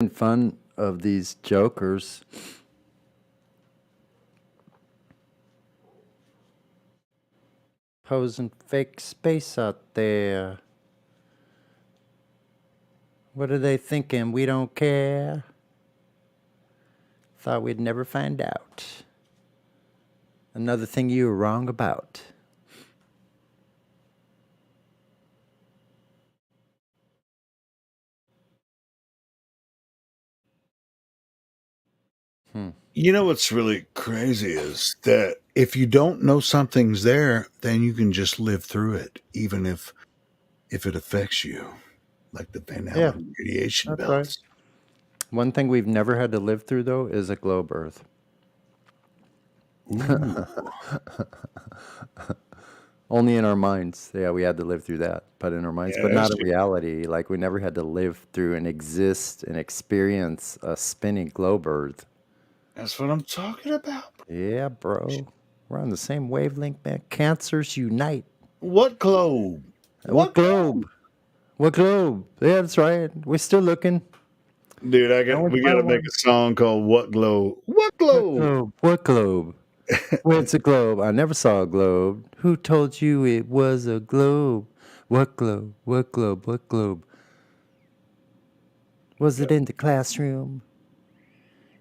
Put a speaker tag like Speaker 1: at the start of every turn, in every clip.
Speaker 1: fun of these jokers. Posing fake space out there. What are they thinking? We don't care. Thought we'd never find out. Another thing you were wrong about.
Speaker 2: You know what's really crazy is that if you don't know something's there, then you can just live through it, even if it affects you, like the Van
Speaker 1: Yeah,
Speaker 2: Allen radiation
Speaker 1: that's right.
Speaker 2: belts.
Speaker 1: One thing we've never had to live through, though, is a globe Earth.
Speaker 2: Ooh.
Speaker 1: Only in our minds. Yeah, we had to live through that, but in our minds,
Speaker 2: Yeah,
Speaker 1: but not
Speaker 2: that's
Speaker 1: in reality. Like, we never had to live through and exist and experience a spinning globe Earth.
Speaker 2: what I'm talking about.
Speaker 1: Yeah, bro. We're on the same wavelength, man. Cancers unite.
Speaker 2: What globe?
Speaker 1: What
Speaker 2: What globe?
Speaker 1: globe? What globe? Yeah, that's right. We're still looking.
Speaker 2: Dude,
Speaker 1: No one
Speaker 2: we gotta
Speaker 1: found
Speaker 2: make
Speaker 1: one.
Speaker 2: a song called What Globe? What
Speaker 1: What
Speaker 2: globe?
Speaker 1: globe? What globe? Where's a globe? I never saw a globe. Who told you it was a globe? What globe? What globe? What globe? Was it in the classroom?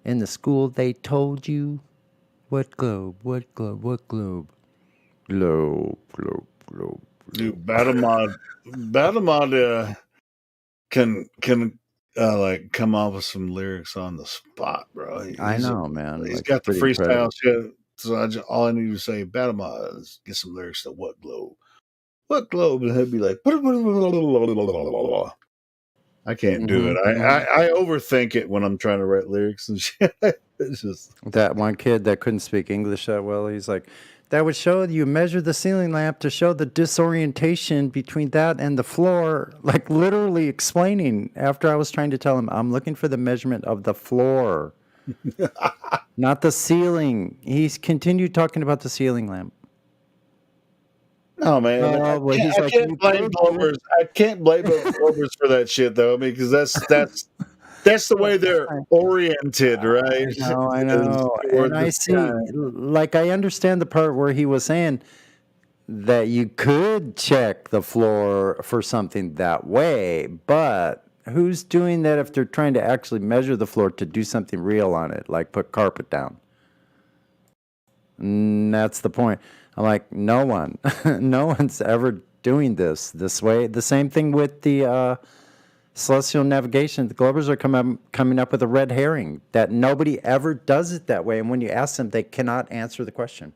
Speaker 1: In the school they told you? What globe? What globe? What globe? Globe, globe, globe, globe.
Speaker 2: Dude, Battle Mod can like come up with some lyrics on the spot, bro.
Speaker 1: I know, man.
Speaker 2: He's
Speaker 1: Like,
Speaker 2: got the
Speaker 1: pretty incredible.
Speaker 2: freestyle shit. So all I need to say, Battle Mod, is get some lyrics to What Globe? What Globe? And he'll be like, I can't do it. I overthink it when I'm trying to write lyrics and shit. It's just
Speaker 1: That one kid that couldn't speak English that well, he's like, that would show you measure the ceiling lamp to show the disorientation between that and the floor. Like, literally explaining after I was trying to tell him, I'm looking for the measurement of the floor, not the ceiling. He's continued talking about the ceiling lamp.
Speaker 2: no, man.
Speaker 1: Oh, well, he's
Speaker 2: I
Speaker 1: like,
Speaker 2: can't
Speaker 1: you
Speaker 2: blame
Speaker 1: could do it.
Speaker 2: Globers. I can't blame Globers for that shit, though. I mean, because that's the way they're oriented, right?
Speaker 1: I
Speaker 2: Is
Speaker 1: know.
Speaker 2: towards
Speaker 1: And
Speaker 2: the
Speaker 1: I
Speaker 2: sky.
Speaker 1: see, like, I understand the part where he was saying that you could check the floor for something that way, but who's doing that if they're trying to actually measure the floor to do something real on it, like put carpet down? That's the point. I'm like, no one, no one's ever doing this way. The same thing with the celestial navigation. The Globers are coming up with a red herring that nobody ever does it that way. And when you ask them, they cannot answer the question.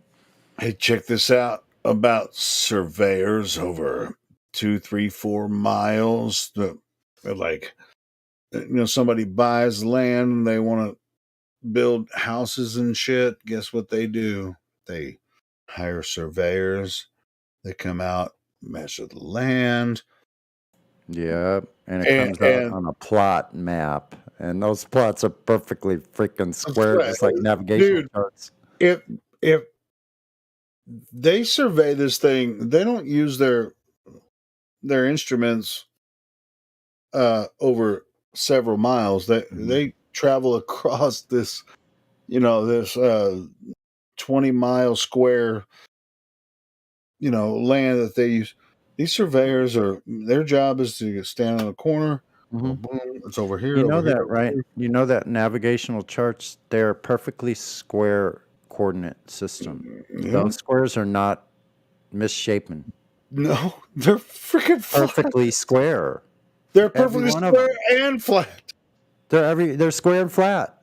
Speaker 2: Hey, check this out about surveyors over 2, 3, 4 miles. They're like, somebody buys land and they want to build houses and shit. Guess what they do? They hire surveyors. They come out, measure the land,
Speaker 1: Yeah, and it
Speaker 2: and,
Speaker 1: comes out on a plot map, and those plots are perfectly freaking square, just like navigational
Speaker 2: dude,
Speaker 1: charts.
Speaker 2: if they survey this thing, they don't use their instruments over several miles. They travel across this, this 20-mile square, land that they use. These surveyors their job is to stand on a corner.
Speaker 1: Mhm.
Speaker 2: Boom, it's over here,
Speaker 1: You
Speaker 2: over
Speaker 1: know
Speaker 2: here,
Speaker 1: that,
Speaker 2: over
Speaker 1: right?
Speaker 2: here.
Speaker 1: You know that navigational charts, they're perfectly square coordinate system.
Speaker 2: Yeah.
Speaker 1: Those squares are not misshapen.
Speaker 2: No, they're freaking flat.
Speaker 1: Perfectly square.
Speaker 2: They're
Speaker 1: Every
Speaker 2: perfectly
Speaker 1: one of
Speaker 2: square
Speaker 1: them.
Speaker 2: and flat.
Speaker 1: They're square and flat.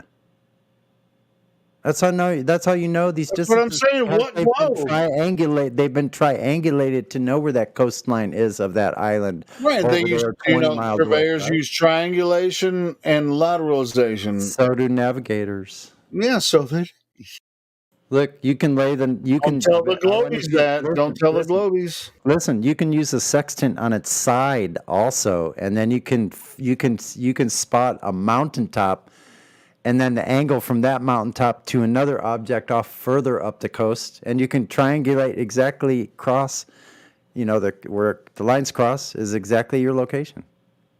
Speaker 1: That's how you know these
Speaker 2: That's what I'm
Speaker 1: distances,
Speaker 2: saying.
Speaker 1: because
Speaker 2: What globe?
Speaker 1: they've been triangulated to know where that coastline is of that island
Speaker 2: Right. They
Speaker 1: over
Speaker 2: use,
Speaker 1: there 20 miles away,
Speaker 2: surveyors
Speaker 1: right?
Speaker 2: use triangulation and lateralization.
Speaker 1: So do navigators.
Speaker 2: Yeah, so they
Speaker 1: Look, you can lay them. You
Speaker 2: don't
Speaker 1: can.
Speaker 2: tell the
Speaker 1: I want you
Speaker 2: globies
Speaker 1: to get.
Speaker 2: that. Don't
Speaker 1: Listen,
Speaker 2: tell the
Speaker 1: listen,
Speaker 2: globies.
Speaker 1: listen. You can use a sextant on its side also, and then you can spot a mountaintop, and then the angle from that mountaintop to another object off further up the coast, and you can triangulate exactly cross. Where the lines cross is exactly your location.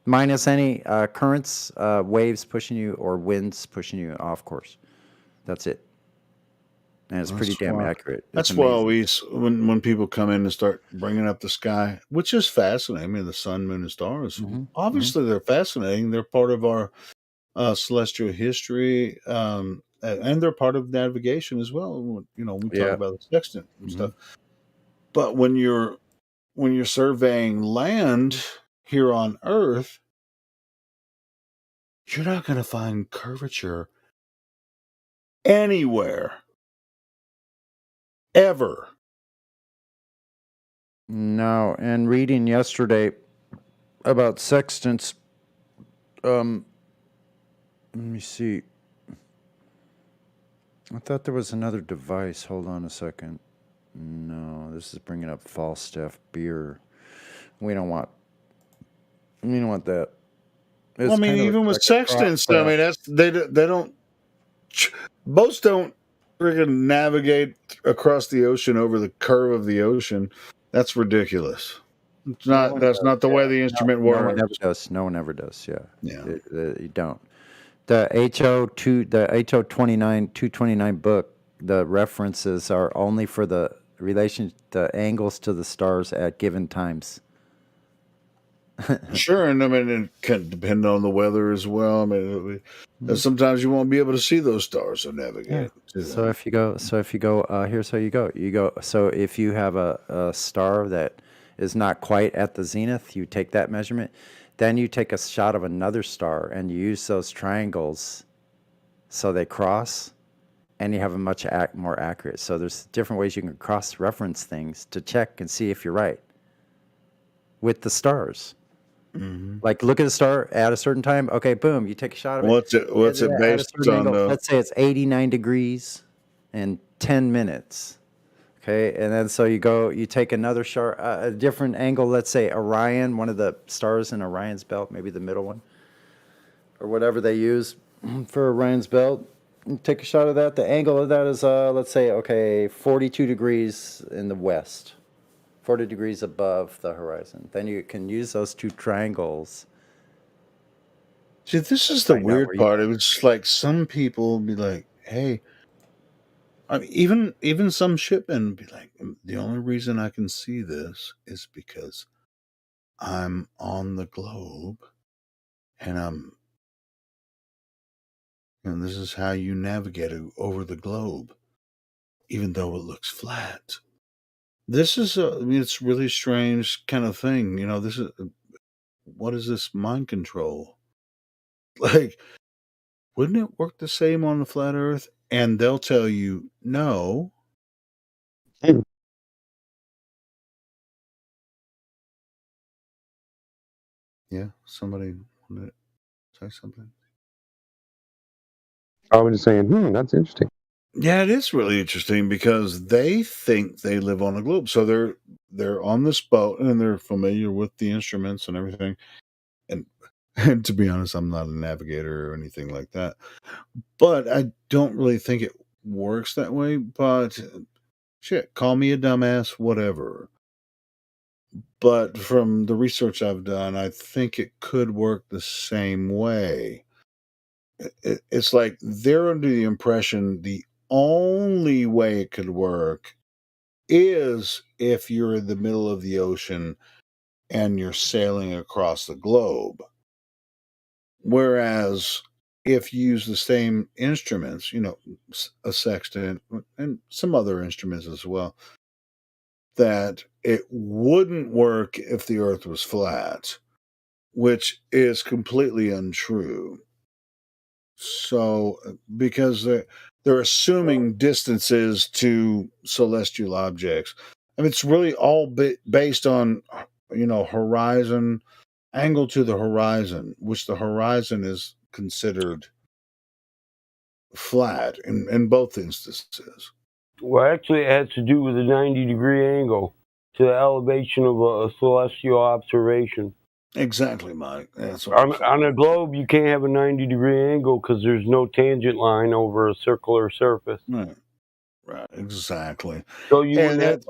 Speaker 1: minus any currents, waves pushing you, or winds pushing you off course. That's it. And it's pretty
Speaker 2: That's
Speaker 1: damn
Speaker 2: why.
Speaker 1: accurate. It's
Speaker 2: That's why
Speaker 1: amazing.
Speaker 2: always when people come in and start bringing up the sky, which is fascinating. I mean, the sun, moon, and stars.
Speaker 1: Hmm.
Speaker 2: Obviously, they're fascinating. They're part of our celestial history, and they're part of navigation as well. You know, we talk
Speaker 1: Yeah.
Speaker 2: about the sextant and
Speaker 1: Hmm.
Speaker 2: stuff. But when you're surveying land here on Earth, you're not going to find curvature anywhere ever.
Speaker 1: No, and reading yesterday about sextants, let me see. I thought there was another device. Hold on a second. No, this is bringing up Falstaff beer. We don't want. We don't want that.
Speaker 2: Well, I
Speaker 1: It's
Speaker 2: mean,
Speaker 1: kind of
Speaker 2: even with
Speaker 1: like a
Speaker 2: sextants, I
Speaker 1: crossfire.
Speaker 2: mean, they don't boats don't friggin' navigate across the ocean over the curve of the ocean. That's ridiculous. It's
Speaker 1: No
Speaker 2: not.
Speaker 1: one
Speaker 2: That's
Speaker 1: does.
Speaker 2: not the way
Speaker 1: Yeah.
Speaker 2: the
Speaker 1: No,
Speaker 2: instrument
Speaker 1: no one ever
Speaker 2: works.
Speaker 1: does. No one ever does. Yeah.
Speaker 2: Yeah.
Speaker 1: You don't. The HO 229 book, the references are only for the the angles to the stars at given times.
Speaker 2: Sure, and I mean, it can depend on the weather as well. I mean, sometimes you won't be able to see those stars or
Speaker 1: Yeah.
Speaker 2: navigate to
Speaker 1: So
Speaker 2: them.
Speaker 1: if you go, here's how you go. You go. So if you have a star that is not quite at the zenith, you take that measurement. Then you take a shot of another star and you use those triangles so they cross, and you have a much more accurate. So there's different ways you can cross-reference things to check and see if you're right with the stars.
Speaker 2: Hmm.
Speaker 1: Like look at a star at a certain time. Okay, boom, you take a shot of it.
Speaker 2: What's it
Speaker 1: At a
Speaker 2: based
Speaker 1: certain
Speaker 2: on
Speaker 1: angle.
Speaker 2: though?
Speaker 1: Let's say it's 89 degrees in 10 minutes. Okay, and then so you take another star, a different angle. Let's say Orion, one of the stars in Orion's belt, maybe the middle one, or whatever they use for Orion's belt. You take a shot of that. The angle of that is, let's say, okay, 42 degrees in the west, 40 degrees above the horizon. Then you can use those two triangles
Speaker 2: See, this
Speaker 1: to
Speaker 2: is the
Speaker 1: find out
Speaker 2: weird
Speaker 1: where you
Speaker 2: part.
Speaker 1: are.
Speaker 2: It was like some people be like, "Hey," I mean, even some shipmen be like, "The only reason I can see this is because I'm on the globe, and and this is how you navigate over the globe, even though it looks flat." This is I mean, it's really strange kind of thing. You know, this is what is this mind control? Like, wouldn't it work the same on the flat Earth? And they'll tell you no.
Speaker 3: Hmm.
Speaker 2: Yeah, somebody wanted to say something.
Speaker 3: I was just saying, that's interesting.
Speaker 2: Yeah, it is really interesting because they think they live on a globe. So they're on this boat and they're familiar with the instruments and everything. And and to be honest, I'm not a navigator or anything like that. But I don't really think it works that way. But shit, call me a dumbass, whatever. But from the research I've done, I think it could work the same way. It's like they're under the impression the only way it could work is if you're in the middle of the ocean and you're sailing across the globe. Whereas if you use the same instruments, you know, a sextant and some other instruments as well, that it wouldn't work if the earth was flat, which is completely untrue. So, because they're assuming distances to celestial objects. I mean, it's really all based on, you know, horizon, angle to the horizon, which the horizon is considered flat in both instances.
Speaker 4: Well, actually, it has to do with a 90-degree angle to the elevation of a celestial observation.
Speaker 2: Exactly, Mike. That's what I'm
Speaker 4: On a
Speaker 2: saying.
Speaker 4: globe, you can't have a 90-degree angle because there's no tangent line over a circular surface.
Speaker 2: Right, right, exactly.
Speaker 4: So you
Speaker 2: And
Speaker 4: wouldn't have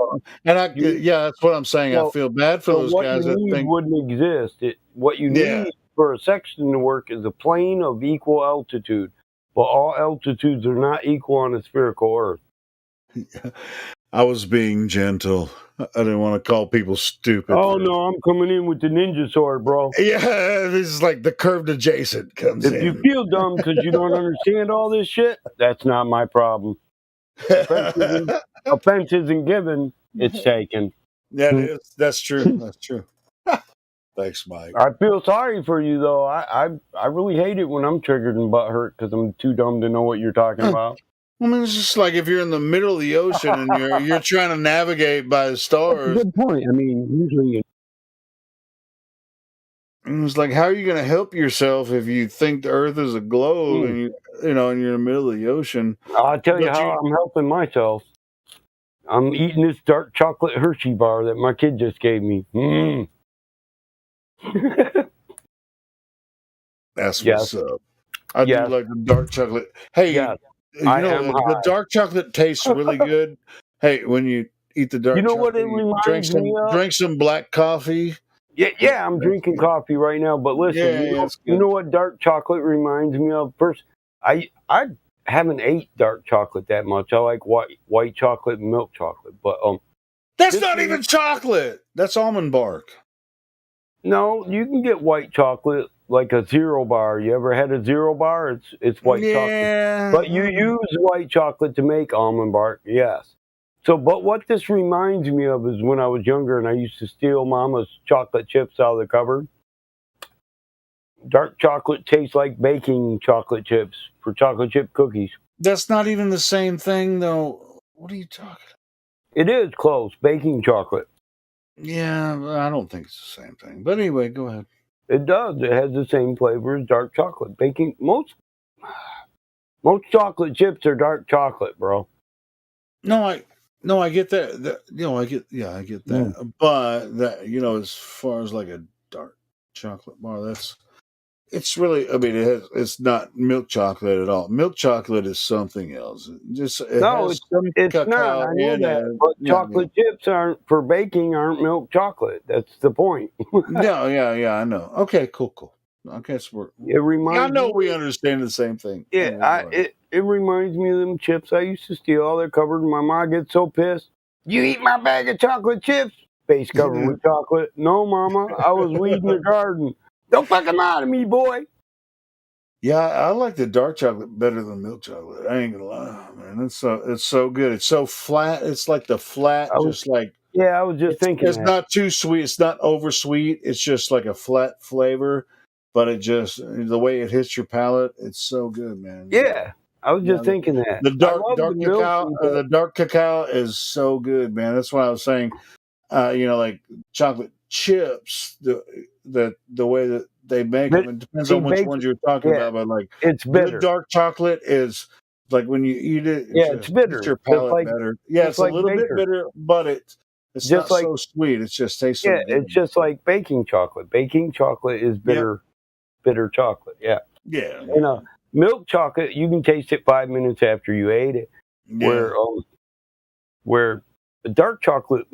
Speaker 2: that, and
Speaker 4: you,
Speaker 2: yeah, that's what I'm saying. I
Speaker 4: so,
Speaker 2: feel bad for
Speaker 4: so
Speaker 2: those
Speaker 4: what you
Speaker 2: guys that
Speaker 4: need
Speaker 2: think,
Speaker 4: wouldn't exist. What you
Speaker 2: yeah,
Speaker 4: need for a sexton to work is a plane of equal altitude, but all altitudes are not equal on a spherical Earth.
Speaker 2: I was being gentle. I didn't want to call people stupid.
Speaker 4: Oh no, I'm coming in with the ninja sword, bro.
Speaker 2: Yeah, this is like the curved adjacent comes
Speaker 4: If
Speaker 2: in.
Speaker 4: you feel dumb because you don't understand all this shit, that's not my problem. Offense isn't given, it's taken.
Speaker 2: That's true. That's true. Thanks, Mike.
Speaker 4: I feel sorry for you though. I really hate it when I'm triggered and butt hurt because I'm too dumb to know what you're talking about.
Speaker 2: I mean, it's just like if you're in the middle of the ocean and you're trying to navigate by the
Speaker 3: That's a
Speaker 2: stars.
Speaker 3: good point. I mean, usually
Speaker 2: And it's like, how are you going to help yourself if you think the Earth is a globe and and you're in the middle of the ocean?
Speaker 4: I'll tell you
Speaker 2: But
Speaker 4: how I'm helping myself. I'm eating this dark chocolate Hershey bar that my kid just gave me.
Speaker 2: That's
Speaker 4: Yes.
Speaker 2: what's up. I
Speaker 4: Yes.
Speaker 2: do like the dark chocolate. Hey,
Speaker 4: Yes.
Speaker 2: you
Speaker 4: I
Speaker 2: know
Speaker 4: am
Speaker 2: the
Speaker 4: high.
Speaker 2: dark chocolate tastes really good. Hey, when you eat the dark
Speaker 4: You know
Speaker 2: chocolate,
Speaker 4: what it reminds me of?
Speaker 2: drink some black coffee.
Speaker 4: Yeah, I'm drinking coffee right now. But listen,
Speaker 2: Yeah, it's
Speaker 4: you
Speaker 2: good.
Speaker 4: know what dark chocolate reminds me of? First, I haven't ate dark chocolate that much. I like white chocolate and milk chocolate. But
Speaker 2: That's
Speaker 4: this
Speaker 2: not
Speaker 4: is-
Speaker 2: even chocolate. That's almond bark.
Speaker 4: no, you can get white chocolate like a zero bar. You ever had a zero bar? It's white chocolate.
Speaker 2: Yeah,
Speaker 4: But you use white chocolate to make almond bark, yes. So, but what this reminds me of is when I was younger and I used to steal Mama's chocolate chips out of the cupboard. Dark chocolate tastes like baking chocolate chips for chocolate chip cookies.
Speaker 2: That's not even the same thing, though. What are you talking?
Speaker 4: It is close, baking chocolate.
Speaker 2: Yeah, I don't think it's the same thing. But anyway, go ahead.
Speaker 4: It does. It has the same flavor as dark chocolate. Baking most chocolate chips are dark chocolate, bro.
Speaker 2: No, I get that. I get that. But that, as far as like a dark chocolate bar, it's really. I mean, it's not milk chocolate at all. Milk chocolate is something else.
Speaker 4: No,
Speaker 2: has some
Speaker 4: it's
Speaker 2: cacao
Speaker 4: not. I know
Speaker 2: in
Speaker 4: that.
Speaker 2: it.
Speaker 4: But
Speaker 2: Yeah,
Speaker 4: chocolate chips aren't milk chocolate. That's the point.
Speaker 2: No, yeah, I know. Okay, cool. I guess
Speaker 4: It reminds
Speaker 2: I know
Speaker 4: me.
Speaker 2: we understand the same thing.
Speaker 4: Yeah, it reminds me of them chips I used to steal out of their cupboard. And my mom gets so pissed. You eat my bag of chocolate chips? Face covered with chocolate. No, Mama, I was weeding the garden. Don't fucking lie to me, boy.
Speaker 2: Yeah, I like the dark chocolate better than milk chocolate. I ain't gonna lie, man. It's so good. It's so flat. It's like the flat,
Speaker 4: I was
Speaker 2: just like
Speaker 4: just thinking
Speaker 2: it's
Speaker 4: that.
Speaker 2: not too sweet. It's not over sweet. It's just like a flat flavor, but the way it hits your palate, it's so good, man.
Speaker 4: Yeah, I was just
Speaker 2: Yeah,
Speaker 4: thinking that.
Speaker 2: The
Speaker 4: I love
Speaker 2: dark
Speaker 4: the milk
Speaker 2: cacao,
Speaker 4: and
Speaker 2: the dark cacao is so good, man. That's why I was saying, like chocolate chips, the way that they make them. It depends on which ones you're talking about, but like
Speaker 4: it's bitter.
Speaker 2: good dark chocolate is like when you eat it,
Speaker 4: It's bitter.
Speaker 2: hits your
Speaker 4: Just
Speaker 2: palate
Speaker 4: like-
Speaker 2: better. Yeah,
Speaker 4: just
Speaker 2: it's a
Speaker 4: like
Speaker 2: little
Speaker 4: Baker.
Speaker 2: bit bitter, but it's
Speaker 4: Just
Speaker 2: not
Speaker 4: like-
Speaker 2: so sweet. It just tastes so
Speaker 4: Yeah,
Speaker 2: good.
Speaker 4: it's just like baking chocolate. Baking chocolate is bitter chocolate. Yeah.
Speaker 2: Yeah.
Speaker 4: Milk chocolate, you can taste it 5 minutes after you ate it.
Speaker 2: Yeah.
Speaker 4: Where dark chocolate,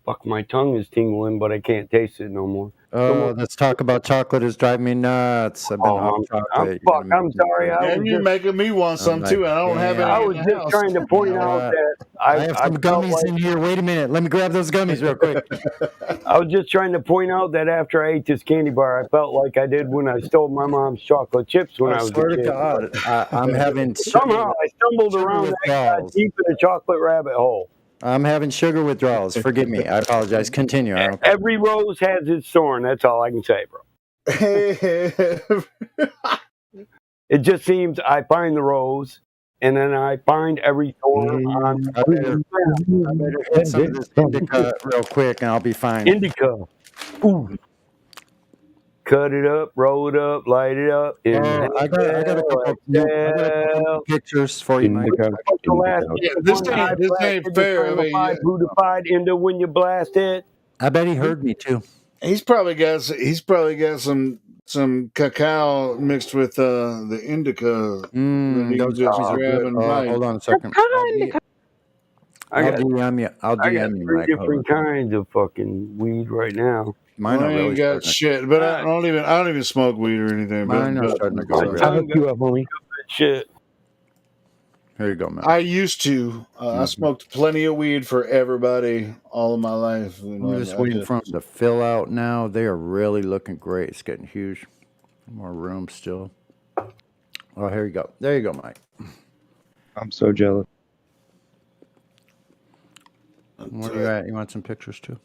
Speaker 4: fuck, my tongue is tingling, but I can't taste it no more.
Speaker 1: Oh, let's talk about chocolate is driving me nuts. I've been off chocolate.
Speaker 4: I'm sorry.
Speaker 2: And you're making me want some
Speaker 1: like,
Speaker 2: too. And I don't have
Speaker 1: damn.
Speaker 2: any
Speaker 4: I
Speaker 2: in
Speaker 4: was
Speaker 2: the
Speaker 4: just
Speaker 2: house.
Speaker 4: trying to point out that
Speaker 1: I have some
Speaker 4: felt
Speaker 1: gummies
Speaker 4: like-
Speaker 1: in here. Wait a minute. Let me grab those gummies real quick.
Speaker 4: I was just trying to point out that after I ate this candy bar, I felt like I did when I stole my mom's chocolate chips when I
Speaker 1: I
Speaker 4: was
Speaker 1: swear
Speaker 4: a
Speaker 1: to
Speaker 4: kid.
Speaker 1: God, I'm having
Speaker 4: Somehow I stumbled
Speaker 1: sugar
Speaker 4: around that got
Speaker 1: withdrawals.
Speaker 4: deep in a chocolate rabbit hole.
Speaker 1: I'm having sugar withdrawals. Forgive me. I apologize. Continue. I don't
Speaker 4: Every rose has its thorn. That's all I can say, bro. It just seems I find the rose, and then I find every thorn on
Speaker 1: I better hit some of this indica real quick, and I'll be fine.
Speaker 4: indica. Ooh. Cut it up, roll it up, light it up.
Speaker 1: I got a couple pictures for you, Mike.
Speaker 2: This ain't fair. I mean,
Speaker 4: Who defied into when you blast it?
Speaker 1: I bet he heard me too.
Speaker 2: he's probably got some cacao mixed with the indica. that he
Speaker 1: Those
Speaker 2: just
Speaker 1: gummies are
Speaker 2: grab
Speaker 1: good.
Speaker 2: and bite.
Speaker 1: Hold on a second.
Speaker 4: I
Speaker 1: I'll
Speaker 4: got
Speaker 1: DM you. I'll
Speaker 4: I got
Speaker 1: DM you,
Speaker 4: 3
Speaker 1: Mike. Hold
Speaker 4: different
Speaker 1: on.
Speaker 4: kinds of fucking weed right now.
Speaker 1: Mine
Speaker 2: Well,
Speaker 1: are
Speaker 2: I
Speaker 1: really
Speaker 2: ain't got
Speaker 1: starting
Speaker 2: shit, but I don't even smoke weed or anything.
Speaker 1: Mine are
Speaker 2: But
Speaker 1: starting to go
Speaker 4: My
Speaker 1: good.
Speaker 3: I'll
Speaker 4: tongue
Speaker 3: hook you up, homie.
Speaker 4: shit.
Speaker 1: Here you go, man.
Speaker 2: I used to. I smoked plenty of weed for everybody all of my life. You know,
Speaker 1: I'm just
Speaker 2: I
Speaker 1: waiting for them to fill out now. They are really looking great. It's getting huge. More room still. Oh, here you go. There you go, Mike.
Speaker 3: I'm so jealous.
Speaker 1: Where you at? You want some pictures too?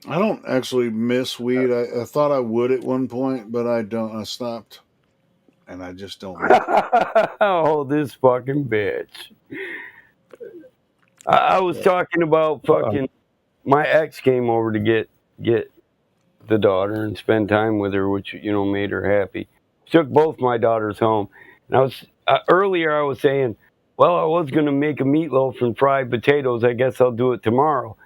Speaker 2: I don't actually miss weed. I thought I would at one point, but I don't. I stopped, and I just don't. Miss
Speaker 4: Oh, this fucking bitch. I was talking about fucking. My ex came over to get the daughter and spend time with her, which made her happy. Took both my daughters home, and I was earlier. I was saying, well, I was gonna make a meatloaf and fried potatoes. I guess I'll do it tomorrow.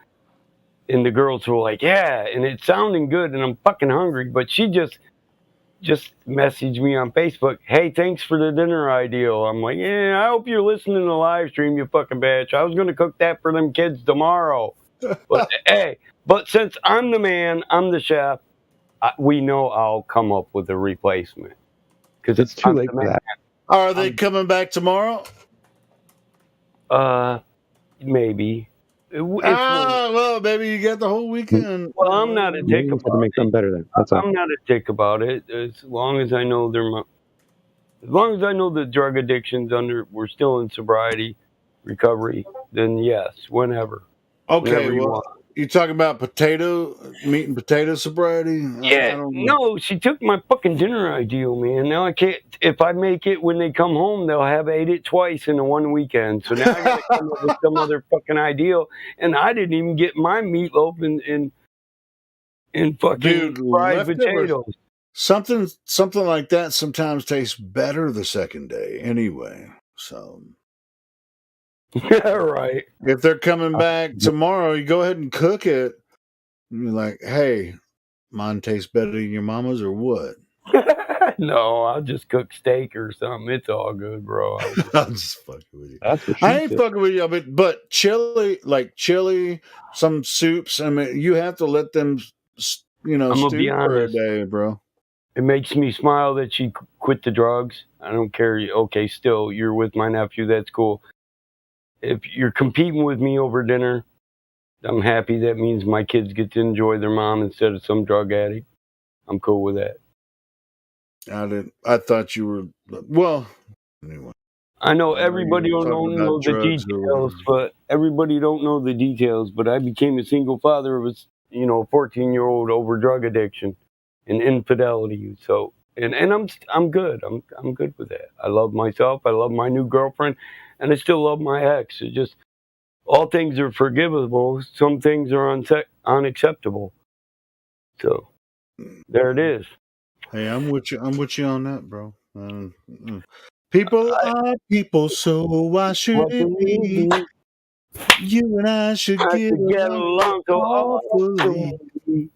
Speaker 4: And the girls were like, yeah, and it's sounding good, and I'm fucking hungry. But she just messaged me on Facebook, hey, thanks for the dinner idea. I'm like, yeah, I hope you're listening to the live stream, you fucking bitch. I was gonna cook that for them kids tomorrow. But hey, but since I'm the man, I'm the chef, we know I'll come up with a replacement. Because
Speaker 3: It's too late for that.
Speaker 2: Are they coming back tomorrow?
Speaker 4: Maybe.
Speaker 2: Well, maybe you got the whole weekend.
Speaker 4: Well, I'm not a
Speaker 3: You
Speaker 4: dick
Speaker 3: just have to
Speaker 4: about
Speaker 3: make them
Speaker 4: it.
Speaker 3: better then. That's all.
Speaker 4: I'm not a dick about it. As long as I know as long as I know the drug addiction's we're still in sobriety, recovery, then yes, whenever.
Speaker 2: Okay,
Speaker 4: Whenever you
Speaker 2: well,
Speaker 4: want.
Speaker 2: you talking about meat and potato sobriety? I
Speaker 4: Yeah,
Speaker 2: don't know.
Speaker 4: no, she took my fucking dinner ideal, man. Now I can't. If I make it when they come home, they'll have ate it twice in a one weekend. So now I gotta come up with some other fucking ideal. And I didn't even get my meatloaf and fucking
Speaker 2: Dude,
Speaker 4: fried
Speaker 2: leftovers.
Speaker 4: potatoes.
Speaker 2: Something like that sometimes tastes better the second day anyway. So
Speaker 4: Yeah, right.
Speaker 2: if they're coming back tomorrow, you go ahead and cook it. And you're like, hey, mine tastes better than your mama's or what?
Speaker 4: No, I'll just cook steak or something. It's all good, bro.
Speaker 2: I'm just fucking with you.
Speaker 3: That's what she
Speaker 2: I ain't
Speaker 3: said.
Speaker 2: fucking with you, but chili, some soups. I mean, you have to let them,
Speaker 4: I'm gonna be
Speaker 2: stew for a
Speaker 4: honest.
Speaker 2: day, bro.
Speaker 4: It makes me smile that she quit the drugs. I don't care. Okay, still, you're with my nephew. That's cool. If you're competing with me over dinner, I'm happy. That means my kids get to enjoy their mom instead of some drug addict. I'm cool with that.
Speaker 2: I thought you were. Well, anyway.
Speaker 4: I know
Speaker 2: I know
Speaker 4: everybody
Speaker 2: you were
Speaker 4: don't
Speaker 2: talking
Speaker 4: know
Speaker 2: about
Speaker 4: the
Speaker 2: drugs or
Speaker 4: details. But I became a single father of a 14-year-old over drug addiction and infidelity. So and I'm good. I'm good with that. I love myself. I love my new girlfriend, and I still love my ex. It just all things are forgivable. Some things are unacceptable. So there it is.
Speaker 2: Hey, I'm with you. I'm with you on that, bro. People are people, so why should it be? You and I should
Speaker 4: I
Speaker 2: get
Speaker 4: could get
Speaker 2: along
Speaker 4: along so
Speaker 2: awfully.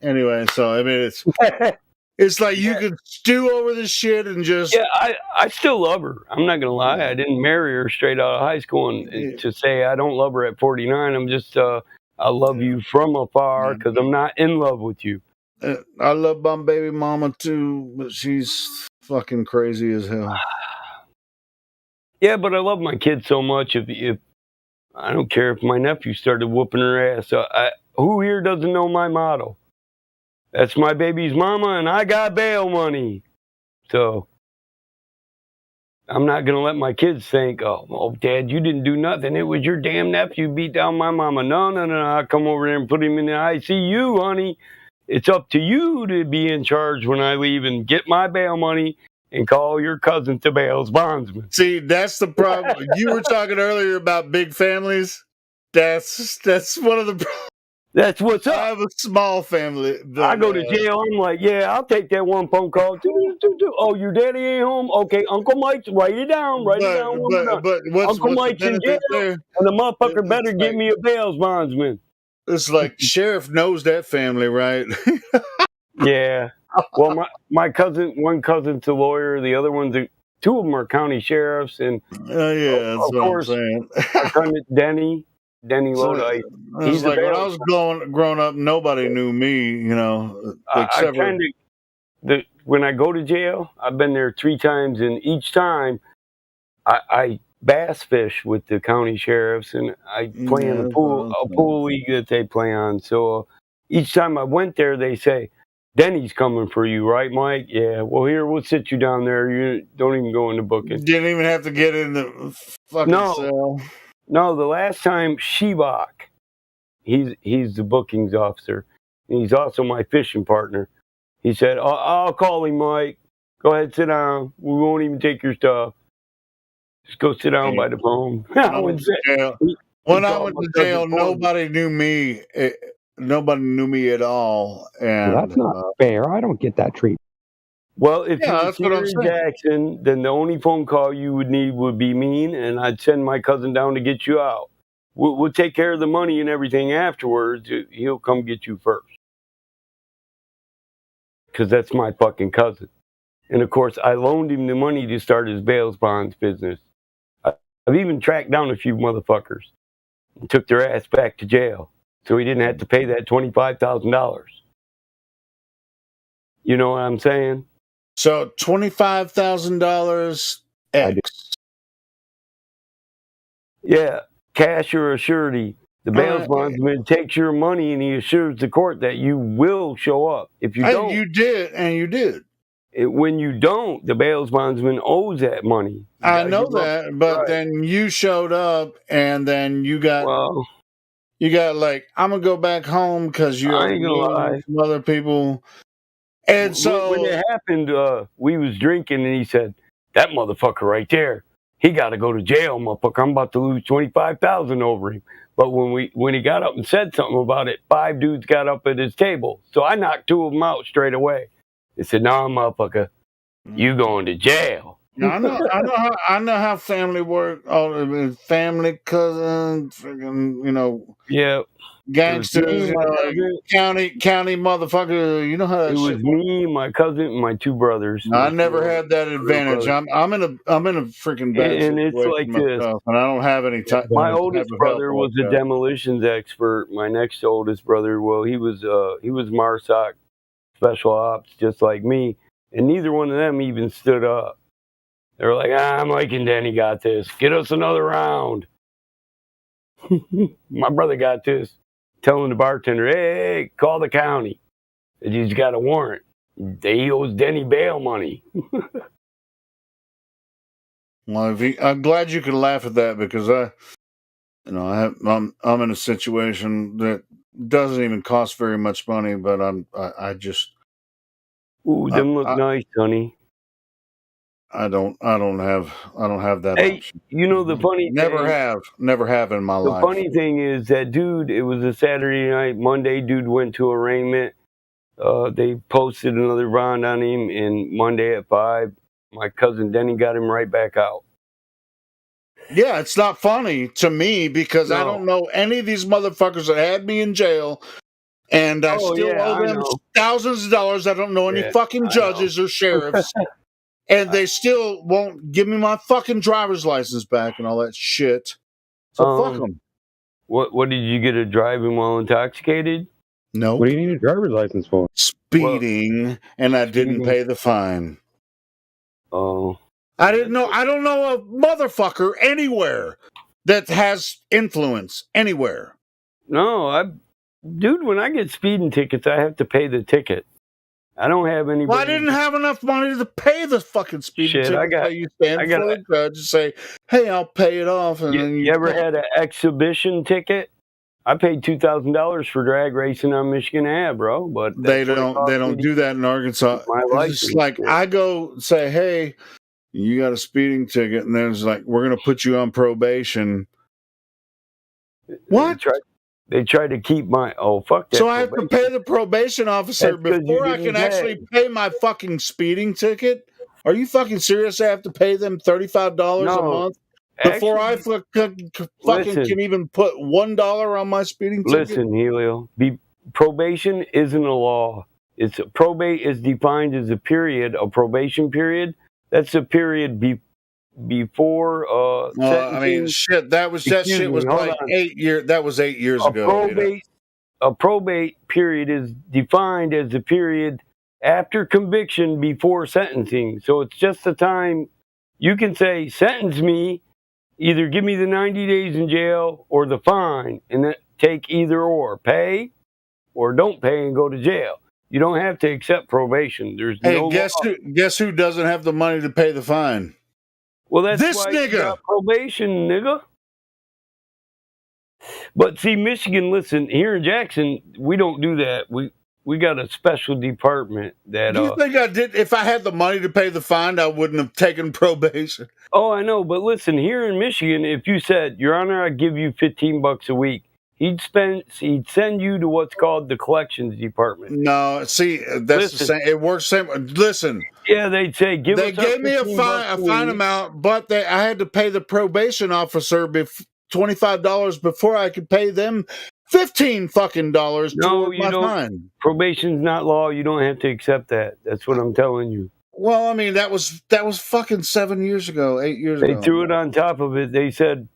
Speaker 2: Anyway, so I mean, it's like you could stew over this shit and just
Speaker 4: Yeah, I still love her. I'm not gonna lie. I didn't marry her straight out of high school, and to say I don't love her at 49, I'm just I love you from afar because I'm not in love with you.
Speaker 2: I love my baby mama too, but she's fucking crazy as hell.
Speaker 4: Yeah, but I love my kid so much. If I don't care if my nephew started whooping her ass. Who here doesn't know my motto? That's my baby's mama, and I got bail money. So I'm not gonna let my kids think, oh, Dad, you didn't do nothing. It was your damn nephew beat down my mama. No. I come over there and put him in the ICU, honey. It's up to you to be in charge when I leave and get my bail money and call your cousin to bail's bondsman.
Speaker 2: See, that's the problem. You were talking earlier about big families. That's one of the.
Speaker 4: That's what's
Speaker 2: I
Speaker 4: up.
Speaker 2: have a small family.
Speaker 4: I go to jail. I'm like, yeah, I'll take that one phone call. Oh, your daddy ain't home? Okay, Uncle Mike's, write it down. Write it down.
Speaker 2: But what's
Speaker 4: Uncle
Speaker 2: the
Speaker 4: Mike's in
Speaker 2: benefit
Speaker 4: jail,
Speaker 2: there?
Speaker 4: and the motherfucker
Speaker 2: It's
Speaker 4: better give
Speaker 2: like-
Speaker 4: me a bail's bondsman.
Speaker 2: It's like sheriff knows that family, right?
Speaker 4: Yeah. Well, my cousin, one cousin's a lawyer. The other two of them are county sheriffs, and
Speaker 2: Yeah, that's
Speaker 4: of
Speaker 2: what
Speaker 4: course,
Speaker 2: I'm saying.
Speaker 4: our cousin Denny, Denny
Speaker 2: So
Speaker 4: Lodi.
Speaker 2: it's
Speaker 4: He's
Speaker 2: like when I
Speaker 4: available.
Speaker 2: was growing up, nobody knew me, you know,
Speaker 4: I
Speaker 2: except for
Speaker 4: kind of when I go to jail, I've been there 3 times, and each time I bass fish with the county sheriffs, and I play in
Speaker 2: yeah,
Speaker 4: a pool league that they play on. So each time I went there, they say, "Denny's coming for you, right, Mike?" Yeah. Well, here we'll sit you down there. You don't even go into booking.
Speaker 2: didn't even have to get in the fucking
Speaker 4: No,
Speaker 2: cell.
Speaker 4: no. The last time Shebach, he's the bookings officer, and he's also my fishing partner. He said, I'll call him, Mike. Go ahead, sit down. We won't even take your stuff. Just go sit down by the phone."
Speaker 2: When I went to jail, when I
Speaker 4: called
Speaker 2: went
Speaker 4: my
Speaker 2: to
Speaker 4: cousin
Speaker 2: jail,
Speaker 4: Gordon.
Speaker 2: nobody knew me. Nobody knew me at all,
Speaker 3: Well,
Speaker 2: and
Speaker 3: that's not fair. I don't get that treatment.
Speaker 4: Well, if you
Speaker 2: yeah,
Speaker 4: were
Speaker 2: that's what I'm
Speaker 4: Sierra
Speaker 2: saying.
Speaker 4: Jackson, then the only phone call you would need would be mean, and I'd send my cousin down to get you out. We'll take care of the money and everything afterwards. He'll come get you first. Because that's my fucking cousin. And of course, I loaned him the money to start his bail bonds business. I've even tracked down a few motherfuckers and took their ass back to jail so he didn't have to pay that $25,000. You know what I'm saying?
Speaker 2: So $25,000
Speaker 3: I do.
Speaker 2: X.
Speaker 4: Yeah, cash or a surety. The bail bondsman takes your money and he assures the court that you will show up. If you don't,
Speaker 2: You did, and you did.
Speaker 4: when you don't, the bail bondsman owes that money. You
Speaker 2: I
Speaker 4: gotta
Speaker 2: know
Speaker 4: give up.
Speaker 2: that, but
Speaker 4: Right.
Speaker 2: then you showed up, and then you got
Speaker 4: Well,
Speaker 2: like, I'm gonna go back home because you
Speaker 4: I ain't gonna lie.
Speaker 2: some other people, and
Speaker 4: When
Speaker 2: so
Speaker 4: it happened, we was drinking and he said, "That motherfucker right there, he got to go to jail, motherfucker. I'm about to lose 25,000 over him." But when he got up and said something about it, 5 dudes got up at his table. So I knocked 2 of them out straight away. They said, "Nah, motherfucker, you going to jail."
Speaker 2: I know how family work. All family, cousins, freaking,
Speaker 4: Yeah,
Speaker 2: gangsters,
Speaker 4: me, my
Speaker 2: like
Speaker 4: cousin.
Speaker 2: county motherfucker. You know how that
Speaker 4: It was
Speaker 2: shit works.
Speaker 4: me, my cousin, and my 2 brothers.
Speaker 2: I never had that
Speaker 4: Real
Speaker 2: advantage.
Speaker 4: brothers.
Speaker 2: I'm in a freaking bad
Speaker 4: And it's
Speaker 2: situation
Speaker 4: like this.
Speaker 2: myself, and I don't have any type
Speaker 4: My
Speaker 2: of
Speaker 4: oldest
Speaker 2: help
Speaker 4: brother
Speaker 2: like
Speaker 4: was a
Speaker 2: that.
Speaker 4: demolitions expert. My next oldest brother, well, he was MARSOC special ops, just like me. And neither one of them even stood up. They were like, Mike and Danny got this. Get us another round. My brother got this. Telling the bartender, hey, call the county. He's got a warrant. He owes Denny bail money.
Speaker 2: Well, I'm glad you could laugh at that because I'm in a situation that doesn't even cost very much money, but I just
Speaker 4: Ooh, them look nice, honey.
Speaker 2: I don't have that
Speaker 4: Hey,
Speaker 2: option.
Speaker 4: you know the funny
Speaker 2: Never
Speaker 4: thing,
Speaker 2: have in my
Speaker 4: the
Speaker 2: life.
Speaker 4: funny thing is that dude, it was a Saturday night. Monday, dude went to arraignment. They posted another bond on him, and Monday at 5, my cousin Denny got him right back out.
Speaker 2: Yeah, it's not funny to me because I
Speaker 4: No.
Speaker 2: don't know any of these motherfuckers that had me in jail, and I
Speaker 4: Oh,
Speaker 2: still
Speaker 4: yeah,
Speaker 2: owe
Speaker 4: I
Speaker 2: them
Speaker 4: know.
Speaker 2: thousands of dollars. I don't know any
Speaker 4: Yeah,
Speaker 2: fucking
Speaker 4: I know.
Speaker 2: judges or sheriffs, and they still won't give me my fucking driver's license back and all that shit. So fuck them.
Speaker 4: What did you get, a driving while intoxicated?
Speaker 2: No.
Speaker 3: What do you need a driver's license for?
Speaker 2: Speeding, and I didn't
Speaker 4: Speeding.
Speaker 2: pay the fine.
Speaker 4: Oh.
Speaker 2: I don't know a motherfucker anywhere that has influence anywhere.
Speaker 4: No, dude, when I get speeding tickets, I have to pay the ticket. I don't have anybody.
Speaker 2: Well, I didn't have enough money to pay the fucking speeding
Speaker 4: Shit,
Speaker 2: ticket. So you stand before the judge and say, "Hey, I'll pay it off." And then
Speaker 4: you ever had an exhibition ticket? I paid $2,000 for drag racing on Michigan Ave, bro. But
Speaker 2: they don't do that in Arkansas.
Speaker 4: My
Speaker 2: It's
Speaker 4: license.
Speaker 2: just like I go say, "Hey, you got a speeding ticket," and then it's like, "We're going to put you on probation." What?
Speaker 4: They try to keep my fuck that.
Speaker 2: So I have to pay the probation officer before I can actually pay my fucking speeding ticket? Are you fucking serious? I have to pay them $35 a month before I fucking can even put $1 on my speeding ticket?
Speaker 4: Listen, Helio, probation isn't a law. Probate is defined as a probation period. That's a period before
Speaker 2: Well, I mean,
Speaker 4: sentencing.
Speaker 2: shit. That
Speaker 4: Excuse
Speaker 2: shit was
Speaker 4: me, hold
Speaker 2: like
Speaker 4: on.
Speaker 2: 8 years. That was 8 years
Speaker 4: A
Speaker 2: ago. You know?
Speaker 4: probate period is defined as the period after conviction before sentencing. So it's just the time you can say, sentence me, either give me the 90 days in jail or the fine, and then take either or, pay or don't pay and go to jail. You don't have to accept probation. There's
Speaker 2: Hey,
Speaker 4: no law.
Speaker 2: guess who doesn't have the money to pay the fine?
Speaker 4: Well, that's
Speaker 2: This
Speaker 4: why you
Speaker 2: nigga.
Speaker 4: got probation, nigga. But see, Michigan, listen, here in Jackson, we don't do that. We got a special department that
Speaker 2: Do you think I did? If I had the money to pay the fine, I wouldn't have taken probation.
Speaker 4: Oh, I know, but listen, here in Michigan, if you said, Your Honor, I give you $15 a week, he'd send you to what's called the collections department.
Speaker 2: No, see, that's the
Speaker 4: Listen.
Speaker 2: same. It works same. Listen,
Speaker 4: Yeah, they'd say,
Speaker 2: they gave me a fine amount, but I had to pay the probation officer $25 before I could pay them $15 fucking dollars
Speaker 4: No,
Speaker 2: toward
Speaker 4: you
Speaker 2: my
Speaker 4: don't.
Speaker 2: fine.
Speaker 4: Probation's not law. You don't have to accept that. That's what I'm telling you.
Speaker 2: Well, I mean, that was fucking 7 years ago, 8 years
Speaker 4: They
Speaker 2: ago.
Speaker 4: threw it on top of it. They said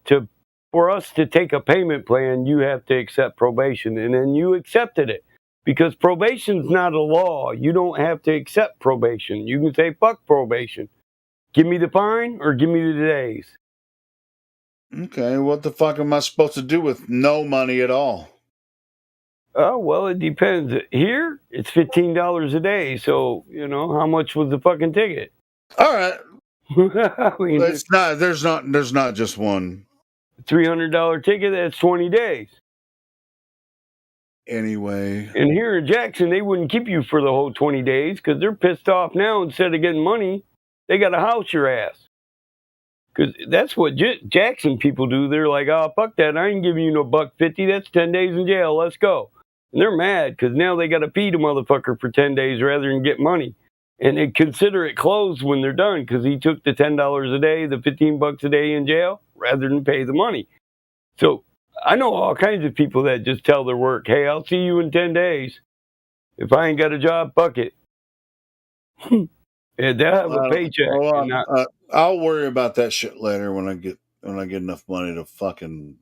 Speaker 4: for us to take a payment plan, you have to accept probation, and then you accepted it because probation's not a law. You don't have to accept probation. You can say fuck probation. Give me the fine or give me the days.
Speaker 2: Okay, what the fuck am I supposed to do with no money at all?
Speaker 4: Oh well, it depends. Here it's $15 a day, so you know how much was the fucking ticket?
Speaker 2: All right,
Speaker 4: I mean,
Speaker 2: it's not. There's not just one.
Speaker 4: $300 ticket. That's 20 days.
Speaker 2: Anyway,
Speaker 4: And here in Jackson, they wouldn't keep you for the whole 20 days because they're pissed off now. Instead of getting money, they got to house your ass. Because that's what Jackson people do. They're like, oh, fuck that. I ain't giving you no $150. That's 10 days in jail. Let's go. And they're mad because now they got to feed a motherfucker for 10 days rather than get money. And they consider it closed when they're done because he took the $10 a day, the $15 a day in jail rather than pay the money. So I know all kinds of people that just tell their work, hey, I'll see you in 10 days. If I ain't got a job, fuck it. And they'll have a paycheck.
Speaker 2: Well, I'll worry about that shit later when I get enough money to fucking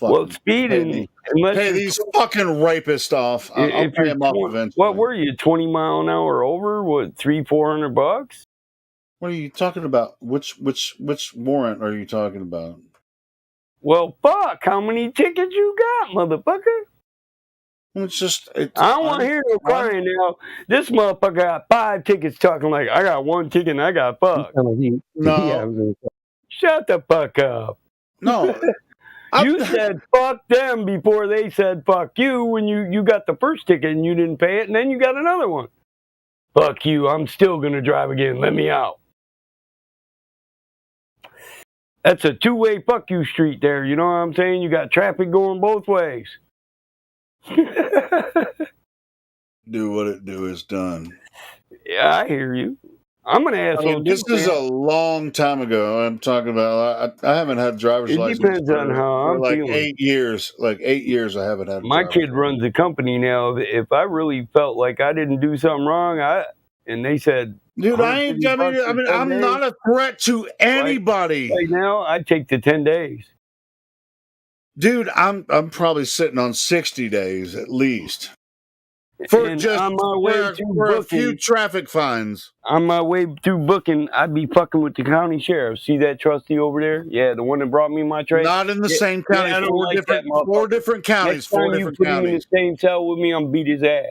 Speaker 4: well, speeding,
Speaker 2: pay these fucking rapists off. I'll pay them off eventually.
Speaker 4: What were you, 20 mile an hour over? What, $300-400?
Speaker 2: What are you talking about? Which warrant are you talking about?
Speaker 4: Well, fuck, how many tickets you got, motherfucker?
Speaker 2: It's just...
Speaker 4: I don't want to hear no crying now. This motherfucker got 5 tickets talking like, I got 1 ticket and I got fucked.
Speaker 2: No.
Speaker 4: Shut the fuck up.
Speaker 2: No.
Speaker 4: You said fuck them before they said fuck you when you got the first ticket and you didn't pay it, and then you got another one. Fuck you, I'm still going to drive again. Let me out. That's a two-way fuck you street there. You know what I'm saying? You got traffic going both ways.
Speaker 2: Do what it do is done.
Speaker 4: Yeah, I hear you. I'm going to ask
Speaker 2: this is a long time ago. I'm talking about. I haven't had a driver's license.
Speaker 4: It depends on how I'm
Speaker 2: like
Speaker 4: feeling.
Speaker 2: 8 years. Like 8 years, I haven't had.
Speaker 4: My kid runs a company now. If I really felt like I didn't do something wrong, and they said,
Speaker 2: dude, I'm not a threat to anybody.
Speaker 4: Right now, I'd take the 10 days.
Speaker 2: Dude, I'm probably sitting on 60 days at least. For a few traffic fines.
Speaker 4: On my way through booking, I'd be fucking with the county sheriff. See that trustee over there? Yeah, the one that brought me my trade.
Speaker 2: Not in the same county.
Speaker 4: Yeah,
Speaker 2: four different counties.
Speaker 4: Next time you put him in the same cell with me, I'm beat his ass.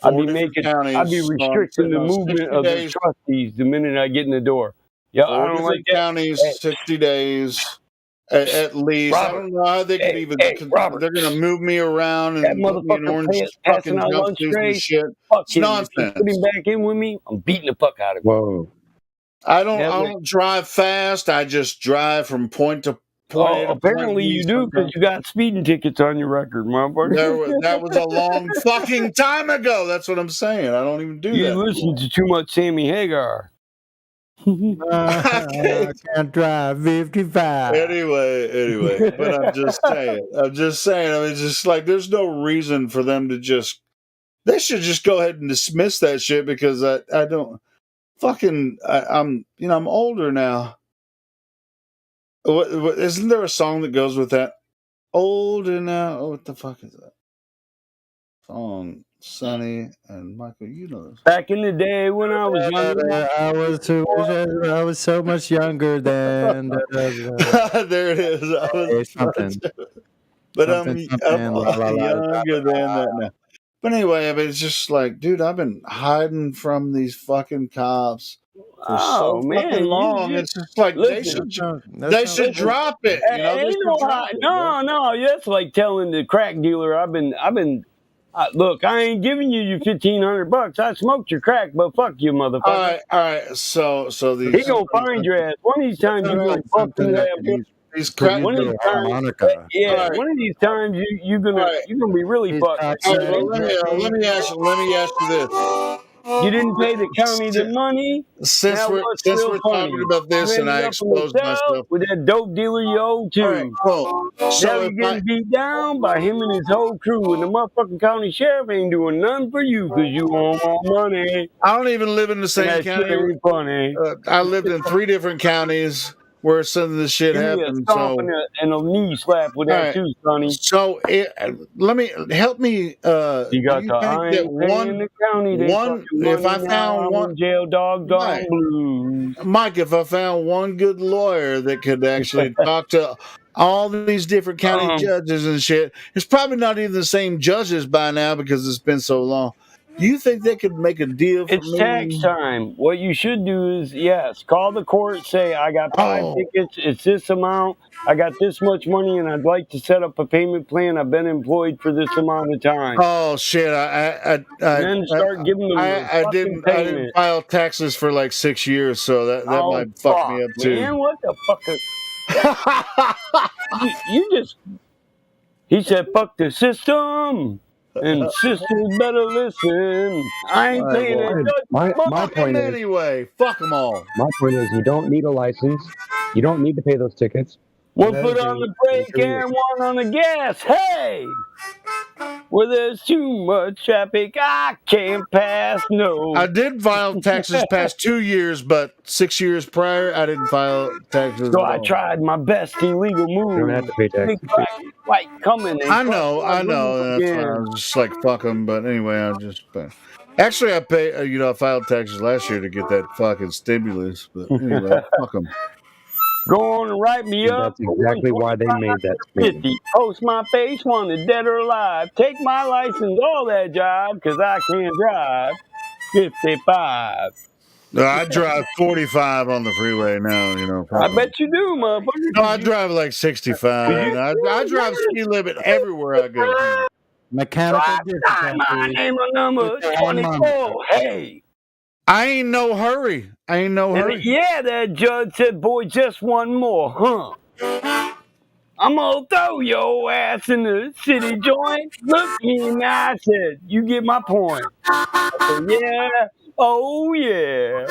Speaker 4: I'd be restricting the movement of the trustees the minute I get in the door. Yeah, I don't like that.
Speaker 2: Counties, 60 days. At least.
Speaker 4: Robert,
Speaker 2: I don't know how they could even. They're going to move me around and put me in orange fucking jumpsuits and shit. It's nonsense.
Speaker 4: Put him back in with me, I'm beating the fuck out of him.
Speaker 3: Whoa.
Speaker 2: I don't drive fast. I just drive from point to point.
Speaker 4: Apparently you do because you got speeding tickets on your record, motherfucker.
Speaker 2: That was a long fucking time ago. That's what I'm saying. I don't even do that.
Speaker 4: You listen to too much Sammy Hagar.
Speaker 1: I can't drive 55.
Speaker 2: Anyway, but I'm just saying. I mean, just like there's no reason for them to just. They should just go ahead and dismiss that shit because I don't fucking. I'm older now. What, isn't there a song that goes with that? Old and now. Oh, what the fuck is that song? Sonny and Michael, you know this.
Speaker 4: Back in the day when I was younger.
Speaker 1: I was so much younger than.
Speaker 2: There it is. I was
Speaker 1: Something.
Speaker 2: but
Speaker 1: Something,
Speaker 2: I'm
Speaker 1: la, la, la,
Speaker 2: younger than that now. But anyway, I mean, it's just like, dude, I've been hiding from these fucking cops for so fucking long. It's just like they should drop it. You know, they
Speaker 4: Ain't
Speaker 2: should
Speaker 4: no
Speaker 2: drop it.
Speaker 4: no. That's like telling the crack dealer, look, I ain't giving you your $1,500. I smoked your crack, but fuck you, motherfucker.
Speaker 2: All right. So these
Speaker 4: He gonna find your ass. One of these times you gonna fuck through that.
Speaker 2: these crack.
Speaker 4: One of these times, one of these times you're gonna be really fucked.
Speaker 2: All right, well, let me ask you this.
Speaker 4: You didn't pay the county the money.
Speaker 2: Since we're talking about this, and I exposed myself
Speaker 4: with that dope dealer you owe to.
Speaker 2: All right, cool.
Speaker 4: Now
Speaker 2: So
Speaker 4: you're getting beat down by him and his whole crew, and the motherfucking county sheriff ain't doing nothing for you because you want more money.
Speaker 2: I don't even live in the same
Speaker 4: That
Speaker 2: county.
Speaker 4: shit ain't funny.
Speaker 2: I lived in 3 different counties where some of this shit
Speaker 4: Give me a
Speaker 2: happened.
Speaker 4: stomp and a knee slap with that too, Sonny.
Speaker 2: So let me help me.
Speaker 4: You got
Speaker 2: you
Speaker 4: the
Speaker 2: think
Speaker 4: I
Speaker 2: that
Speaker 4: ain't paying the county.
Speaker 2: if I found one
Speaker 4: jail dog
Speaker 2: Right.
Speaker 4: blues.
Speaker 2: Mike, if I found one good lawyer that could actually talk to all these different county judges and shit, it's probably not even the same judges by now because it's been so long. Do you think they could make a deal for
Speaker 4: It's
Speaker 2: me?
Speaker 4: tax time. What you should do is, call the court, say, I got 5 tickets, it's this amount, I got this much money, and I'd like to set up a payment plan. I've been employed for this amount of time.
Speaker 2: Oh shit!
Speaker 4: Then start giving them
Speaker 2: I didn't file taxes for like 6 years, so that might fuck me up too.
Speaker 4: Man, what the fuck? You just... He said, fuck the system. And sisters better listen. I ain't paying it.
Speaker 3: My point is,
Speaker 2: anyway, fuck them all.
Speaker 3: My point is, you don't need a license. You don't need to pay those tickets.
Speaker 4: One foot on the brake and one on the gas. Hey! Where there's too much traffic, I can't pass, no.
Speaker 2: I did file taxes past 2 years, but 6 years prior, I didn't file taxes.
Speaker 4: So I tried my best illegal move.
Speaker 3: You don't have to pay taxes.
Speaker 4: Like coming.
Speaker 2: I know. That's why I was just like, fuck them. But anyway, I just... Actually, I filed taxes last year to get that fucking stimulus. But anyway, fuck them.
Speaker 4: Go on and write me up.
Speaker 3: That's exactly why they made that statement.
Speaker 4: Post my face, wanted dead or alive. Take my license, all that job, because I can't drive. 55.
Speaker 2: I drive 45 on the freeway now,
Speaker 4: I bet you do, motherfucker.
Speaker 2: No, I drive like 65. I drive speed limit everywhere I go.
Speaker 1: Mechanical
Speaker 4: My name and number 24. Hey.
Speaker 2: I ain't no hurry.
Speaker 4: Yeah, that judge said, boy, just one more, huh? I'm gonna throw your ass in the city joint. Look me in the eye, I said, you get my point. I said, yeah, oh yeah.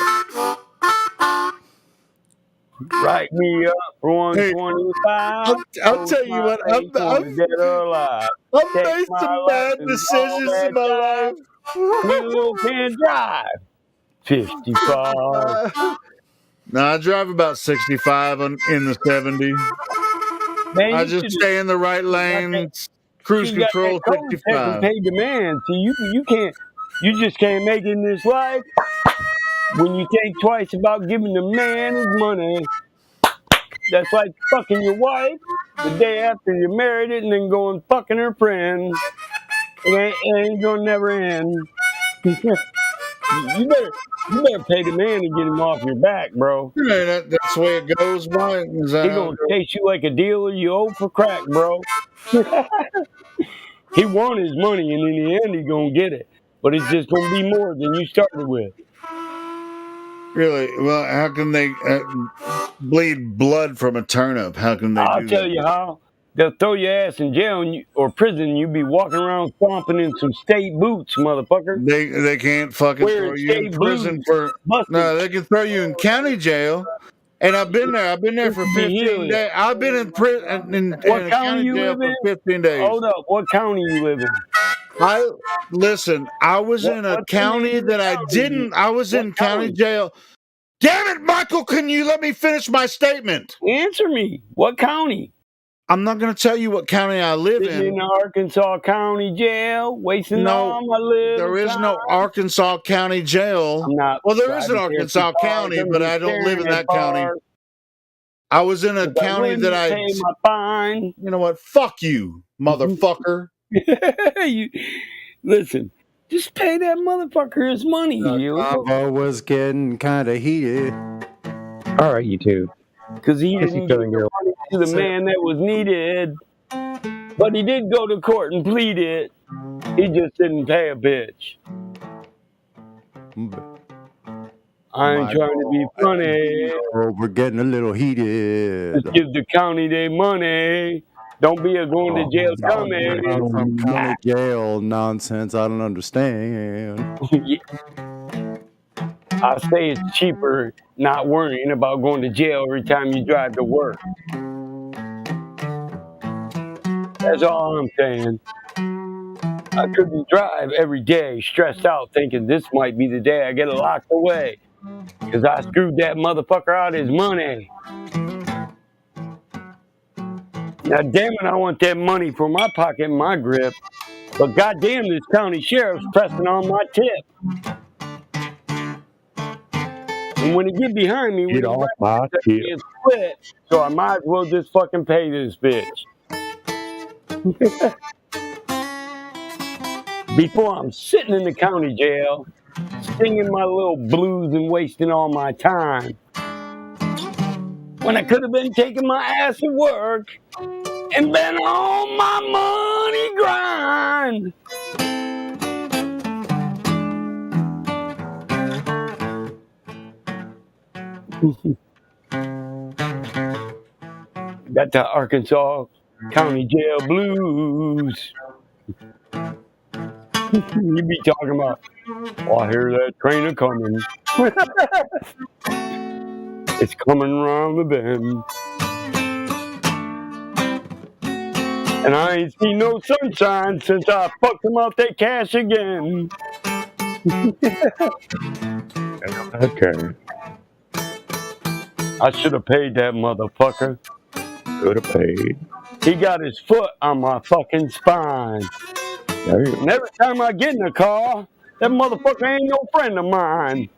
Speaker 4: Write me up for 125.
Speaker 2: I'll tell you what, I've made some bad decisions in my life.
Speaker 4: You can drive 55.
Speaker 2: No, I drive about 65 in the 70.
Speaker 4: Man,
Speaker 2: I just stay in the right lane, cruise control 55.
Speaker 4: Pay demand. See, you just can't make it in this life when you think twice about giving the man his money. That's like fucking your wife the day after you married it and then going fucking her friend. It ain't gonna never end. You better pay the man to get him off your back, bro.
Speaker 2: Yeah, that's the way it goes, Mike.
Speaker 4: He gonna chase you like a dealer you owe for crack, bro. He want his money, and in the end, he gonna get it. But it's just gonna be more than you started with.
Speaker 2: Really? Well, how can they bleed blood from a turnip? How can they do that?
Speaker 4: I'll tell you how. They'll throw your ass in jail or prison. You be walking around stomping in some state boots, motherfucker.
Speaker 2: They can't fucking throw you in prison for... No, they can throw you in county jail. And I've been there. I've been there for 15 days. I've been in prison in county jail for 15 days.
Speaker 4: Hold up. What county you live in?
Speaker 2: I was in a county that I didn't... I was in county jail. Damn it, Michael, can you let me finish my statement?
Speaker 4: Answer me. What county?
Speaker 2: I'm not going to tell you what county I live
Speaker 4: Sitting in
Speaker 2: in.
Speaker 4: the Arkansas County Jail, wasting
Speaker 2: No,
Speaker 4: all my little
Speaker 2: there is
Speaker 4: time.
Speaker 2: no Arkansas County jail.
Speaker 4: I'm not.
Speaker 2: Well, there is an
Speaker 4: driving fancy
Speaker 2: Arkansas
Speaker 4: cars,
Speaker 2: County,
Speaker 4: I'm
Speaker 2: but
Speaker 4: just
Speaker 2: I don't live in
Speaker 4: staring at
Speaker 2: that county.
Speaker 4: bars,
Speaker 2: I was in a
Speaker 4: 'cause I
Speaker 2: county that
Speaker 4: wouldn't pay my fine.
Speaker 2: you know what? Fuck you, motherfucker.
Speaker 4: You- listen, just pay that motherfucker his money.
Speaker 1: Convo was getting kind of heated.
Speaker 3: All right, you two.
Speaker 4: Because he
Speaker 3: Guess
Speaker 4: didn't
Speaker 3: he's
Speaker 4: give
Speaker 3: feeling
Speaker 4: the
Speaker 3: your.
Speaker 4: money to the man that was needed. But he did go to court and plead it. He just didn't pay a bitch. I ain't trying to be funny.
Speaker 1: Oh, we're getting a little heated.
Speaker 4: Just give the county their money. Don't be a going to jail dummy.
Speaker 1: Some county jail nonsense. I don't understand.
Speaker 4: I say it's cheaper not worrying about going to jail every time you drive to work. That's all I'm saying. I couldn't drive every day stressed out thinking this might be the day I get locked away because I screwed that motherfucker out his money. Now, damn it, I want that money for my pocket and my grip. But goddamn, this county sheriff's pressing on my tip. And when he get behind me, we
Speaker 3: Get off my tip.
Speaker 4: can't split. So I might as well just fucking pay this bitch. Before I'm sitting in the county jail, singing my little blues and wasting all my time. When I could have been taking my ass to work and been on my money grind. Got the Arkansas County Jail blues. You be talking about, oh, I hear that train a coming. It's coming around the bend. And I ain't seen no sunshine since I fucked them out that cash again.
Speaker 3: Okay.
Speaker 4: I should have paid that motherfucker.
Speaker 3: Could have paid.
Speaker 4: He got his foot on my fucking spine.
Speaker 3: There you
Speaker 4: And every time I get in the car, that motherfucker ain't no friend of mine.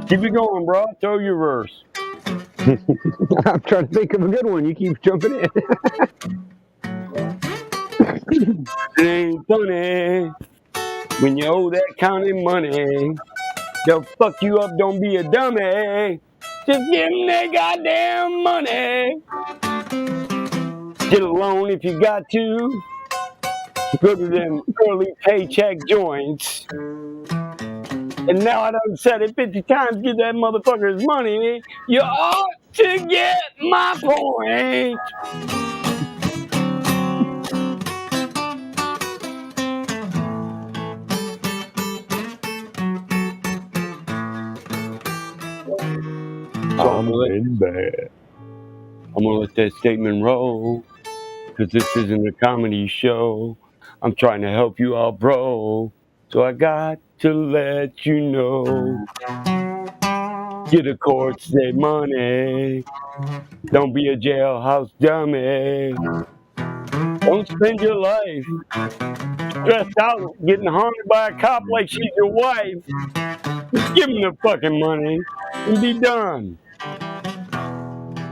Speaker 4: Keep it going, bro. Throw your verse.
Speaker 3: I'm trying to think of a good one. You keep jumping in.
Speaker 4: It ain't funny when you owe that county money. They'll fuck you up, don't be a dummy. Just give them their goddamn money. Get a loan if you got to. Go to them early paycheck joints. And now I done said it 50 times, give that motherfucker his money. You ought to get my point.
Speaker 3: I'm in bed.
Speaker 4: I'm gonna let that statement roll, cause this isn't a comedy show. I'm trying to help you out, bro. So I got to let you know. Get a court state money. Don't be a jailhouse dummy. Don't spend your life stressed out getting haunted by a cop like she's your wife. Just give him the fucking money and be done.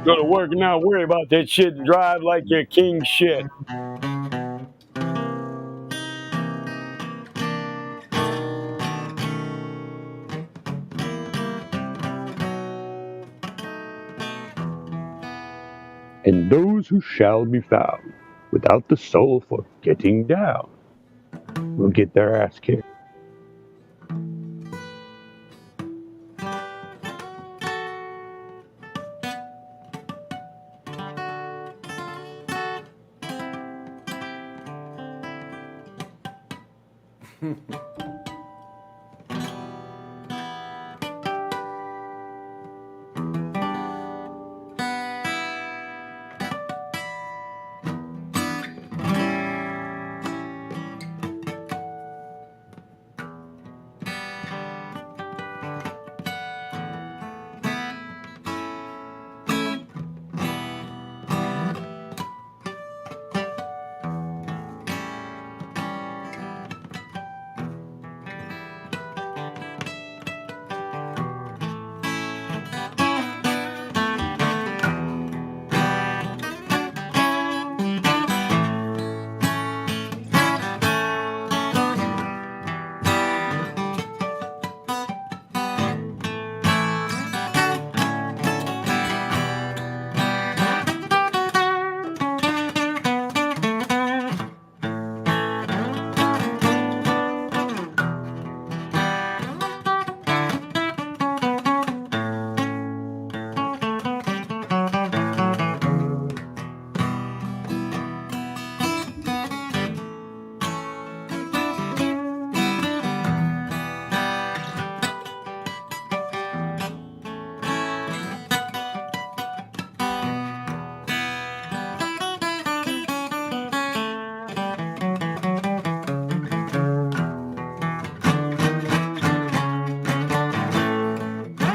Speaker 4: Go to work and not worry about that shit and drive like you're king shit.
Speaker 3: And those who shall be found without the soul for getting down will get their ass kicked.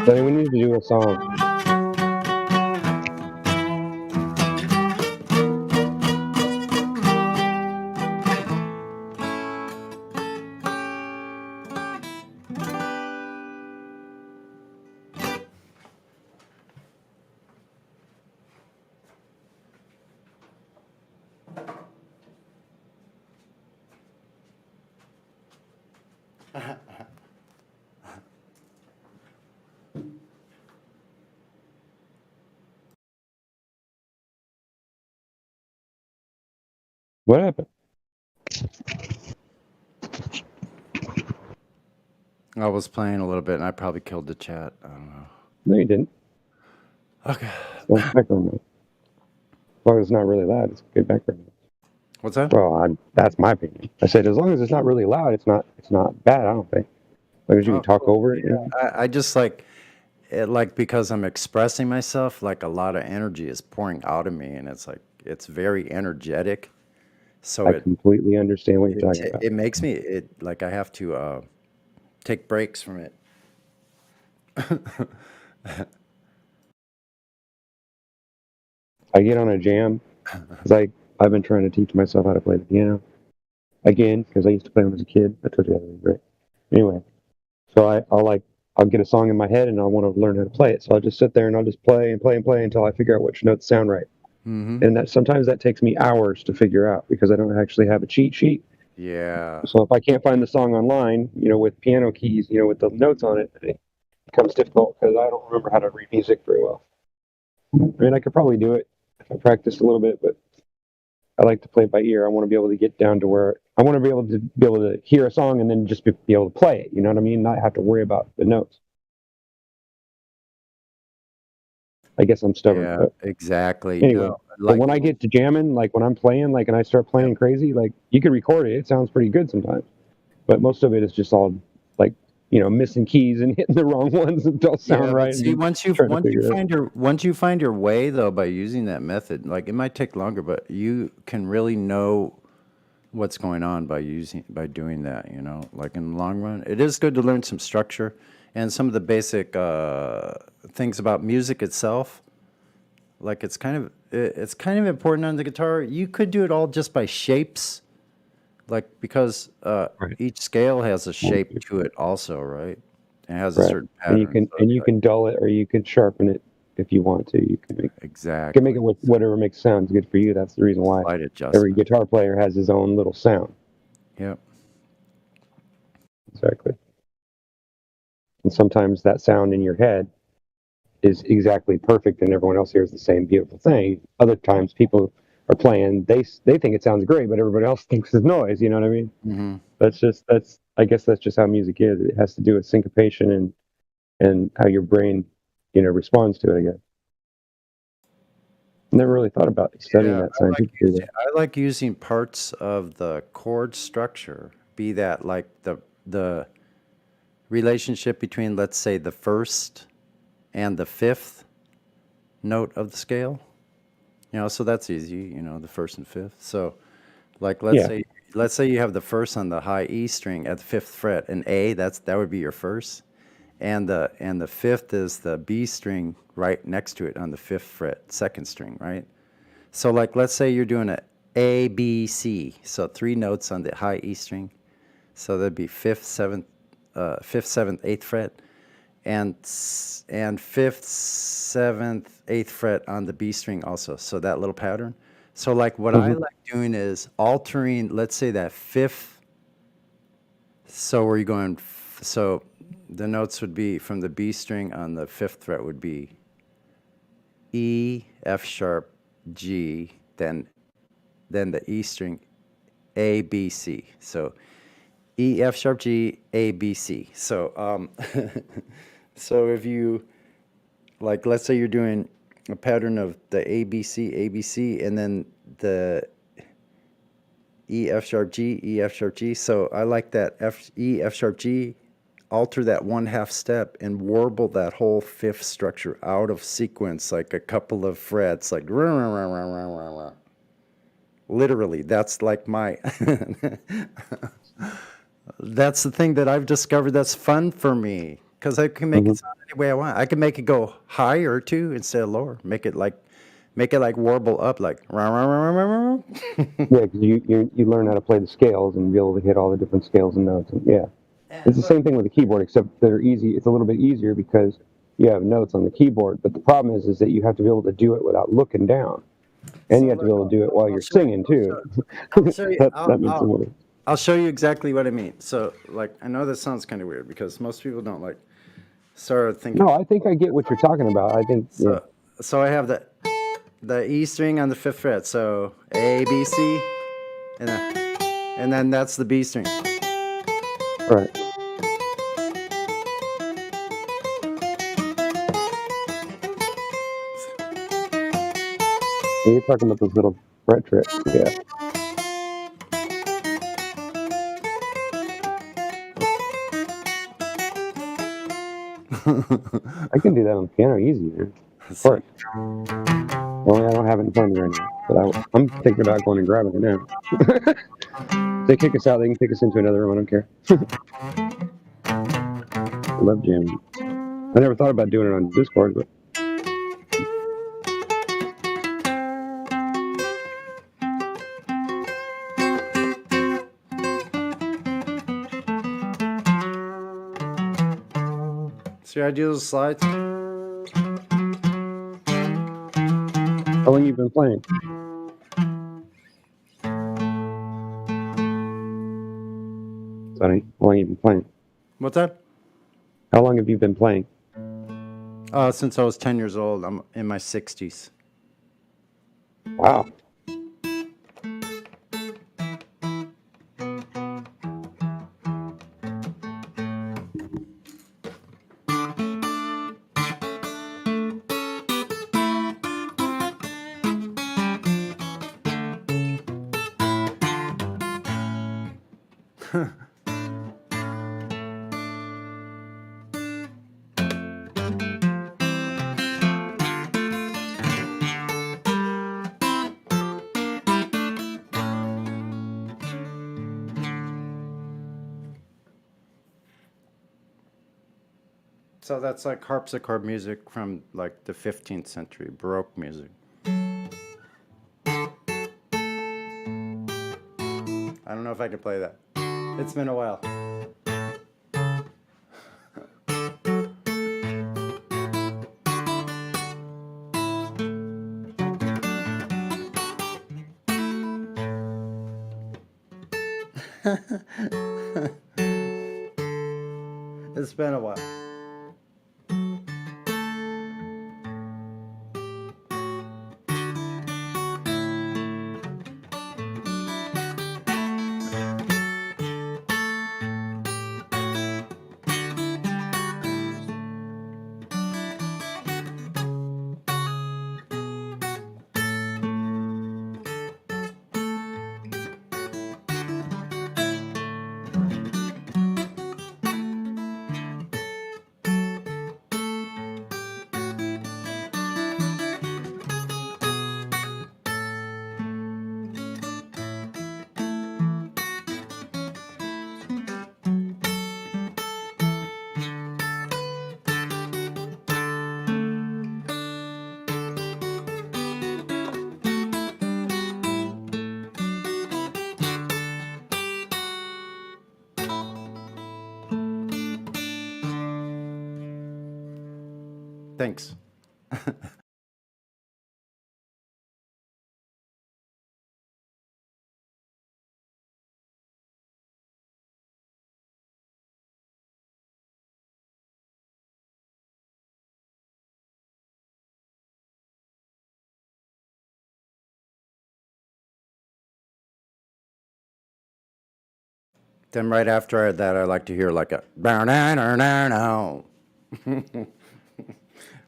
Speaker 3: Sonny, we need to do a song. What happened?
Speaker 1: I was playing a little bit, and I probably killed the chat. I don't know.
Speaker 3: No, you didn't.
Speaker 1: Okay.
Speaker 3: It's not background noise. As long as it's not really loud, it's good background noise.
Speaker 1: What's that?
Speaker 3: Well, that's my opinion. I said as long as it's not really loud, it's not bad. I don't think. As long as you can talk over it. Yeah.
Speaker 1: I just like it, like because I'm expressing myself, like a lot of energy is pouring out of me, and it's like it's very energetic. So
Speaker 3: I completely understand what you're talking about.
Speaker 1: it makes me like I have to take breaks from it.
Speaker 3: I get on a jam because I've been trying to teach myself how to play the piano again because I used to play when I was a kid. I told you that was great. Anyway, so I'll get a song in my head and I want to learn how to play it. So I'll just sit there and I'll just play and play and play until I figure out which notes sound right.
Speaker 1: Mm-hmm.
Speaker 3: And that sometimes that takes me hours to figure out because I don't actually have a cheat sheet.
Speaker 1: Yeah.
Speaker 3: So if I can't find the song online, with piano keys, with the notes on it, it becomes difficult because I don't remember how to read music very well. I mean, I could probably do it if I practiced a little bit, but I like to play by ear. I want to be able to get down to where I want to be able to hear a song and then just be able to play it. You know what I mean? Not have to worry about the notes. I guess I'm stubborn.
Speaker 1: Yeah,
Speaker 3: But
Speaker 1: exactly.
Speaker 3: anyway,
Speaker 1: No,
Speaker 3: but
Speaker 1: like
Speaker 3: when I get to jamming, like when I'm playing, like and I start playing crazy, like you can record it. It sounds pretty good sometimes, but most of it is just all like missing keys and hitting the wrong ones that don't sound
Speaker 1: yeah,
Speaker 3: right.
Speaker 1: but see,
Speaker 3: and
Speaker 1: once you
Speaker 3: trying to figure it out.
Speaker 1: once you find your way though by using that method, like it might take longer, but you can really know what's going on by doing that. Like in the long run, it is good to learn some structure and some of the basic things about music itself. Like it's kind of important on the guitar. You could do it all just by shapes, like because
Speaker 3: Right.
Speaker 1: each scale has a shape to it also, right? It has a
Speaker 3: Right.
Speaker 1: certain
Speaker 3: And you
Speaker 1: pattern.
Speaker 3: can and you can dull it or you can sharpen it if you want to. You can make
Speaker 1: Exactly.
Speaker 3: it with whatever makes sounds good for you. That's the reason why
Speaker 1: Slight
Speaker 3: every
Speaker 1: adjustment.
Speaker 3: guitar player has his own little sound.
Speaker 1: Yep.
Speaker 3: Exactly. And sometimes that sound in your head is exactly perfect and everyone else hears the same beautiful thing. Other times people are playing, they think it sounds great, but everybody else thinks it's noise. You know what I mean?
Speaker 1: Hmm.
Speaker 3: I guess that's just how music is. It has to do with syncopation and how your brain, responds to it, I guess. Never really thought about studying
Speaker 1: Yeah,
Speaker 3: that scientifically.
Speaker 1: I like using parts of the chord structure, be that like the relationship between, let's say, the first and the fifth note of the scale. So that's easy, the first and fifth. So like
Speaker 3: Yeah.
Speaker 1: let's say you have the first on the high E string at the fifth fret, and A, that would be your first. And the fifth is the B string right next to it on the fifth fret, second string, right? So like let's say you're doing A, B, C. So three notes on the high E string. So that'd be fifth, seventh, eighth fret, and fifth, seventh, eighth fret on the B string also. So that little pattern. So like what I like doing is altering, let's say that fifth. So where you going? So the notes would be from the B string on the fifth fret would be E, F sharp, G, then the E string, A, B, C. So E, F sharp, G, A, B, C. So so if you like, let's say you're doing a pattern of the A, B, C, and then the E, F sharp, G, E, F sharp, G. So I like that E, F sharp, G, alter that 1/2 step and warble that whole fifth structure out of sequence, like a couple of frets, like rah, rah, rah, rah, rah, rah, rah. Literally, that's like my that's the thing that I've discovered that's fun for me, because I can make
Speaker 3: Mhm.
Speaker 1: it sound any way I want. I can make it go higher too instead of lower. Make it like warble up like. Rah, rah, rah, rah, rah, rah.
Speaker 3: Yeah, because you learn how to play the scales and be able to hit all the different scales and notes. And yeah, it's the same thing with the keyboard, except they're easy. It's a little bit easier because you have notes on the keyboard. But the problem is that you have to be able to do it without looking down, and
Speaker 1: So
Speaker 3: you have to be
Speaker 1: look,
Speaker 3: able to do it while
Speaker 1: I'll
Speaker 3: you're
Speaker 1: show you.
Speaker 3: singing too.
Speaker 1: I'll show you.
Speaker 3: That makes it weird.
Speaker 1: I'll show you exactly what I mean. So like I know this sounds kind of weird because most people don't like start thinking.
Speaker 3: No, I think I get what you're talking about. I think yeah.
Speaker 1: So I have the E string on the 5th fret. So A B C, and then that's the B string.
Speaker 3: Right. And you're talking about those little fret tricks. Yeah. I can do that on the piano easy, man. Of course. Only I don't have it in front of me right now, but I'm thinking about going and grabbing it now. If they kick us out, they can kick us into another room. I don't care. I love jamming. I never thought about doing it on Discord, but
Speaker 1: See how I do those slides?
Speaker 3: how long you been playing? Sonny, how long you been playing?
Speaker 1: What's that?
Speaker 3: How long have you been playing?
Speaker 1: Since I was 10 years old. I'm in my 60s.
Speaker 3: Wow.
Speaker 1: So that's like harpsichord music from like the 15th century, Baroque music. I don't know if I could play that. It's been a while. It's been a while. Thanks. Then right after that, I like to hear like a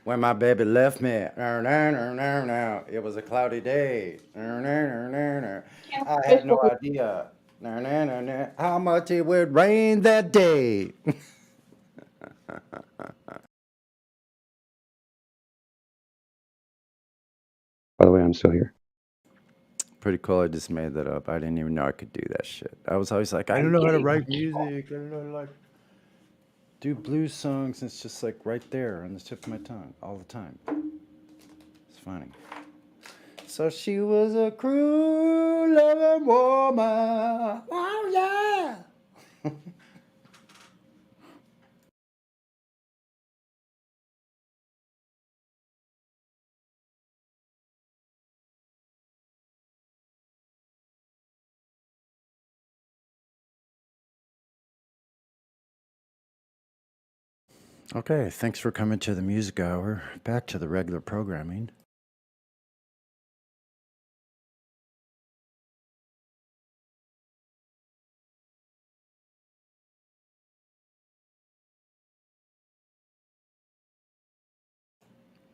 Speaker 1: when my baby left me. It was a cloudy day. I had no idea how much it would rain that day.
Speaker 3: By the way, I'm still here.
Speaker 1: Pretty cool. I just made that up. I didn't even know I could do that shit. I was always like, I don't know how to write music. I don't know how to like do blues songs, and it's just like right there on the tip of my tongue all the time. It's funny. So she was a cruel loving woman. Oh yeah. Okay, thanks for coming to the music hour. Back to the regular programming.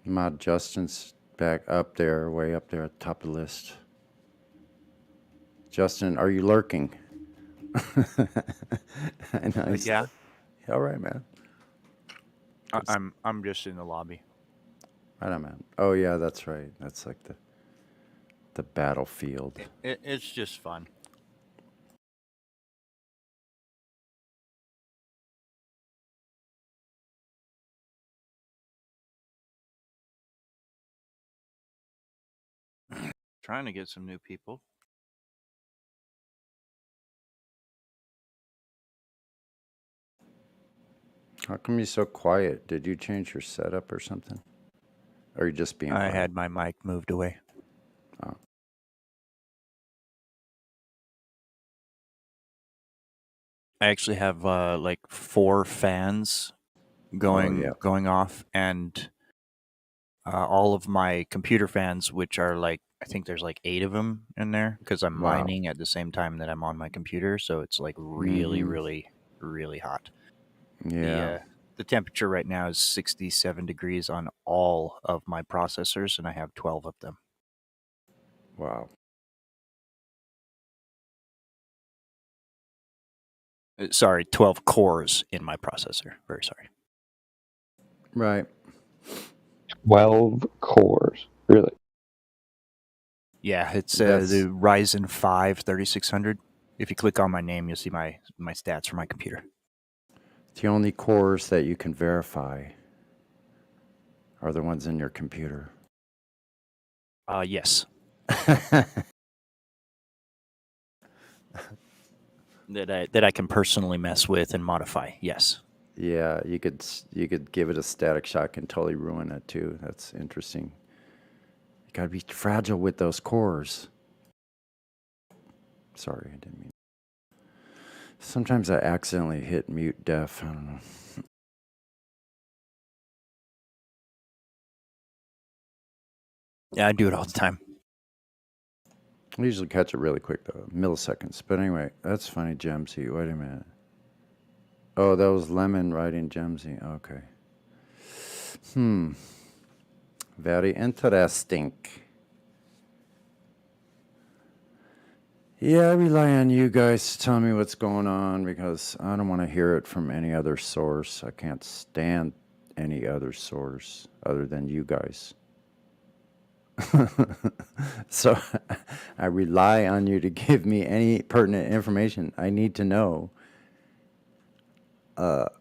Speaker 1: Mod Justin's back up there, way up there at the top of the list. Justin, are you lurking? I know he's-
Speaker 5: Yeah,
Speaker 1: All right, man.
Speaker 5: I'm just in the lobby.
Speaker 1: Right on, man. Oh yeah, that's right. That's like the battlefield.
Speaker 5: It's just fun. Trying to get some new people.
Speaker 1: How come you're so quiet? Did you change your setup or something? Or are you just being
Speaker 5: I
Speaker 1: quiet?
Speaker 5: had my mic moved away.
Speaker 1: Oh.
Speaker 5: I actually have like 4 fans going off, and all of my computer fans, which are like, I think there's like 8 of them in there, because I'm
Speaker 1: Wow.
Speaker 5: mining at the same time that I'm on my computer, so it's like really,
Speaker 1: Mhm.
Speaker 5: really, really hot.
Speaker 1: Yeah.
Speaker 5: The temperature right now is 67 degrees on all of my processors, and I have 12 of them.
Speaker 1: Wow.
Speaker 5: Sorry, 12 cores in my processor. Very sorry.
Speaker 1: Right.
Speaker 3: 12 cores. Really?
Speaker 5: Yeah, it's
Speaker 1: That's-
Speaker 5: the Ryzen 5 3600. If you click on my name, you'll see my stats for my computer.
Speaker 1: The only cores that you can verify are the ones in your computer.
Speaker 5: Yes. That I can personally mess with and modify. Yes.
Speaker 1: Yeah, you could give it a static shock and totally ruin it too. That's interesting. You gotta be fragile with those cores. Sorry, I didn't mean. Sometimes I accidentally hit mute def. I don't know.
Speaker 5: Yeah, I do it all the time.
Speaker 1: I usually catch it really quick though, milliseconds. But anyway, that's funny, Gemsy. Wait a minute. Oh, that was Lemon writing Gemsy. Okay. Very interesting. Yeah, I rely on you guys to tell me what's going on because I don't want to hear it from any other source. I can't stand any other source other than you guys. So I rely on you to give me any pertinent information I need to know about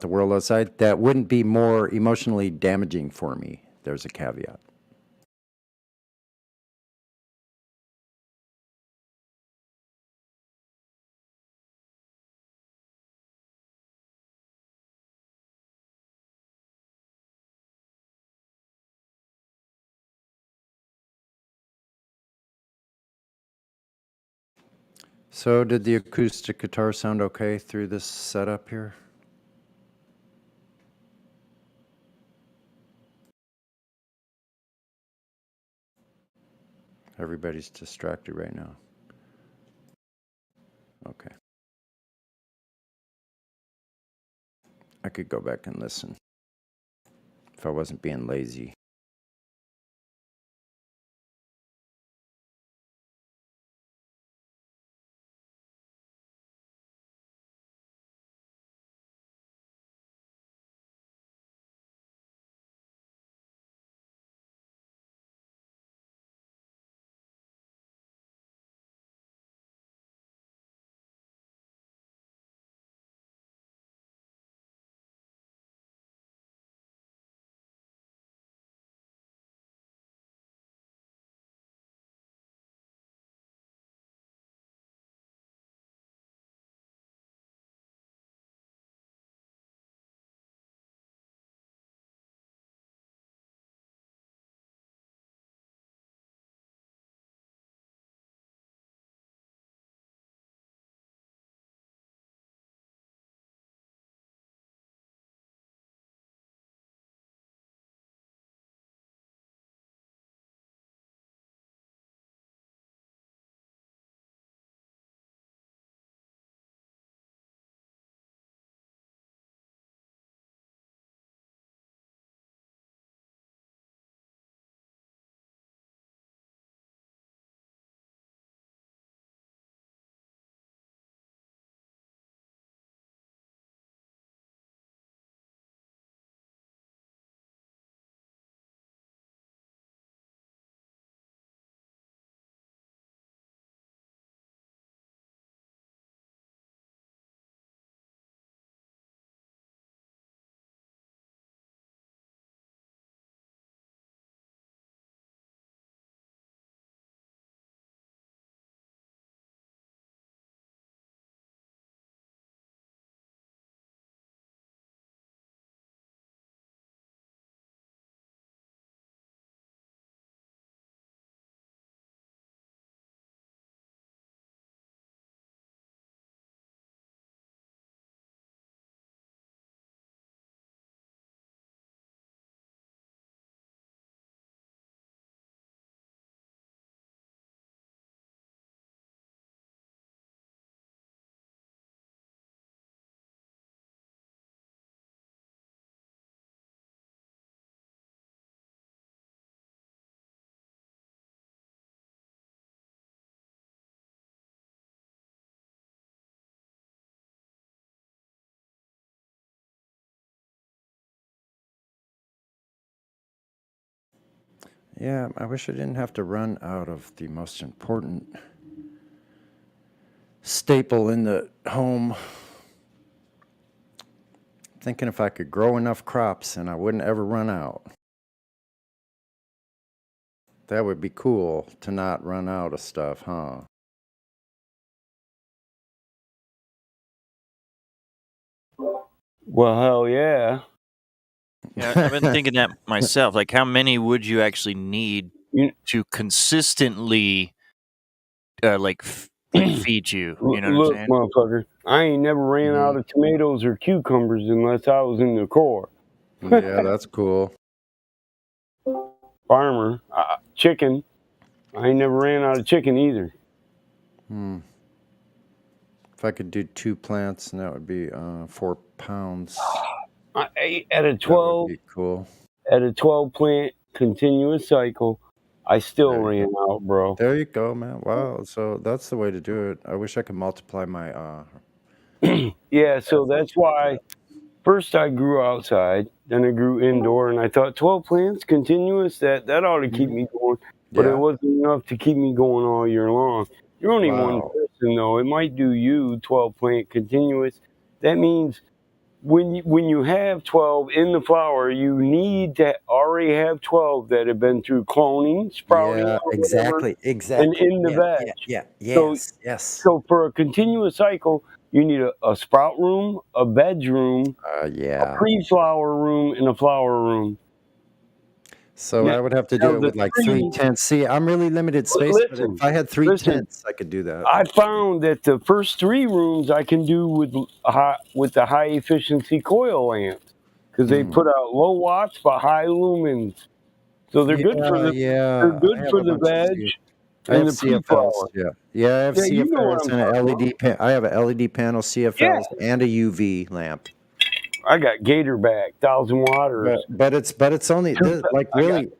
Speaker 1: the world outside that wouldn't be more emotionally damaging for me. There's a caveat. So did the acoustic guitar sound okay through this setup here? Everybody's distracted right now. Okay. I could go back and listen if I wasn't being lazy. Yeah, I wish I didn't have to run out of the most important staple in the home. Thinking if I could grow enough crops and I wouldn't ever run out. That would be cool to not run out of stuff, huh?
Speaker 4: Well, hell yeah.
Speaker 5: Yeah, I've been thinking that myself. Like, how many would you actually need
Speaker 4: You,
Speaker 5: to consistently, like feed you? You know what I'm
Speaker 4: look,
Speaker 5: saying?
Speaker 4: motherfucker, I ain't never ran out of tomatoes or cucumbers unless I was in the Corps.
Speaker 1: Yeah, that's cool.
Speaker 4: Farmer, chicken. I ain't never ran out of chicken either.
Speaker 1: If I could do 2 plants, and that would be 4 pounds.
Speaker 4: I ate at a
Speaker 1: That
Speaker 4: 12
Speaker 1: would be cool.
Speaker 4: at a 12 plant continuous cycle. I still
Speaker 1: There you
Speaker 4: ran out, bro.
Speaker 1: There you go, man. Wow. So that's the way to do it. I wish I could multiply my
Speaker 4: Yeah, so
Speaker 1: efforts
Speaker 4: that's
Speaker 1: like
Speaker 4: why
Speaker 1: that.
Speaker 4: first I grew outside, then I grew indoor, and I thought 12 plants continuous, that ought to keep me going. But it
Speaker 1: Yeah.
Speaker 4: wasn't enough to keep me going all year long. You're only one
Speaker 1: Wow.
Speaker 4: person though. It might do you 12 plant continuous. That means when you have 12 in the flower, you need to already have 12 that have been through cloning, sprouting,
Speaker 1: Yeah,
Speaker 4: or whatever,
Speaker 1: exactly.
Speaker 4: and
Speaker 1: Exactly.
Speaker 4: in the
Speaker 1: Yeah,
Speaker 4: veg.
Speaker 1: yeah, yeah.
Speaker 4: So
Speaker 1: Yes. Yes.
Speaker 4: so for a continuous cycle, you need a sprout room, a veg room, a
Speaker 1: Yeah.
Speaker 4: pre-flower room, and a flower room.
Speaker 1: So
Speaker 4: Now,
Speaker 1: I would have to
Speaker 4: now
Speaker 1: do it
Speaker 4: the
Speaker 1: with like 3
Speaker 4: three.
Speaker 1: tents. See, I'm really limited space, but if
Speaker 4: Listen,
Speaker 1: I had 3
Speaker 4: listen.
Speaker 1: tents, I could do that.
Speaker 4: I found that the first 3 rooms I can do with the high efficiency coil lamps because they put out low watts but high lumens, so they're good for the
Speaker 1: Yeah.
Speaker 4: they're
Speaker 1: I
Speaker 4: good
Speaker 1: have
Speaker 4: for
Speaker 1: a
Speaker 4: the
Speaker 1: bunch of
Speaker 4: veg
Speaker 1: I have
Speaker 4: and the
Speaker 1: CFLs.
Speaker 4: pre-flower.
Speaker 1: Yeah. Yeah, I have
Speaker 4: Yeah, you know what
Speaker 1: CFLs
Speaker 4: I'm
Speaker 1: and an
Speaker 4: talking
Speaker 1: LED
Speaker 4: about.
Speaker 1: I have an LED panel,
Speaker 4: Yeah,
Speaker 1: CFLs, and a UV lamp.
Speaker 4: I got Gatorback 1000 watters.
Speaker 1: But it's only like
Speaker 4: I got
Speaker 1: really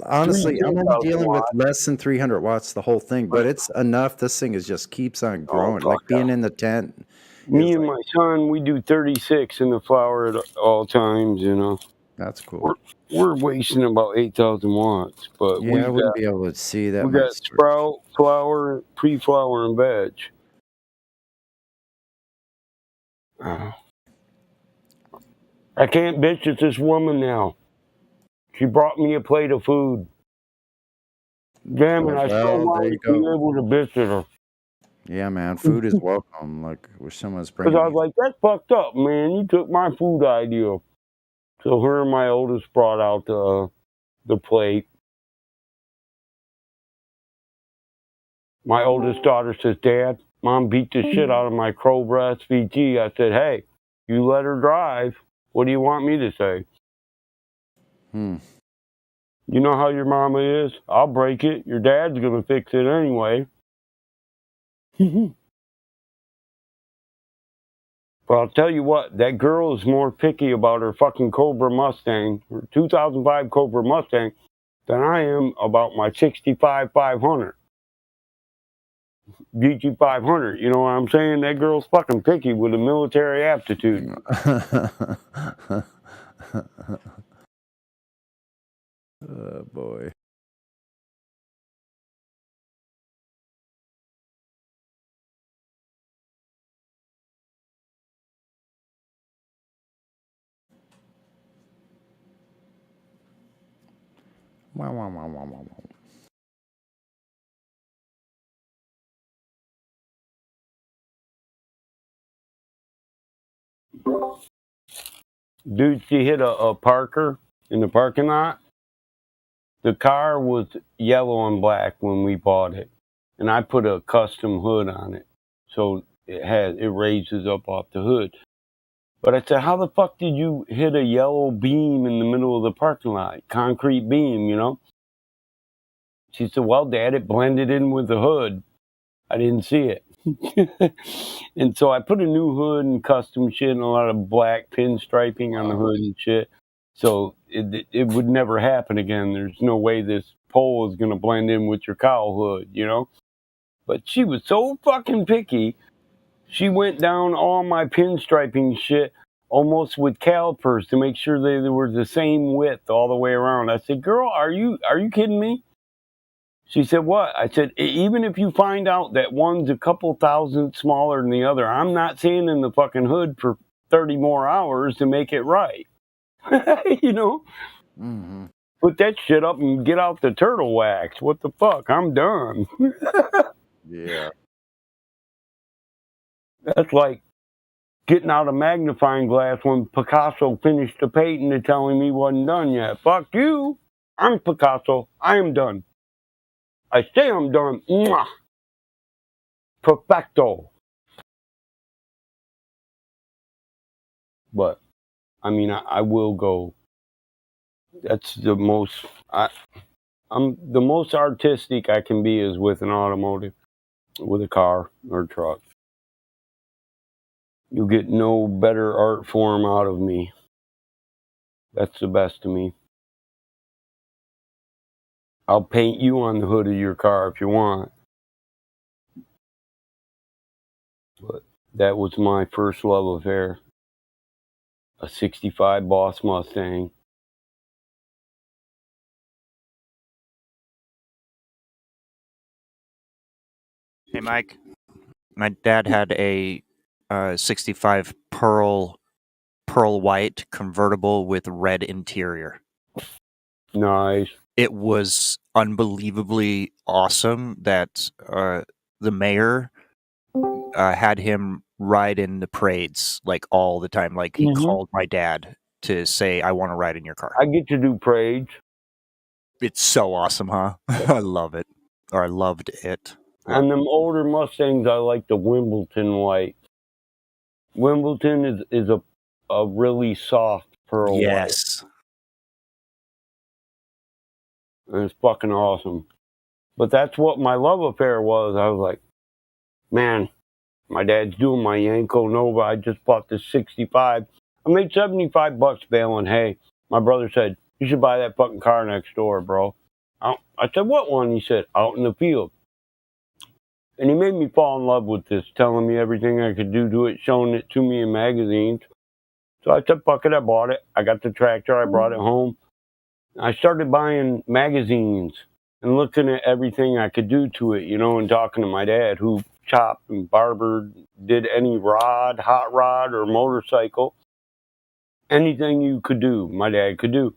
Speaker 1: honestly, I'm only
Speaker 4: 10,000
Speaker 1: dealing with
Speaker 4: watts.
Speaker 1: less than 300 watts the whole thing, but it's enough. This thing is just keeps on
Speaker 4: Oh
Speaker 1: growing.
Speaker 4: fuck
Speaker 1: Like being
Speaker 4: yeah.
Speaker 1: in the tent
Speaker 4: Me
Speaker 1: is
Speaker 4: and
Speaker 1: like
Speaker 4: my son, we do 36 in the flower at all times. You know,
Speaker 1: that's cool.
Speaker 4: we're wasting about 8,000 watts, but
Speaker 1: Yeah, I wouldn't be able to see that
Speaker 4: we
Speaker 1: much
Speaker 4: got
Speaker 1: switch.
Speaker 4: sprout, flower, pre-flower, and veg. I can't bitch at this woman now. She brought me a plate of food. Damn it, I so
Speaker 1: Well, there
Speaker 4: wanted
Speaker 1: you
Speaker 4: to be
Speaker 1: go.
Speaker 4: able to bitch at her.
Speaker 1: Yeah, man, food is welcome. Like, wish someone's
Speaker 4: Because
Speaker 1: bringing
Speaker 4: I
Speaker 1: me.
Speaker 4: was like, that's fucked up, man. You took my food idea. So her and my oldest brought out the plate. My oldest daughter says, Dad, Mom beat the shit out of my Cobra SVT. I said, hey, you let her drive. What do you want me to say? You know how your mama is? I'll break it. Your dad's going to fix it anyway. But I'll tell you what, that girl is more picky about her fucking Cobra Mustang, her 2005 Cobra Mustang, than I am about my 65 500. GT 500, you know what I'm saying? That girl's fucking picky with a military aptitude.
Speaker 1: Oh boy. Wow, wow, wow, wow, wow, wow.
Speaker 4: Dude, she hit a Parker in the parking lot. The car was yellow and black when we bought it, and I put a custom hood on it, so it raises up off the hood. But I said, how the fuck did you hit a yellow beam in the middle of the parking lot? Concrete beam, you know? She said, well, Dad, it blended in with the hood. I didn't see it. And so I put a new hood and custom shit and a lot of black pinstriping on the hood and shit. So it would never happen again. There's no way this pole is going to blend in with your cowl hood, you know? But she was so fucking picky. She went down all my pinstriping shit, almost with calipers to make sure they were the same width all the way around. I said, girl, are you kidding me? She said, what? I said, even if you find out that one's a couple thousand smaller than the other, I'm not staying in the fucking hood for 30 more hours to make it right. You know?
Speaker 1: Mm-hmm.
Speaker 4: Put that shit up and get out the turtle wax. What the fuck? I'm done.
Speaker 1: Yeah.
Speaker 4: That's like getting out a magnifying glass when Picasso finished the painting and telling me he wasn't done yet. Fuck you. I'm Picasso. I am done. I say I'm done. Mwah. Perfecto. But, I mean, I will go. That's the most... I'm the most artistic I can be is with an automotive, with a car or truck. You'll get no better art form out of me. That's the best to me. I'll paint you on the hood of your car if you want. But that was my first love affair. A 65 Boss Mustang.
Speaker 5: Hey, Mike. My dad had a 65 pearl white convertible with red interior.
Speaker 4: Nice.
Speaker 5: It was unbelievably awesome that the mayor had him ride in the parades like all the time. Like he called my dad to say, "I want to ride in your car."
Speaker 4: I get to do parades.
Speaker 5: It's so awesome, huh? I love it, or I loved it.
Speaker 4: On them older Mustangs, I like the Wimbledon white. Wimbledon is a really soft pearl white.
Speaker 5: Yes.
Speaker 4: And it's fucking awesome. But that's what my love affair was. I was like, man, my dad's doing my Yanko Nova. I just bought this 65. I made $75 baling hay. My brother said, you should buy that fucking car next door, bro. I said, what one? He said, out in the field. And he made me fall in love with this, telling me everything I could do to it, showing it to me in magazines. So I said, fuck it, I bought it. I got the tractor, I brought it home. I started buying magazines and looking at everything I could do to it, you know, and talking to my dad, who chopped and barbered, did any rod, hot rod, or motorcycle. Anything you could do, my dad could do.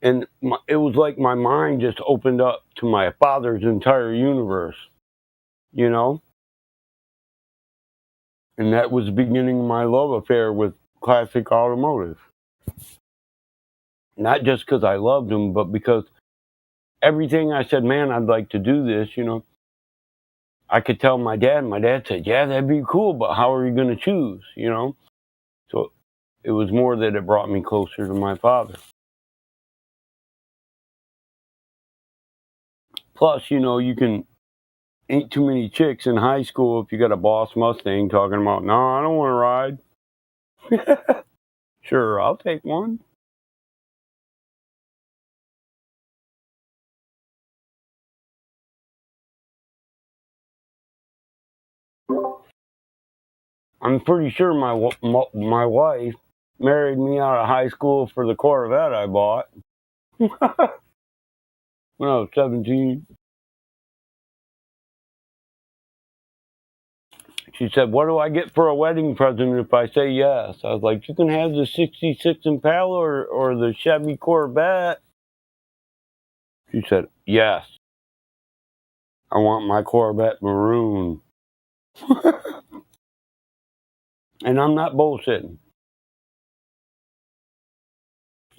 Speaker 4: And it was like my mind just opened up to my father's entire universe, you know? And that was beginning my love affair with classic automotive. Not just because I loved them, but because everything I said, man, I'd like to do this, you know. I could tell my dad, and my dad said, yeah, that'd be cool, but how are you going to choose, you know? So it was more that it brought me closer to my father. Plus, you know, ain't too many chicks in high school if you got a Boss Mustang talking about, no, I don't want to ride. Sure, I'll take one. I'm pretty sure my wife married me out of high school for the Corvette I bought when I was 17. She said, what do I get for a wedding present if I say yes? I was like, you can have the 66 Impala or the Chevy Corvette. She said, yes. I want my Corvette maroon. And I'm not bullshitting.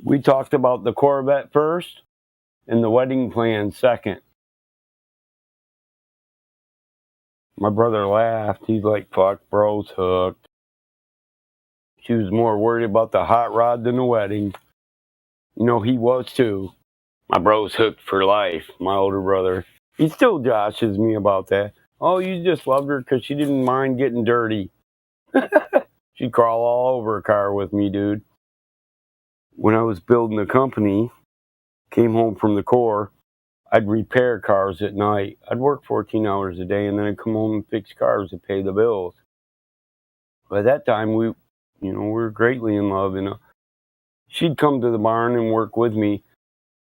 Speaker 4: We talked about the Corvette first and the wedding plan second. My brother laughed. He's like, fuck, bro's hooked. She was more worried about the hot rod than the wedding. You know, he was too. My bro's hooked for life, my older brother. He still joshes me about that. Oh, you just loved her because she didn't mind getting dirty. She'd crawl all over a car with me, dude. When I was building the company, came home from the Corps, I'd repair cars at night. I'd work 14 hours a day, and then I'd come home and fix cars to pay the bills. By that time, You know, we were greatly in love, and she'd come to the barn and work with me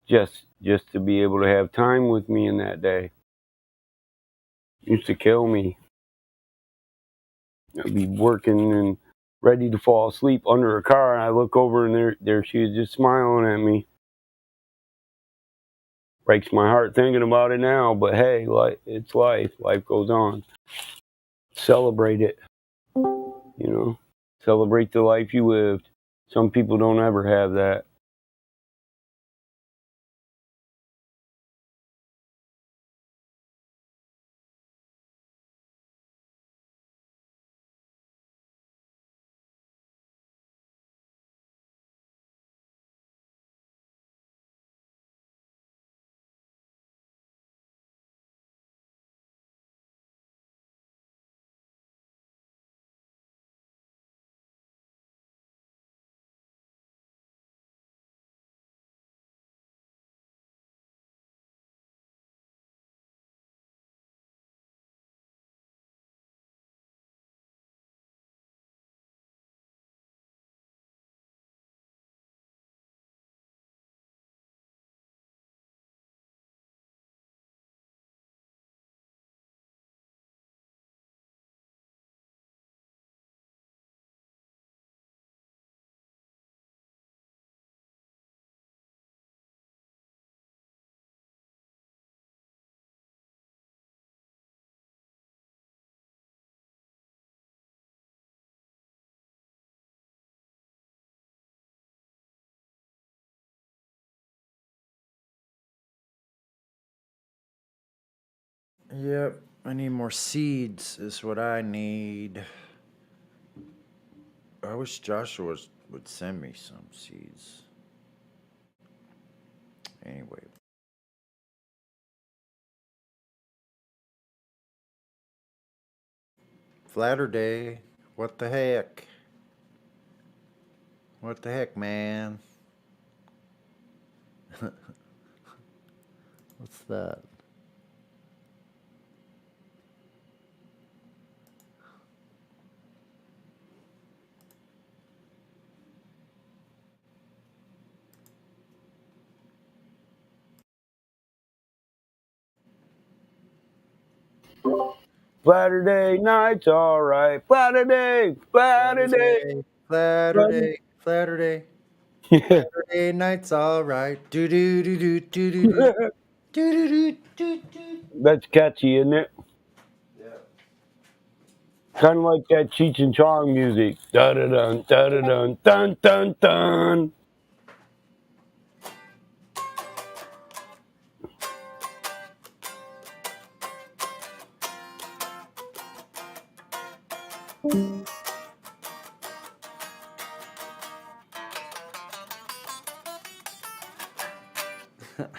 Speaker 4: just to be able to have time with me in that day. Used to kill me. I'd be working and ready to fall asleep under a car, and I look over, and there she was, just smiling at me. Breaks my heart thinking about it now, but hey, it's life. Life goes on. Celebrate it. You know, celebrate the life you lived. Some people don't ever have that.
Speaker 1: Yep, I need more seeds, is what I need. I wish Joshua would send me some seeds. Anyway. Flatter Day. What the heck? What the heck, man? What's that?
Speaker 4: Saturday night's alright. Saturday, Saturday,
Speaker 1: Saturday, Saturday.
Speaker 4: Yeah.
Speaker 1: Saturday night's alright. Do do do do do do do do do do do.
Speaker 4: That's catchy, isn't it?
Speaker 1: Yeah.
Speaker 4: Kind of like that Cheech and Chong music. Da da dun, da da dun, dun dun dun.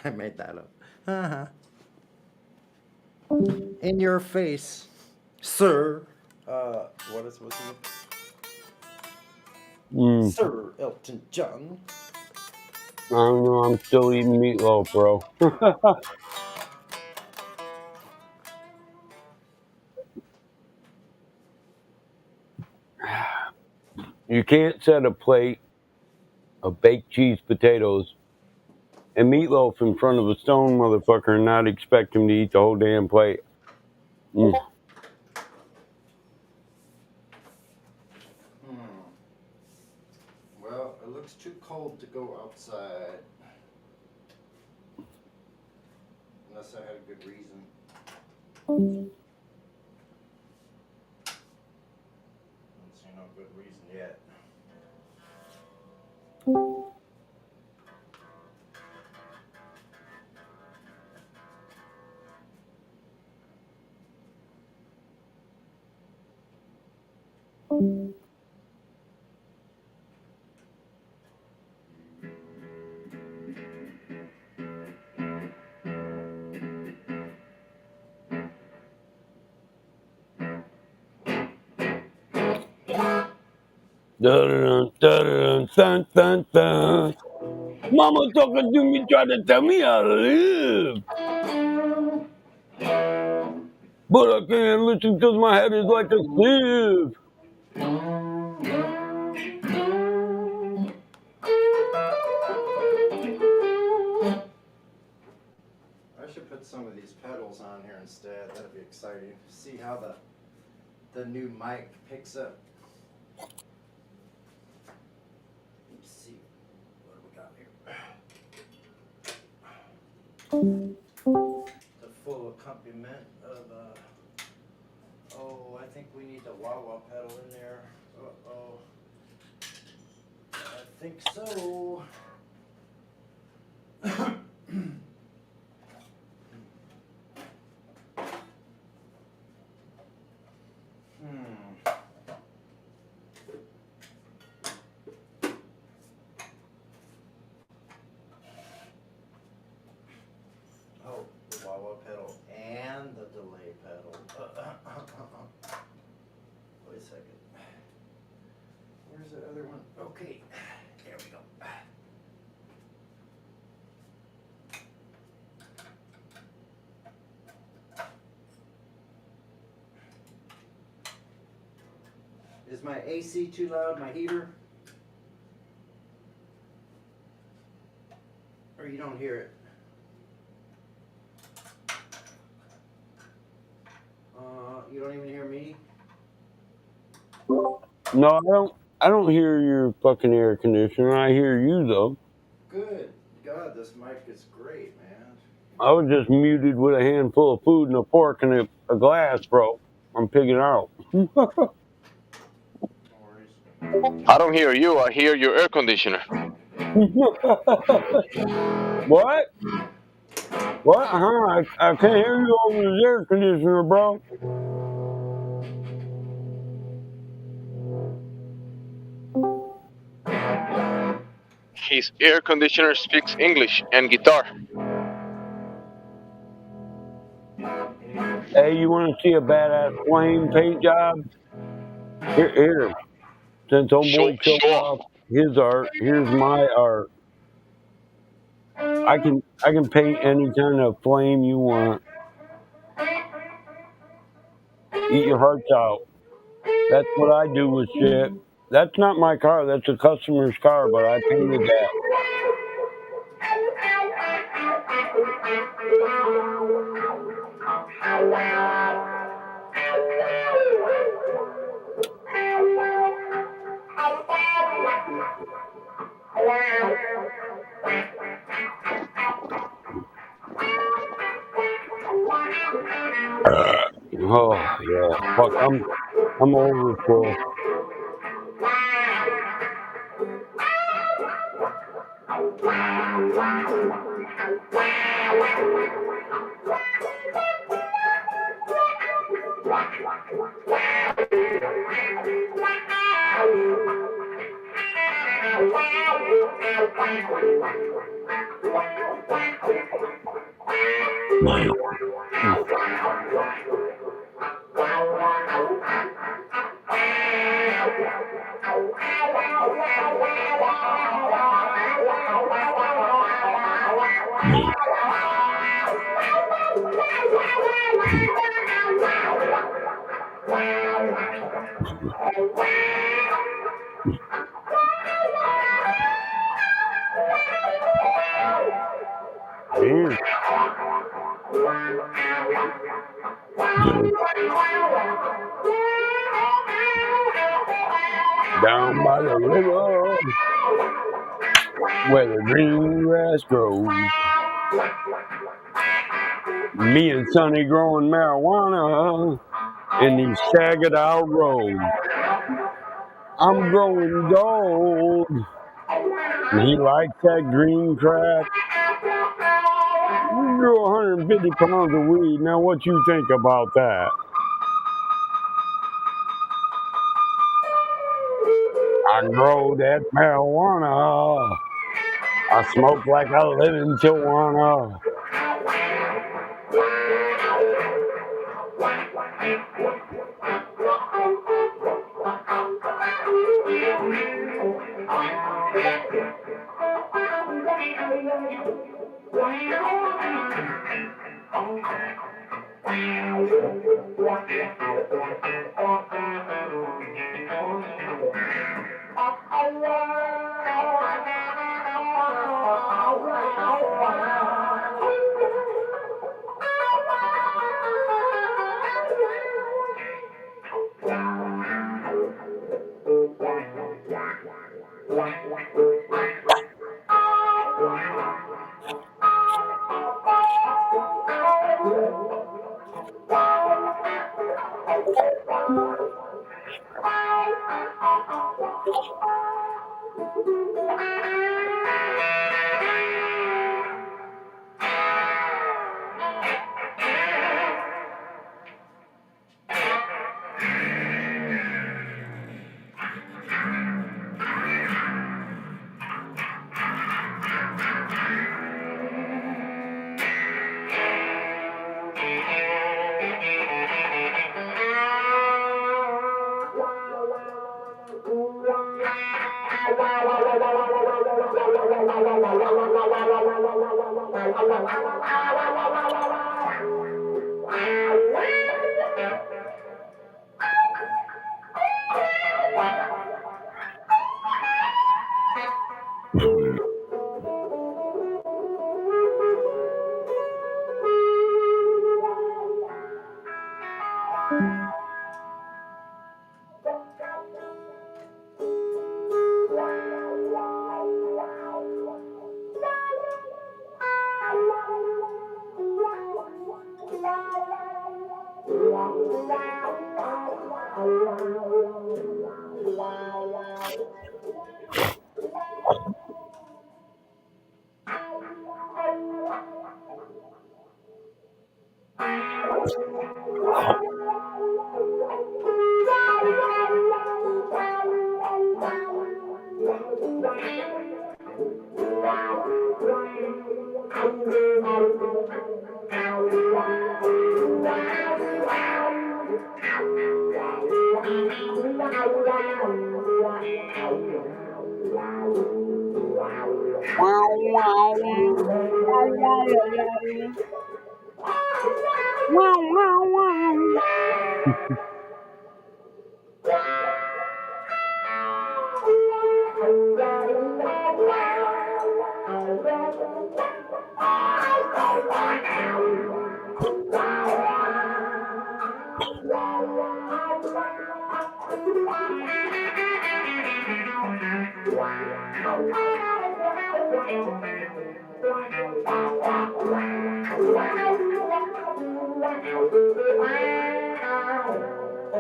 Speaker 1: I made that up. Uh-huh. In your face, sir. What is what's it? Sir Elton John.
Speaker 4: I don't know. I'm still eating meatloaf, bro. You can't set a plate of baked cheese potatoes and meatloaf in front of a stone motherfucker and not expect him to eat the whole damn plate. Mm.
Speaker 1: Well, it looks too cold to go outside. Unless I had a good reason. Don't see no good reason yet.
Speaker 4: Dun, dun, dun, dun, dun. Mama talking to me, trying to tell me how to live. But I can't listen because my head is like a sieve.
Speaker 1: instead. That'd be exciting. See how the new mic picks up. Let's see what do we got here. The full accompaniment of oh, I think we need the wah-wah pedal in there. Uh-oh. I think so. Oh, the wah-wah pedal and the delay pedal. Wait a second. Where's the other one? Okay, there we go. Is my AC too loud, my heater? Or you don't hear it? You don't even hear me?
Speaker 4: No, I don't hear your fucking air conditioner. I hear you though.
Speaker 1: Good. God, this mic is great, man.
Speaker 4: I was just muted with a handful of food and a fork and a glass, bro. I'm picking out.
Speaker 1: No worries.
Speaker 6: I don't hear you. I hear your air conditioner.
Speaker 4: What? What? I can't hear you over the air conditioner, bro.
Speaker 6: His air conditioner speaks English and guitar.
Speaker 4: Hey, you want to see a badass flame paint job? Here. Since homeboy
Speaker 6: Show
Speaker 4: showed
Speaker 6: off.
Speaker 4: off his art, here's my art. I can paint any kind of flame you want. Eat your hearts out. That's what I do with shit. That's not my car. That's a customer's car, but I painted that. Oh yeah, fuck. I'm over full. Damn. Down by the river where the green grass grows. Me and Sonny growing marijuana in these shagged out roads. I'm growing gold. And he likes that green crack. You grew 150 pounds of weed. Now what you think about that? I grow that marijuana. I smoke like I live in Tijuana. Wow, wow, wow, wow, wow, wow, wow.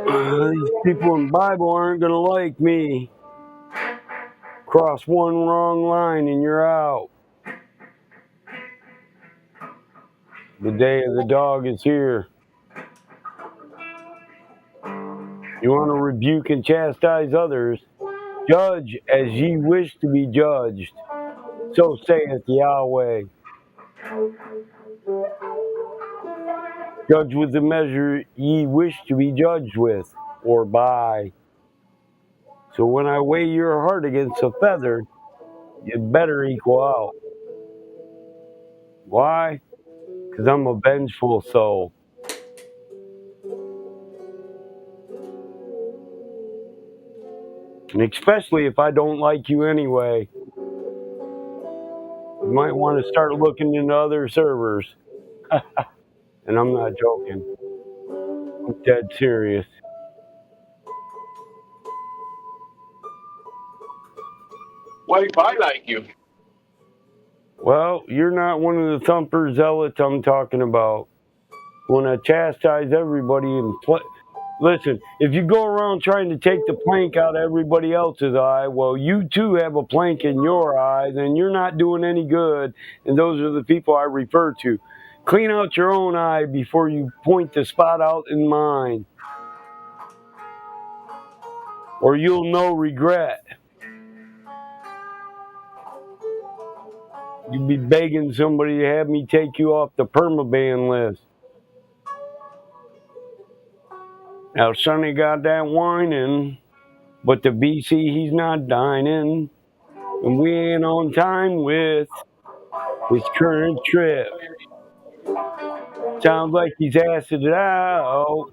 Speaker 4: These people in the Bible aren't gonna like me. Cross one wrong line and you're out. The day of the dog is here. You want to rebuke and chastise others, judge as ye wish to be judged. So saith Yahweh. Judge with the measure ye wish to be judged with, or by. So when I weigh your heart against a feather, you better equal out. Why? Because I'm a vengeful soul. And especially if I don't like you anyway, you might want to start looking into other servers. And I'm not joking. I'm dead serious.
Speaker 6: What if I like you?
Speaker 4: Well, you're not one of the thumper zealots I'm talking about. When I chastise everybody and listen, if you go around trying to take the plank out of everybody else's eye, well, you too have a plank in your eye, then you're not doing any good. And those are the people I refer to. Clean out your own eye before you point the spot out in mine, or you'll know regret. You'd be begging somebody to have me take you off the permaban list. Now, Sonny got that whining, but the BC, he's not dining. And we ain't on time with his current trip. Sounds like he's acid it out.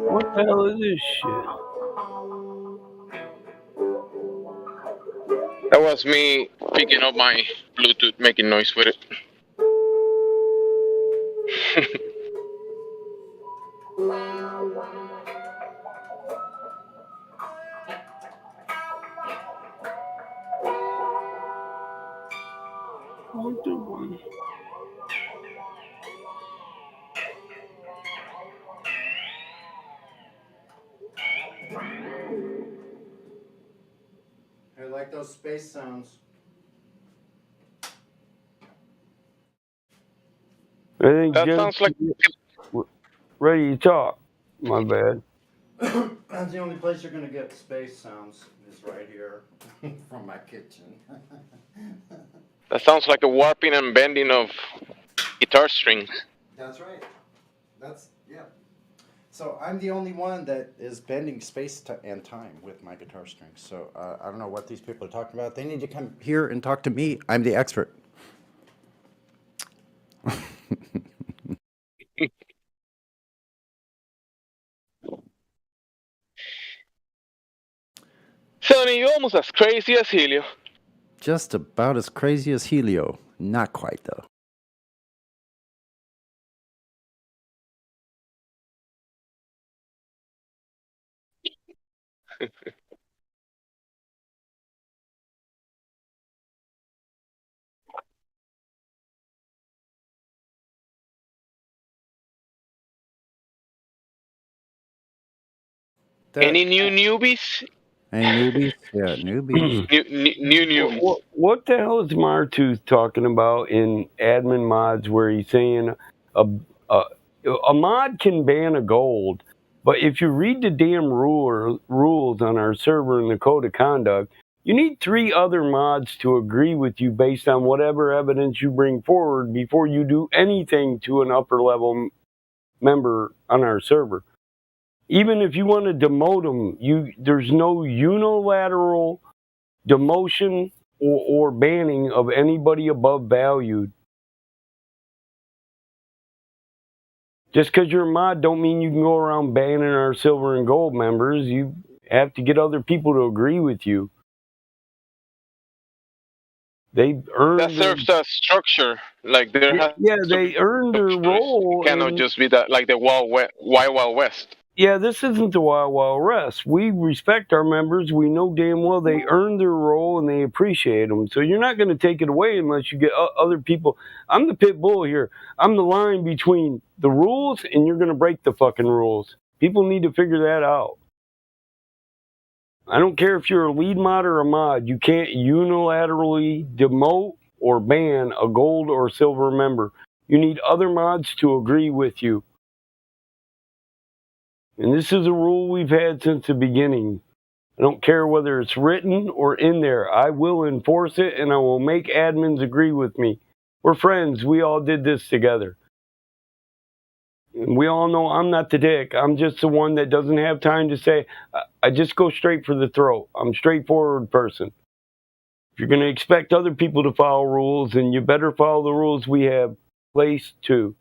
Speaker 4: What the hell is this shit?
Speaker 6: That was me picking up my Bluetooth, making noise with it.
Speaker 4: What the one?
Speaker 1: I like those space sounds.
Speaker 4: I think
Speaker 6: That
Speaker 4: Jim
Speaker 6: sounds like
Speaker 4: ready to talk. My bad.
Speaker 1: That's the only place you're gonna get space sounds is right here from my kitchen.
Speaker 6: that sounds like a warping and bending of guitar strings.
Speaker 1: That's right. Yeah. So I'm the only one that is bending space and time with my guitar strings. So I don't know what these people are talking about. They need to come here and talk to me. I'm the expert.
Speaker 6: Sonny, you're almost as crazy as Helio.
Speaker 1: Just about as crazy as Helio. Not quite, though.
Speaker 6: Any new newbies?
Speaker 1: Any newbies? Yeah, newbies.
Speaker 6: New newbies.
Speaker 4: What the hell is Martooth talking about in admin mods where he's saying a, a, a mod can ban a gold, but if you read the damn rules on our server in the code of conduct, you need 3 other mods to agree with you based on whatever evidence you bring forward before you do anything to an upper level member on our server. Even if you want to demote them, there's no unilateral demotion or banning of anybody above valued. Just because you're a mod don't mean you can go around banning our silver and gold members. You have to get other people to agree with you. They earned
Speaker 6: That serves as structure. Like there has
Speaker 4: they earned their role.
Speaker 6: It cannot just be that like the Wild West.
Speaker 4: Yeah, this isn't the Wild Wild West. We respect our members. We know damn well they earned their role and they appreciate them. So you're not going to take it away unless you get other people. I'm the pit bull here. I'm the line between the rules and you're going to break the fucking rules. People need to figure that out. I don't care if you're a lead mod or a mod. You can't unilaterally demote or ban a gold or silver member. You need other mods to agree with you. And this is a rule we've had since the beginning. I don't care whether it's written or in there. I will enforce it and I will make admins agree with me. We're friends. We all did this together. And we all know I'm not the dick. I'm just the one that doesn't have time to say, I just go straight for the throat. I'm a straightforward person. If you're going to expect other people to follow rules, then you better follow the rules we have placed too.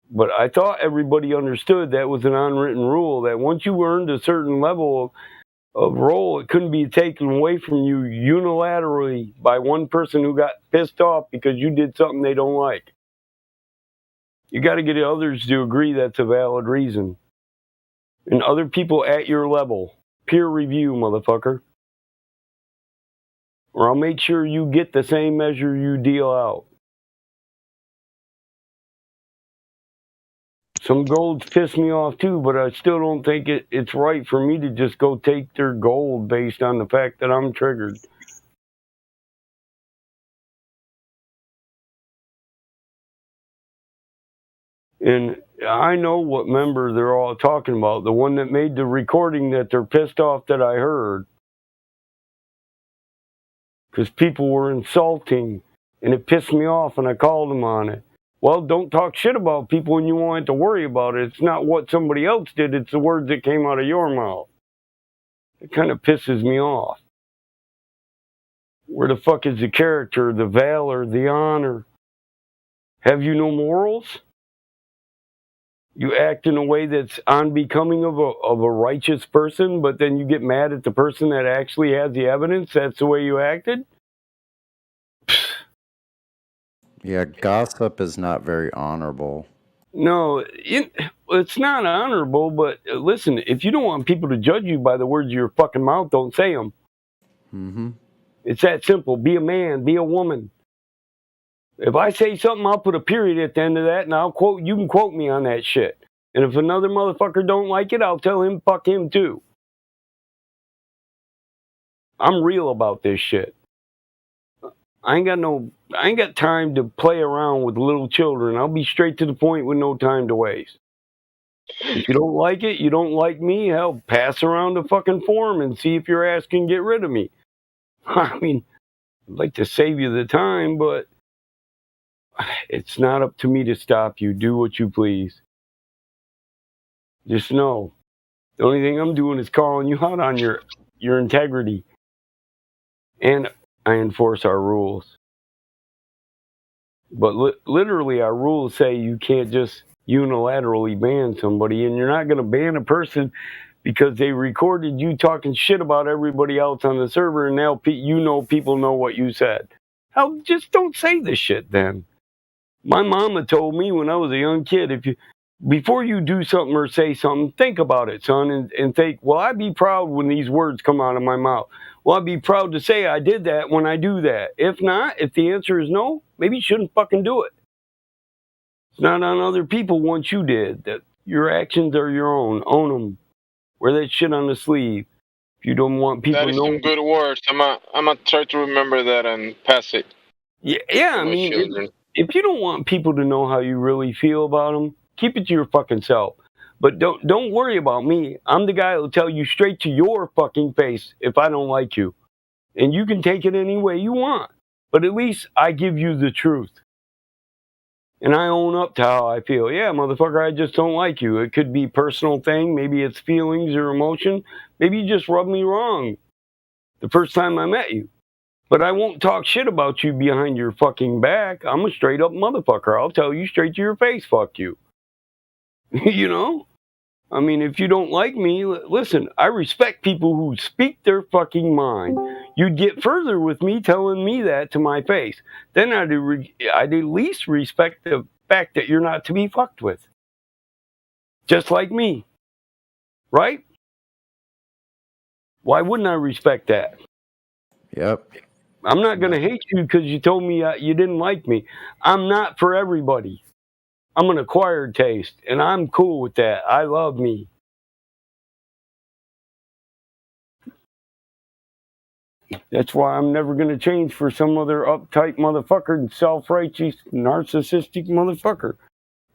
Speaker 4: But I thought everybody understood that was an unwritten rule, that once you earned a certain level of role, it couldn't be taken away from you unilaterally by one person who got pissed off because you did something they don't like. You got to get others to agree that's a valid reason. And other people at your level. Peer review, motherfucker. Or I'll make sure you get the same measure you deal out. Some golds piss me off too, but I still don't think it's right for me to just go take their gold based on the fact that I'm triggered. And I know what member they're all talking about, the one that made the recording that they're pissed off that I heard. Because people were insulting, and it pissed me off, and I called them on it. Well, don't talk shit about people when you won't have to worry about it. It's not what somebody else did, it's the words that came out of your mouth. It kind of pisses me off. Where the fuck is the character, the valor, the honor? Have you no morals? You act in a way that's unbecoming of a righteous person, but then you get mad at the person that actually has the evidence. That's the way you acted?
Speaker 1: Yeah, gossip is not very honorable.
Speaker 4: No, it's not honorable, but listen, if you don't want people to judge you by the words of your fucking mouth, don't say them.
Speaker 1: Mm-hmm.
Speaker 4: It's that simple. Be a man, be a woman. If I say something, I'll put a period at the end of that, and you can quote me on that shit. And if another motherfucker don't like it, I'll tell him fuck him too. I'm real about this shit. I ain't got time to play around with little children. I'll be straight to the point with no time to waste. If you don't like it, you don't like me, hell, pass around the fucking forum and see if your ass can get rid of me. I mean, I'd like to save you the time, but it's not up to me to stop you. Do what you please. Just know, the only thing I'm doing is calling you out on your integrity, and I enforce our rules. But literally, our rules say you can't just unilaterally ban somebody, and you're not going to ban a person because they recorded you talking shit about everybody else on the server, and now people know what you said. Hell, just don't say this shit then. My mama told me when I was a young kid, before you do something or say something, think about it, son, and think, well, I'd be proud when these words come out of my mouth. Well, I'd be proud to say I did that when I do that. If not, if the answer is no, maybe you shouldn't fucking do it. It's not on other people once you did. That your actions are your own. Own them. Wear that shit on the sleeve. If you don't want people
Speaker 6: That is some
Speaker 4: knowing.
Speaker 6: good words. I'm gonna try to remember that and pass it
Speaker 4: Yeah,
Speaker 6: to
Speaker 4: I
Speaker 6: my
Speaker 4: mean,
Speaker 6: children.
Speaker 4: if you don't want people to know how you really feel about them, keep it to your fucking self. But don't worry about me. I'm the guy who'll tell you straight to your fucking face if I don't like you. And you can take it any way you want. But at least I give you the truth. And I own up to how I feel. Yeah, motherfucker, I just don't like you. It could be a personal thing. Maybe it's feelings or emotion. Maybe you just rubbed me wrong the first time I met you. But I won't talk shit about you behind your fucking back. I'm a straight up motherfucker. I'll tell you straight to your face, fuck you. You know? I mean, if you don't like me, listen, I respect people who speak their fucking mind. You'd get further with me telling me that to my face. Then I'd at least respect the fact that you're not to be fucked with. Just like me. Right? Why wouldn't I respect that?
Speaker 1: Yep.
Speaker 4: I'm not going to hate you because you told me you didn't like me. I'm not for everybody. I'm an acquired taste, and I'm cool with that. I love me. That's why I'm never going to change for some other uptight motherfucker and self-righteous, narcissistic motherfucker.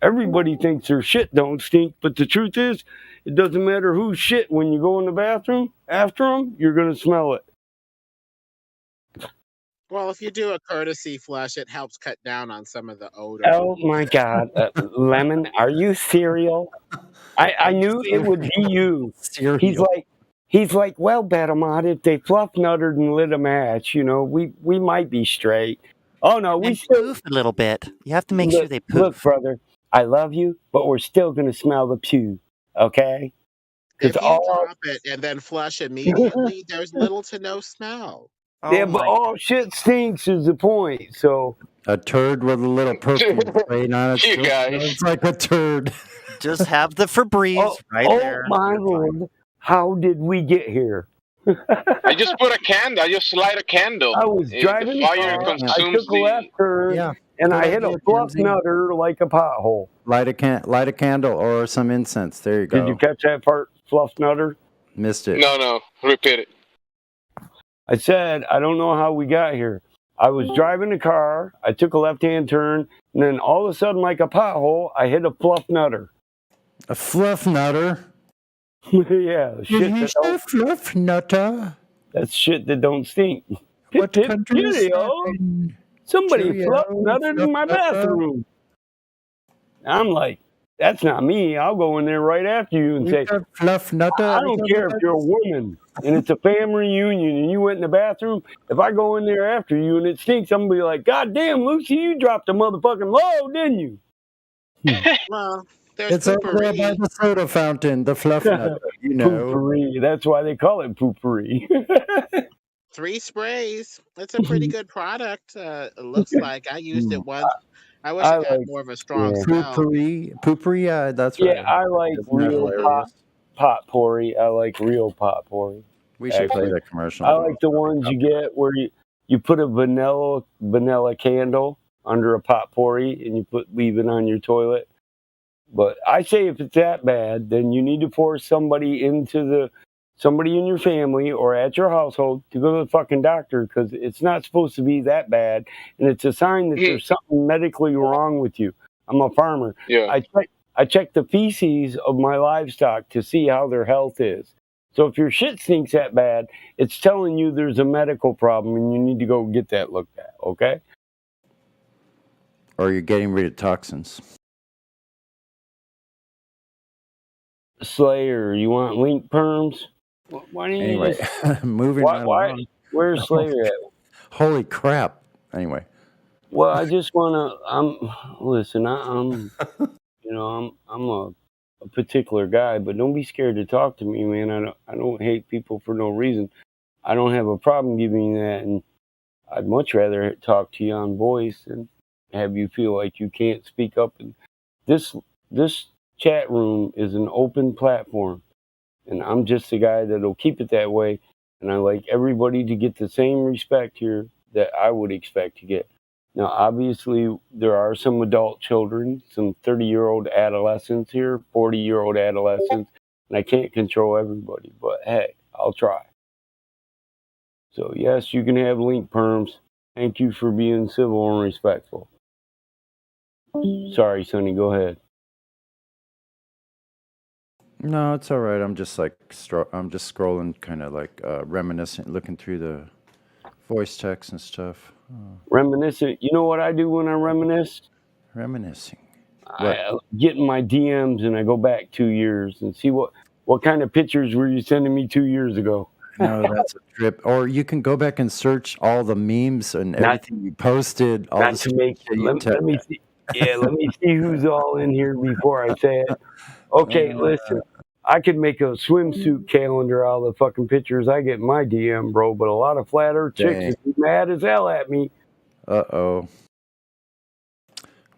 Speaker 4: Everybody thinks their shit don't stink, but the truth is, it doesn't matter who's shit. When you go in the bathroom after them, you're going to smell it.
Speaker 7: Well, if you do a courtesy flush, it helps cut down on some of the odor.
Speaker 4: Oh my God, Lemon, are you cereal? I knew it would be you.
Speaker 1: Cereal.
Speaker 4: He's like, well, Batamod, if they fluff nuttered and lit a match, we might be straight. Oh no, we
Speaker 8: And
Speaker 4: still
Speaker 8: poof a little bit. You have to make sure they poof.
Speaker 4: look, brother. I love you, but we're still gonna smell the pew, okay?
Speaker 7: If you
Speaker 4: all
Speaker 7: drop it and then flush immediately, there's little to no smell.
Speaker 4: yeah,
Speaker 8: Oh
Speaker 4: but
Speaker 8: my!
Speaker 4: all shit stinks is the point. So
Speaker 1: A turd with a little perfume sprayed on it.
Speaker 6: You
Speaker 1: Still
Speaker 6: guys.
Speaker 1: smells like a turd.
Speaker 8: Just have the Febreze right there.
Speaker 4: my
Speaker 8: You're fine.
Speaker 4: lord, how did we get here?
Speaker 6: I just put a candle. I just light a candle.
Speaker 4: I was driving
Speaker 6: The
Speaker 4: the
Speaker 6: fire
Speaker 4: car. I
Speaker 6: consumes
Speaker 4: took a left turn,
Speaker 1: Yeah.
Speaker 4: and
Speaker 1: Good
Speaker 4: I hit a
Speaker 1: idea,
Speaker 4: fluff
Speaker 1: Jimsy.
Speaker 4: nutter like a pothole.
Speaker 1: Light a candle or some incense. There you go.
Speaker 4: Did you catch that part, fluff nutter?
Speaker 1: Missed it.
Speaker 6: No, repeat it.
Speaker 4: I said, I don't know how we got here. I was driving the car, I took a left-hand turn, and then all of a sudden, like a pothole, I hit a fluff nutter.
Speaker 1: A fluff nutter.
Speaker 4: Yeah, shit that don't,
Speaker 1: fluff nutter.
Speaker 4: that's shit that don't stink.
Speaker 1: What
Speaker 4: Pip,
Speaker 1: country is
Speaker 4: cheerio.
Speaker 1: that in?
Speaker 4: Somebody
Speaker 1: Cheerio,
Speaker 4: fluff nutted in my
Speaker 1: fluff nutter.
Speaker 4: bathroom. I'm like, that's not me. I'll go in there right after you and say,
Speaker 1: Fluff nutter.
Speaker 4: I don't care if you're a woman and it's a family reunion and you went in the bathroom. If I go in there after you and it stinks, I'm gonna be like, God damn, Lucy, you dropped a motherfucking load, didn't you?
Speaker 7: Well, there's
Speaker 1: It's over there by
Speaker 7: poopery.
Speaker 1: the soda fountain, the fluff nutter. You know.
Speaker 4: Poopery. That's why they call it poopery.
Speaker 7: 3 sprays. It's a pretty good product. It looks like I used it once. I wish
Speaker 4: I
Speaker 7: it had
Speaker 4: like-
Speaker 7: more of a strong
Speaker 4: yeah.
Speaker 7: smell.
Speaker 1: Poopery, that's right.
Speaker 4: Yeah, I like
Speaker 1: Isn't that
Speaker 4: real
Speaker 1: hilarious?
Speaker 4: potpourri. I like real potpourri.
Speaker 1: We should play
Speaker 4: actually.
Speaker 1: the commercial.
Speaker 4: I like the ones you get where you put a vanilla candle under a potpourri and you leave it on your toilet. But I say if it's that bad, then you need to force somebody in your family or at your household to go to the fucking doctor because it's not supposed to be that bad, and it's a sign that there's something medically wrong with you. I'm a farmer.
Speaker 6: Yeah.
Speaker 4: I check the feces of my livestock to see how their health is. So if your shit stinks that bad, it's telling you there's a medical problem and you need to go get that looked at, okay?
Speaker 1: or you're getting rid of toxins.
Speaker 4: Slayer, you want link perms? Why don't you
Speaker 1: Anyway,
Speaker 4: just
Speaker 1: moving right
Speaker 4: why
Speaker 1: along.
Speaker 4: where's Slayer at?
Speaker 1: Holy crap! Anyway,
Speaker 4: Well, I just wanna listen, I'm I'm a particular guy, but don't be scared to talk to me, man. I don't hate people for no reason. I don't have a problem giving you that, and I'd much rather talk to you on voice than have you feel like you can't speak up. And this chat room is an open platform, and I'm just the guy that'll keep it that way. And I like everybody to get the same respect here that I would expect to get. Now, obviously, there are some adult children, some 30-year-old adolescents here, 40-year-old adolescents, and I can't control everybody, but hey, I'll try. So, yes, you can have link perms. Thank you for being civil and respectful. Sorry, Sonny, go ahead.
Speaker 1: no, it's all right. I'm just like I'm just scrolling, kind of like reminiscing, looking through the voice text and stuff.
Speaker 4: Reminiscent. You know what I do when I reminisce?
Speaker 1: Reminiscing.
Speaker 4: I get in my DMs and I go back 2 years and see what kind of pictures were you sending me 2 years ago.
Speaker 1: No, that's a trip. Or you can go back and search all the memes and
Speaker 4: Not-
Speaker 1: everything you posted. All
Speaker 4: Not
Speaker 1: the
Speaker 4: to make.
Speaker 1: shit you
Speaker 4: Let me see. Yeah, let me see who's all in here before I say it. Okay, listen. I could make a swimsuit calendar out of the fucking pictures I get in my DM, bro. But a lot of flat earth chicks
Speaker 1: Dang.
Speaker 4: is mad as hell at me.
Speaker 1: Uh-oh.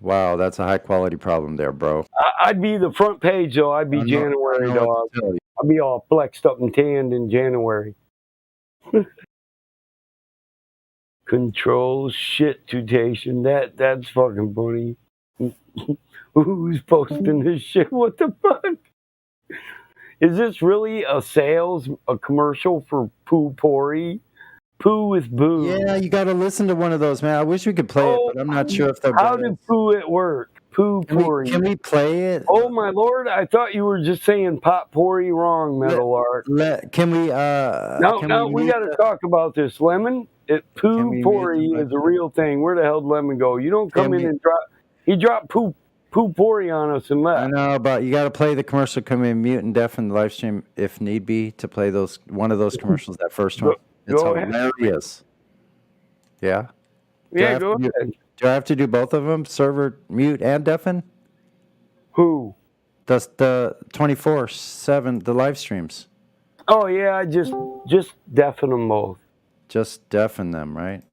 Speaker 1: Wow, that's a high quality problem there, bro.
Speaker 4: I'd be the front page though. I'd be
Speaker 1: I
Speaker 4: January,
Speaker 1: know what
Speaker 4: dog.
Speaker 1: to tell you.
Speaker 4: I'd be all flexed up and tanned in January. Control shit tutation. That's fucking funny. Who's posting this shit? What the fuck? Is this really a commercial for Poo Pori? Poo with boo.
Speaker 1: Yeah, you got to listen to one of those, man. I wish we could play it, but I'm not sure if they'll
Speaker 4: How
Speaker 1: get
Speaker 4: did
Speaker 1: us.
Speaker 4: poo it work? Poo Pori.
Speaker 1: Can we play it?
Speaker 4: Oh my lord! I thought you were just saying pot pori wrong, Metal Art.
Speaker 1: Can we?
Speaker 4: No, we got to talk about this. Lemon, poo pori is a real thing. Where the hell did Lemon go? You don't come in and drop. He dropped poo pori on us and left.
Speaker 1: I know, but you got to play the commercial. Come in, mute and deafen the live stream if need be to play one of those commercials. That first one, it's
Speaker 4: go ahead.
Speaker 1: hilarious. Yeah.
Speaker 4: Yeah, go ahead.
Speaker 1: Do I have to do both of them? Server mute and deafen?
Speaker 4: Who?
Speaker 1: The 24/7 the live streams.
Speaker 4: Oh yeah, I just deafen them both.
Speaker 1: Just deafen them, right?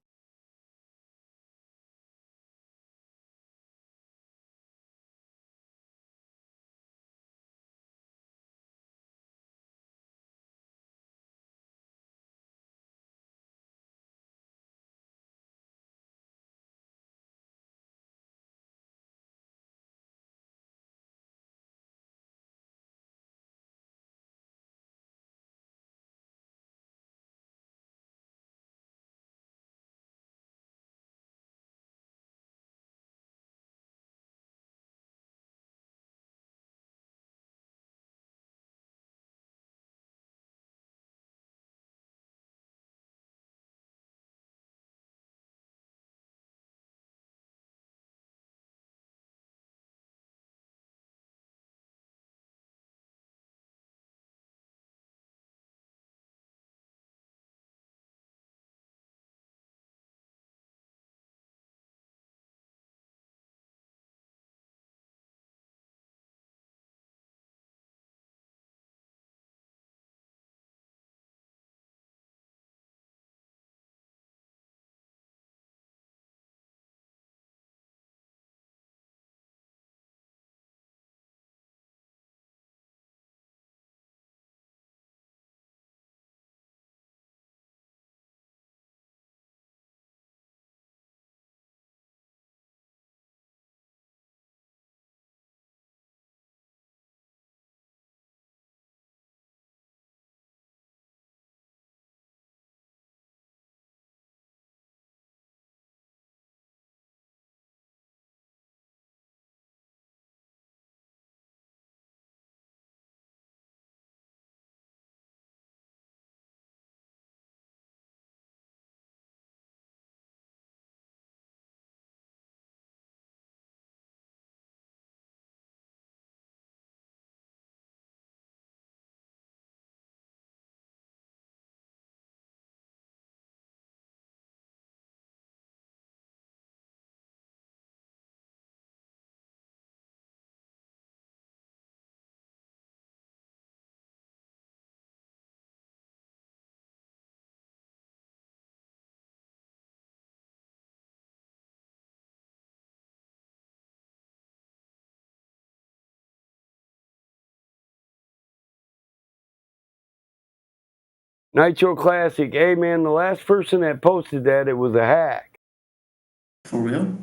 Speaker 4: Nitro Classic. Hey, man, the last person that posted that, it was a hack.
Speaker 9: For real?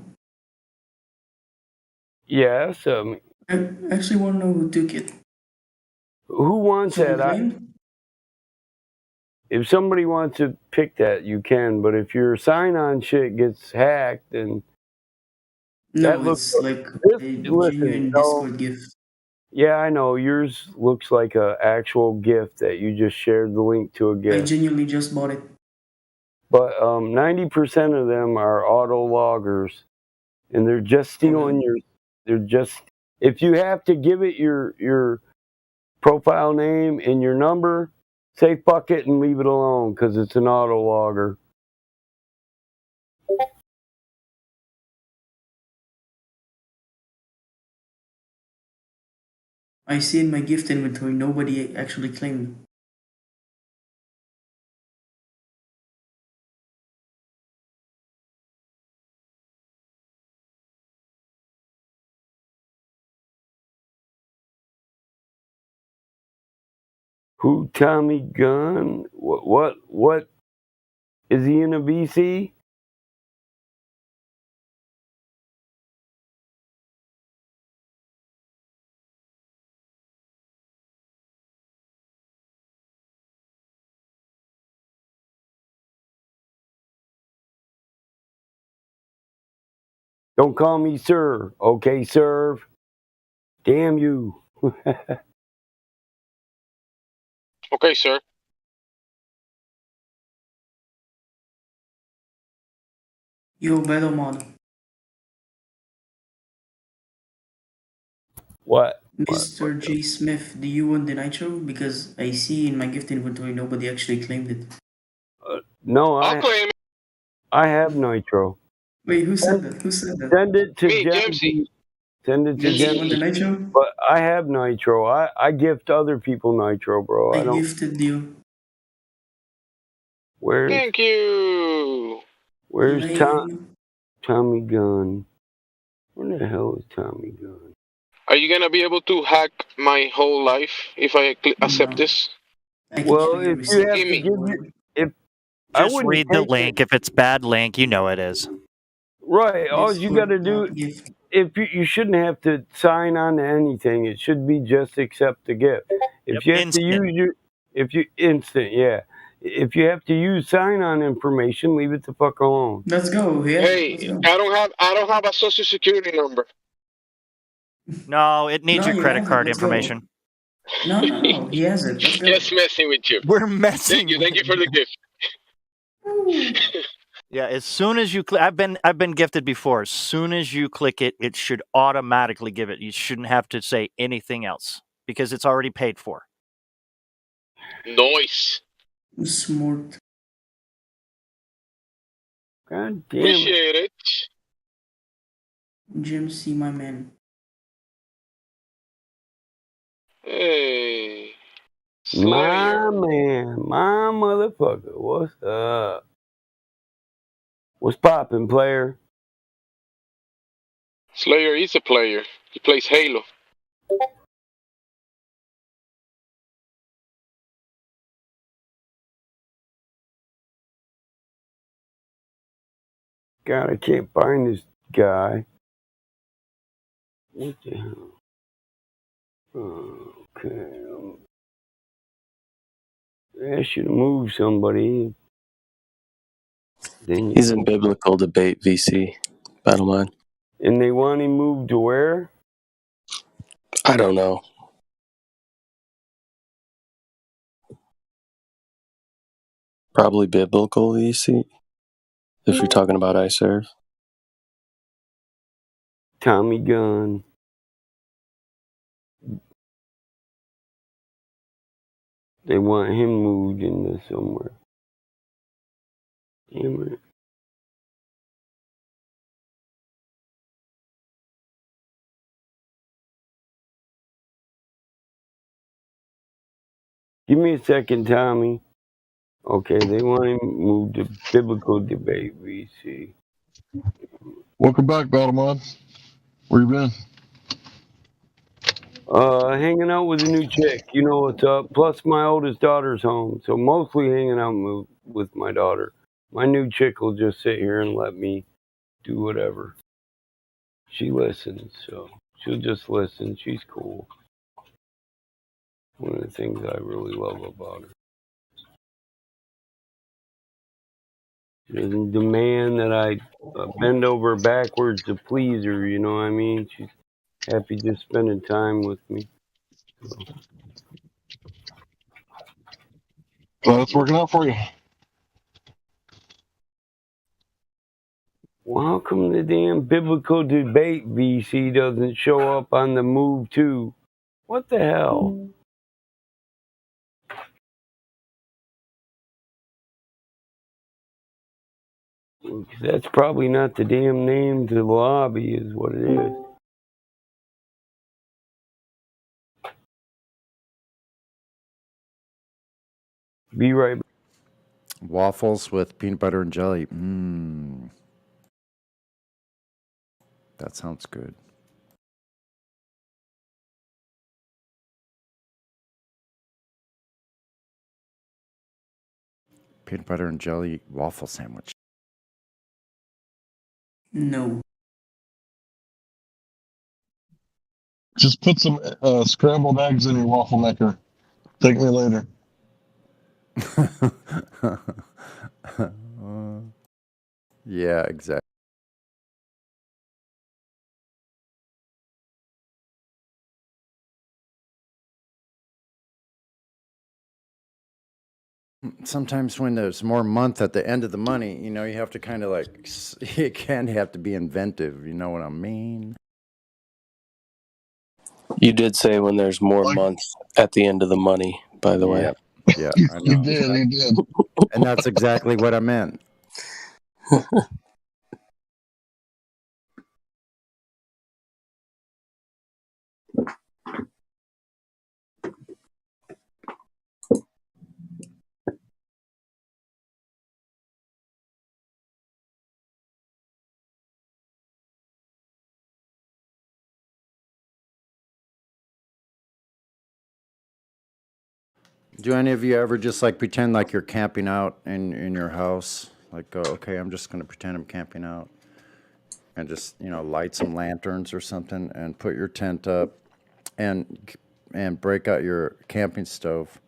Speaker 4: Yes.
Speaker 9: I actually want to know who took it.
Speaker 4: Who wants
Speaker 9: Someone
Speaker 4: that?
Speaker 9: claimed?
Speaker 4: If somebody wants to pick that, you can. But if your sign-on shit gets hacked, then that
Speaker 9: No,
Speaker 4: looks.
Speaker 9: it's like a
Speaker 4: Listen,
Speaker 9: genuine Discord gift.
Speaker 4: yeah, I know. Yours looks like a actual gift that you just shared the link to a
Speaker 9: I
Speaker 4: gift.
Speaker 9: genuinely just bought it.
Speaker 4: But 90% of them are auto loggers, and they're just stealing your. They're just. If you have to give it your profile name and your number, say fuck it and leave it alone because it's an auto logger.
Speaker 9: I see in my gift inventory nobody actually claimed it.
Speaker 4: Who Tommy Gunn? What is he in a VC? Don't call me sir. Okay, serve. Damn you.
Speaker 6: Okay, sir.
Speaker 9: Yo, Battle Mod.
Speaker 4: What?
Speaker 9: Mr. J. Smith, do you want the Nitro? Because I see in my gift inventory nobody actually claimed it.
Speaker 4: No,
Speaker 6: I'll claim it.
Speaker 4: I have Nitro.
Speaker 9: Wait, who said that? Who said that?
Speaker 4: Send it to
Speaker 6: Me,
Speaker 4: Gemsy.
Speaker 6: Jamesy.
Speaker 4: Send it to
Speaker 9: You want the
Speaker 4: Gemsy.
Speaker 9: Nitro?
Speaker 4: But I have Nitro. I gift other people Nitro, bro.
Speaker 9: I
Speaker 4: I don't.
Speaker 9: gifted you.
Speaker 4: Where's
Speaker 6: Thank you.
Speaker 4: Tommy Gunn? Where the hell is Tommy Gunn?
Speaker 6: Are you gonna be able to hack my whole life if I accept this?
Speaker 4: Well, if you have to
Speaker 6: Gimme.
Speaker 4: give you, if I
Speaker 8: Just
Speaker 4: wouldn't
Speaker 8: read the
Speaker 4: take
Speaker 8: link. If it's bad link, you know it is.
Speaker 4: Right. All you got to do, if you shouldn't have to sign on to anything. It should be just accept the gift. If you have
Speaker 8: Instant.
Speaker 4: to use instant, yeah. If you have to use sign-on information, leave it the fuck alone.
Speaker 9: Let's go. Yeah.
Speaker 6: Hey,
Speaker 9: Let's go.
Speaker 6: I don't have a social security number.
Speaker 8: No, it needs
Speaker 9: No,
Speaker 8: your
Speaker 9: you
Speaker 8: credit
Speaker 9: have it.
Speaker 8: card
Speaker 9: Let's go.
Speaker 8: information.
Speaker 9: No, he has it. Let's go.
Speaker 6: Just messing with you.
Speaker 8: We're messing.
Speaker 6: Thank you for the gift.
Speaker 8: Yeah, as soon as you click, I've been gifted before. As soon as you click it, it should automatically give it. You shouldn't have to say anything else because it's already paid for.
Speaker 6: Nice.
Speaker 9: Smart.
Speaker 4: God damn
Speaker 6: Appreciate it.
Speaker 9: Jim C, my man.
Speaker 6: Hey.
Speaker 4: My man, my motherfucker. What's up? What's poppin', player?
Speaker 6: Slayer is a player. He plays Halo.
Speaker 4: God, I can't find this guy. What the hell? Okay. I should have moved somebody.
Speaker 10: He's in Biblical Debate VC, Battlemon.
Speaker 4: And they want him moved to where?
Speaker 10: I don't know. Probably Biblical VC, if you're talking about iServe.
Speaker 4: Tommy Gunn. They want him moved into somewhere. Damn it. Give me a second, Tommy. Okay, they want him moved to Biblical Debate VC.
Speaker 11: Welcome back, Battlemon. Where you been?
Speaker 4: Hanging out with a new chick. You know what's up. Plus, my oldest daughter's home, so mostly hanging out with my daughter. My new chick will just sit here and let me do whatever. She listens, so she'll just listen. She's cool. One of the things I really love about her. She doesn't demand that I bend over backwards to please her, you know what I mean? She's happy just spending time with me. So.
Speaker 11: Glad it's working out for you.
Speaker 4: Well, how come the damn biblical debate VC doesn't show up on the move too? What the hell? That's probably not the damn name to the lobby, is what it is. Be right back.
Speaker 1: Waffles with peanut butter and jelly. Mmm. That sounds good. Peanut butter and jelly waffle sandwich.
Speaker 9: No.
Speaker 11: Just put some scrambled eggs in your waffle maker. Thank me later.
Speaker 1: Yeah, exactly. Sometimes when there's more month at the end of the money, you know, you have to kind of like, you can't have to be inventive. You know what I mean?
Speaker 10: You did say when there's more months at the end of the money, by the way.
Speaker 1: Yeah, I
Speaker 11: You
Speaker 1: know.
Speaker 11: did, you did.
Speaker 1: And that's exactly what I meant. Do any of you ever just like pretend like you're camping out in your house? Like, go, okay, I'm just going to pretend I'm camping out. And just, you know, light some lanterns or something and put your tent up and break out your camping stove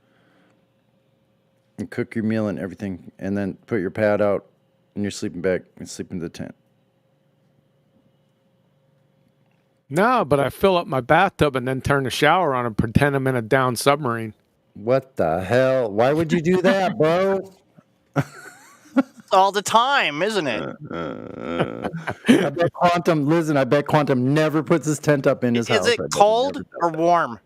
Speaker 1: and cook your meal and everything, and then put your pad out in your sleeping bag and sleep in the tent.
Speaker 12: No, but I fill up my bathtub and then turn the shower on and pretend I'm in a downed submarine.
Speaker 1: What the hell? Why would you do that, bro?
Speaker 8: All the time, isn't it?
Speaker 1: I bet Quantum never puts his tent up in his house.
Speaker 8: Is it cold or warm?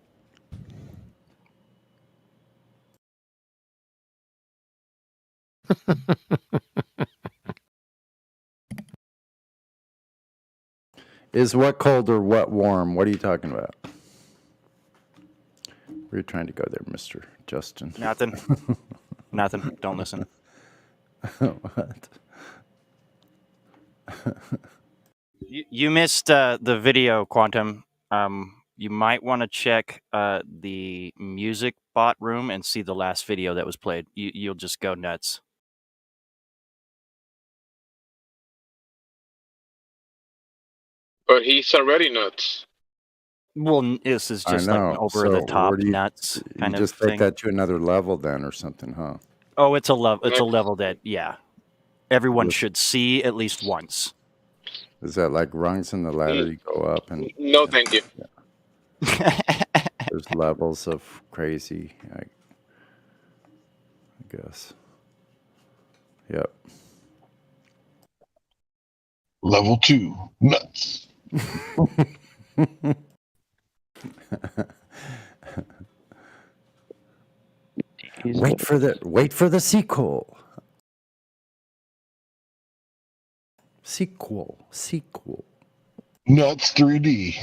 Speaker 1: Is what cold or what warm? What are you talking about? We're trying to go there, Mr. Justin.
Speaker 8: Nothing. Nothing. Don't listen.
Speaker 1: What?
Speaker 8: You missed the video, Quantum. You might want to check the music bot room and see the last video that was played. You'll just go nuts.
Speaker 6: But he's already nuts.
Speaker 8: Well, this is just like an over-the-top nuts kind of
Speaker 1: just
Speaker 8: thing.
Speaker 1: take that to another level then or something, huh?
Speaker 8: Oh, it's a level. It's a level that, yeah, everyone should see at least once.
Speaker 1: Is that like rungs in the ladder? You go up and
Speaker 6: No, thank you.
Speaker 1: there's levels of crazy, I guess. Yep.
Speaker 11: Level 2, nuts.
Speaker 1: Wait for the sequel. Sequel.
Speaker 11: Nuts 3D.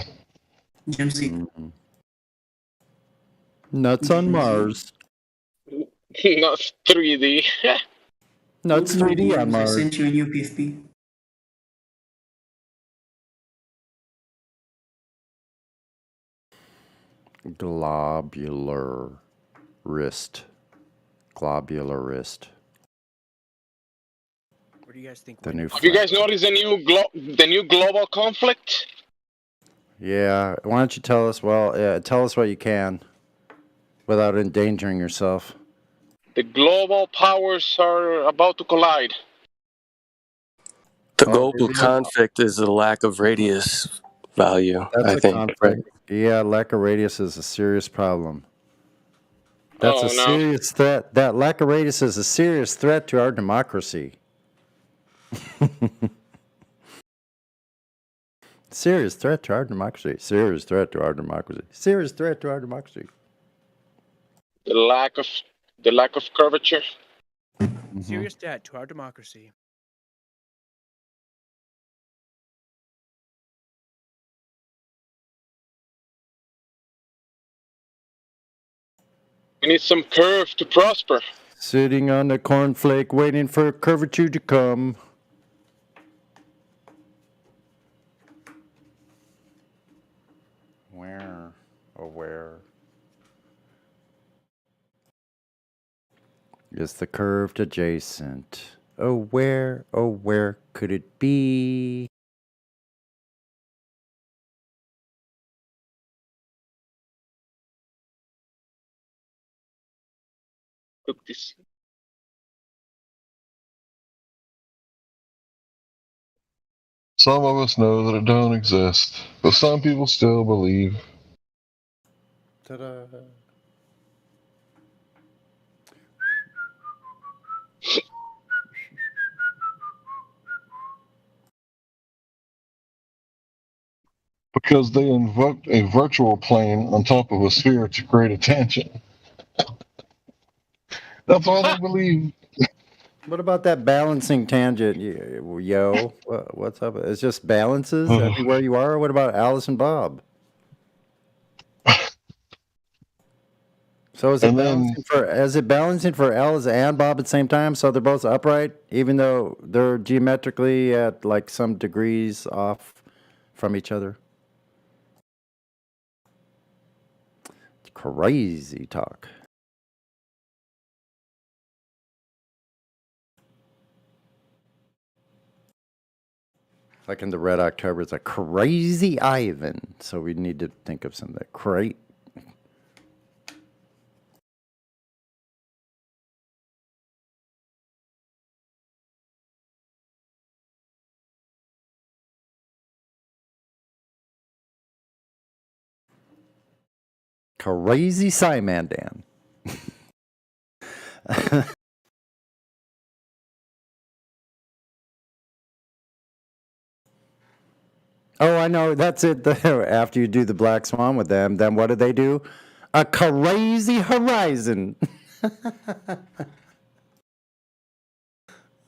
Speaker 1: Nuts on Mars.
Speaker 6: Not 3D.
Speaker 1: Nuts 3D on
Speaker 9: I
Speaker 1: Mars.
Speaker 9: sent you a new PFP.
Speaker 1: Globular wrist. Globular wrist.
Speaker 13: What do you guys think?
Speaker 1: The new
Speaker 6: Have you guys
Speaker 1: flex.
Speaker 6: noticed the new global conflict?
Speaker 1: Yeah. Why don't you tell us? Well, tell us what you can, without endangering yourself.
Speaker 6: The global powers are about to collide.
Speaker 10: The
Speaker 1: Oh,
Speaker 10: global
Speaker 1: really?
Speaker 10: conflict is a lack of radius value,
Speaker 1: That's
Speaker 10: I
Speaker 1: a
Speaker 10: think. Right?
Speaker 1: conflict. Yeah, lack of radius is a serious problem. That's a
Speaker 6: Oh no.
Speaker 1: serious threat. That lack of radius is a serious threat to our democracy. Serious threat to our democracy. Serious threat to our democracy. Serious threat to our democracy.
Speaker 6: The lack of curvature.
Speaker 13: Serious threat to our democracy.
Speaker 6: We need some curve to prosper.
Speaker 1: Sitting on the cornflake waiting for curvature to come. Where? Oh, where? Is the curved adjacent? Oh, where could it be?
Speaker 6: Look this.
Speaker 11: Some of us know that it don't exist, but some people still believe.
Speaker 1: Ta-da.
Speaker 11: Because they invoked a virtual plane on top of a sphere to create a tangent. That's all they believe.
Speaker 1: What about that balancing tangent, yo? What's up? It's just balances everywhere you are. What about Alice and Bob? So is it balancing for Alice and Bob at the same time? So they're both upright, even though they're geometrically at like some degrees off from each other. It's crazy talk. Like in the Red October, it's a crazy Ivan. So we need to think of something great. Crazy Simandan. Oh, I know. That's it. After you do the Black Swan with them, then what do they do? A crazy horizon.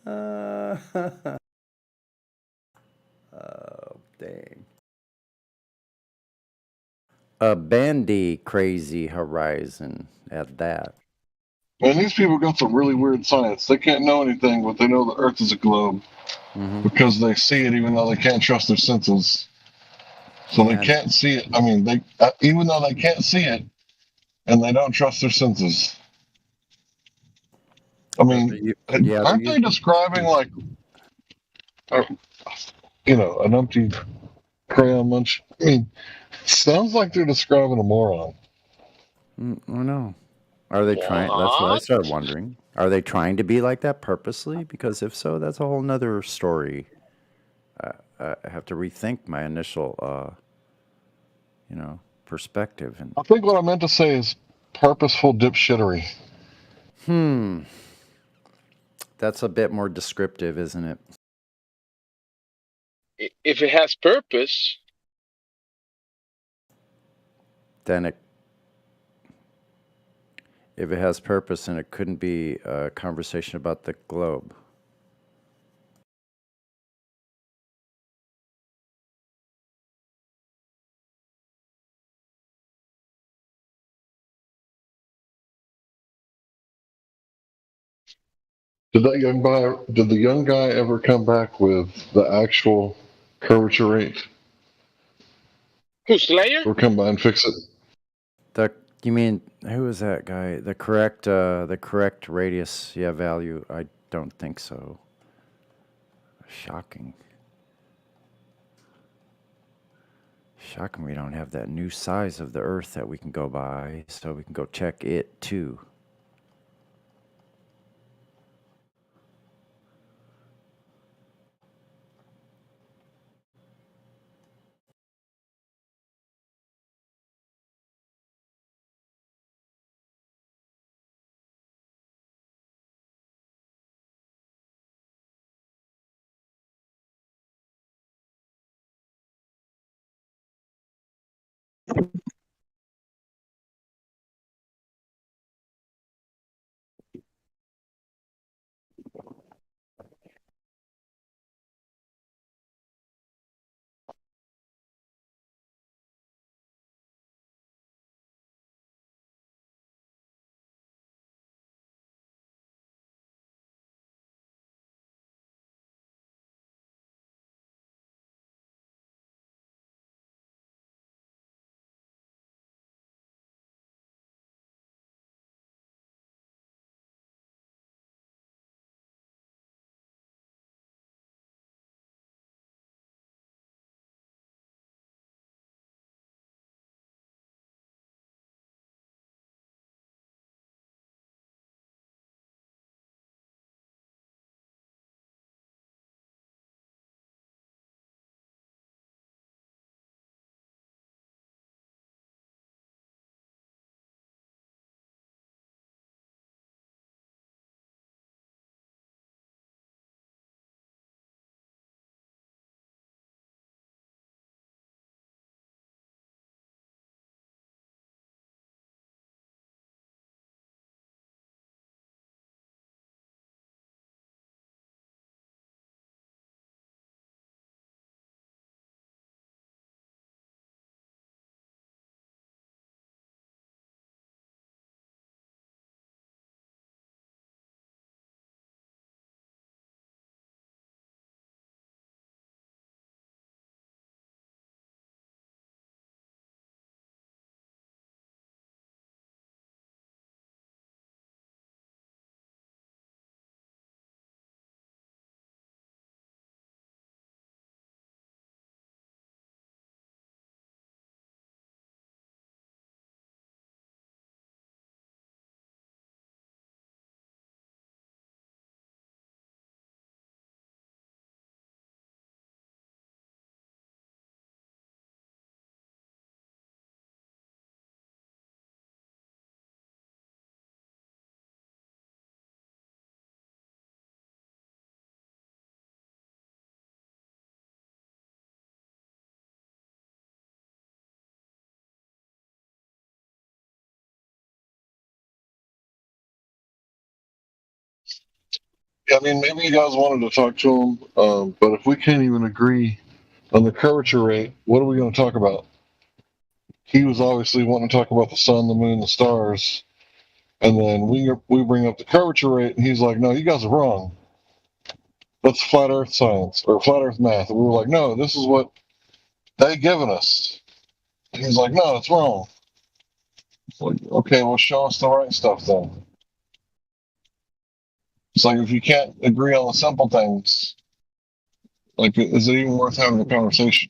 Speaker 1: Oh, dang. A bendy crazy horizon at that.
Speaker 11: And these people got some really weird science. They can't know anything, but they know the Earth is a globe because they see it, even though they can't trust their senses. So they can't see it. I mean, they even though they can't see it, and they don't trust their senses. I mean, aren't they describing like, an empty crayon munch? I mean, sounds like they're describing a moron.
Speaker 1: I know. Are they trying? That's what I started wondering. Are they trying to be like that purposely? Because if so, that's a whole nother story. I have to rethink my initial, perspective. And
Speaker 11: I think what I meant to say is purposeful dipshittery.
Speaker 1: That's a bit more descriptive, isn't it?
Speaker 6: If it has purpose,
Speaker 1: Then if it has purpose, then it couldn't be a conversation about the globe.
Speaker 11: Did the young guy ever come back with the actual curvature rate?
Speaker 6: Who, Slayer?
Speaker 11: Or come by and fix it?
Speaker 1: You mean who is that guy? The correct radius, value. I don't think so. Shocking. Shocking we don't have that new size of the Earth that we can go by, so we can go check it too.
Speaker 11: Yeah, I mean, maybe you guys wanted to talk to him, but if we can't even agree on the curvature rate, what are we going to talk about? He was obviously wanting to talk about the sun, the moon, the stars, and then we bring up the curvature rate, and he's like, "No, you guys are wrong. That's flat Earth science or flat Earth math." And we were like, "No, this is what they given us." And he's like, "No, it's wrong." It's like, okay, well, show us the right stuff then. It's like if you can't agree on the simple things, like, is it even worth having a conversation?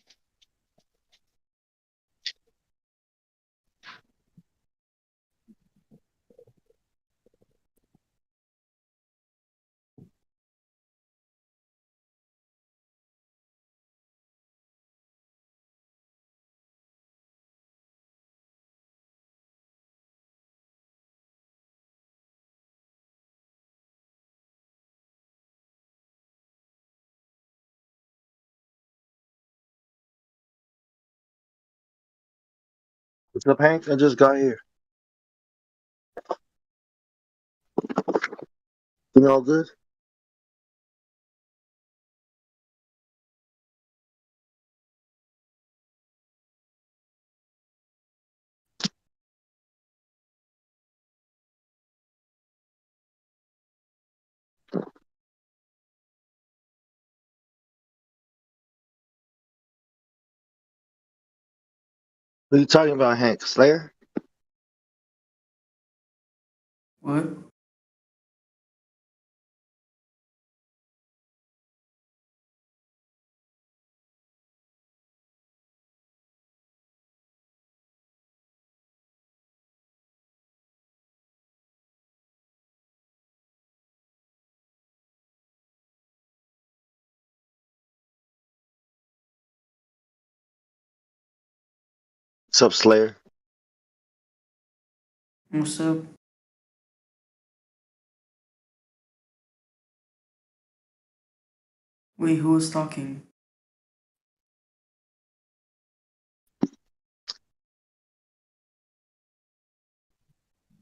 Speaker 14: What's up, Hank? I just got here. You all good? What are you talking about, Hank? Slayer?
Speaker 9: What?
Speaker 14: What's up, Slayer?
Speaker 9: What's up? Wait, who was talking?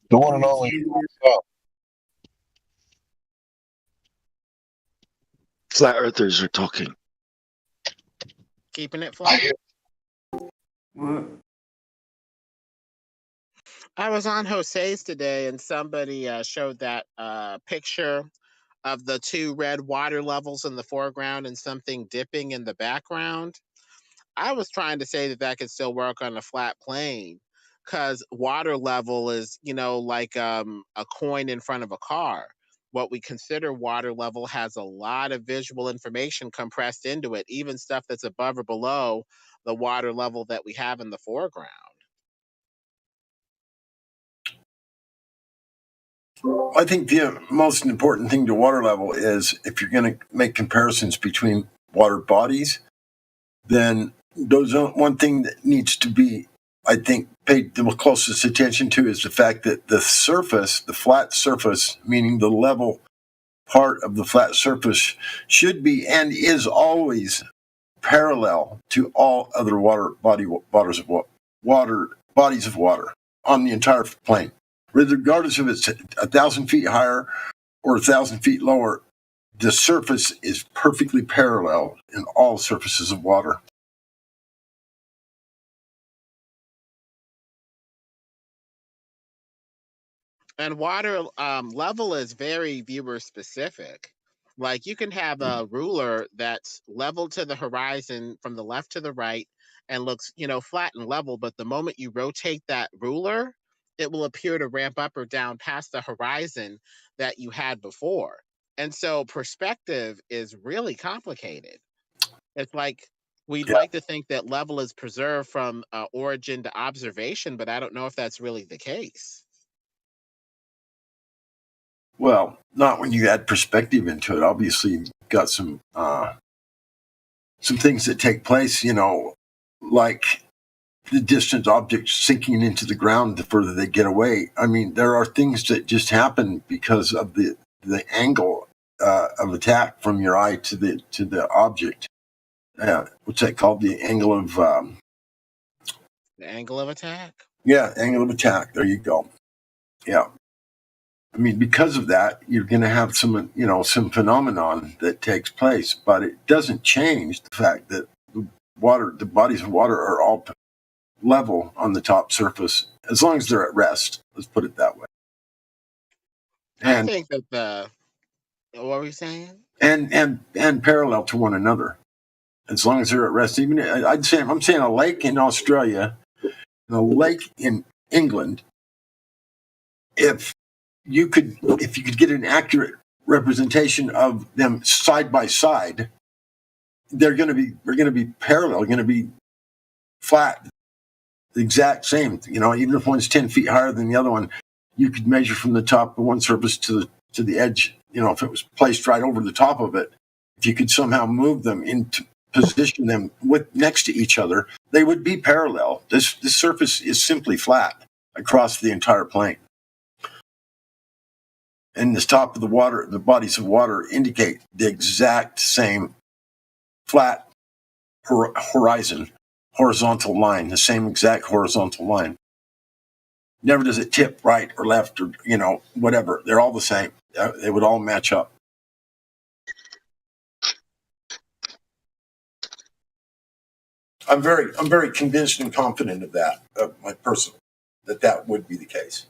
Speaker 11: The one and only.
Speaker 14: Flat Earthers are talking.
Speaker 7: Keeping it flat.
Speaker 9: What?
Speaker 7: I was on Jose's today, and somebody showed that picture of the two red water levels in the foreground and something dipping in the background. I was trying to say that that could still work on a flat plane, because water level is, like a coin in front of a car. What we consider water level has a lot of visual information compressed into it, even stuff that's above or below the water level that we have in the foreground.
Speaker 15: I think the most important thing to water level is if you're going to make comparisons between water bodies, then one thing that needs to be, I think, paid the closest attention to is the fact that the surface, the flat surface, meaning the level part of the flat surface, should be and is always parallel to all other bodies of water on the entire plane. Regardless if it's 1,000 feet higher or 1,000 feet lower, the surface is perfectly parallel in all surfaces of water.
Speaker 7: And water level is very viewer specific. Like, you can have a ruler that's level to the horizon from the left to the right and looks, flat and level, but the moment you rotate that ruler, it will appear to ramp up or down past the horizon that you had before. And so perspective is really complicated. It's like we'd like to think that level is preserved from origin to observation, but I don't know if that's really the case.
Speaker 15: Well, not when you add perspective into it. Obviously, you've got some things that take place, like the distant objects sinking into the ground the further they get away. I mean, there are things that just happen because of the angle of attack from your eye to the object. What's that called? The angle of
Speaker 7: the angle of attack.
Speaker 15: Yeah, angle of attack. There you go. Yeah. I mean, because of that, you're going to have some phenomenon that takes place, but it doesn't change the fact that the bodies of water are all level on the top surface, as long as they're at rest. Let's put it that way.
Speaker 7: And I think that what were we saying?
Speaker 15: And parallel to one another, as long as they're at rest. Even I'm saying a lake in Australia, and a lake in England. If you could get an accurate representation of them side by side, they're going to be parallel, going to be flat, the exact same. Even if one's 10 feet higher than the other one, you could measure from the top of one surface to the edge. If it was placed right over the top of it, if you could somehow move them into position them next to each other, they would be parallel. This surface is simply flat across the entire plane. And the top of the water, the bodies of water indicate the exact same flat horizontal line, the same exact horizontal line. Never does it tip right or left or, whatever. They're all the same. They would all match up. I'm very convinced and confident of that, that would be the case.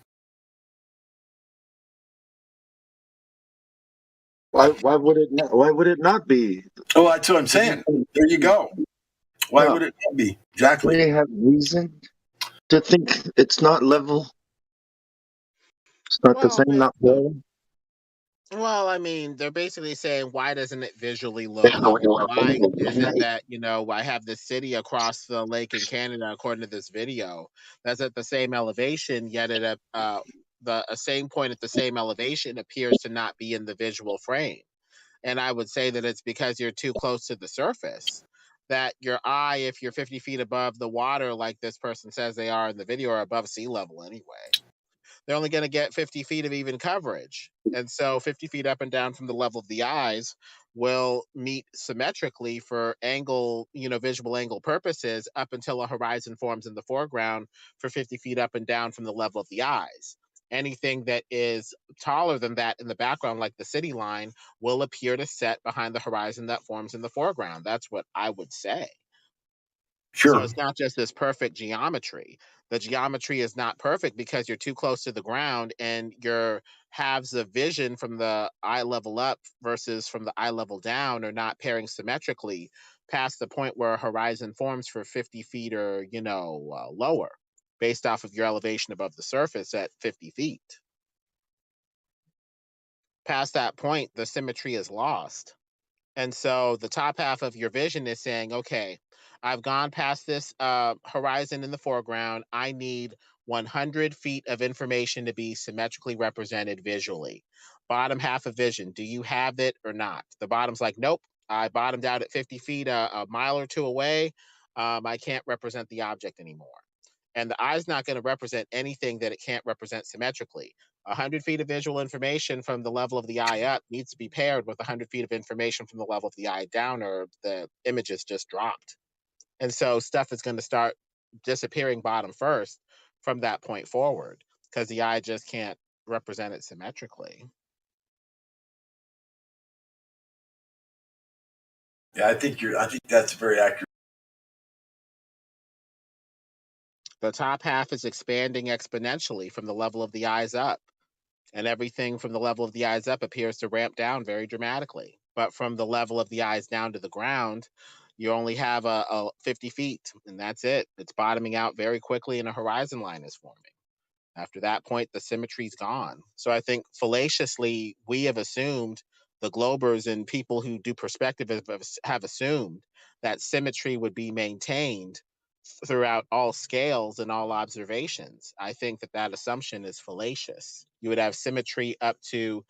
Speaker 14: Why would it not be?
Speaker 15: Oh, that's what I'm saying. There you go. Why would it not be? Exactly.
Speaker 14: They have reason to think it's not level. It's not the
Speaker 7: Well,
Speaker 14: same, not better.
Speaker 7: Well, I mean, they're basically saying, why doesn't it visually look level? Why is it that, I have this city across the lake in Canada, according to this video, that's at the same elevation, yet at the same point at the same elevation appears to not be in the visual frame. And I would say that it's because you're too close to the surface. That your eye, if you're 50 feet above the water, like this person says they are in the video, are above sea level anyway. They're only going to get 50 feet of even coverage. And so 50 feet up and down from the level of the eyes will meet symmetrically for angle, visual angle purposes up until a horizon forms in the foreground for 50 feet up and down from the level of the eyes. Anything that is taller than that in the background, like the city line, will appear to set behind the horizon that forms in the foreground. That's what I would say.
Speaker 15: Sure.
Speaker 7: So it's not just this perfect geometry. The geometry is not perfect because you're too close to the ground and your halves of vision from the eye level up versus from the eye level down are not pairing symmetrically past the point where a horizon forms for 50 feet or, lower based off of your elevation above the surface at 50 feet. Past that point, the symmetry is lost. And so the top half of your vision is saying, okay, I've gone past this horizon in the foreground. I need 100 feet of information to be symmetrically represented visually. Bottom half of vision, do you have it or not? The bottom's like, nope, I bottomed out at 50 feet a mile or two away. I can't represent the object anymore. And the eye's not going to represent anything that it can't represent symmetrically. 100 feet of visual information from the level of the eye up needs to be paired with 100 feet of information from the level of the eye down, or the image is just dropped. And so stuff is going to start disappearing bottom first from that point forward because the eye just can't represent it symmetrically.
Speaker 15: Yeah, I think that's very accurate.
Speaker 7: The top half is expanding exponentially from the level of the eyes up. And everything from the level of the eyes up appears to ramp down very dramatically. But from the level of the eyes down to the ground, you only have a 50 feet, and that's it. It's bottoming out very quickly, and a horizon line is forming. After that point, the symmetry's gone. So I think fallaciously, we have assumed, the globers and people who do perspective have assumed that symmetry would be maintained throughout all scales and all observations. I think that assumption is fallacious. You would have symmetry up to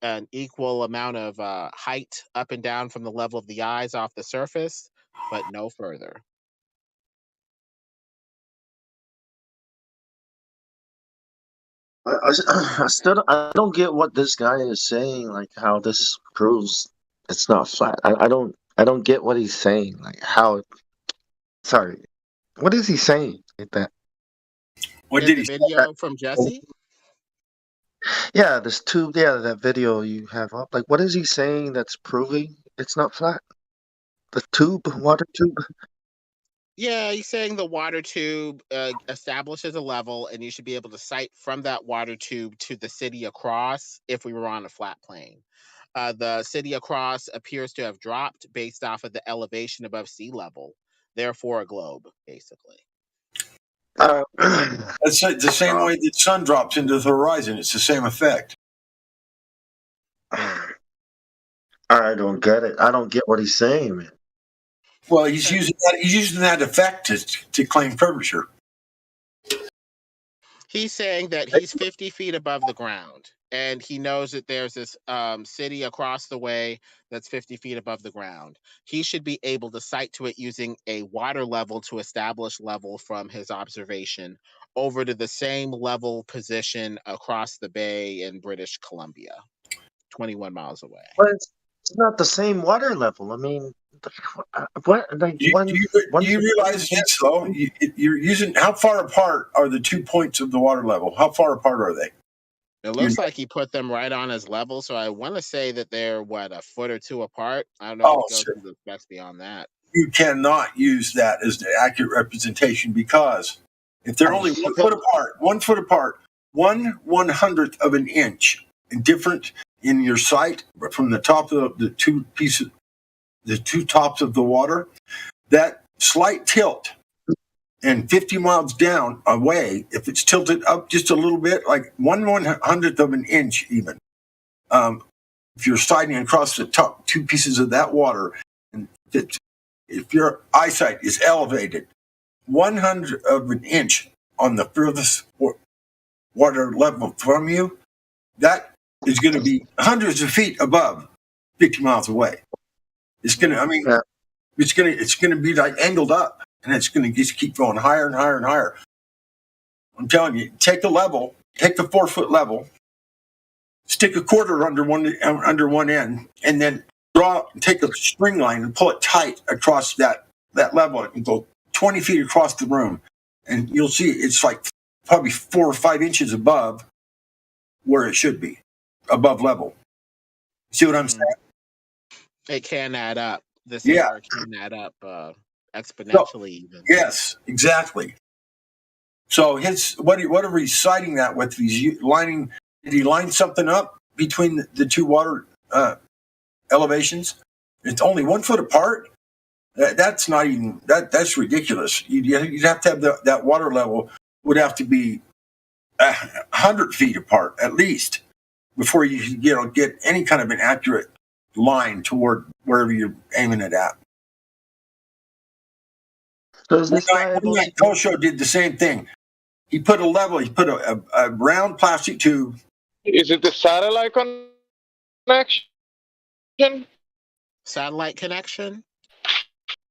Speaker 7: an equal amount of height up and down from the level of the eyes off the surface, but no further.
Speaker 14: I don't get what this guy is saying. Like how this proves it's not flat. I don't get what he's saying. Like how. Sorry, what is he saying? Like that.
Speaker 15: What
Speaker 7: In
Speaker 15: did
Speaker 7: the
Speaker 15: he say?
Speaker 7: video from Jesse?
Speaker 14: Yeah, this tube. Yeah, that video you have up. Like, what is he saying that's proving it's not flat? The tube, water tube.
Speaker 7: Yeah, he's saying the water tube establishes a level, and you should be able to sight from that water tube to the city across if we were on a flat plane. The city across appears to have dropped based off of the elevation above sea level, therefore a globe, basically.
Speaker 15: That's the same way the sun drops into the horizon. It's the same effect.
Speaker 14: I don't get it. I don't get what he's saying, man.
Speaker 15: Well, he's using that effect to claim curvature.
Speaker 7: He's saying that he's 50 feet above the ground, and he knows that there's this city across the way that's 50 feet above the ground. He should be able to sight to it using a water level to establish level from his observation over to the same level position across the bay in British Columbia, 21 miles away.
Speaker 14: But it's not the same water level. I mean, what? Like,
Speaker 15: Do you realize this, though? You're using, how far apart are the 2 points of the water level? How far apart are they?
Speaker 7: It looks like he put them right on his level, so I want to say that they're, a foot or two apart? I don't know if it goes into the specs beyond that.
Speaker 15: You cannot use that as the accurate representation because if they're only 1 foot apart, 1/100th of an inch different in your sight from the top of the two tops of the water, that slight tilt And 50 miles down away, if it's tilted up just a little bit, like 1/100th of an inch even, if you're sliding across the top two pieces of that water, and if your eyesight is elevated 1/100th of an inch on the furthest water level from you, that is going to be hundreds of feet above 50 miles away. It's going to, I mean, it's going to be like angled up, and it's going to just keep going higher and higher and higher. I'm telling you, take the 4-foot level, stick a quarter under one end, and then take a string line and pull it tight across that level and go 20 feet across the room, and you'll see it's like probably 4 or 5 inches above where it should be, above level. See what I'm saying?
Speaker 7: It can add up. This
Speaker 15: Yeah.
Speaker 7: error can add up exponentially even.
Speaker 15: Yes, exactly. So whatever he's citing that with, did he line something up between the two water elevations? It's only 1 foot apart. That's not even that's ridiculous. You'd have to have that water level would have to be 100 feet apart at least before you get any kind of an accurate line toward wherever you're aiming it at. Kosho did the same thing. He put a round plastic tube.
Speaker 6: Is it the satellite connection?
Speaker 7: Satellite connection?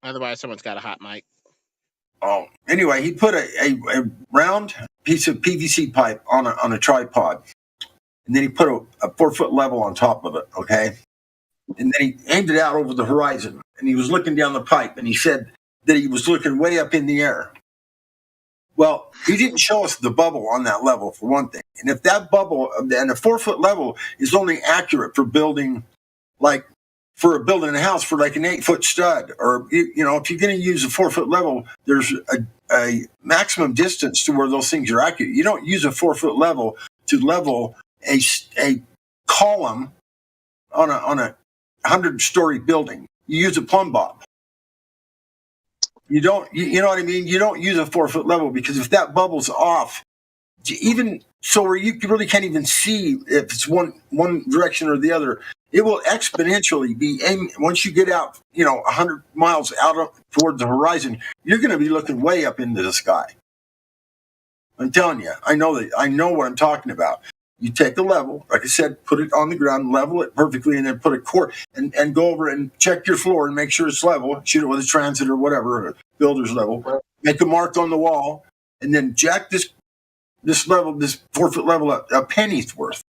Speaker 7: Otherwise, someone's got a hot mic.
Speaker 15: Oh, anyway, he put a round piece of PVC pipe on a tripod, and then he put a 4-foot level on top of it. Okay, and then he aimed it out over the horizon, and he was looking down the pipe, and he said that he was looking way up in the air. Well, he didn't show us the bubble on that level, for one thing. And if that bubble and a 4-foot level is only accurate for building a house for like an 8-foot stud, or if you're going to use a 4-foot level, there's a maximum distance to where those things are accurate. You don't use a 4-foot level to level a column on a 100-story building. You use a plumb bob. You don't, you know what I mean? You don't use a 4-foot level, because if that bubble's off, even so where you really can't even see if it's one direction or the other, it will exponentially be aimed. Once you get out, 100 miles out toward the horizon, you're going to be looking way up into the sky. I'm telling you, I know what I'm talking about. You take the level, like I said, put it on the ground, level it perfectly, and then put a cord and go over and check your floor and make sure it's level. Shoot it with a transit or whatever, a builder's level. Make a mark on the wall, and then jack this 4-foot level a penny's worth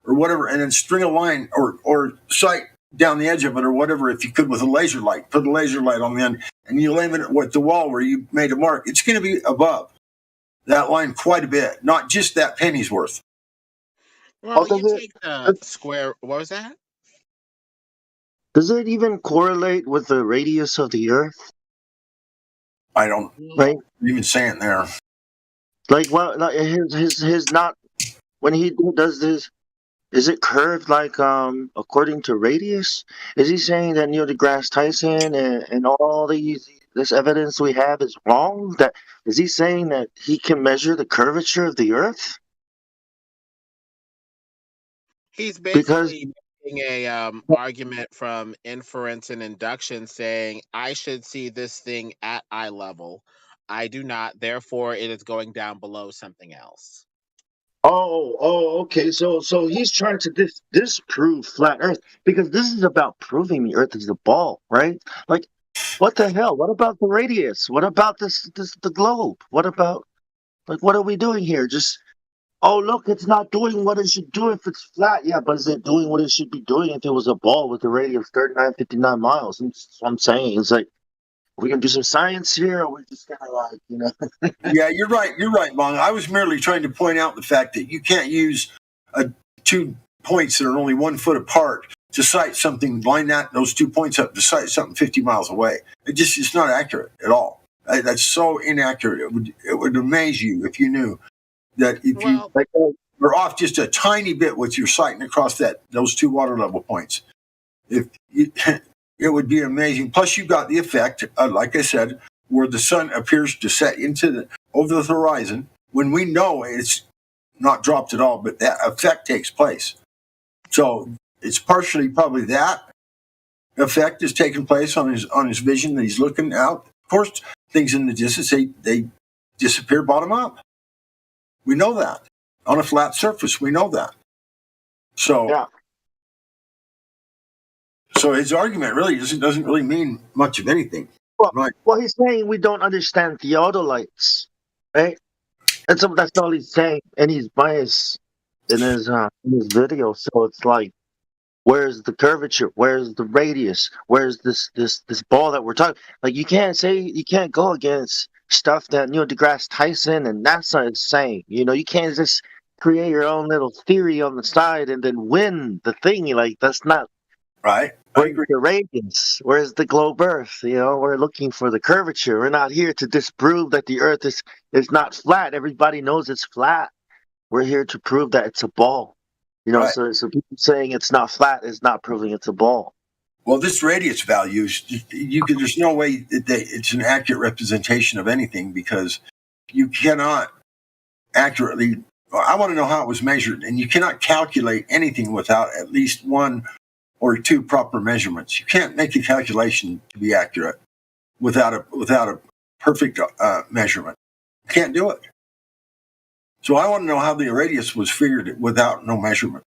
Speaker 15: or whatever, and then string a line or sight down the edge of it or whatever, if you could, with a laser light. Put a laser light on the end, and you aim it with the wall where you made a mark. It's going to be above that line quite a bit, not just that penny's worth.
Speaker 7: Well, you take the square. What was that?
Speaker 14: Does it even correlate with the radius of the Earth?
Speaker 15: I don't even saying there.
Speaker 14: Like, well, like his not when he does this, is it curved like according to radius? Is he saying that Neil deGrasse Tyson and all this evidence we have is wrong? That is he saying that he can measure the curvature of the Earth?
Speaker 7: He's basically making a argument from inference and induction, saying I should see this thing at eye level. I do not. Therefore, it is going down below something else.
Speaker 14: Oh, okay. So he's trying to disprove flat Earth, because this is about proving the Earth is a ball, right? Like, what the hell? What about the radius? What about the globe? What about, like, what are we doing here? Just, oh, look, it's not doing what it should do if it's flat. Yeah, but is it doing what it should be doing if it was a ball with a radius of 59 miles? And that's what I'm saying. It's like, are we going to do some science here, or we're just kind of like,
Speaker 15: Yeah, you're right. You're right, Long. I was merely trying to point out the fact that you can't use 2 points that are only 1 foot apart to sight something, line those 2 points up to sight something 50 miles away. It's not accurate at all. That's so inaccurate. It would amaze you if you knew that if you're off just a tiny bit with your sighting across those 2 water level points. It would be amazing. Plus, you got the effect, like I said, where the sun appears to set over the horizon when we know it's not dropped at all, but that effect takes place. So it's partially probably that effect is taking place on his vision that he's looking out. Of course, things in the distance they disappear bottom up. We know that on a flat surface. We know that. So
Speaker 14: Yeah.
Speaker 15: So his argument really doesn't really mean much of anything.
Speaker 14: Well, he's saying we don't understand theodolites, right? That's all he's saying, and he's biased in his video. So it's like, where's the curvature? Where's the radius? Where's this ball that we're talking? Like, you can't go against stuff that Neil deGrasse Tyson and NASA is saying. You know, you can't just create your own little theory on the side and then win the thing. Like, that's not
Speaker 15: right.
Speaker 14: Where's the radius? Where's the globe Earth? You know, we're looking for the curvature. We're not here to disprove that the Earth is not flat. Everybody knows it's flat. We're here to prove that it's a ball. You know,
Speaker 15: Right.
Speaker 14: so people saying it's not flat is not proving it's a ball.
Speaker 15: Well, this radius value is there's no way that it's an accurate representation of anything because you cannot accurately. I want to know how it was measured, and you cannot calculate anything without at least one or two proper measurements. You can't make a calculation to be accurate without a perfect measurement. You can't do it. So I want to know how the radius was figured without no measurement.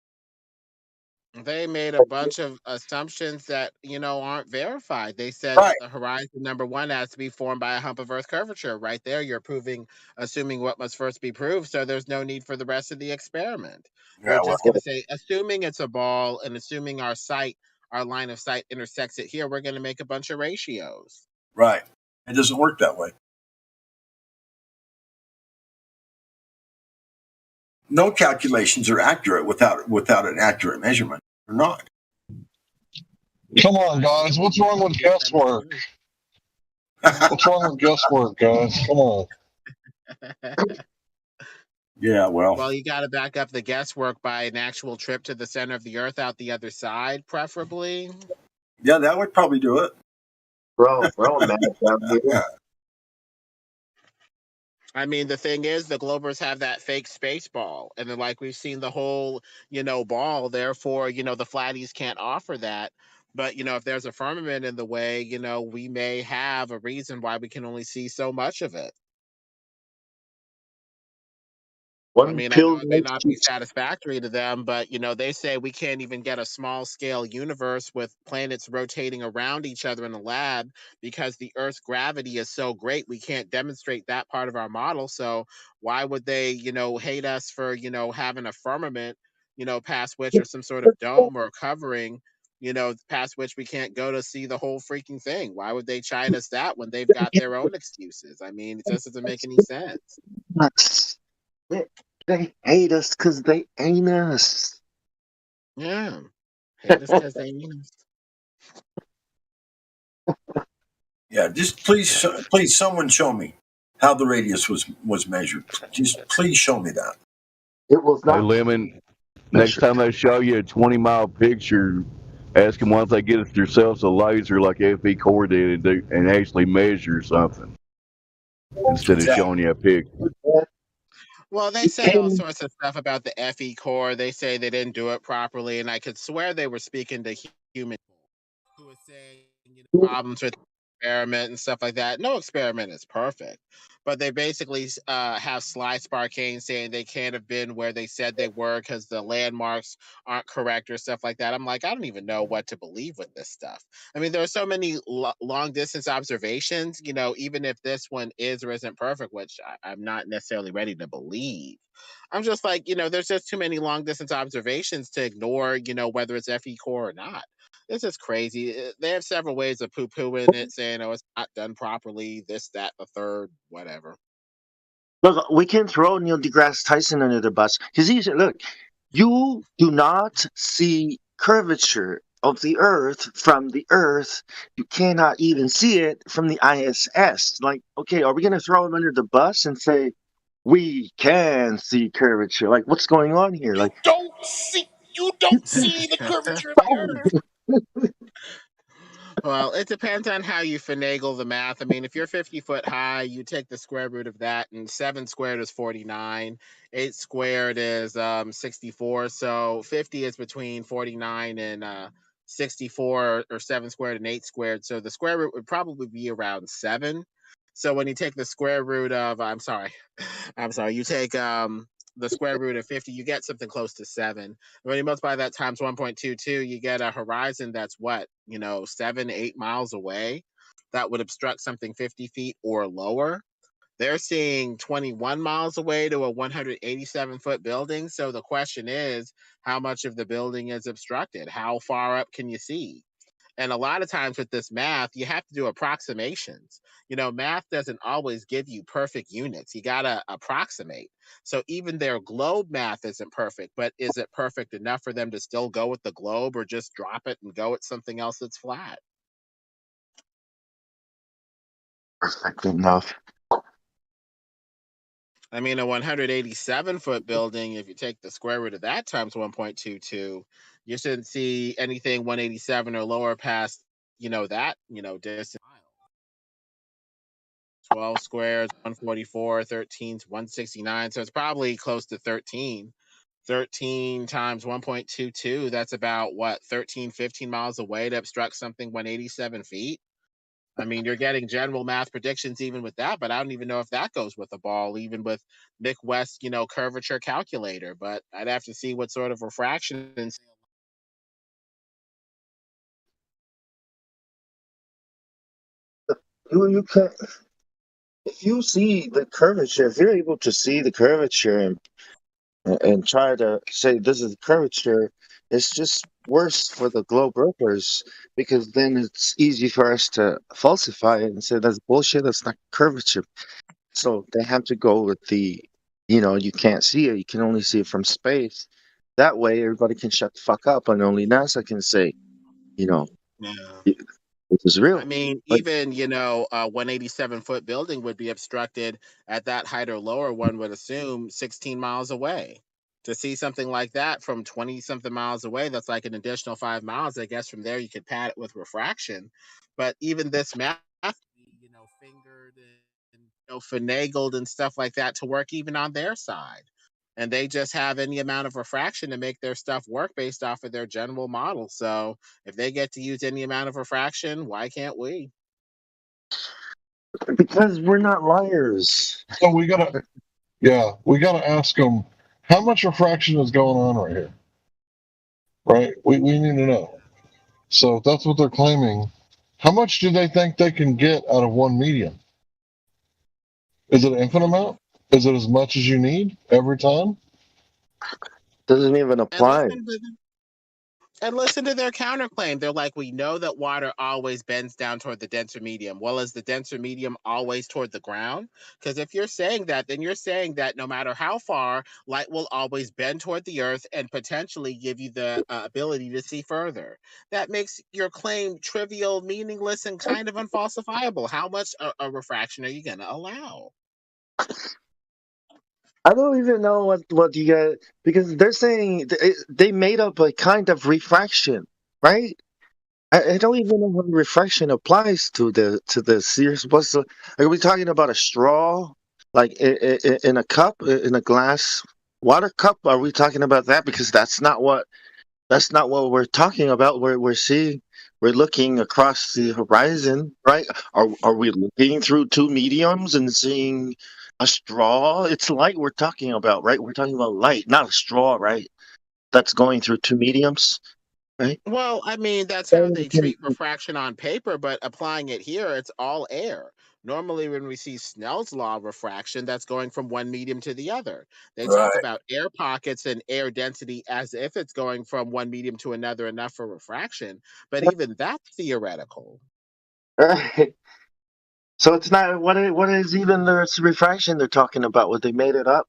Speaker 7: They made a bunch of assumptions that, aren't verified. They said
Speaker 15: Right.
Speaker 7: the horizon number one has to be formed by a hump of Earth curvature. Right there, you're assuming what must first be proved. So there's no need for the rest of the experiment.
Speaker 15: Yeah,
Speaker 7: We're just going to say, assuming it's a ball and assuming our line of sight intersects it here, we're going to make a bunch of ratios.
Speaker 15: Right. It doesn't work that way. No calculations are accurate without an accurate measurement. They're not.
Speaker 11: Come on, guys. What's wrong with guesswork? What's wrong with guesswork, guys? Come on.
Speaker 15: Yeah,
Speaker 7: Well, you got to back up the guesswork by an actual trip to the center of the Earth out the other side, preferably.
Speaker 15: Yeah, that would probably do it.
Speaker 14: Bro, man.
Speaker 7: I mean, the thing is, the Globers have that fake space ball, and then like we've seen the whole, ball. Therefore, the flatties can't offer that. But if there's a firmament in the way, we may have a reason why we can only see so much of it. I mean, I know it may not be satisfactory to them, but they say we can't even get a small scale universe with planets rotating around each other in the lab because the Earth's gravity is so great. We can't demonstrate that part of our model. So why would they, hate us for, having a firmament, past which or some sort of dome or covering, past which we can't go to see the whole freaking thing? Why would they chide us that when they've got their own excuses? I mean, it just doesn't make any sense.
Speaker 14: They hate us because they ain't us.
Speaker 7: Yeah. Hate us because they ain't us.
Speaker 15: Yeah, just please, someone show me how the radius was measured. Just please show me that.
Speaker 14: It was
Speaker 16: not. Hey, Lemon, next time they show you a 20-mile picture, ask them why don't they get themselves a laser like FE Core did and actually measure something instead of showing you a picture.
Speaker 7: Well, they say all sorts of stuff about the FE Core. They say they didn't do it properly, and I could swear they were speaking to human who was saying problems with the experiment and stuff like that. No experiment is perfect, but they basically have Sly Sparkane saying they can't have been where they said they were because the landmarks aren't correct or stuff like that. I'm like, I don't even know what to believe with this stuff. I mean, there are so many long distance observations, even if this one is or isn't perfect, which I'm not necessarily ready to believe. I'm just like, there's just too many long distance observations to ignore, whether it's FE Core or not. This is crazy. They have several ways of poo-pooing it, saying, it's not done properly, this, that, the third, whatever.
Speaker 14: Look, we can throw Neil deGrasse Tyson under the bus because he said, look, you do not see curvature of the Earth from the Earth. You cannot even see it from the ISS. Like, okay, are we going to throw him under the bus and say, we can see curvature? Like, what's going on here? Like,
Speaker 7: you don't see the curvature of the Earth. Well, it depends on how you finagle the math. I mean, if you're 50 foot high, you take the square root of that, and 7 squared is 49. 8 squared is 64. So 50 is between 49 and 64, or 7 squared and 8 squared. So the square root would probably be around 7. So when you take the square root of, you take the square root of 50, you get something close to 7. When you multiply that times 1.22, you get a horizon that's what, 7, 8 miles away. That would obstruct something 50 feet or lower. They're seeing 21 miles away to a 187-foot building. So the question is, how much of the building is obstructed? How far up can you see? And a lot of times with this math, you have to do approximations. Math doesn't always give you perfect units. You got to approximate. So even their globe math isn't perfect, but is it perfect enough for them to still go with the globe, or just drop it and go with something else that's flat?
Speaker 14: Perfect enough.
Speaker 7: I mean, a 187-foot building, if you take the square root of that times 1.22, you shouldn't see anything 187 or lower past, that, distance. 12 squares, 144, 13's 169. So it's probably close to 13. 13 times 1.22, that's about what, 13, 15 miles away to obstruct something 187 feet? I mean, you're getting general math predictions even with that, but I don't even know if that goes with the ball, even with Nick West, curvature calculator. But I'd have to see what sort of refraction.
Speaker 14: You can, if you see the curvature, if you're able to see the curvature and try to say this is the curvature, it's just worse for the globe ropers, because then it's easy for us to falsify it and say that's bullshit, that's not curvature. So they have to go with the, you can't see it, you can only see it from space. That way everybody can shut the fuck up and only NASA can say, you know,
Speaker 7: Yeah.
Speaker 14: it is
Speaker 7: I
Speaker 14: real.
Speaker 7: mean,
Speaker 14: But
Speaker 7: even, a 187-foot building would be obstructed at that height or lower, one would assume 16 miles away. To see something like that from 20 something miles away, that's like an additional 5 miles. I guess from there you could pad it with refraction. But even this math, fingered and finagled and stuff like that to work even on their side. And they just have any amount of refraction to make their stuff work based off of their general model. So if they get to use any amount of refraction, why can't we?
Speaker 14: because we're not liars.
Speaker 11: So we gotta ask them how much refraction is going on right here, right? We need to know. So if that's what they're claiming, how much do they think they can get out of one medium? Is it an infinite amount? Is it as much as you need every time?
Speaker 14: Doesn't even
Speaker 7: And
Speaker 14: apply.
Speaker 7: listen to their counterclaim. They're like, we know that water always bends down toward the denser medium. Well, is the denser medium always toward the ground? Because if you're saying that, then you're saying that no matter how far, light will always bend toward the earth and potentially give you the ability to see further. That makes your claim trivial, meaningless, and kind of unfalsifiable. How much a refraction are you going to allow?
Speaker 14: I don't even know what you got, because they're saying they made up a kind of refraction, right? I don't even know what refraction applies to this. Are we talking about a straw, like in a cup, in a glass water cup? Are we talking about that? Because that's not what we're talking about. We're looking across the horizon, right? Are we looking through two mediums and seeing a straw? It's light we're talking about, right? We're talking about light, not a straw, right? That's going through two mediums, right?
Speaker 7: Well, I mean, that's how they treat refraction on paper, but applying it here, it's all air. Normally, when we see Snell's law of refraction, that's going from one medium to the other. They talk
Speaker 15: Right.
Speaker 7: about air pockets and air density as if it's going from one medium to another enough for refraction, but even that's theoretical.
Speaker 14: Right. So it's not what is even the refraction they're talking about? What they made it up?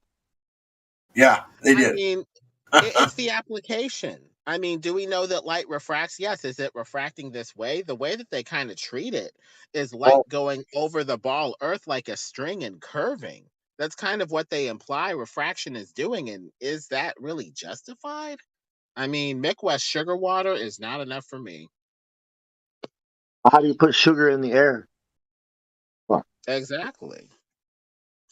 Speaker 15: Yeah, they
Speaker 7: I
Speaker 15: did.
Speaker 7: mean, it's the application. I mean, do we know that light refracts? Yes. Is it refracting this way? The way that they kind of treat it is light
Speaker 14: Oh,
Speaker 7: going over the ball earth like a string and curving. That's kind of what they imply refraction is doing. And is that really justified? I mean, Mick West sugar water is not enough for me.
Speaker 14: How do you put sugar in the air? Well,
Speaker 7: Exactly.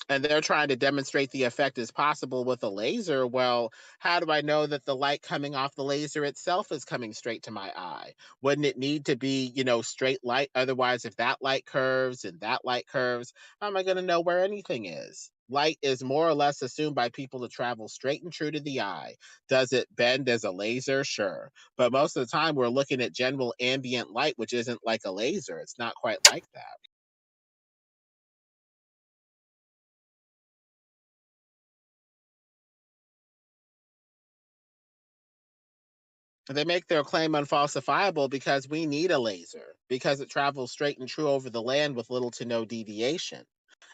Speaker 7: And they're trying to demonstrate the effect is possible with a laser. Well, how do I know that the light coming off the laser itself is coming straight to my eye? Wouldn't it need to be, straight light? Otherwise, if that light curves and that light curves, how am I going to know where anything is? Light is more or less assumed by people to travel straight and true to the eye. Does it bend as a laser? Sure. But most of the time, we're looking at general ambient light, which isn't like a laser. It's not quite like that. They make their claim unfalsifiable because we need a laser, because it travels straight and true over the land with little to no deviation.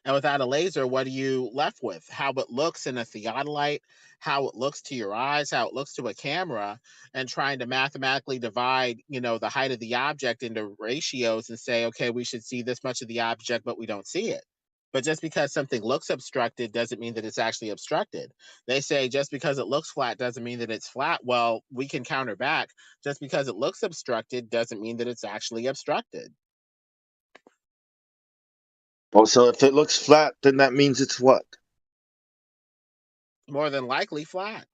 Speaker 7: And without a laser, what are you left with? How it looks in a theodolite, how it looks to your eyes, how it looks to a camera, and trying to mathematically divide, the height of the object into ratios and say, okay, we should see this much of the object, but we don't see it. But just because something looks obstructed doesn't mean that it's actually obstructed. They say just because it looks flat doesn't mean that it's flat. Well, we can counter back. Just because it looks obstructed doesn't mean that it's actually obstructed.
Speaker 14: so if it looks flat, then that means it's what?
Speaker 7: More than likely flat.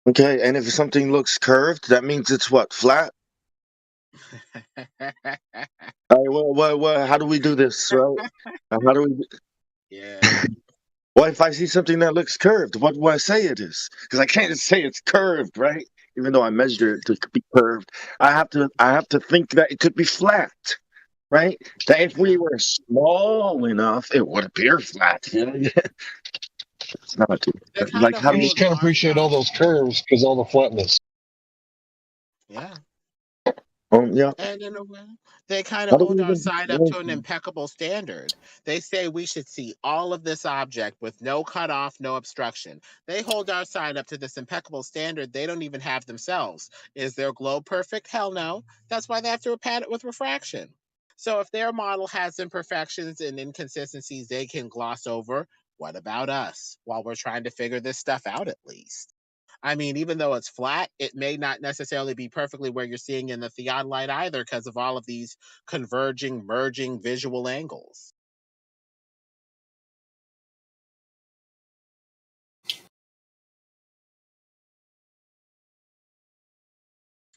Speaker 14: Okay, and if something looks curved, that means it's what? Flat? All right, well, how do we do this, right? How do we?
Speaker 7: Yeah.
Speaker 14: Well, if I see something that looks curved, what do I say it is? Because I can't just say it's curved, right? Even though I measure it to be curved, I have to think that it could be flat, right? That if we were small enough, it would appear flat. It's not. Like how
Speaker 11: You
Speaker 14: do
Speaker 11: just can't appreciate all those curves because all the flatness.
Speaker 7: Yeah.
Speaker 14: yeah.
Speaker 7: And in a way, they kind
Speaker 14: How
Speaker 7: of
Speaker 14: do we
Speaker 7: hold our
Speaker 14: even?
Speaker 7: side up to an impeccable standard. They say we should see all of this object with no cutoff, no obstruction. They hold our side up to this impeccable standard they don't even have themselves. Is their globe perfect? Hell no. That's why they have to pad it with refraction. So if their model has imperfections and inconsistencies they can gloss over, what about us while we're trying to figure this stuff out at least? I mean, even though it's flat, it may not necessarily be perfectly where you're seeing in the theodolite either because of all of these converging, merging visual angles.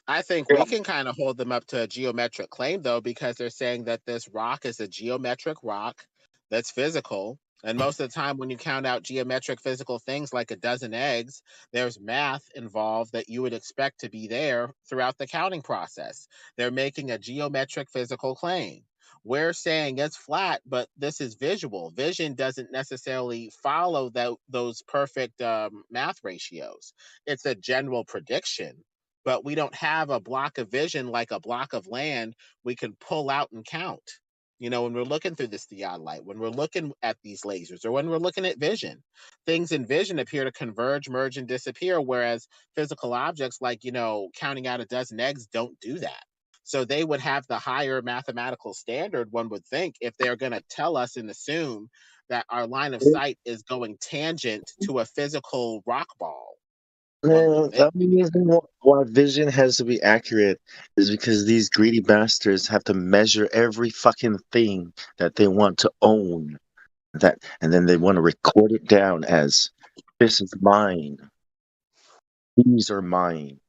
Speaker 7: I think we can kind of hold them up to a geometric claim, though, because they're saying that this rock is a geometric rock that's physical. And most of the time, when you count out geometric physical things like a dozen eggs, there's math involved that you would expect to be there throughout the counting process. They're making a geometric physical claim. We're saying it's flat, but this is visual. Vision doesn't necessarily follow those perfect math ratios. It's a general prediction, but we don't have a block of vision like a block of land we can pull out and count. When we're looking through this theodolite, when we're looking at these lasers, or when we're looking at vision, things in vision appear to converge, merge, and disappear, whereas physical objects like, counting out a dozen eggs don't do that. So they would have the higher mathematical standard, one would think, if they're going to tell us and assume that our line of sight is going tangent to a physical rock ball.
Speaker 14: The reason why vision has to be accurate is because these greedy bastards have to measure every fucking thing that they want to own. And then they want to record it down as this is mine. These are mine.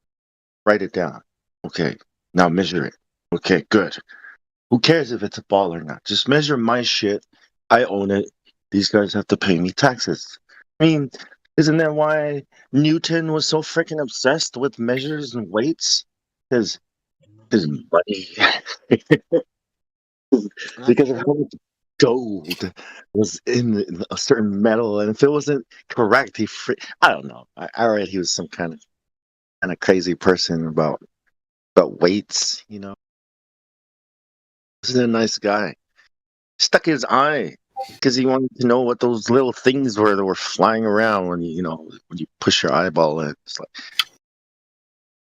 Speaker 14: Write it down. Okay. Now measure it. Okay, good. Who cares if it's a ball or not? Just measure my shit. I own it. These guys have to pay me taxes. I mean, isn't that why Newton was so freaking obsessed with measures and weights? His money. Because of how much gold was in a certain metal, and if it wasn't correct, I don't know. I read he was some kind of crazy person about weights. He's a nice guy. Stuck his eye because he wanted to know what those little things were that were flying around when you push your eyeball in. It's like,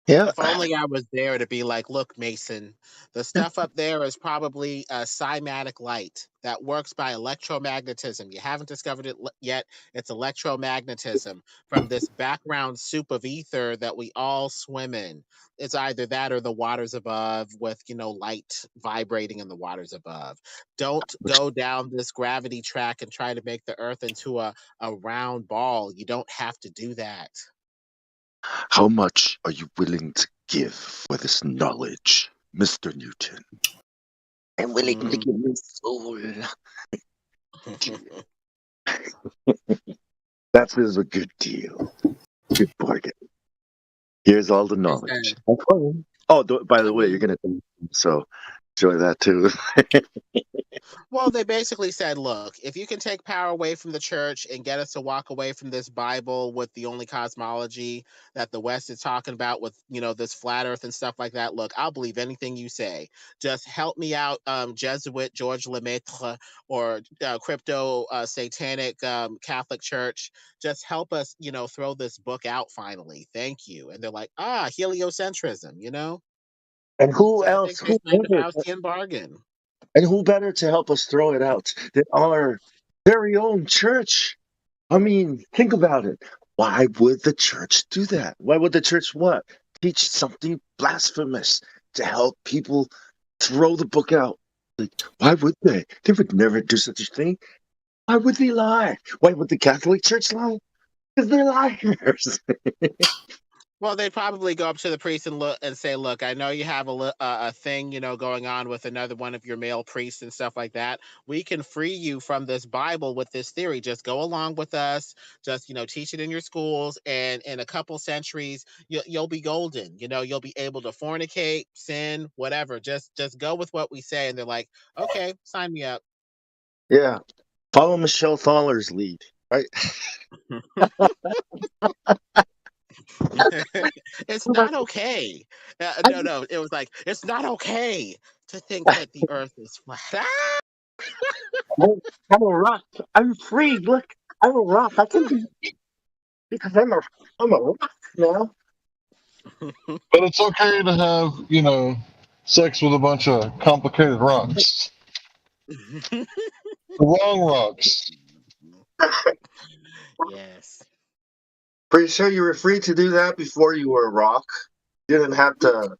Speaker 14: Yeah.
Speaker 7: If only I was there to be like, look, Mason, the stuff up there is probably a cymatic light that works by electromagnetism. You haven't discovered it yet. It's electromagnetism from this background soup of ether that we all swim in. It's either that or the waters above with, light vibrating in the waters above. Don't go down this gravity track and try to make the earth into a round ball. You don't have to do that.
Speaker 14: How much are you willing to give for this knowledge, Mr. Newton? I'm willing to give my soul. That is a good deal. Good bargain. Here's all the knowledge. Oh, by the way, you're gonna so enjoy that too.
Speaker 7: Well, they basically said, look, if you can take power away from the church and get us to walk away from this Bible with the only cosmology that the West is talking about with, this flat earth and stuff like that, look, I'll believe anything you say. Just help me out, Jesuit George Lemaitre or crypto satanic Catholic Church. Just help us, throw this book out finally. Thank you. And they're like, heliocentrism,
Speaker 14: And who
Speaker 7: So
Speaker 14: else?
Speaker 7: I think they signed a Faustian bargain.
Speaker 14: And who better to help us throw it out than our very own church? I mean, think about it. Why would the church do that? Why would the church what? Teach something blasphemous to help people throw the book out? Like, why would they? They would never do such a thing. Why would they lie? Why would the Catholic Church lie? Because they're liars.
Speaker 7: Well, they'd probably go up to the priest and say, "Look, I know you have a thing, going on with another one of your male priests and stuff like that. We can free you from this Bible with this theory. Just go along with us. Just teach it in your schools, and in a couple centuries, you'll be golden. You'll be able to fornicate, sin, whatever. Just go with what we say." And they're like, "Okay, sign me up."
Speaker 14: Yeah. Follow Michelle Thaller's lead, right?
Speaker 7: It's not okay. No, it was like, it's not okay to think that the earth is flat.
Speaker 14: I'm a rock. I'm free. Look, I'm a rock. I can be because I'm a rock now.
Speaker 11: But it's okay to have, sex with a bunch of complicated rocks. The wrong rocks.
Speaker 7: Yes.
Speaker 14: Pretty sure you were free to do that before you were a rock. You didn't have to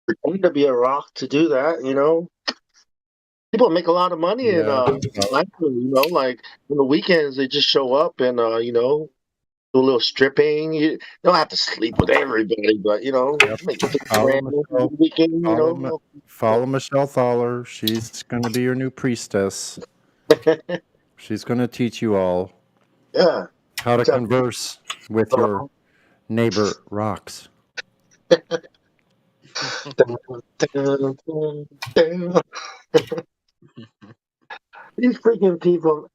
Speaker 14: pretend to be a rock to do that, People make a lot of money in Lakeland, like on the weekends they just show up and do a little stripping. You don't have to sleep with everybody, but make a weekend,
Speaker 1: Follow Michelle Thaller. She's going to be your new priestess. She's going to teach you all how to converse with your neighbor rocks.
Speaker 14: These freaking people.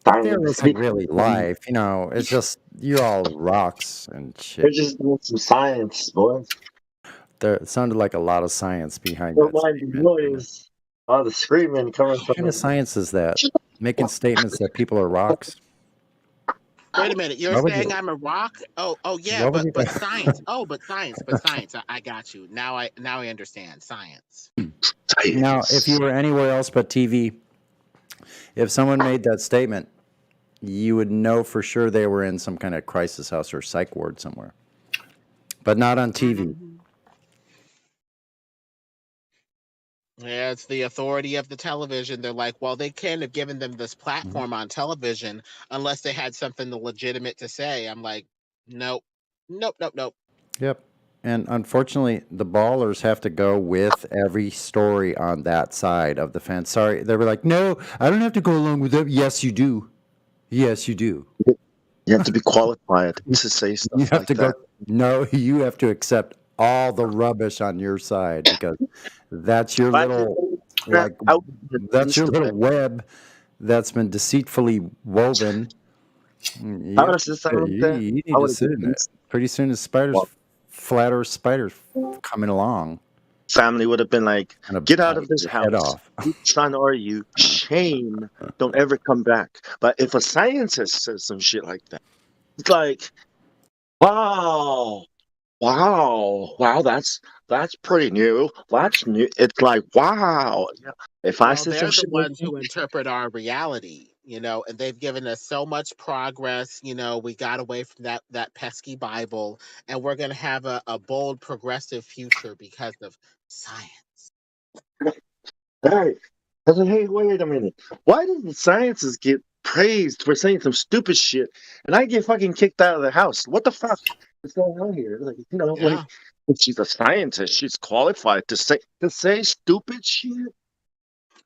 Speaker 1: There isn't really life, it's just, you're all rocks and shit.
Speaker 14: They're just doing some science, boys.
Speaker 1: It sounded like a lot of science behind
Speaker 14: Don't
Speaker 1: that
Speaker 14: mind the
Speaker 1: statement.
Speaker 14: noise. All the screaming coming from
Speaker 1: What kind of science is that? Making statements that people are rocks?
Speaker 7: Wait a minute, you're saying I'm a rock? Oh yeah, but science. But science. I got you. Now I understand science.
Speaker 1: Now, if you were anywhere else but TV, if someone made that statement, you would know for sure they were in some kind of crisis house or psych ward somewhere, but not on TV.
Speaker 7: Yeah, it's the authority of the television. They're like, well, they can't have given them this platform on television unless they had something legitimate to say. I'm like, nope.
Speaker 1: Yep. And unfortunately, the ballers have to go with every story on that side of the fence. Sorry, they were like, no, I don't have to go along with it. Yes, you do. Yes, you do.
Speaker 14: You have to be qualified to say stuff
Speaker 1: You have
Speaker 14: like
Speaker 1: to
Speaker 14: that.
Speaker 1: No, you have to accept all the rubbish on your side because that's your little that's your little web that's been deceitfully woven. You need to sit in it. Pretty soon the flat earth spiders coming along.
Speaker 14: Family would have been like, get out of this house. Whose son are you? Shame. Don't ever come back. But if a scientist says some shit like that, it's like, Wow. Wow, that's pretty new. That's new. It's like, wow. Yeah. If I
Speaker 7: Well,
Speaker 14: said some
Speaker 7: they're the
Speaker 14: shit like
Speaker 7: ones
Speaker 14: that,
Speaker 7: who interpret our reality, and they've given us so much progress. We got away from that pesky Bible, and we're gonna have a bold, progressive future because of science.
Speaker 14: hey, I said, hey, wait a minute. Why does the scientists get praised for saying some stupid shit, and I get fucking kicked out of the house? What the fuck is going on here? Like,
Speaker 7: Yeah.
Speaker 14: if she's a scientist, she's qualified to say stupid shit.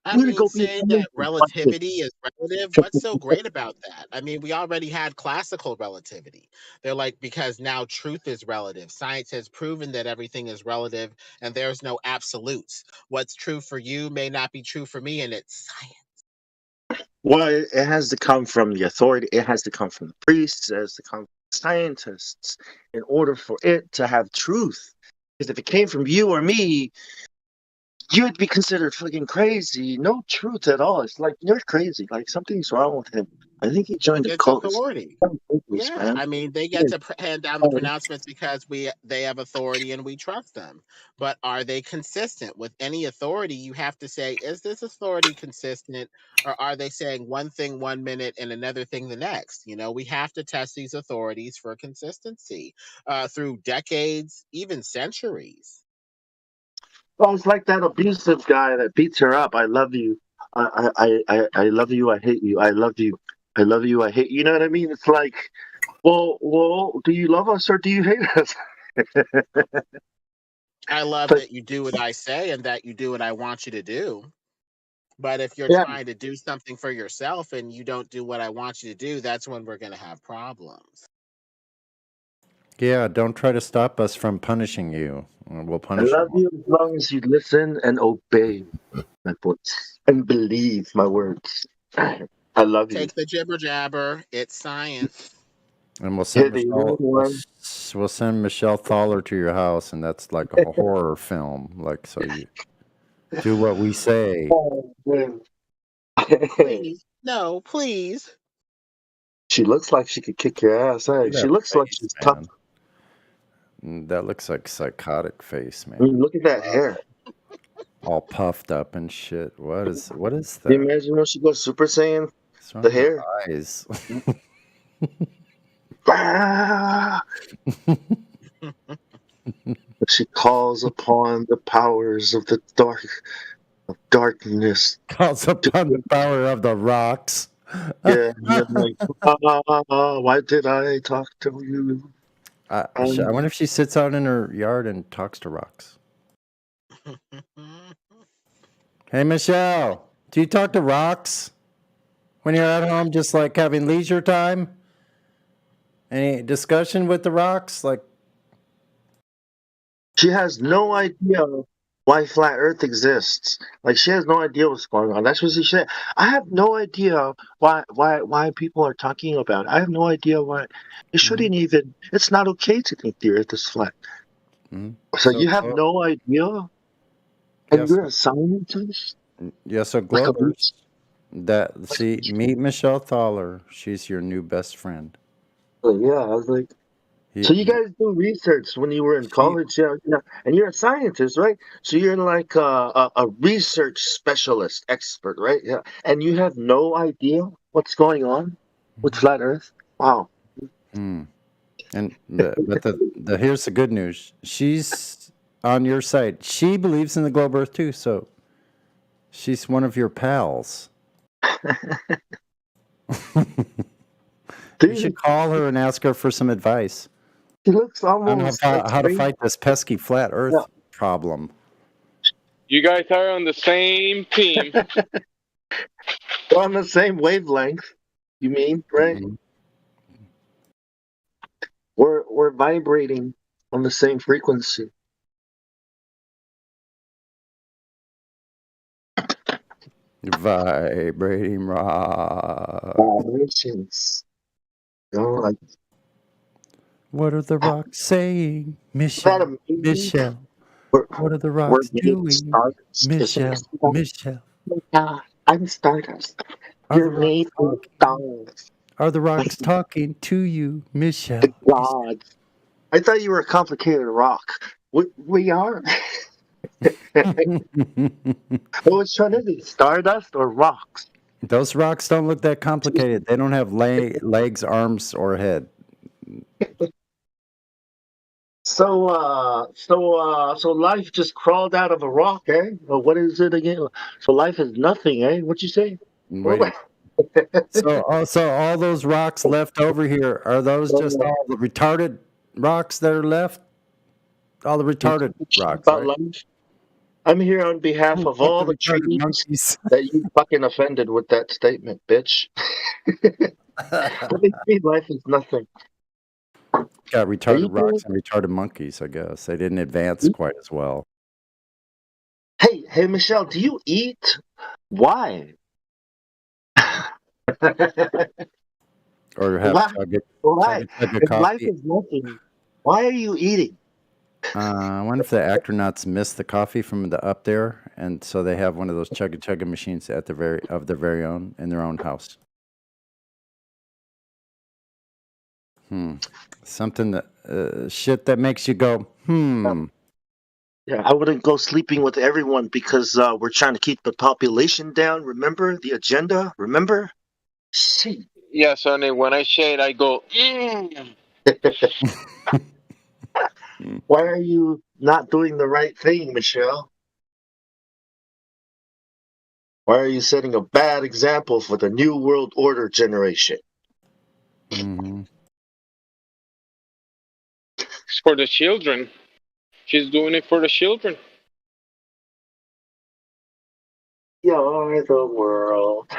Speaker 7: I
Speaker 14: I'm gonna
Speaker 7: mean,
Speaker 14: go be a
Speaker 7: saying that
Speaker 14: scientist. Watch this.
Speaker 7: relativity is relative, what's so great about that? I mean, we already had classical relativity. They're like, because now truth is relative. Science has proven that everything is relative and there's no absolutes. What's true for you may not be true for me, and it's science.
Speaker 14: Well, it has to come from the authority. It has to come from the priests. It has to come from scientists in order for it to have truth. Because if it came from you or me, you'd be considered fucking crazy. No truth at all. It's like you're crazy. Like something's wrong with him. I think he joined a
Speaker 7: It's
Speaker 14: cult. It's
Speaker 7: authority.
Speaker 14: ridiculous,
Speaker 7: Yeah,
Speaker 14: man.
Speaker 7: I mean, they get
Speaker 14: Yeah.
Speaker 7: to hand down the pronouncements because they have authority and we trust them. But are they consistent with any authority? You have to say, is this authority consistent, or are they saying one thing 1 minute and another thing the next? We have to test these authorities for consistency through decades, even centuries.
Speaker 14: Well, it's like that abusive guy that beats her up. I love you. I love you. I hate you. I love you. I love you. I hate you. You know what I mean? It's like, well, do you love us or do you hate us?
Speaker 7: I love
Speaker 14: But
Speaker 7: that you do what I say and that you do what I want you to do. But if you're
Speaker 14: yeah,
Speaker 7: trying to do something for yourself and you don't do what I want you to do, that's when we're going to have problems.
Speaker 1: Yeah, don't try to stop us from punishing you. We'll
Speaker 14: I
Speaker 1: punish
Speaker 14: love
Speaker 1: you.
Speaker 14: you as long as you listen and obey my voice and believe my words. I love you.
Speaker 7: Take the jibber jabber. It's science.
Speaker 1: And we'll
Speaker 14: Hey,
Speaker 1: send
Speaker 14: do you hear one?
Speaker 1: We'll send Michelle Thaller to your house, and that's like a horror film. Like, so you do what we say.
Speaker 14: Oh, man.
Speaker 7: Please. No, please.
Speaker 14: She looks like she could kick your ass. Hey,
Speaker 1: Look at
Speaker 14: she
Speaker 1: that
Speaker 14: looks like
Speaker 1: face,
Speaker 14: she's tough.
Speaker 1: man. That looks like psychotic face,
Speaker 14: I mean,
Speaker 1: man.
Speaker 14: look at that hair.
Speaker 1: All puffed up and shit. What is
Speaker 14: Can you
Speaker 1: that?
Speaker 14: imagine when she goes Super Saiyan?
Speaker 1: What's wrong
Speaker 14: The
Speaker 1: with her
Speaker 14: hair.
Speaker 1: eyes?
Speaker 14: Ah! She calls upon the powers of the darkness.
Speaker 1: Calls upon the power of the rocks.
Speaker 14: Yeah, and then like, why did I talk to you?
Speaker 1: I wonder if she sits out in her yard and talks to rocks. Hey, Michelle, do you talk to rocks when you're at home, just like having leisure time? Any discussion with the rocks? Like,
Speaker 14: She has no idea why flat Earth exists. Like she has no idea what's going on. That's what she said. I have no idea why people are talking about it. I have no idea why. It shouldn't even. It's not okay to think the Earth is flat. So you have no idea, and
Speaker 1: Yes.
Speaker 14: you're a scientist.
Speaker 1: Yeah, so
Speaker 14: Like a
Speaker 1: Globers, meet Michelle Thaller. She's your new best friend.
Speaker 14: Yeah, I was like. So you guys do research when you were in college, yeah, and you're a scientist, right? So you're like a research specialist, expert, right? Yeah, and you have no idea what's going on with flat Earth. Wow.
Speaker 1: And but here's the good news. She's on your side. She believes in the globe Earth too, so she's one of your pals. You should call her and ask her for some advice.
Speaker 14: She looks almost
Speaker 1: on
Speaker 14: like
Speaker 1: how to fight this pesky flat Earth problem.
Speaker 6: You guys are on the same team.
Speaker 14: We're on the same wavelength. You mean, right? We're vibrating on the same frequency.
Speaker 1: Vibrating rock.
Speaker 14: Vibrations. Like.
Speaker 1: What are the rocks saying, Michelle? Michelle. What are the rocks doing, Michelle? Michelle.
Speaker 14: God, I'm Stardust. You're made from stars.
Speaker 1: Are the rocks talking to you, Michelle?
Speaker 14: The gods I thought you were a complicated rock. We are. Which one is it? Stardust or rocks?
Speaker 1: Those rocks don't look that complicated. They don't have legs, arms, or a head.
Speaker 14: So life just crawled out of a rock, eh? Or what is it again? So life is nothing, eh? What'd you say?
Speaker 1: Wait. So all those rocks left over here, are those just all the retarded rocks that are left? All the retarded rocks,
Speaker 14: About
Speaker 1: right?
Speaker 14: life. I'm here on behalf of all the
Speaker 1: retarded
Speaker 14: trees
Speaker 1: monkeys.
Speaker 14: that you fucking offended with that statement, bitch. What do you mean life is nothing?
Speaker 1: Got retarded rocks and retarded monkeys, I guess. They didn't advance quite as well.
Speaker 14: Hey, Michelle, do you eat? Why?
Speaker 1: Or have
Speaker 14: Why?
Speaker 1: chug a
Speaker 14: Why? If life
Speaker 1: coffee.
Speaker 14: is nothing, why are you eating?
Speaker 1: I wonder if the astronauts missed the coffee from the up there, and so they have one of those chugga machines at their very own in their own house. Something that shit that makes you go,
Speaker 14: Yeah, I wouldn't go sleeping with everyone because we're trying to keep the population down. Remember the agenda? Remember? Shit.
Speaker 6: Yeah, Sonny, when I shade, I go,
Speaker 14: Why are you not doing the right thing, Michelle? Why are you setting a bad example for the New World Order generation?
Speaker 6: It's for the children. She's doing it for the children.
Speaker 14: You're the world.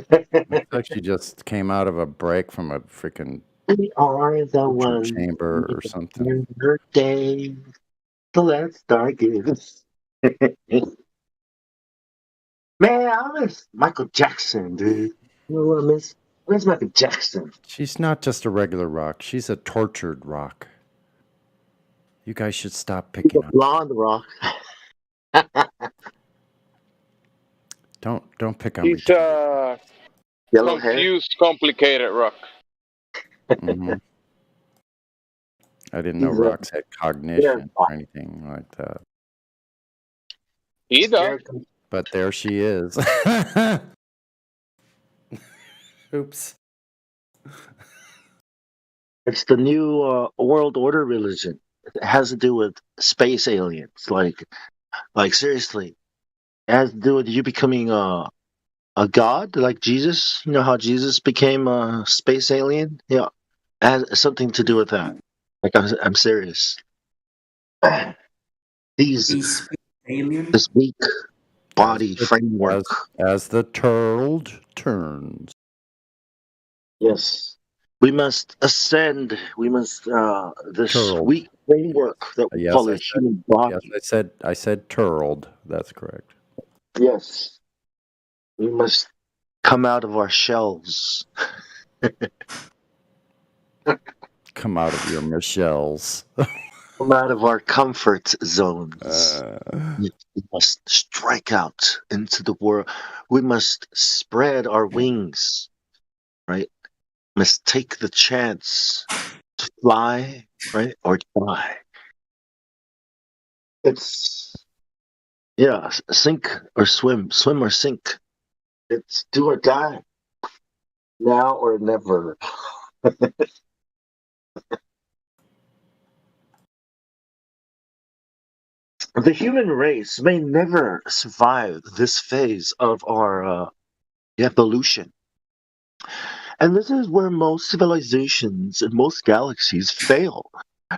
Speaker 1: Looks like she just came out of a break from a freaking
Speaker 14: We are the ones
Speaker 1: chamber or something.
Speaker 14: your day. So let's start this. Man, I miss Michael Jackson, dude. You know what I miss? I miss Michael Jackson.
Speaker 1: She's not just a regular rock. She's a tortured rock. You guys should stop picking on.
Speaker 14: Blonde rock.
Speaker 1: Don't pick on.
Speaker 6: He's
Speaker 14: Yellow hair.
Speaker 6: confused, complicated rock.
Speaker 1: I didn't know rocks had cognition or anything like that.
Speaker 6: He does.
Speaker 1: But there she is. Oops.
Speaker 14: It's the new world order religion. It has to do with space aliens. Like seriously, it has to do with you becoming a god, like Jesus. You know how Jesus became a space alien? Yeah, it has something to do with that. Like I'm serious. This weak body framework.
Speaker 1: As the world turns.
Speaker 14: Yes. We must ascend. We must this weak framework that we call the human body.
Speaker 1: Yes, I said turled. That's correct.
Speaker 14: Yes. We must come out of our shells.
Speaker 1: Come out of your Michelle's.
Speaker 14: Come out of our comfort zones. We must strike out into the world. We must spread our wings, right? Must take the chance to fly, right? Or die. It's, yeah, sink or swim or sink. It's do or die. Now or never. The human race may never survive this phase of our evolution. And this is where most civilizations and most galaxies fail.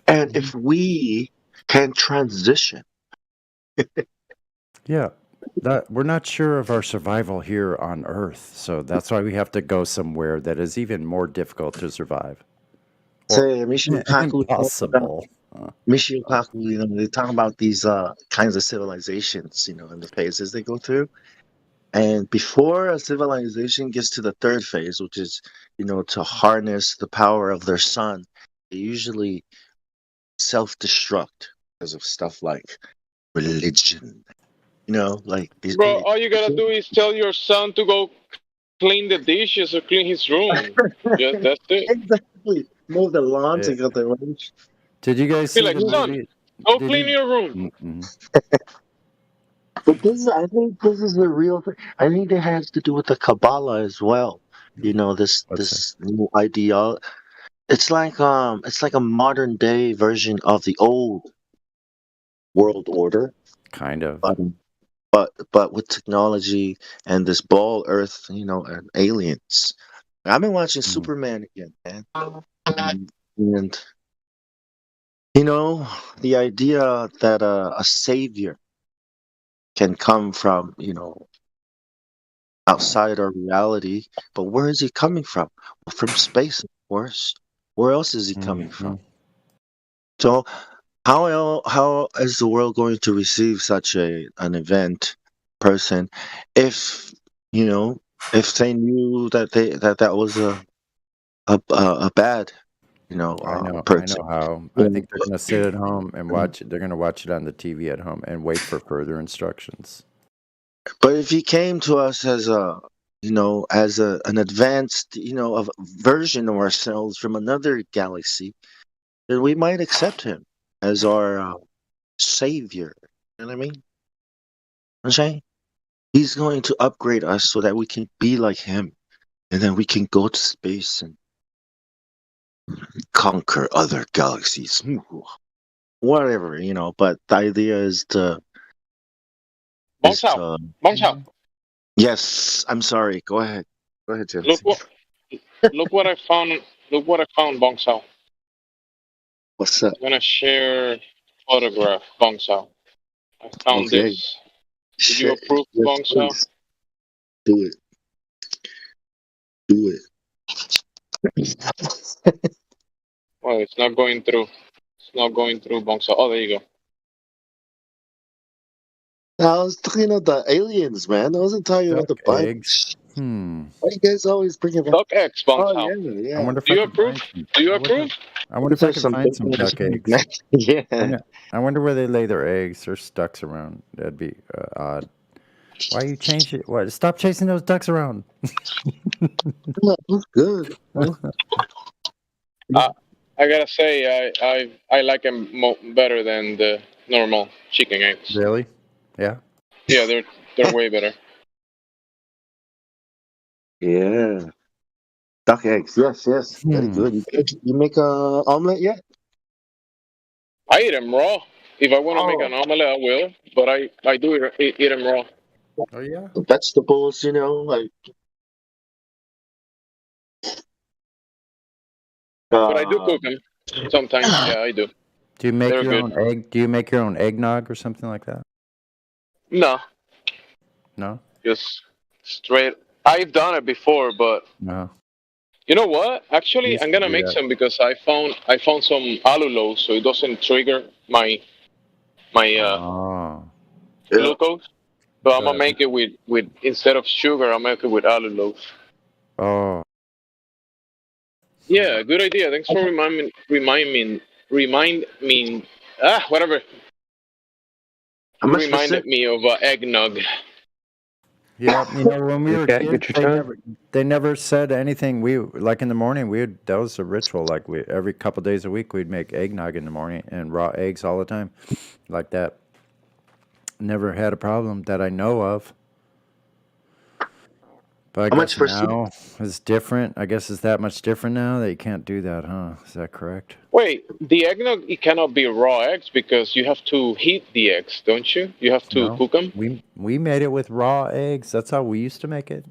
Speaker 14: And if we can transition.
Speaker 1: Yeah. We're not sure of our survival here on Earth. So that's why we have to go somewhere that is even more difficult to survive.
Speaker 14: Say, Michio Kaku,
Speaker 1: impossible.
Speaker 14: Michio Kaku, you know, they talk about these kinds of civilizations, you know, and the phases they go through. And before a civilization gets to the third phase, which is, you know, to harness the power of their sun, they usually self-destruct because of stuff like religion. You know, like these.
Speaker 6: Bro, all you gotta do is tell your son to go clean the dishes or clean his room. Just that's it.
Speaker 14: Exactly. Mow the lawn to get the range.
Speaker 1: Did you guys
Speaker 6: Be
Speaker 1: see
Speaker 6: like,
Speaker 1: the
Speaker 6: son,
Speaker 1: movie?
Speaker 6: go
Speaker 1: Did
Speaker 6: clean
Speaker 1: you?
Speaker 6: your room.
Speaker 14: But I think this is the real thing. I think it has to do with the Kabbalah as well. You know,
Speaker 1: What's that?
Speaker 14: this new idea. It's like a modern day version of the old world order,
Speaker 1: Kind of.
Speaker 14: but with technology and this ball Earth, and aliens. I've been watching Superman again, man, and the idea that a savior can come from outside our reality, but where is he coming from? Well, from space, of course. Where else is he coming from? So how is the world going to receive such an event person if if they knew that was a bad
Speaker 1: I know
Speaker 14: person?
Speaker 1: how. I think they're gonna sit at home and watch it. They're gonna watch it on the TV at home and wait for further instructions.
Speaker 14: But if he came to us as an advanced of version of ourselves from another galaxy, then we might accept him as our savior. You know what I mean? I'm saying he's going to upgrade us so that we can be like him, and then we can go to space and conquer other galaxies. Whatever, but the idea is to
Speaker 6: Bounce out. Bounce out.
Speaker 14: Yes, I'm sorry. Go ahead, James.
Speaker 6: Look what I found. Look what I found, Bounce out.
Speaker 14: What's up?
Speaker 6: I'm gonna share photograph, Bounce out. I found
Speaker 14: Okay.
Speaker 6: this. Did you approve,
Speaker 14: Yes,
Speaker 6: Bounce out?
Speaker 14: please. Do it.
Speaker 6: Well, it's not going through. It's not going through, Bounce out. Oh, there you go.
Speaker 14: I was talking about the aliens, man. I wasn't talking about the Bible.
Speaker 1: Eggs.
Speaker 14: Why you guys always bring it back?
Speaker 6: Duck eggs, Bounce
Speaker 14: Oh
Speaker 6: out.
Speaker 14: yeah.
Speaker 1: I wonder if
Speaker 6: Do
Speaker 1: I
Speaker 6: you
Speaker 1: can
Speaker 6: approve?
Speaker 1: find some.
Speaker 6: Do you approve?
Speaker 1: I wonder if I can find some
Speaker 14: big
Speaker 1: duck eggs.
Speaker 14: Yeah.
Speaker 1: I wonder where they lay their eggs. There's ducks around. That'd be odd. Why you change it? What? Stop chasing those ducks around.
Speaker 14: That's good.
Speaker 6: I gotta say, I like them better than the normal chicken eggs.
Speaker 1: Really? Yeah.
Speaker 6: Yeah, they're way better.
Speaker 14: Yeah. Duck eggs. Yes. Very good. You make a omelet yet?
Speaker 6: I eat them raw. If I want to make an omelet, I will. But I do eat them raw.
Speaker 1: Oh yeah.
Speaker 14: Vegetables, like.
Speaker 6: But I do cook them sometimes. Yeah, I do.
Speaker 1: Do you make
Speaker 6: They're
Speaker 1: your
Speaker 6: good.
Speaker 1: own egg? Do you make your own eggnog or something like that?
Speaker 6: No,
Speaker 1: No.
Speaker 6: just straight. I've done it before, but
Speaker 1: No.
Speaker 6: you know what? Actually,
Speaker 1: Used
Speaker 6: I'm
Speaker 1: to
Speaker 6: gonna
Speaker 1: do
Speaker 6: make
Speaker 1: that.
Speaker 6: some because I found some allulose, so it doesn't trigger my
Speaker 1: Oh.
Speaker 6: glucose. So I'm gonna
Speaker 1: Good.
Speaker 6: make it with instead of sugar, I'll make it with allulose.
Speaker 1: Oh.
Speaker 6: Yeah, good idea. Thanks for remind me. Whatever.
Speaker 14: How
Speaker 6: You
Speaker 14: much
Speaker 6: reminded me of eggnog.
Speaker 1: Yeah, when we were
Speaker 3: Get
Speaker 1: kids,
Speaker 3: your tongue.
Speaker 1: they never said anything. We like in the morning. That was a ritual. Like every couple days a week, we'd make eggnog in the morning and raw eggs all the time, like that. Never had a problem that I know of. But I
Speaker 14: How much
Speaker 1: guess
Speaker 14: for soup?
Speaker 1: now it's different. I guess it's that much different now that you can't do that, huh? Is that correct?
Speaker 6: Wait, the eggnog, it cannot be raw eggs because you have to heat the eggs, don't you? You have to
Speaker 1: No,
Speaker 6: cook them.
Speaker 1: we made it with raw eggs. That's how we used to make it.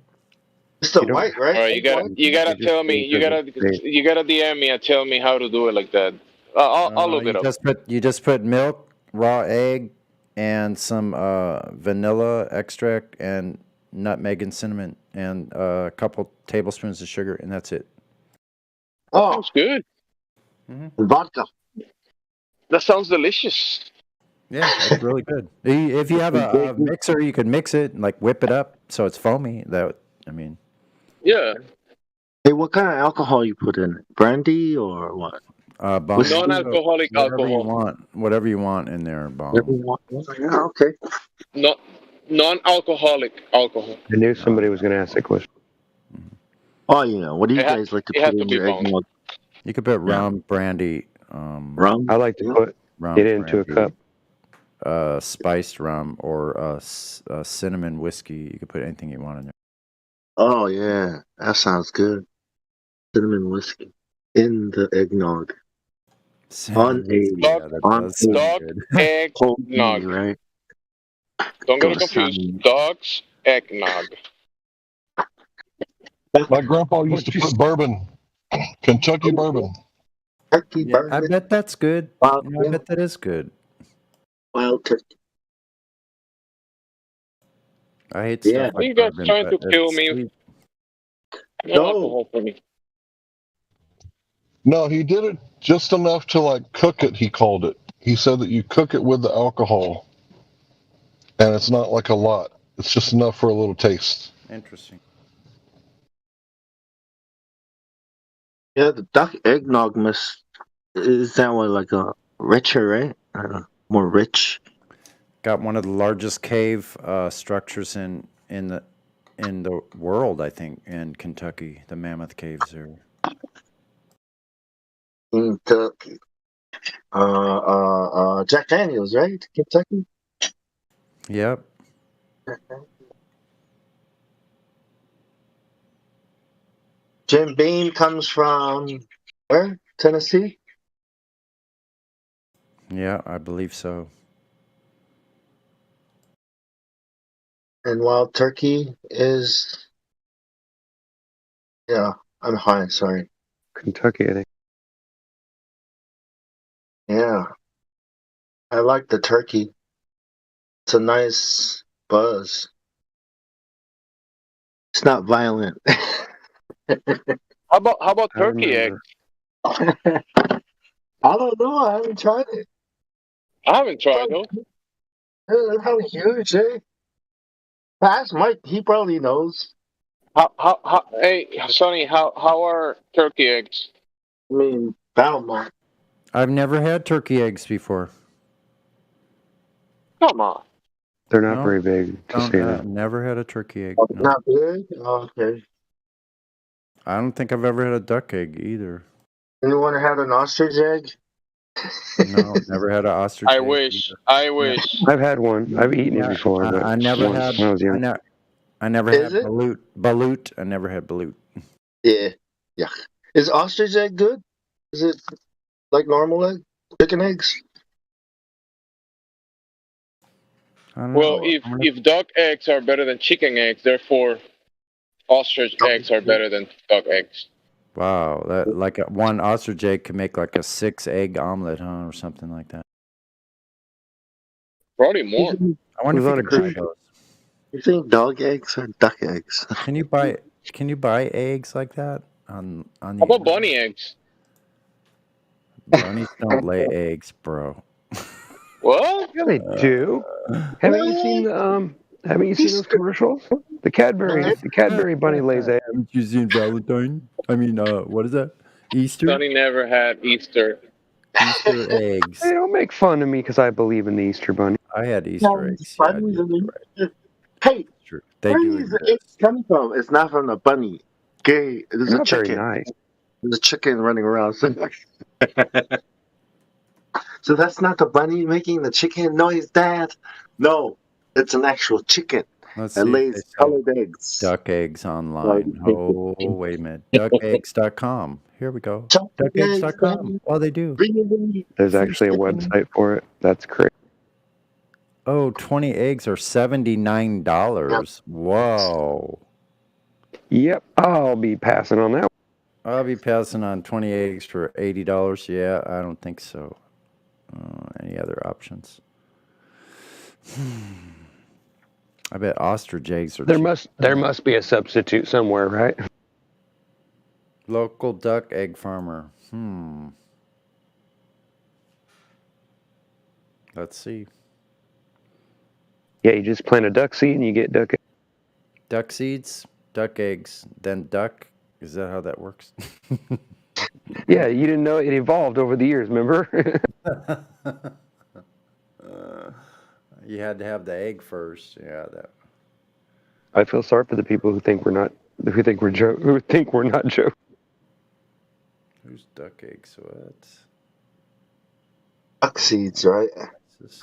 Speaker 14: It's the
Speaker 3: You don't-
Speaker 14: white, right?
Speaker 6: All right, you gotta
Speaker 3: You just
Speaker 6: tell me.
Speaker 3: wait for the-
Speaker 6: You gotta DM me and tell me how to do it like that. I'll look it up.
Speaker 1: You just put milk, raw egg, and some vanilla extract and nutmeg and cinnamon and a couple tablespoons of sugar, and that's it.
Speaker 14: Oh,
Speaker 6: Sounds good.
Speaker 14: vodka.
Speaker 6: That sounds delicious.
Speaker 1: Yeah, it's really good. If you have a mixer, you could mix it, like whip it up so it's foamy.
Speaker 6: Yeah.
Speaker 14: Hey, what kind of alcohol you put in it? Brandy or what?
Speaker 1: Bongos,
Speaker 6: Non-alcoholic alcohol.
Speaker 1: Whatever you want in there, bong.
Speaker 14: Yeah, okay.
Speaker 6: Non-alcoholic alcohol.
Speaker 3: I knew somebody was going to ask that question.
Speaker 14: Oh, what do you
Speaker 6: It has-
Speaker 14: guys like to
Speaker 6: it has
Speaker 14: put
Speaker 6: to
Speaker 14: in
Speaker 6: be
Speaker 14: your
Speaker 6: bong.
Speaker 14: eggnog?
Speaker 1: You could put rum, brandy,
Speaker 14: Rum.
Speaker 3: I like to put
Speaker 1: rum,
Speaker 3: it into a
Speaker 1: brandy,
Speaker 3: cup.
Speaker 1: spiced rum, or cinnamon whiskey. You can put anything you want in there.
Speaker 14: Oh yeah, that sounds good. Cinnamon whiskey in the eggnog. On
Speaker 1: Cinnamon
Speaker 14: a
Speaker 1: whiskey, yeah, that
Speaker 14: on
Speaker 1: does sound
Speaker 6: Dog
Speaker 1: good.
Speaker 6: egg
Speaker 14: cold
Speaker 6: nog.
Speaker 14: tea, right?
Speaker 6: Don't get
Speaker 14: Gonna
Speaker 6: it confused.
Speaker 14: sound.
Speaker 6: Dog's eggnog.
Speaker 11: My grandpa used to put bourbon, Kentucky bourbon.
Speaker 14: Turkey
Speaker 1: Yeah, I
Speaker 14: bourbon.
Speaker 1: bet that's good.
Speaker 14: Wild,
Speaker 1: I bet that is good.
Speaker 14: wild turkey.
Speaker 1: I hate
Speaker 14: Yeah.
Speaker 1: stuff
Speaker 6: Are you
Speaker 1: like
Speaker 6: guys
Speaker 1: bourbon,
Speaker 6: trying to
Speaker 1: but
Speaker 6: kill
Speaker 1: it's
Speaker 6: me?
Speaker 1: sweet.
Speaker 6: No
Speaker 14: No.
Speaker 6: alcohol for me.
Speaker 11: No, he did it just enough to like cook it. He called it. He said that you cook it with the alcohol, and it's not like a lot. It's just enough for a little taste.
Speaker 1: Interesting.
Speaker 14: Yeah, the duck eggnog is that one like a richer, right? More rich.
Speaker 1: Got one of the largest cave structures in the world, I think, in Kentucky. The Mammoth Caves there.
Speaker 14: Kentucky. Jack Daniels, right? Kentucky.
Speaker 1: Yep.
Speaker 14: Jim Beam comes from where? Tennessee.
Speaker 1: Yeah, I believe so.
Speaker 14: And wild turkey is, yeah, I'm high, sorry.
Speaker 3: Kentucky, I think.
Speaker 14: Yeah, I like the turkey. It's a nice buzz. It's not violent.
Speaker 6: How about turkey egg?
Speaker 14: I don't know. I haven't tried it.
Speaker 6: I haven't tried though.
Speaker 14: How huge, eh? Ask Mike. He probably knows.
Speaker 6: Hey, Sonny, how are turkey eggs?
Speaker 14: I mean, Belmont.
Speaker 1: I've never had turkey eggs before.
Speaker 6: Come on.
Speaker 3: They're not
Speaker 1: No,
Speaker 3: very big, to say that.
Speaker 1: never had a turkey egg. No.
Speaker 14: Not big? Oh, okay.
Speaker 1: I don't think I've ever had a duck egg either.
Speaker 14: Anyone had an ostrich egg?
Speaker 1: No, never had an ostrich
Speaker 6: I
Speaker 1: egg
Speaker 6: wish.
Speaker 1: either.
Speaker 6: I wish.
Speaker 3: I've had one. I've eaten it before, but
Speaker 1: I never
Speaker 3: once
Speaker 1: had.
Speaker 3: when I was young.
Speaker 1: I never
Speaker 14: Is
Speaker 1: had
Speaker 14: it?
Speaker 1: balut. I never had balut.
Speaker 14: Yeah. Yeah. Is ostrich egg good? Is it like normal egg? Chicken eggs?
Speaker 1: I don't
Speaker 6: Well,
Speaker 1: know.
Speaker 6: if duck eggs are better than chicken eggs, therefore ostrich eggs are better than duck eggs.
Speaker 1: Wow, that like one ostrich egg could make like a 6-egg omelet, huh, or something like that.
Speaker 6: Probably more.
Speaker 1: I wonder
Speaker 3: Who's
Speaker 1: if
Speaker 3: on
Speaker 1: you
Speaker 3: a
Speaker 1: can buy
Speaker 3: cruise?
Speaker 1: those.
Speaker 14: You think dog eggs or duck eggs?
Speaker 1: Can you buy eggs like that on
Speaker 6: How
Speaker 1: the
Speaker 6: about bunny eggs?
Speaker 1: bunnies don't lay eggs, bro.
Speaker 6: What?
Speaker 3: Yeah, they do. Haven't you seen those commercials? The Cadbury bunny lays eggs.
Speaker 1: Haven't you seen Valentine? I mean, what is that? Easter?
Speaker 6: Sonny never had Easter.
Speaker 1: Easter eggs.
Speaker 3: Hey, don't make fun of me because I believe in the Easter bunny.
Speaker 1: I had Easter eggs. Yeah, I
Speaker 14: Bunnies,
Speaker 1: did.
Speaker 14: I mean, hey,
Speaker 1: True. They
Speaker 14: where
Speaker 1: do
Speaker 14: is the eggs
Speaker 1: exist.
Speaker 14: coming from? It's not from the bunny. Okay, there's
Speaker 3: They're
Speaker 14: a
Speaker 3: not very
Speaker 14: chicken.
Speaker 3: nice.
Speaker 14: There's a chicken running around. So that's not the bunny making the chicken noise, Dad. No, it's an actual chicken
Speaker 1: Let's
Speaker 14: that
Speaker 1: see if
Speaker 14: lays
Speaker 1: they sell
Speaker 14: colored eggs.
Speaker 1: duck eggs online. Oh, wait a minute. Duckeggs.com. Here we go. Duckeggs.com. Oh, they do.
Speaker 3: There's actually a website for it. That's great.
Speaker 1: Oh, 20 eggs are $79. Whoa.
Speaker 3: Yep, I'll be passing on that.
Speaker 1: I'll be passing on 20 eggs for $80. Yeah, I don't think so. Any other options? I bet ostrich eggs are
Speaker 3: There
Speaker 1: cheap.
Speaker 3: must be a substitute somewhere, right?
Speaker 1: Local duck egg farmer. Let's see.
Speaker 3: Yeah, you just plant a duck seed and you get duck eggs.
Speaker 1: Duck seeds, duck eggs, then duck. Is that how that works?
Speaker 3: Yeah, you didn't know it evolved over the years, remember?
Speaker 1: You had to have the egg first. Yeah, that.
Speaker 3: I feel sorry for the people who think we're not joking.
Speaker 1: Who's duck eggs? What?
Speaker 14: duck seeds, right?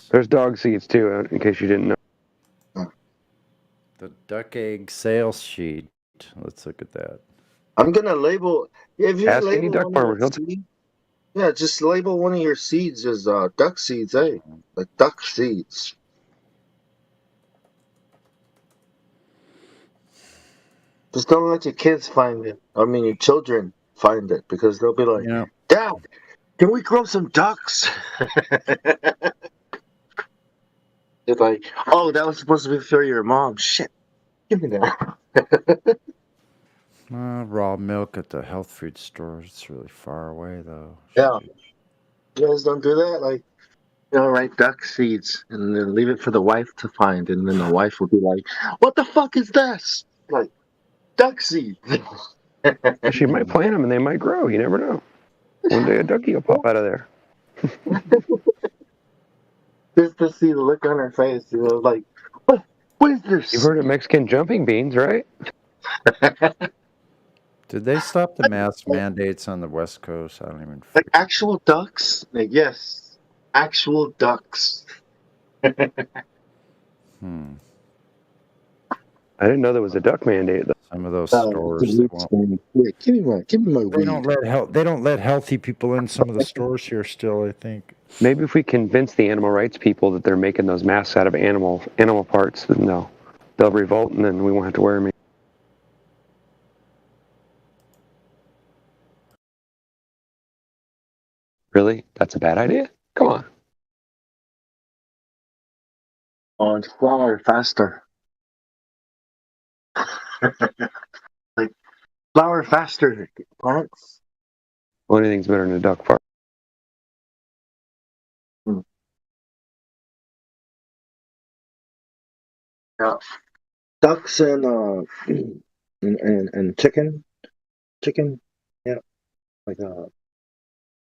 Speaker 3: There's dog seeds too, in case you didn't know.
Speaker 1: The duck egg sales sheet. Let's look at that.
Speaker 14: I'm gonna label. If you
Speaker 3: Ask any
Speaker 14: label
Speaker 3: duck
Speaker 14: one
Speaker 3: farmer.
Speaker 14: of your seeds, yeah, just label one of your seeds as duck seeds, eh? Like duck seeds. Just don't let your kids find it. I mean, your children find it because they'll be like,
Speaker 1: Yeah.
Speaker 14: "Dad, can we grow some ducks?" It's like, "Oh, that was supposed to be for your mom." Shit, give me that.
Speaker 1: Raw milk at the health food store. It's really far away, though.
Speaker 14: Yeah, you guys don't do that. Like, write duck seeds and then leave it for the wife to find, and then the wife will be like, "What the fuck is this?" Like, duck seeds.
Speaker 3: She might plant them and they might grow. You never know. One day a ducky will pop out of there.
Speaker 14: Just to see the look on her face, like, what is this?
Speaker 3: You've heard of Mexican jumping beans, right?
Speaker 1: Did they stop the mask mandates on the West Coast? I don't even.
Speaker 14: Like actual ducks? Like, yes, actual ducks.
Speaker 3: I didn't know there was a duck mandate.
Speaker 1: Some of those stores. They won't.
Speaker 14: Yeah, give me my
Speaker 1: They don't let healthy people in some of the stores here still, I think.
Speaker 3: Maybe if we convince the animal rights people that they're making those masks out of animal parts, then they'll revolt, and then we won't have to wear them. Really? That's a bad idea? Come on.
Speaker 14: On flower faster. Like, flower faster, plants.
Speaker 3: Well, anything's better than a duck fart.
Speaker 14: Yeah. Ducks and and chicken. Yeah. Like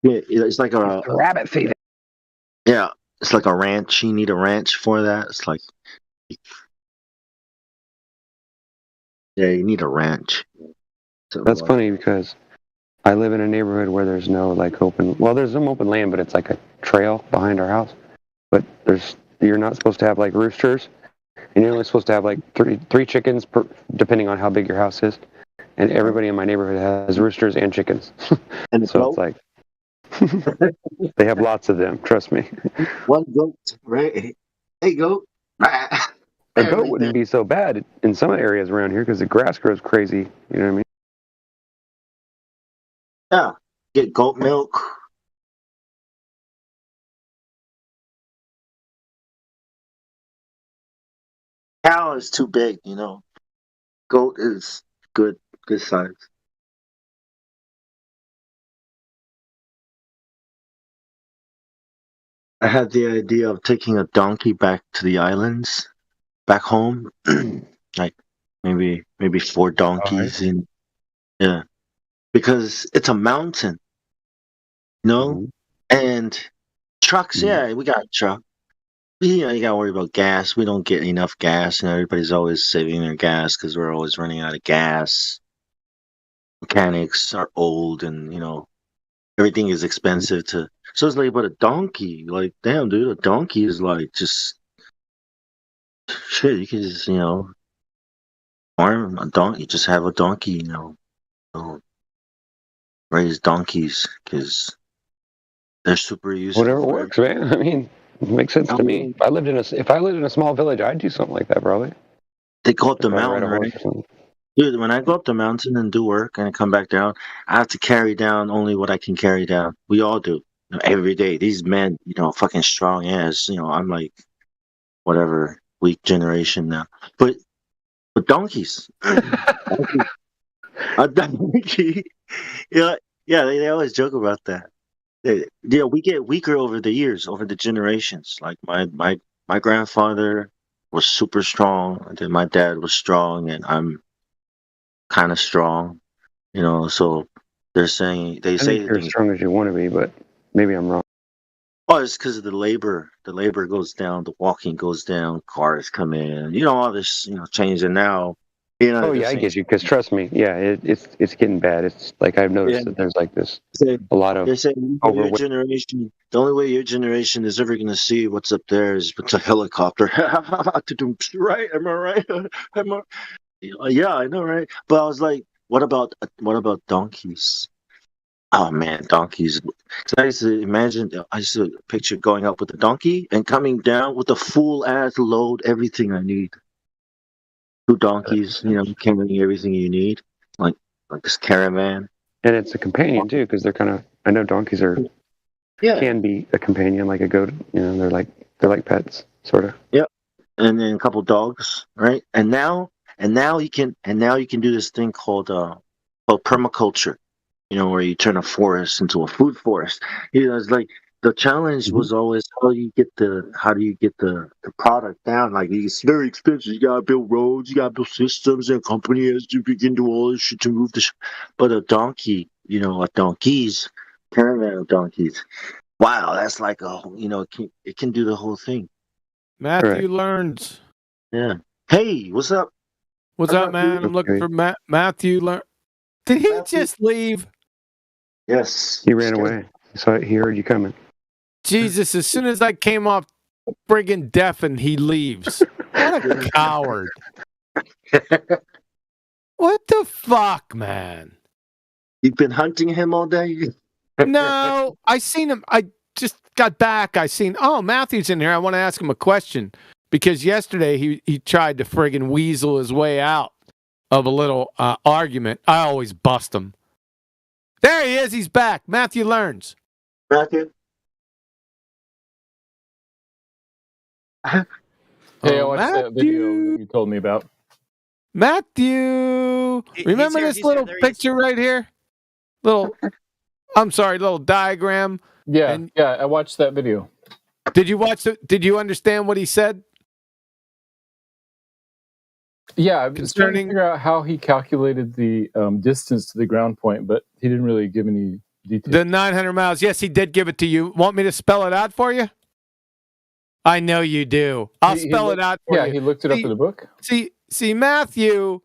Speaker 14: yeah, it's like a
Speaker 3: rabbit feeding.
Speaker 14: Yeah, it's like a ranch. You need a ranch for that. It's like, yeah, you need a ranch. So,
Speaker 3: That's funny because I live in a neighborhood where there's no like open. Well, there's some open land, but it's like a trail behind our house. But you're not supposed to have like roosters, and you're only supposed to have like three chickens per, depending on how big your house is. And everybody in my neighborhood has roosters and chickens.
Speaker 14: And
Speaker 3: so it's like they have lots of them. Trust me.
Speaker 14: One goat, right? Hey, goat.
Speaker 3: A goat wouldn't be so bad in some areas around here because the grass grows crazy. You know what I mean?
Speaker 14: Yeah, get goat milk. Cow is too big, Goat is good size. I had the idea of taking a donkey back to the islands, back home, like maybe 4 donkeys yeah, because it's a mountain, and trucks. Yeah, we got a truck. You gotta worry about gas. We don't get enough gas, and everybody's always saving their gas because we're always running out of gas. Mechanics are old, and everything is expensive to. So it's like, but a donkey, like, damn, dude, a donkey is like just shit. You can just, farm a donkey. Just have a donkey, raise donkeys because they're super useful.
Speaker 3: Whatever works, man. I mean, it makes sense to me. If I lived in a small village, I'd do something like that probably.
Speaker 14: They go up the mountain, right? Dude, when I go up the mountain and do work and I come back down, I have to carry down only what I can carry down. We all do. Every day. These men, fucking strong ass. I'm like, whatever, weak generation now. But donkeys. A donkey. Yeah, they always joke about that. We get weaker over the years, over the generations. Like my grandfather was super strong, and then my dad was strong, and I'm kind of strong, so they say
Speaker 3: you're as strong as you want to be, but maybe I'm wrong.
Speaker 14: Oh, it's because of the labor goes down, the walking goes down, cars come in, all this changing now. You know,
Speaker 3: Oh yeah, I get you. Because trust me, yeah, it's getting bad. It's like I've noticed that there's like this a lot of
Speaker 14: They're saying your
Speaker 3: overweight.
Speaker 14: generation, the only way your generation is ever going to see what's up there is with a helicopter. Right? Am I right? Yeah, I know, right? But I was like, what about donkeys? Oh man, donkeys. 'Cause I used to imagine, I used to picture going up with a donkey and coming down with a full ass load, everything I need. 2 donkeys, carrying everything you need, like this caravan.
Speaker 3: And it's a companion too, because they're kind of. I know donkeys can be a companion, like a goat. They're like pets, sort of.
Speaker 14: Yep. And then a couple dogs, right? And now you can do this thing called permaculture. Where you turn a forest into a food forest. It's like the challenge was always how do you get the product down? Like it's very expensive. You gotta build roads, you gotta build systems, and companies to begin to all this shit to move the. But a donkey, a donkey's caravan of donkeys. Wow, that's like it can do the whole thing.
Speaker 12: Matthew Learns.
Speaker 14: Yeah. Hey, what's up?
Speaker 12: What's up, man? I'm looking for Matthew Learns. Did he just leave?
Speaker 14: Yes.
Speaker 3: He ran away. So he heard you coming.
Speaker 12: Jesus, as soon as I came off friggin' deafened, he leaves. What a coward. What the fuck, man?
Speaker 14: You've been hunting him all day?
Speaker 12: No, I seen him. I just got back. Matthew's in here. I want to ask him a question. Because yesterday he tried to friggin' weasel his way out of a little argument. I always bust him. There he is. He's back. Matthew Learns.
Speaker 14: Matthew?
Speaker 17: Hey, I watched that video that you told me about.
Speaker 12: Matthew! Remember this little picture right here? Little diagram?
Speaker 17: Yeah, I watched that video.
Speaker 12: Did you watch it? Did you understand what he said?
Speaker 17: Yeah, I was trying to figure out how he calculated the distance to the ground point, but he didn't really give any details.
Speaker 12: The 900 miles. Yes, he did give it to you. Want me to spell it out for you? I know you do. I'll spell it out for you.
Speaker 17: Yeah, he looked it up in the book.
Speaker 12: See, Matthew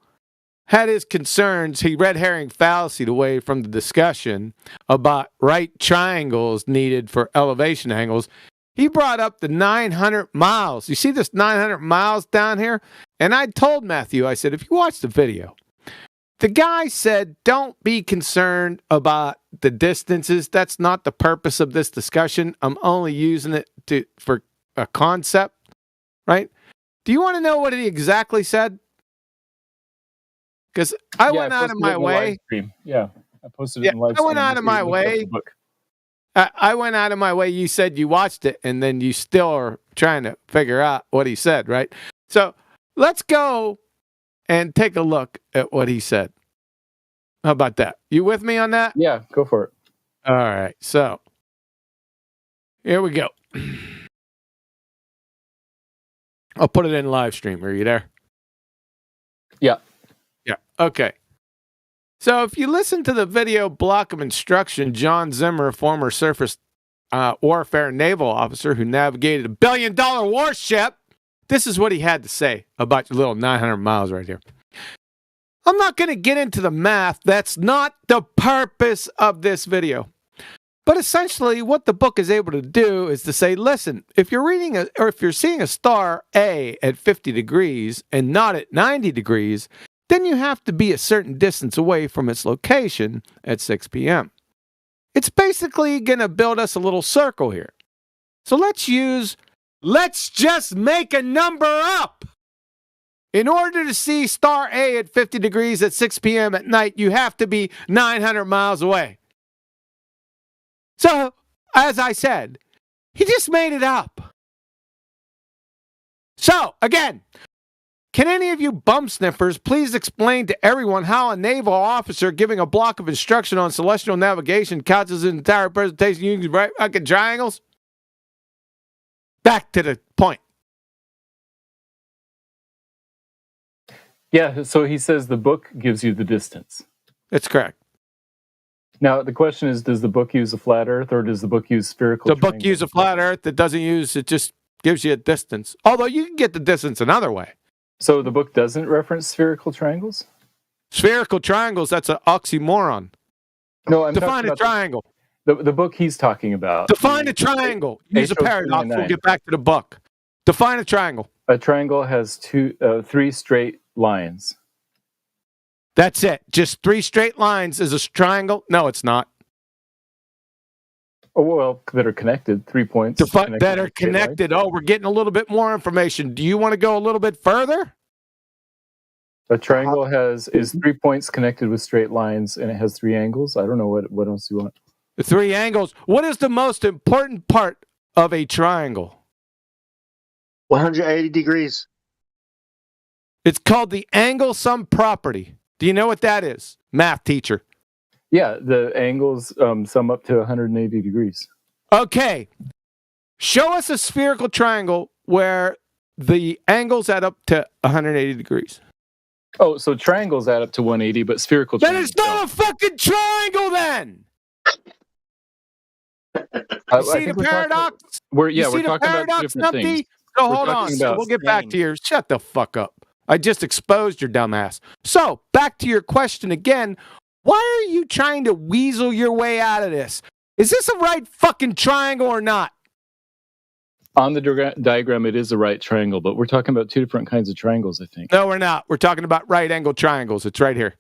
Speaker 12: had his concerns. He red herring fallacied away from the discussion about right triangles needed for elevation angles. He brought up the 900 miles. You see this 900 miles down here? And I told Matthew, I said, if you watch the video, the guy said, don't be concerned about the distances. That's not the purpose of this discussion. I'm only using it for a concept, right? Do you want to know what he exactly said? Because I went out of my way.
Speaker 17: Yeah, I posted it in live stream.
Speaker 12: I went out of my way. I went out of my way. You said you watched it, and then you still are trying to figure out what he said, right? So let's go and take a look at what he said. How about that? You with me on that?
Speaker 17: Yeah, go for it.
Speaker 12: All right. So here we go. I'll put it in live stream. Are you there?
Speaker 17: Yeah.
Speaker 12: Yeah. Okay. So if you listen to the video block of instruction, John Zimmer, former surface warfare naval officer who navigated $1 billion warship, this is what he had to say about your little 900 miles right here. I'm not going to get into the math. That's not the purpose of this video. But essentially, what the book is able to do is to say, listen, if you're reading if you're seeing a star A at 50 degrees and not at 90 degrees, then you have to be a certain distance away from its location at 6 p.m. It's basically going to build us a little circle here. So let's just make a number up. In order to see star A at 50 degrees at 6 p.m. at night, you have to be 900 miles away. So, as I said, he just made it up. So, again, can any of you bum sniffers please explain to everyone how a naval officer giving a block of instruction on celestial navigation counts as an entire presentation using right fucking triangles? Back to the point.
Speaker 17: Yeah, so he says the book gives you the distance.
Speaker 12: That's correct.
Speaker 17: Now, the question is, does the book use a flat earth or does the book use spherical
Speaker 12: The book uses a flat earth. It doesn't use, it just gives you a distance. Although you can get the distance another way.
Speaker 17: So the book doesn't reference spherical triangles?
Speaker 12: Spherical triangles, that's an oxymoron.
Speaker 17: No, I'm
Speaker 12: Define
Speaker 17: talking
Speaker 12: a
Speaker 17: about
Speaker 12: triangle.
Speaker 17: The book he's talking about.
Speaker 12: Define a triangle. Use a paradox. We'll get back to the book. Define a triangle.
Speaker 17: A triangle has three straight lines.
Speaker 12: That's it. Just 3 straight lines is a triangle? No, it's not.
Speaker 17: Oh, well, that are connected. 3 points.
Speaker 12: That are connected. Oh, we're getting a little bit more information. Do you want to go a little bit further?
Speaker 17: A triangle is 3 points connected with straight lines, and it has 3 angles. I don't know what else you want.
Speaker 12: The 3 angles. What is the most important part of a triangle?
Speaker 14: 180 degrees.
Speaker 12: It's called the angle sum property. Do you know what that is, math teacher?
Speaker 17: Yeah, the angles sum up to 180 degrees.
Speaker 12: Okay. Show us a spherical triangle where the angles add up to 180 degrees.
Speaker 17: Oh, so triangles add up to 180, but spherical
Speaker 12: Then
Speaker 17: triangles
Speaker 12: it's not a fucking triangle then! You see the paradox?
Speaker 17: We're
Speaker 12: You see
Speaker 17: talking
Speaker 12: the paradox,
Speaker 17: about different
Speaker 12: Numpty?
Speaker 17: things.
Speaker 12: So
Speaker 17: We're
Speaker 12: hold on.
Speaker 17: talking
Speaker 12: So
Speaker 17: about
Speaker 12: we'll get back to your... Shut the fuck up. I just exposed your dumbass. So, back to your question again. Why are you trying to weasel your way out of this? Is this a right fucking triangle or not?
Speaker 17: On the diagram, it is a right triangle, but we're talking about 2 different kinds of triangles, I think.
Speaker 12: No, we're not. We're talking about right angle triangles. It's right here.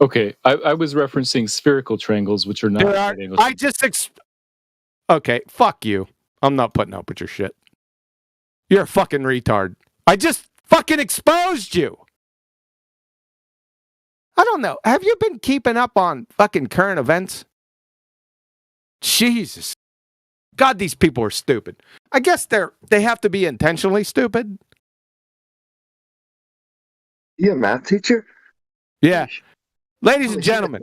Speaker 17: Okay, I was referencing spherical triangles, which are not right angles.
Speaker 12: I just... Okay, fuck you. I'm not putting up with your shit. You're a fucking retard. I just fucking exposed you. I don't know. Have you been keeping up on fucking current events? Jesus. God, these people are stupid. I guess they have to be intentionally stupid.
Speaker 14: You a math teacher?
Speaker 12: Yeah. Ladies and gentlemen.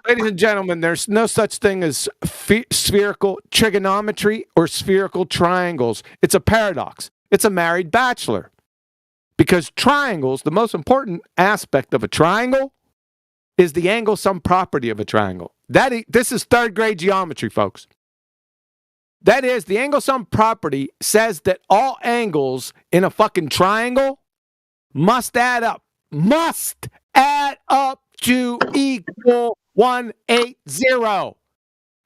Speaker 12: Ladies and gentlemen, there's no such thing as spherical trigonometry or spherical triangles. It's a paradox. It's a married bachelor. Because triangles, the most important aspect of a triangle is the angle sum property of a triangle. This is 3rd grade geometry, folks. That is, the angle sum property says that all angles in a fucking triangle must add up. Must add up to equal 180.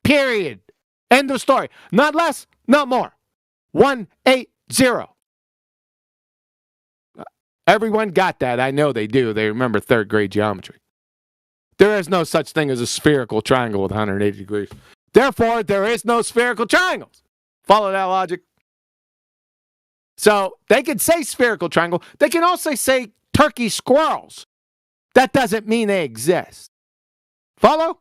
Speaker 12: Period. End of story. Not less, not more. 180. Everyone got that. I know they do. They remember 3rd grade geometry. There is no such thing as a spherical triangle with 180 degrees. Therefore, there is no spherical triangles. Follow that logic? So they can say spherical triangle. They can also say turkey squirrels. That doesn't mean they exist. Follow?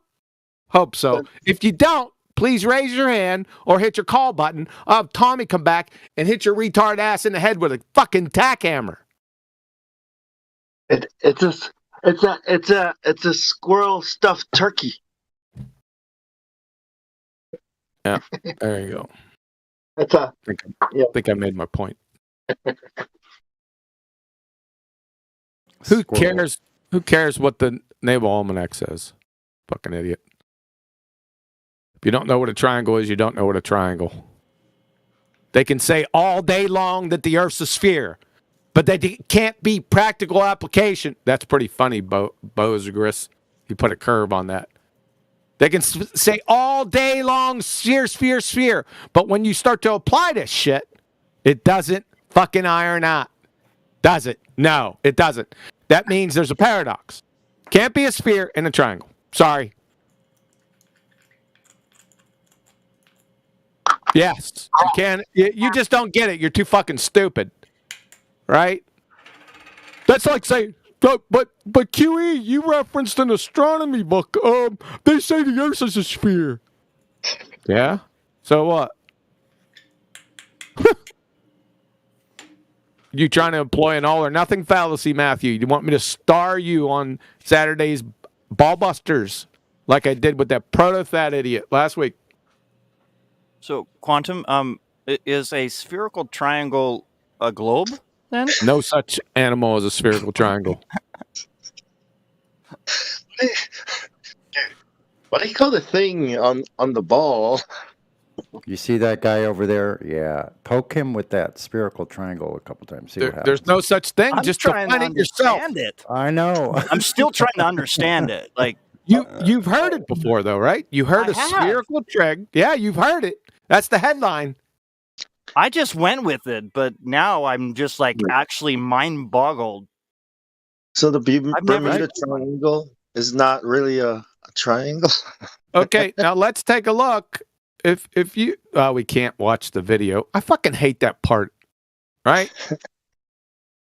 Speaker 12: Hope so. If you don't, please raise your hand or hit your call button. I'll have Tommy come back and hit your retard ass in the head with a fucking tack hammer.
Speaker 14: It's a squirrel stuffed turkey.
Speaker 12: Yeah, there you go.
Speaker 14: I
Speaker 12: think I made my point. Who cares? Who cares what the Naval Almanac says? Fucking idiot. If you don't know what a triangle is, you don't know what a triangle. They can say all day long that the Earth's a sphere, but they can't be practical application. That's pretty funny, Bozagris. You put a curve on that. They can say all day long, sphere, sphere, sphere. But when you start to apply this shit, it doesn't fucking iron out. Does it? No, it doesn't. That means there's a paradox. Can't be a sphere in a triangle. Sorry. Yes, you can. You just don't get it. You're too fucking stupid. Right? That's like saying, but QE, you referenced an astronomy book. They say the Earth is a sphere. Yeah? So what? You trying to employ an all or nothing fallacy, Matthew? You want me to star you on Saturday's Ballbusters like I did with that proto-fat idiot last week?
Speaker 8: So, Quantum, is a spherical triangle a globe, then?
Speaker 12: No such animal as a spherical triangle.
Speaker 14: What do you call the thing on the ball?
Speaker 1: You see that guy over there? Yeah. Poke him with that spherical triangle a couple times. See what happens.
Speaker 12: There's no such thing.
Speaker 8: I'm
Speaker 12: Just
Speaker 8: trying to
Speaker 12: define it yourself.
Speaker 8: understand it.
Speaker 1: I know.
Speaker 8: I'm still trying to understand it. Like
Speaker 12: you've heard it before, though, right? You heard
Speaker 8: I
Speaker 12: a
Speaker 8: have.
Speaker 12: spherical triangle. Yeah, you've heard it. That's the headline.
Speaker 8: I just went with it, but now I'm just like actually mind boggled.
Speaker 14: So the
Speaker 8: I've never
Speaker 14: Bermuda
Speaker 8: seen one.
Speaker 14: Triangle is not really a triangle.
Speaker 12: Okay, now let's take a look. If you we can't watch the video. I fucking hate that part. Right?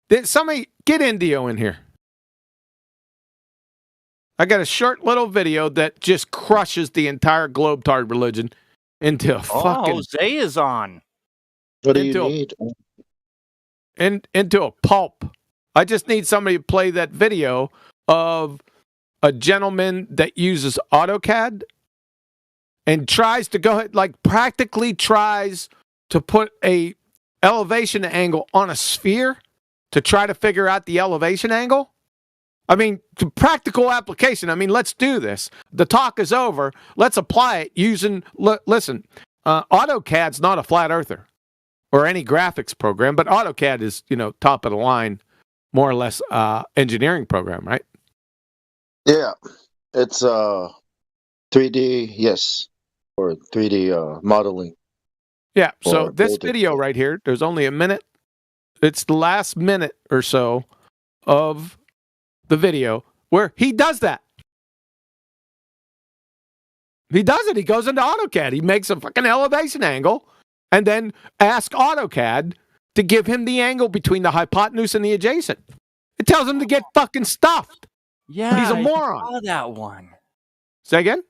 Speaker 12: Did somebody get Indio in here? I got a short little video that just crushes the entire Globetard religion into a fucking
Speaker 8: Jose is on.
Speaker 14: What do you
Speaker 12: into
Speaker 14: need?
Speaker 12: into a pulp. I just need somebody to play that video of a gentleman that uses AutoCAD and tries to go ahead, like practically tries to put a elevation angle on a sphere to try to figure out the elevation angle. I mean, to practical application. I mean, let's do this. The talk is over. Let's apply it using, listen, AutoCAD's not a flat earther or any graphics program, but AutoCAD is, top of the line, more or less engineering program, right?
Speaker 14: Yeah, it's 3D, yes, or 3D modeling.
Speaker 12: Yeah, so
Speaker 14: Or
Speaker 12: this
Speaker 14: building.
Speaker 12: video right here, there's only a minute. It's the last minute or so of the video where he does that. He does it. He goes into AutoCAD. He makes a fucking elevation angle and then asks AutoCAD to give him the angle between the hypotenuse and the adjacent. It tells him to get fucking stuffed.
Speaker 8: Yeah,
Speaker 12: He's a
Speaker 8: I
Speaker 12: moron.
Speaker 8: saw that one.
Speaker 12: Say again?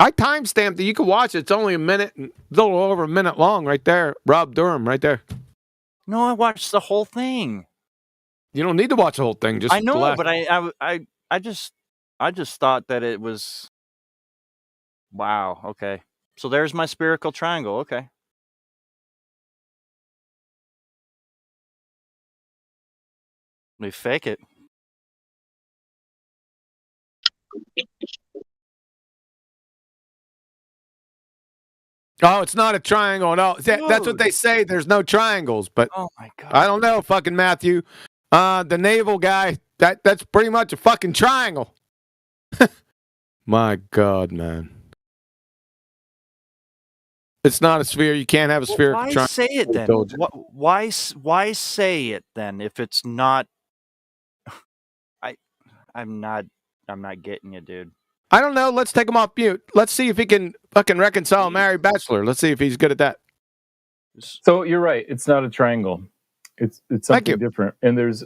Speaker 12: I timestamped it. You can watch it. It's only a minute, a little over a minute long right there. Rob Durham right there.
Speaker 8: No, I watched the whole thing.
Speaker 12: You don't need to watch the whole thing. Just
Speaker 8: I know,
Speaker 12: the last-
Speaker 8: but I just thought that it was. Wow. Okay. So there's my spherical triangle. Okay. They fake it.
Speaker 12: Oh, it's not a triangle. No, that's what they say. There's no triangles, but
Speaker 8: Oh my god.
Speaker 12: I don't know, fucking Matthew. The naval guy, that's pretty much a fucking triangle. My God, man. It's not a sphere. You can't have a sphere.
Speaker 8: Why say it then? Why say it then if it's not? I'm not getting you, dude.
Speaker 12: I don't know. Let's take him off mute. Let's see if he can fucking reconcile Mary Bachelor. Let's see if he's good at that.
Speaker 17: So you're right. It's not a triangle. It's something different. And there is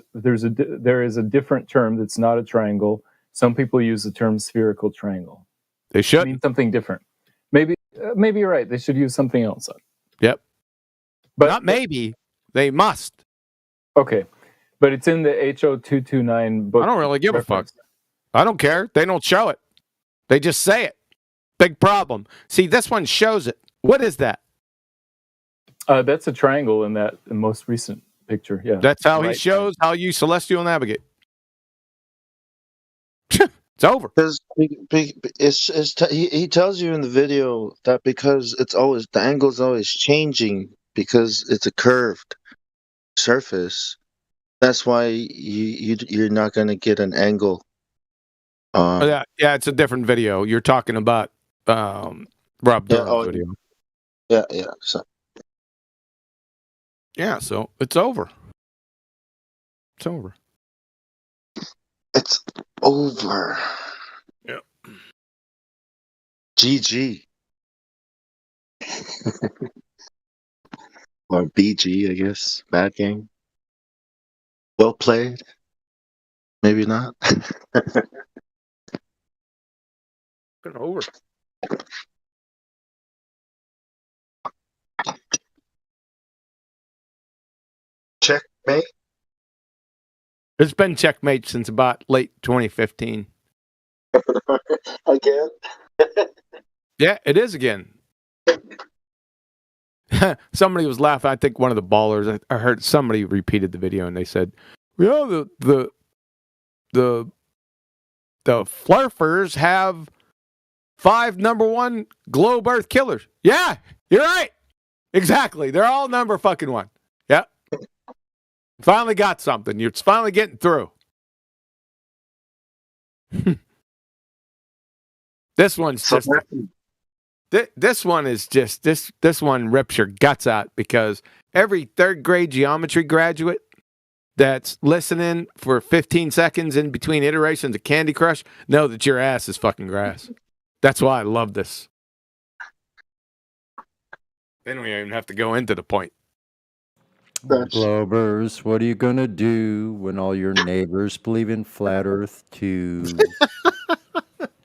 Speaker 17: a different term that's not a triangle. Some people use the term spherical triangle.
Speaker 12: They should
Speaker 17: mean something different. Maybe you're right. They should use something else.
Speaker 12: Yep.
Speaker 17: But
Speaker 12: not maybe. They must.
Speaker 17: Okay. But it's in the HO229 book.
Speaker 12: I don't really give a fuck. I don't care. They don't show it. They just say it. Big problem. See, this one shows it. What is that?
Speaker 17: That's a triangle in the most recent picture. Yeah.
Speaker 12: That's how he
Speaker 17: Right.
Speaker 12: shows how you celestial navigate. It's over.
Speaker 14: Because he tells you in the video that because the angle's always changing because it's a curved surface. That's why you're not going to get an angle.
Speaker 12: Yeah, it's a different video. You're talking about Rob Durham's video.
Speaker 14: Yeah.
Speaker 12: So it's over. It's over.
Speaker 14: It's over.
Speaker 12: Yeah.
Speaker 14: GG. Or BG, I guess. Bad game. Well played. Maybe not.
Speaker 12: Over.
Speaker 14: Checkmate.
Speaker 12: It's been checkmate since about late 2015.
Speaker 14: Again?
Speaker 12: Yeah, it is again. Somebody was laughing. I think one of the ballers. I heard somebody repeated the video and they said, "Yeah, the flurfers have 5 number 1 globe Earth killers. Yeah, you're right. Exactly. They're all number fucking 1. Yep. Finally got something. You're finally getting through. This one's just. This one is just this one rips your guts out, because every 3rd grade geometry graduate that's listening for 15 seconds in between iterations of Candy Crush know that your ass is fucking grass. That's why I love this. They don't even have to go into the point.
Speaker 1: Globers, what are you gonna do when all your neighbors believe in flat Earth too?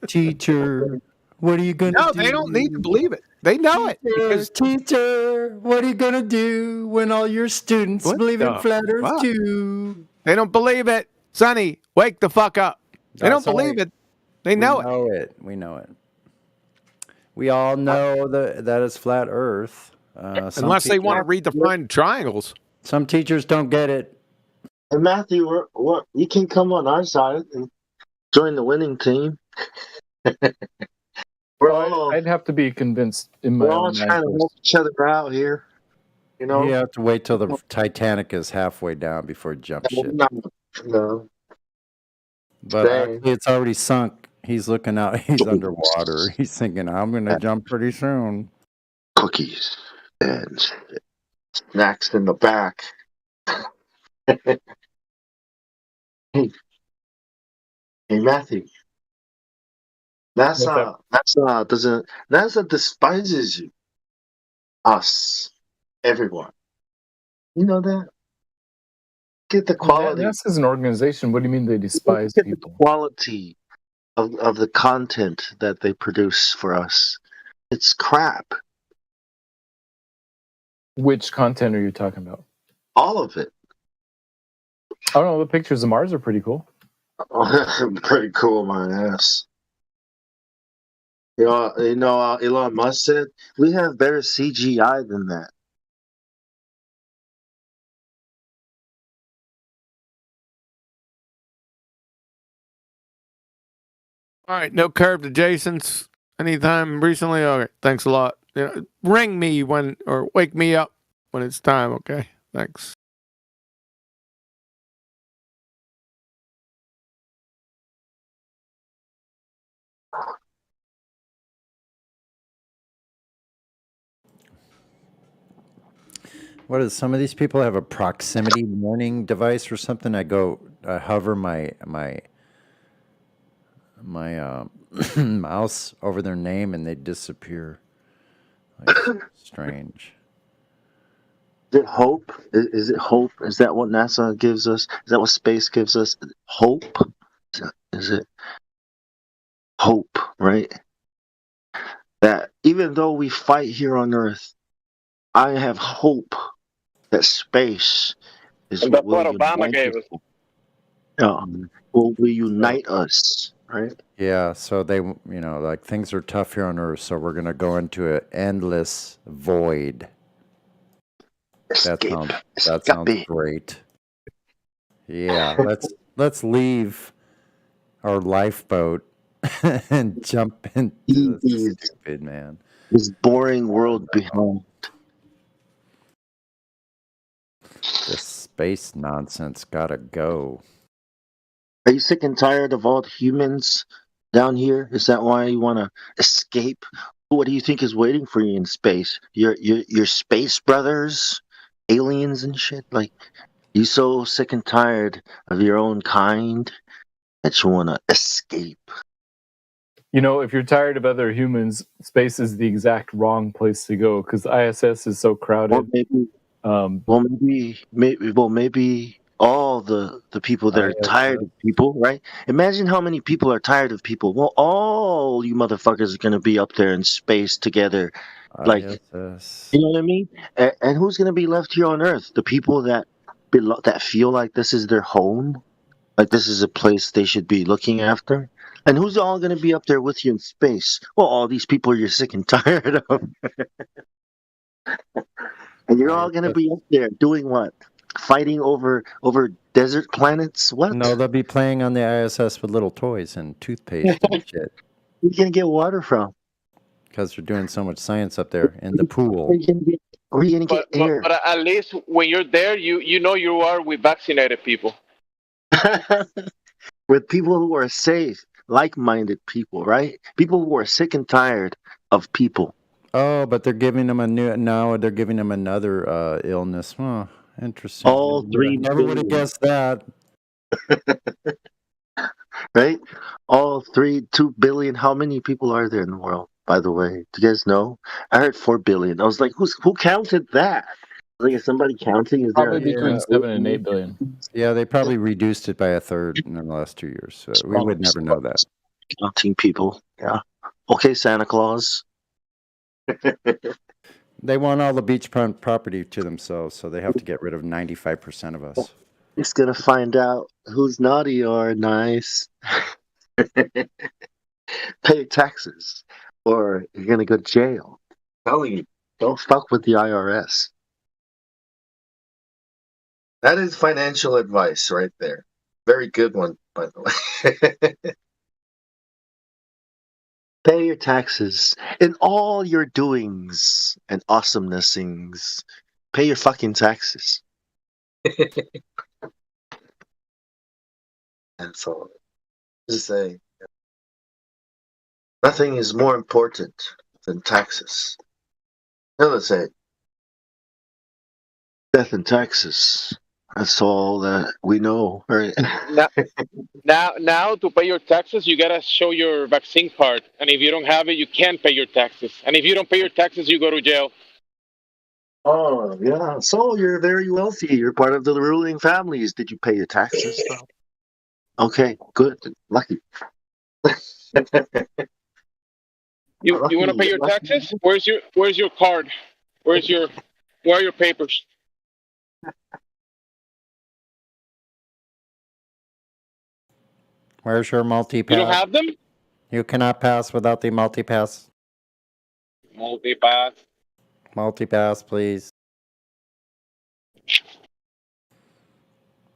Speaker 1: Teacher, what are you gonna do?
Speaker 12: No, they don't need to believe it. They know it. Because
Speaker 1: Teacher, what are you gonna do when all your students believe in flat Earth too?
Speaker 12: They don't believe it. Sonny, wake the fuck up. They don't believe it. They know it.
Speaker 1: We know it. We all know that it's flat Earth.
Speaker 12: Unless they want to redefine triangles.
Speaker 1: Some teachers don't get it.
Speaker 14: And Matthew, you can come on our side and join the winning team.
Speaker 17: I'd have to be convinced in my
Speaker 14: We're all
Speaker 17: own
Speaker 14: trying to help each other out here. You know,
Speaker 1: You have to wait till the Titanic is halfway down before you jump ship.
Speaker 14: No.
Speaker 1: But
Speaker 14: Dang.
Speaker 1: actually, it's already sunk. He's looking out. He's underwater. He's thinking, I'm going to jump pretty soon.
Speaker 14: Cookies and snacks in the back. Hey, Matthew. NASA despises you. Us. Everyone. You know that? Get the quality.
Speaker 17: NASA's an organization. What do you mean they despise
Speaker 14: Get
Speaker 17: people?
Speaker 14: the quality of the content that they produce for us. It's crap.
Speaker 17: Which content are you talking about?
Speaker 14: All of it.
Speaker 17: I don't know. The pictures of Mars are pretty cool.
Speaker 14: Pretty cool, my ass. You know, Elon Musk said we have better CGI than that.
Speaker 12: All right, no curve to Jason's anytime recently. All right, thanks a lot. Ring me or wake me up when it's time. Okay, thanks.
Speaker 1: What is some of these people have a proximity warning device or something? I hover my mouse over their name and they disappear. Like, strange.
Speaker 14: Is it hope? Is it hope? Is that what NASA gives us? Is that what space gives us? Hope? Is it hope, right? That even though we fight here on Earth, I have hope that space is
Speaker 6: And that's what Obama gave us.
Speaker 14: Will unite us, right?
Speaker 1: Yeah, so they, like things are tough here on Earth, so we're going to go into an endless void. That sounds great. Yeah, let's leave our lifeboat and jump into this stupid, man.
Speaker 14: This boring world behind.
Speaker 1: This space nonsense gotta go.
Speaker 14: Are you sick and tired of all the humans down here? Is that why you want to escape? What do you think is waiting for you in space? Your space brothers, aliens and shit? Like, you so sick and tired of your own kind that you want to escape?
Speaker 17: You know, if you're tired of other humans, space is the exact wrong place to go because ISS is so crowded.
Speaker 14: Maybe all the people that are tired of people, right? Imagine how many people are tired of people. Well, all you motherfuckers are going to be up there in space together. Like, you know what I mean? And who's going to be left here on Earth? The people that feel like this is their home, like this is a place they should be looking after. And who's all going to be up there with you in space? Well, all these people you're sick and tired of. And you're all going to be up there doing what? Fighting over desert planets? What?
Speaker 1: No, they'll be playing on the ISS with little toys and toothpaste and shit.
Speaker 14: Where you gonna get water from?
Speaker 1: Because they're doing so much science up there in the pool.
Speaker 14: Where you gonna get air?
Speaker 6: But at least when you're there, you know you are with vaccinated people.
Speaker 14: With people who are safe, like-minded people, right? People who are sick and tired of people.
Speaker 1: Oh, but they're giving them they're giving them another illness. Huh, interesting.
Speaker 14: All 3
Speaker 1: Never would have
Speaker 14: billion.
Speaker 1: guessed that.
Speaker 14: Right? All 2 billion. How many people are there in the world, by the way? Do you guys know? I heard 4 billion. I was like, who counted that? Like, is somebody counting? Is
Speaker 17: Probably
Speaker 14: there
Speaker 17: between 7 and 8 billion.
Speaker 1: Yeah, they probably reduced it by a third in the last 2 years. So we would never know that.
Speaker 14: counting people? Yeah. Okay, Santa Claus.
Speaker 1: They want all the beachfront property to themselves, so they have to get rid of 95% of us.
Speaker 14: He's gonna find out who's naughty or nice. Pay taxes, or you're gonna go to jail. I'm telling you, don't fuck with the IRS. That is financial advice right there. Very good one, by the way. Pay your taxes in all your doings and awesomenessings. Pay your fucking taxes. And so, just say, nothing is more important than taxes. Now let's say, death and taxes. That's all that we know, right?
Speaker 6: Now to pay your taxes, you gotta show your vaccine card, and if you don't have it, you can't pay your taxes. And if you don't pay your taxes, you go to jail.
Speaker 14: Oh, yeah. So you're very wealthy. You're part of the ruling families. Did you pay your taxes? Okay, good. Lucky.
Speaker 6: You want to pay your taxes? Where's your card? Where are your papers?
Speaker 1: Where's your multi-pass?
Speaker 6: You don't have them?
Speaker 1: You cannot pass without the multi-pass.
Speaker 6: Multi-pass.
Speaker 1: Multi-pass, please.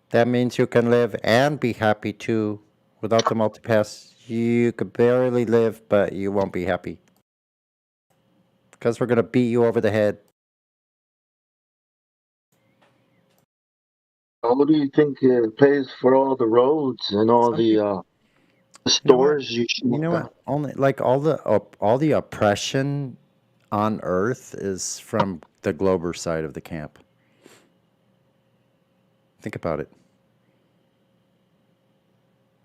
Speaker 1: That means you can live and be happy too. Without the multi-pass, you could barely live, but you won't be happy. Because we're going to beat you over the head.
Speaker 14: What do you think pays for all the roads and all the stores?
Speaker 1: You know what? Only like all the oppression on Earth is from the Glober side of the camp. Think about it.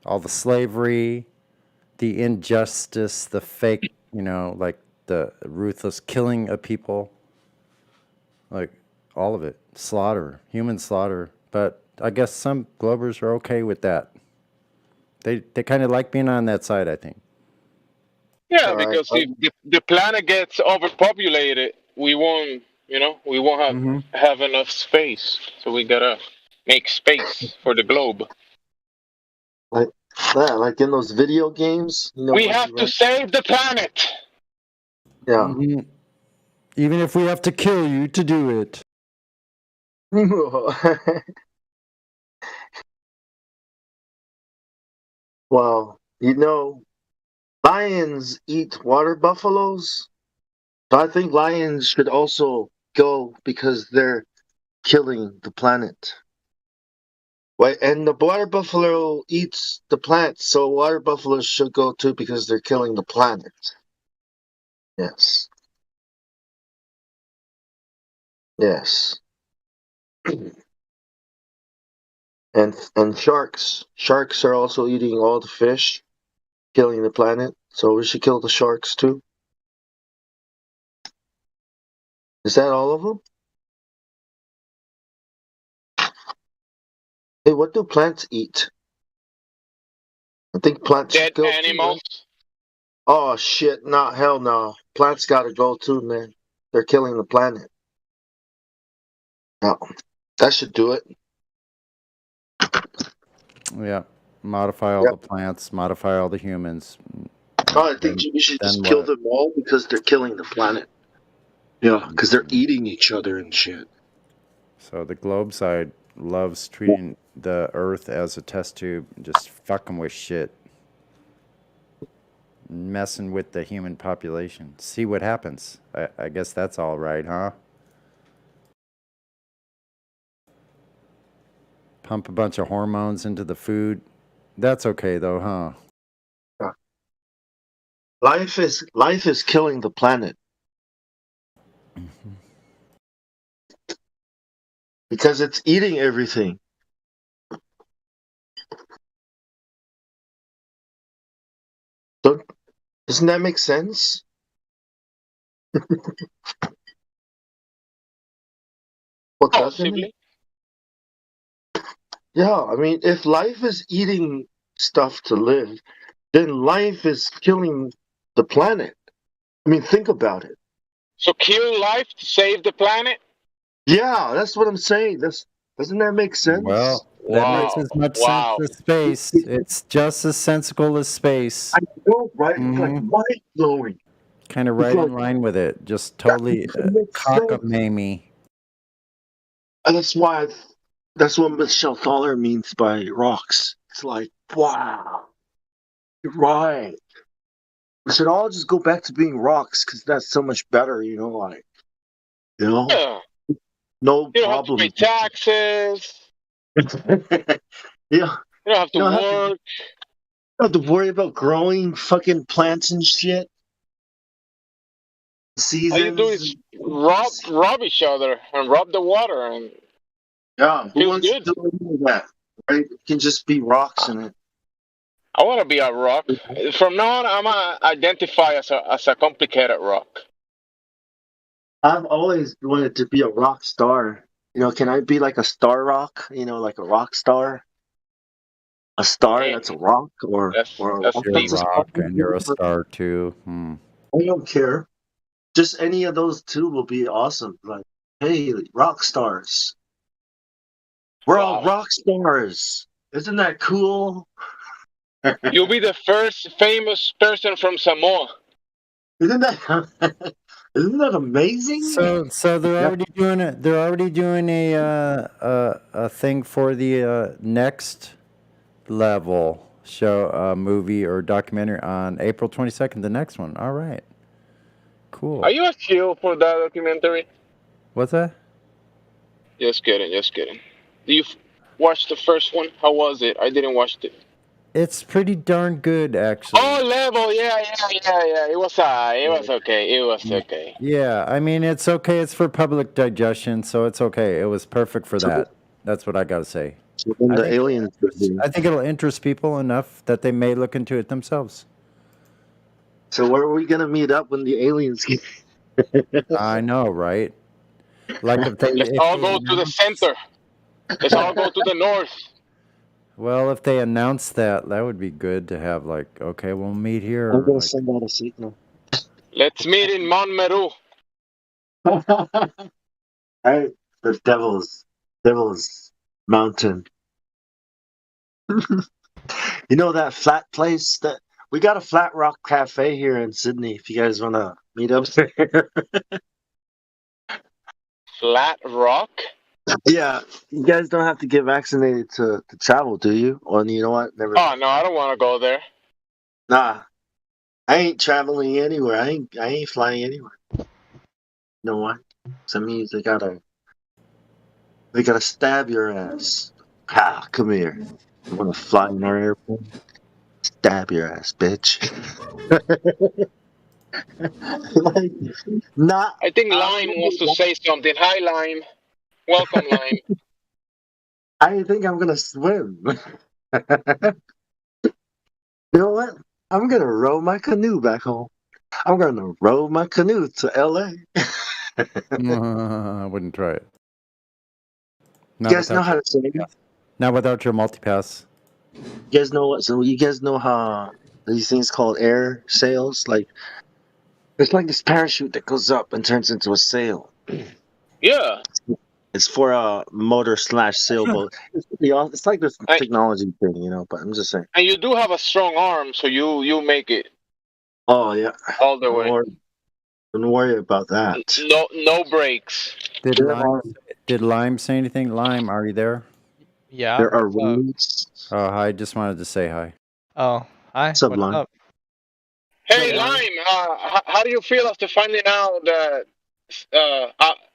Speaker 1: All the slavery, the injustice, the fake, like the ruthless killing of people, like all of it, slaughter, human slaughter. But I guess some Globers are okay with that. They kind of like being on that side, I think.
Speaker 6: Yeah, because if the planet gets overpopulated, we won't have enough space. So we gotta make space for the globe.
Speaker 14: Like in those video games.
Speaker 6: We have to save the planet.
Speaker 14: Yeah.
Speaker 1: Even if we have to kill you to do it.
Speaker 14: Well, lions eat water buffaloes. So I think lions should also go because they're killing the planet. Right, and the water buffalo eats the plants, so water buffaloes should go too because they're killing the planet. Yes. Yes. And sharks. Sharks are also eating all the fish, killing the planet. So we should kill the sharks too. Is that all of them? Hey, what do plants eat? I think plants
Speaker 6: Dead
Speaker 14: go
Speaker 6: animals.
Speaker 14: Too, right? Oh shit! No, hell no. Plants gotta go too, man. They're killing the planet. No, that should do it.
Speaker 1: Yeah, modify all the plants, modify all the humans.
Speaker 14: Oh, I think we should just kill them all because they're killing the planet. Yeah, because they're eating each other and shit.
Speaker 1: So the globe side loves treating the Earth as a test tube, and just fuck them with shit. messing with the human population. See what happens. I guess that's all right, huh? Pump a bunch of hormones into the food. That's okay though, huh?
Speaker 14: Life is killing the planet because it's eating everything. Doesn't that make sense? Well, doesn't it? Yeah, I mean, if life is eating stuff to live, then life is killing the planet. I mean, think about it.
Speaker 6: So kill life to save the planet?
Speaker 14: Yeah, that's what I'm saying. Doesn't that make sense?
Speaker 1: Well, that makes as much sense as space. It's just as sensible as space.
Speaker 14: I know, right? It's like mind blowing.
Speaker 1: Kind of right in line with it. Just totally cockamamie.
Speaker 14: And that's what Michelle Thaler means by rocks. It's like, wow, you're right. We should all just go back to being rocks because that's so much better, like,
Speaker 6: Yeah.
Speaker 14: no
Speaker 6: You don't
Speaker 14: problem.
Speaker 6: have to pay taxes.
Speaker 14: Yeah.
Speaker 6: You don't have to work.
Speaker 14: You don't have to worry about growing fucking plants and shit.
Speaker 6: All you do is rob each other and rob the water, and
Speaker 14: yeah, who
Speaker 6: feels
Speaker 14: wants
Speaker 6: good.
Speaker 14: to do any of that? Right? It can just be rocks in it.
Speaker 6: I want to be a rock. From now on, I'm gonna identify as a complicated rock.
Speaker 14: I've always wanted to be a rock star. Can I be like a star rock? Like a rock star? A star that's a rock or a rock
Speaker 1: You're
Speaker 14: that's
Speaker 1: a rock and you're a star too.
Speaker 14: I don't care. Just any of those two will be awesome. Like, hey, rock stars. We're all rock stars. Isn't that cool?
Speaker 6: You'll be the first famous person from Samoa.
Speaker 14: Isn't that amazing?
Speaker 1: So they're already doing it. They're already doing a thing for the next level show, movie or documentary on April 22nd. The next one. All right. Cool.
Speaker 6: Are you a chill for that documentary?
Speaker 1: What's that?
Speaker 6: Just kidding. Do you watch the first one? How was it? I didn't watch it.
Speaker 1: It's pretty darn good, actually.
Speaker 6: Oh, level, yeah. It was okay.
Speaker 1: Yeah, I mean, it's okay. It's for public digestion, so it's okay. It was perfect for that. That's what I got to say. I think it'll interest people enough that they may look into it themselves.
Speaker 14: So where are we gonna meet up when the aliens get?
Speaker 1: I know, right? Like
Speaker 6: Let's all go to the center. Let's all go to the north.
Speaker 1: Well, if they announce that would be good to have. Like, okay, we'll meet here.
Speaker 14: I'm gonna send out a signal.
Speaker 6: Let's meet in Mount Meru.
Speaker 14: Right, the Devil's Mountain. That flat place that we got a Flat Rock Cafe here in Sydney. If you guys want to meet up there.
Speaker 6: Flat Rock?
Speaker 14: Yeah, you guys don't have to get vaccinated to travel, do you? Or you know what? Never.
Speaker 6: Oh no, I don't want to go there.
Speaker 14: Nah, I ain't traveling anywhere. I ain't flying anywhere. You know what? So that means they gotta stab your ass. Ha! Come here. You want to fly in our airplane? Stab your ass, bitch.
Speaker 6: I think Lime wants to say something. Hi, Lime. Welcome, Lime.
Speaker 14: I think I'm gonna swim. You know what? I'm gonna row my canoe back home. I'm gonna row my canoe to LA.
Speaker 1: I wouldn't try it.
Speaker 14: You guys know how to swim?
Speaker 1: Not without your multipass.
Speaker 14: You guys know what? So you guys know how these things called air sails? Like it's like this parachute that goes up and turns into a sail.
Speaker 6: Yeah.
Speaker 14: It's for a motor / sailboat. It's like this technology thing, but I'm just saying.
Speaker 6: And you do have a strong arm, so you make it.
Speaker 14: Oh yeah.
Speaker 6: All the way.
Speaker 14: Don't worry about that.
Speaker 6: No breaks.
Speaker 1: Did Lime say anything? Lime, are you there?
Speaker 18: Yeah.
Speaker 14: There are rules.
Speaker 1: Oh, hi. Just wanted to say hi.
Speaker 18: Oh, hi.
Speaker 14: What's up,
Speaker 18: What's
Speaker 14: Lime?
Speaker 18: up?
Speaker 6: Hey, Lime, how do you feel after finding out that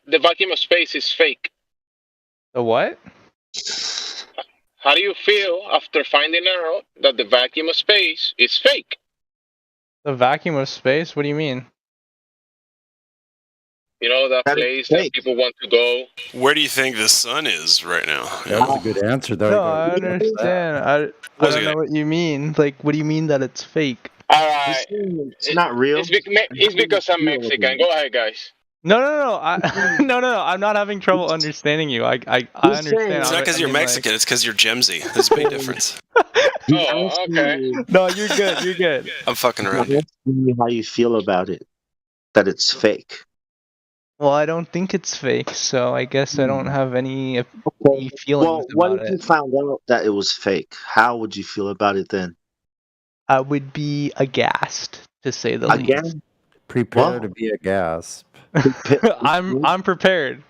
Speaker 6: the vacuum of space is fake?
Speaker 18: The what?
Speaker 6: How do you feel after finding out that the vacuum of space is fake?
Speaker 18: The vacuum of space? What do you mean?
Speaker 6: You know, that place that people want to go.
Speaker 19: Where do you think the sun is right now?
Speaker 1: That was a good answer, though.
Speaker 18: No, I understand. I don't know what you mean. Like, what do you mean that it's fake?
Speaker 6: All right.
Speaker 14: It's not real.
Speaker 6: It's because I'm Mexican. Go ahead, guys.
Speaker 18: No. No. I'm not having trouble understanding you. I understand.
Speaker 19: It's not because you're Mexican. It's because you're Gemsy. There's a big difference.
Speaker 6: Oh, okay.
Speaker 18: No, you're good. You're good.
Speaker 19: I'm fucking around.
Speaker 14: Ask me how you feel about it. That it's fake.
Speaker 18: Well, I don't think it's fake, so I guess I don't have any feelings
Speaker 14: Well, what
Speaker 18: about
Speaker 14: if
Speaker 18: it.
Speaker 14: you found out that it was fake? How would you feel about it then?
Speaker 18: I would be aghast, to say the least.
Speaker 14: Again?
Speaker 1: Prepare to be a gasp.
Speaker 18: I'm prepared.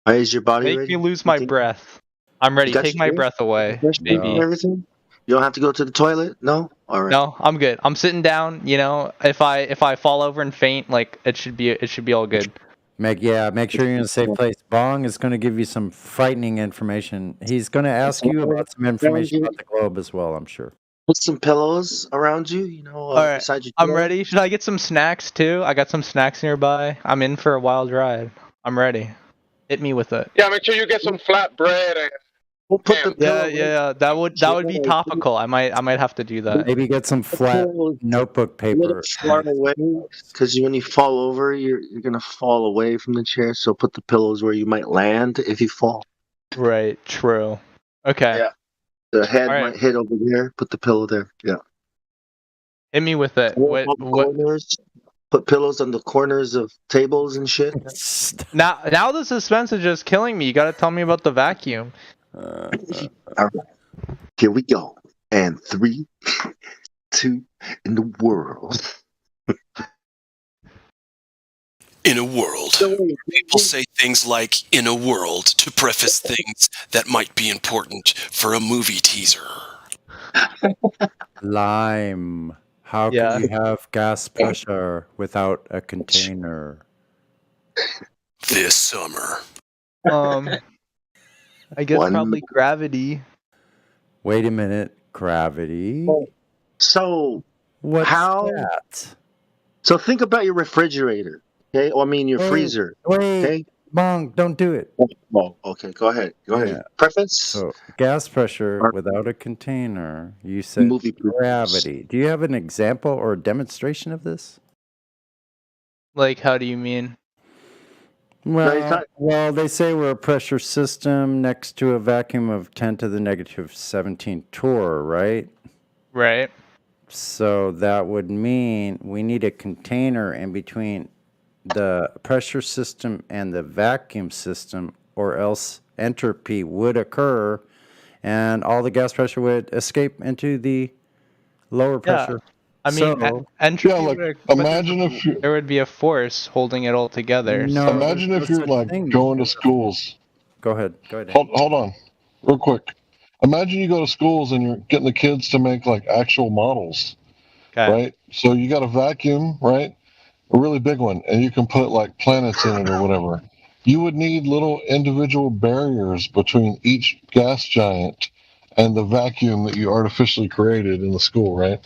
Speaker 14: Is your body
Speaker 18: Make
Speaker 14: ready?
Speaker 18: me lose my breath. I'm ready.
Speaker 14: You got
Speaker 18: Take
Speaker 14: your
Speaker 18: my
Speaker 14: drink?
Speaker 18: breath away,
Speaker 14: You got your drink
Speaker 18: baby.
Speaker 14: and everything? You don't have to go to the toilet? No? All right.
Speaker 18: No, I'm good. I'm sitting down. You know, if I fall over and faint, like it should be all good.
Speaker 1: Make sure you're in a safe place. Bong is going to give you some frightening information. He's going to ask you about some information about the globe as well, I'm sure.
Speaker 14: Put some pillows around you,
Speaker 18: All right,
Speaker 14: beside your
Speaker 18: I'm
Speaker 14: chair.
Speaker 18: ready. Should I get some snacks too? I got some snacks nearby. I'm in for a wild ride. I'm ready. Hit me with it.
Speaker 6: Yeah, make sure you get some flatbread and.
Speaker 14: We'll put the
Speaker 18: Yeah. That would be topical. I might have to do that.
Speaker 1: Maybe get some flat notebook
Speaker 14: A little
Speaker 1: paper.
Speaker 14: far away, because when you fall over, you're gonna fall away from the chair. So put the pillows where you might land if you fall.
Speaker 18: Right. True. Okay.
Speaker 14: Yeah. The head
Speaker 18: All right.
Speaker 14: might hit over there. Put the pillow there. Yeah.
Speaker 18: Hit me with it. What?
Speaker 14: Corners. Put pillows on the corners of tables and shit.
Speaker 18: Now the suspense is just killing me. You got to tell me about the vacuum.
Speaker 14: All right. Here we go. And 3, 2, in the world.
Speaker 19: In a world, people say things like "in a world" to preface things that might be important for a movie teaser.
Speaker 1: Lime. How can you have gas pressure without a container?
Speaker 19: This summer.
Speaker 18: I guess probably gravity.
Speaker 1: Wait a minute. Gravity?
Speaker 14: So,
Speaker 1: What's
Speaker 14: how?
Speaker 1: that?
Speaker 14: So think about your refrigerator. Okay, or I mean your
Speaker 1: Wait,
Speaker 14: freezer.
Speaker 1: Wait,
Speaker 14: Okay.
Speaker 1: Bong, don't do it.
Speaker 14: Oh, okay. Go ahead. Go ahead.
Speaker 1: Yeah.
Speaker 14: Preface.
Speaker 1: So, gas pressure without a container. You said gravity. Do you have an example or a demonstration of this?
Speaker 18: Like, how do you mean?
Speaker 1: Well, they say we're a pressure system next to a vacuum of 10 to the negative 17 torr, right?
Speaker 18: Right.
Speaker 1: So that would mean we need a container in between the pressure system and the vacuum system, or else entropy would occur and all the gas pressure would escape into the lower pressure.
Speaker 18: I mean,
Speaker 1: So-
Speaker 18: entropy.
Speaker 11: imagine if you,
Speaker 18: there would be a force holding it all together.
Speaker 1: No,
Speaker 18: so-
Speaker 11: imagine if you're like going to schools.
Speaker 1: Go ahead.
Speaker 11: Hold on, real quick. Imagine you go to schools and you're getting the kids to make like actual models, right? So you got a vacuum, right? A really big one, and you can put like planets in it or whatever. You would need little individual barriers between each gas giant and the vacuum that you artificially created in the school, right?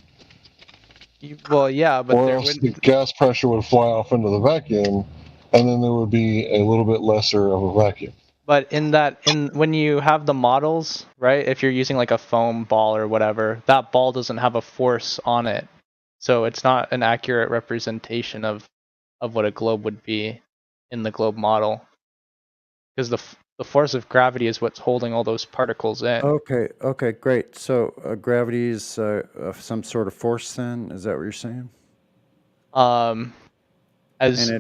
Speaker 18: Well, yeah, but
Speaker 11: Or
Speaker 18: there
Speaker 11: else
Speaker 18: would.
Speaker 11: the gas pressure would fly off into the vacuum, and then there would be a little bit lesser of a vacuum.
Speaker 18: But when you have the models, right? If you're using like a foam ball or whatever, that ball doesn't have a force on it, so it's not an accurate representation of what a globe would be in the globe model, because the force of gravity is what's holding all those particles in.
Speaker 1: Okay, great. So gravity is some sort of force then? Is that what you're saying?
Speaker 18: As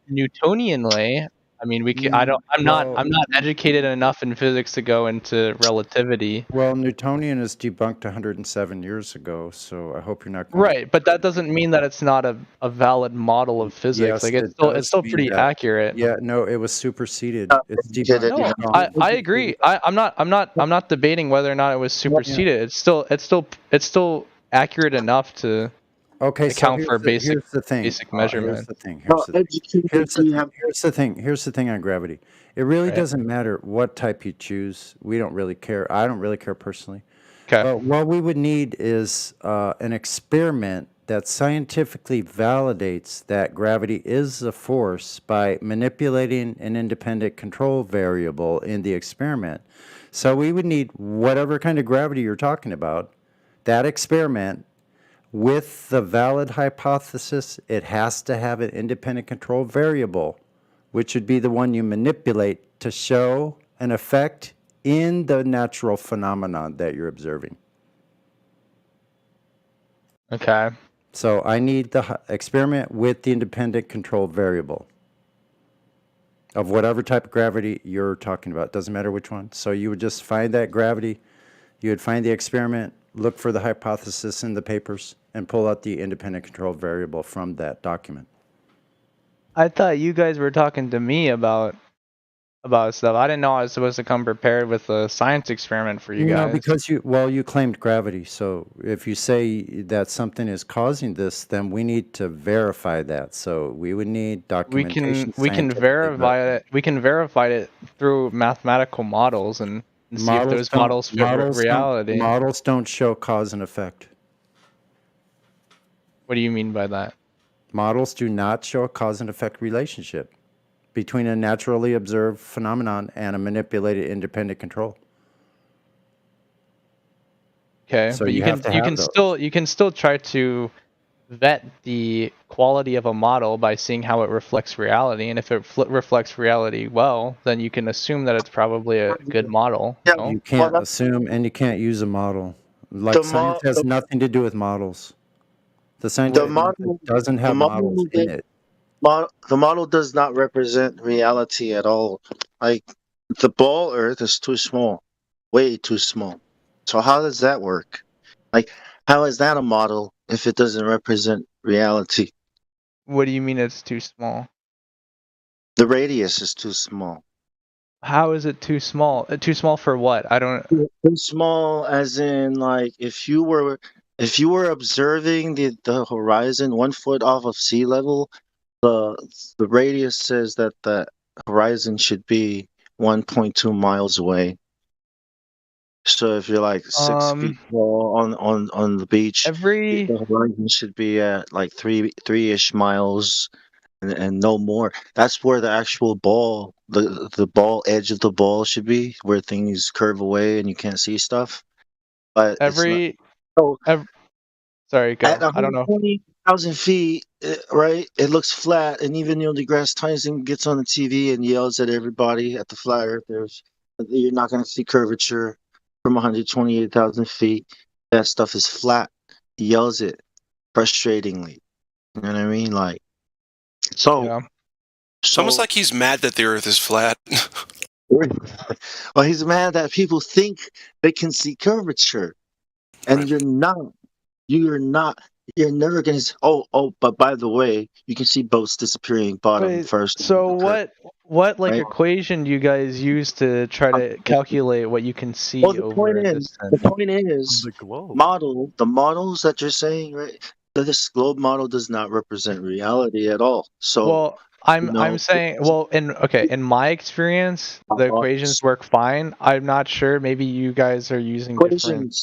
Speaker 18: Newtonianly, I mean, I'm not educated enough in physics to go into relativity.
Speaker 1: Well, Newtonian is debunked 107 years ago, so I hope you're not
Speaker 18: Right, but that doesn't mean that it's not a valid model of physics.
Speaker 1: Yes,
Speaker 18: like
Speaker 1: it
Speaker 18: it's
Speaker 1: does
Speaker 18: still
Speaker 1: mean
Speaker 18: pretty
Speaker 1: that.
Speaker 18: accurate.
Speaker 1: Yeah, no, it was superseded. It's debunked.
Speaker 18: No, I agree. I'm not debating whether or not it was superseded. It's still accurate enough to
Speaker 1: Okay, so
Speaker 18: account for
Speaker 1: here's the thing.
Speaker 18: basic
Speaker 1: Here's
Speaker 18: measurement.
Speaker 1: the thing.
Speaker 14: Well, educated,
Speaker 1: Here's
Speaker 14: do you have
Speaker 1: the thing. Here's the thing on gravity. It really
Speaker 18: Right.
Speaker 1: doesn't matter what type you choose. We don't really care. I don't really care personally.
Speaker 18: Okay.
Speaker 1: But what we would need is an experiment that scientifically validates that gravity is a force by manipulating an independent control variable in the experiment. So we would need whatever kind of gravity you're talking about, that experiment with the valid hypothesis, it has to have an independent control variable, which would be the one you manipulate to show an effect in the natural phenomenon that you're observing.
Speaker 18: Okay.
Speaker 1: So I need the experiment with the independent control variable of whatever type of gravity you're talking about. Doesn't matter which one. So you would just find that gravity, you would find the experiment, look for the hypothesis in the papers, and pull out the independent control variable from that document.
Speaker 18: I thought you guys were talking to me about stuff. I didn't know I was supposed to come prepared with a science experiment for you
Speaker 1: No,
Speaker 18: guys.
Speaker 1: because you claimed gravity. So if you say that something is causing this, then we need to verify that. So we would need
Speaker 18: we
Speaker 1: documentation.
Speaker 18: can verify it through mathematical models and see if those models fit reality.
Speaker 1: Models don't show cause and effect.
Speaker 18: What do you mean by that?
Speaker 1: Models do not show a cause and effect relationship between a naturally observed phenomenon and a manipulated independent control.
Speaker 18: Okay,
Speaker 1: So
Speaker 18: but
Speaker 1: you have to have those.
Speaker 18: you can still try to vet the quality of a model by seeing how it reflects reality, and if it reflects reality well, then you can assume that it's probably a good model. No?
Speaker 1: You can't assume, and you can't use a model. Like science has nothing to do with models. The scientific method doesn't have models in it.
Speaker 14: The model does not represent reality at all. Like the ball Earth is too small, way too small. So how does that work? Like, how is that a model if it doesn't represent reality?
Speaker 18: What do you mean it's too small?
Speaker 14: The radius is too small.
Speaker 18: How is it too small? Too small for what? I don't.
Speaker 14: Too small, as in, like, if you were observing the horizon 1 foot off of sea level, the radius says that the horizon should be 1.2 miles away. So if you're like 6 feet tall on the beach, the horizon should be at like three-ish miles and no more. That's where the actual ball, the ball edge of the ball should be, where things curve away and you can't see stuff. But
Speaker 18: sorry, go.
Speaker 14: at
Speaker 18: I don't know.
Speaker 14: 120,000 feet, right? It looks flat, and even Neil deGrasse Tyson gets on the TV and yells at everybody at the flat earthers, "You're not going to see curvature from 128,000 feet. That stuff is flat." He yells it frustratingly. You know what I mean? Like, so.
Speaker 19: It's almost like he's mad that the Earth is flat.
Speaker 14: Well, he's mad that people think they can see curvature, and you're not. You're not. You're never gonna. But by the way, you can see boats disappearing bottom first.
Speaker 18: So what equation do you guys use to try to calculate what you can see over a distance?
Speaker 14: The point is, the models that you're saying, right? This globe model does not represent reality at all. So,
Speaker 18: well, I'm saying, in my experience, the equations work fine. I'm not sure. Maybe you guys are using different.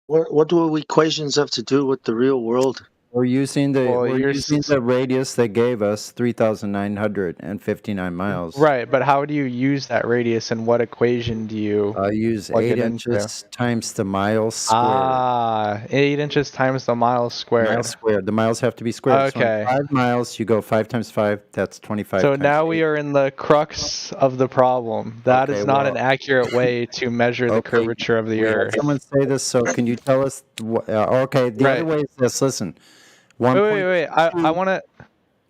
Speaker 14: What do equations have to do with the real world?
Speaker 1: We're using the radius they gave us, 3,959 miles.
Speaker 18: Right, but how do you use that radius, and what equation do you
Speaker 1: use
Speaker 18: plug
Speaker 1: 8
Speaker 18: it
Speaker 1: inches
Speaker 18: into?
Speaker 1: times the miles squared.
Speaker 18: 8 inches times the miles squared.
Speaker 1: Miles squared. The miles have to be squared.
Speaker 18: Okay.
Speaker 1: So 5 miles, you go 5 times 5. That's 25.
Speaker 18: So
Speaker 1: times
Speaker 18: now
Speaker 1: 8.
Speaker 18: we are in the crux of the problem. That is not an accurate way to measure the curvature of the
Speaker 1: We had
Speaker 18: Earth.
Speaker 1: someone say this, so can you tell us? Okay, the other way is this. Listen.
Speaker 18: Wait. I want to.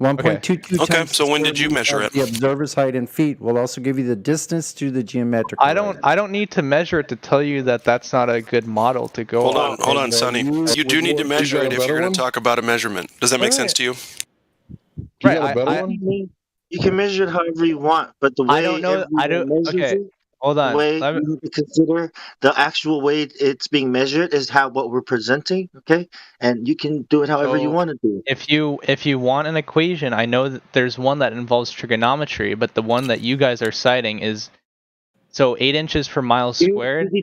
Speaker 1: 1.22
Speaker 19: Okay,
Speaker 1: times
Speaker 19: so when did you measure it?
Speaker 1: The observer's height in feet will also give you the distance to the geometric.
Speaker 18: I don't need to measure it to tell you that that's not a good model to go on.
Speaker 19: Hold on, Sonny. You do need to measure it if you're going to talk about a measurement. Does that make sense to you?
Speaker 14: Right. You can measure it however you want, but the way
Speaker 18: I don't know.
Speaker 14: everyone measures it
Speaker 18: Hold on.
Speaker 14: way you need to consider the actual way it's being measured is what we're presenting, okay? And you can do it however you
Speaker 18: So
Speaker 14: want to do.
Speaker 18: if you want an equation, I know that there's one that involves trigonometry, but the one that you guys are citing is so 8 inches per mile squared.
Speaker 14: The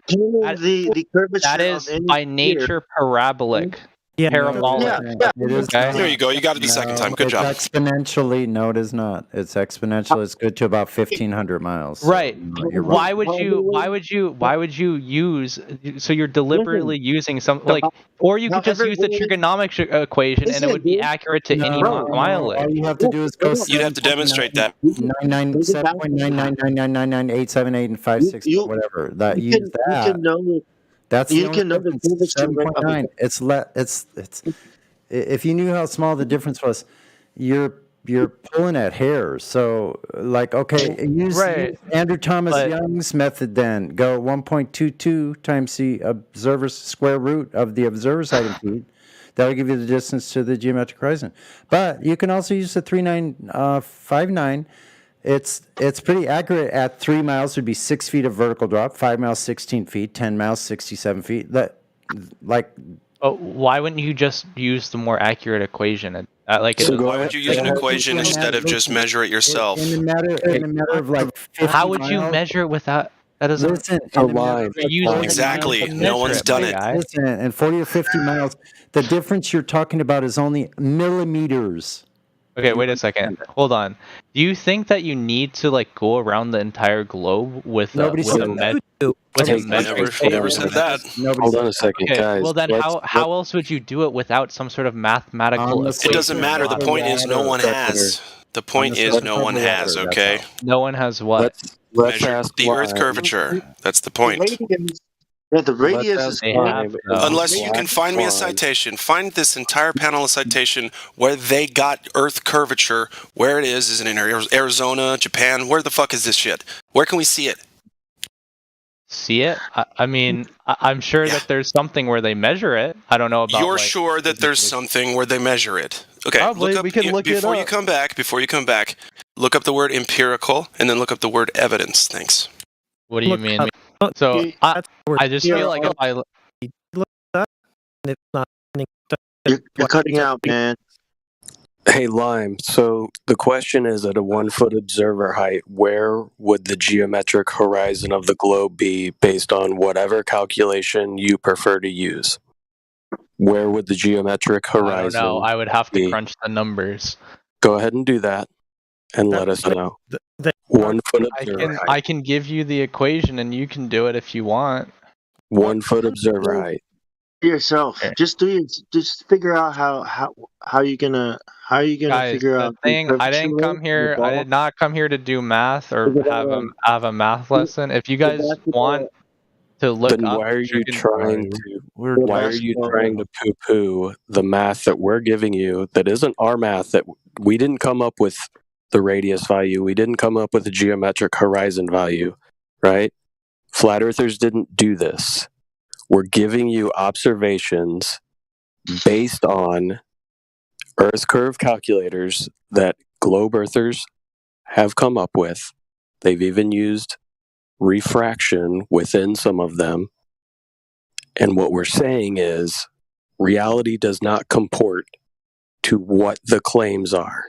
Speaker 14: curvature
Speaker 18: That is
Speaker 14: of any
Speaker 18: by
Speaker 14: sphere.
Speaker 18: nature parabolic. Parabolic. Okay.
Speaker 19: There you go. You got it the second time. Good
Speaker 1: It's
Speaker 19: job.
Speaker 1: exponentially. No, it is not. It's exponential. It's good to about 1,500 miles.
Speaker 18: Right.
Speaker 1: You're
Speaker 18: Why
Speaker 1: wrong.
Speaker 18: would you use? So you're deliberately using some like, or you could just use the trigonometric equation and it would be accurate to any mileage.
Speaker 1: All you have to do is go.
Speaker 19: You'd have to demonstrate that.
Speaker 1: 7.999999878 and 56 whatever. That use that.
Speaker 14: You can know.
Speaker 1: That's
Speaker 14: You
Speaker 1: the
Speaker 14: can know
Speaker 1: only
Speaker 14: the
Speaker 1: difference.
Speaker 14: difference between
Speaker 1: 7.9. It's. If you knew how small the difference was, you're pulling at hairs. So like, okay, use Andrew Thomas Young's method. Then go 1.22 times the observer's square root of the observer's height and feet. That'll give you the distance to the geometric horizon. But you can also use the 3959. It's pretty accurate. At 3 miles would be 6 feet of vertical drop. 5 miles, 16 feet. 10 miles, 67 feet.
Speaker 18: Why wouldn't you just use the more accurate equation?
Speaker 19: Why would you use an equation instead of just measure it yourself?
Speaker 1: In a matter of like 50
Speaker 18: How would you
Speaker 1: miles.
Speaker 18: measure it without? That doesn't.
Speaker 1: Listen,
Speaker 19: Exactly. No one's done it.
Speaker 1: Listen, and 40 or 50 miles, the difference you're talking about is only millimeters.
Speaker 18: Okay, wait a second. Hold on. Do you think that you need to like go around the entire globe with a metric
Speaker 19: Never said that.
Speaker 10: Hold on a second,
Speaker 18: Okay,
Speaker 10: guys.
Speaker 18: well then how else would you do it without some sort of mathematical
Speaker 19: It doesn't matter. The point is no one has. The point is no one has, okay?
Speaker 18: No one has what?
Speaker 10: Let's
Speaker 19: Measure
Speaker 10: ask
Speaker 19: the Earth
Speaker 10: why.
Speaker 19: curvature. That's the point.
Speaker 14: The radius is
Speaker 19: Unless you can find me a citation, find this entire panel of citation where they got Earth curvature. Where it is it in Arizona, Japan? Where the fuck is this shit? Where can we see it?
Speaker 18: See it? I mean, I'm sure that there's something where they measure it. I don't know about.
Speaker 19: You're sure that there's something where they measure it? Okay,
Speaker 18: Probably.
Speaker 19: look up,
Speaker 18: We can look it
Speaker 19: before
Speaker 18: up.
Speaker 19: you come back. Look up the word empirical, and then look up the word evidence. Thanks.
Speaker 18: What do you mean? So I just feel like if I
Speaker 14: You're cutting out, man.
Speaker 10: Hey, Lime. So the question is, at a 1 foot observer height, where would the geometric horizon of the globe be based on whatever calculation you prefer to use? Where would the geometric
Speaker 18: I don't
Speaker 10: horizon
Speaker 18: know. I would have to
Speaker 10: be?
Speaker 18: crunch the numbers.
Speaker 10: Go ahead and do that and let us know. 1 foot observer height.
Speaker 18: I can give you the equation and you can do it if you want.
Speaker 10: 1 foot observer height.
Speaker 14: Yourself. Just figure out how you gonna
Speaker 18: Guys,
Speaker 14: figure
Speaker 18: the
Speaker 14: out the
Speaker 18: thing, I
Speaker 14: curvature
Speaker 18: didn't come
Speaker 14: of
Speaker 18: here.
Speaker 14: the
Speaker 18: I
Speaker 14: ball.
Speaker 18: did not come here to do math or have a math lesson. If you guys want to look
Speaker 10: Then
Speaker 18: up,
Speaker 10: why are you trying to poo-poo the math that we're giving you that isn't our math? That we didn't come up with the radius value. We didn't come up with the geometric horizon value, right? Flat earthers didn't do this. We're giving you observations based on Earth curve calculators that globe earthers have come up with. They've even used refraction within some of them. And what we're saying is reality does not comport to what the claims are.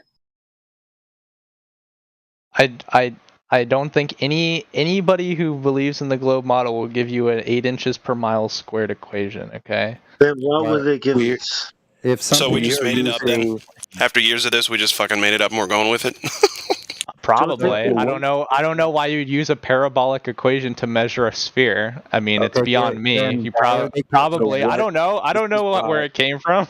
Speaker 18: I don't think anybody who believes in the globe model will give you an 8 inches per mile squared equation. Okay.
Speaker 14: Then what would they give us?
Speaker 19: So we just made it up then. After years of this, we just fucking made it up and we're going with it.
Speaker 18: Probably. I don't know why you'd use a parabolic equation to measure a sphere. I mean, it's beyond me. You probably. I don't know. I don't know where it came from.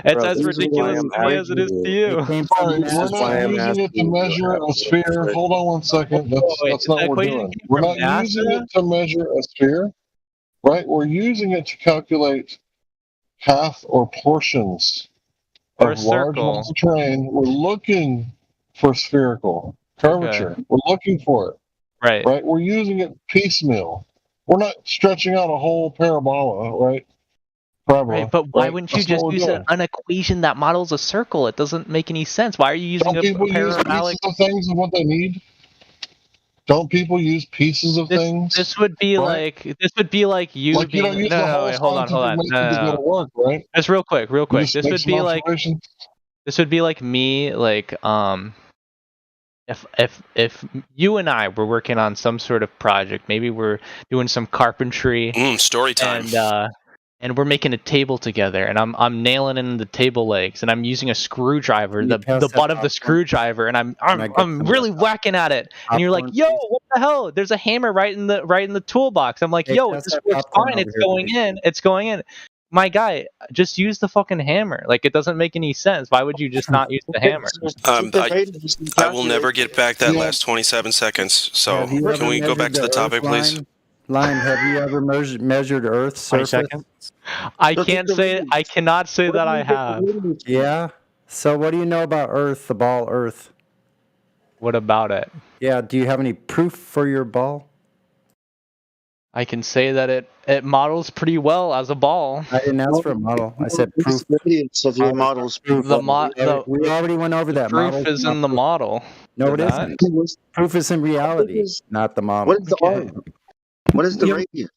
Speaker 18: It's as ridiculous to me as it is to you.
Speaker 11: Sorry, we're not using it to measure a sphere. Hold on one second. That's not what we're doing. We're not using it to measure a sphere, right? We're using it to calculate path or portions
Speaker 18: Or a
Speaker 11: of large
Speaker 18: circle.
Speaker 11: amounts of terrain. We're looking for spherical curvature.
Speaker 18: Okay.
Speaker 11: We're looking for it.
Speaker 18: Right.
Speaker 11: Right? We're using it piecemeal. We're not stretching out a whole parabola, right? Parabola,
Speaker 18: Right, but why
Speaker 11: right?
Speaker 18: wouldn't you
Speaker 11: That's what
Speaker 18: just
Speaker 11: we're
Speaker 18: use
Speaker 11: doing.
Speaker 18: an equation that models a circle? It doesn't make any sense. Why are you using
Speaker 11: Some
Speaker 18: a
Speaker 11: people use
Speaker 18: parabolic?
Speaker 11: pieces of things and what they need. Don't people use pieces of things?
Speaker 18: This would be
Speaker 11: right?
Speaker 18: like you
Speaker 11: Like you
Speaker 18: being
Speaker 11: don't use the whole
Speaker 18: wait, hold on.
Speaker 11: scientific method to go to work, right?
Speaker 18: Just real quick.
Speaker 11: You just
Speaker 18: This
Speaker 11: make
Speaker 18: would
Speaker 11: some
Speaker 18: be like
Speaker 11: observations.
Speaker 18: me like if you and I were working on some sort of project, maybe we're doing some carpentry
Speaker 19: Story time.
Speaker 18: and we're making a table together, and I'm nailing in the table legs, and I'm using a screwdriver, the butt of the screwdriver, and I'm really whacking at it, and you're like, yo, what the hell? There's a hammer right in the toolbox. I'm like,
Speaker 1: Hey,
Speaker 18: yo,
Speaker 1: pass
Speaker 18: this
Speaker 1: that
Speaker 18: works
Speaker 1: popcorn
Speaker 18: fine.
Speaker 1: over
Speaker 18: It's
Speaker 1: here,
Speaker 18: going
Speaker 1: please.
Speaker 18: in. It's going in. My guy, just use the fucking hammer. Like, it doesn't make any sense. Why would you just not use the hammer?
Speaker 19: I will never get back that last 27 seconds. So
Speaker 1: Have you
Speaker 19: can
Speaker 1: ever
Speaker 19: we go back
Speaker 1: measured
Speaker 19: to the
Speaker 1: the
Speaker 19: topic,
Speaker 1: Earth
Speaker 19: please?
Speaker 1: line? Line, have you ever measured Earth's
Speaker 5: 20
Speaker 1: surface?
Speaker 5: seconds.
Speaker 18: I cannot say that I have.
Speaker 1: Yeah. So what do you know about Earth, the ball Earth?
Speaker 18: What about it?
Speaker 1: Yeah, do you have any proof for your ball?
Speaker 18: I can say that it models pretty well as a ball.
Speaker 1: I didn't ask for a model. I said proof.
Speaker 14: Of your models.
Speaker 1: Proof.
Speaker 18: The
Speaker 1: We already went over that.
Speaker 18: proof
Speaker 1: Models
Speaker 18: is
Speaker 1: not
Speaker 18: in the
Speaker 1: proof.
Speaker 18: model.
Speaker 1: No, it
Speaker 18: Is that?
Speaker 1: isn't. Proof is in reality, not the model.
Speaker 14: What is the
Speaker 18: Okay.
Speaker 14: What is the
Speaker 20: Your-
Speaker 14: radius?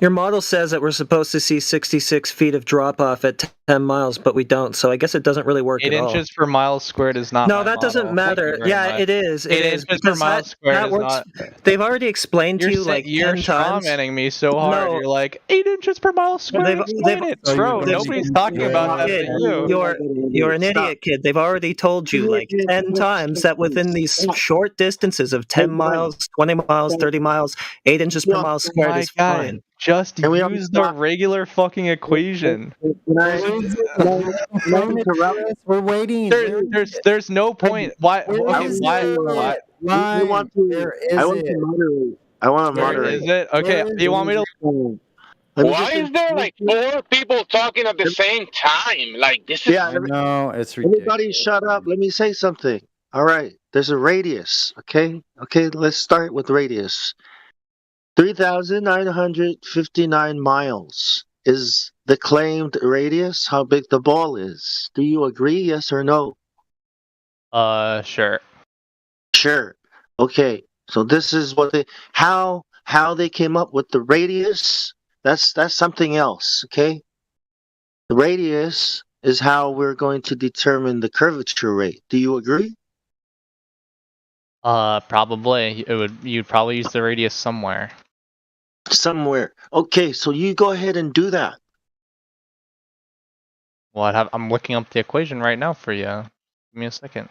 Speaker 20: Your model says that we're supposed to see 66 feet of drop off at 10 miles, but we don't. So I guess it doesn't really work
Speaker 18: 8
Speaker 20: at all.
Speaker 18: inches per mile squared is not.
Speaker 20: No,
Speaker 18: my
Speaker 20: that doesn't
Speaker 18: model.
Speaker 20: matter.
Speaker 18: Thank you very
Speaker 20: Yeah,
Speaker 18: much.
Speaker 20: it is.
Speaker 18: 8 inches per
Speaker 20: because
Speaker 18: mile squared
Speaker 20: that
Speaker 18: is
Speaker 20: works.
Speaker 18: not.
Speaker 20: They've already explained to you like
Speaker 18: you're
Speaker 20: 10 times.
Speaker 18: strawmanning me so hard.
Speaker 20: No.
Speaker 18: You're like 8 inches per mile squared. Explain it, bro. Nobody's talking about that
Speaker 20: Kid,
Speaker 18: but you.
Speaker 20: you're an idiot, kid. They've already told you like 10 times that within these short distances of 10 miles, 20 miles, 30 miles, 8 inches per mile squared
Speaker 18: My
Speaker 20: is
Speaker 18: guy,
Speaker 20: fine.
Speaker 18: just use the regular fucking equation.
Speaker 1: We're waiting.
Speaker 18: There's no point. Why? Okay,
Speaker 1: is
Speaker 18: why?
Speaker 1: it?
Speaker 18: Why?
Speaker 14: I want to moderate. I want to
Speaker 18: Where
Speaker 14: moderate.
Speaker 18: is it? Okay, do you want me to?
Speaker 6: Why is there like 4 people talking at the same time? Like this is
Speaker 14: Yeah,
Speaker 1: No, it's ridiculous.
Speaker 14: everybody shut up. Let me say something. All right. There's a radius. Okay. Let's start with radius. 3,959 miles is the claimed radius. How big the ball is? Do you agree? Yes or no?
Speaker 18: Sure.
Speaker 14: Sure. Okay. So this is what how they came up with the radius. That's something else. Okay. The radius is how we're going to determine the curvature rate. Do you agree?
Speaker 18: Probably you'd probably use the radius somewhere.
Speaker 14: Somewhere. Okay, so you go ahead and do that.
Speaker 18: Well, I'm looking up the equation right now for you. Give me a second.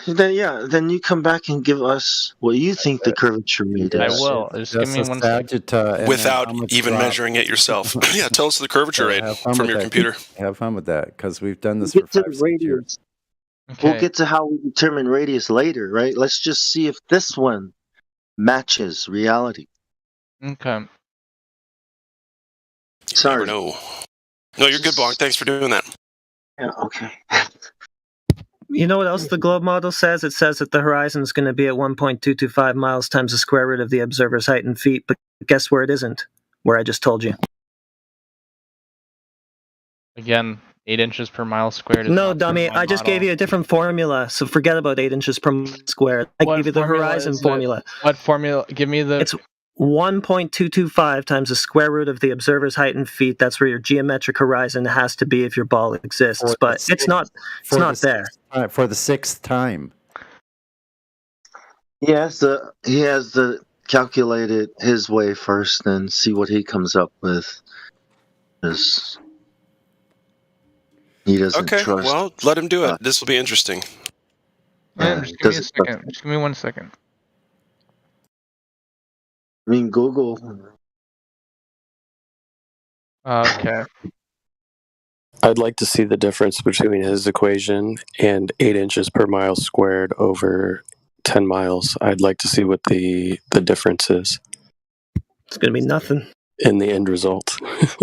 Speaker 14: Then you come back and give us what you think the curvature rate is.
Speaker 18: I will. Just give me 1 second.
Speaker 19: Without even measuring it yourself. Yeah, tell us the curvature rate from your computer.
Speaker 1: Have fun with that, because we've done this for 5-6 years.
Speaker 14: We'll get to how we determine radius later, right? Let's just see if this one matches reality.
Speaker 18: Okay.
Speaker 14: Sorry.
Speaker 19: No, you're good, Blanc. Thanks for doing that.
Speaker 14: Yeah, okay.
Speaker 20: You know what else the globe model says? It says that the horizon is going to be at 1.225 miles times the square root of the observer's height in feet, but guess where it isn't? Where I just told you.
Speaker 18: Again, 8 inches per mile squared. Is
Speaker 20: No,
Speaker 18: not
Speaker 20: dummy,
Speaker 18: my
Speaker 20: I just
Speaker 18: model.
Speaker 20: gave you a different formula, so forget about 8 inches per mile squared. I gave you the horizon
Speaker 18: is it?
Speaker 20: formula.
Speaker 18: What formula? Give me the.
Speaker 20: It's 1.225 times the square root of the observer's height in feet. That's where your geometric horizon has to be if your ball exists, but it's not there.
Speaker 1: For the 6th time.
Speaker 14: He has to calculate it his way first and see what he comes up with. Because he doesn't
Speaker 19: Okay,
Speaker 14: trust.
Speaker 19: well, let him do it. This will be interesting.
Speaker 18: Man, just give me a second. Just give me 1 second.
Speaker 14: I mean, Google.
Speaker 18: Okay.
Speaker 10: I'd like to see the difference between his equation and 8 inches per mile squared over 10 miles. I'd like to see what the difference is.
Speaker 20: It's going to be nothing.
Speaker 10: In the end result.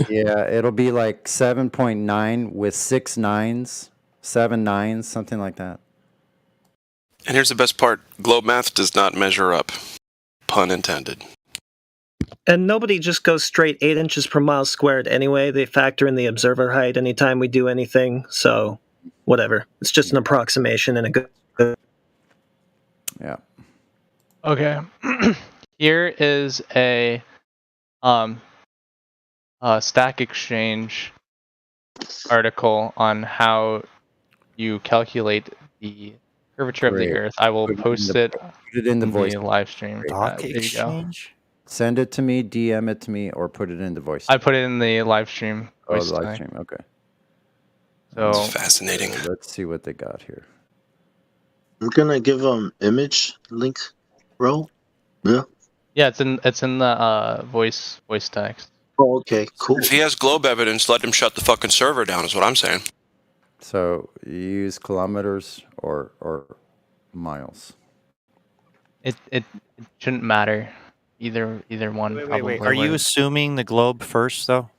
Speaker 1: Yeah, it'll be like 7.9 with 6 nines, 7 nines, something like that.
Speaker 19: And here's the best part. Globe math does not measure up. Pun intended.
Speaker 20: And nobody just goes straight 8 inches per mile squared anyway. They factor in the observer height anytime we do anything. So, whatever. It's just an approximation and a good.
Speaker 1: Yeah.
Speaker 18: Okay. Here is a Stack Exchange article on how you calculate the curvature of
Speaker 1: Great.
Speaker 18: the Earth. I will post it
Speaker 1: Put it in the voice.
Speaker 18: live stream.
Speaker 5: Stock
Speaker 18: There you go.
Speaker 5: exchange.
Speaker 1: Send it to me, DM it to me, or put it in the voice.
Speaker 18: I put it in the live stream.
Speaker 1: Oh,
Speaker 18: voice
Speaker 1: the live
Speaker 18: tag.
Speaker 1: stream. Okay.
Speaker 18: So
Speaker 19: It's fascinating.
Speaker 1: Let's see what they got here.
Speaker 14: I'm gonna give them image link, bro. Yeah.
Speaker 18: yeah, it's in the voice text.
Speaker 14: Oh, okay, cool.
Speaker 19: If he has globe evidence, let him shut the fucking server down, is what I'm saying.
Speaker 1: So you use kilometers or miles.
Speaker 18: It shouldn't matter. Either one.
Speaker 5: Wait.
Speaker 18: probably
Speaker 5: Are you
Speaker 18: would.
Speaker 5: assuming the globe first, though?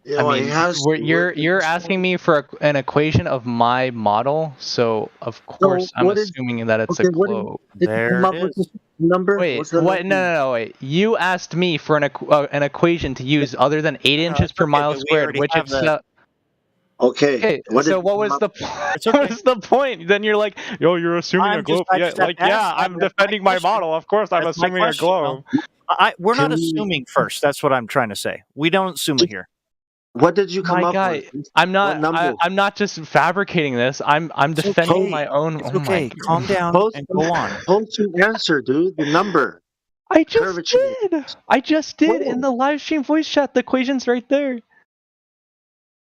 Speaker 14: Yeah,
Speaker 18: I
Speaker 14: well,
Speaker 18: mean,
Speaker 14: it has to
Speaker 18: you're asking me for an equation of my model, so of course I'm
Speaker 14: what is-
Speaker 18: assuming that it's
Speaker 14: okay,
Speaker 18: a
Speaker 14: what did-
Speaker 18: globe.
Speaker 14: did you come up with this number?
Speaker 18: Wait,
Speaker 14: What's the
Speaker 18: what?
Speaker 14: number?
Speaker 18: No, wait. You asked me for an equation to use other than 8 inches per mile squared, which
Speaker 5: have
Speaker 18: is
Speaker 14: Okay.
Speaker 18: okay.
Speaker 14: What
Speaker 18: So
Speaker 14: did
Speaker 18: what
Speaker 14: you
Speaker 18: was
Speaker 14: come
Speaker 18: the what was the point? Then you're like, yo, you're assuming a globe.
Speaker 5: I
Speaker 18: Yeah,
Speaker 5: just have
Speaker 18: like
Speaker 5: to
Speaker 18: yeah,
Speaker 5: ask.
Speaker 18: I'm
Speaker 5: That's my
Speaker 18: defending my
Speaker 5: question.
Speaker 18: model. Of course, I'm
Speaker 5: That's my
Speaker 18: assuming a
Speaker 5: question,
Speaker 18: globe.
Speaker 5: We're not
Speaker 14: Can we-
Speaker 5: assuming first. That's what I'm trying to say. We don't assume it here.
Speaker 14: What did you come
Speaker 18: My
Speaker 14: up
Speaker 18: guy,
Speaker 14: with?
Speaker 18: I'm not.
Speaker 14: What number?
Speaker 18: I'm not just fabricating this. I'm defending
Speaker 5: okay.
Speaker 18: my own.
Speaker 5: It's
Speaker 18: oh my
Speaker 5: okay.
Speaker 18: God.
Speaker 5: Calm down
Speaker 14: Post,
Speaker 5: and go on.
Speaker 14: post your answer, dude. The number.
Speaker 18: I just
Speaker 14: Curvature.
Speaker 18: did. I just did
Speaker 14: Whoa.
Speaker 18: in the live stream voice chat. The equation's right there.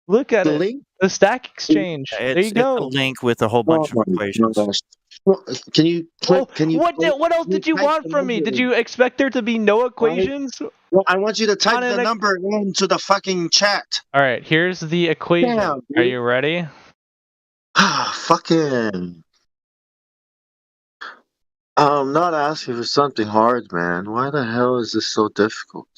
Speaker 18: Look at
Speaker 14: The
Speaker 18: it.
Speaker 14: link?
Speaker 18: The Stack Exchange. There you
Speaker 5: It's a
Speaker 18: go.
Speaker 5: link with a whole bunch
Speaker 14: Oh
Speaker 5: of
Speaker 14: my
Speaker 5: equations.
Speaker 14: gosh. Well, can you click?
Speaker 18: Oh,
Speaker 14: Can you?
Speaker 18: what else did you
Speaker 14: type
Speaker 18: want
Speaker 14: the
Speaker 18: from me?
Speaker 14: number
Speaker 18: Did
Speaker 14: in?
Speaker 18: you expect there to be no equations?
Speaker 14: Well, I want you to type
Speaker 18: On
Speaker 14: the
Speaker 18: an-
Speaker 14: number into the fucking chat.
Speaker 18: All right, here's the equation.
Speaker 14: Damn,
Speaker 18: Are
Speaker 14: dude.
Speaker 18: you ready?
Speaker 14: Fucking. I'm not asking for something hard, man. Why the hell is this so difficult?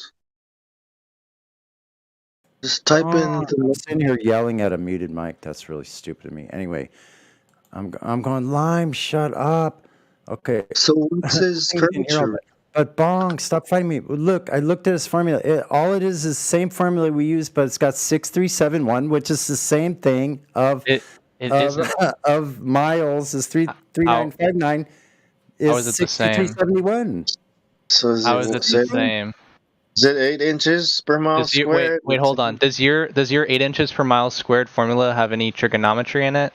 Speaker 14: Just type in.
Speaker 1: I'm sitting here yelling at a muted mic. That's really stupid of me. Anyway, I'm going, Lime, shut up. Okay.
Speaker 14: So what's his
Speaker 1: You can hear all
Speaker 14: curvature?
Speaker 1: that. But Bong, stop fighting me. Look, I looked at his formula. All it is the same formula we use, but it's got 6371, which is the same thing of
Speaker 18: It isn't.
Speaker 1: of miles is 3959
Speaker 18: How
Speaker 1: is
Speaker 18: is it the same?
Speaker 1: 6371.
Speaker 14: So is
Speaker 18: How is it the
Speaker 14: seven-
Speaker 18: same?
Speaker 14: Is it 8 inches per mile
Speaker 18: Does your,
Speaker 14: squared?
Speaker 18: wait, hold on. Does your 8 inches per mile squared formula have any trigonometry in it?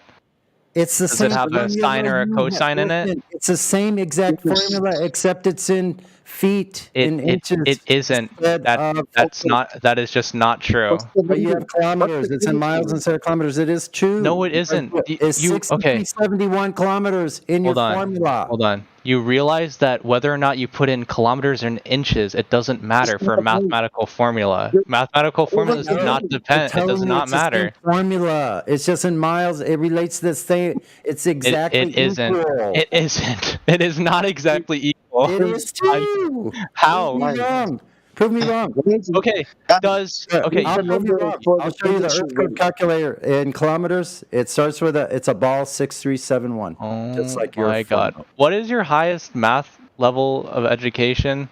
Speaker 1: It's the
Speaker 18: Does
Speaker 1: same
Speaker 18: it have a
Speaker 1: formula
Speaker 18: sine or a
Speaker 1: you
Speaker 18: cosine in it?
Speaker 1: listen, It's the same exact formula, except it's in feet, in inches.
Speaker 18: It isn't.
Speaker 1: instead of-
Speaker 18: That is just not true.
Speaker 1: But you have kilometers. It's in miles instead of kilometers. It is true.
Speaker 18: No, it isn't.
Speaker 1: It's
Speaker 18: You- okay.
Speaker 1: 6371 kilometers in
Speaker 18: Hold
Speaker 1: your
Speaker 18: on.
Speaker 1: formula.
Speaker 18: Hold on. You realize that whether or not you put in kilometers or in inches, it doesn't matter for a mathematical formula. Mathematical formulas do not depend. It
Speaker 1: Telling
Speaker 18: does
Speaker 1: you
Speaker 18: not
Speaker 1: it's the same
Speaker 18: matter.
Speaker 1: formula. It's just in miles. It relates to the same. It's exactly
Speaker 18: It isn't.
Speaker 1: equal.
Speaker 18: It isn't. It is not exactly equal.
Speaker 1: It is too.
Speaker 18: How?
Speaker 1: Prove me wrong. Prove me wrong.
Speaker 18: Okay. Does okay?
Speaker 1: I'll prove you wrong. I'll show you the Earth code calculator in kilometers. It starts with it's a ball 6371. Just like your
Speaker 18: my God.
Speaker 1: formula.
Speaker 18: What is your highest math level of education?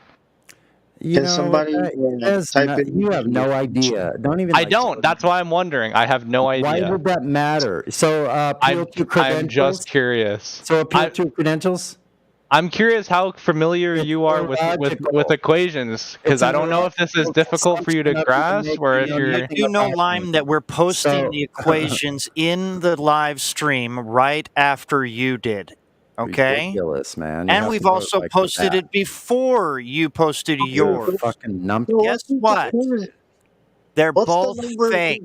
Speaker 1: You
Speaker 14: Can
Speaker 1: know,
Speaker 14: somebody, type in-
Speaker 1: you have no idea. Don't even.
Speaker 18: I
Speaker 1: like,
Speaker 18: don't. That's why I'm wondering. I have no idea.
Speaker 1: Why would that matter? So appeal to credentials.
Speaker 18: I'm just curious.
Speaker 1: So appeal to credentials.
Speaker 18: I'm curious how familiar you are with equations, because I don't know if this is difficult for you to grasp, or if you're.
Speaker 5: You know, Lime, that we're posting the equations in the live stream right after you did. Okay?
Speaker 1: Ridiculous, man. You
Speaker 5: And
Speaker 1: have
Speaker 5: we've
Speaker 1: to go
Speaker 5: also
Speaker 1: like
Speaker 5: posted
Speaker 1: that.
Speaker 5: it before you posted
Speaker 1: You're a
Speaker 5: yours.
Speaker 1: fucking numpty.
Speaker 5: Guess what? They're
Speaker 14: What's the
Speaker 5: both
Speaker 14: number?
Speaker 5: fake.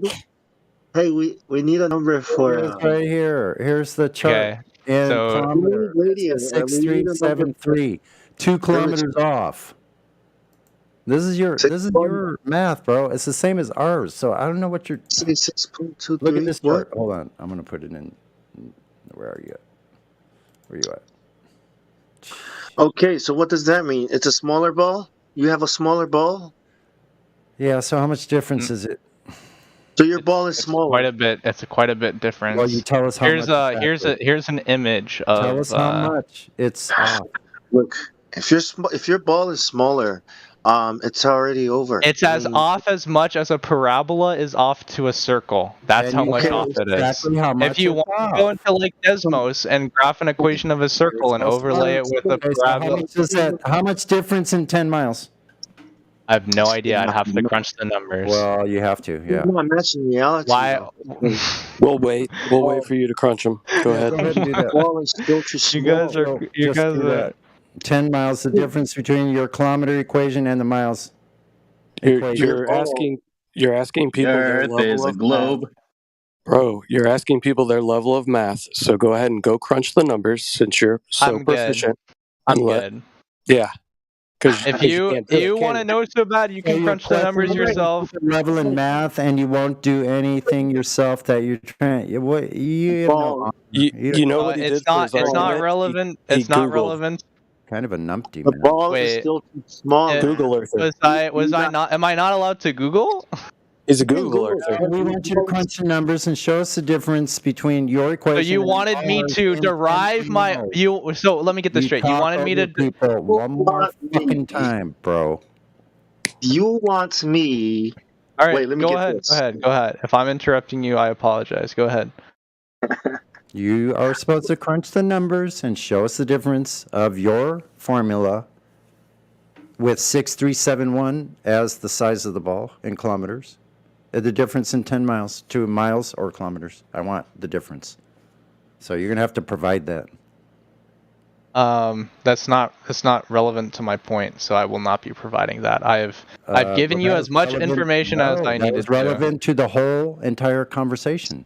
Speaker 14: Hey, we need a number for.
Speaker 1: It's right here. Here's the chart.
Speaker 18: Okay.
Speaker 1: In
Speaker 18: So-
Speaker 1: kilometers.
Speaker 14: Radius.
Speaker 1: It's 6373. 2 kilometers off. This is your math, bro. It's the same as ours. So I don't know what you're.
Speaker 14: 6.23.
Speaker 1: Look at this chart. Hold on. I'm gonna put it in. Where are you at? Where you at?
Speaker 14: Okay, so what does that mean? It's a smaller ball? You have a smaller ball?
Speaker 1: Yeah. So how much difference is it?
Speaker 14: So your ball is smaller.
Speaker 18: Quite a bit. It's quite a bit different.
Speaker 1: Well, you tell us how
Speaker 18: here's
Speaker 1: much
Speaker 18: here's an image of.
Speaker 1: Tell us how much. It's off.
Speaker 14: Look, if your ball is smaller, It's already over.
Speaker 18: It's as off as much as a parabola is off to a circle. That's how much off it is.
Speaker 1: Exactly how much
Speaker 18: If you
Speaker 1: it's
Speaker 18: want to go into Lake Desmos and graph an equation of a circle and overlay it with a
Speaker 1: Okay, so how
Speaker 18: parabola,
Speaker 1: much is that? How much difference in 10 miles?
Speaker 18: I have no idea. I'd have to crunch the numbers.
Speaker 1: Well, you have to, yeah.
Speaker 14: No, I'm matching reality.
Speaker 18: Why?
Speaker 10: We'll wait. We'll wait for you to crunch them. Go ahead.
Speaker 1: Go ahead and do that.
Speaker 14: Ball is still too small.
Speaker 18: You guys
Speaker 1: do
Speaker 18: are.
Speaker 1: that. 10 miles, the difference between your kilometer equation and the miles.
Speaker 10: You're asking people their
Speaker 21: Earth
Speaker 10: level
Speaker 21: is a
Speaker 10: of
Speaker 21: globe.
Speaker 10: math. Bro, you're asking people their level of math. So go ahead and go crunch the numbers since you're so
Speaker 18: I'm
Speaker 10: proficient.
Speaker 18: I'm
Speaker 10: And
Speaker 18: good.
Speaker 10: Yeah. Because
Speaker 18: If you want to know so bad, you can crunch the numbers yourself.
Speaker 1: Level in math, and you won't do anything yourself that you're trying. You have no.
Speaker 10: You know what he
Speaker 18: It's
Speaker 10: did for
Speaker 18: not.
Speaker 10: his
Speaker 18: It's not
Speaker 10: argument?
Speaker 18: relevant.
Speaker 10: He
Speaker 18: It's not
Speaker 10: Googled.
Speaker 18: relevant.
Speaker 1: Kind of a numpty,
Speaker 14: The
Speaker 1: man.
Speaker 14: ball is
Speaker 18: Wait.
Speaker 14: still too small.
Speaker 10: Google Earth.
Speaker 18: Was I not? Am I not allowed to Google?
Speaker 10: He's a Google Earth.
Speaker 1: We want you to crunch the numbers and show us the difference between your
Speaker 18: So
Speaker 1: equation.
Speaker 18: you
Speaker 1: and
Speaker 18: wanted me
Speaker 1: ours
Speaker 18: to
Speaker 1: in
Speaker 18: derive
Speaker 1: 10
Speaker 18: my
Speaker 1: miles.
Speaker 18: you. So let me get this straight. You
Speaker 1: talk
Speaker 18: wanted me
Speaker 1: over
Speaker 18: to.
Speaker 1: people one more fucking time, bro.
Speaker 14: You want me?
Speaker 18: All right.
Speaker 14: Wait, let me
Speaker 18: go
Speaker 14: get
Speaker 18: ahead.
Speaker 14: this.
Speaker 18: Go ahead. Go ahead. If I'm interrupting you, I apologize. Go ahead.
Speaker 1: You are supposed to crunch the numbers and show us the difference of your formula with 6371 as the size of the ball in kilometers. The difference in 10 miles to miles or kilometers. I want the difference. So you're going to have to provide that.
Speaker 18: That's not relevant to my point, so I will not be providing that. I've given
Speaker 1: But
Speaker 18: you
Speaker 1: that
Speaker 18: as
Speaker 1: was
Speaker 18: much
Speaker 1: relevant-
Speaker 18: information as
Speaker 1: no,
Speaker 18: I
Speaker 1: that
Speaker 18: needed
Speaker 1: was
Speaker 18: to.
Speaker 1: relevant to the whole entire conversation.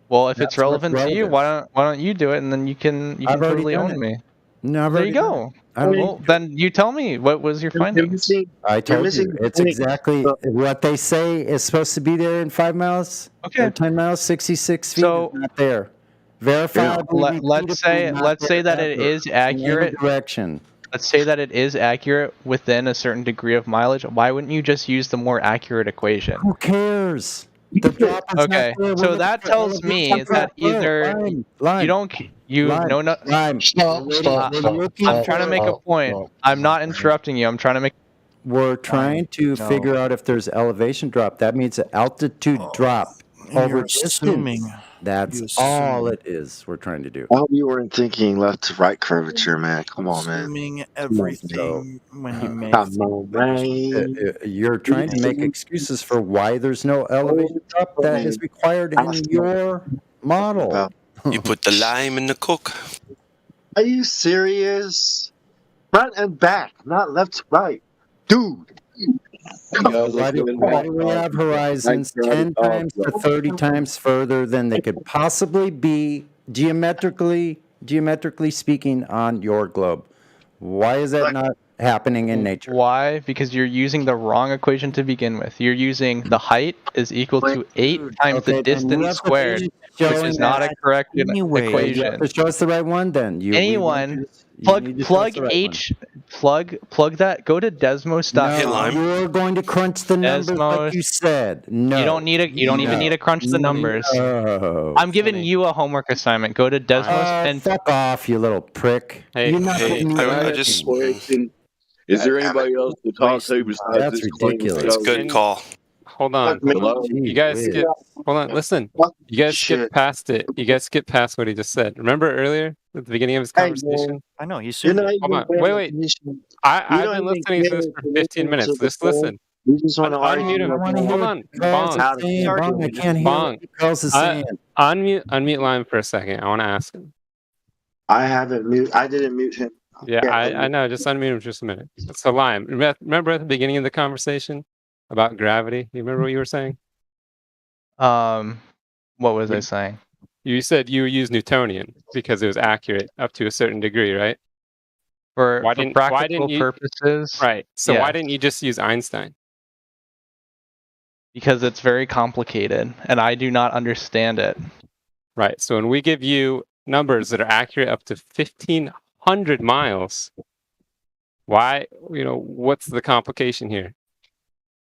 Speaker 18: Well, if
Speaker 1: That's
Speaker 18: it's
Speaker 1: what's
Speaker 18: relevant to you,
Speaker 1: relevant.
Speaker 18: why don't you do it, and then you can
Speaker 1: I've already
Speaker 18: totally
Speaker 1: done
Speaker 18: own
Speaker 1: it.
Speaker 18: me.
Speaker 1: No, I've
Speaker 18: There you
Speaker 1: already done
Speaker 18: go.
Speaker 1: I don't
Speaker 18: Well, then you tell me what was your findings.
Speaker 1: I told
Speaker 14: missing
Speaker 1: you
Speaker 14: the
Speaker 1: it's
Speaker 14: point.
Speaker 1: exactly what they say is supposed to be there in 5 miles.
Speaker 18: Okay.
Speaker 1: Or 10 miles, 66 feet
Speaker 18: So-
Speaker 1: is not there. Verifiably,
Speaker 18: Let's say that it is accurate.
Speaker 1: Direction.
Speaker 18: Let's say that it is accurate within a certain degree of mileage. Why wouldn't you just use the more accurate equation?
Speaker 1: Who cares? The drop is not
Speaker 18: Okay,
Speaker 1: there. We're
Speaker 18: so
Speaker 1: looking
Speaker 18: that
Speaker 1: for
Speaker 18: tells me
Speaker 1: elevation
Speaker 18: that
Speaker 1: drop. Look,
Speaker 18: either
Speaker 1: Lime,
Speaker 18: you don't you
Speaker 1: Lime,
Speaker 18: know no.
Speaker 1: Lime.
Speaker 11: Stop,
Speaker 1: We're
Speaker 11: stop, stop,
Speaker 1: looking
Speaker 18: I'm trying to
Speaker 1: for-
Speaker 18: make a point. I'm not interrupting you. I'm trying to make.
Speaker 1: We're trying to
Speaker 5: no.
Speaker 1: figure out if there's elevation drop. That means an altitude drop over
Speaker 5: You're
Speaker 1: distance.
Speaker 5: assuming.
Speaker 1: That's
Speaker 5: You
Speaker 1: all
Speaker 5: assume.
Speaker 1: it is we're trying to do.
Speaker 14: I hope you weren't thinking left to right curvature, man. Come on, man.
Speaker 5: Assuming everything when you make.
Speaker 14: Come on, man.
Speaker 1: You're trying to make excuses for why there's no elevation drop that is required in your model.
Speaker 19: You put the lime in the cook.
Speaker 14: Are you serious? Front and back, not left to right. Dude.
Speaker 1: Why do we have horizons 10 times to 30 times further than they could possibly be geometrically speaking on your globe? Why is that not happening in nature?
Speaker 18: Why? Because you're using the wrong equation to begin with. You're using the height is equal to 8 times
Speaker 1: Okay,
Speaker 18: the
Speaker 1: then you
Speaker 18: distance
Speaker 1: have to
Speaker 18: squared, which
Speaker 1: showing
Speaker 18: is not a
Speaker 1: that
Speaker 18: correct
Speaker 5: anyway.
Speaker 1: You
Speaker 18: equation.
Speaker 1: have to show us the right one then.
Speaker 18: Anyone plug H, plug that. Go to Desmos.com.
Speaker 1: No, you're going to crunch the numbers like you said. No.
Speaker 18: You don't need a. You don't even need to crunch the numbers.
Speaker 1: No.
Speaker 18: I'm giving you a homework assignment. Go to Desmos and
Speaker 1: fuck off, you little prick. You're not putting me
Speaker 19: I
Speaker 1: right.
Speaker 19: just.
Speaker 16: Is there anybody else to talk to besides
Speaker 1: That's
Speaker 16: this
Speaker 1: ridiculous.
Speaker 19: It's a good call.
Speaker 17: Hold on.
Speaker 16: Hello?
Speaker 17: You guys
Speaker 1: Gee
Speaker 17: skip. Hold on. Listen. You guys skipped past it. You guys skipped past what he just said. Remember earlier at the beginning of his conversation?
Speaker 5: I know he's
Speaker 14: You're
Speaker 5: serious.
Speaker 14: not
Speaker 17: Hold on.
Speaker 14: even
Speaker 17: Wait.
Speaker 14: paying attention.
Speaker 17: I've
Speaker 14: You
Speaker 17: been
Speaker 14: don't even
Speaker 17: listening to this
Speaker 14: care
Speaker 17: for
Speaker 14: to
Speaker 17: 15
Speaker 14: listen
Speaker 17: minutes.
Speaker 14: to the
Speaker 17: Just
Speaker 14: phone.
Speaker 17: listen.
Speaker 14: You just want to argue.
Speaker 17: Unmute him.
Speaker 1: wanna hear
Speaker 17: Hold
Speaker 1: what
Speaker 17: on.
Speaker 1: Carl's
Speaker 17: Bong.
Speaker 1: saying, Bong, I can't hear
Speaker 17: Bong.
Speaker 1: what Carl's is saying.
Speaker 17: Unmute Lime for a second. I want to ask him.
Speaker 14: I haven't mute. I didn't mute him.
Speaker 17: Yeah, I know. Just unmute him for just a minute. So, Lime, remember at the beginning of the conversation about gravity? You remember what you were saying?
Speaker 18: What was I saying?
Speaker 17: You said you use Newtonian because it was accurate up to a certain degree, right?
Speaker 18: For practical purposes,
Speaker 17: right? So
Speaker 18: yeah.
Speaker 17: why didn't you just use Einstein?
Speaker 18: Because it's very complicated, and I do not understand it.
Speaker 17: Right. So when we give you numbers that are accurate up to 1,500 miles, why? What's the complication here?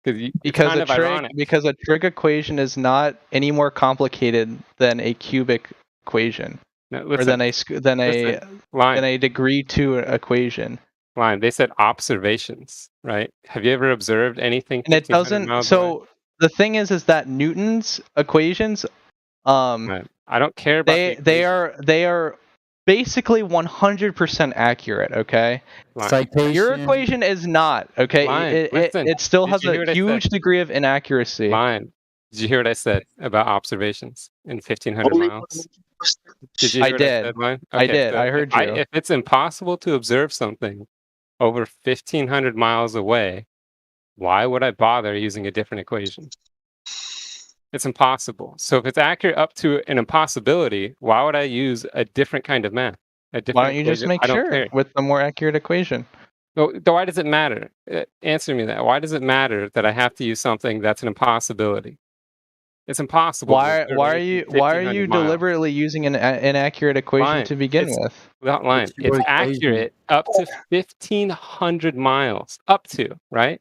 Speaker 18: Because a trig equation is not any more complicated than a cubic equation, or than a degree 2 equation.
Speaker 21: Line. They said observations, right? Have you ever observed anything
Speaker 18: And it
Speaker 21: 1,500
Speaker 18: doesn't.
Speaker 21: miles away?
Speaker 18: So the thing is that Newton's equations,
Speaker 21: Right. I don't care about the
Speaker 18: they are basically 100% accurate. Okay.
Speaker 21: Line.
Speaker 18: Your
Speaker 1: Citation.
Speaker 18: equation is not. Okay.
Speaker 21: Line. Listen.
Speaker 18: It still
Speaker 21: Did
Speaker 18: has
Speaker 21: you hear
Speaker 18: a
Speaker 21: what I said?
Speaker 18: huge degree of inaccuracy.
Speaker 21: Line. Did you hear what I said about observations in 1,500
Speaker 14: Only
Speaker 21: miles? Did you hear
Speaker 18: I
Speaker 21: what I
Speaker 18: did.
Speaker 21: said, Line?
Speaker 18: I
Speaker 21: Okay,
Speaker 18: did.
Speaker 21: so
Speaker 18: I heard you.
Speaker 21: if it's impossible to observe something over 1,500 miles away, why would I bother using a different equation? It's impossible. So if it's accurate up to an impossibility, why would I use a different kind of math? A different
Speaker 18: Why don't you just
Speaker 21: equation?
Speaker 18: make
Speaker 21: I don't
Speaker 18: sure
Speaker 21: care.
Speaker 18: with the more accurate equation?
Speaker 21: So why does it matter? Answer me that. Why does it matter that I have to use something that's an impossibility? It's impossible.
Speaker 18: Why
Speaker 21: to observe
Speaker 18: are
Speaker 21: anything
Speaker 18: you why are
Speaker 21: 1,500
Speaker 18: you
Speaker 21: miles.
Speaker 18: deliberately using an inaccurate equation
Speaker 21: Line.
Speaker 18: to begin
Speaker 21: It's
Speaker 18: with?
Speaker 21: without line.
Speaker 1: It's your
Speaker 21: It's
Speaker 1: equation.
Speaker 21: accurate up to 1,500 miles. Up to, right?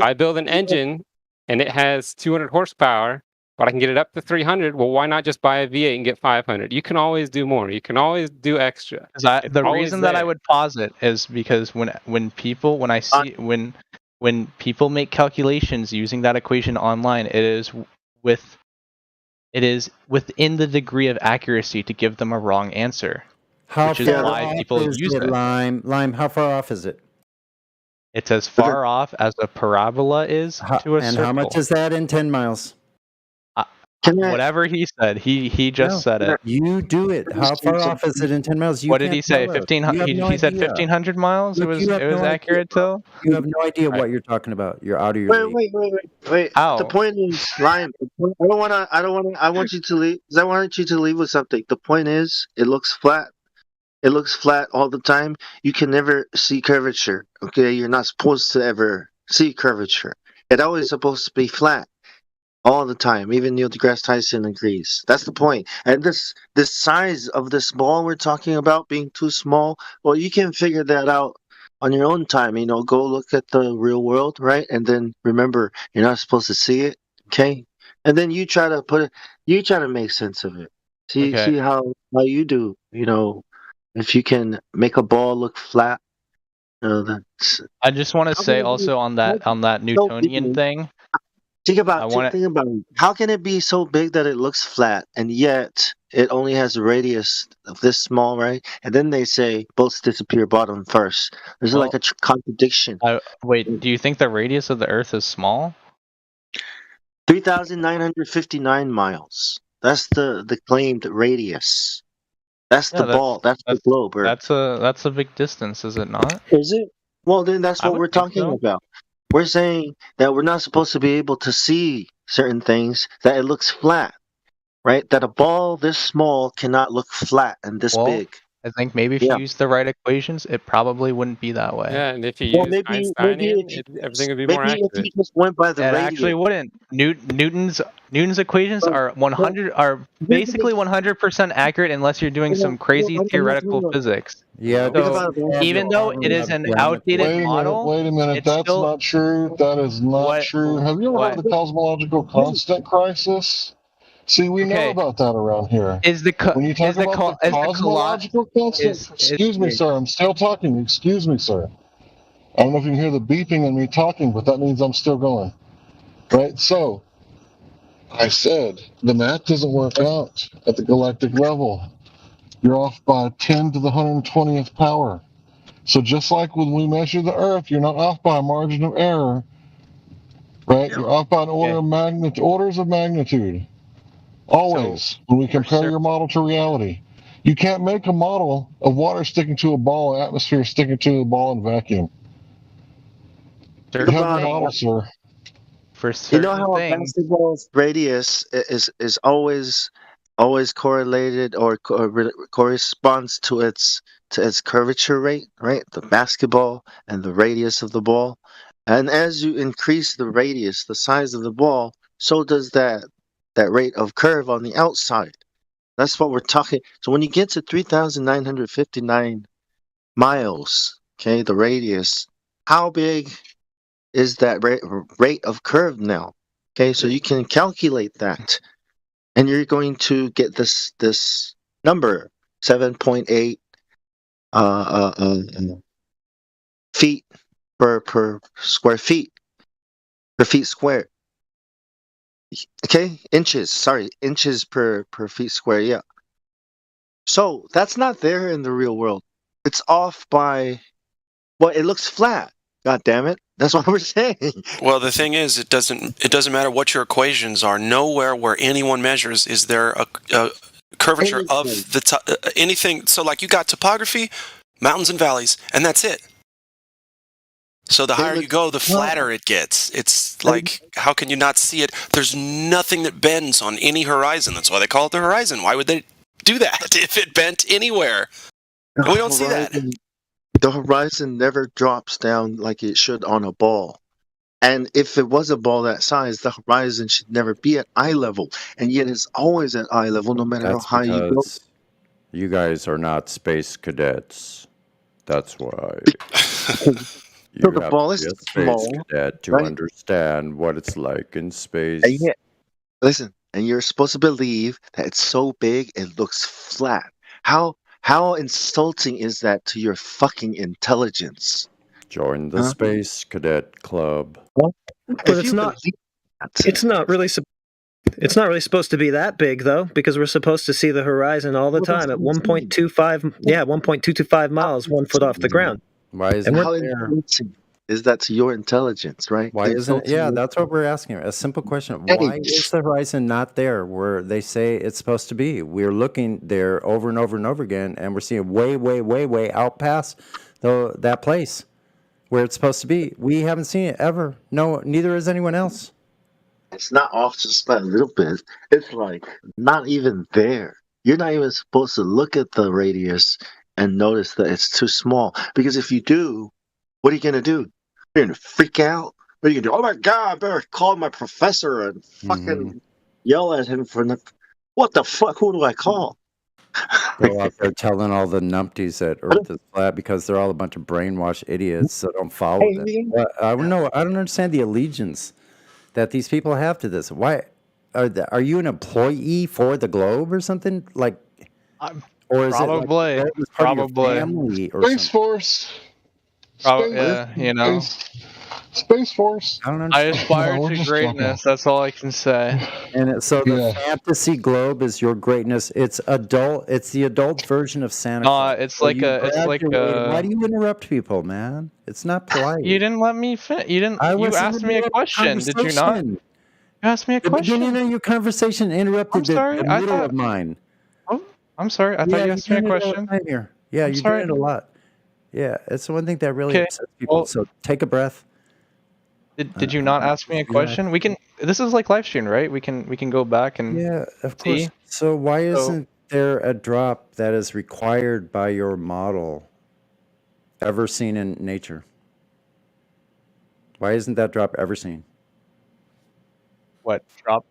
Speaker 21: I build an engine and it has 200 horsepower, but I can get it up to 300. Well, why not just buy a V8 and get 500? You can always do more. You can always do extra. It's
Speaker 18: The
Speaker 21: always
Speaker 18: reason that I
Speaker 21: there.
Speaker 18: would posit is because when people make calculations using that equation online, it is within the degree of accuracy to give them a wrong answer,
Speaker 1: How
Speaker 18: which is
Speaker 1: far
Speaker 18: why
Speaker 1: off
Speaker 18: people
Speaker 1: is
Speaker 18: use
Speaker 1: it,
Speaker 18: it.
Speaker 1: Lime? How far off is it?
Speaker 18: It's as far off as a parabola is to a
Speaker 1: And
Speaker 18: circle.
Speaker 1: how much is that in 10 miles?
Speaker 18: Whatever he said, he just said it.
Speaker 1: You do it. How far off is it in 10 miles? You
Speaker 18: What did
Speaker 1: can't
Speaker 18: he say?
Speaker 1: tell us.
Speaker 18: 1500. He said 1,500 miles.
Speaker 1: Look, you have
Speaker 18: It was
Speaker 1: no
Speaker 18: accurate
Speaker 1: idea,
Speaker 18: till.
Speaker 1: You have no idea what you're talking about. You're out of your league.
Speaker 14: Wait.
Speaker 18: How?
Speaker 14: The point is, Lion. I want you to leave. 'Cause I want you to leave with something. The point is, it looks flat. It looks flat all the time. You can never see curvature. Okay, you're not supposed to ever see curvature. It's always supposed to be flat all the time. Even Neil deGrasse Tyson agrees. That's the point. And this size of this ball we're talking about being too small, well, you can figure that out on your own time. You know, go look at the real world, right? And then remember, you're not supposed to see it. Okay, and then you try to make sense of it.
Speaker 18: Okay.
Speaker 14: See how you do. You know, if you can make a ball look flat, that's.
Speaker 18: I just want to
Speaker 14: How
Speaker 18: say
Speaker 14: can it
Speaker 18: also on that
Speaker 14: be so
Speaker 18: Newtonian
Speaker 14: big?
Speaker 18: thing.
Speaker 14: Think
Speaker 18: I
Speaker 14: about
Speaker 18: want
Speaker 14: think about it. How can it be so big that it looks flat and yet it only has a radius of this small, right? And then they say both disappear bottom first. There's like a contradiction.
Speaker 18: Wait, do you think the radius of the Earth is small?
Speaker 14: 3,959 miles. That's the claimed radius. That's the ball. That's the globe. Earth.
Speaker 18: That's a big distance, is it not?
Speaker 14: Is it? Well, then that's
Speaker 18: I
Speaker 14: what
Speaker 18: would
Speaker 14: we're
Speaker 18: think
Speaker 14: talking
Speaker 18: so.
Speaker 14: about. We're saying that we're not supposed to be able to see certain things, that it looks flat, right? That a ball this small cannot look flat and this
Speaker 18: Well,
Speaker 14: big.
Speaker 18: I think maybe if you use the right equations, it probably wouldn't be that way.
Speaker 21: Yeah, and if you
Speaker 14: Well,
Speaker 21: use Einsteinian, everything would be more
Speaker 14: maybe if
Speaker 21: accurate.
Speaker 14: you just went by the
Speaker 18: It
Speaker 14: radius.
Speaker 18: actually wouldn't. Newton's equations are 100 are basically 100% accurate unless you're doing some crazy theoretical physics.
Speaker 1: Yeah.
Speaker 18: So even though it is an outdated model,
Speaker 11: Wait a minute.
Speaker 18: it's
Speaker 11: That's
Speaker 18: still
Speaker 11: not true. That is not true. Have you ever heard of the cosmological constant crisis? See, we know about that around here. When you talk about the cosmological constant, excuse me, sir, I'm still talking. Excuse me, sir. I don't know if you can hear the beeping and me talking, but that means I'm still going. Right? So, I said the math doesn't work out at the galactic level. You're off by 10 to the 120th power. So just like when we measure the Earth, you're not off by a margin of error, right? You're off by an orders of magnitude. Always, when we compare your model to reality. You can't make a model of water sticking to a ball, atmosphere sticking to a ball in vacuum. You have your model, sir.
Speaker 18: For
Speaker 14: You know how a basketball's radius is always correlated or corresponds to its curvature rate, right? The basketball and the radius of the ball. And as you increase the radius, the size of the ball, so does that rate of curve on the outside. That's what we're talking. So when you get to 3,959 miles, okay, the radius, how big is that rate of curve now? Okay, so you can calculate that, and you're going to get this number 7.8 feet per square feet per feet square. Okay, inches. Sorry, inches per feet square. Yeah. So that's not there in the real world. It's off by. Well, it looks flat. God damn it! That's what we're saying.
Speaker 19: Well, the thing is, it doesn't matter what your equations are. Nowhere where anyone measures is there a curvature of the anything. So, like, you got topography, mountains and valleys, and that's it. So the higher you go, the flatter it gets. It's like, how can you not see it? There's nothing that bends on any horizon. That's why they call it the horizon. Why would they do that if it bent anywhere? And we don't see that.
Speaker 14: The horizon never drops down like it should on a ball. And if it was a ball that size, the horizon should never be at eye level. And yet it's always at eye level no matter how high you go.
Speaker 1: You guys are not space cadets. That's why.
Speaker 14: So the ball is small,
Speaker 1: space cadet to
Speaker 14: right?
Speaker 1: understand what it's like in space.
Speaker 14: And yet, listen, and you're supposed to believe that it's so big it looks flat. How insulting is that to your fucking intelligence?
Speaker 1: Join the Space Cadet Club.
Speaker 20: But it's not. It's not really. It's not really supposed to be that big though, because we're supposed to see the horizon all the time at 1.25. Yeah, 1.225 miles, 1 foot off the ground.
Speaker 1: Why isn't
Speaker 14: How
Speaker 1: it there?
Speaker 14: insulting is that to your intelligence, right?
Speaker 1: Why isn't? Yeah, that's what we're asking. A simple question: why is the horizon not there where they say it's supposed to be? We're looking there over and over and over again, and we're seeing way out past that place where it's supposed to be. We haven't seen it ever. No, neither has anyone else.
Speaker 14: It's not off just by a little bit. It's like not even there. You're not even supposed to look at the radius and notice that it's too small. Because if you do, what are you going to do? You're going to freak out? What are you going to do? Oh my God, I better call my professor and fucking yell at him for what the fuck? Who do I call?
Speaker 1: Go out there telling all the numpties that Earth is flat because they're all a bunch of brainwashed idiots, so don't follow them. I don't understand the allegiance that these people have to this. Why are you an employee for the Globe or something? Like, or is
Speaker 18: probably,
Speaker 1: it like part of your family or
Speaker 11: Space
Speaker 1: something?
Speaker 11: Force.
Speaker 18: Yeah, you know.
Speaker 11: Space Force.
Speaker 18: I aspire to greatness. That's all I can say.
Speaker 1: And so the fantasy globe is your greatness. It's adult. It's the adult version of Santa Claus.
Speaker 18: It's like
Speaker 1: Why do you interrupt people, man? It's not polite.
Speaker 18: You didn't let me finish. You didn't. You asked me a question. Did you not? You asked me a question.
Speaker 1: The beginning of your conversation interrupted the middle of mine.
Speaker 18: Oh, I'm sorry. I thought you asked me a question.
Speaker 1: Yeah, you're doing it a lot. Yeah, it's one thing that really upsets people.
Speaker 18: Well,
Speaker 1: so take a breath.
Speaker 18: Did you not ask me a question? We can. This is like live stream, right? We can go back and
Speaker 1: of course. So why isn't there a drop that is required by your model ever seen in nature? Why isn't that drop ever seen?
Speaker 18: What drop?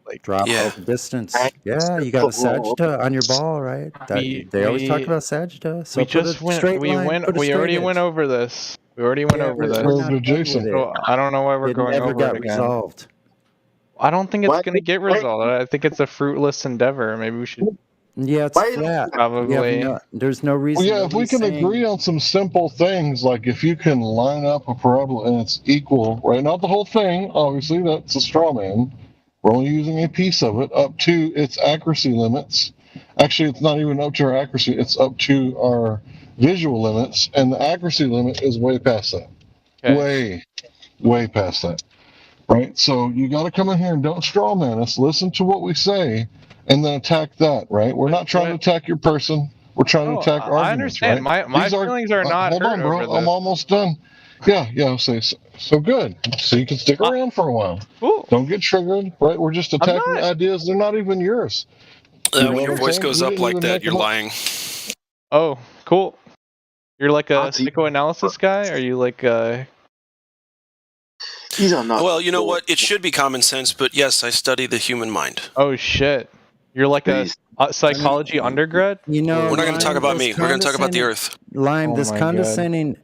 Speaker 1: Like drop over distance. Yeah, you got a Sagitta on your ball, right? They always talk about Sagitta. So
Speaker 18: we just went. We already went over this. We already went over this. So I don't know why we're going over it again.
Speaker 1: Resolved.
Speaker 18: I don't think it's going to get resolved. I think it's a fruitless endeavor. Maybe we should.
Speaker 1: Yeah, it's flat.
Speaker 18: Probably.
Speaker 1: There's no reason.
Speaker 11: Well, yeah, if we can agree on some simple things, like if you can line up a parabola and it's equal, right? Not the whole thing, obviously, that's a straw man. We're only using a piece of it up to its accuracy limits. Actually, it's not even up to our accuracy, it's up to our visual limits, and the accuracy limit is way past that. Okay. Way past that. Right? So you got to come in here and don't straw man us. Listen to what we say, and then attack that, right? We're not trying to attack your person. We're trying to attack arguments,
Speaker 18: I understand.
Speaker 11: right?
Speaker 18: My feelings are not
Speaker 11: Hold
Speaker 18: hurt
Speaker 11: on, bro.
Speaker 18: over this.
Speaker 11: I'm almost done. Yeah. So good. So you can stick around for a while. Don't get triggered, right? We're just attacking ideas. They're not even yours.
Speaker 19: When your voice goes up like that, you're lying.
Speaker 18: Oh, cool. You're like a psychoanalysis guy? Are you like a...
Speaker 19: Well, you know what? It should be common sense, but yes, I study the human mind.
Speaker 18: Oh, shit. You're like a psychology undergrad?
Speaker 1: You know,
Speaker 19: we're not going to talk about me. We're going to talk about the Earth.
Speaker 1: Lime, this condescending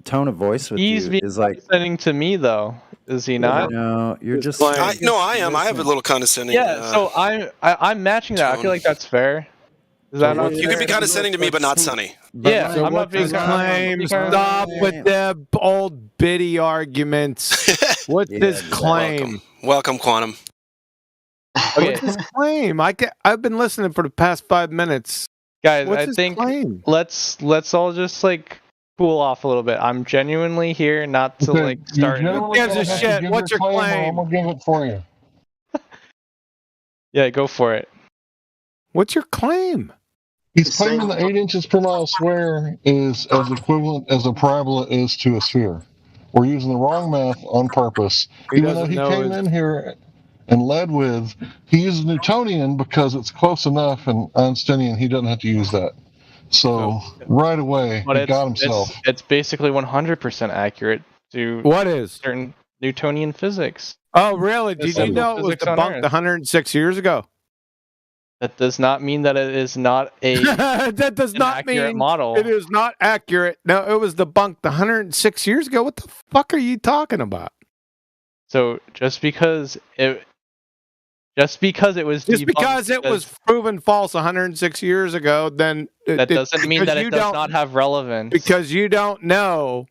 Speaker 1: tone of voice with
Speaker 18: He's
Speaker 1: you is like
Speaker 18: condescending to me, though. Is he not?
Speaker 1: No, you're just.
Speaker 19: I am. I have a little condescending.
Speaker 18: Yeah, so I'm matching that. I feel like that's fair. Is that not
Speaker 19: You can be condescending to me, but not Sunny.
Speaker 18: Yeah,
Speaker 12: So
Speaker 18: I'm not
Speaker 12: what's
Speaker 18: being
Speaker 12: his claim? Stop with the old biddy arguments. What's his claim?
Speaker 19: Welcome, Quantum.
Speaker 12: What's his claim? I've been listening for the past 5 minutes.
Speaker 18: Guys,
Speaker 12: What's
Speaker 18: I
Speaker 12: his
Speaker 18: think
Speaker 12: claim?
Speaker 18: let's all just like cool off a little bit. I'm genuinely here not to like start.
Speaker 12: Who gives a shit? What's your claim?
Speaker 11: I'm gonna give it for you.
Speaker 18: Yeah, go for it.
Speaker 12: What's your claim?
Speaker 11: He's claiming the 8 inches per mile square is as equivalent as a parabola is to a sphere. We're using the wrong math on purpose. Even though he came in here and led with, he uses Newtonian because it's close enough, and Einsteinian, he doesn't have to use that. So right away,
Speaker 18: But
Speaker 11: he got himself.
Speaker 18: it's basically 100% accurate to
Speaker 12: What is
Speaker 18: certain Newtonian physics.
Speaker 12: Oh, really? Did you
Speaker 18: simple
Speaker 12: know it was
Speaker 18: physics on
Speaker 12: debunked
Speaker 18: Earth.
Speaker 12: 106 years ago?
Speaker 18: That does not mean that it is not a
Speaker 12: that does not
Speaker 18: accurate
Speaker 12: mean
Speaker 18: model.
Speaker 12: it is not accurate. No, it was debunked 106 years ago. What the fuck are you talking about?
Speaker 18: So just because it was
Speaker 12: Just because it was proven false 106 years ago, then
Speaker 18: that doesn't mean
Speaker 12: because
Speaker 18: that
Speaker 12: you
Speaker 18: it does
Speaker 12: don't-
Speaker 18: not have relevance.
Speaker 12: because you don't know.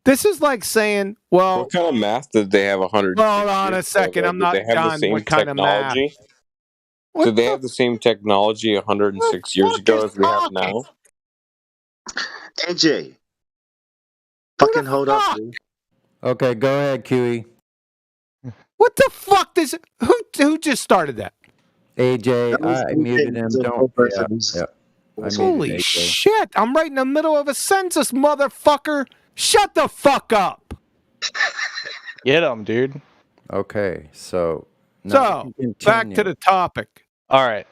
Speaker 12: This is like saying, well,
Speaker 2: What kind of math did they have 100?
Speaker 12: hold on a second, I'm not
Speaker 2: Did they have
Speaker 12: done.
Speaker 2: the same
Speaker 12: What kind of math?
Speaker 2: technology? Did they have the same technology 106 years ago as we have now?
Speaker 14: AJ, fucking hold up, dude.
Speaker 1: Okay, go ahead, QE.
Speaker 12: What the fuck does who just started that?
Speaker 1: AJ,
Speaker 14: That was
Speaker 1: I
Speaker 14: AJ,
Speaker 1: muted him.
Speaker 14: the
Speaker 1: Don't.
Speaker 14: person
Speaker 1: Yeah,
Speaker 14: who's-
Speaker 1: yeah. I muted
Speaker 12: Holy
Speaker 1: AJ.
Speaker 12: shit! I'm right in the middle of a census, motherfucker. Shut the fuck up.
Speaker 18: Get him, dude.
Speaker 1: Okay, so
Speaker 12: So back to the topic.
Speaker 18: All right.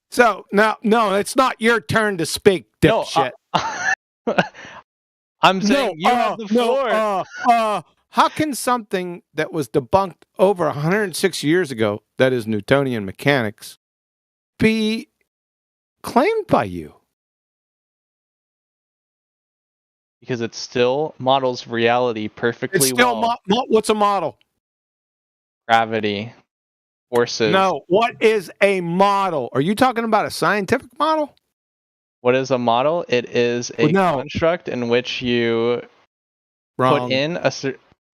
Speaker 12: So no, it's not your turn to speak,
Speaker 18: No,
Speaker 12: dipshit.
Speaker 18: I'm saying you have the floor.
Speaker 12: How can something that was debunked over 106 years ago, that is Newtonian mechanics, be claimed by you?
Speaker 18: Because it still models reality perfectly
Speaker 12: It's still
Speaker 18: well.
Speaker 12: what's a model?
Speaker 18: Gravity, forces.
Speaker 12: No, what is a model? Are you talking about a scientific model?
Speaker 18: What is a model? It is a construct in which you
Speaker 12: Wrong.
Speaker 18: put in a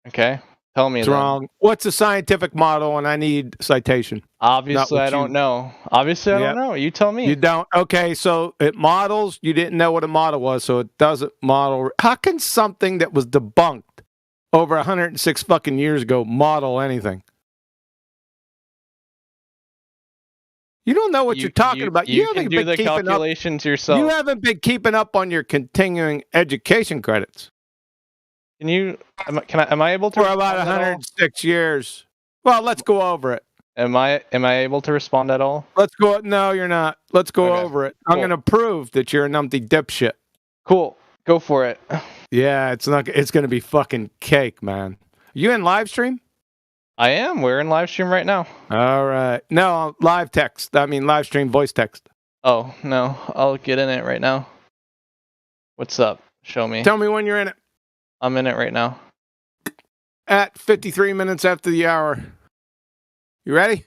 Speaker 18: okay. Tell me.
Speaker 12: It's
Speaker 18: then.
Speaker 12: wrong. What's a scientific model? And I need citation.
Speaker 18: Obviously, I don't know. Obviously, I
Speaker 12: Yep.
Speaker 18: don't know. You tell me.
Speaker 12: You don't. Okay, so it models. You didn't know what a model was, so it doesn't model. How can something that was debunked over 106 fucking years ago model anything? You don't know what you're talking about.
Speaker 18: You
Speaker 12: haven't
Speaker 18: can do
Speaker 12: been
Speaker 18: the
Speaker 12: keeping up.
Speaker 18: calculations yourself.
Speaker 12: You haven't been keeping up on your continuing education credits
Speaker 18: Can you? Am I able to?
Speaker 12: for about
Speaker 18: respond at all?
Speaker 12: 106 years. Well, let's go over it.
Speaker 18: Am I able to respond at all?
Speaker 12: Let's go. No, you're not. Let's go
Speaker 18: Okay,
Speaker 12: over it. I'm
Speaker 18: cool.
Speaker 12: going to prove that you're a numpty dipshit.
Speaker 18: Cool. Go for it.
Speaker 12: Yeah, it's not. It's going to be fucking cake, man. You in live stream?
Speaker 18: I am. We're in live stream right now.
Speaker 12: All right. No, live text. I mean, live stream voice text.
Speaker 18: Oh no, I'll get in it right now. What's up? Show me.
Speaker 12: Tell me when you're in it.
Speaker 18: I'm in it right now.
Speaker 12: At 53 minutes after the hour. You ready?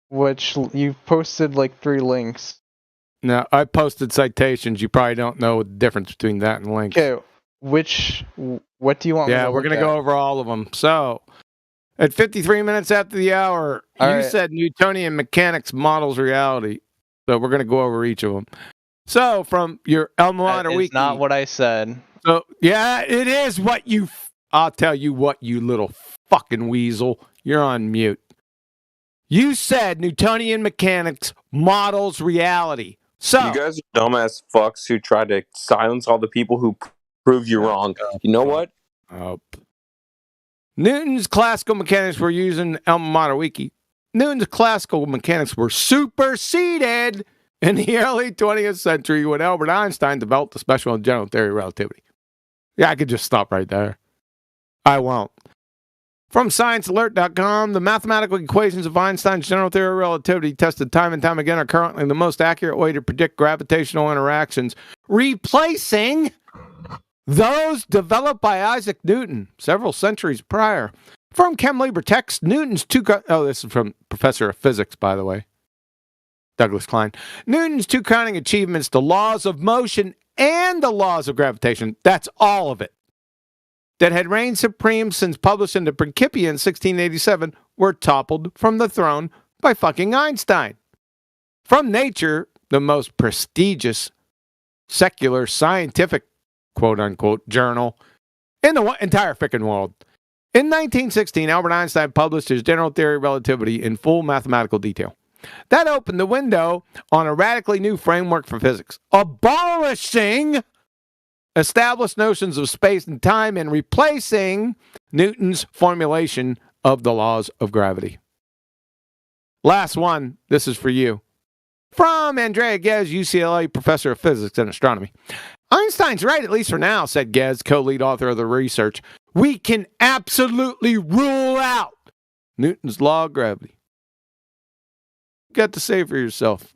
Speaker 18: Which you've posted like 3 links.
Speaker 12: No, I posted citations. You probably don't know the difference between that and links.
Speaker 18: Okay. What do you want? me
Speaker 12: Yeah,
Speaker 18: to
Speaker 12: we're
Speaker 18: look
Speaker 12: going to
Speaker 18: at?
Speaker 12: go over all of them. So, at 53 minutes after the hour,
Speaker 18: All
Speaker 12: you
Speaker 18: right.
Speaker 12: said Newtonian mechanics models reality. So, we're going to go over each of them. So, from your alma mater
Speaker 18: That is
Speaker 12: wiki.
Speaker 18: not what I said.
Speaker 12: So, yeah, it is what you. I'll tell you what, you little fucking weasel. You're on mute. You said Newtonian mechanics models reality. So,
Speaker 2: You guys are dumbass fucks who try to silence all the people who prove you wrong. You know what?
Speaker 12: Newton's classical mechanics were using alma mater wiki. Newton's classical mechanics were superseded in the early 20th century when Albert Einstein developed the special and general theory of relativity. Yeah, I could just stop right there. I won't. From ScienceAlert.com, the mathematical equations of Einstein's general theory of relativity, tested time and time again, are currently the most accurate way to predict gravitational interactions, replacing those developed by Isaac Newton several centuries prior. From ChemLibra text, Newton's this is from Professor of Physics, by the way. Douglas Klein. Newton's two crowning achievements, the laws of motion and the laws of gravitation, that's all of it, that had reigned supreme since published in the Principia in 1687, were toppled from the throne by fucking Einstein. From Nature, the most prestigious secular scientific quote-unquote journal in the entire frickin' world. In 1916, Albert Einstein published his general theory of relativity in full mathematical detail. That opened the window on a radically new framework for physics, abolishing established notions of space and time and replacing Newton's formulation of the laws of gravity. Last one, this is for you. From Andrea Ghez, UCLA professor of physics and astronomy. Einstein's right, at least for now, said Ghez, co-lead author of the research. We can absolutely rule out Newton's law of gravity. You got to say for yourself.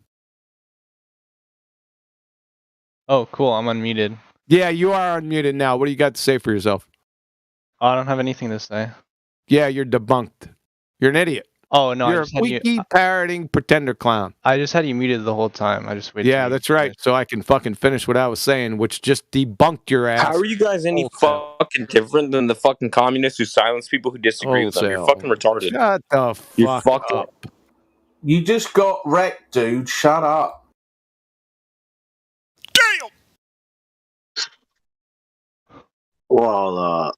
Speaker 18: Oh, cool. I'm unmuted.
Speaker 12: Yeah, you are unmuted now. What do you got to say for yourself?
Speaker 18: Oh, I don't have anything to say.
Speaker 12: Yeah, you're debunked. You're an idiot.
Speaker 18: Oh, no.
Speaker 12: You're a squeaky, parroting pretender clown.
Speaker 18: I just had you muted the whole time. I just waited.
Speaker 12: Yeah, that's right. So I can fucking finish what I was saying, which just debunked your ass.
Speaker 2: How are you guys any fucking different than the fucking communists who silence people who disagree with them? You're fucking retarded.
Speaker 12: Shut the fuck
Speaker 2: You're fucked
Speaker 12: up.
Speaker 4: You just got wrecked, dude. Shut up.
Speaker 14: Well,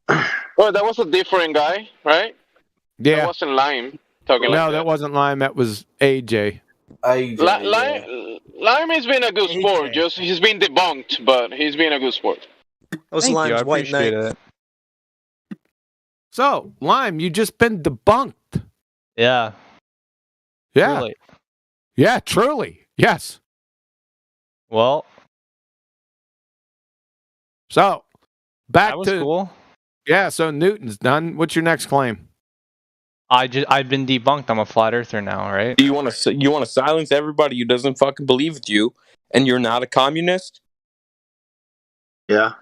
Speaker 6: Oh, that was a different guy, right?
Speaker 12: Yeah.
Speaker 6: That wasn't Lime talking
Speaker 12: No,
Speaker 6: like
Speaker 12: that wasn't Lime. That was AJ.
Speaker 6: Lime has been a good sport. Just he's been debunked, but he's been a good sport.
Speaker 20: Was Lime's white knight.
Speaker 12: So, Lime, you just been debunked.
Speaker 18: Yeah.
Speaker 12: Yeah.
Speaker 18: Truly.
Speaker 12: Yeah, truly. Yes.
Speaker 18: Well.
Speaker 12: So, back
Speaker 18: that was
Speaker 12: to
Speaker 18: cool.
Speaker 12: Yeah, so Newton's done. What's your next claim?
Speaker 18: I've been debunked. I'm a flat earther now, right?
Speaker 2: You want to silence everybody who doesn't fucking believe with you, and you're not a communist?
Speaker 14: Yeah.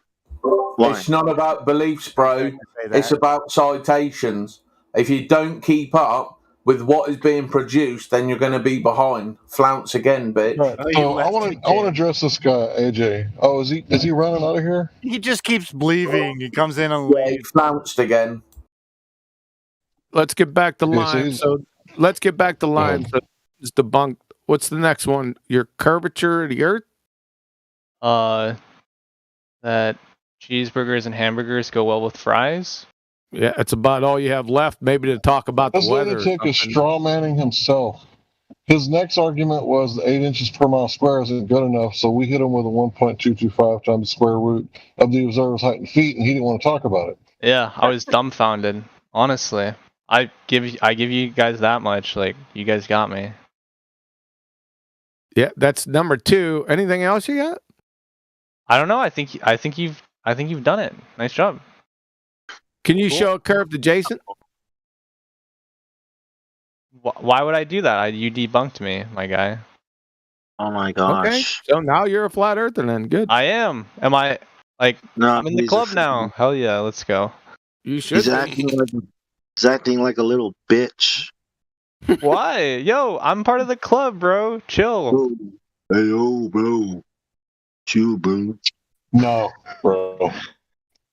Speaker 4: It's not about beliefs, bro. It's about citations. If you don't keep up with what is being produced, then you're going to be behind. Flounce again, bitch.
Speaker 11: Right. So I want to address this guy, AJ. Oh, is he running out of here?
Speaker 5: He just keeps believing. He comes in and
Speaker 4: Yeah, he flounced again.
Speaker 12: Let's get back to
Speaker 11: Yeah, so
Speaker 12: Lime.
Speaker 11: he's-
Speaker 12: So let's get back to Lime. So it's debunked. What's the next one? Your curvature of the earth?
Speaker 18: That cheeseburgers and hamburgers go well with fries.
Speaker 12: Yeah, it's about all you have left, maybe to talk about
Speaker 11: This
Speaker 12: the weather.
Speaker 11: lunatic is straw manning himself. His next argument was the 8 inches per mile square isn't good enough, so we hit him with a 1.225 times the square root of the observer's height in feet, and he didn't want to talk about it.
Speaker 18: Yeah, I was dumbfounded. Honestly, I give you guys that much. Like, you guys got me.
Speaker 12: Yeah, that's number 2. Anything else you got?
Speaker 18: I don't know. I think you've done it. Nice job.
Speaker 12: Can you show a curve to Jason?
Speaker 18: Why would I do that? You debunked me, my guy.
Speaker 14: Oh my gosh.
Speaker 12: Okay, so now you're a flat earther then. Good.
Speaker 18: I am. Am I like?
Speaker 14: No,
Speaker 18: I'm in the
Speaker 14: he's
Speaker 18: club
Speaker 14: a-
Speaker 18: now. Hell yeah, let's go.
Speaker 12: You should.
Speaker 14: He's acting like a little bitch.
Speaker 18: Why? Yo, I'm part of the club, bro. Chill.
Speaker 14: Hey, yo, bro. Chill, bro.
Speaker 11: No, bro.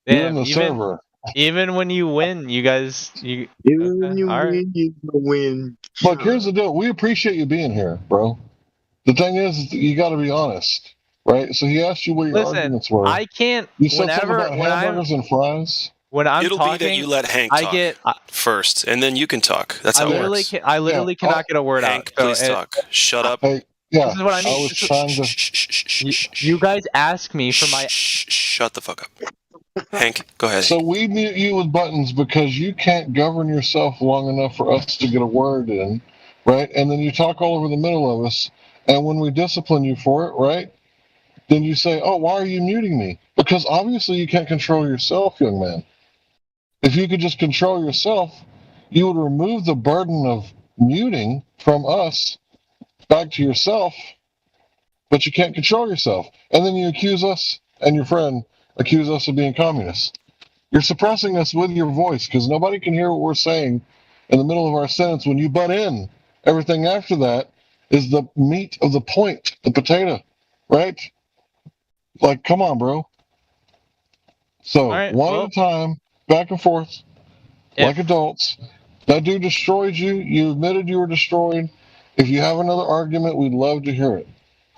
Speaker 11: You're in
Speaker 18: Damn,
Speaker 11: the server.
Speaker 18: even when you win, you guys,
Speaker 14: Even when you
Speaker 18: all right.
Speaker 14: win, you win.
Speaker 11: Look, here's the deal. We appreciate you being here, bro. The thing is, you got to be honest, right? So he asked you what your
Speaker 18: Listen,
Speaker 11: arguments were.
Speaker 18: I can't.
Speaker 11: You said something
Speaker 18: Whenever
Speaker 11: about
Speaker 18: when I'm
Speaker 11: hamburgers and fries.
Speaker 18: when I'm
Speaker 19: It'll
Speaker 18: talking,
Speaker 19: be that you let Hank
Speaker 18: I
Speaker 19: talk
Speaker 18: get.
Speaker 19: first, and then you can talk. That's
Speaker 18: I
Speaker 19: how it
Speaker 18: literally,
Speaker 19: works.
Speaker 18: I literally cannot get a word
Speaker 19: Hank,
Speaker 18: out. So
Speaker 19: please talk. Shut up.
Speaker 11: Hey, yeah,
Speaker 18: This is what I mean.
Speaker 11: was trying to.
Speaker 18: You guys ask me for my.
Speaker 19: Shut the fuck up. Hank, go ahead.
Speaker 11: So we mute you with buttons because you can't govern yourself long enough for us to get a word in, right? And then you talk all over the middle of us. And when we discipline you for it, right? Then you say, "Oh, why are you muting me?" Because obviously you can't control yourself, young man. If you could just control yourself, you would remove the burden of muting from us back to yourself, but you can't control yourself. And then you accuse us and your friend accuse us of being communists. You're suppressing us with your voice because nobody can hear what we're saying in the middle of our sentence when you butt in. Everything after that is the meat of the point, the potato, right? Like, come on, bro. So,
Speaker 18: right,
Speaker 11: one
Speaker 18: well,
Speaker 11: at a time, back and forth, like
Speaker 18: if
Speaker 11: adults. That dude destroyed you. You admitted you were destroyed. If you have another argument, we'd love to hear it.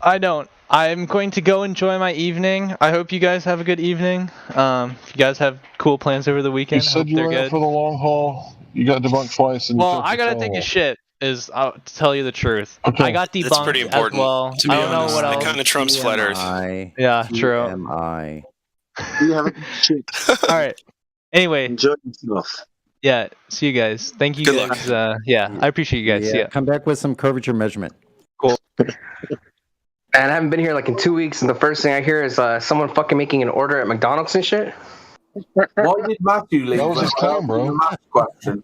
Speaker 18: I don't. I'm going to go enjoy my evening. I hope you guys have a good evening. If you guys have cool plans over the
Speaker 11: You
Speaker 18: weekend,
Speaker 11: said
Speaker 18: hope
Speaker 11: you
Speaker 18: they're
Speaker 11: were in it
Speaker 18: good.
Speaker 11: for the long haul. You got debunked twice, and
Speaker 18: Well,
Speaker 11: you
Speaker 18: I
Speaker 11: took
Speaker 18: gotta
Speaker 11: the
Speaker 18: take a
Speaker 11: long
Speaker 18: shit. To tell you the truth,
Speaker 11: Okay.
Speaker 18: I got
Speaker 19: That's pretty
Speaker 18: debunked as
Speaker 19: important,
Speaker 18: well.
Speaker 19: to be
Speaker 18: I don't know
Speaker 19: honest.
Speaker 18: what
Speaker 19: That
Speaker 18: else.
Speaker 19: kind of trumps flat Earth.
Speaker 1: TMI.
Speaker 18: Yeah, true.
Speaker 1: TMI.
Speaker 14: You have a good shit.
Speaker 18: All right. Anyway,
Speaker 14: Enjoy yourself.
Speaker 18: yeah. See you guys. Thank you
Speaker 19: Good
Speaker 18: guys.
Speaker 19: luck.
Speaker 18: Yeah, I appreciate you guys. See
Speaker 1: Yeah,
Speaker 18: ya.
Speaker 1: come back with some curvature measurement.
Speaker 18: Cool.
Speaker 13: And I haven't been here like in 2 weeks, and the first thing I hear is someone fucking making an order at McDonald's and shit.
Speaker 4: Why did Matthew leave?
Speaker 11: That was his time, bro.
Speaker 4: The maths question.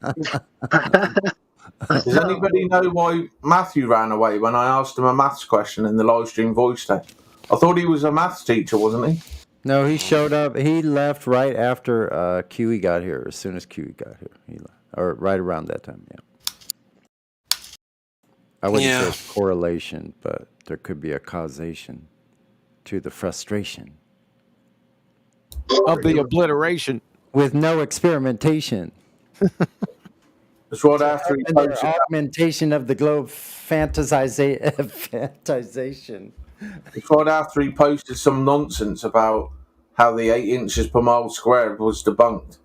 Speaker 4: Does anybody know why Matthew ran away when I asked him a maths question in the live stream voice test? I thought he was a maths teacher, wasn't he?
Speaker 1: No, he showed up. He left right after QE got here. As soon as QE got here, he left, or right around that time. Yeah. I wouldn't say it's correlation, but there could be a causation to the frustration
Speaker 12: of the obliteration
Speaker 1: with no experimentation.
Speaker 4: It's right after he posted that.
Speaker 1: Augmentation of the globe fantasization.
Speaker 4: It's right after he posted some nonsense about how the 8 inches per mile squared was debunked.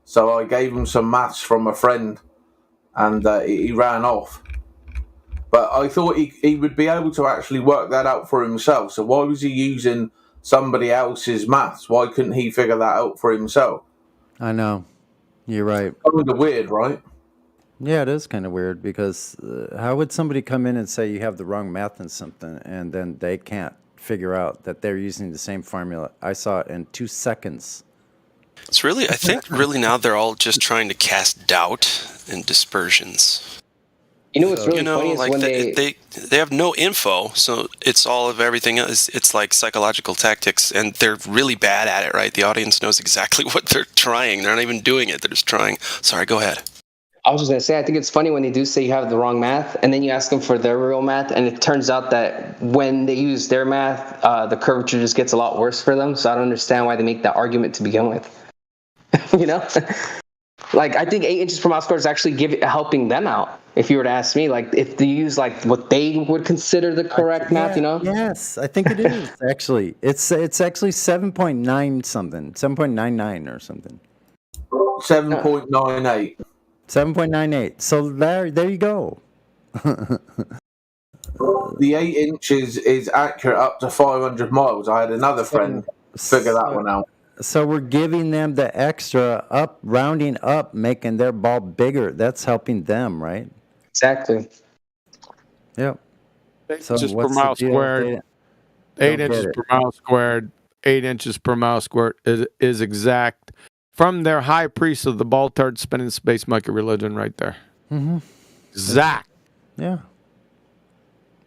Speaker 4: So I gave him some maths from a friend, and he ran off. But I thought he would be able to actually work that out for himself. So why was he using somebody else's maths? Why couldn't he figure that out for himself?
Speaker 1: I know. You're right.
Speaker 4: Kind of weird, right?
Speaker 1: Yeah, it is kind of weird because how would somebody come in and say you have the wrong math in something and then they can't figure out that they're using the same formula? I saw it in 2 seconds.
Speaker 19: It's really, I think really now they're all just trying to cast doubt and dispersions.
Speaker 13: You know what's really funny is
Speaker 19: like
Speaker 13: when
Speaker 19: they have no info, so it's all of everything else. It's like psychological tactics, and they're really bad at it, right? The audience knows exactly what they're trying. They're not even doing it. They're just trying. Sorry, go ahead.
Speaker 13: I was just gonna say, I think it's funny when they do say you have the wrong math, and then you ask them for their real math, and it turns out that when they use their math, the curvature just gets a lot worse for them. So I don't understand why they make that argument to begin with. You know, like I think 8 inches per mile squared is actually helping them out. If you were to ask me, like if they use like what they would consider the correct math, you know?
Speaker 1: Yes, I think it is actually. It's actually 7.9 something, 7.99 or something.
Speaker 4: 7.98.
Speaker 1: 7.98. So there you go.
Speaker 4: The 8 inches is accurate up to 500 miles. I had another friend figure that one out.
Speaker 1: So we're giving them the extra up, rounding up, making their ball bigger. That's helping them, right?
Speaker 13: Exactly.
Speaker 1: Yep.
Speaker 12: 8
Speaker 1: So
Speaker 12: inches per
Speaker 1: what's the
Speaker 12: mile
Speaker 1: deal?
Speaker 12: squared.
Speaker 1: They
Speaker 12: 8
Speaker 1: don't
Speaker 12: inches
Speaker 1: get it.
Speaker 12: per mile squared. 8 inches per mile squared is exact from their high priest of the Baltard spinning space monkey religion, right there.
Speaker 1: Mm-hmm.
Speaker 12: Exact.
Speaker 1: Yeah.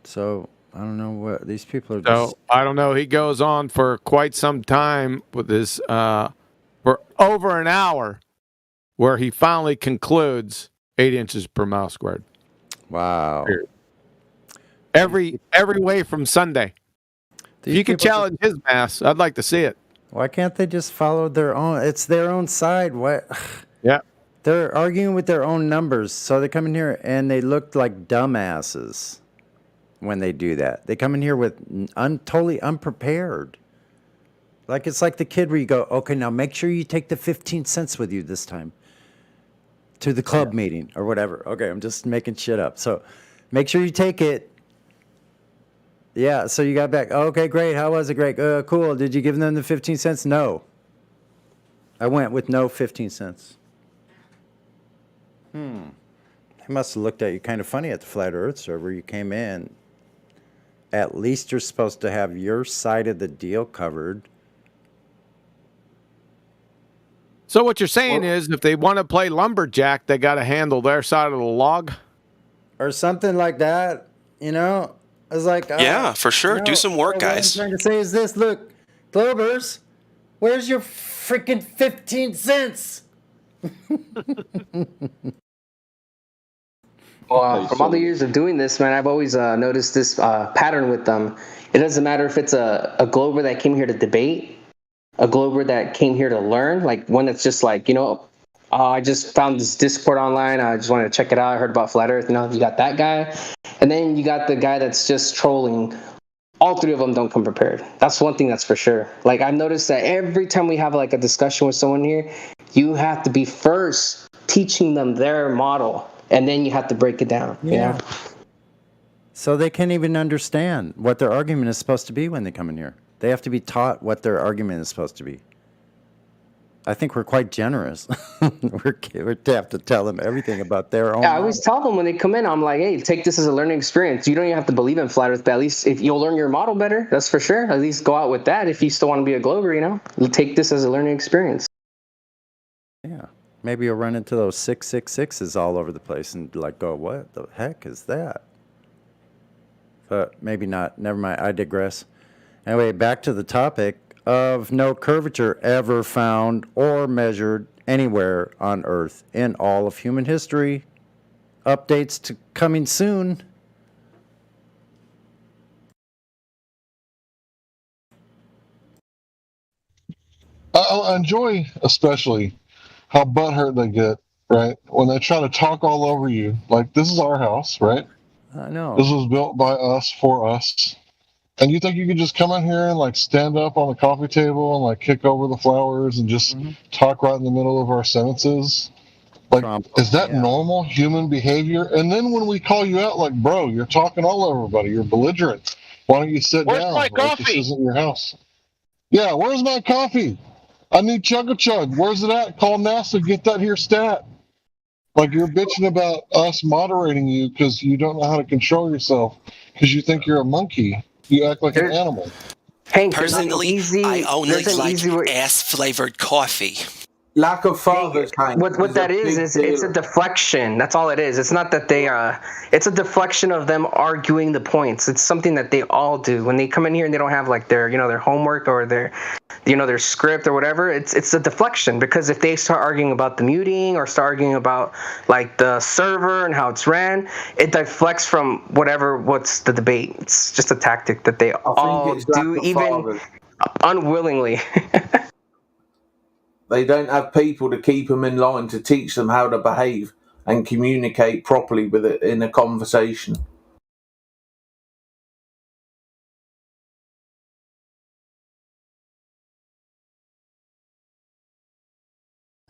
Speaker 1: So I don't know what these people are.
Speaker 12: So I don't know. He goes on for quite some time with this, for over an hour, where he finally concludes 8 inches per mile squared.
Speaker 1: Wow.
Speaker 12: Every way from Sunday. If you could challenge his mass, I'd like to see it.
Speaker 1: Why can't they just follow their own? It's their own side. What?
Speaker 12: Yeah.
Speaker 1: They're arguing with their own numbers. So they come in here and they look like dumbasses when they do that. They come in here with totally unprepared. Like it's like the kid where you go, okay, now make sure you take the 15 cents with you this time to the club meeting or whatever. Okay, I'm just making shit up. So make sure you take it. Yeah, so you got back. Okay, great. How was it? Great. Cool. Did you give them the 15 cents? No. I went with no 15 cents. He must have looked at you kind of funny at the Flat Earth server. You came in. At least you're supposed to have your side of the deal covered.
Speaker 12: So what you're saying is if they want to play lumberjack, they got to handle their side of the log?
Speaker 1: Or something like that, you know? It's like,
Speaker 19: Yeah, for sure. Do some work, guys.
Speaker 1: What I'm trying to say is this. Look, Globers, where's your freaking 15 cents?
Speaker 13: Well, from all the years of doing this, man, I've always noticed this pattern with them. It doesn't matter if it's a Glober that came here to debate, a Glober that came here to learn, like one that's just like, I just found this Discord online. I just wanted to check it out. I heard about Flat Earth. You got that guy. And then you got the guy that's just trolling. All three of them don't come prepared. That's one thing that's for sure. Like, I've noticed that every time we have like a discussion with someone here, you have to be first teaching them their model, and then you have to break it down. You know?
Speaker 1: So they can't even understand what their argument is supposed to be when they come in here. They have to be taught what their argument is supposed to be. I think we're quite generous. we have to tell them everything about their own.
Speaker 13: Yeah, I always tell them when they come in, I'm like, hey, take this as a learning experience. You don't even have to believe in Flat Earth, but at least if you'll learn your model better, that's for sure. At least go out with that if you still want to be a Glober, You take this as a learning experience.
Speaker 1: Yeah. Maybe you'll run into those 666s all over the place and like go, what the heck is that? But maybe not. Never mind. I digress. Anyway, back to the topic of no curvature ever found or measured anywhere on Earth in all of human history. Updates to coming soon.
Speaker 11: I enjoy especially how butthurt they get, right? When they try to talk all over you. Like, this is our house, right?
Speaker 1: I know.
Speaker 11: This was built by us, for us. And you think you could just come in here and like stand up on the coffee table and like kick over the flowers and just talk right in the middle of our sentences? Like, is that normal human behavior? And then when we call you out, like, bro, you're talking all over everybody. You're belligerent. Why don't you sit
Speaker 6: Where's
Speaker 11: down?
Speaker 6: my
Speaker 11: Like,
Speaker 6: coffee?
Speaker 11: this isn't your house. Yeah, where's my coffee? I need chug-a-chug. Where's it at? Call NASA. Get that here stat. Like, you're bitching about us moderating you because you don't know how to control yourself because you think you're a monkey. You act like an animal.
Speaker 13: Hank,
Speaker 19: Personally, I only like ass-flavored coffee.
Speaker 4: Lack of fathers, Hank.
Speaker 13: What that is it's a deflection. That's all it is. It's not that they it's a deflection of them arguing the points. It's something that they all do when they come in here and they don't have like their their homework or their their script or whatever. It's a deflection, because if they start arguing about the muting or start arguing about like the server and how it's ran, it deflects from what's the debate. It's just a tactic that they all do, even unwillingly.
Speaker 4: They don't have people to keep them in line to teach them how to behave and communicate properly with it in a conversation.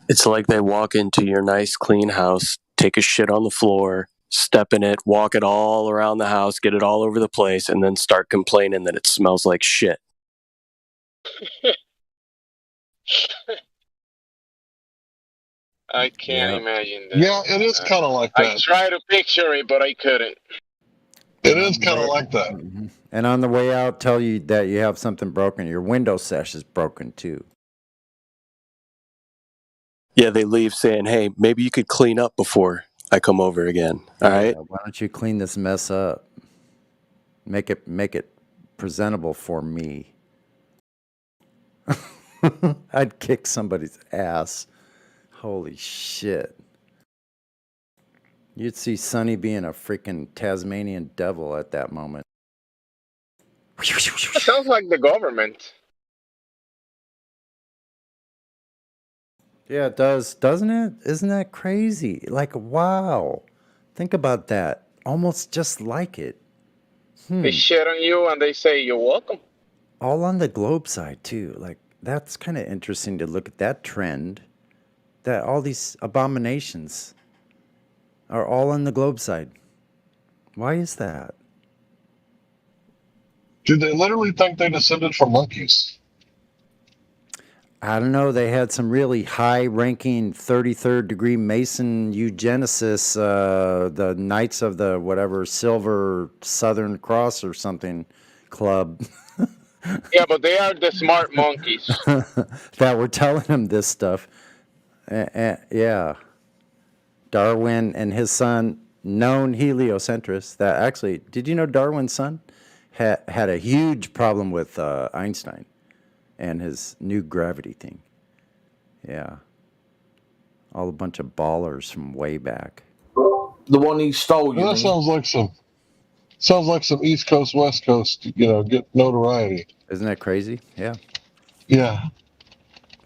Speaker 10: It's like they walk into your nice, clean house, take a shit on the floor, step in it, walk it all around the house, get it all over the place, and then start complaining that it smells like shit.
Speaker 6: I can't imagine that.
Speaker 11: Yeah, it is kind of like that.
Speaker 6: I tried to picture it, but I couldn't.
Speaker 11: It is kind of like that.
Speaker 1: And on the way out, tell you that you have something broken. Your window sash is broken too.
Speaker 10: Yeah, they leave saying, hey, maybe you could clean up before I come over again. All right?
Speaker 1: Why don't you clean this mess up? Make it presentable for me. I'd kick somebody's ass. Holy shit. You'd see Sonny being a freaking Tasmanian devil at that moment.
Speaker 6: It sounds like the government.
Speaker 1: Yeah, it does, doesn't it? Isn't that crazy? Like, wow. Think about that. Almost just like it.
Speaker 6: They shit on you and they say you're welcome.
Speaker 1: All on the globe side, too. Like, that's kind of interesting to look at that trend. That all these abominations are all on the globe side. Why is that?
Speaker 11: Do they literally think they descended from monkeys?
Speaker 1: I don't know. They had some really high-ranking 33rd degree Mason eugenicists, the Knights of the whatever Silver Southern Cross or something club.
Speaker 6: Yeah, but they are the smart monkeys.
Speaker 1: that were telling him this stuff. Yeah. Darwin and his son, known heliocentrist. That actually, did you know Darwin's son had a huge problem with Einstein and his new gravity thing? Yeah. All a bunch of ballers from way back.
Speaker 4: The one he stole, you
Speaker 11: Well, that
Speaker 4: mean?
Speaker 11: sounds like some East Coast, West Coast, get notoriety.
Speaker 1: Isn't that crazy? Yeah.
Speaker 11: Yeah.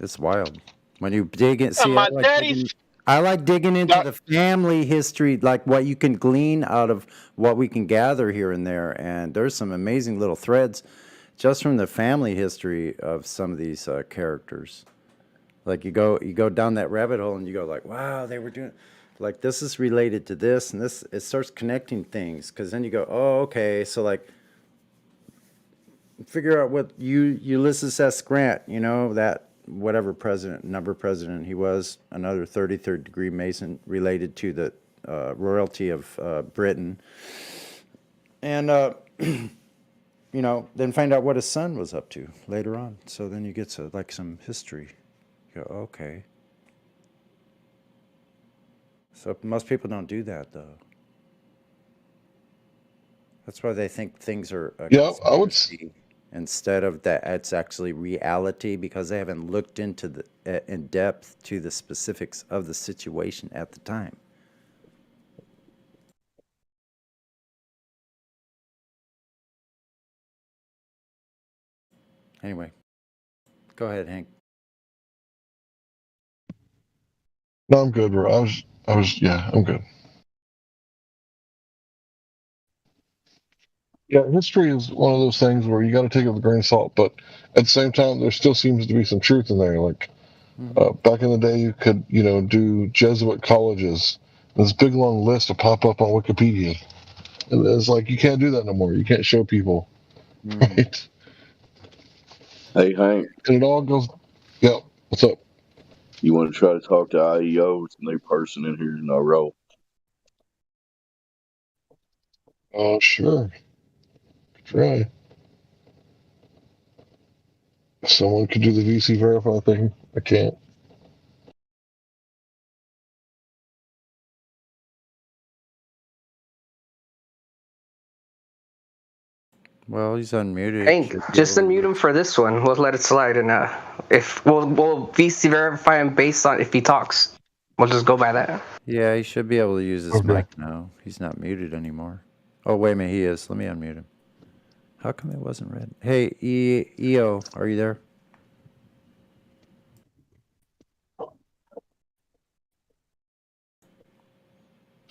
Speaker 1: It's wild. When you dig it, see,
Speaker 6: my daddy.
Speaker 1: I like digging into the family history, like what you can glean out of what we can gather here and there. And there's some amazing little threads just from the family history of some of these characters. Like you go down that rabbit hole and you go like, wow, they were doing, like this is related to this and this. It starts connecting things because then you go, oh, okay, so like figure out what Ulysses S. Grant, that whatever number president he was, another 33rd degree Mason related to the royalty of Britain. And, then find out what his son was up to later on. So then you get to like some history. You go, okay. So most people don't do that though. That's why they think things are
Speaker 11: I would.
Speaker 1: Instead of that, it's actually reality because they haven't looked into in depth to the specifics of the situation at the time. Anyway, go ahead, Hank.
Speaker 11: No, I'm good, bro. I'm good. Yeah, history is one of those things where you got to take it with a grain of salt, but at the same time, there still seems to be some truth in there. Like back in the day, you could, do Jesuit colleges. This big long list to pop up on Wikipedia, and it's like you can't do that no more. You can't show people, right?
Speaker 16: Hey, Hank.
Speaker 11: And it all goes. Yeah, what's up?
Speaker 16: You want to try to talk to IEO? It's a new person in here in our role.
Speaker 11: Oh, sure. Try. Someone could do the VC verify thing. I can't.
Speaker 1: Well, he's unmuted.
Speaker 13: Hank, just unmute him for this one. We'll let it slide, and if we'll VC verify him based on if he talks. We'll just go by that.
Speaker 1: Yeah, he should be able to use his mic now. He's not muted anymore. Oh, wait a minute, he is. Let me unmute him. How come it wasn't red? Hey, EO, are you there?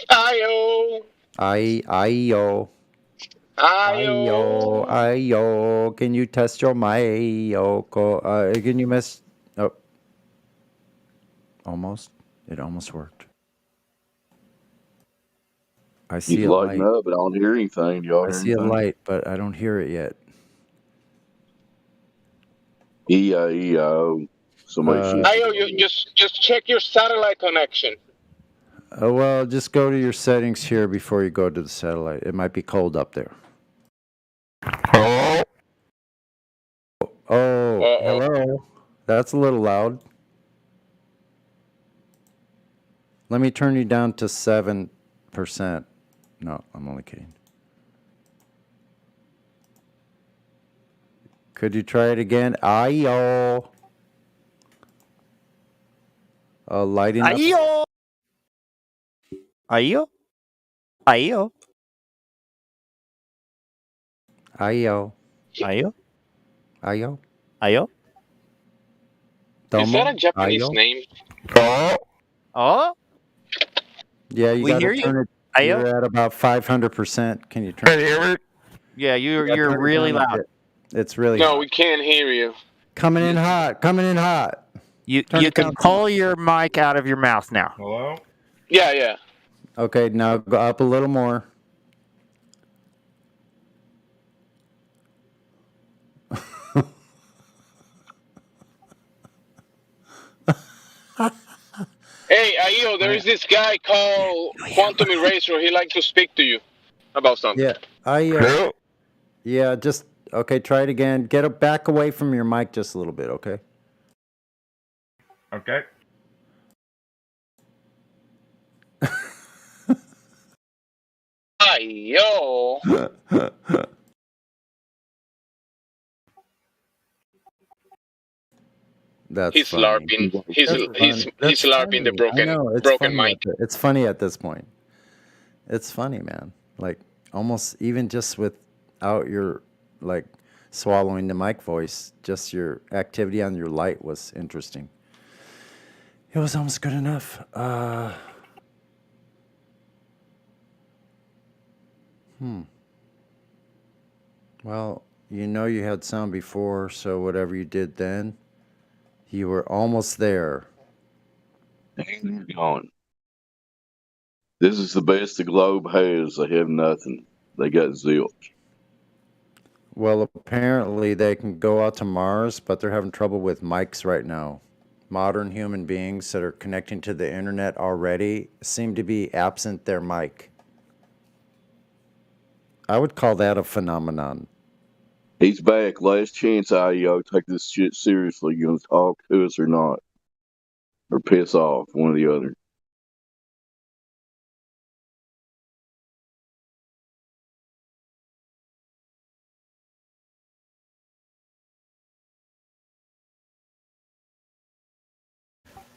Speaker 6: Ayo.
Speaker 1: IEO. IEO. Can you test your mic? Can you miss? Oh. Almost. It almost worked. I see a light.
Speaker 16: Up, but I don't hear anything. Y'all
Speaker 1: I see a light, but I don't hear it yet.
Speaker 16: EIO. Somebody
Speaker 6: Ayo, you just check your satellite connection.
Speaker 1: Well, just go to your settings here before you go to the satellite. It might be cold up there. Oh, hello. That's a little loud. Let me turn you down to 7%. No, I'm only kidding. Could you try it again? Ayo. Lighting up.
Speaker 8: Ayo. Ayo. Ayo.
Speaker 1: Ayo.
Speaker 8: Ayo.
Speaker 1: Ayo.
Speaker 8: Ayo.
Speaker 6: Is that a Japanese
Speaker 1: Ayo?
Speaker 6: name?
Speaker 8: Oh.
Speaker 1: Yeah, you
Speaker 8: We
Speaker 1: gotta
Speaker 8: hear you.
Speaker 1: turn it.
Speaker 8: Ayo.
Speaker 1: You're at about 500%. Can you turn it?
Speaker 8: Yeah,
Speaker 1: You gotta
Speaker 8: you're
Speaker 1: turn it
Speaker 8: really
Speaker 1: down a
Speaker 8: loud.
Speaker 1: bit. It's really
Speaker 6: No,
Speaker 1: hot.
Speaker 6: we can't hear you.
Speaker 1: Coming in hot. Coming in hot.
Speaker 8: You
Speaker 1: Turn it
Speaker 8: can
Speaker 1: down.
Speaker 8: pull your mic out of your mouth now.
Speaker 6: Hello? Yeah.
Speaker 1: Okay, now go up a little more.
Speaker 6: Hey, Ayo, there is this guy called Quantum Eraser. He likes to speak to you about something.
Speaker 1: Yeah, yeah, just okay. Try it again. Back away from your mic just a little bit, okay?
Speaker 6: Okay. Ayo.
Speaker 1: That's
Speaker 6: He's
Speaker 1: funny.
Speaker 6: LARPing. He's
Speaker 1: That's
Speaker 6: LARPing the
Speaker 1: funny. I know, it's
Speaker 6: broken
Speaker 1: funny
Speaker 6: mic.
Speaker 1: It's funny at this point. It's funny, man. Like almost even just without your like swallowing the mic voice, just your activity on your light was interesting. It was almost good enough. Well, you know you had sound before, so whatever you did then, you were almost there.
Speaker 16: And they're gone. This is the best the globe has. They have nothing. They got zilch.
Speaker 1: Well, apparently they can go out to Mars, but they're having trouble with mics right now. Modern human beings that are connecting to the internet already seem to be absent their mic. I would call that a phenomenon.
Speaker 16: He's back. Last chance, IEO. Take this shit seriously. You gonna talk to us or not? Or piss off, one or the other.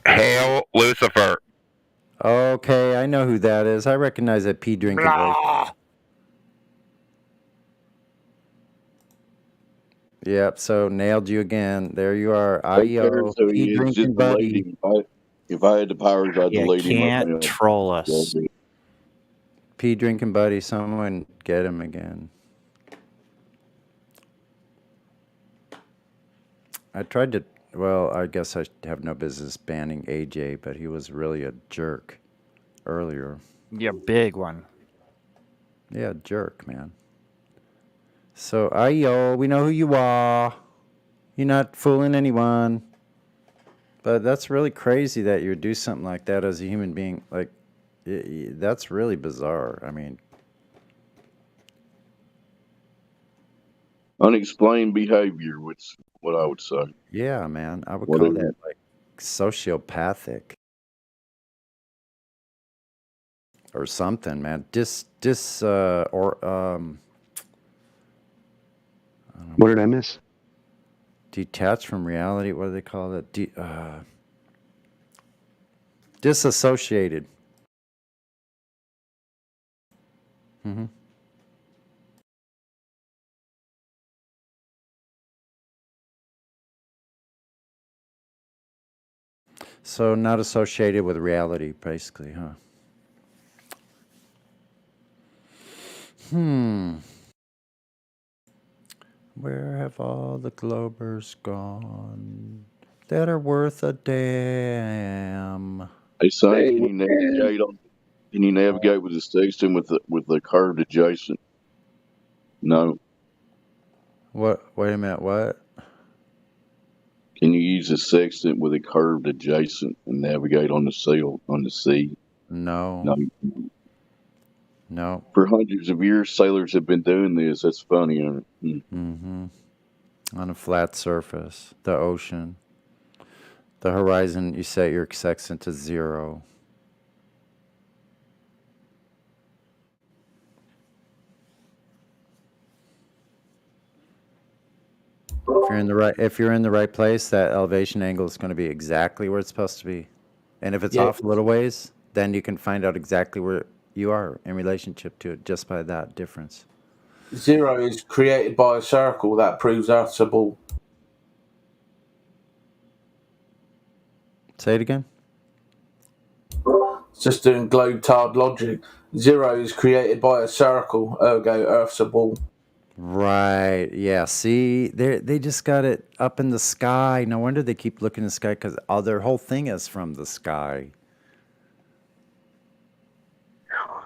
Speaker 9: Hail Lucifer.
Speaker 1: Okay, I know who that is. I recognize that pee drinking voice. Yep, so nailed you again. There you are. IEO,
Speaker 16: So
Speaker 1: pee
Speaker 16: he is
Speaker 1: drinking
Speaker 16: just
Speaker 1: buddy.
Speaker 16: deleting. If I had the powers, I'd
Speaker 8: You
Speaker 16: delete him.
Speaker 8: can't troll us.
Speaker 1: Pee drinking buddy. Someone get him again. I tried to. Well, I guess I have no business banning AJ, but he was really a jerk earlier.
Speaker 8: Yeah, big one.
Speaker 1: Yeah, jerk, man. So, IEO, we know who you are. You're not fooling anyone. But that's really crazy that you would do something like that as a human being. Like, that's really bizarre. I mean,
Speaker 16: Unexplained behavior, which what I would say.
Speaker 1: yeah, man. I would
Speaker 16: Whatever.
Speaker 1: call that like sociopathic. Or something, man.
Speaker 3: What did I miss?
Speaker 1: Detached from reality. What do they call it? Disassociated. Mm-hmm. So not associated with reality, basically, huh? Where have all the Globers gone that are worth a damn?
Speaker 16: Hey, son, can you navigate with the sextant with the curved adjacent? No.
Speaker 1: What? Wait a minute. What?
Speaker 16: Can you use a sextant with a curved adjacent and navigate on the sea?
Speaker 1: No. No.
Speaker 16: For hundreds of years, sailors have been doing this. That's funny, isn't it?
Speaker 1: Mm-hmm. On a flat surface, the ocean, the horizon. You set your sextant to 0. If you're in the right place, that elevation angle is going to be exactly where it's supposed to be. And if it's off a little ways, then you can find out exactly where you are in relationship to it just by that difference.
Speaker 4: 0 is created by a circle. That proves Earth's a ball.
Speaker 1: Say it again.
Speaker 4: It's just doing globe-tard logic. 0 is created by a circle. Ergo, Earth's a ball.
Speaker 1: Right. Yeah. See, they just got it up in the sky. No wonder they keep looking in the sky because their whole thing is from the sky.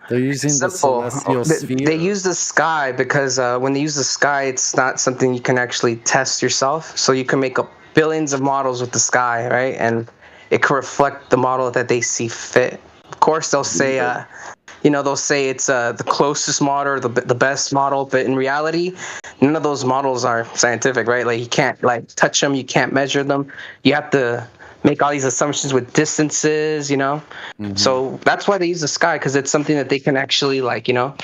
Speaker 1: They're using the celestial sphere.
Speaker 13: They use the sky because when they use the sky, it's not something you can actually test yourself. So you can make up billions of models with the sky, right? And it can reflect the model that they see fit. Of course, they'll say, they'll say it's the closest model, or the best model, but in reality, none of those models are scientific, right? Like you can't touch them, you can't measure them. You have to make all these assumptions with distances,
Speaker 1: Mm-hmm.
Speaker 13: So that's why they use the sky, because it's something that they can actually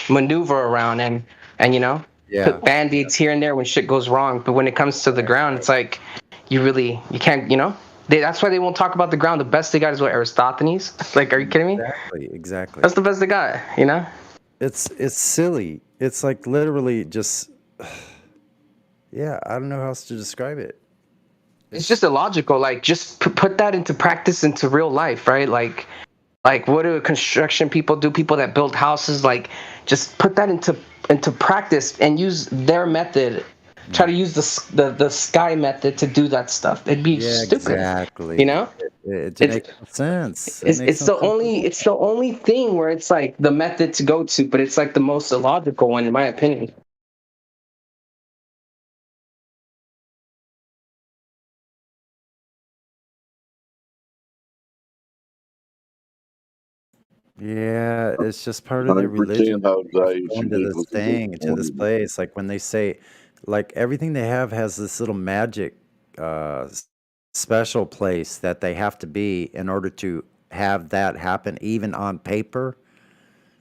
Speaker 13: maneuver around and put band-aids here and there when shit goes wrong. But when it comes to the ground, it's like you can't, that's why they won't talk about the ground. The best they got is what, Aristophanes? Like, are you kidding me?
Speaker 1: Exactly.
Speaker 13: That's the best they got,
Speaker 1: it's silly. It's like literally just, yeah, I don't know how else to describe it.
Speaker 13: It's just illogical. Like, just put that into practice, into real life, right? Like what do construction people do? People that build houses, like, just put that into practice and use their method. Try to use the sky method to do that stuff. It'd be stupid.
Speaker 1: Exactly.
Speaker 13: You know,
Speaker 1: it makes no sense.
Speaker 13: it's the only thing where it's like the method to go to, but it's like the most illogical one, in my opinion.
Speaker 1: Yeah, it's just part of their religion. Going to this thing, to this place. Like when they say, like everything they have has this little magic, special place that they have to be in order to have that happen, even on paper.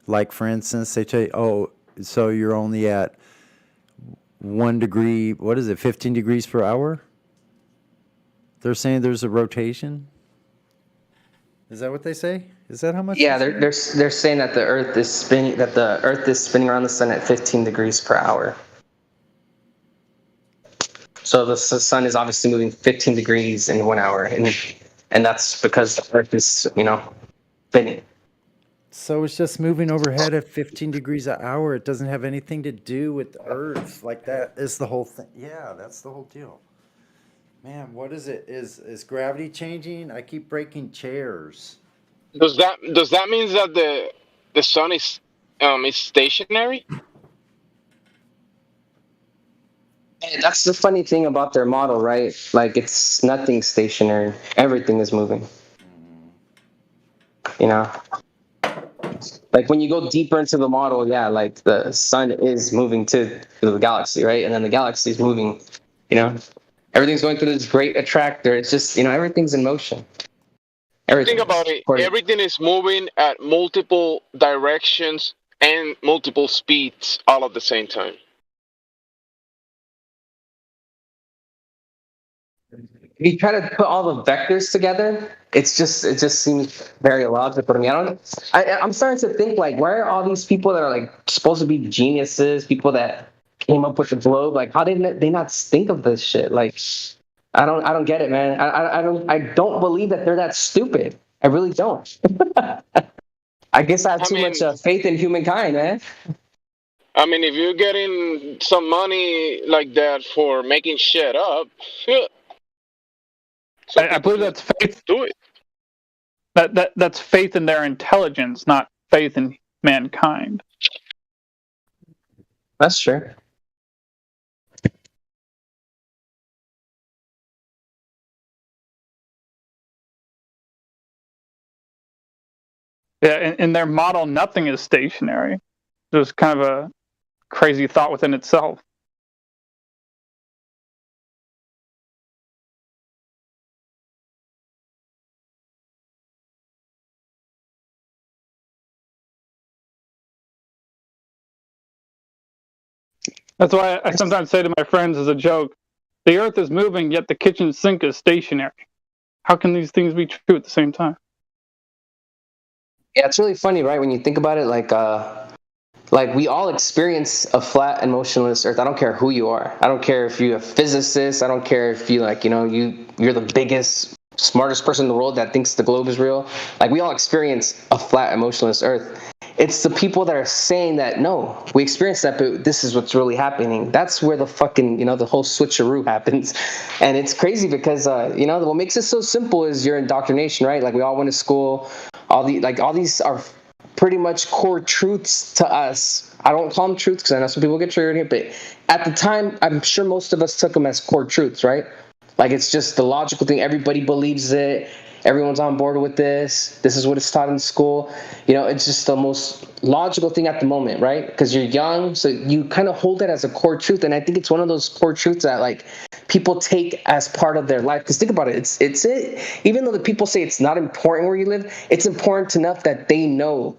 Speaker 1: Like for instance, they tell you, oh, so you're only at 1 degree. What is it? 15 degrees per hour. They're saying there's a rotation. Is that what they say? Is that how much?
Speaker 13: Yeah, they're saying that the Earth is spinning around the sun at 15 degrees per hour. So the sun is obviously moving 15 degrees in 1 hour, and that's because the Earth is, spinning.
Speaker 1: So it's just moving overhead at 15 degrees an hour. It doesn't have anything to do with the Earth. Like that is the whole thing. Yeah, that's the whole deal. Man, what is it? Is gravity changing? I keep breaking chairs.
Speaker 6: Does that mean that the sun is stationary?
Speaker 13: And that's the funny thing about their model, right? Like, it's nothing stationary. Everything is moving. You know? Like, when you go deeper into the model, yeah, like, the sun is moving to the galaxy, right? And then the galaxy is moving, Everything's going through this great attractor. It's just, everything's in motion. Everything.
Speaker 6: Think about it. Everything is moving at multiple directions and multiple speeds all at the same time.
Speaker 13: If you try to put all the vectors together, it just seems very illogical to me. I'm starting to think, like, why are all these people that are like supposed to be geniuses, people that came up with the globe, like, how did they not think of this shit? Like, I don't get it, man. I don't believe that they're that stupid. I really don't. I guess I have too much faith in humankind, man.
Speaker 6: I mean, if you're getting some money like that for making shit up,
Speaker 15: I believe that's faith.
Speaker 6: Do it.
Speaker 15: That's faith in their intelligence, not faith in mankind.
Speaker 13: That's true.
Speaker 15: Yeah, in their model, nothing is stationary. It's kind of a crazy thought within itself. That's why I sometimes say to my friends as a joke, the Earth is moving, yet the kitchen sink is stationary. How can these things be true at the same time?
Speaker 13: Yeah, it's really funny, right? When you think about it, like we all experience a flat and motionless Earth. I don't care who you are. I don't care if you're a physicist. I don't care if you you're the biggest, smartest person in the world that thinks the globe is real. Like, we all experience a flat and motionless Earth. It's the people that are saying that, no, we experience that, but this is what's really happening. That's where the fucking, the whole switcheroo happens. And it's crazy because, what makes it so simple is your indoctrination, right? Like, we all went to school. All these are pretty much core truths to us. I don't call them truths because I know some people get triggered here, but at the time, I'm sure most of us took them as core truths, right? Like, it's just the logical thing. Everybody believes it. Everyone's on board with this. This is what it's taught in school. It's just the most logical thing at the moment, right? Because you're young, so you kind of hold it as a core truth. And I think it's one of those core truths that, like, people take as part of their life. Because think about it, it's even though the people say it's not important where you live, it's important enough that they know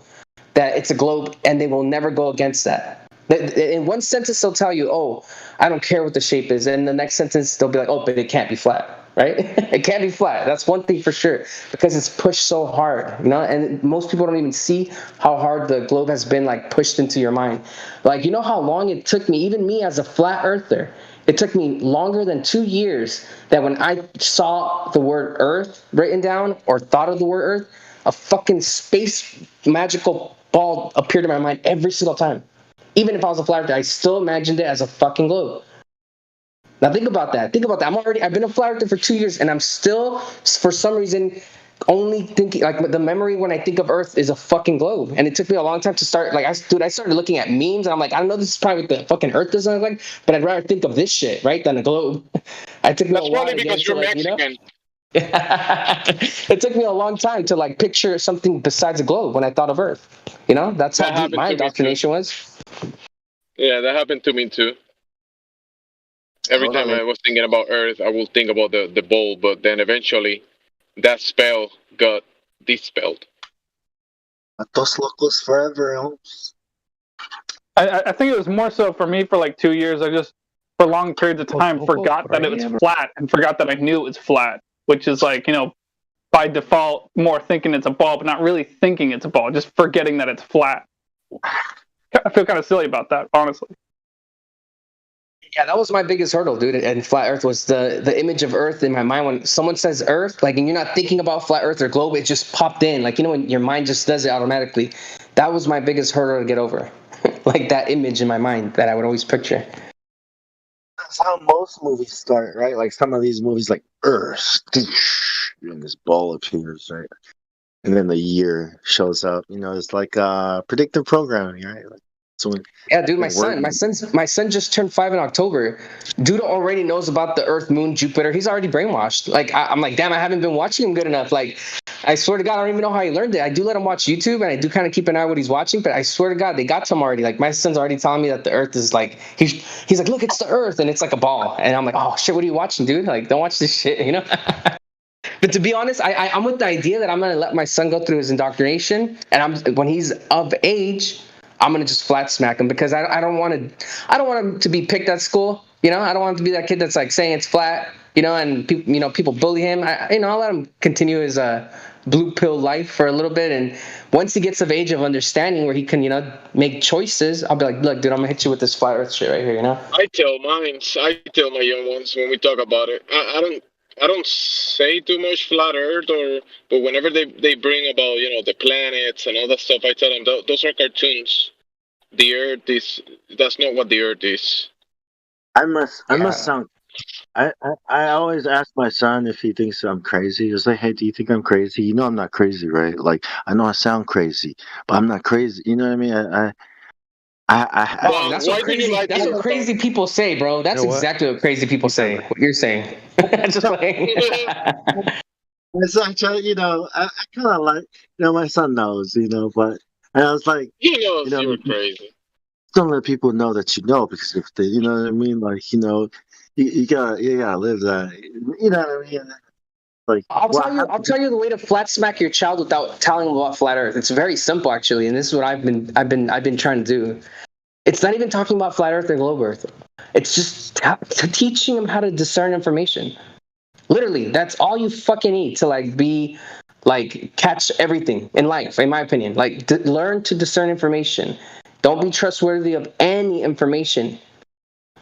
Speaker 13: that it's a globe and they will never go against that. In one sentence, they'll tell you, oh, I don't care what the shape is. And in the next sentence, they'll be like, oh, but it can't be flat. right? It can't be flat. That's one thing for sure, because it's pushed so hard, you know. And most people don't even see how hard the globe has been like pushed into your mind. Like, you know how long it took me, even me as a flat earther, it took me longer than 2 years that when I saw the word Earth written down or thought of the word Earth, a fucking space magical ball appeared in my mind every single time. Even if I was a flat earther, I still imagined it as a fucking globe. Now think about that. Think about that. I've been a flat earther for 2 years, and I'm still, for some reason, only thinking, like, the memory when I think of Earth is a fucking globe. And it took me a long time to start, like, I started looking at memes, and I'm like, I don't know, this is probably what the fucking Earth doesn't look like, but I'd rather think of this shit, right, than a globe. It took me
Speaker 6: That's
Speaker 13: a while
Speaker 6: probably
Speaker 13: to get
Speaker 6: because
Speaker 13: to,
Speaker 6: you're
Speaker 13: like, you know?
Speaker 6: Mexican.
Speaker 13: It took me a long time to, like, picture something besides a globe when I thought of Earth. You know? That's how deep my indoctrination was.
Speaker 6: Yeah, that happened to me too. Every time I was thinking about Earth, I would think about the bowl, but then eventually that spell got dispelled.
Speaker 14: Dos locos forever, Holmes.
Speaker 15: I think it was more so for me for like 2 years. I just, for long periods of time, forgot that it was flat and forgot that I knew it was flat, which is like, you know, by default, more thinking it's a ball, but not really thinking it's a ball, just forgetting that it's flat. I feel kind of silly about that, honestly.
Speaker 13: Yeah, that was my biggest hurdle, dude. And flat Earth was the image of Earth in my mind. When someone says Earth, like, and you're not thinking about flat Earth or globe, it just popped in. Like, you know, when your mind just does it automatically. That was my biggest hurdle to get over. Like, that image in my mind that I would always picture.
Speaker 14: That's how most movies start, right? Like some of these movies, like Earth, and this ball appears, right? And then the year shows up. You know, it's like predictive programming, right? Like, so when,
Speaker 13: yeah, dude, my son just turned 5 in October. Dude already knows about the Earth, Moon, Jupiter. He's already brainwashed. Like, I'm like, damn, I haven't been watching him good enough. Like, I swear to God, I don't even know how he learned it. I do let him watch YouTube, and I do kind of keep an eye on what he's watching. But I swear to God, they got to him already. Like, my son's already telling me that the Earth is like, he's like, look, it's the Earth, and it's like a ball. And I'm like, oh shit, what are you watching, dude? Like, don't watch this shit, you know. But to be honest, I'm with the idea that I'm gonna let my son go through his indoctrination, and when he's of age, I'm gonna just flat smack him, because I don't want him to be picked at school. You know, I don't want him to be that kid that's like saying it's flat. You know, and people bully him. I'll let him continue his blue pill life for a little bit, and once he gets of age of understanding where he can, make choices, I'll be like, look, dude, I'm gonna hit you with this flat Earth shit right here. You know.
Speaker 6: I tell my young ones when we talk about it. I don't say too much flat Earth, but whenever they bring about the planets and all that stuff, I tell them those are cartoons. The Earth that's not what the Earth is.
Speaker 14: I must sound. I always ask my son if he thinks I'm crazy. He's like, hey, do you think I'm crazy? You know I'm not crazy, right? Like, I know I sound crazy, but I'm not crazy. You know what I mean?
Speaker 13: That's what crazy people say, bro. That's exactly what crazy people say. What you're saying. Just like.
Speaker 14: My son, I kind of like, my son knows, but I was like,
Speaker 6: he knows you were crazy.
Speaker 14: Don't let people know that you know, because if they, you know what I mean, like, you gotta live that, you know what I mean. Like,
Speaker 13: I'll tell you the way to flat smack your child without telling him about flat Earth. It's very simple, actually, and this is what I've been trying to do. It's not even talking about flat Earth or globe Earth. It's just teaching him how to discern information. Literally, that's all you fucking need to catch everything in life, in my opinion. Learn to discern information. Don't be trustworthy of any information.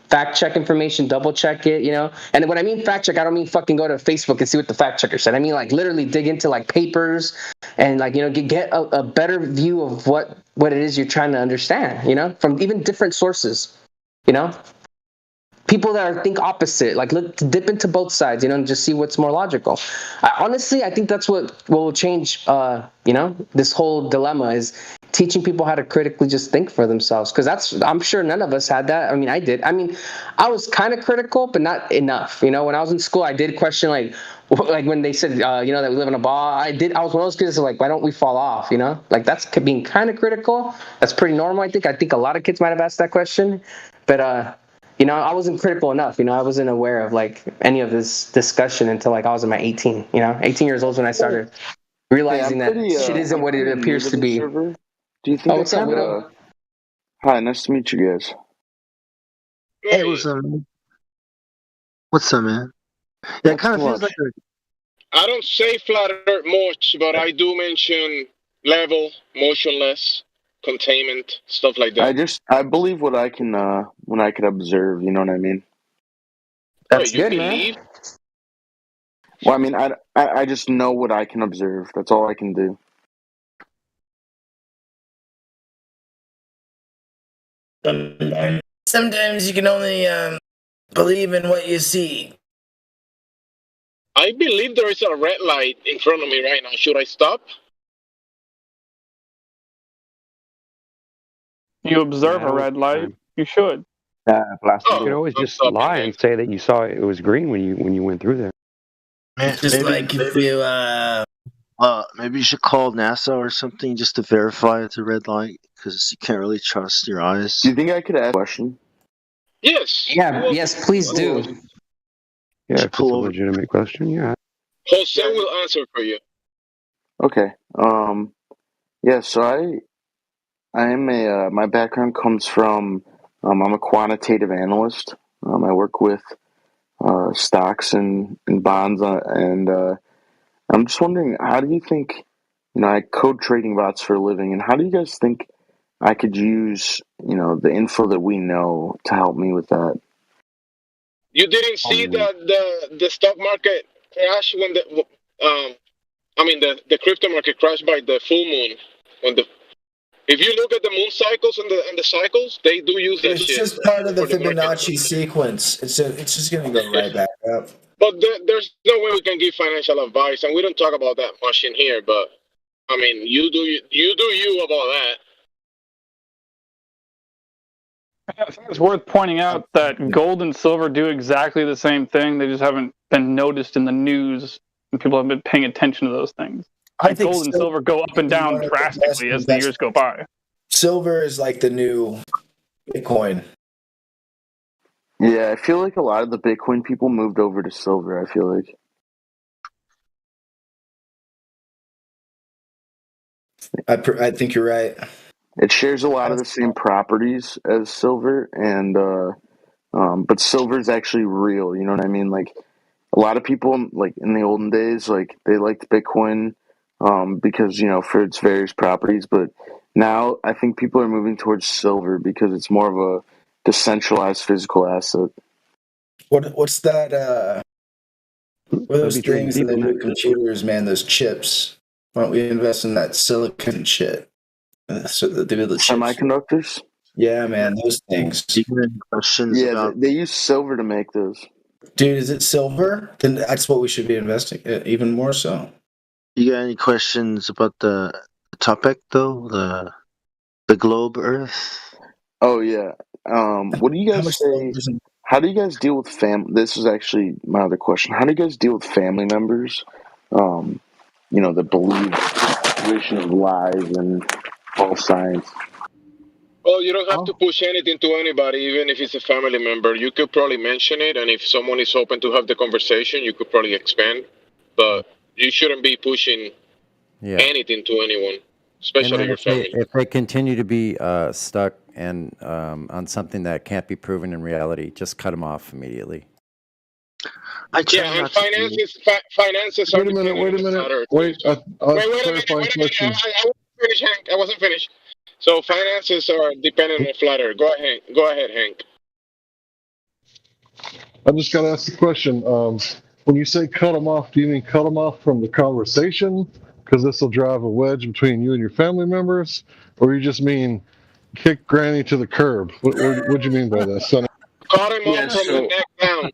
Speaker 13: Fact check information, double check it, And when I mean fact check, I don't mean fucking go to Facebook and see what the fact checker said. I mean literally dig into papers and get a better view of what it is you're trying to understand, from even different sources, People that think opposite, look, dip into both sides, and just see what's more logical. Honestly, I think that's what will change, this whole dilemma is teaching people how to critically just think for themselves. Because I'm sure none of us had that. I mean, I did. I mean, I was kind of critical, but not enough. When I was in school, I did question, like when they said, that we live in a ball. I was one of those kids that why don't we fall off? That's being kind of critical. That's pretty normal, I think. I think a lot of kids might have asked that question, but I wasn't critical enough. I wasn't aware of any of this discussion until I was in my 18. 18 years old when I started realizing that shit isn't what it appears to be.
Speaker 7: Server. Do you think
Speaker 13: what's up, Widow?
Speaker 7: Hi, nice to meet you guys.
Speaker 14: Hey, what's up, man? What's up, man? Yeah, it kind of feels like
Speaker 6: I don't say flat Earth much, but I do mention level, motionless, containment, stuff like that.
Speaker 7: I believe what I can when I can observe. You know what I mean?
Speaker 13: That's
Speaker 6: you
Speaker 13: good,
Speaker 6: believe?
Speaker 13: man.
Speaker 7: Well, I mean, I just know what I can observe. That's all I can do.
Speaker 17: Sometimes you can only believe in what you see.
Speaker 6: I believe there is a red light in front of me right now. Should I stop?
Speaker 15: You observe a red light. You should.
Speaker 3: You could always just lie and say that you saw it was green when you went through there.
Speaker 17: Just like if you
Speaker 14: maybe you should call NASA or something just to verify it's a red light, because you can't really trust your eyes.
Speaker 7: Do you think I could ask a question?
Speaker 6: Yes.
Speaker 13: Yeah, yes, please do.
Speaker 3: Yeah, if it's a legitimate question, yeah.
Speaker 6: Jose will answer for you.
Speaker 7: Okay. Yeah. So I am my background comes from I'm a quantitative analyst. I work with stocks and bonds, and I'm just wondering, how do you think, I code trading bots for a living, and how do you guys think I could use, the info that we know to help me with that?
Speaker 6: You didn't see that the stock market crash when the crypto market crashed by the full moon. If you look at the moon cycles and the cycles, they do use that
Speaker 17: it's
Speaker 6: shit.
Speaker 17: just part of the Fibonacci sequence. It's just gonna go right back up.
Speaker 6: But there's no way we can give financial advice, and we don't talk about that much in here. But I mean, you do you about that.
Speaker 15: I think it's worth pointing out that gold and silver do exactly the same thing. They just haven't been noticed in the news, and people haven't been paying attention to those things.
Speaker 17: I think
Speaker 15: gold and silver go up and down drastically as the years go by.
Speaker 17: Silver is like the new Bitcoin.
Speaker 7: Yeah, I feel like a lot of the Bitcoin people moved over to silver, I feel like.
Speaker 17: I think you're right.
Speaker 7: It shares a lot of the same properties as silver, and but silver is actually real. You know what I mean? Like, a lot of people, like in the olden days, like they liked Bitcoin because for its various properties. But now I think people are moving towards silver because it's more of a decentralized physical asset.
Speaker 17: What's that? What are those things in the new computers, man? Those chips. Why don't we invest in that silicon shit? So the
Speaker 7: semiconductors.
Speaker 17: Yeah, man, those things.
Speaker 14: Do you have any questions?
Speaker 7: Yeah, they use silver to make those.
Speaker 17: Dude, is it silver? Then that's what we should be investing in, even more so.
Speaker 14: You got any questions about the topic though? The globe Earth?
Speaker 7: Oh yeah. What do you guys say? How do you guys deal with This is actually my other question. How do you guys deal with family members? That believe the situation of lies and false science.
Speaker 6: Well, you don't have to push anything to anybody, even if it's a family member. You could probably mention it, and if someone is open to have the conversation, you could probably expand. But you shouldn't be pushing anything to anyone, especially your family.
Speaker 1: If they continue to be stuck and on something that can't be proven in reality, just cut them off immediately.
Speaker 6: And finances are...
Speaker 11: Wait a minute. Wait, clarifying question.
Speaker 6: I wasn't finished. So finances are dependent on flat Earth. Go ahead, Hank.
Speaker 11: I just got to ask the question. When you say cut them off, do you mean cut them off from the conversation? Because this will drive a wedge between you and your family members? Or you just mean kick Granny to the curb? What do you mean by that, son?
Speaker 6: Cut him off from the neck down.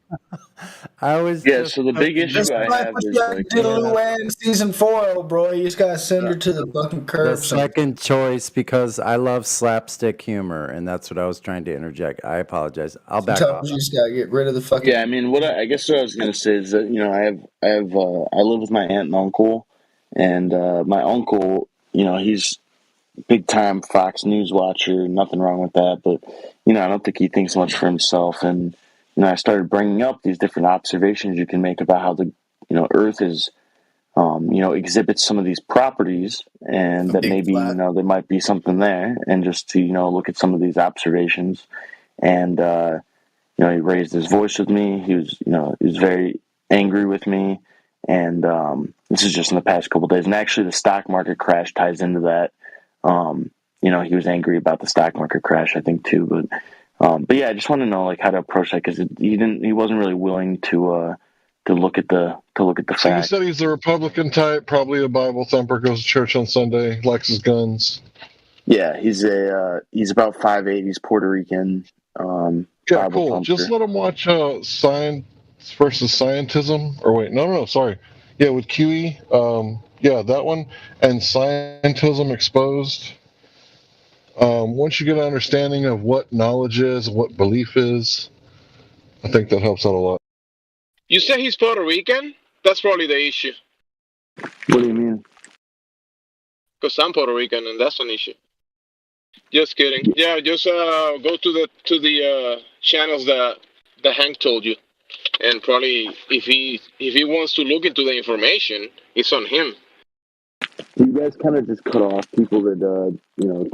Speaker 7: So the big issue I have is like
Speaker 17: Luann season 4, bro. You just gotta send her to the fucking curb.
Speaker 1: The second choice, because I love slapstick humor, and that's what I was trying to interject. I apologize. I'll back off.
Speaker 17: You just gotta get rid of the fucking.
Speaker 7: Yeah, I mean, I guess what I was gonna say is that I live with my aunt and uncle, and my uncle, he's big time Fox News watcher. Nothing wrong with that, but I don't think he thinks much for himself. And I started bringing up these different observations you can make about how the Earth is, exhibits some of these properties, and that maybe there might be something there. And just to look at some of these observations, and he raised his voice with me. He was very angry with me, and this is just in the past couple of days. And actually, the stock market crash ties into that. He was angry about the stock market crash, I think, too. But yeah, I just want to know like how to approach that, because he wasn't really willing to look at the
Speaker 11: So you
Speaker 7: facts.
Speaker 11: said he's a Republican type, probably a Bible thumper, goes to church on Sunday, likes his guns.
Speaker 7: Yeah, he's about 5'8". He's Puerto Rican.
Speaker 11: Yeah,
Speaker 7: Bible
Speaker 11: cool.
Speaker 7: thumper.
Speaker 11: Just let him watch Science versus Scientism. Or wait, no, sorry. Yeah, with QE. Yeah, that one. And Scientism Exposed. Once you get an understanding of what knowledge is, what belief is, I think that helps out a lot.
Speaker 6: You say he's Puerto Rican? That's probably the issue.
Speaker 7: What do you mean?
Speaker 6: Because I'm Puerto Rican, and that's an issue. Just kidding. Yeah, just go to the channels that Hank told you, and probably if he wants to look into the information, it's on him.
Speaker 7: You guys kind of just cut off people that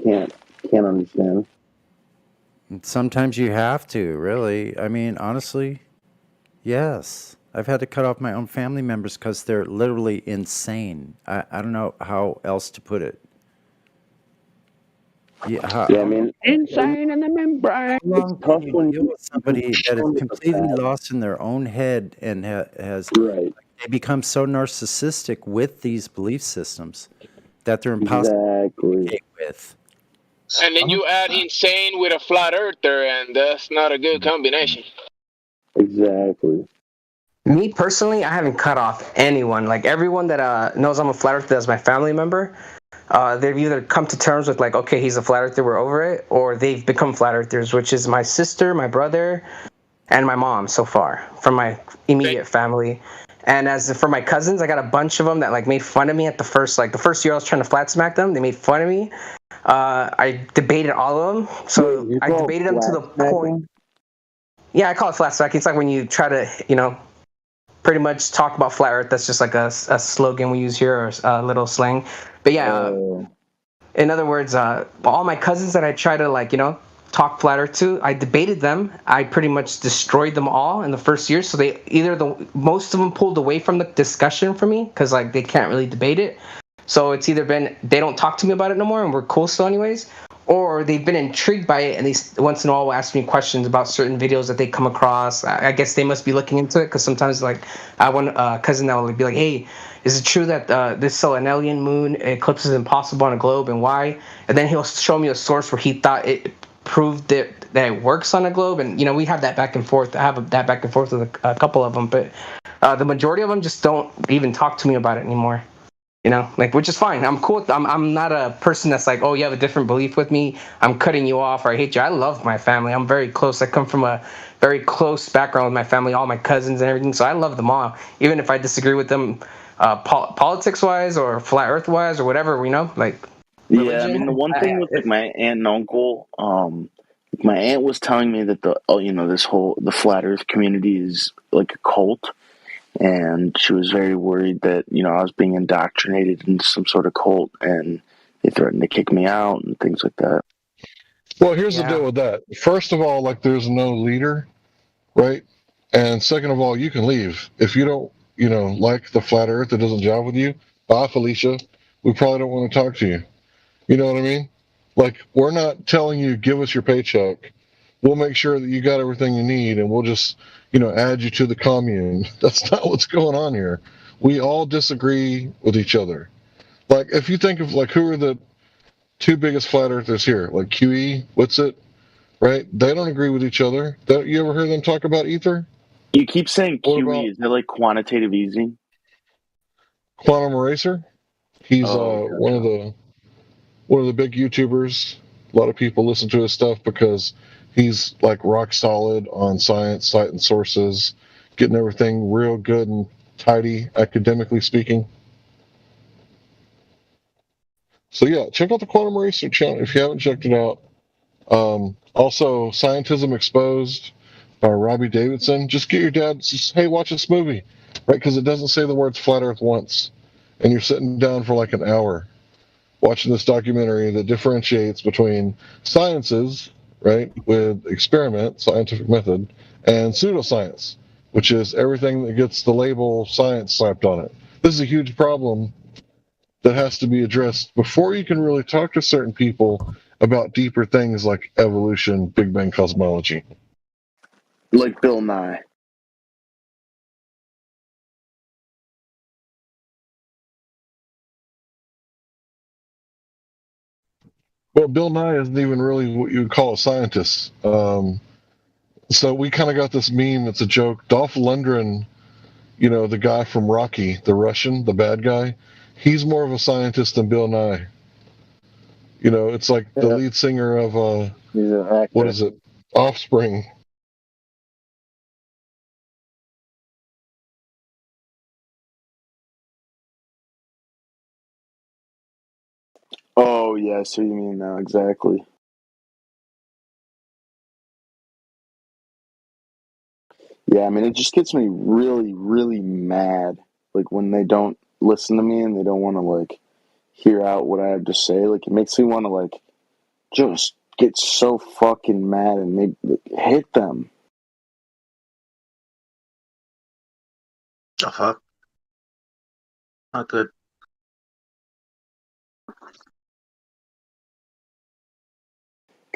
Speaker 7: can't understand.
Speaker 1: Sometimes you have to, really. I mean, honestly, yes. I've had to cut off my own family members because they're literally insane. I don't know how else to put it. Yeah,
Speaker 7: I mean,
Speaker 1: insane
Speaker 7: in the membrane.
Speaker 1: It's tough when you deal with somebody that is completely lost in their own head and has they become so narcissistic with these belief systems that they're impossible to communicate with.
Speaker 6: And then you add insane with a flat earther, and that's not a good combination.
Speaker 7: Exactly.
Speaker 13: Me personally, I haven't cut off anyone. Like everyone that knows I'm a flat earther that's my family member, they've either come to terms with like, okay, he's a flat earther, we're over it, or they've become flat earthers, which is my sister, my brother, and my mom so far from my immediate family. And as for my cousins, I got a bunch of them that like made fun of me at the first year I was trying to flat smack them. They made fun of me. I debated all of them. So I debated them to the point. Yeah, I call it flat smacking. It's like when you try to, pretty much talk about flat earth. That's just like a slogan we use here, or a little slang. But yeah, in other words, all my cousins that I try to talk flat earth to, I debated them. I pretty much destroyed them all in the first year. So most of them pulled away from the discussion for me because like they can't really debate it. So it's either been they don't talk to me about it no more and we're cool still anyways, or they've been intrigued by it and they once in a while will ask me questions about certain videos that they come across. I guess they must be looking into it because sometimes like I have one cousin that will be like, hey, is it true that this Selenelian moon eclipse is impossible on a globe and why? And then he'll show me a source where he thought it proved that it works on a globe, and we have that back and forth. I have that back and forth with a couple of them, but the majority of them just don't even talk to me about it anymore. Which is fine. I'm cool. I'm not a person that's like, oh, you have a different belief with me, I'm cutting you off or I hate you. I love my family. I'm very close. I come from a very close background with my family, all my cousins and everything. So I love them all, even if I disagree with them, politics wise or flat earth wise or whatever.
Speaker 7: Yeah, I mean the one thing with like my aunt and uncle, my aunt was telling me that the flat Earth community is like a cult, and she was very worried that I was being indoctrinated into some sort of cult, and they threatened to kick me out and things like that.
Speaker 11: Well, here's the deal with that. First of all, like there's no leader, right? And second of all, you can leave if you don't, like the flat Earth. It doesn't jive with you. Bye, Felicia. We probably don't want to talk to you. You know what I mean? Like, we're not telling you, give us your paycheck. We'll make sure that you got everything you need, and we'll just, add you to the commune. That's not what's going on here. We all disagree with each other. Like, if you think of, like, who are the two biggest flat earthers here? Like, QE, Whatsit, right? They don't agree with each other. You ever heard them talk about ether?
Speaker 7: You keep saying QE. Is that like quantitative easing?
Speaker 11: Quantum Eraser? He's one of the big YouTubers. A lot of people listen to his stuff because he's like rock solid on science, site and sources, getting everything real good and tidy, academically speaking. So yeah, check out the Quantum Eraser channel if you haven't checked it out. Also, Scientism Exposed by Robbie Davidson. Just get your dad, hey, watch this movie, right? Because it doesn't say the words flat Earth once, and you're sitting down for like an hour watching this documentary that differentiates between sciences, right, with experiment, scientific method, and pseudoscience, which is everything that gets the label science slapped on it. This is a huge problem that has to be addressed before you can really talk to certain people about deeper things like evolution, Big Bang cosmology.
Speaker 7: Like Bill Nye.
Speaker 11: Well, Bill Nye isn't even really what you would call a scientist. So we kind of got this meme. It's a joke. Dolph Lundgren, you know, the guy from Rocky, the Russian, the bad guy, he's more of a scientist than Bill Nye. You know, it's like the lead singer of
Speaker 7: He's an actor.
Speaker 11: what is it? Offspring.
Speaker 7: Oh, yeah, I see what you mean now, exactly. Yeah, I mean, it just gets me really, really mad. Like, when they don't listen to me and they don't want to, like, hear out what I have to say. Like, it makes me want to, like, just get so fucking mad and maybe hit them.
Speaker 14: The fuck? Not good.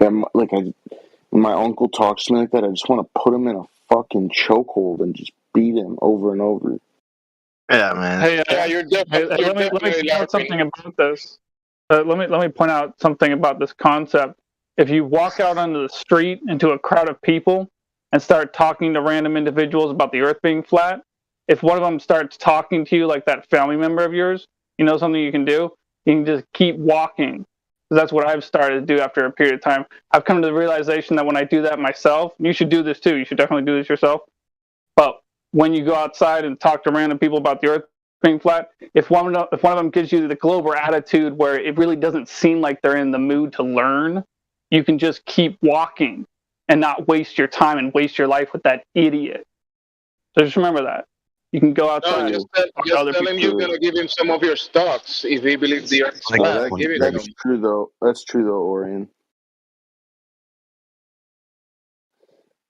Speaker 7: Like, when my uncle talks to me like that, I just want to put him in a fucking chokehold and just beat him over and over.
Speaker 14: Yeah, man.
Speaker 15: Hey,
Speaker 6: Yeah, you're definitely.
Speaker 15: let me point out something about this. Let me point out something about this concept. If you walk out onto the street into a crowd of people and start talking to random individuals about the Earth being flat, if one of them starts talking to you like that family member of yours, you know something you can do? You can just keep walking. That's what I've started to do after a period of time. I've come to the realization that when I do that myself, you should do this too. You should definitely do this yourself. But when you go outside and talk to random people about the Earth being flat, if one of them gives you the Glober attitude where it really doesn't seem like they're in the mood to learn, you can just keep walking and not waste your time and waste your life with that idiot. So just remember that. You can go outside.
Speaker 6: No, just tell him you're gonna give him some of your stocks if he believes the Earth is flat. Give it to
Speaker 7: That's
Speaker 6: him.
Speaker 7: true, though. That's true, though, Orion.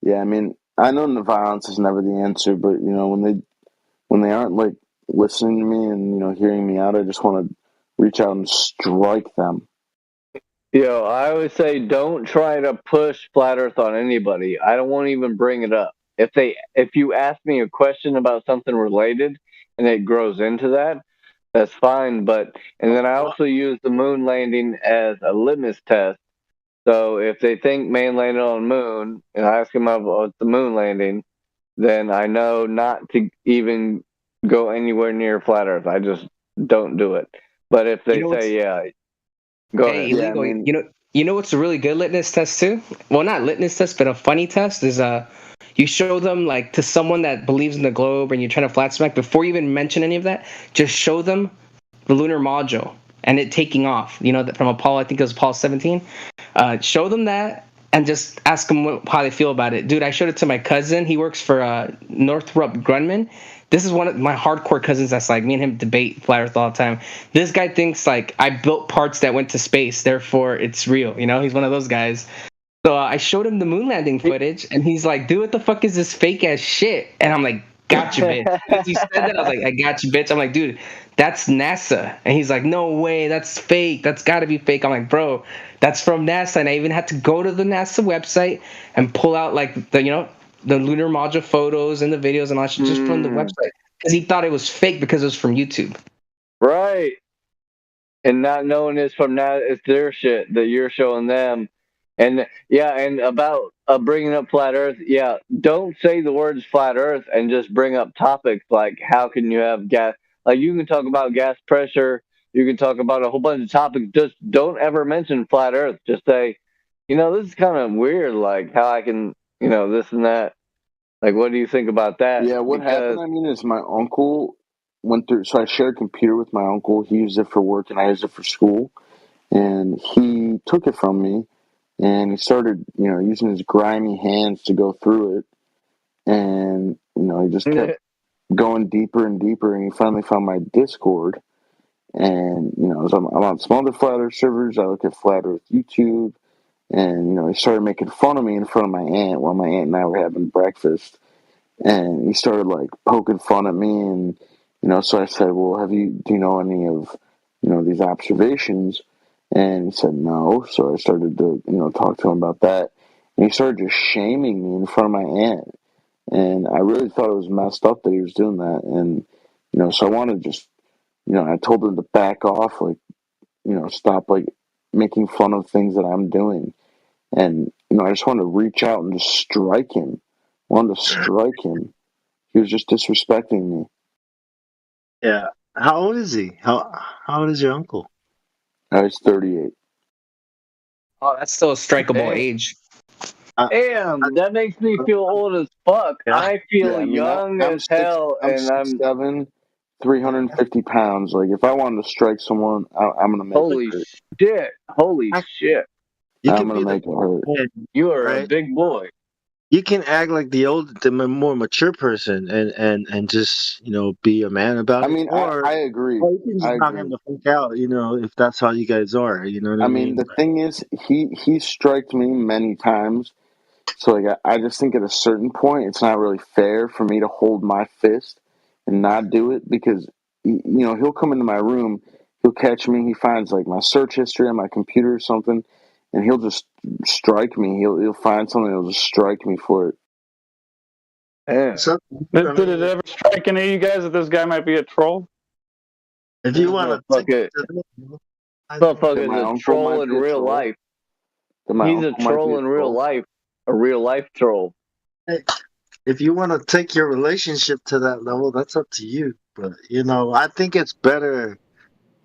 Speaker 7: Yeah, I mean, I know the violence is never the answer, but you know, when they aren't like listening to me and you know hearing me out, I just want to reach out and strike them.
Speaker 2: Yo, I always say don't try to push flat Earth on anybody. I don't want to even bring it up. If you ask me a question about something related and it grows into that, that's fine. And then I also use the moon landing as a litmus test. So if they think man landed on the moon and I ask them about the moon landing, then I know not to even go anywhere near flat Earth. I just don't do it. But if they say, yeah, go ahead.
Speaker 13: Illegal. You know what's a really good litmus test too? Well, not litmus test, but a funny test is you show them like to someone that believes in the globe and you're trying to flat smack before you even mention any of that. Just show them the lunar module and it taking off. You know, from Apollo, I think it was Apollo 17. Show them that and just ask them how they feel about it. Dude, I showed it to my cousin. He works for Northrop Grumman. This is one of my hardcore cousins that's like, me and him debate flat Earth all the time. This guy thinks like I built parts that went to space, therefore it's real. You know, he's one of those guys. So I showed him the moon landing footage and he's like, dude, what the fuck is this fake ass shit? And I'm like, gotcha, bitch. As he said that, I was like, I got you, bitch. I'm like, dude, that's NASA. And he's like, no way, that's fake. That's got to be fake. I'm like, bro, that's from NASA. And I even had to go to the NASA website and pull out like the lunar module photos and the videos and all that shit just from the website because he thought it was fake because it was from YouTube.
Speaker 2: Right. And not knowing it's from that, it's their shit that you're showing them. And yeah, and about bringing up flat Earth, yeah, don't say the words flat Earth and just bring up topics like how can you have gas? Like you can talk about gas pressure, you can talk about a whole bunch of topics. Just don't ever mention flat Earth. Just say, you know, this is kind of weird. Like how I can, you know, this and that. Like, what do you think about that?
Speaker 7: Yeah, what happened, I mean, is my uncle went through, so I shared a computer with my uncle. He used it for work and I used it for school. And he took it from me and he started, you know, using his grimy hands to go through it. And, you know, he just kept going deeper and deeper. And he finally found my Discord. And, you know, I'm on some other Flat Earth servers. I look at Flat Earth YouTube. And, you know, he started making fun of me in front of my aunt while my aunt and I were having breakfast. and he started like poking fun at me, and so I said, well, do you know any of these observations? And he said no. So I started to talk to him about that, and he started just shaming me in front of my aunt, and I really thought it was messed up that he was doing that. And so I wanted to just I told him to back off, like stop like making fun of things that I'm doing. And I just wanted to reach out and just strike him. He was just disrespecting me.
Speaker 14: Yeah. How old is he? How old is your uncle?
Speaker 7: He's 38.
Speaker 13: Oh, that's still a strikeable age.
Speaker 2: Damn, that makes me feel old as fuck. I feel young as hell, and I'm
Speaker 7: 6'7", 350 pounds. Like, if I wanted to strike someone, I'm gonna make
Speaker 2: holy
Speaker 7: it hurt.
Speaker 2: shit! Holy shit!
Speaker 7: I'm gonna make it hurt.
Speaker 2: You are a
Speaker 14: right?
Speaker 2: big boy.
Speaker 14: You can act like the more mature person and just be a man about it.
Speaker 7: I mean, I agree.
Speaker 14: Or you can just knock him the fuck out. If that's how you guys are. You know what I mean?
Speaker 7: The thing is, he striked me many times. So like, I just think at a certain point, it's not really fair for me to hold my fist and not do it, because he'll come into my room, he'll catch me, he finds like my search history on my computer or something, and he'll just strike me. He'll find something, he'll just strike me for it.
Speaker 2: Yeah.
Speaker 15: Did it ever strike any of you guys that this guy might be a troll?
Speaker 14: If you want
Speaker 2: to, motherfucker's a troll in real life. He's a troll in real life. A real life troll.
Speaker 14: If you want to take your relationship to that level, that's up to you. But I think it's better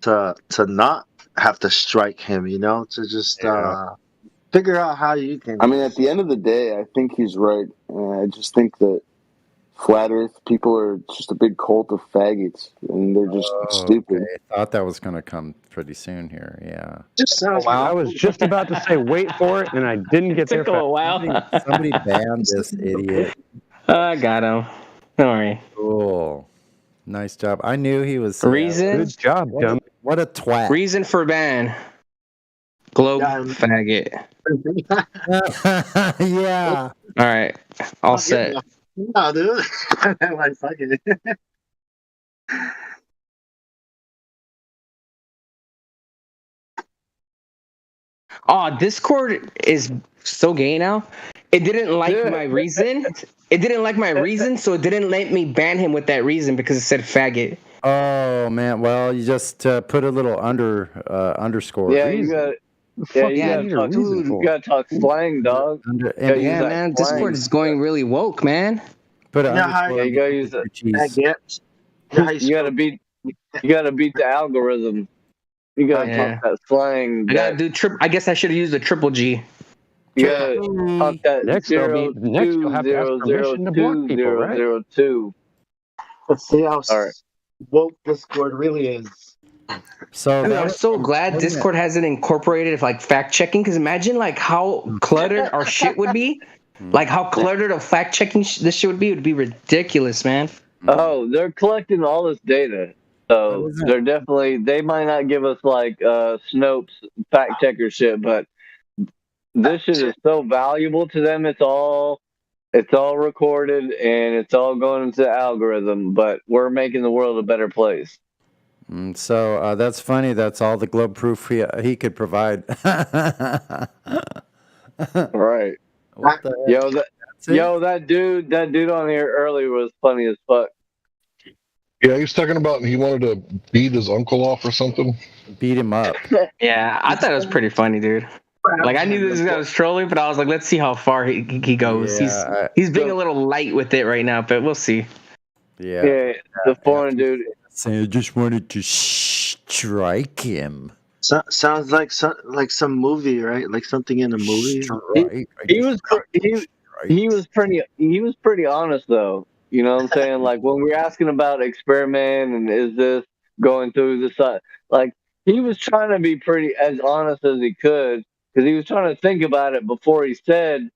Speaker 14: to not have to strike him. To just figure out how you can.
Speaker 7: I mean, at the end of the day, I think he's right. I just think that flat Earth people are just a big cult of faggots, and they're just stupid.
Speaker 1: Okay. I thought that was going to come pretty soon here. Yeah.
Speaker 14: Just sounds
Speaker 3: I was just about to say wait for it, and I didn't get there.
Speaker 13: Took a while.
Speaker 1: Somebody banned this idiot.
Speaker 13: I got him. Don't worry.
Speaker 1: Cool. Nice job. I knew he was.
Speaker 13: Reason?
Speaker 3: Good job, dumb.
Speaker 1: What a twat.
Speaker 13: Reason for ban. Globe faggot.
Speaker 1: Yeah.
Speaker 13: All right. All set.
Speaker 14: No, dude. Like, fuck it.
Speaker 13: Oh, Discord is so gay now. It didn't like my reason. It didn't like my reason, so it didn't let me ban him with that reason because it said faggot.
Speaker 1: Oh man. Well, you just put a little underscore.
Speaker 2: Yeah, you got. Yeah, you gotta talk slang, dog.
Speaker 13: Yeah, man. Discord is going really woke, man.
Speaker 1: Put
Speaker 2: yeah, you gotta use it. You gotta beat the algorithm. You gotta talk that slang.
Speaker 13: I gotta do I guess I should have used a triple G.
Speaker 2: You gotta talk that
Speaker 3: next you'll have to ask permission to block people, right?
Speaker 2: 02002.
Speaker 14: Let's see how woke Discord really is.
Speaker 1: So
Speaker 13: I'm so glad Discord hasn't incorporated like fact checking, because imagine like how cluttered our shit would be. Like how cluttered of fact checking this shit would be. It would be ridiculous, man.
Speaker 2: Oh, they're collecting all this data. So they're definitely, they might not give us like Snopes fact checker shit, but this shit is so valuable to them. It's all recorded and it's all going into the algorithm, but we're making the world a better place.
Speaker 1: So that's funny. That's all the globe proof he could provide.
Speaker 2: Right. That dude on here earlier was funny as fuck.
Speaker 11: Yeah, he was talking about he wanted to beat his uncle off or something.
Speaker 1: Beat him up.
Speaker 13: Yeah, I thought it was pretty funny, dude. Like I knew this guy was trolling, but I was like, let's see how far he goes.
Speaker 1: Yeah,
Speaker 13: he's being a little light with it right now, but we'll see.
Speaker 2: Yeah, the foreign dude.
Speaker 1: So I just wanted to strike him.
Speaker 14: Sounds like some movie, right? Like something in a movie.
Speaker 2: He was pretty honest though. You know what I'm saying? Like when we were asking about experiment and is this going through the side, like he was trying to be pretty as honest as he could, because he was trying to think about it before he said,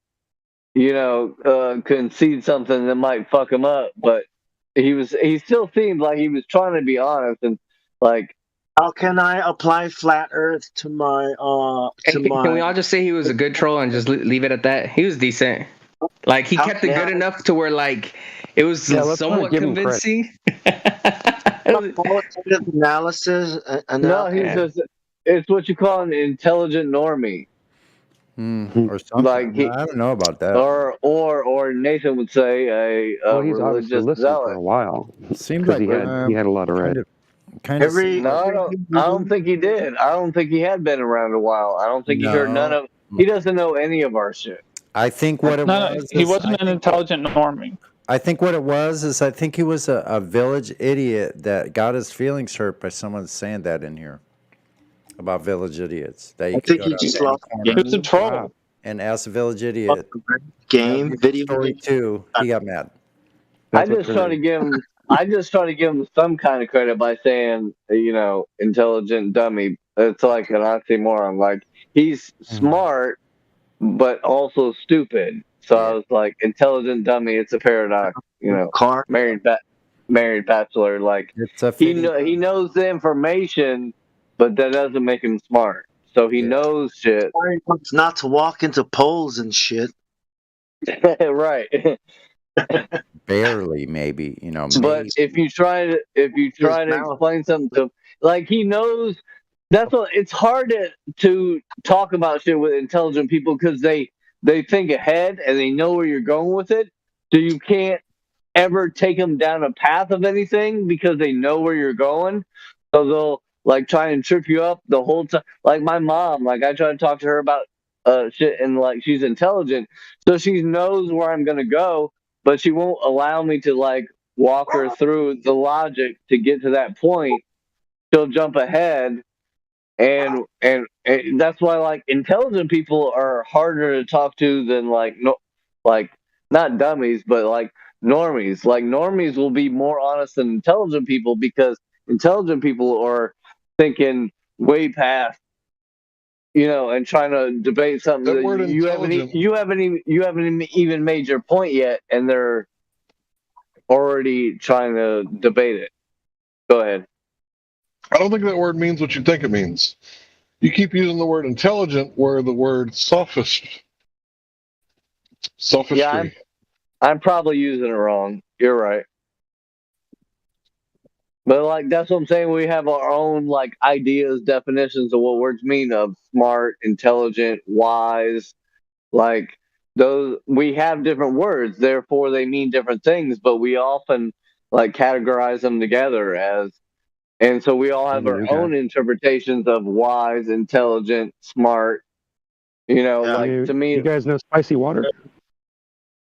Speaker 2: concede something that might fuck him up. But he still seemed like he was trying to be honest and like.
Speaker 14: How can I apply flat Earth to my
Speaker 13: Can we all just say he was a good troll and just leave it at that? He was decent. Like he kept it good enough to where like it was somewhat convincing.
Speaker 14: Qualitative analysis.
Speaker 2: No, he's just, it's what you call an intelligent normie.
Speaker 1: Or something.
Speaker 2: Like he,
Speaker 1: I don't know about that.
Speaker 2: Or Nathan would say a
Speaker 3: Well, he's obviously
Speaker 2: religious
Speaker 3: listened for
Speaker 2: zealot.
Speaker 3: a while.
Speaker 1: Seems
Speaker 3: because
Speaker 1: like
Speaker 3: he had a lot of right.
Speaker 1: Kind of.
Speaker 2: No, I don't think he did. I don't think he had been around a while. I don't think he heard none of. He doesn't know any of our shit.
Speaker 1: I think what it was.
Speaker 15: he
Speaker 1: is
Speaker 15: wasn't an intelligent normie.
Speaker 1: I think what it was is I think he was a village idiot that got his feelings hurt by someone saying that in here about village idiots. That
Speaker 14: I think he just lost the game.
Speaker 15: He was a troll.
Speaker 1: And as a village idiot,
Speaker 14: game video
Speaker 1: story too, he got mad.
Speaker 2: I just try to give him. I just try to give him some kind of credit by saying, intelligent dummy. It's like an oxymoron. Like he's smart, but also stupid. So I was like, intelligent dummy. It's a paradox. Married bachelor. Like he knows the information, but that doesn't make him smart. So he knows shit.
Speaker 14: Not to walk into poles and shit.
Speaker 2: Right.
Speaker 1: Barely, maybe,
Speaker 2: But if you try to explain something to him, like he knows, that's what it's hard to talk about shit with intelligent people because they think ahead and they know where you're going with it. So you can't ever take them down a path of anything because they know where you're going. So they'll like try and trip you up the whole time. Like my mom, like I try to talk to her about shit and like she's intelligent, so she knows where I'm gonna go. But she won't allow me to like walk her through the logic to get to that point. She'll jump ahead, and that's why like intelligent people are harder to talk to than like not dummies, but like normies. Like normies will be more honest than intelligent people because intelligent people are thinking way past, and trying to debate something that you haven't even made your point yet, and they're already trying to debate it. Go ahead.
Speaker 11: I don't think that word means what you think it means. You keep using the word intelligent where the word sophistry.
Speaker 2: Yeah, I'm probably using it wrong. You're right. But like that's what I'm saying. We have our own like ideas, definitions of what words mean of smart, intelligent, wise. Like those, we have different words, therefore they mean different things. But we often like categorize them together as, and so we all have our own interpretations of wise, intelligent, smart. To me,
Speaker 3: you guys know spicy water.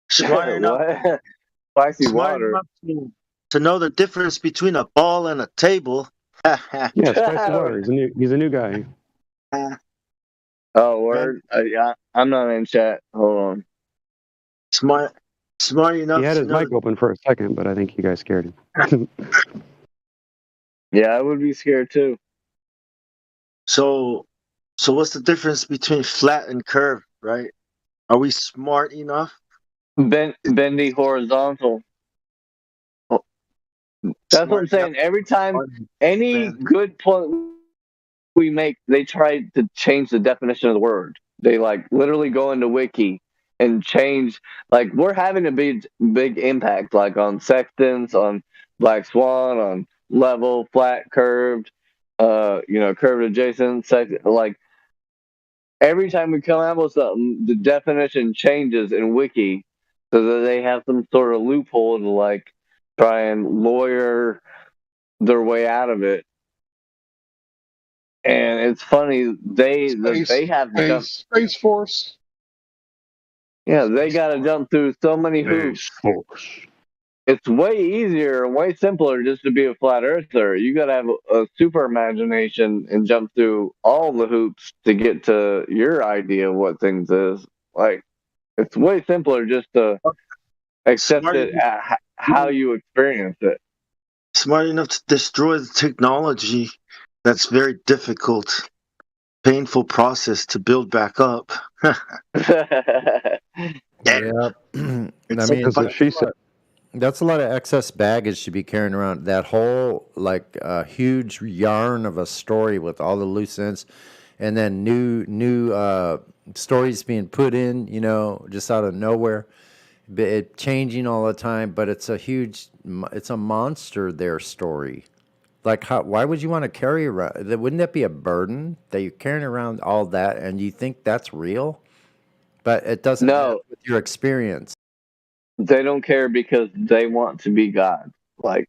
Speaker 14: Smart enough.
Speaker 2: Spicy
Speaker 14: Smart
Speaker 2: water.
Speaker 14: enough to know the difference between a ball and a table.
Speaker 3: Yeah, spicy water. He's a new guy.
Speaker 2: Oh, word. Yeah, I'm not in chat. Hold on.
Speaker 14: Smart enough.
Speaker 3: He had his
Speaker 14: to know
Speaker 3: mic open for a second, but I think you guys scared him.
Speaker 2: Yeah, I would be scared too.
Speaker 14: So what's the difference between flat and curved, right? Are we smart enough?
Speaker 2: Bendy horizontal. That's what I'm saying. Every time any good point we make, they try to change the definition of the word. They like literally go into Wiki and change. Like we're having a big impact, like on sextants, on Black Swan, on level, flat, curved, curved adjacent, like every time we come out with something, the definition changes in Wiki so that they have some sort of loophole to like try and lawyer their way out of it. And it's funny, they have
Speaker 11: Space Force.
Speaker 2: Yeah, they got to jump through so many hoops. It's way easier and way simpler just to be a flat earther. You got to have a super imagination and jump through all the hoops to get to your idea of what things is. Like, it's way simpler just to accept it how you experience it.
Speaker 14: Smart enough to destroy the technology that's very difficult, painful process to build back up.
Speaker 1: Yeah. I mean, that's a lot of excess baggage to be carrying around. That whole like huge yarn of a story with all the loose ends. and then new stories being put in, just out of nowhere. It changing all the time, but it's a monster, their story. Like, why would you want to carry around? Wouldn't that be a burden that you're carrying around all that and you think that's real? But it doesn't matter with your experience.
Speaker 2: They don't care because they want to be God. Like,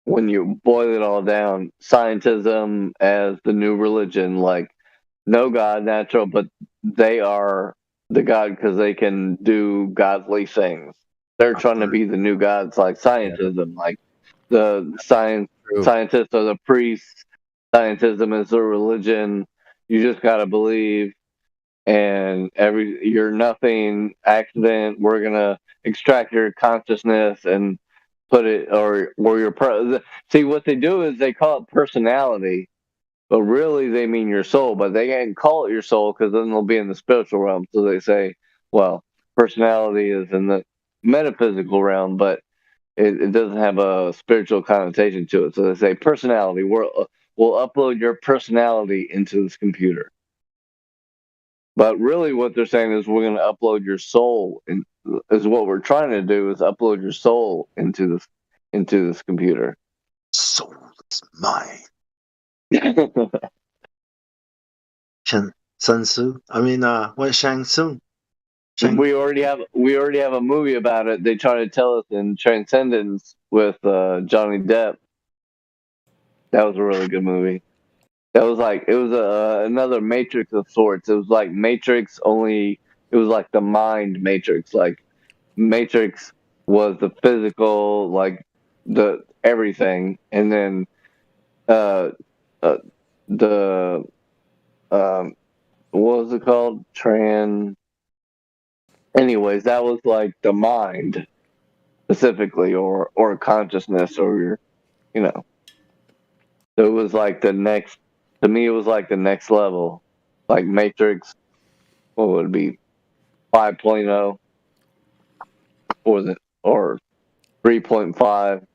Speaker 2: when you boil it all down, scientism as the new religion, like, no God, natural, but they are the God because they can do godly things. They're trying to be the new gods, like scientism, like the scientists are the priests. Scientism is the religion. You just gotta believe, and you're nothing accident. We're gonna extract your consciousness and put it, or your see what they do is they call it personality. But really, they mean your soul. But they can't call it your soul because then they'll be in the spiritual realm. So they say, well, personality is in the metaphysical realm, but it doesn't have a spiritual connotation to it. So they say, personality, we'll upload your personality into this computer. But really what they're saying is we're going to upload your soul. Is what we're trying to do is upload your soul into this computer.
Speaker 14: Soul is mine. Sun Tzu. I mean, what Shang Tsung?
Speaker 2: We already have a movie about it. They try to tell us in Transcendence with Johnny Depp. That was a really good movie. That was like another Matrix of sorts. It was like Matrix, only it was like the mind Matrix. Like Matrix was the physical, like the everything, and then the what was it called? Anyways, that was like the mind specifically, or consciousness, or So it was like the next. To me, it was like the next level, like Matrix. What would it be? 5.0 or 3.5.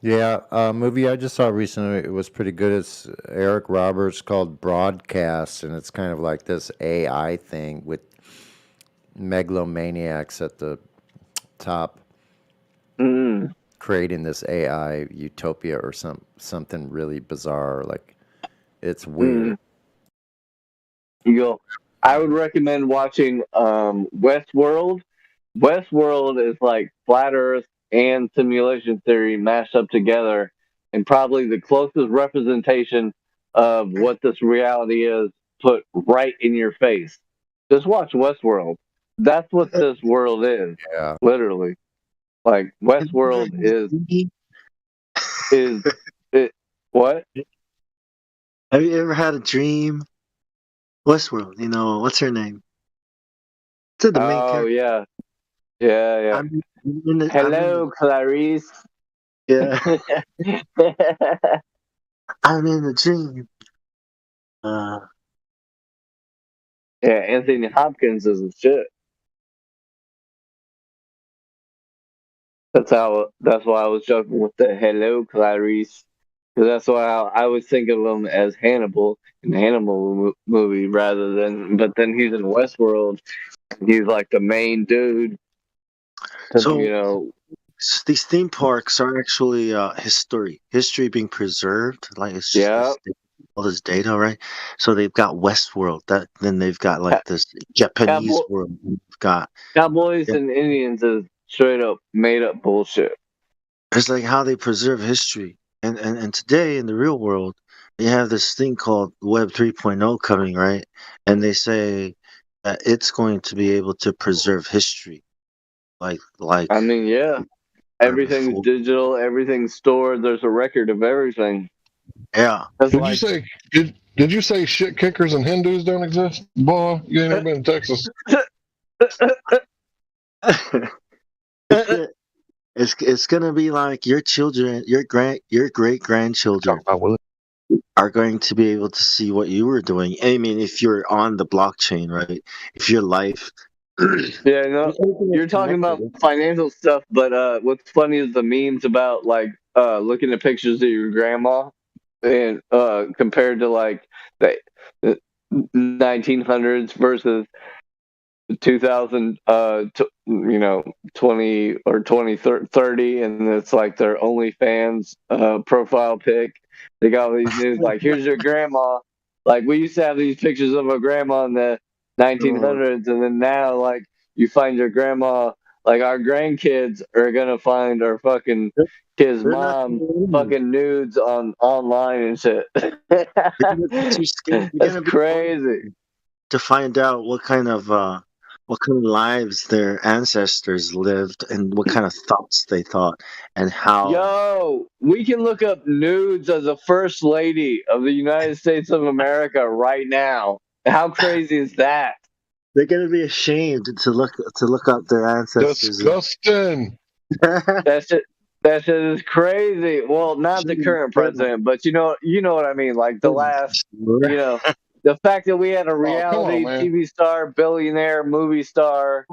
Speaker 1: Yeah, a movie I just saw recently, it was pretty good. It's Eric Roberts, called Broadcast, and it's kind of like this AI thing with megalomaniacs at the top creating this AI utopia or something really bizarre. Like, it's weird.
Speaker 2: I would recommend watching Westworld. Westworld is like flat Earth and simulation theory mashed up together, and probably the closest representation of what this reality is put right in your face. Just watch Westworld. That's what this world is.
Speaker 1: Yeah.
Speaker 2: Literally. Like Westworld is it what?
Speaker 14: Have you ever had a dream? Westworld, what's her name? It's the main character.
Speaker 2: Yeah. Yeah. Hello, Clarice.
Speaker 14: Yeah. I'm in a dream.
Speaker 2: Yeah, Anthony Hopkins is a shit. That's why I was joking with the hello, Clarice. Because that's why I was thinking of him as Hannibal in the Hannibal movie but then he's in Westworld. He's like the main dude.
Speaker 14: So, these theme parks are actually history being preserved. Like, it's just all this data, right? So they've got Westworld. Then they've got like this Japanese world. They've got
Speaker 2: Cowboys and Indians is straight up made up bullshit.
Speaker 14: It's like how they preserve history. And today in the real world, you have this thing called Web 3.0 coming, right? And they say that it's going to be able to preserve history. Like
Speaker 2: I mean, yeah. Everything's digital, everything's stored, there's a record of everything.
Speaker 14: Yeah.
Speaker 11: Did you say shit kickers and Hindus don't exist? Boy, you ain't never been in Texas.
Speaker 14: It's gonna be like your children, your great grandchildren are going to be able to see what you were doing. I mean, if you're on the blockchain, right? If your life.
Speaker 2: Yeah, no, you're talking about financial stuff, but what's funny is the memes about like looking at pictures of your grandma and compared to like the 1900s versus 2000, 20 or 2030, and it's like their OnlyFans profile pic. They got all these news like, here's your grandma. Like, we used to have these pictures of a grandma in the 1900s, and then now, like, you find your grandma. Like, our grandkids are gonna find our fucking kid's mom fucking nudes online and shit. That's crazy.
Speaker 14: To find out what kind of lives their ancestors lived and what kind of thoughts they thought and how.
Speaker 2: Yo, we can look up nudes of the First Lady of the United States of America right now. How crazy is that?
Speaker 14: They're gonna be ashamed to look up their ancestors.
Speaker 11: Disgusting.
Speaker 2: That shit is crazy. Well, not the current president, but you know what I mean. Like the last, the fact that we had a reality TV star, billionaire, movie star,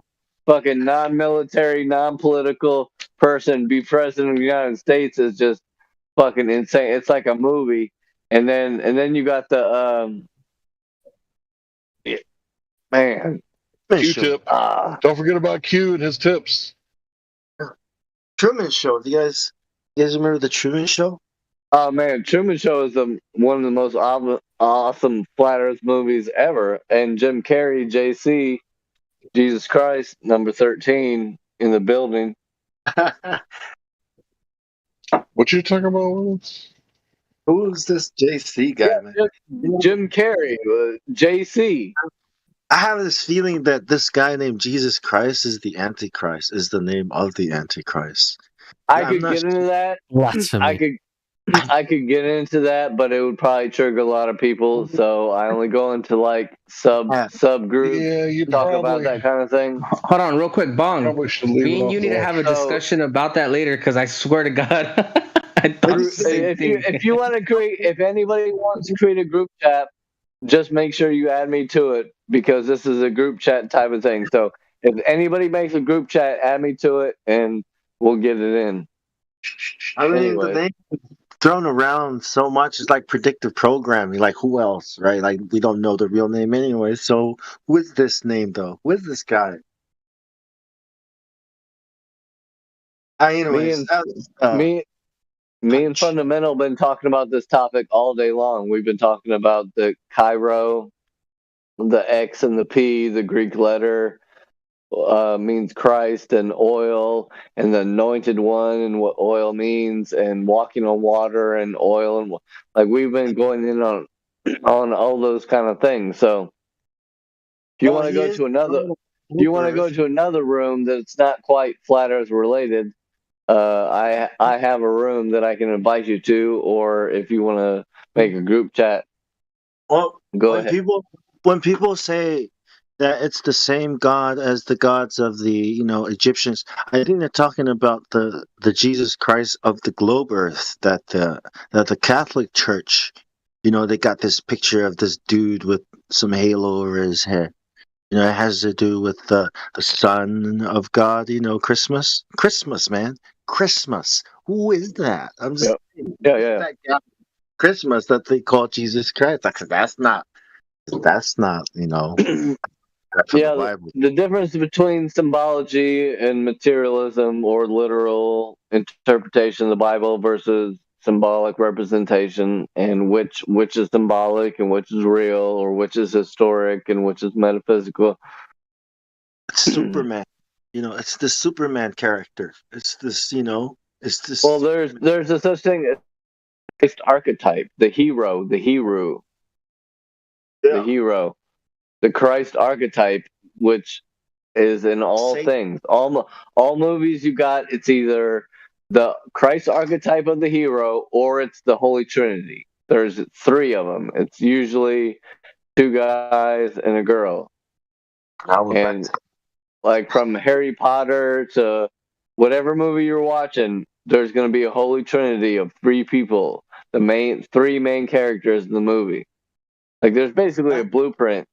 Speaker 2: fucking non-military, non-political person be president of the United States is just fucking insane. It's like a movie. And then you got the man,
Speaker 11: Q-tip. Don't forget about Q and his tips.
Speaker 14: Truman Show. Do you guys remember the Truman Show?
Speaker 2: Oh man, Truman Show is one of the most awesome flat Earth movies ever. And Jim Carrey, JC, Jesus Christ, number 13 in the building.
Speaker 11: What you talking about?
Speaker 14: Who is this JC guy, man?
Speaker 2: Jim Carrey, JC.
Speaker 14: I have this feeling that this guy named Jesus Christ is the Antichrist, is the name of the Antichrist.
Speaker 2: I could get into that. I could get into that, but it would probably trigger a lot of people. So I only go into like subgroups.
Speaker 11: Yeah, you
Speaker 2: talk about that kind of thing.
Speaker 21: Hold on, real quick, Bong. Me and you need to have a discussion about that later, because I swear to God,
Speaker 2: if anybody wants to create a group chat, just make sure you add me to it, because this is a group chat type of thing. So if anybody makes a group chat, add me to it, and we'll get it in.
Speaker 14: I mean, the name thrown around so much. It's like predictive programming. Like, who else, right? Like, we don't know the real name anyway. So who is this name, though? Who is this guy? Anyways,
Speaker 2: me and Fundamental been talking about this topic all day long. We've been talking about the Cairo, the X and the P, the Greek letter means Christ, and oil, and the anointed one, and what oil means, and walking on water and oil, and like we've been going in on all those kind of things. So if you want to go to another room that's not quite flat Earth related, I have a room that I can invite you to, or if you want to make a group chat, go ahead.
Speaker 14: When people say that it's the same God as the gods of the Egyptians, I think they're talking about the Jesus Christ of the globe Earth. That the Catholic Church, they got this picture of this dude with some halo over his head. It has to do with the Son of God. Christmas, man. Christmas. Who is that? I'm just that guy, Christmas, that they call Jesus Christ. That's not. That's not. The
Speaker 2: difference between symbology and materialism, or literal interpretation of the Bible, versus symbolic representation, and which is symbolic and which is real, or which is historic and which is metaphysical.
Speaker 14: It's Superman. It's the Superman character. It's this, it's this.
Speaker 2: Well, there's a such thing as Christ archetype, the hero, the Christ archetype, which is in all things. All movies you got, it's either the Christ archetype of the hero, or it's the Holy Trinity. There's 3 of them. It's usually 2 guys and a girl. And like from Harry Potter to whatever movie you're watching, there's going to be a Holy Trinity of 3 people, the 3 main characters in the movie. Like, there's basically a blueprint.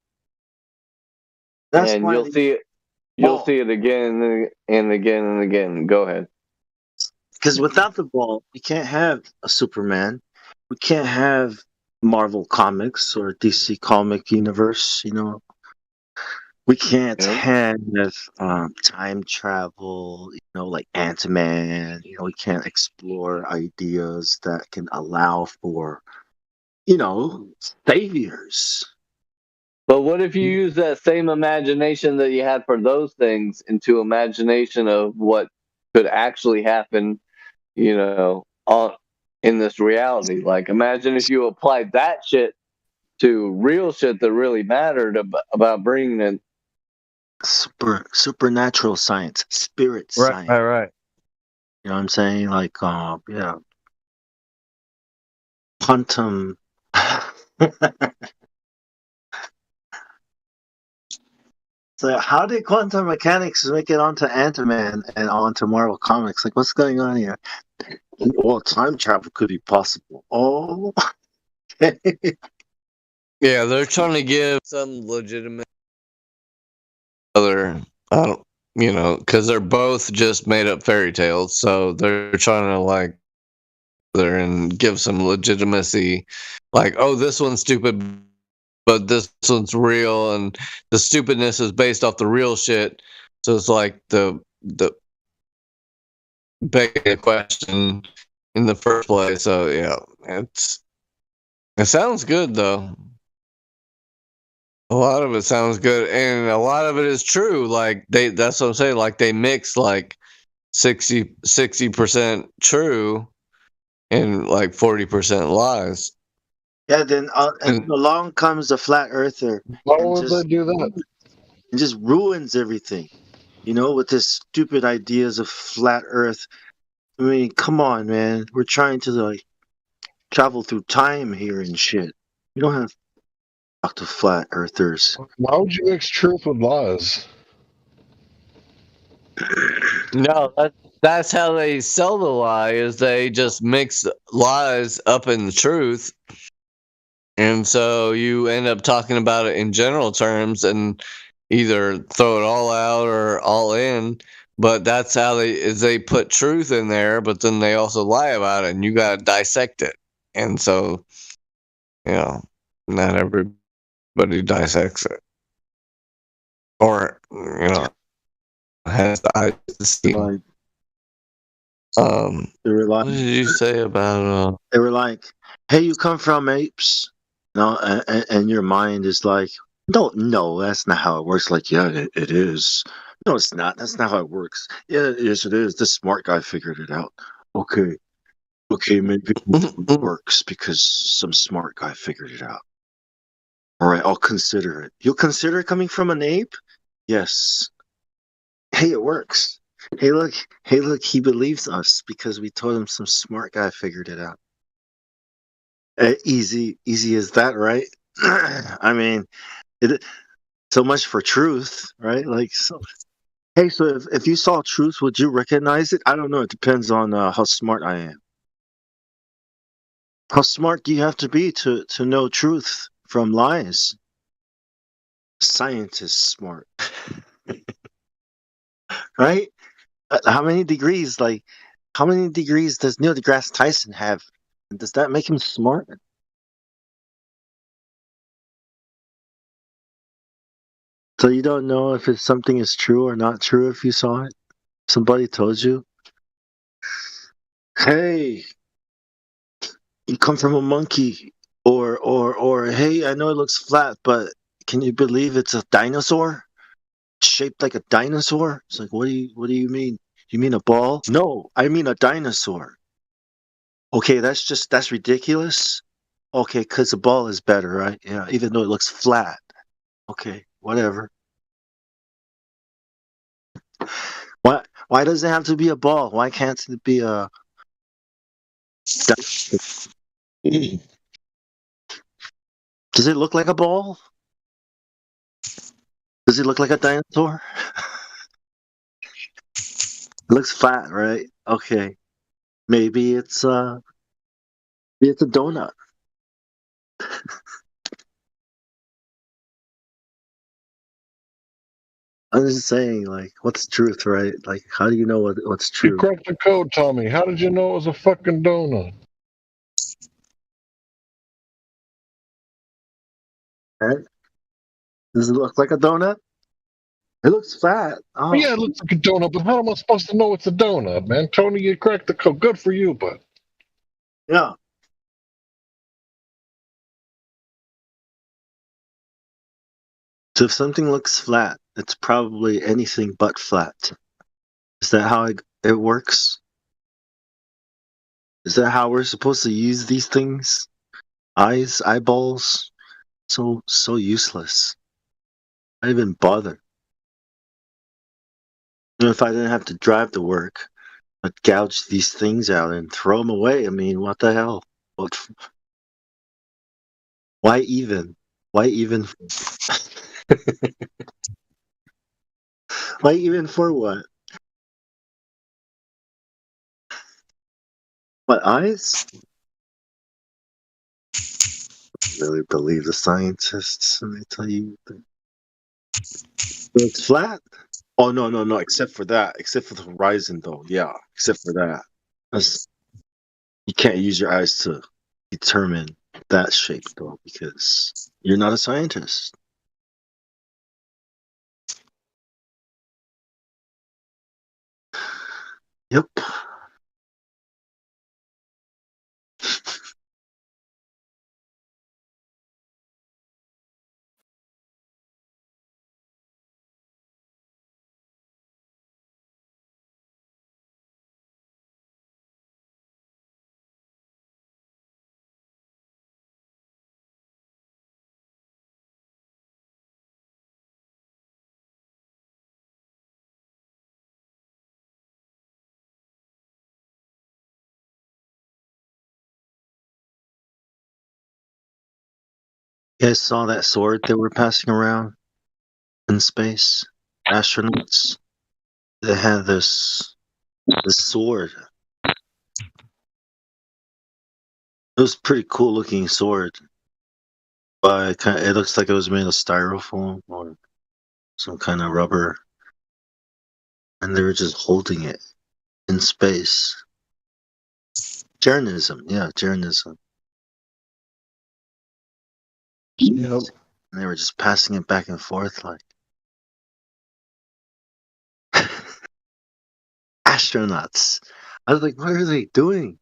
Speaker 2: And you'll see it. You'll see it again and again and again. Go ahead.
Speaker 14: Because without the ball, we can't have a Superman. We can't have Marvel Comics or DC Comic Universe. We can't have time travel, like Ant-Man. We can't explore ideas that can allow for, saviors.
Speaker 2: But what if you use that same imagination that you had for those things into imagination of what could actually happen, in this reality? Like, imagine if you applied that shit to real shit that really mattered about bringing in
Speaker 14: Supernatural science, spirit science.
Speaker 2: Right.
Speaker 14: You know what I'm saying? Like, yeah, quantum. So, how did quantum mechanics make it onto Ant-Man and onto Marvel Comics? Like, what's going on here? Well, time travel could be possible. Oh,
Speaker 20: Yeah, they're trying to give some legitimate other. I don't, because they're both just made up fairy tales, so they're trying to like there and give some legitimacy. Like, oh, this one's stupid, but this one's real, and the stupidness is based off the real shit. So it's like the begging a question in the first place. So yeah, it sounds good though. A lot of it sounds good, and a lot of it is true. Like that's what I'm saying. Like they mix like 60% true and like 40% lies.
Speaker 14: yeah. Then and along comes the flat earther.
Speaker 11: Why would they do that?
Speaker 14: It just ruins everything, with this stupid ideas of flat Earth. I mean, come on, man. We're trying to like travel through time here and shit. We don't have to talk to flat earthers.
Speaker 11: Why would you mix truth with lies?
Speaker 20: No, that's how they sell the lie. Is they just mix lies up in the truth, and so you end up talking about it in general terms and either throw it all out or all in. But that's how they put truth in there, but then they also lie about it, and you got to dissect it. And so, not everybody dissects it, or has the eyes to see.
Speaker 14: They were like,
Speaker 20: what did you say about?
Speaker 14: They were like, "Hey, you come from apes?" No, and your mind is like, no, that's not how it works. Like, yeah, it is. No, it's not. That's not how it works. Yeah, yes, it is. This smart guy figured it out. Okay, maybe it works because some smart guy figured it out. All right, I'll consider it. You'll consider it coming from an ape? Yes. Hey, it works. Hey, look, he believes us because we told him some smart guy figured it out. Easy as that, right? I mean, so much for truth, right? Like, so. Hey, so if you saw truth, would you recognize it? I don't know. It depends on how smart I am. How smart do you have to be to know truth from lies? Scientists smart, right? How many degrees does Neil deGrasse Tyson have? Does that make him smart? So you don't know if something is true or not true if you saw it? Somebody told you? Hey, you come from a monkey. Or hey, I know it looks flat, but can you believe it's a dinosaur? Shaped like a dinosaur? It's like, what do you mean? You mean a ball? No, I mean a dinosaur. Okay, that's ridiculous. Okay, because the ball is better, right? Yeah, even though it looks flat. Okay, whatever. Why does it have to be a ball? Why can't it be a Does it look like a ball? Does it look like a dinosaur? It looks flat, right? Okay. Maybe it's a donut. I'm just saying, like, what's truth, right? Like, how do you know what's
Speaker 11: You
Speaker 14: true?
Speaker 11: cracked the code, Tommy. How did you know it was a fucking donut?
Speaker 14: Right? Does it look like a donut? It looks flat. Oh.
Speaker 11: Yeah, it looks like a donut, but how am I supposed to know it's a donut, man? Tony, you cracked the code. Good for you, but
Speaker 14: Yeah. So if something looks flat, it's probably anything but flat. Is that how it works? Is that how we're supposed to use these things? Eyes, eyeballs? So useless. Not even bother. If I didn't have to drive to work, I'd gouge these things out and throw them away. I mean, what the hell? Why even? Why even? Why even for what? What, eyes? Really believe the scientists when they tell you that it's flat? Oh, no, except for that. Except for the horizon, though. Yeah, except for that. You can't use your eyes to determine that shape, though, because you're not a scientist. Yep. You guys saw that sword they were passing around in space? Astronauts. They had this sword. It was a pretty cool looking sword. But it looks like it was made of styrofoam or some kind of rubber. And they were just holding it in space. Jeranism, yeah, Jeranism. Yep. And they were just passing it back and forth like astronauts. I was like, what are they doing?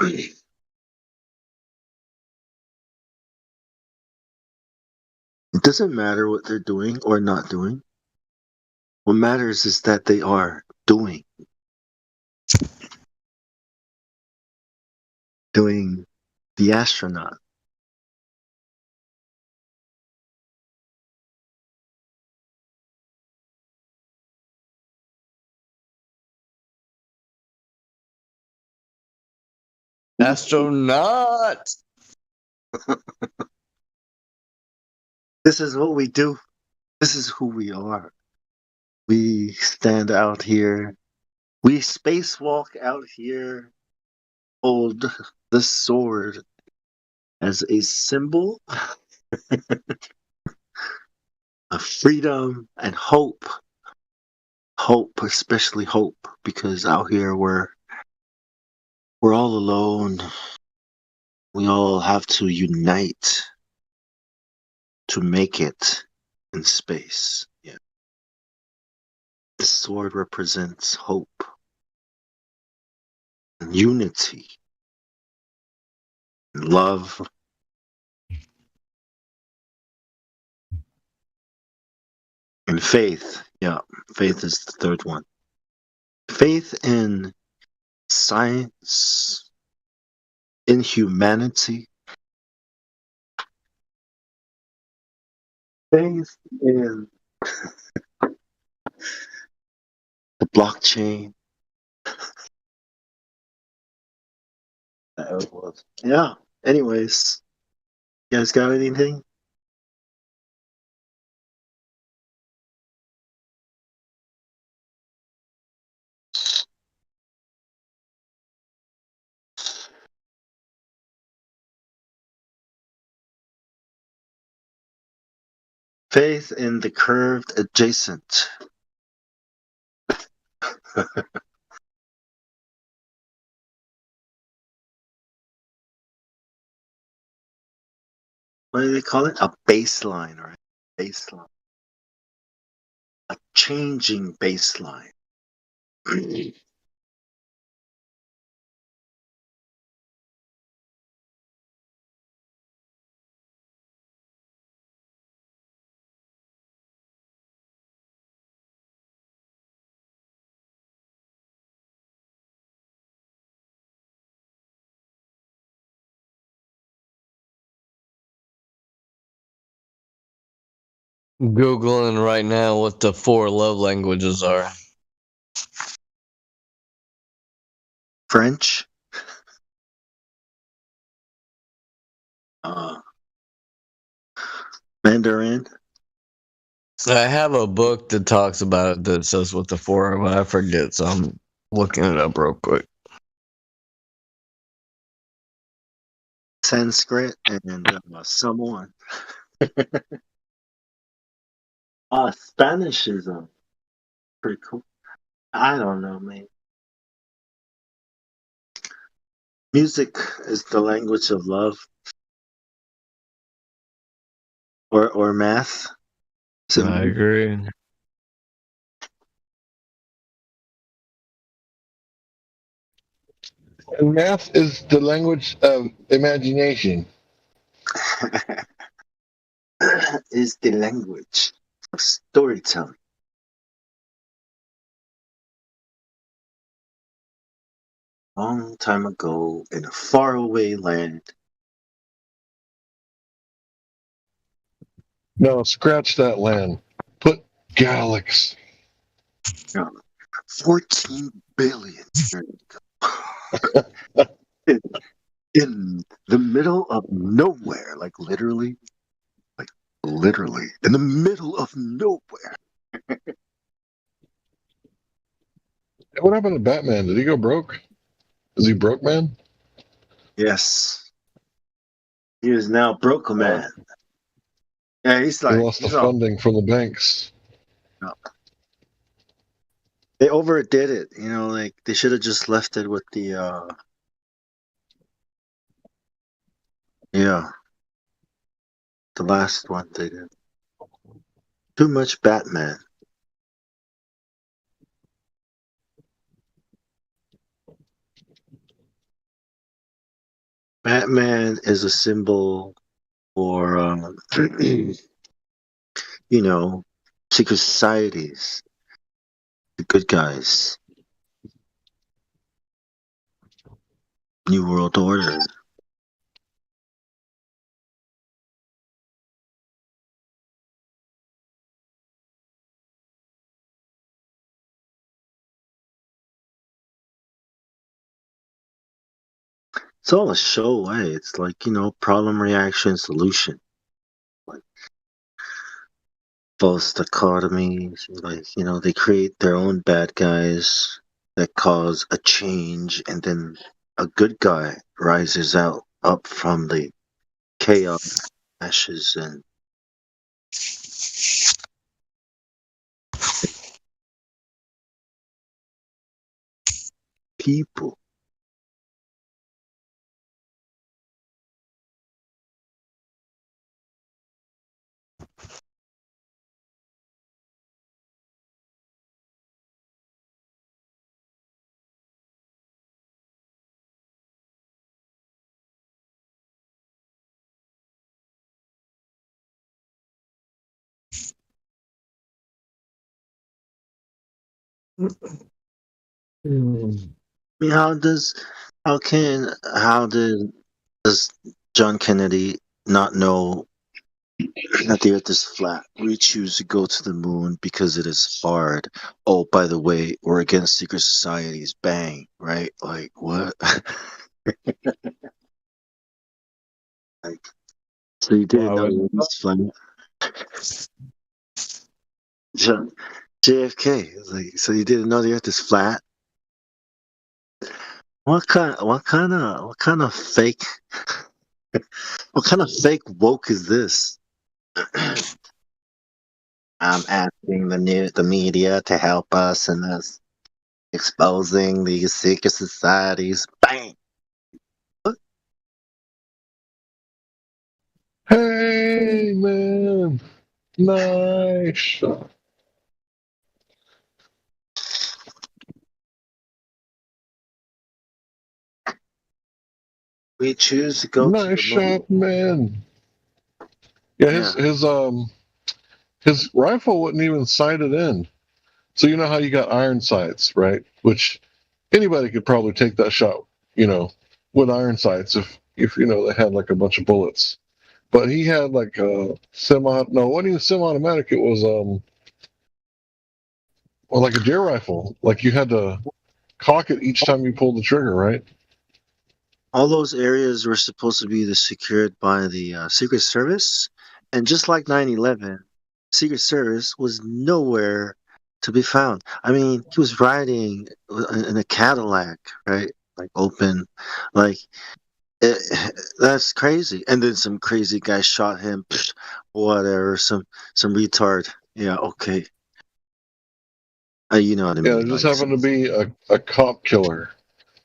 Speaker 14: It doesn't matter what they're doing or not doing. What matters is that they are doing the astronaut.
Speaker 20: Astronaut.
Speaker 14: This is what we do. This is who we are. We stand out here. We spacewalk out here. Hold the sword as a symbol of freedom and hope. Hope, especially hope, because out here we're all alone. We all have to unite to make it in space. Yeah. The sword represents hope and unity and love. And faith. Yeah, faith is the third one. Faith in science, in humanity, faith in the blockchain. That was. Yeah. Anyways, you guys got anything? Faith in the curved adjacent. What do they call it? A baseline, right? Baseline. A changing baseline.
Speaker 20: Googling right now what the 4 love languages are.
Speaker 14: French. Mandarin.
Speaker 20: I have a book that talks about it that says what the 4 are, but I forget, so I'm looking it up real quick.
Speaker 14: Sanskrit and Samoan. Spanish is pretty cool. I don't know, man. Music is the language of love, or math.
Speaker 20: I agree.
Speaker 11: And math is the language of imagination.
Speaker 14: Is the language of storytelling. Long time ago in a faraway land.
Speaker 11: No, scratch that land. Put galaxy.
Speaker 14: 14 billion years ago. in the middle of nowhere, like literally in the middle of nowhere.
Speaker 11: What happened to Batman? Did he go broke? Is he broke, man?
Speaker 14: Yes. He is now broke man. Yeah, he's like
Speaker 11: he lost the funding from the banks.
Speaker 14: No. They overdid it, like they should have just left it with the the last one they did. Too much Batman. Batman is a symbol for secret societies, the good guys, New World Order. It's all a show, eh? It's like, problem, reaction, solution. Like false dichotomies, like, they create their own bad guys that cause a change, and then a good guy rises up from the chaos, ashes, and people. I mean, does John Kennedy not know that the Earth is flat? We choose to go to the moon because it is hard. Oh, by the way, we're against secret societies. Bang, right? Like what? Like, so you didn't know the Earth was flat? JFK is like, so you didn't know the Earth is flat? What kind of fake what kind of fake woke is this? I'm asking the media to help us in this exposing these secret societies. Bang.
Speaker 11: Hey, man. Nice.
Speaker 14: We choose to go to
Speaker 11: Nice
Speaker 14: the moon.
Speaker 11: shot, man. Yeah, his rifle wouldn't even sight it in. So you know how you got iron sights, right? Which anybody could probably take that shot, with iron sights if they had like a bunch of bullets. But he had like a it wasn't even semi-automatic. It was like a deer rifle. Like you had to cock it each time you pulled the trigger, right?
Speaker 14: All those areas were supposed to be secured by the Secret Service, and just like 9/11, Secret Service was nowhere to be found. I mean, he was riding in a Cadillac, right? Like open, like that's crazy. And then some crazy guy shot him. Whatever, some retard. Yeah, okay. You know what I
Speaker 11: Yeah,
Speaker 14: mean?
Speaker 11: there just
Speaker 14: Like,
Speaker 11: happened to be a cop killer.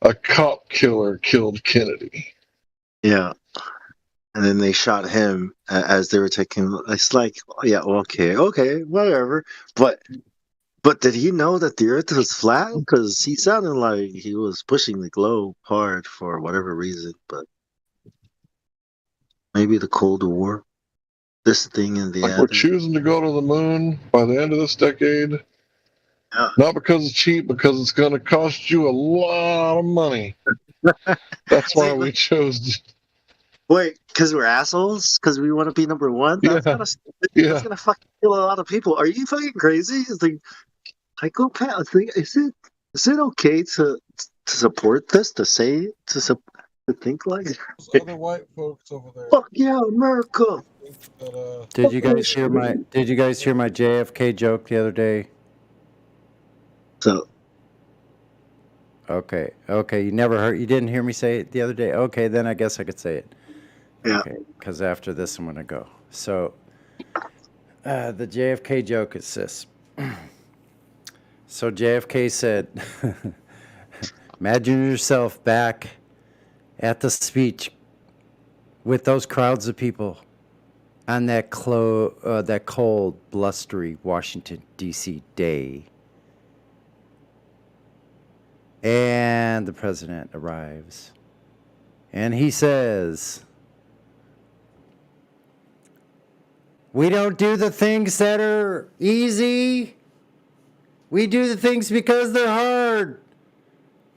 Speaker 11: A cop killer killed Kennedy.
Speaker 14: yeah. And then they shot him as they were taking. It's like, yeah, okay, whatever. But did he know that the Earth was flat? Because he sounded like he was pushing the globe hard for whatever reason. But maybe the Cold War, this thing and the
Speaker 11: Like
Speaker 14: other.
Speaker 11: we're choosing to go to the moon by the end of this decade.
Speaker 14: Yeah.
Speaker 11: Not because it's cheap, because it's going to cost you a lot of money. That's why we chose.
Speaker 14: Wait, because we're assholes? Because we want to be number one? That's kind of stupid. That's gonna fucking kill a lot of people. Are you fucking crazy? It's like psychopath. Is it okay to support this? To say to think like
Speaker 11: Other white folks over there.
Speaker 14: fuck yeah, America.
Speaker 1: Did you guys hear my JFK joke the other day?
Speaker 14: So.
Speaker 1: Okay. You didn't hear me say it the other day? Okay, then I guess I could say it.
Speaker 14: Yeah.
Speaker 1: Okay, because after this I'm going to go. So, the JFK joke is this. So JFK said, imagine yourself back at the speech with those crowds of people on that cold, blustery Washington, D.C. day. And the president arrives. And he says, we don't do the things that are easy. We do the things because they're hard.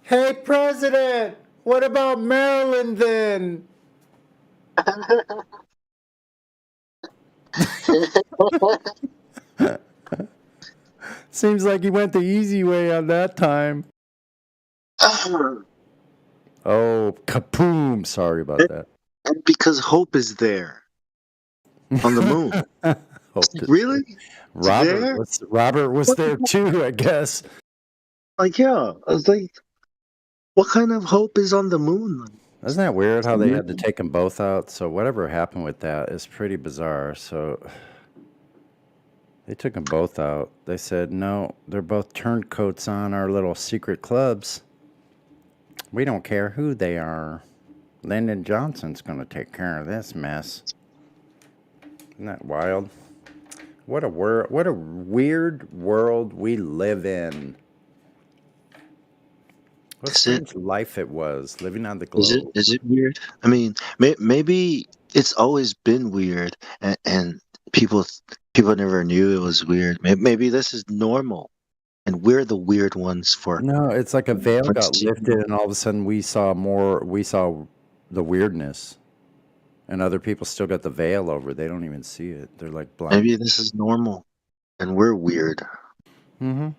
Speaker 1: Hey, President, what about Maryland then? Seems like he went the easy way on that time. Oh, kapoom. Sorry about that.
Speaker 14: And because hope is there on the moon. Really?
Speaker 1: Robert was there too, I guess.
Speaker 14: Like, yeah. I was like, what kind of hope is on the moon?
Speaker 1: Isn't that weird how they had to take them both out? So whatever happened with that is pretty bizarre. So they took them both out. They said, no, they're both turncoats on our little secret clubs. We don't care who they are. Lyndon Johnson's going to take care of this mess. Isn't that wild? What a weird world we live in. What a strange life it was, living on the globe.
Speaker 14: Is it weird? I mean, maybe it's always been weird, and people never knew it was weird. Maybe this is normal, and we're the weird ones for.
Speaker 1: No, it's like a veil got lifted, and all of a sudden we saw the weirdness, and other people still got the veil over. They don't even see it. They're like blind.
Speaker 14: Maybe this is normal, and we're weird.
Speaker 1: Mm-hmm.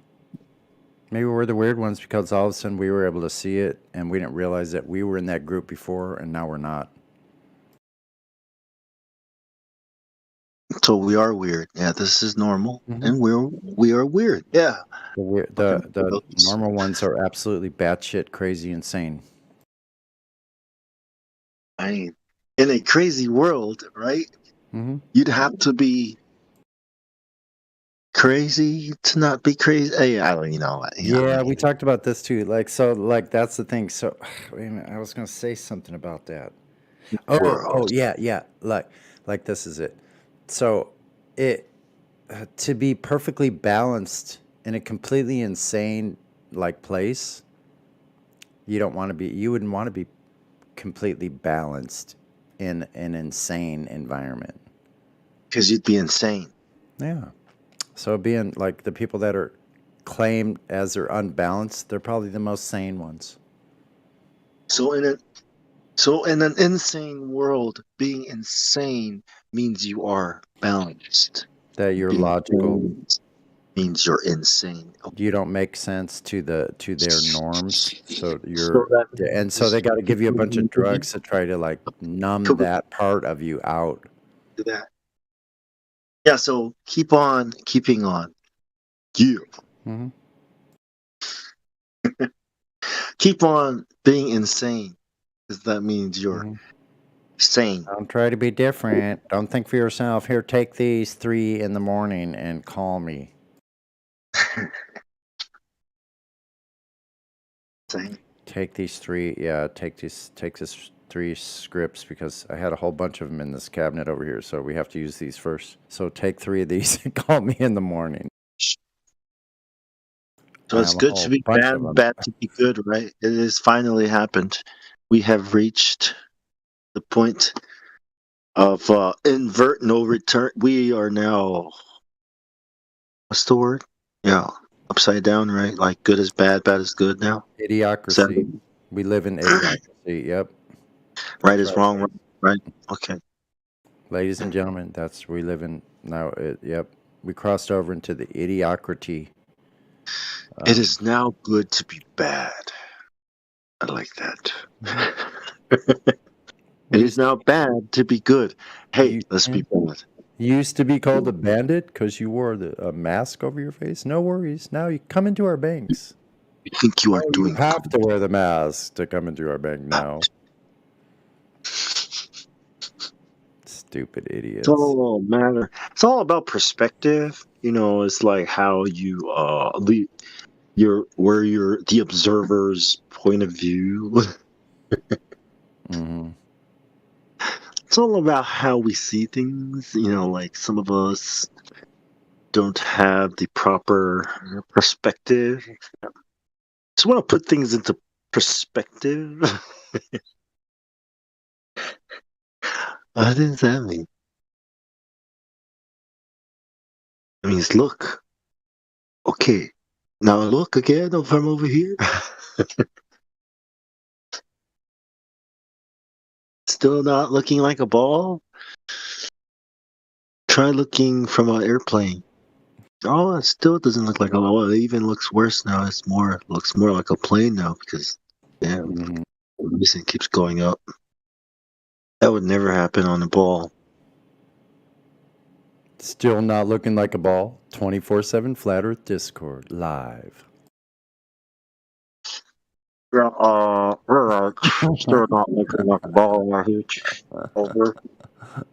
Speaker 1: Maybe we're the weird ones because all of a sudden we were able to see it, and we didn't realize that we were in that group before, and now we're not.
Speaker 14: So we are weird. Yeah, this is normal, and we are weird. Yeah.
Speaker 1: The normal ones are absolutely batshit crazy insane.
Speaker 14: I mean, in a crazy world, right?
Speaker 1: Mm-hmm.
Speaker 14: You'd have to be crazy to not be crazy. Hey, I don't know.
Speaker 1: Yeah, we talked about this too. Like that's the thing. So wait a minute, I was gonna say something about that. Oh yeah. Like like this is it. So it to be perfectly balanced in a completely insane like place, you wouldn't want to be completely balanced in an insane environment.
Speaker 14: Because you'd be insane.
Speaker 1: Yeah. So being like the people that are claimed as they're unbalanced, they're probably the most sane ones.
Speaker 14: So in an insane world, being insane means you are balanced.
Speaker 1: That you're
Speaker 14: Being
Speaker 1: logical.
Speaker 14: balanced means you're insane.
Speaker 1: You don't make sense to their norms. So
Speaker 14: that
Speaker 1: so they got to give you a bunch of drugs to try to like numb that part of you out.
Speaker 14: Do that. Yeah, so keep on keeping on. You.
Speaker 1: Mm-hmm.
Speaker 14: Keep on being insane, because that means you're sane.
Speaker 1: Don't try to be different. Don't think for yourself. Here, take these 3 in the morning and call me.
Speaker 14: Sane.
Speaker 1: Take these 3. Yeah, take this 3 scripts because I had a whole bunch of them in this cabinet over here, so we have to use these first. So take 3 of these and call me in the morning.
Speaker 14: So it's good to be bad, bad to be good, right? It has finally happened. We have reached the point of invert no return. We are now, what's the word? Yeah, upside down, right? Like good is bad, bad is good now.
Speaker 1: Idiocracy. We live in idiocracy. Yep.
Speaker 14: Right is wrong, right? Okay.
Speaker 1: Ladies and gentlemen, we live in now. Yep. We crossed over into the idiocracy.
Speaker 14: It is now good to be bad. I like that. It is now bad to be good. Hey, let's be bad.
Speaker 1: You used to be called a bandit because you wore a mask over your face. No worries. Now you come into our banks.
Speaker 14: You think you are doing?
Speaker 1: You have to wear the mask to come into our bank now. Stupid idiots.
Speaker 14: It's all matter. It's all about perspective. You know, it's like how you where you're the observer's point of view.
Speaker 1: Mm-hmm.
Speaker 14: It's all about how we see things. You know, like some of us don't have the proper perspective. Just want to put things into perspective. What does that mean? It means look. Okay. Now look again from over here. Still not looking like a ball? Try looking from an airplane. Oh, it still doesn't look like a ball. It even looks worse now. Looks more like a plane now because the recent keeps going up. That would never happen on a ball.
Speaker 1: Still not looking like a ball. 24/7 Flat Earth Discord live.
Speaker 14: Yeah, we're still not looking like a ball right here. Over.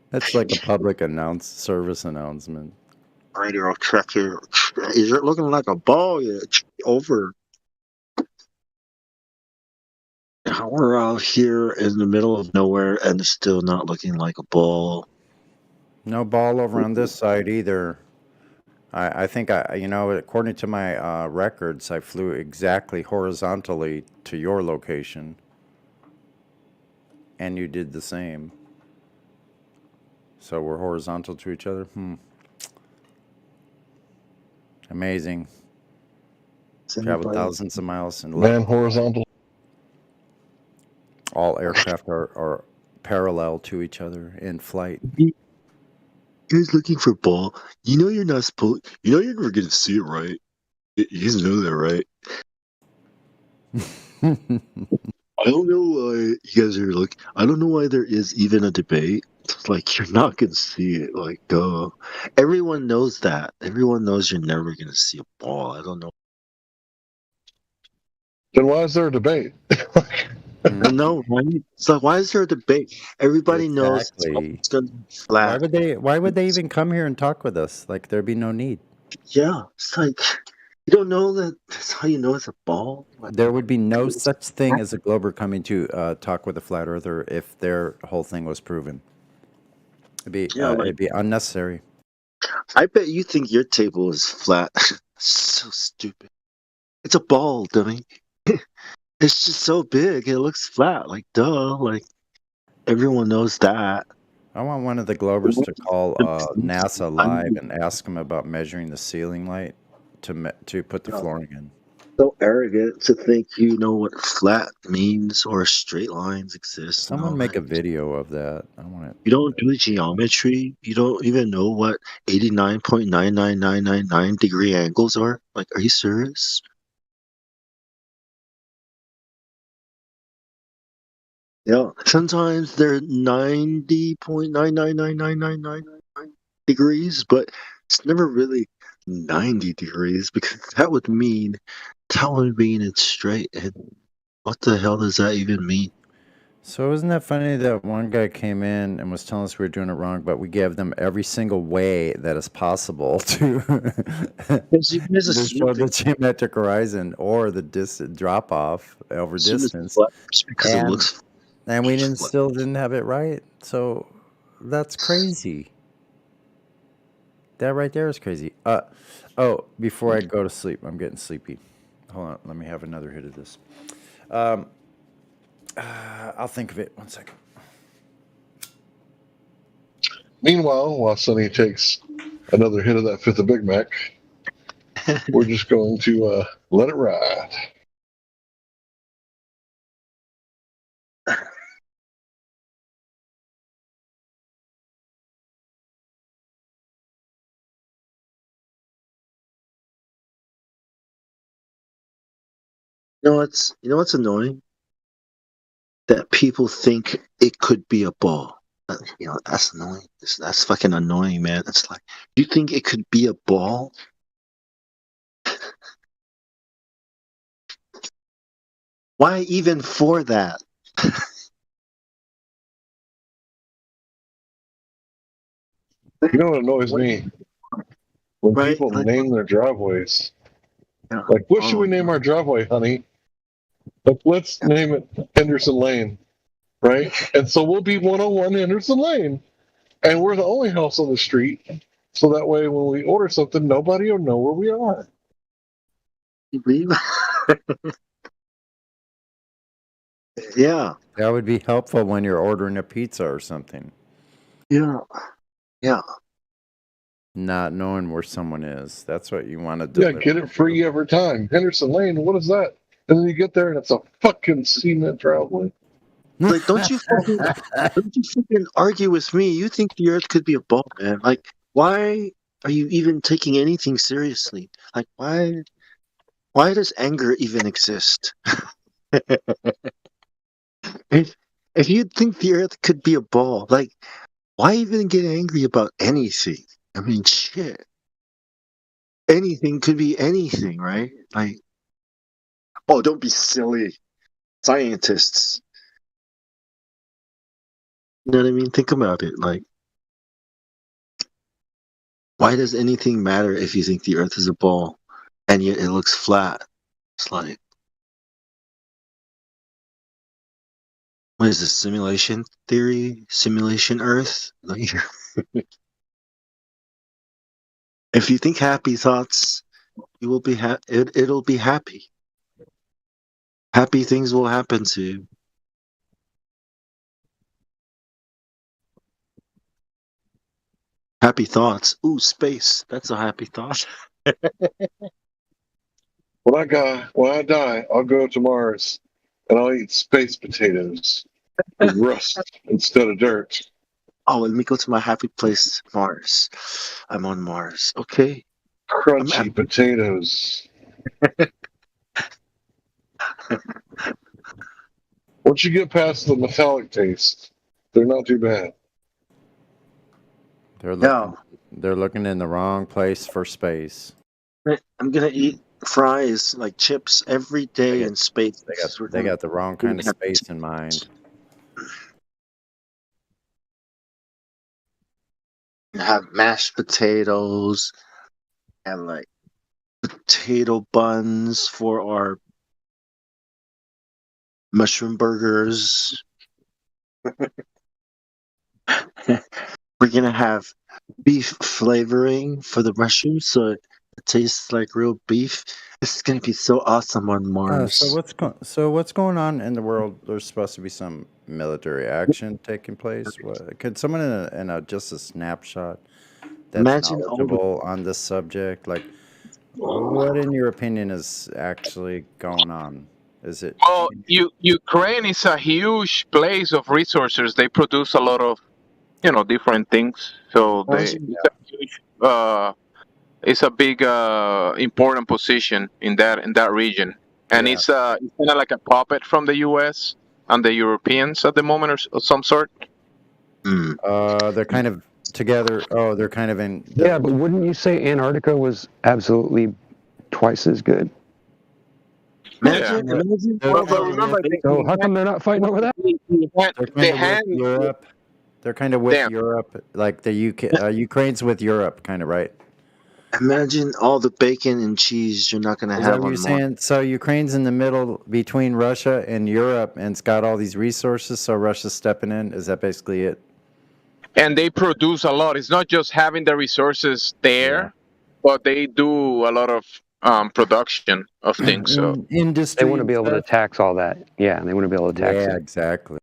Speaker 1: That's like a public service announcement.
Speaker 14: Radio check here. Is it looking like a ball yet? Over. We're out here in the middle of nowhere and it's still not looking like a ball.
Speaker 1: No ball over on this side either. I think according to my records, I flew exactly horizontally to your location. And you did the same. So we're horizontal to each other? Amazing. Traveled thousands of miles and
Speaker 11: Man, horizontal.
Speaker 1: All aircraft are parallel to each other in flight.
Speaker 14: You guys looking for ball? You know you're not supposed. You know you're never gonna see it, right? You guys know that, right? I don't know why you guys are like. I don't know why there is even a debate. It's like you're not gonna see it. Like, everyone knows that. Everyone knows you're never gonna see a ball. I don't know.
Speaker 11: Then why is there a debate?
Speaker 14: No, right? It's like, why is there a debate? Everybody knows it's gonna be flat.
Speaker 1: Why would they even come here and talk with us? Like there'd be no need.
Speaker 14: Yeah, it's like you don't know that. That's how you know it's a ball.
Speaker 1: There would be no such thing as a Glober coming to talk with a flat earther if their whole thing was proven. It'd be unnecessary.
Speaker 14: I bet you think your table is flat. So stupid. It's a ball, dummy. It's just so big. It looks flat. Like, duh. Like, everyone knows that.
Speaker 1: I want one of the Globers to call NASA live and ask them about measuring the ceiling light to put the flooring in.
Speaker 14: So arrogant to think you know what flat means or straight lines exist. and all
Speaker 1: Someone make
Speaker 14: that.
Speaker 1: a video of that. I want it.
Speaker 14: You don't do geometry. You don't even know what 89.99999 degree angles are. Like, are you serious? Yeah. Sometimes they're 90.9999999 degrees, but it's never really 90 degrees because that would mean it's straight. And what the hell does that even mean?
Speaker 1: So isn't that funny that one guy came in and was telling us we were doing it wrong, but we gave them every single way that is possible to show the geometric horizon or the drop off over distance,
Speaker 14: because it looks.
Speaker 1: And we still didn't have it right. So that's crazy. That right there is crazy. Before I go to sleep, I'm getting sleepy. Hold on, let me have another hit of this. I'll think of it. 1 second.
Speaker 11: Meanwhile, while Sonny takes another hit of that fifth of Big Mac, we're just going to let it ride.
Speaker 14: You know what's annoying? That people think it could be a ball. That's annoying. That's fucking annoying, man. It's like, you think it could be a ball? Why even for that?
Speaker 11: You know what annoys me? When people name their driveways. Like, what should we name our driveway, honey? Like, let's name it Henderson Lane, right? And so we'll be 101 Henderson Lane. And we're the only house on the street. So that way, when we order something, nobody will know where we are.
Speaker 14: You believe? Yeah.
Speaker 1: That would be helpful when you're ordering a pizza or something.
Speaker 14: Yeah. Yeah.
Speaker 1: Not knowing where someone is. That's what you want to do.
Speaker 11: Yeah, get it free every time. Henderson Lane, what is that? And then you get there and it's a fucking cement driveway.
Speaker 14: Like, don't you fucking argue with me. You think the earth could be a ball, man. Like, why are you even taking anything seriously? Like, why does anger even exist? If you think the earth could be a ball, like, why even get angry about anything? I mean, shit. Anything could be anything, right? Like, oh, don't be silly. Scientists. You know what I mean? Think about it. Like, why does anything matter if you think the earth is a ball and yet it looks flat? It's like, what is this, simulation theory? Simulation earth? Like, if you think happy thoughts, you will be it'll be happy. Happy things will happen to you. Happy thoughts. Ooh, space. That's a happy thought.
Speaker 11: When I die, I'll go to Mars and I'll eat space potatoes with rust instead of dirt.
Speaker 14: Oh, let me go to my happy place, Mars. I'm on Mars. Okay.
Speaker 11: Crunchy potatoes. Once you get past the metallic taste, they're not too bad.
Speaker 1: They're looking in the wrong place for space.
Speaker 14: I'm gonna eat fries like chips every day in space.
Speaker 1: They got the wrong kind of space in mind.
Speaker 14: Have mashed potatoes and like potato buns for our mushroom burgers. We're gonna have beef flavoring for the mushrooms, so it tastes like real beef. It's gonna be so awesome on Mars.
Speaker 1: So what's going on in the world? There's supposed to be some military action taking place. Could someone in a just a snapshot that's
Speaker 14: Imagine all the
Speaker 1: knowledgeable on this subject, like what in your opinion is actually going on? Is it
Speaker 6: Well, Ukraine is a huge place of resources. They produce a lot of, different things. So
Speaker 14: Imagine-
Speaker 6: it's a big, important position in that region, and it's kind of like a puppet from the U.S. and the Europeans at the moment, or some sort.
Speaker 1: They're kind of together. Oh, they're kind of in.
Speaker 3: Yeah, but wouldn't you say Antarctica was absolutely twice as good?
Speaker 14: Imagine
Speaker 6: But remember,
Speaker 3: So how come they're not fighting over that?
Speaker 1: They're kind of with Europe. They're kind of with Europe, like the UK. Ukraine's with Europe, kind of, right?
Speaker 14: Imagine all the bacon and cheese you're not gonna
Speaker 1: Is that
Speaker 14: have
Speaker 1: what
Speaker 14: on
Speaker 1: you're
Speaker 14: Mars.
Speaker 1: saying? So Ukraine's in the middle between Russia and Europe, and it's got all these resources. So Russia's stepping in. Is that basically it?
Speaker 6: and they produce a lot. It's not just having the resources there, but they do a lot of production of things. So
Speaker 1: Industry.
Speaker 3: They want to be able to tax all that. Yeah, they want to be able to tax
Speaker 1: Yeah,
Speaker 3: it.
Speaker 1: exactly.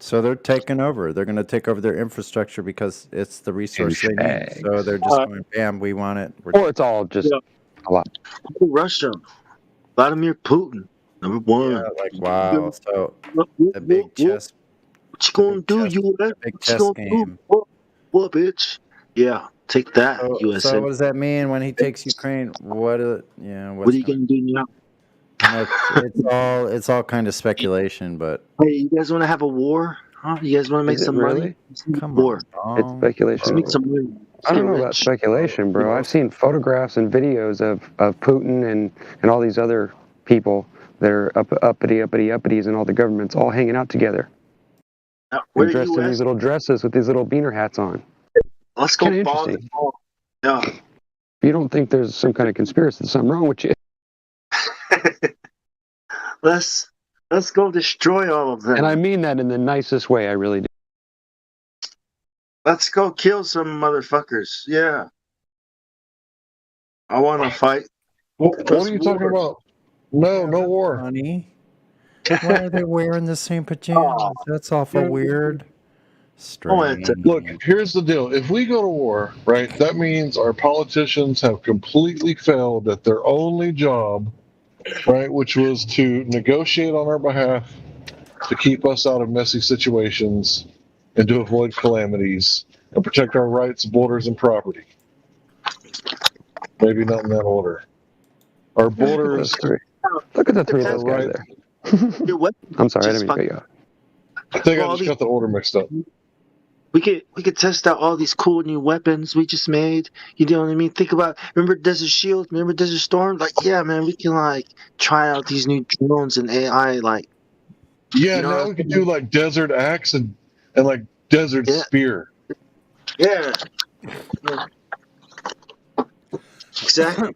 Speaker 1: So they're taking over. They're going to take over their infrastructure because it's the resource they need. So they're just going, bam, we want it.
Speaker 3: Or it's all just a lot.
Speaker 14: Russia, Vladimir Putin, number one.
Speaker 1: Yeah, like wow. So the big chess.
Speaker 14: What you gonna do, U.S.?
Speaker 1: Big
Speaker 14: What you
Speaker 1: chess
Speaker 14: gonna
Speaker 1: game.
Speaker 14: do? What, bitch? Yeah, take that, USA.
Speaker 1: So what does that mean when he takes Ukraine?
Speaker 14: What are you gonna do now?
Speaker 1: It's all kind of speculation, but
Speaker 14: Hey, you guys want to have a war? Huh? You guys want to make
Speaker 3: Is it
Speaker 14: some
Speaker 3: really?
Speaker 14: money? Come war.
Speaker 3: It's speculation.
Speaker 14: Let's make some money.
Speaker 3: I don't know about speculation, bro. I've seen photographs and videos of Putin and all these other people that are uppity, and all the governments all hanging out together.
Speaker 14: where
Speaker 3: They're
Speaker 14: are
Speaker 3: dressed
Speaker 14: you
Speaker 3: in
Speaker 14: at?
Speaker 3: these little dresses with these little beaner hats on.
Speaker 14: Let's go
Speaker 3: Kinda
Speaker 14: bomb the
Speaker 3: interesting.
Speaker 14: ball. Yeah.
Speaker 3: You don't think there's some kind of conspiracy, there's something wrong with you.
Speaker 14: Let's go destroy all of them.
Speaker 3: And I mean that in the nicest way, I really do.
Speaker 14: Let's go kill some motherfuckers. Yeah. I want to fight.
Speaker 11: What are you talking about? No war.
Speaker 1: Honey, why are they wearing the same pajamas? That's awful weird. Strange.
Speaker 11: Look, here's the deal. If we go to war, right, that means our politicians have completely failed at their only job, right, which was to negotiate on our behalf to keep us out of messy situations and to avoid calamities and protect our rights, borders, and property. Maybe not in that order. Our borders.
Speaker 3: Look at the three of those guys
Speaker 11: right.
Speaker 3: there. I'm sorry, I didn't mean to cut you off.
Speaker 11: I think I just got the order mixed up.
Speaker 14: We could test out all these cool new weapons we just made. You know what I mean? Think about, remember Desert Shield? Remember Desert Storm? Like, yeah, man, we can like try out these new drones and AI. Like,
Speaker 11: Yeah,
Speaker 14: you know,
Speaker 11: now we can do like Desert Axe and like Desert Spear.
Speaker 14: yeah, exactly.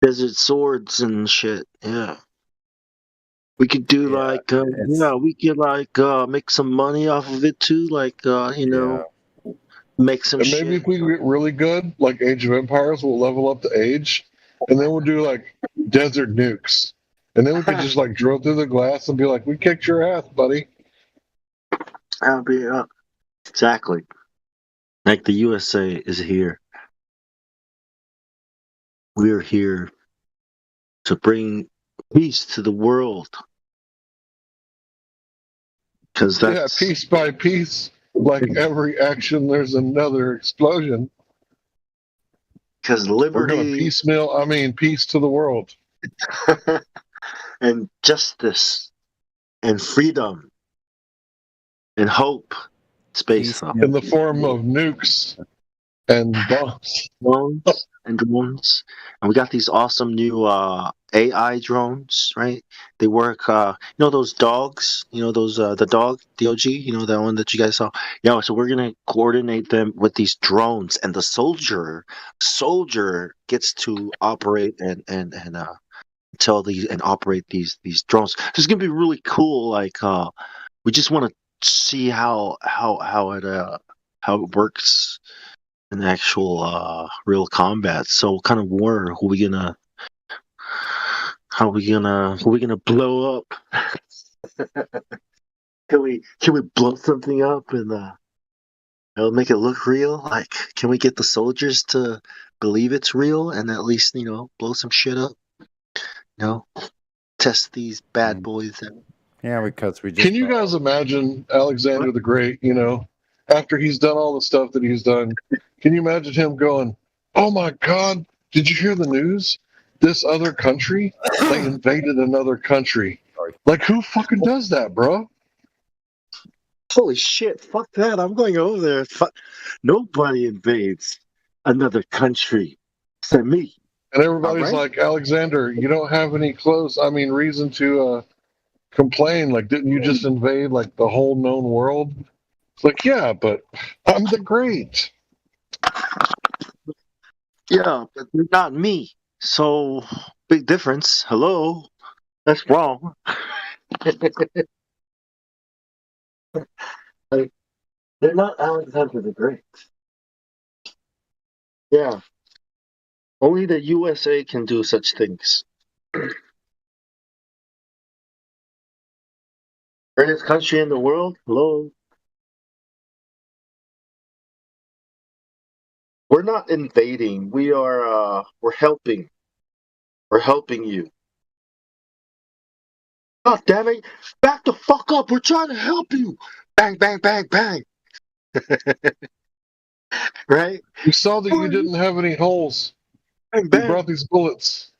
Speaker 14: Desert swords and shit. Yeah. We could do like, we could like make some money off of it too. Like, make some
Speaker 11: And
Speaker 14: shit.
Speaker 11: maybe if we get really good, like Age of Empires, we'll level up the age, and then we'll do like Desert Nukes, and then we could just like drill through the glass and be like, "We kicked your ass, buddy."
Speaker 14: That'll be exactly. Like the USA is here. We're here to bring peace to the world. Because that's
Speaker 11: piece by piece, like every action, there's another explosion.
Speaker 14: Because
Speaker 11: We're going
Speaker 14: liberty
Speaker 11: piecemeal. I mean, peace to the world.
Speaker 14: and justice and freedom and hope, space
Speaker 11: In the form of nukes and bombs.
Speaker 14: drones, and we got these awesome new AI drones, right? They work. Those dogs. Those the dog, you know that one that you guys saw. Yeah. So we're gonna coordinate them with these drones, and the soldier gets to operate and tell these and operate these drones. So it's gonna be really cool. Like we just want to see how it works in actual real combat. So what kind of war who we gonna blow up? Can we blow something up and it'll make it look real? Like, can we get the soldiers to believe it's real and at least blow some shit up? Test these bad boys out.
Speaker 1: Yeah, because we just.
Speaker 11: Can you guys imagine Alexander the Great, after he's done all the stuff that he's done, can you imagine him going, "Oh my God, did you hear the news? This other country, they invaded another country." Like, who fucking does that, bro?
Speaker 14: Holy shit, fuck that. I'm going over there. Nobody invades another country except me.
Speaker 11: And everybody's
Speaker 14: All right.
Speaker 11: like, "Alexander, you don't have any reason to complain. Like, didn't you just invade like the whole known world?" It's like, yeah, but I'm the great.
Speaker 14: Yeah, but not me. So, big difference. Hello? That's wrong. Like, they're not Alexander the Great. Yeah. Only the USA can do such things. Greatest country in the world? Hello? We're not invading. We're helping. We're helping you. God damn it. Back the fuck up. We're trying to help you. Bang, bang, bang, bang. Right?
Speaker 11: You saw that you didn't have any holes.
Speaker 14: Bang,
Speaker 11: You
Speaker 14: bang.
Speaker 11: brought these bullets.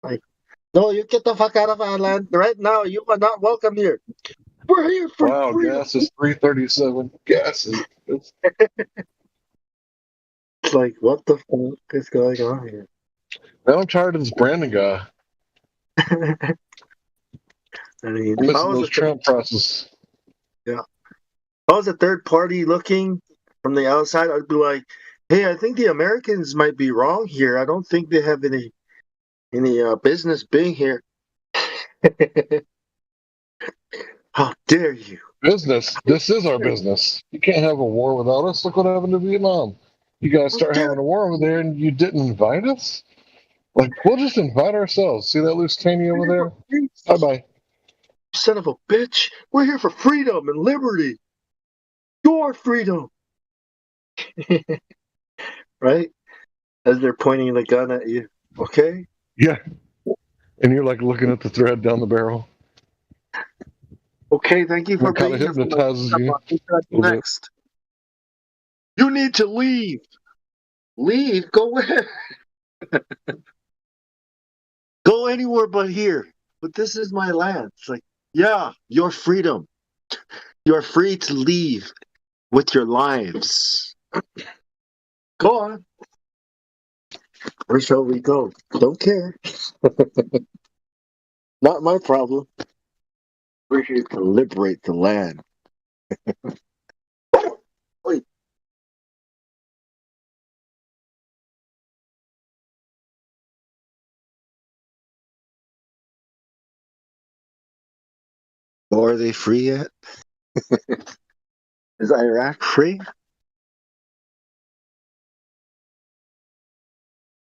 Speaker 14: Like, no, you get the fuck out of our land right now. You are not welcome here. We're here for
Speaker 11: Wow,
Speaker 14: freedom.
Speaker 11: gas is $3.37. Gas is.
Speaker 14: It's like, what the fuck is going on here?
Speaker 11: Now I'm tired of this Brandon guy.
Speaker 14: I mean,
Speaker 11: I'm
Speaker 14: if I
Speaker 11: missing
Speaker 14: was
Speaker 11: those
Speaker 14: a
Speaker 11: Trump prices.
Speaker 14: yeah, if I was a third party looking from the outside, I'd be like, hey, I think the Americans might be wrong here. I don't think they have any business being here. How dare you?
Speaker 11: Business. This is our business. You can't have a war without us. Look what happened to Vietnam. You guys start having a war over there and you didn't invite us? Like, we'll just invite ourselves. See that loose candy over there? Bye-bye.
Speaker 14: Son of a bitch. We're here for freedom and liberty. Your freedom. Right? As they're pointing the gun at you. Okay?
Speaker 11: Yeah. And you're like looking at the thread down the barrel.
Speaker 14: Okay, thank you for
Speaker 11: It kind
Speaker 14: being
Speaker 11: of
Speaker 14: here.
Speaker 11: hypnotizes you.
Speaker 14: Next. You need to leave. Leave? Go where? Go anywhere but here. But this is my land. It's like, yeah, your freedom. You're free to leave with your lives. Go on. Where shall we go? Don't care. Not my problem. We're here to liberate the land. Wait. Or are they free yet? Is Iraq free?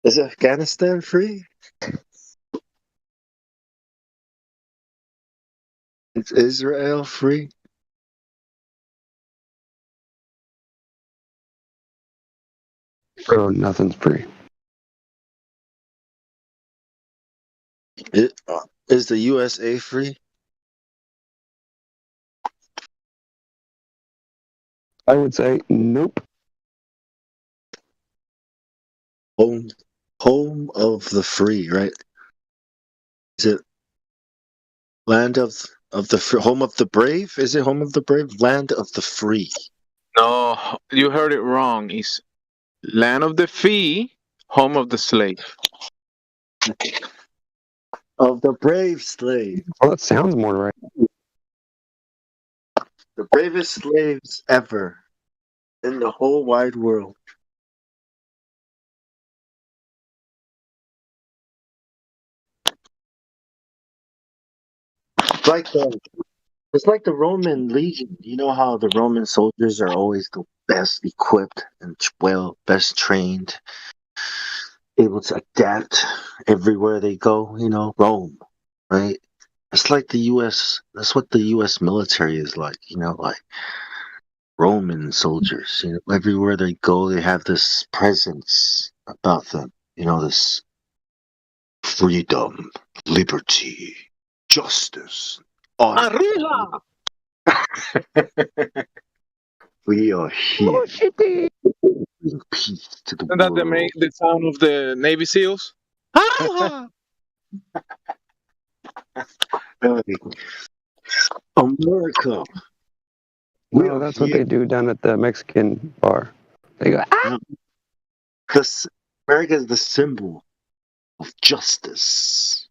Speaker 14: Is Afghanistan free? Is Israel free?
Speaker 3: Bro, nothing's free.
Speaker 14: Is the USA free?
Speaker 3: I would say nope.
Speaker 14: Home of the free, right? Is it land of the home of the brave? Is it home of the brave? Land of the free.
Speaker 6: No, you heard it wrong. It's land of the free, home of the slave.
Speaker 14: Of the brave slave.
Speaker 3: Well, that sounds more right.
Speaker 14: The bravest slaves ever in the whole wide world. Like them. It's like the Roman legion. You know how the Roman soldiers are always the best equipped and best trained, able to adapt everywhere they go. Rome, right? It's like the U.S. That's what the U.S. military is like. Like Roman soldiers. Everywhere they go, they have this presence about them. This freedom, liberty, justice, honor.
Speaker 5: Arriba!
Speaker 14: We are here. Bring peace to the
Speaker 6: Isn't that
Speaker 14: world.
Speaker 6: the sound of the Navy SEALs?
Speaker 14: America.
Speaker 3: No, that's what they do down at the Mexican bar. They go, ah!
Speaker 14: Because America is the symbol of justice.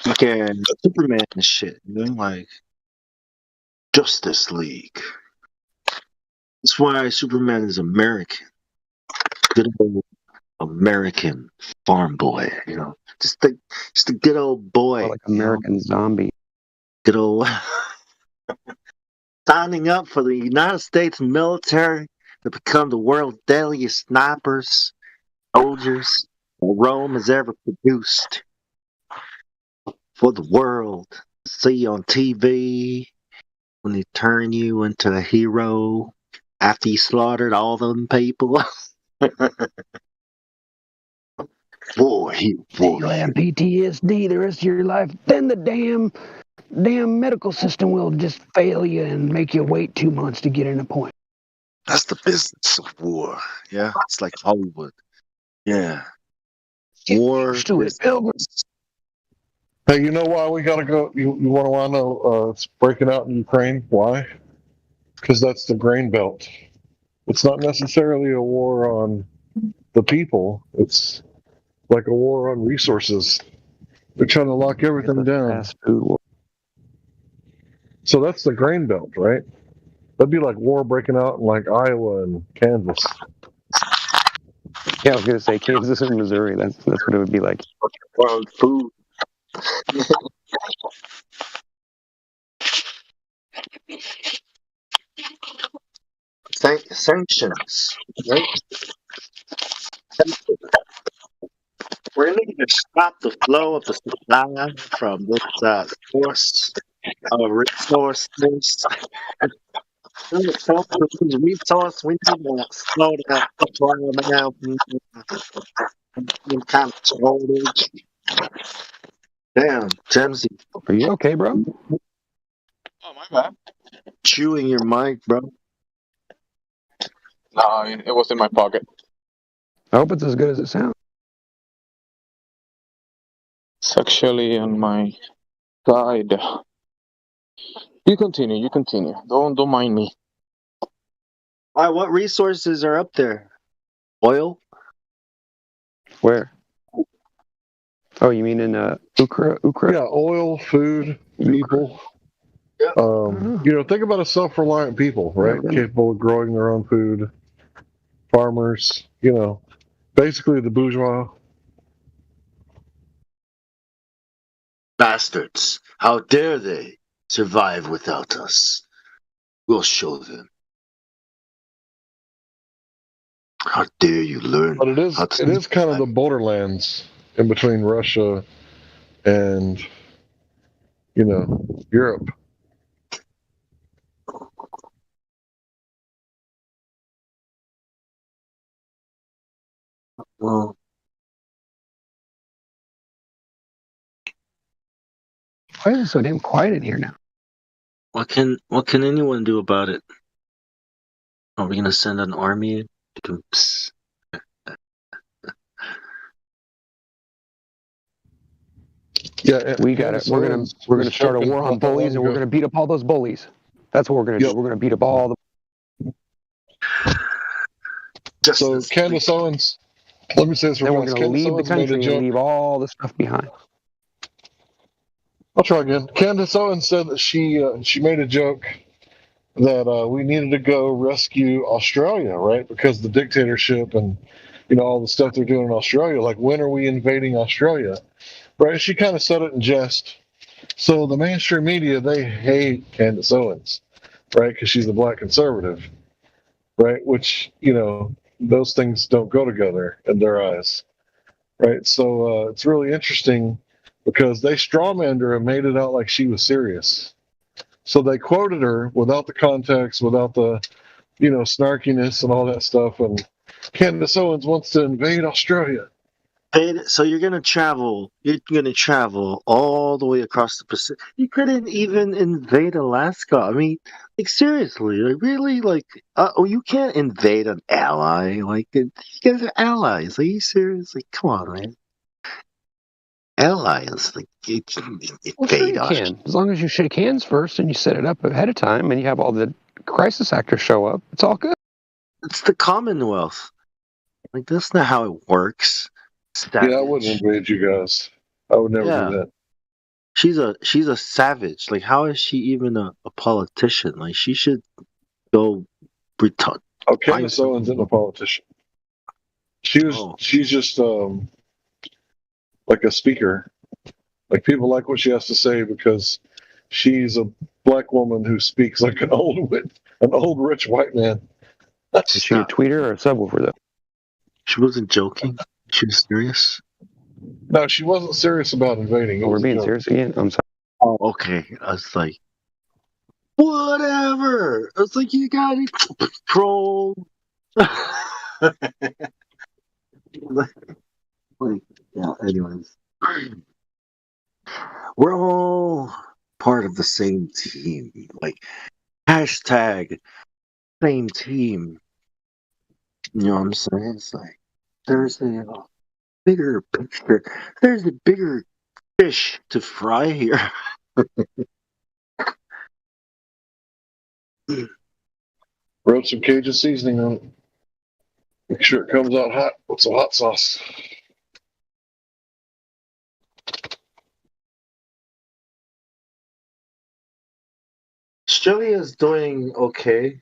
Speaker 14: Like Superman and shit, like Justice League. That's why Superman is American. Good old American farm boy, just a good old boy.
Speaker 3: Like American zombie.
Speaker 14: Good old signing up for the United States military to become the world's deadliest snipers, soldiers Rome has ever produced. For the world to see on TV when they turn you into a hero after you slaughtered all them people. War.
Speaker 3: You'll have PTSD the rest of your life. Then the damn medical system will just fail you and make you wait 2 months to get an appointment.
Speaker 14: That's the business of war. Yeah, it's like Hollywood. Yeah. War.
Speaker 11: Hey, you know why we gotta go? You want to know? It's breaking out in Ukraine. Why? Because that's the grain belt. It's not necessarily a war on the people. It's like a war on resources. They're trying to lock everything down.
Speaker 3: Fast food war.
Speaker 11: So that's the grain belt, right? That'd be like war breaking out in like Iowa and Kansas.
Speaker 3: Yeah, I was gonna say Kansas and Missouri. That's what it would be like.
Speaker 14: World food. Sanctions, right? We're going to need to stop the flow of the supply from this source of resources. Resource, we need to slow that supply down. Kind of shortage. Damn, Jamesy.
Speaker 3: Are you okay, bro?
Speaker 6: Oh, my bad.
Speaker 14: Chewing your mic, bro.
Speaker 6: No, it was in my pocket.
Speaker 3: I hope it's as good as it sounds.
Speaker 6: It's actually on my side. You continue. Don't mind me.
Speaker 14: All right, what resources are up there? Oil?
Speaker 3: Where? Oh, you mean in Ukraine?
Speaker 11: Yeah, oil, food, people. Think about a self-reliant people, right? Capable of growing their own food. Farmers, basically the bourgeois.
Speaker 14: Bastards. How dare they survive without us? We'll show them. How dare you learn?
Speaker 11: But it is kind of the borderlands in between Russia and, Europe.
Speaker 14: Well,
Speaker 3: why is it so damn quiet in here now?
Speaker 14: what can anyone do about it? Are we gonna send an army? Oops.
Speaker 11: Yeah,
Speaker 3: we got it. We're gonna start a war on bullies, and we're gonna beat up all those bullies. That's what we're gonna do. We're gonna beat up all the.
Speaker 11: So Candace Owens, let me say this real fast.
Speaker 3: We're gonna leave the country and leave all the stuff behind.
Speaker 11: I'll try again. Candace Owens said that she made a joke that we needed to go rescue Australia, right? Because the dictatorship and all the stuff they're doing in Australia. Like, when are we invading Australia? Right? She kind of said it in jest, So the mainstream media, they hate Candace Owens, right? Because she's a black conservative, right? Which, those things don't go together in their eyes, right? So it's really interesting because they strawmanned her and made it out like she was serious. So they quoted her without the context, without the, snarkiness and all that stuff. And Candace Owens wants to invade Australia.
Speaker 14: So you're gonna travel. You're gonna travel all the way across the Pacific. You couldn't even invade Alaska. I mean, like seriously, like really, like you can't invade an ally. Like you guys are allies. Are you serious? Like, come on, man. Allies, like
Speaker 3: Well, sure you can, as long as you shake hands first and you set it up ahead of time, and you have all the crisis actors show up. It's all good.
Speaker 14: It's the Commonwealth. Like that's not how it works. Savage.
Speaker 11: Yeah, I wouldn't invade you guys. I would never do that.
Speaker 14: She's a savage. Like, how is she even a politician? Like, she should go retire.
Speaker 11: Oh, Candace Owens isn't a politician. She's just like a speaker. Like, people like what she has to say because she's a black woman who speaks like an old rich white man.
Speaker 3: Is she a tweeter or a subwoofer though?
Speaker 14: She wasn't joking. She was serious.
Speaker 11: No, she wasn't serious about invading.
Speaker 3: We're being serious again. I'm sorry.
Speaker 14: Oh, okay. I was like, whatever. I was like, you got it, troll. Yeah. Anyways, we're all part of the same team. Like hashtag same team. You know what I'm saying? It's like there's a bigger picture. There's a bigger fish to fry here.
Speaker 11: Rub some Cajun seasoning on it. Make sure it comes out hot with some hot sauce.
Speaker 14: Australia is doing okay.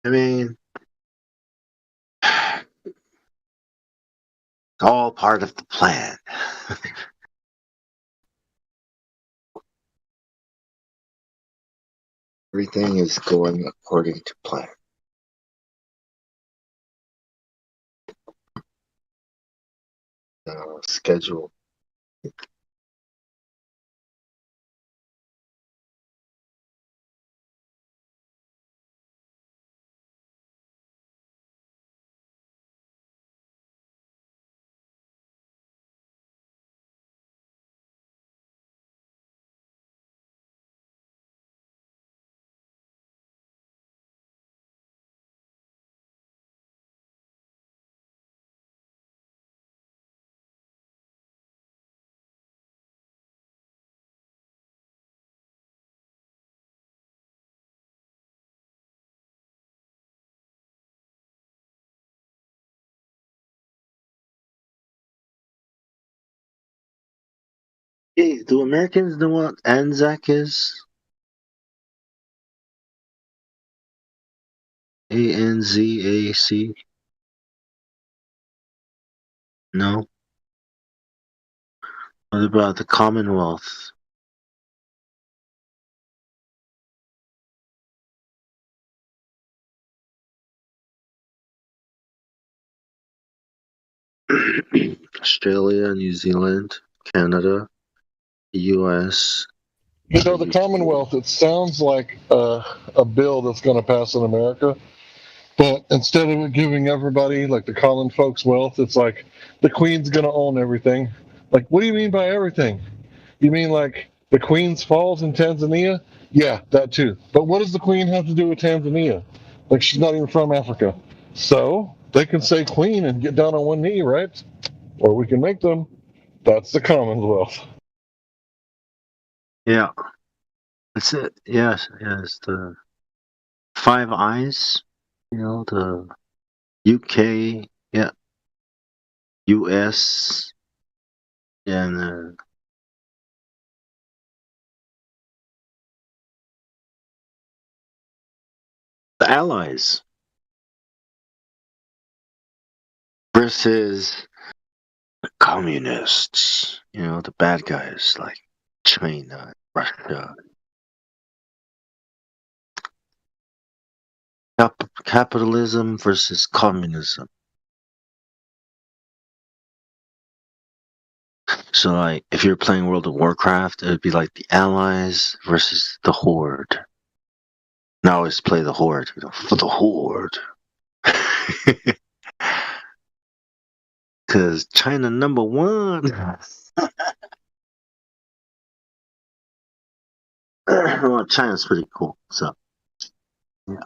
Speaker 14: I mean, it's all part of the plan. Everything is going according to plan. Schedule. Hey, do Americans know what Anzac is? ANZAC? No. What about the Commonwealth? Australia, New Zealand, Canada, US.
Speaker 11: The Commonwealth, it sounds like a bill that's going to pass in America. But instead of it giving everybody, like the common folks, wealth, it's like the Queen's going to own everything. Like, what do you mean by everything? You mean like the Queen's Falls in Tanzania? Yeah, that too. But what does the Queen have to do with Tanzania? Like, she's not even from Africa. So they can say Queen and get down on one knee, right? Or we can make them. That's the Commonwealth.
Speaker 14: Yeah. That's it. Yes, the Five Eyes. The UK, yeah, US, and the Allies versus the communists. The bad guys like China, Russia. Capitalism versus communism. So, like, if you're playing World of Warcraft, it would be like the Allies versus the Horde. Now, I always play the Horde, for the Horde. Because China #1. Well, China's pretty cool, so, yeah.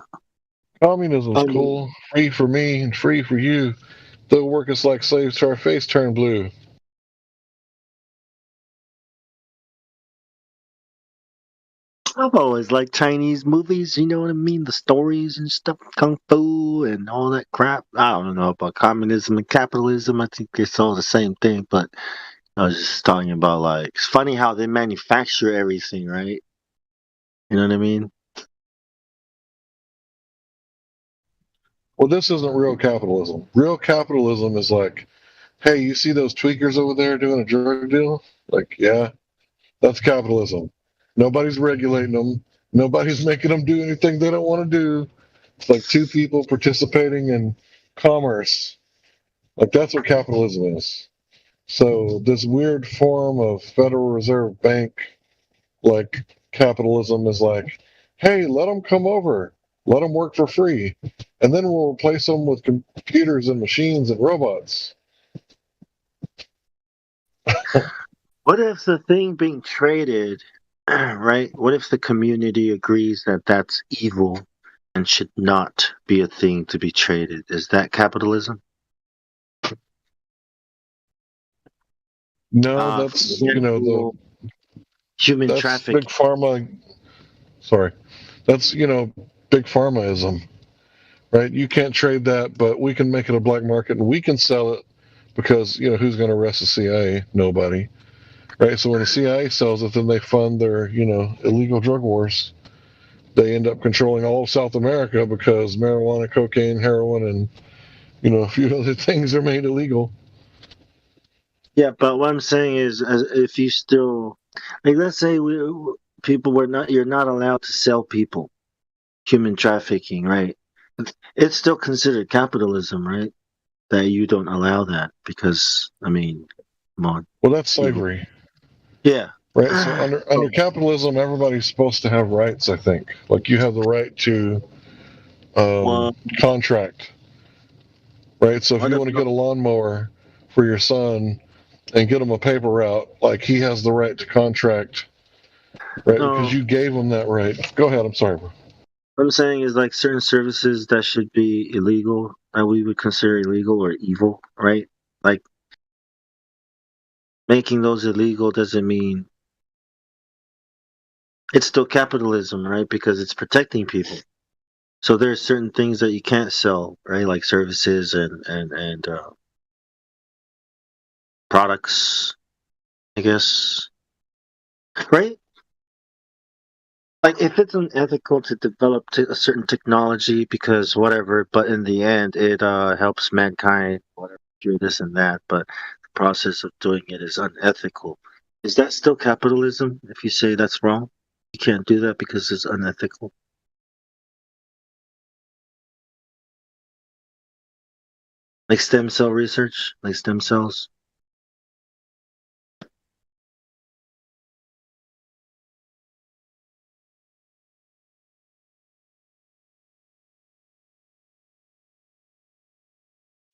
Speaker 11: Communism's cool. Free for me and free for you. They'll work us like slaves till our face turn blue.
Speaker 14: I've always liked Chinese movies, you know what I mean? The stories and stuff, Kung Fu and all that crap. I don't know about communism and capitalism. I think it's all the same thing, but I was just talking about, like, it's funny how they manufacture everything, right? You know what I mean?
Speaker 11: Well, this isn't real capitalism. Real capitalism is like, hey, you see those tweakers over there doing a drug deal? Like, yeah, that's capitalism. Nobody's regulating them. Nobody's making them do anything they don't want to do. It's like two people participating in commerce. Like, that's what capitalism is. So this weird form of Federal Reserve Bank, like capitalism, is like, hey, let them come over. Let them work for free. And then we'll replace them with computers and machines and robots.
Speaker 14: What if the thing being traded, right? What if the community agrees that that's evil and should not be a thing to be traded? Is that capitalism?
Speaker 11: No, that's, the
Speaker 14: human
Speaker 11: that's
Speaker 14: trafficking.
Speaker 11: big pharma. Sorry, that's big pharmaism, right? You can't trade that, but we can make it a black market and we can sell it because who's going to arrest the CIA? Nobody, right? So when the CIA sells it, then they fund their illegal drug wars. They end up controlling all of South America because marijuana, cocaine, heroin, and a few other things are made illegal.
Speaker 14: Yeah, but what I'm saying is, if you still, like, let's say you're not allowed to sell people, human trafficking, right? It's still considered capitalism, right? That you don't allow that because, I mean, come on.
Speaker 11: Well, that's slavery.
Speaker 14: Yeah.
Speaker 11: Right. So under capitalism, everybody's supposed to have rights. I think, like, you have the right to contract. Right. So if you want to get a lawnmower for your son and get him a paper route, like, he has the right to contract, right? Because you gave him that right. Go ahead. I'm sorry, bro.
Speaker 14: What I'm saying is, like, certain services that should be illegal, that we would consider illegal or evil, right? Like, making those illegal doesn't mean it's still capitalism, right? Because it's protecting people. So there's certain things that you can't sell, right? Like services and products, I guess, right? Like, if it's unethical to develop a certain technology because whatever, but in the end it helps mankind, whatever, through this and that, but the process of doing it is unethical. Is that still capitalism? If you say that's wrong, you can't do that because it's unethical. Like stem cell research, like stem cells.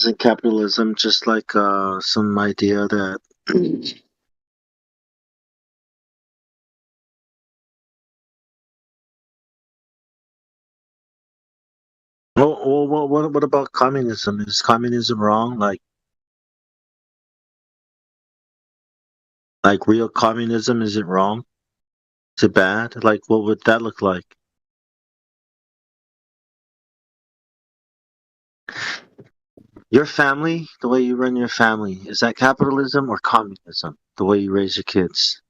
Speaker 14: Isn't capitalism just like some idea that what about communism? Is communism wrong? Like real communism, is it wrong? Is it bad? Like, what would that look like? Your family, the way you run your family, is that capitalism or communism? The way you raise your kids.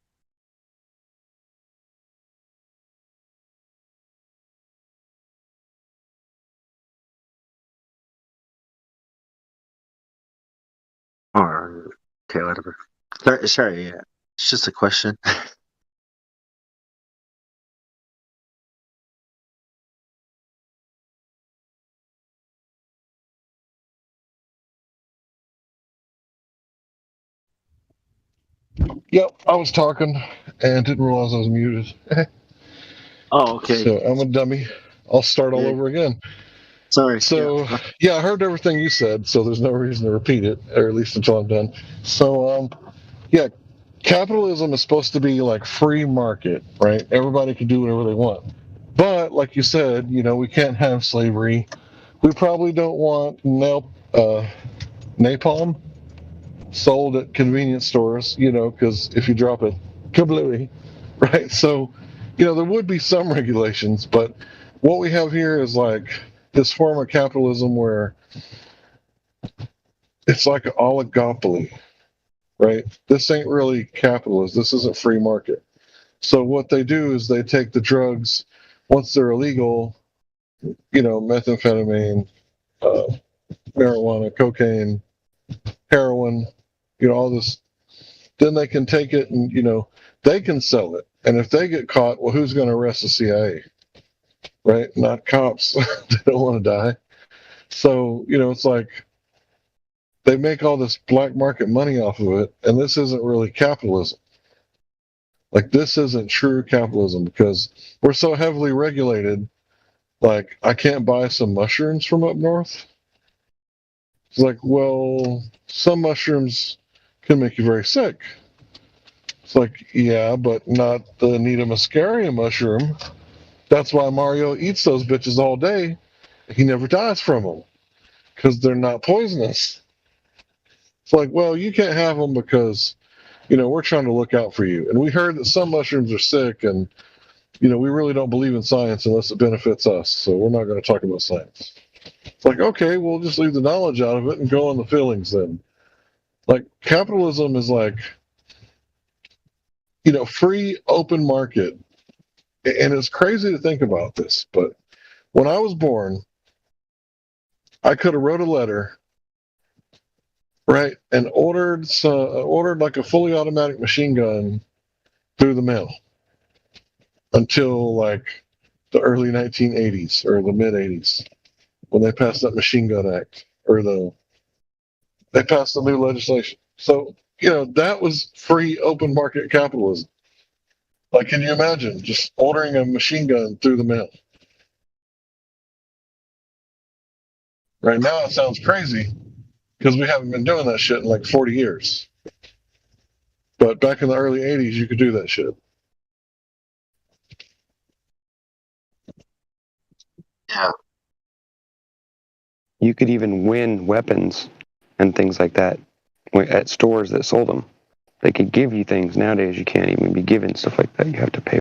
Speaker 14: Or okay, whatever. Sorry, yeah. It's just a question.
Speaker 11: Yep, I was talking and didn't realize I was muted.
Speaker 14: Oh, okay.
Speaker 11: So I'm a dummy. I'll start all over again.
Speaker 14: Sorry.
Speaker 11: So, yeah, I heard everything you said, so there's no reason to repeat it, or at least until I'm done. So, yeah, capitalism is supposed to be like free market, right? Everybody can do whatever they want. But, like you said, we can't have slavery. We probably don't want napalm sold at convenience stores, because if you drop it, kablooey, right? So, there would be some regulations, but what we have here is like this form of capitalism where it's like an oligopoly, right? This ain't really capitalist. This isn't free market. So what they do is they take the drugs once they're illegal, methamphetamine, marijuana, cocaine, heroin, all this. Then they can take it and, they can sell it. And if they get caught, well, who's going to arrest the CIA? Right? Not cops. They don't want to die. So, it's like they make all this black market money off of it. And this isn't really capitalism. Like, this isn't true capitalism because we're so heavily regulated. Like, I can't buy some mushrooms from up north. It's like, well, some mushrooms can make you very sick. It's like, yeah, but not the Nita muscaria mushroom. That's why Mario eats those bitches all day. He never dies from them because they're not poisonous. It's like, well, you can't have them because, we're trying to look out for you. And we heard that some mushrooms are sick and, we really don't believe in science unless it benefits us. So we're not going to talk about science. It's like, okay, we'll just leave the knowledge out of it and go on the feelings then. Like, capitalism is like, free open market. And it's crazy to think about this, but when I was born, I could have wrote a letter, right, and ordered like a fully automatic machine gun through the mail until like the early 1980s or the mid 80s when they passed that Machine Gun Act they passed the new legislation. So, that was free open market capitalism. Like, can you imagine just ordering a machine gun through the mail? Right now it sounds crazy because we haven't been doing that shit in like 40 years. But back in the early 80s, you could do that shit.
Speaker 14: Yeah.
Speaker 3: You could even win weapons and things like that at stores that sold them. They could give you things. Nowadays, you can't even be given stuff like that. You have to pay.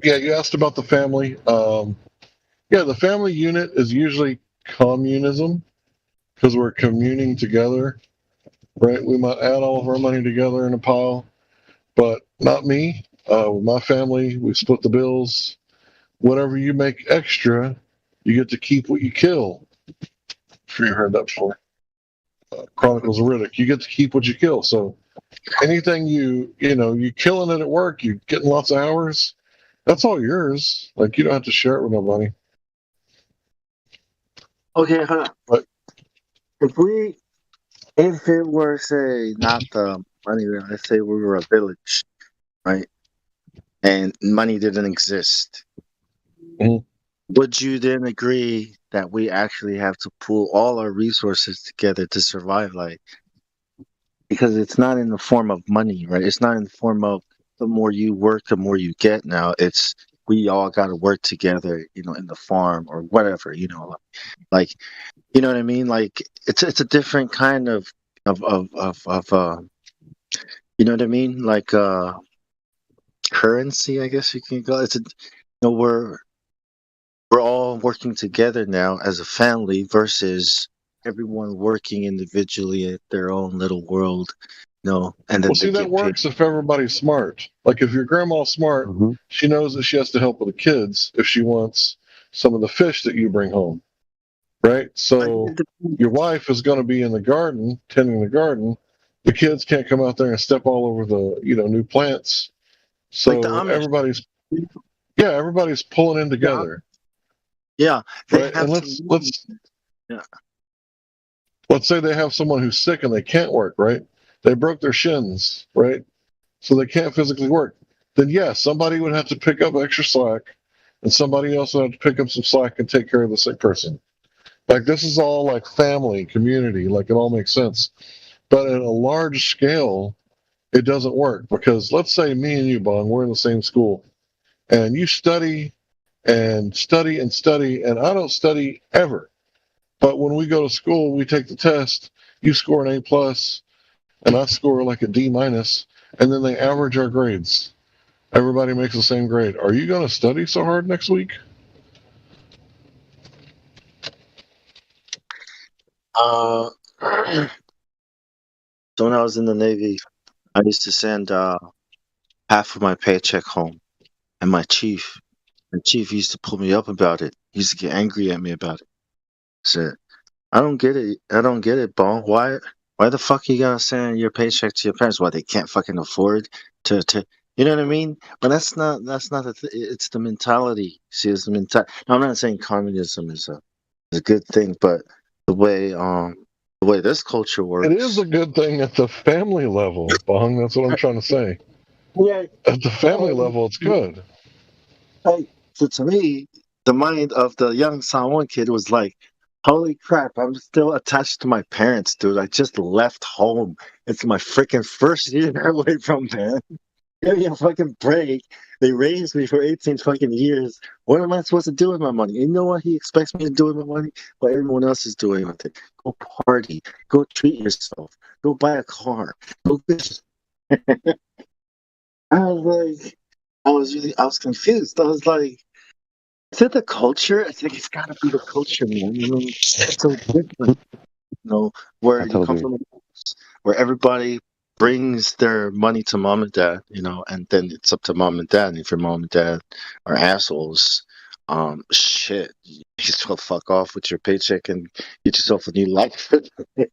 Speaker 11: Yeah, you asked about the family. Yeah, the family unit is usually communism because we're communing together, right? We might add all of our money together in a pile, but not me. With my family, we split the bills. Whatever you make extra, you get to keep what you kill. I'm sure you heard that before. Chronicles of Riddick. You get to keep what you kill. So anything you killing it at work, you getting lots of hours, that's all yours. Like, you don't have to share it with nobody.
Speaker 14: Okay, but if it were, say, not the money, let's say we were a village, right? And money didn't exist.
Speaker 11: Mm-hmm.
Speaker 14: Would you then agree that we actually have to pool all our resources together to survive? Like, because it's not in the form of money, right? It's not in the form of the more you work, the more you get. Now it's we all got to work together, in the farm or whatever, like, you know what I mean? Like, it's a different kind of you know what I mean? Like currency, I guess you can call it. We're all working together now as a family versus everyone working individually at their own little world, and then
Speaker 11: Well, see, that works if everybody's smart. Like, if your grandma's smart, she knows that she has to help with the kids if she wants some of the fish that you bring home, right? So your wife is going to be in the garden, tending the garden. The kids can't come out there and step all over the, new plants. So
Speaker 14: Like the Amish.
Speaker 11: everybody's, Yeah, everybody's pulling in together.
Speaker 14: Yeah, they
Speaker 11: right?
Speaker 14: have
Speaker 11: And
Speaker 14: yeah.
Speaker 11: let's say they have someone who's sick and they can't work, right? They broke their shins, right? So they can't physically work. Then yes, somebody would have to pick up extra slack, and somebody else would have to pick up some slack and take care of the sick person. Like this is all like family, community, like it all makes sense. But at a large scale, it doesn't work because let's say me and you, Bong, we're in the same school, and you study and study and study, and I don't study ever. But when we go to school, we take the test. You score an A+, and I score like a D-, and then they average our grades. Everybody makes the same grade. Are you going to study so hard next week?
Speaker 14: So when I was in the Navy, I used to send half of my paycheck home, and my chief used to pull me up about it. He used to get angry at me about it. Said, I don't get it. I don't get it, Bong. Why the fuck you gotta send your paycheck to your parents? Why they can't fucking afford to you know what I mean? But that's not it's the mentality. See, it's the mentality. No, I'm not saying communism is a good thing, but the way this culture works.
Speaker 11: It is a good thing at the family level, Bong. That's what I'm trying to say.
Speaker 14: Yeah.
Speaker 11: At the family level, it's good.
Speaker 14: Hey, so to me, the mind of the young Samoan kid was like, holy crap, I'm still attached to my parents, dude. I just left home. It's my freaking first year away from them. Give me a fucking break. They raised me for 18 fucking years. What am I supposed to do with my money? You know what he expects me to do with my money? What everyone else is doing with it. Go party. Go treat yourself. Go buy a car. Go this. I was like, I was confused. I was like, is it the culture? I think it's got to be the culture, man. You know, it's so different. You know, where you come from, where everybody brings their money to mom and dad, you know, and then it's up to mom and dad. And if your mom and dad are assholes, shit, you just go fuck off with your paycheck and get yourself a new life. You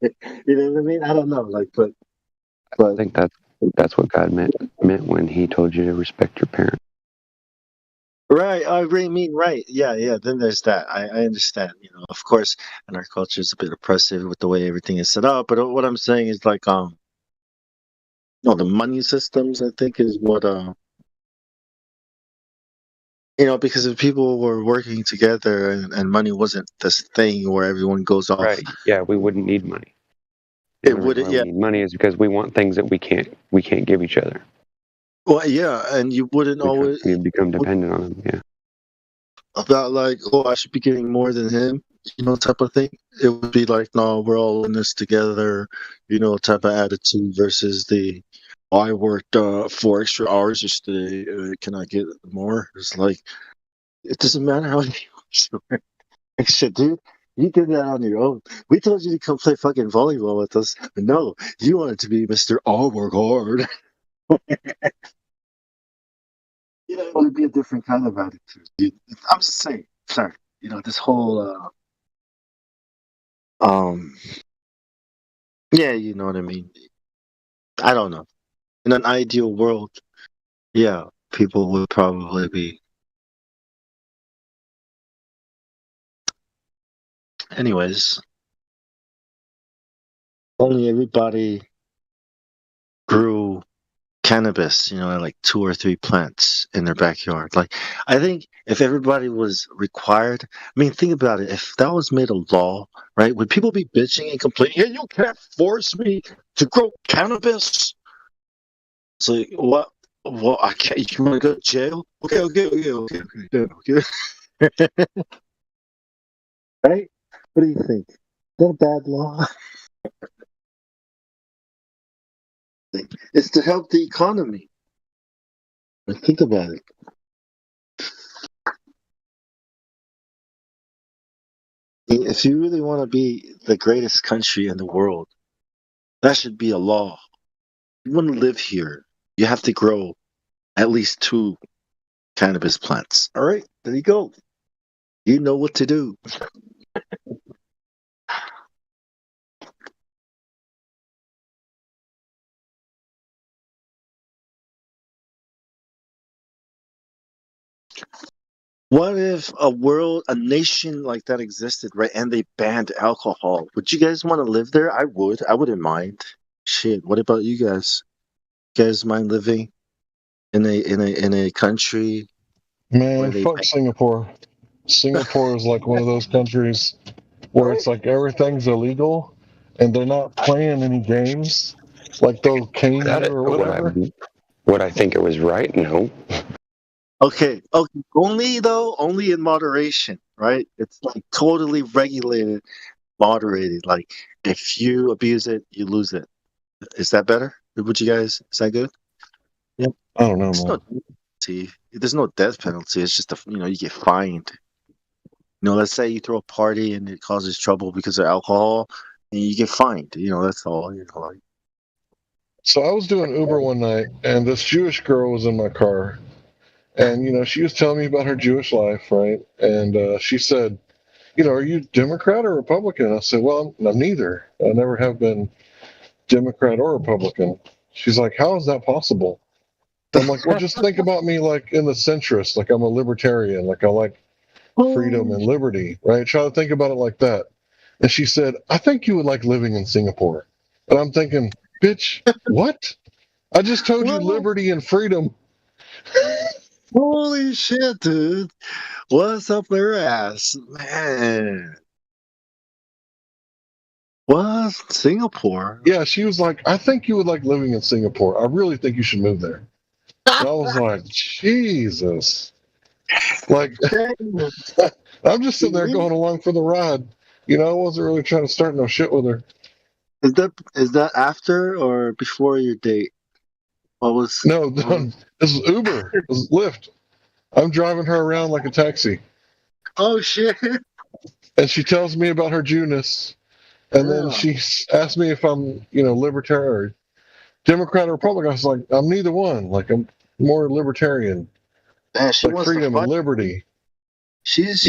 Speaker 14: know what I mean? I don't know, like, but
Speaker 3: I think that's what God meant when He told you to respect your parents.
Speaker 14: right, I really mean right. Yeah. Then there's that. I understand. You know, of course, and our culture is a bit oppressive with the way everything is set up. But what I'm saying is like, no, the money systems. I think is what you know, because if people were working together and money wasn't this thing where everyone goes off.
Speaker 3: Right. Yeah, we wouldn't need money.
Speaker 14: It would. Yeah.
Speaker 3: We need money is because we want things that we can't give each other.
Speaker 14: Well, yeah, and you wouldn't always
Speaker 3: We become dependent on them. Yeah.
Speaker 14: about like, oh, I should be getting more than him, you know, type of thing. It would be like, no, we're all in this together, you know, type of attitude versus the, oh, I worked 4 extra hours yesterday. Can I get more? It's like, it doesn't matter how many hours you work. Like, shit, dude. You did that on your own. We told you to come play fucking volleyball with us. But no, you wanted to be Mr. I'll work hard. You know, it would be a different kind of attitude. I'm just saying, sorry. You know, this whole yeah, you know what I mean. I don't know. In an ideal world, yeah, people would probably be. Anyways, only everybody grew cannabis, you know, like 2 or 3 plants in their backyard. Like, I think if everybody was required, I mean, think about it. If that was made a law, right, would people be bitching and complaining? Yeah, you can't force me to grow cannabis. So what? Well, I can't. You want to go to jail? Okay. Right? What do you think? Is that a bad law? It's to help the economy. Think about it. If you really want to be the greatest country in the world, that should be a law. If you want to live here, you have to grow at least 2 cannabis plants. All right, there you go. You know what to do. What if a nation like that existed, right? And they banned alcohol? Would you guys want to live there? I would. I wouldn't mind. Shit. What about you guys? You guys mind living in a country where
Speaker 11: Man,
Speaker 14: they
Speaker 11: fuck Singapore. Singapore is like one of those countries where it's like everything's illegal and they're not playing any games like those Kane or whatever.
Speaker 3: Would I think it was right? No.
Speaker 14: Okay. Only in moderation, right? It's like totally regulated, moderated. Like if you abuse it, you lose it. Is that better? Would you guys? Is that good? Yeah.
Speaker 11: I don't know, man.
Speaker 14: There's no death penalty. It's just you get fined. Let's say you throw a party and it causes trouble because of alcohol, and you get fined. That's all. Like.
Speaker 11: So I was doing Uber one night, and this Jewish girl was in my car, and she was telling me about her Jewish life, right? And she said, "Are you Democrat or Republican?" I said, "Well, I'm neither. I never have been Democrat or Republican." She's like, "How is that possible?" I'm like, "Well, just think about me like in the centrist. Like I'm a libertarian. Like I like freedom and liberty, right? Try to think about it like that." And she said, "I think you would like living in Singapore." And I'm thinking, bitch, what? I just told you liberty and freedom.
Speaker 14: Holy shit, dude. What's up their ass? Man. What? Singapore?
Speaker 11: Yeah, she was like, "I think you would like living in Singapore. I really think you should move there." And I was like, Jesus. Like, I'm just sitting there going along for the ride. I wasn't really trying to start no shit with her.
Speaker 14: Is that after or before your date?
Speaker 11: No, this is Uber. This is Lyft. I'm driving her around like a taxi.
Speaker 14: Oh shit!
Speaker 11: And she tells me about her Jewness, and then she asks me if I'm, libertarian or Democrat or Republican. I was like, I'm neither one. Like I'm more libertarian.
Speaker 14: Man, she
Speaker 11: like
Speaker 14: wants
Speaker 11: freedom
Speaker 14: to
Speaker 11: and liberty.
Speaker 14: She was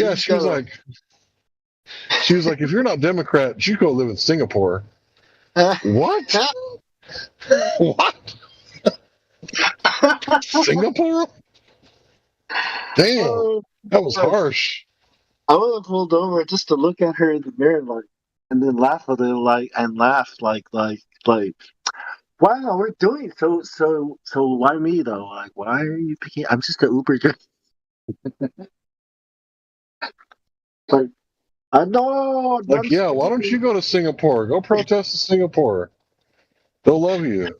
Speaker 11: like, if you're not Democrat, you go live in Singapore. What? What? Singapore? Damn, that was harsh.
Speaker 14: I would have pulled over just to look at her in the mirror, and then laugh a little, like wow, we're doing so. Why me though? Like, why are you picking? I'm just an Uber driver. Like, I know.
Speaker 11: Like, yeah, why don't you go to Singapore? Go protest in Singapore. They'll love you.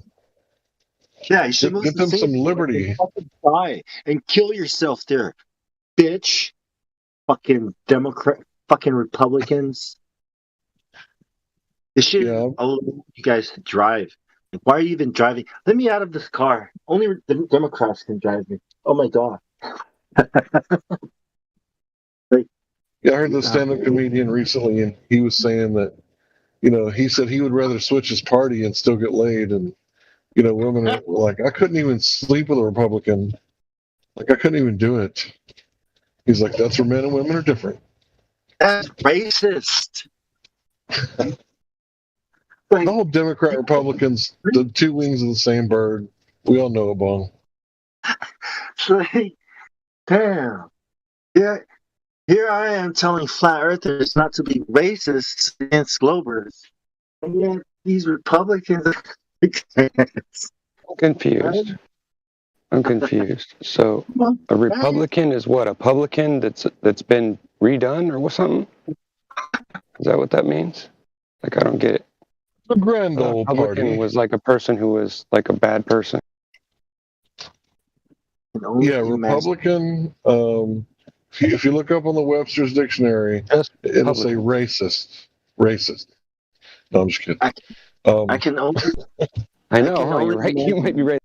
Speaker 14: Yeah, you should
Speaker 11: get them some liberty.
Speaker 14: Fucking die and kill yourself there, bitch. Fucking Democrat, fucking Republicans. This shit.
Speaker 11: Yeah.
Speaker 14: You guys drive. Like, why are you even driving? Let me out of this car. Only the Democrats can drive me. Oh my god.
Speaker 11: Yeah, I heard the stand-up comedian recently, and he was saying that, he said he would rather switch his party and still get laid, and women are like, I couldn't even sleep with a Republican. Like, I couldn't even do it. He's like, that's where men and women are different.
Speaker 14: That's racist.
Speaker 11: The whole Democrat Republicans, the two wings of the same bird. We all know it, Bong.
Speaker 14: Like, damn. Yeah. Here I am telling flat earthers not to be racist against globers. And yet these Republicans
Speaker 3: I'm confused. So a Republican is what? A publican that's been redone or something? Is that what that means? Like, I don't get it.
Speaker 11: The grand old
Speaker 3: Republican was like a person who was like a bad person.
Speaker 11: Yeah, Republican. If you look up on the Webster's dictionary, it'll say racist. Racist. No, I'm just kidding.
Speaker 14: I can only.
Speaker 3: I know. You're right. You might be right.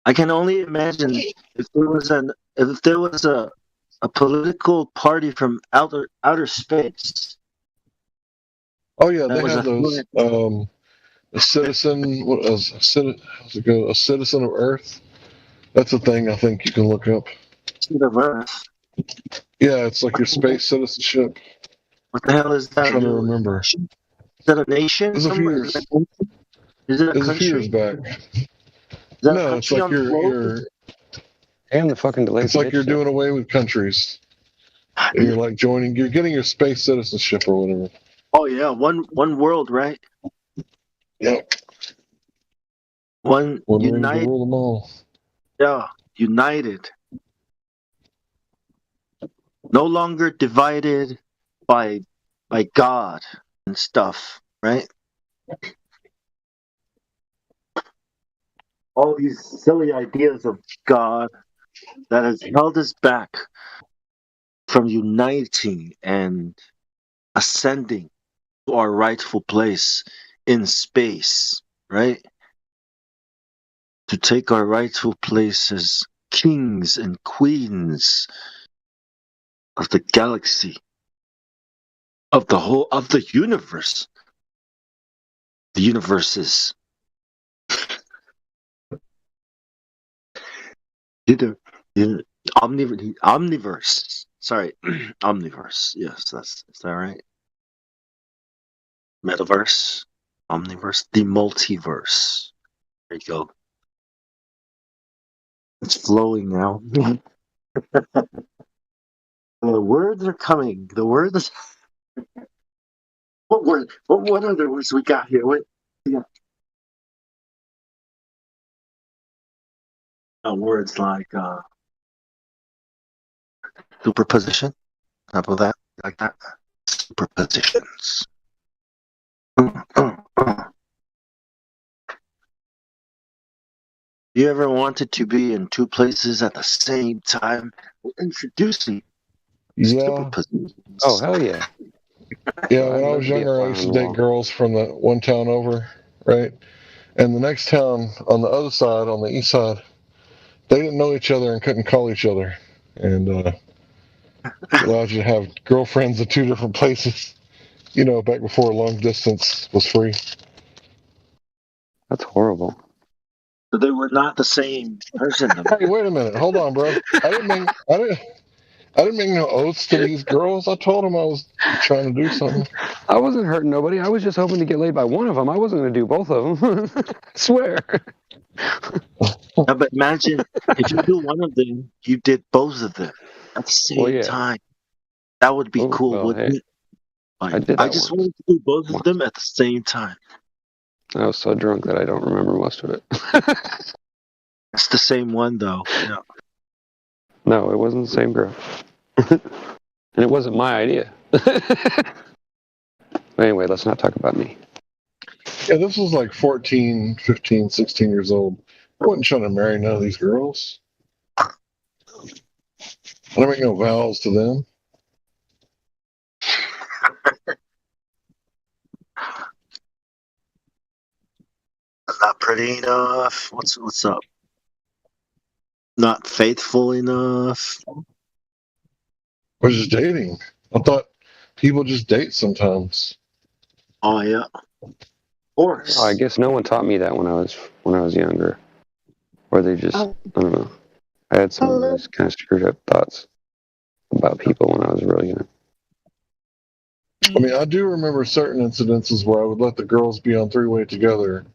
Speaker 14: I can only imagine if there was a political party from outer space.
Speaker 11: Oh yeah, they have those. A citizen. What was how's it go? A citizen of Earth. That's a thing I think you can look up.
Speaker 14: Citizen of Earth.
Speaker 11: Yeah, it's like your space citizenship.
Speaker 14: What the hell is that?
Speaker 11: I'm trying to remember.
Speaker 14: Is that a nation?
Speaker 11: It was a few years.
Speaker 14: Is it a country?
Speaker 11: A few years back. No, it's like your
Speaker 3: And the fucking delayed.
Speaker 11: It's like you're doing away with countries. And you're like you're getting your space citizenship or whatever.
Speaker 14: Oh yeah, one world, right?
Speaker 11: Yep.
Speaker 14: One
Speaker 11: race to
Speaker 14: united.
Speaker 11: rule them all.
Speaker 14: Yeah, united. No longer divided by God and stuff, right? All these silly ideas of God that has held us back from uniting and ascending to our rightful place in space, right? To take our rightful place as kings and queens of the galaxy, of the universe, the universes. Omniverse. Sorry, omniverse. Yes, is that right? Metaverse, omniverse, the multiverse. There you go. It's flowing now. The words are coming. The words. What word? What other words we got here? What? Yeah. Words like superposition. How about that? Like that? Superpositions. You ever wanted to be in two places at the same time? We're introducing superpositions.
Speaker 3: Oh, hell yeah.
Speaker 11: Yeah, when I was younger, I used to date girls from the one town over, right? And the next town on the other side, on the east side, they didn't know each other and couldn't call each other. And it allowed you to have girlfriends in two different places, back before long distance was free.
Speaker 3: That's horrible.
Speaker 14: So they were not the same person.
Speaker 11: Hey, wait a minute. Hold on, bro. I didn't make no oaths to these girls. I told them I was trying to do something.
Speaker 3: I wasn't hurting nobody. I was just hoping to get laid by one of them. I wasn't going to do both of them. I swear.
Speaker 14: No, but imagine if you do one of them, you did both of them at the same time. That would be cool, wouldn't it? I just wanted to do both of them at the same time.
Speaker 3: I was so drunk that I don't remember most of it.
Speaker 14: It's the same one, though. Yeah.
Speaker 3: No, it wasn't the same girl. And it wasn't my idea. But anyway, let's not talk about me.
Speaker 11: Yeah, this was like 14, 15, 16 years old. I wasn't trying to marry none of these girls. I don't make no vows to them.
Speaker 14: Not pretty enough. What's up? Not faithful enough.
Speaker 11: We're just dating. I thought people just date sometimes.
Speaker 14: Oh yeah. Of course.
Speaker 3: Oh, I guess no one taught me that when I was younger. Or they just I don't know. I had some of those kind of screwed up thoughts about people when I was really young.
Speaker 11: I mean, I do remember certain incidences where I would let the girls be on three-way together,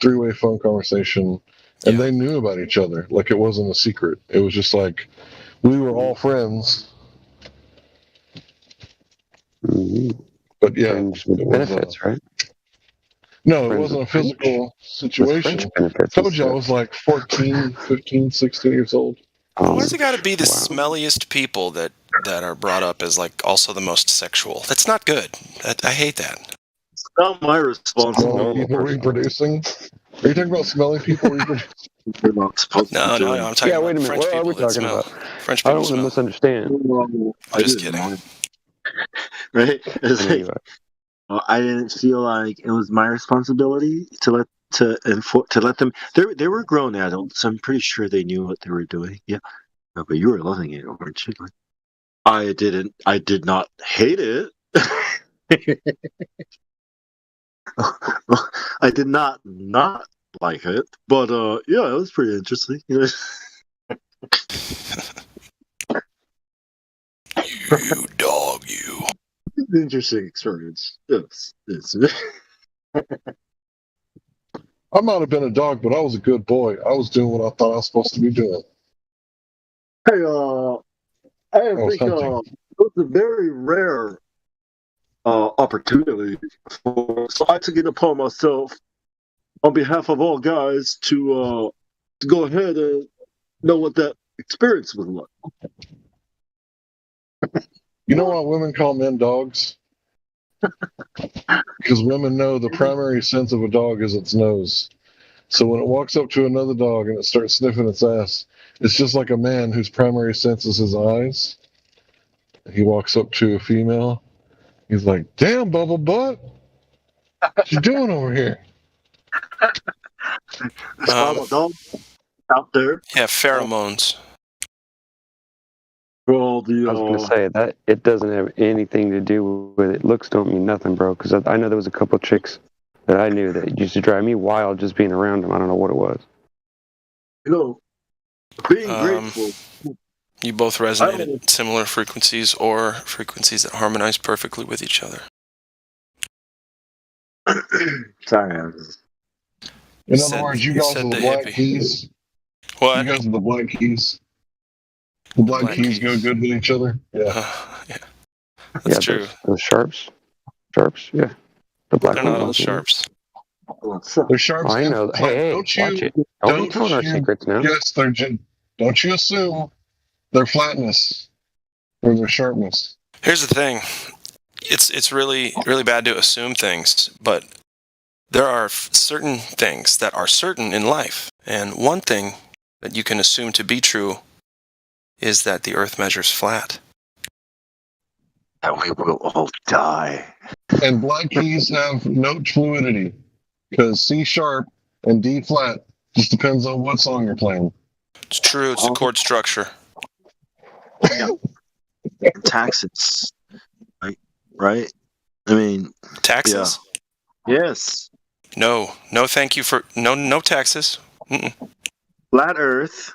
Speaker 11: three-way phone conversation, and they knew about each other. Like it wasn't a secret. It was just like we were all friends.
Speaker 3: Mm-hmm.
Speaker 11: But yeah,
Speaker 3: friends with benefits, right?
Speaker 11: No, it wasn't a physical situation. I told you I was like 14, 15, 16 years old.
Speaker 19: Why's it got to be the smelliest people that are brought up as like also the most sexual? That's not good. I hate that.
Speaker 14: It's not my responsibility.
Speaker 11: People reproducing? Are you talking about smelly people reproducing?
Speaker 19: No, I'm talking about
Speaker 3: wait a minute.
Speaker 19: French
Speaker 3: What are we
Speaker 19: people that
Speaker 3: talking
Speaker 19: smell.
Speaker 3: about?
Speaker 19: French
Speaker 3: I
Speaker 19: people
Speaker 3: don't want to
Speaker 19: smell.
Speaker 3: misunderstand.
Speaker 19: I'm just kidding.
Speaker 14: Right? It's like, I didn't feel like it was my responsibility to let them. They were grown adults. I'm pretty sure they knew what they were doing. Yeah, no, but you were loving it, weren't you? I didn't. I did not hate it. I did not like it, but yeah, it was pretty interesting.
Speaker 19: You dog, you.
Speaker 14: Interesting experience. Yes.
Speaker 11: I might have been a dog, but I was a good boy. I was doing what I thought I was supposed to be doing.
Speaker 5: Hey, I think it's a very rare opportunity so I took it upon myself, on behalf of all guys, to go ahead and know what that experience was like.
Speaker 11: You know why women call men dogs? Because women know the primary sense of a dog is its nose. So when it walks up to another dog and it starts sniffing its ass, it's just like a man whose primary sense is his eyes. He walks up to a female. He's like, "Damn, bubble butt, what you doing over here?"
Speaker 5: Dog out there.
Speaker 19: Yeah, pheromones.
Speaker 5: Well,
Speaker 3: I was gonna say that it doesn't have anything to do with it. Looks don't mean nothing, bro. Because I know there was a couple chicks that I knew that used to drive me wild just being around them. I don't know what it was.
Speaker 5: You know, being grateful.
Speaker 19: You both resonate at similar frequencies or frequencies that harmonize perfectly with each other.
Speaker 5: Sorry.
Speaker 11: In other words, you guys are the Black Keys.
Speaker 19: What?
Speaker 11: You guys are the Black Keys. The Black Keys go good with each other. Yeah.
Speaker 19: That's true.
Speaker 3: Those sharps. Yeah. The black
Speaker 19: They're not all
Speaker 3: ones.
Speaker 19: sharps.
Speaker 11: They're sharps.
Speaker 3: Oh, I know. Hey,
Speaker 11: don't
Speaker 3: watch
Speaker 11: you,
Speaker 3: it. Don't be telling our secrets now.
Speaker 11: Yes, don't you assume their flatness or their sharpness.
Speaker 19: Here's the thing. It's really bad to assume things, but there are certain things that are certain in life. And one thing that you can assume to be true is that the earth measures flat.
Speaker 5: That we will all die.
Speaker 11: And Black Keys have note fluidity because C sharp and D flat just depends on what song you're playing.
Speaker 19: It's true. It's a chord structure.
Speaker 14: Taxes, right? I mean,
Speaker 19: taxes.
Speaker 14: Yeah. Yes.
Speaker 19: No, thank you for no taxes. Mm-mm.
Speaker 14: Flat Earth,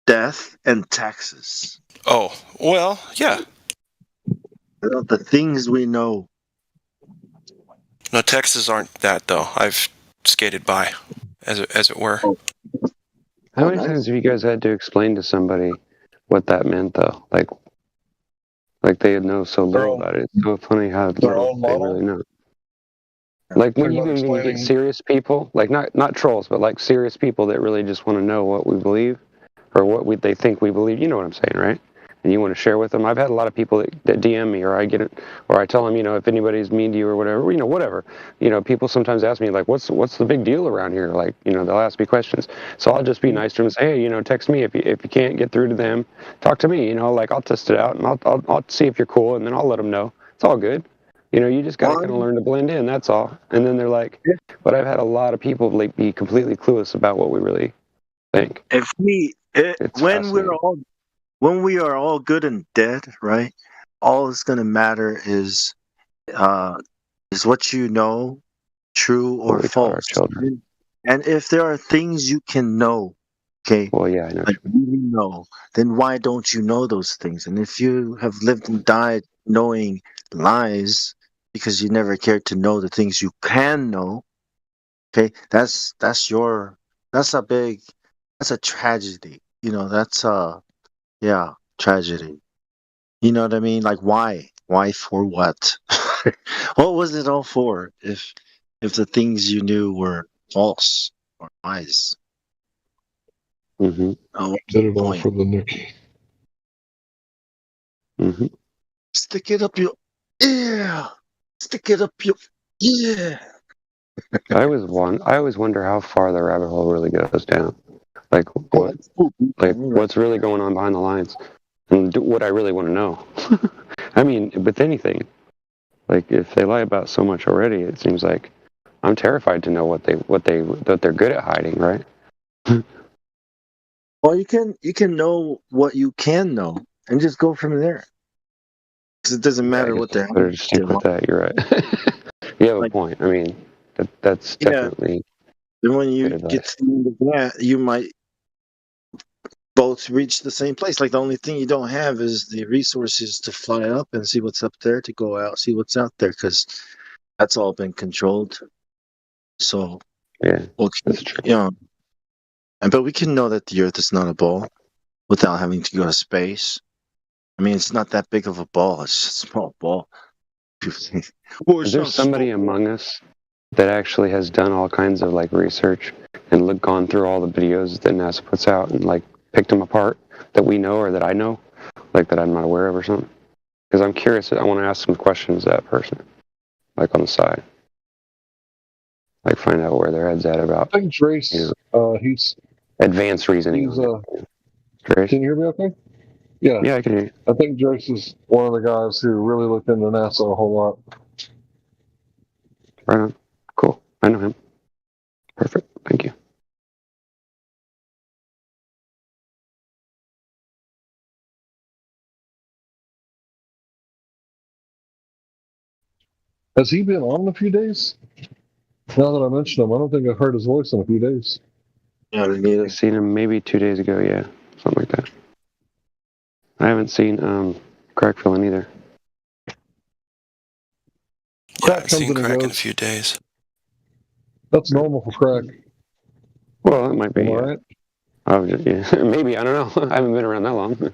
Speaker 14: death, and taxes.
Speaker 19: Oh well, yeah.
Speaker 14: The things we know.
Speaker 19: No, taxes aren't that though. I've skated by, as it were.
Speaker 3: How many times have you guys had to explain to somebody what that meant, though? Like they know so little about it. It's so funny how little they really know. Like when you even get serious people, like not trolls, but like serious people that really just want to know what we believe or they think we believe. You know what I'm saying, right? And you want to share with them. I've had a lot of people that DM me, or I get it, or I tell them, if anybody's mean to you or whatever, whatever. People sometimes ask me like, what's the big deal around here? Like, they'll ask me questions. So I'll just be nice to them and say, hey, text me if you can't get through to them, talk to me. Like I'll test it out and I'll see if you're cool, and then I'll let them know it's all good. You just got to kind of learn to blend in. That's all. And then they're like, but I've had a lot of people like be completely clueless about what we really think.
Speaker 14: When we are all good and dead, right? All that's gonna matter is what you know, true or false. And if there are things you can know, okay,
Speaker 3: well, yeah, I know.
Speaker 14: Like really know, then why don't you know those things? And if you have lived and died knowing lies because you never cared to know the things you can know, okay, that's a tragedy. Tragedy. You know what I mean? Like why? Why for what? What was it all for if the things you knew were false or lies?
Speaker 3: Mm-hmm.
Speaker 11: Did it all for the nookie.
Speaker 3: Mm-hmm.
Speaker 14: Stick it up your ear. Stick it up your yeah.
Speaker 3: I always wonder how far the rabbit hole really goes down. Like what's really going on behind the lines, and what I really want to know. I mean, with anything, like if they lie about so much already, it seems like I'm terrified to know what they're good at hiding, right?
Speaker 14: Well, you can know what you can know, and just go from there. Because it doesn't matter what they're.
Speaker 3: Better just stick with that. You're right. You have a point. I mean, that's definitely.
Speaker 14: Then when you get to the end of that, you might both reach the same place. Like the only thing you don't have is the resources to fly up and see what's up there, to go out, see what's out there, because that's all been controlled. So
Speaker 3: yeah, that's true.
Speaker 14: But we can know that the Earth is not a ball. without having to go to space. I mean, it's not that big of a ball. It's just a small ball. Well, it's
Speaker 3: There's
Speaker 14: not
Speaker 3: somebody
Speaker 14: small.
Speaker 3: among us that actually has done all kinds of like research and gone through all the videos that NASA puts out and like picked them apart that we know or that I know, like that I'm not aware of or something. Because I'm curious. I want to ask some questions to that person, like on the side, like find out where their head's at about.
Speaker 11: I think Drace, he's
Speaker 3: advanced reasoning.
Speaker 11: He's
Speaker 3: Drace?
Speaker 11: Can you hear me? Okay. Yeah.
Speaker 3: Yeah, I can hear you.
Speaker 11: I think Drace is one of the guys who really looked into NASA a whole lot.
Speaker 3: Right on. Cool. I know him. Perfect. Thank you.
Speaker 11: Has he been on in a few days? Now that I mention him, I don't think I've heard his voice in a few days.
Speaker 14: Yeah, I neither.
Speaker 3: I seen him maybe 2 days ago. Yeah, something like that. I haven't seen Crack Villain either.
Speaker 19: Yeah, I haven't seen Crack in a few days.
Speaker 11: That's normal for Crack.
Speaker 3: Well, it might be.
Speaker 11: Am I
Speaker 3: Yeah.
Speaker 11: right?
Speaker 3: I was just, yeah. Maybe, I don't know. I haven't been around that long.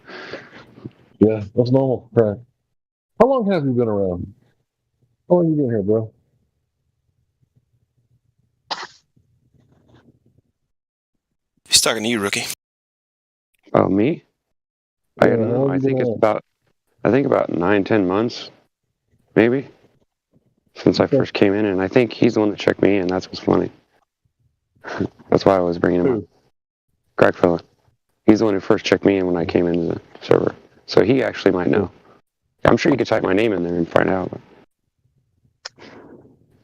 Speaker 11: Yeah, that's normal for Crack. How long have you been around? How long have you been here, bro?
Speaker 19: He's talking to you, rookie.
Speaker 3: Oh, me? I
Speaker 11: Yeah,
Speaker 3: don't
Speaker 11: how
Speaker 3: know.
Speaker 11: long
Speaker 3: I
Speaker 11: you
Speaker 3: think
Speaker 11: been
Speaker 3: it's
Speaker 11: on?
Speaker 3: about 9-10 months, maybe, since I first came in, and I think he's the one that checked me in. That's what's funny. That's why I was bringing him up. Crack Fella. He's the one who first checked me in when I came into the server, so he actually might know. I'm sure you could type my name in there and find out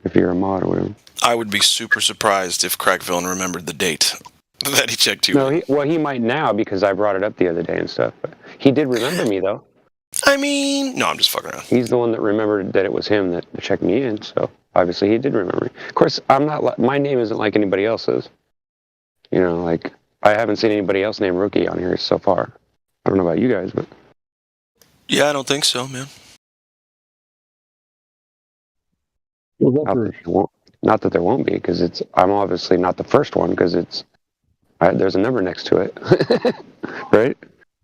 Speaker 3: if you're a mod or whatever.
Speaker 19: I would be super surprised if Crack Villain remembered the date that he checked you.
Speaker 3: No, he might now because I brought it up the other day and stuff. But he did remember me though.
Speaker 19: I mean, no, I'm just fucking around.
Speaker 3: He's the one that remembered that it was him that checked me in, so obviously he did remember me. Of course, I'm not. My name isn't like anybody else's. You know, like I haven't seen anybody else named Rookie on here so far. I don't know about you guys, but
Speaker 19: Yeah, I don't think so, man.
Speaker 3: not that there won't be, because I'm obviously not the first one because there's a number next to it, right?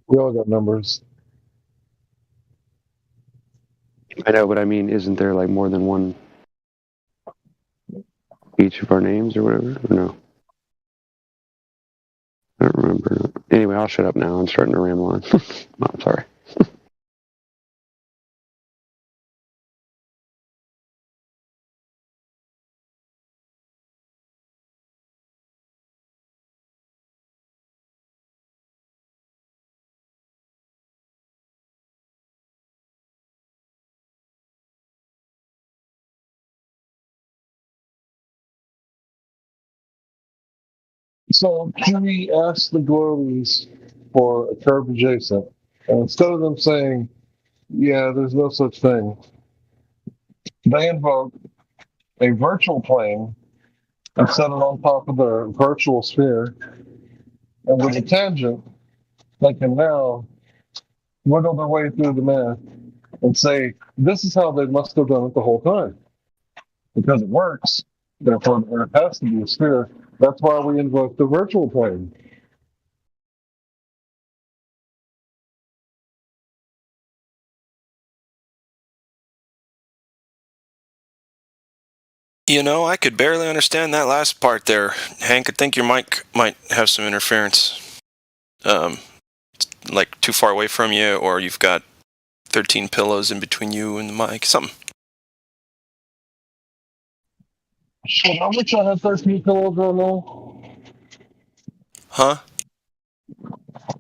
Speaker 11: We all got numbers.
Speaker 3: I know, but I mean, isn't there like more than one each of our names or whatever? Or no? I don't remember. Anyway, I'll shut up now. I'm starting to ramble on. No, I'm sorry.
Speaker 11: So Jimmy asked the Globies for a curve adjacent, and instead of them saying, "Yeah, there's no such thing," they invoked a virtual plane and set it on top of their virtual sphere, and with a tangent, they can now wiggle their way through the math and say, "This is how they must have done it the whole time." Because it works, therefore the Earth has to be a sphere. That's why we invoke the virtual plane.
Speaker 19: You know, I could barely understand that last part there, Hank. I think your mic might have some interference. Like too far away from you, or you've got 13 pillows in between you and the mic. Something.
Speaker 11: Shit, I wish I had 13 pillows right now.
Speaker 19: Huh?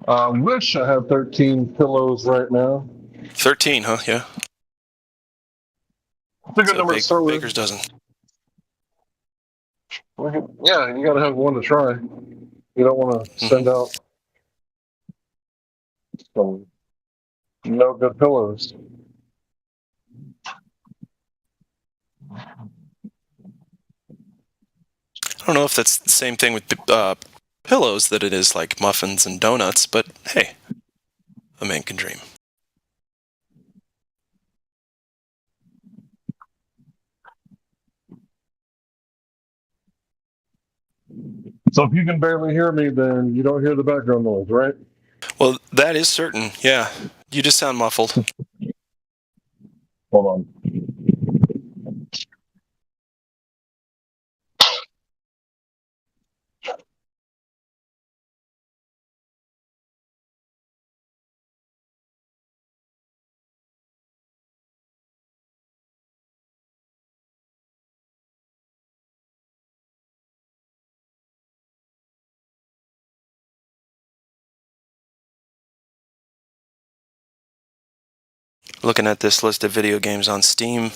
Speaker 11: I wish I had 13 pillows right now.
Speaker 19: 13, huh? Yeah.
Speaker 11: It's a good number to start with.
Speaker 19: Baker's dozen.
Speaker 11: Yeah, you gotta have one to try. You don't want to send out some no good pillows.
Speaker 19: I don't know if that's the same thing with pillows that it is like muffins and donuts, but hey, a man can dream.
Speaker 11: So if you can barely hear me, then you don't hear the background noise, right?
Speaker 19: Well, that is certain. Yeah, you just sound muffled.
Speaker 11: Hold on.
Speaker 19: Looking at this list of video games on Steam,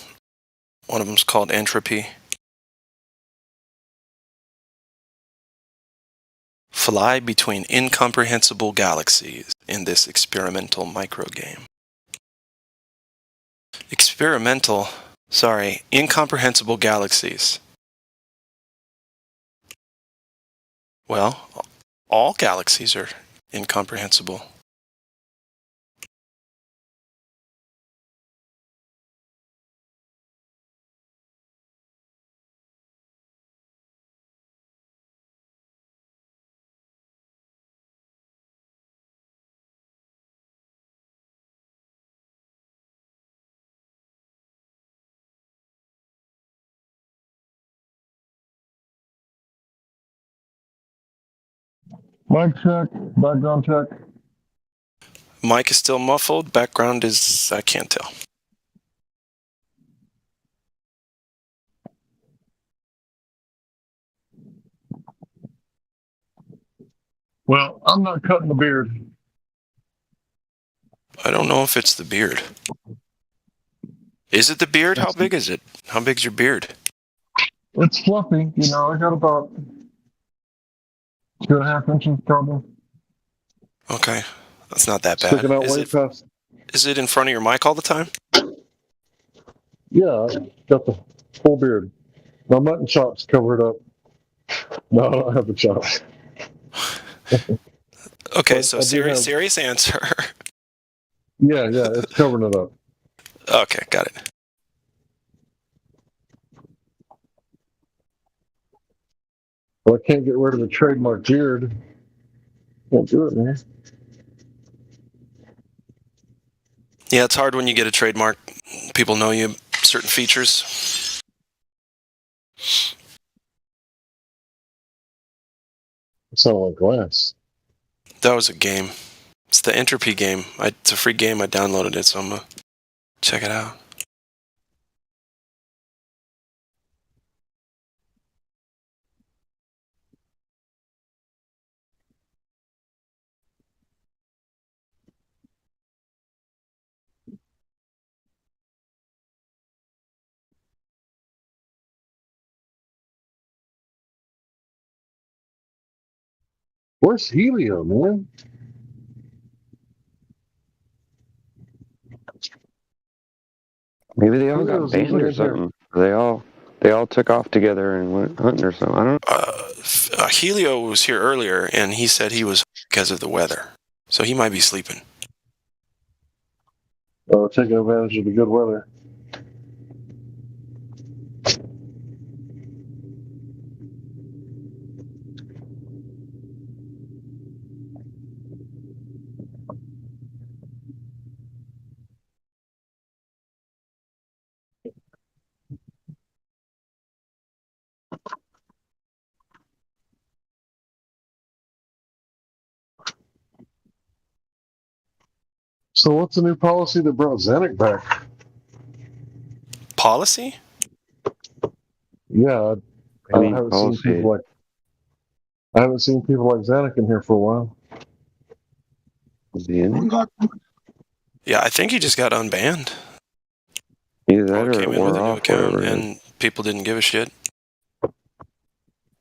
Speaker 19: one of them's called Entropy. Fly between incomprehensible galaxies in this experimental microgame. Incomprehensible galaxies. Well, all galaxies are incomprehensible.
Speaker 11: Mic check, background check.
Speaker 19: Mic is still muffled. Background is, I can't tell.
Speaker 11: Well, I'm not cutting the beard.
Speaker 19: I don't know if it's the beard. Is it the beard? How big is it? How big's your beard?
Speaker 11: It's fluffy, you know. I got about 2.5 inches probably.
Speaker 19: Okay, that's not that bad.
Speaker 11: Sticking out way past.
Speaker 19: Is it in front of your mic all the time?
Speaker 11: Yeah, I got the full beard. My mutton chops covered up. No, I don't have the chops.
Speaker 19: Okay, so serious answer.
Speaker 11: Yeah, it's covering it up.
Speaker 19: Okay, got it.
Speaker 11: Well, I can't get rid of the trademark beard. Won't do it, man.
Speaker 19: Yeah, it's hard when you get a trademark. People know you certain features.
Speaker 11: It sounded like glass.
Speaker 19: That was a game. It's the Entropy game. It's a free game. I downloaded it, so I'm gonna check it out.
Speaker 11: Where's Helio, man?
Speaker 3: Maybe they all
Speaker 11: Helio's
Speaker 3: got banned
Speaker 11: usually
Speaker 3: or
Speaker 11: in here.
Speaker 3: something. They all took off together and went hunting or something. I don't know.
Speaker 19: Helio was here earlier, and he said he was because of the weather. So he might be sleeping.
Speaker 11: Taking advantage of the good weather. So what's the new policy that brought Xanac back?
Speaker 19: Policy?
Speaker 11: Yeah, I haven't seen people like Xanac in here for a while.
Speaker 19: Yeah, I think he just got unbanned.
Speaker 3: Either that or
Speaker 19: came
Speaker 3: it
Speaker 19: in with
Speaker 3: wore
Speaker 19: a new
Speaker 3: off,
Speaker 19: account,
Speaker 3: whatever.
Speaker 19: and people didn't give a shit.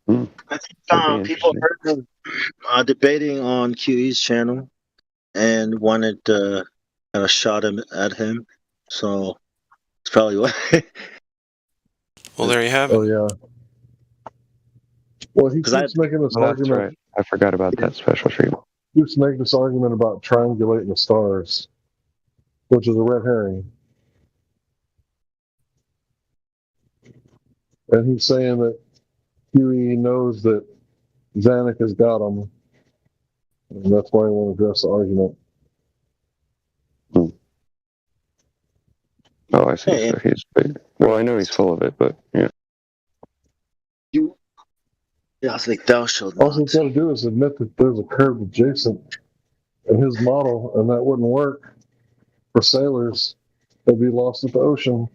Speaker 14: I think people heard them debating on QE's channel and wanted to kind of shot him at him. So it's probably why.
Speaker 19: Well, there you have it.
Speaker 11: Oh yeah. Well, he keeps making this
Speaker 3: Oh, that's
Speaker 11: argument.
Speaker 3: right. I forgot about that special treatment.
Speaker 11: He keeps making this argument about triangulating the stars, which is a red herring. And he's saying that QE knows that Xanac has got him, And that's why I want to address the argument.
Speaker 3: Oh, I see. So he's big. Well, I know he's full of it, but yeah.
Speaker 14: Yeah, I was like, thou shalt not.
Speaker 11: All he's got to do is admit that there's a curve adjacent in his model, and that wouldn't work for sailors. They'd be lost at the ocean.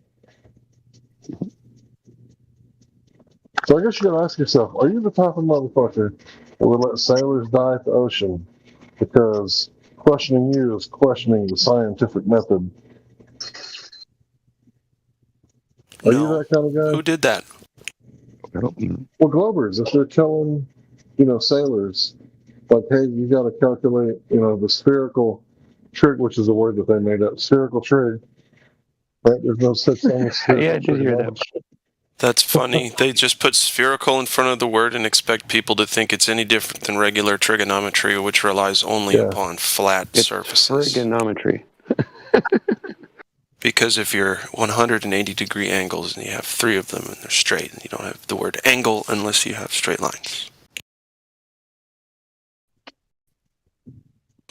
Speaker 11: So I guess you got to ask yourself, are you the type of motherfucker that would let sailors die at the ocean because questioning you is questioning the scientific method? Are you that kind of guy?
Speaker 19: Who did that?
Speaker 11: I don't know. Well, Globers, if they're telling, sailors, like, hey, you got to calculate, the spherical trig, which is a word that they made up, spherical trig, right? There's no such thing as spherical
Speaker 3: Yeah, I did hear that.
Speaker 19: That's funny. They just put spherical in front of the word and expect people to think it's any different than regular trigonometry, which relies only upon flat surfaces.
Speaker 3: Trigonometry.
Speaker 19: Because if you're 180-degree angles and you have 3 of them and they're straight, and you don't have the word angle unless you have straight lines.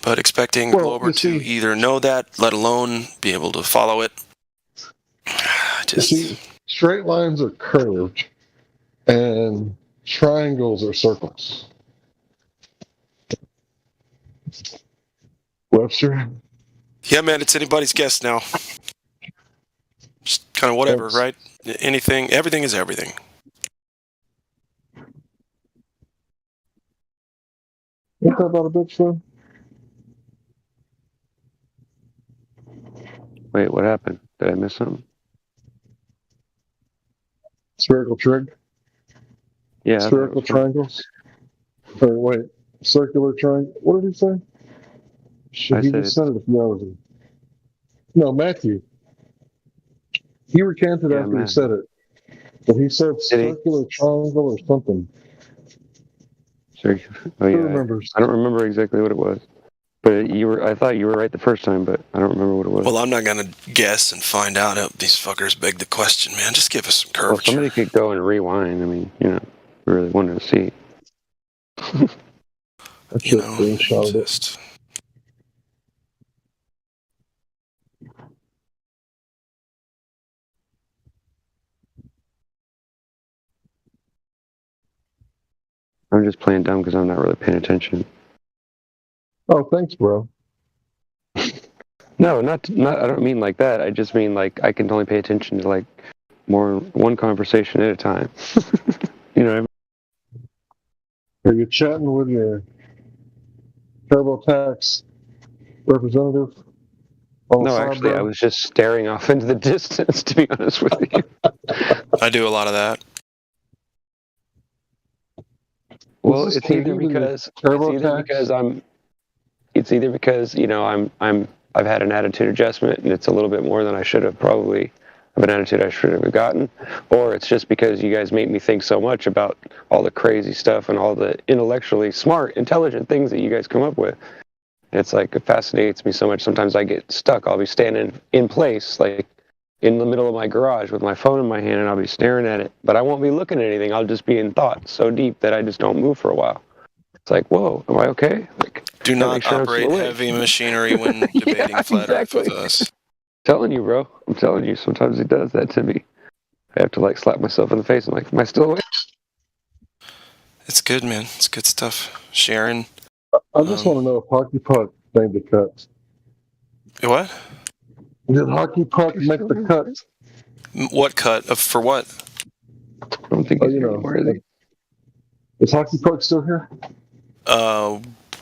Speaker 19: But expecting Glober to either know that, let alone be able to follow it,
Speaker 11: See, straight lines are curved, and triangles are circles. Webster?
Speaker 19: Yeah, man, it's anybody's guess now. Just kind of whatever, right? Anything, everything is everything.
Speaker 11: Ain't that about a bitch, son?
Speaker 3: Wait, what happened? Did I miss something?
Speaker 11: Spherical trig?
Speaker 3: Yeah.
Speaker 11: Spherical triangles? Or wait, circular triangle? What did he say? He just said it a few hours ago. No, Matthew. He recanted after he said it. But he said circular triangle or something.
Speaker 3: Sure. Oh, yeah.
Speaker 11: Who remembers?
Speaker 3: I don't remember exactly what it was. But I thought you were right the first time, but I don't remember what it was.
Speaker 19: Well, I'm not going to guess and find out. These fuckers beg the question, man. Just give us some
Speaker 3: Well,
Speaker 19: curvature.
Speaker 3: somebody could go and rewind. I mean, we really wanted to see.
Speaker 19: Just...
Speaker 3: I'm just playing dumb because I'm not really paying attention.
Speaker 11: Oh, thanks, bro.
Speaker 3: No, not. I don't mean like that. I just mean like I can only pay attention to like one conversation at a time. You know what I mean?
Speaker 11: Are you chatting with your TurboTax representative?
Speaker 3: No, actually, I was just staring off into the distance, to be honest with you.
Speaker 19: I do a lot of that.
Speaker 3: Well, it's either because I've had an attitude adjustment and it's a little bit more than I should have probably of an attitude I should have gotten, or it's just because you guys make me think so much about all the crazy stuff and all the intellectually smart, intelligent things that you guys come up with. It's like it fascinates me so much. Sometimes I get stuck. I'll be standing in place, like in the middle of my garage with my phone in my hand, and I'll be staring at it, but I won't be looking at anything. I'll just be in thought so deep that I just don't move for a while. It's like, whoa, am I okay? Like,
Speaker 19: do not operate heavy machinery when debating flat Earth with us.
Speaker 3: I'm telling you, bro. I'm telling you. Sometimes he does that to me. I have to like slap myself in the face. I'm like, am I still awake?
Speaker 19: It's good, man. It's good stuff. Sharon.
Speaker 11: I just want to know if Hockey Puck made the cut.
Speaker 19: What?
Speaker 11: Did Hockey Puck make the cut?
Speaker 19: What cut? For what?
Speaker 3: I don't think he's anywhere, is he?
Speaker 11: Is Hockey Puck still here?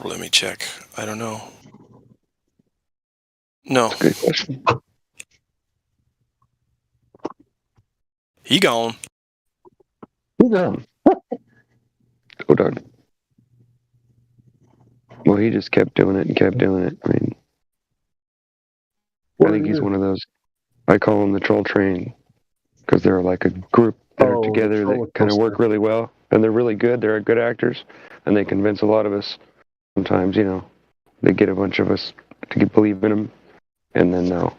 Speaker 19: Let me check. I don't know. No.
Speaker 3: That's a good question.
Speaker 19: He gone.
Speaker 11: He gone.
Speaker 3: Hold on. Well, he just kept doing it and kept doing it. I mean, I think he's one of those. I call them the troll train because they're like a group that are together that kind of work really well, and they're really good. They're good actors, and they convince a lot of us. Sometimes, they get a bunch of us to believe in them, and then they'll,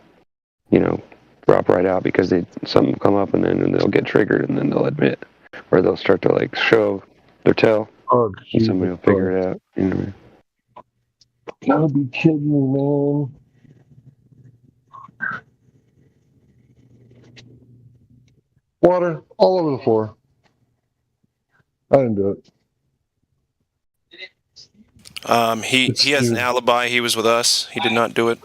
Speaker 3: drop right out because something will come up, and then they'll get triggered, and then they'll admit, or they'll start to like show their tail, and somebody will figure it out.
Speaker 11: Gotta be kidding me, man. Water all over the floor. I didn't do it.
Speaker 19: He has an alibi. He was with us. He did not do it.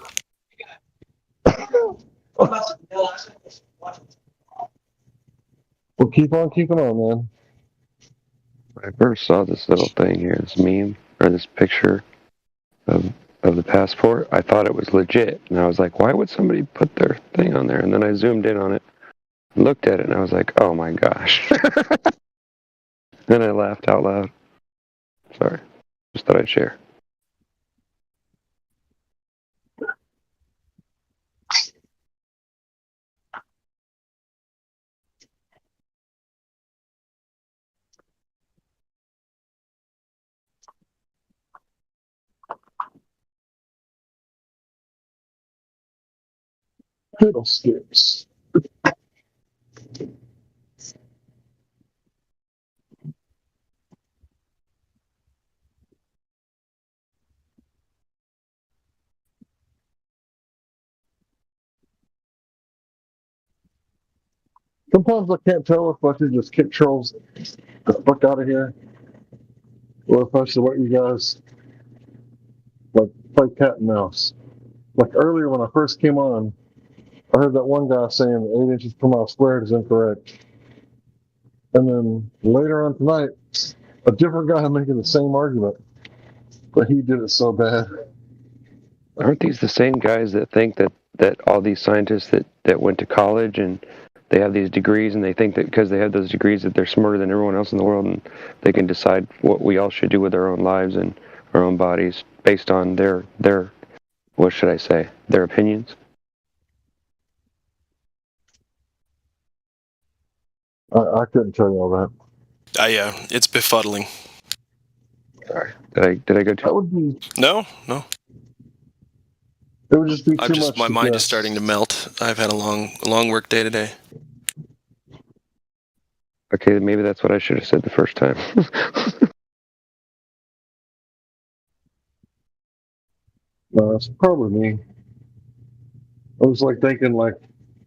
Speaker 11: Well, keep on keeping on, man.
Speaker 3: When I first saw this little thing here, this meme or this picture of the passport, I thought it was legit, and I was like, why would somebody put their thing on there? And then I zoomed in on it, looked at it, and I was like, oh my gosh. Then I laughed out loud. Sorry, just thought I'd share.
Speaker 11: Fiddlesticks. Sometimes I can't tell if I should just kick trolls the fuck out of here, or if I should let you guys like play cat and mouse. Like earlier when I first came on, I heard that one guy saying that 8 inches per mile squared is incorrect. And then later on tonight, a different guy making the same argument, but he did it so bad.
Speaker 3: Aren't these the same guys that think that all these scientists that went to college and they have these degrees and they think that because they have those degrees that they're smarter than everyone else in the world and they can decide what we all should do with our own lives and our own bodies based on their what should I say, their opinions?
Speaker 11: I couldn't tell you all that.
Speaker 19: Yeah, it's befuddling.
Speaker 3: Sorry, did I go too?
Speaker 11: That would be.
Speaker 19: No.
Speaker 11: It would just be too much.
Speaker 19: My mind is starting to melt. I've had a long work day today.
Speaker 3: Okay, maybe that's what I should have said the first time.
Speaker 11: No, it's probably me. I was like thinking, like,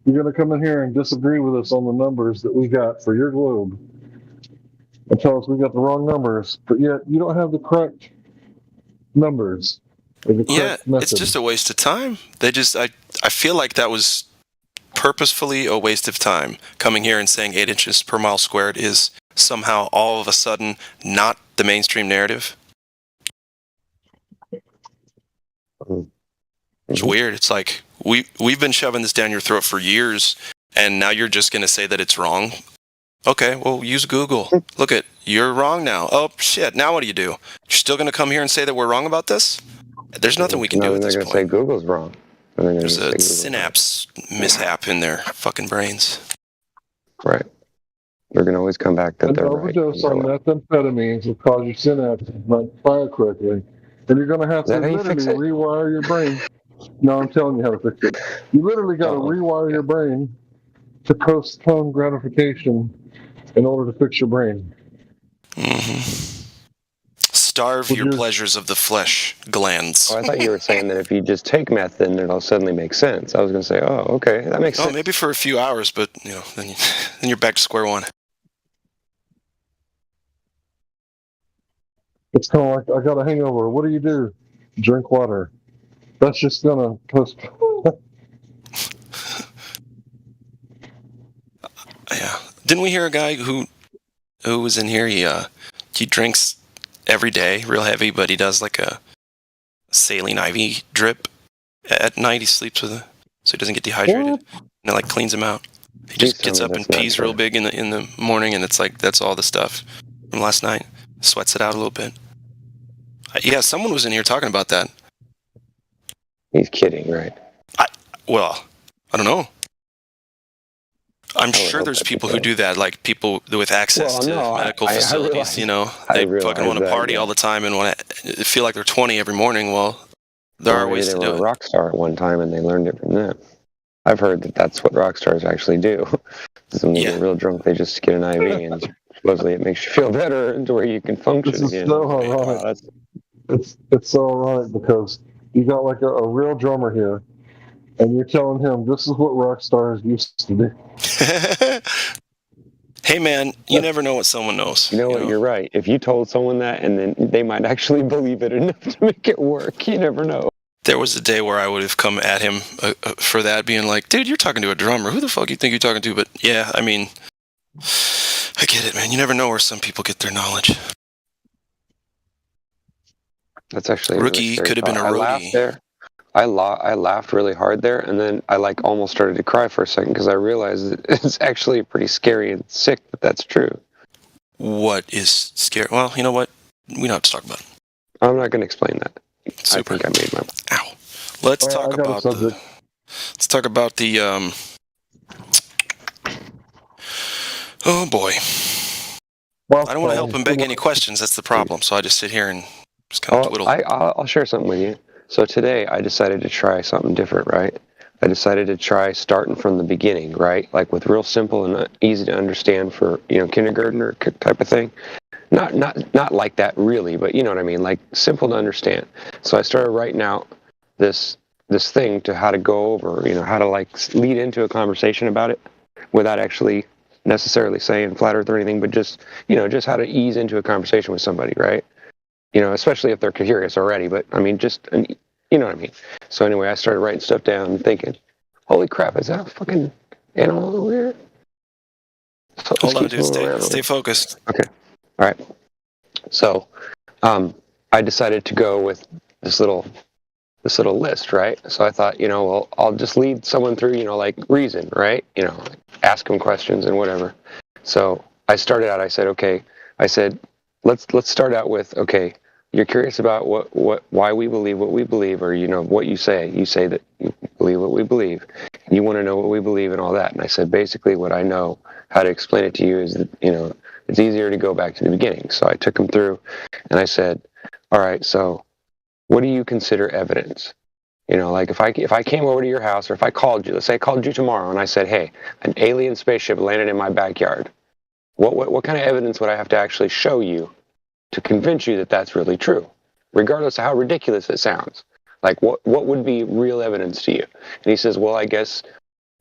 Speaker 11: you're gonna come in here and disagree with us on the numbers that we got for your globe, and tell us we got the wrong numbers, but yet you don't have the correct numbers.
Speaker 19: Yeah, it's just a waste of time. I feel like that was purposefully a waste of time, coming here and saying 8 inches per mile squared is somehow all of a sudden not the mainstream narrative. It's weird. It's like we've been shoving this down your throat for years, and now you're just going to say that it's wrong. Okay, well, use Google. Look at, you're wrong now. Oh shit! Now what do? You're still going to come here and say that we're wrong about this? There's nothing we can do at this point.
Speaker 3: They're going to say Google's wrong.
Speaker 19: There's a synapse mishap in their fucking brains.
Speaker 3: Right. They're going to always come back that they're right.
Speaker 11: An overdose on methamphetamines will cause your synapses not to fire correctly. And you're going to have to literally rewire your brain. No, I'm telling you how to fix it. You literally got to rewire your brain to postpone gratification in order to fix your brain.
Speaker 19: Mm-hmm. Starve your pleasures of the flesh glands.
Speaker 3: Oh, I thought you were saying that if you just take meth, then it'll suddenly make sense. I was going to say, oh, okay, that makes sense.
Speaker 19: Oh, maybe for a few hours, but then you're back to square one.
Speaker 11: It's kind of like, I got a hangover. What do? Drink water. That's just gonna postpone.
Speaker 19: Yeah. Didn't we hear a guy who was in here? He drinks every day, real heavy, but he does like a saline IV drip at night. He sleeps with it, so he doesn't get dehydrated, and it like cleans him out. He just gets up and pees real big in the morning, and it's like that's all the stuff from last night. Sweats it out a little bit. Yeah, someone was in here talking about that.
Speaker 3: He's kidding, right?
Speaker 19: I don't know. I'm sure there's people who do that, like people with access to medical facilities. They fucking want to party all the time and want to feel like they're 20 every morning. Well, there are ways to do it.
Speaker 3: They were a rock star at one time, and they learned it from them. I've heard that that's what rock stars actually do. When they get real drunk, they just get an IV, and supposedly it makes you feel better to where you can function again.
Speaker 11: So ironic. it's so ironic because you got like a real drummer here, and you're telling him this is what rock stars used to do.
Speaker 19: Hey man, you never know what someone knows.
Speaker 3: You know what? You're right. If you told someone that, and then they might actually believe it enough to make it work. You never know.
Speaker 19: There was a day where I would have come at him for that, being like, dude, you're talking to a drummer. Who the fuck you think you're talking to? But yeah, I mean, I get it, man. You never know where some people get their knowledge.
Speaker 3: That's actually
Speaker 19: Rookie could have been a
Speaker 3: I laughed
Speaker 19: roadie.
Speaker 3: there. I laughed really hard there, and then I like almost started to cry for a second because I realized that it's actually pretty scary and sick that that's true.
Speaker 19: What is scary? Well, you know what? We don't have to talk about it.
Speaker 3: I'm not going to explain that.
Speaker 19: Super.
Speaker 3: I think I made my.
Speaker 19: Ow. Let's talk about the. Let's talk about the. Oh boy.
Speaker 11: Well,
Speaker 19: I don't want to help him beg any questions. That's the problem. So I just sit here and just kind of twiddle.
Speaker 3: I'll share something with you. So today I decided to try something different, right? I decided to try starting from the beginning, right? Like with real simple and easy to understand for, kindergartner type of thing. Not like that really, but you know what I mean? Like simple to understand. So I started writing out this thing to how to go over, how to like lead into a conversation about it without actually necessarily saying flat earth or anything, but just how to ease into a conversation with somebody, right? Especially if they're curious already, but I mean, you know what I mean? So anyway, I started writing stuff down and thinking, holy crap, is that a fucking animal over here? So
Speaker 19: hold on, dude. Stay focused.
Speaker 3: Okay. All right. So, I decided to go with this little list, right? So I thought, well, I'll just lead someone through, like reason, right? Ask them questions and whatever. So I started out. I said, let's start out with, okay, you're curious about why we believe what we believe, or what you say. You say that you believe what we believe. And you want to know what we believe and all that. And I said, basically, what I know how to explain it to you is that it's easier to go back to the beginning. So I took them through, and I said, all right, so what do you consider evidence? Like if I came over to your house, or if I called you, let's say I called you tomorrow, and I said, hey, an alien spaceship landed in my backyard. What kind of evidence would I have to actually show you to convince you that that's really true, regardless of how ridiculous it sounds? Like what would be real evidence to you? And he says, well, I guess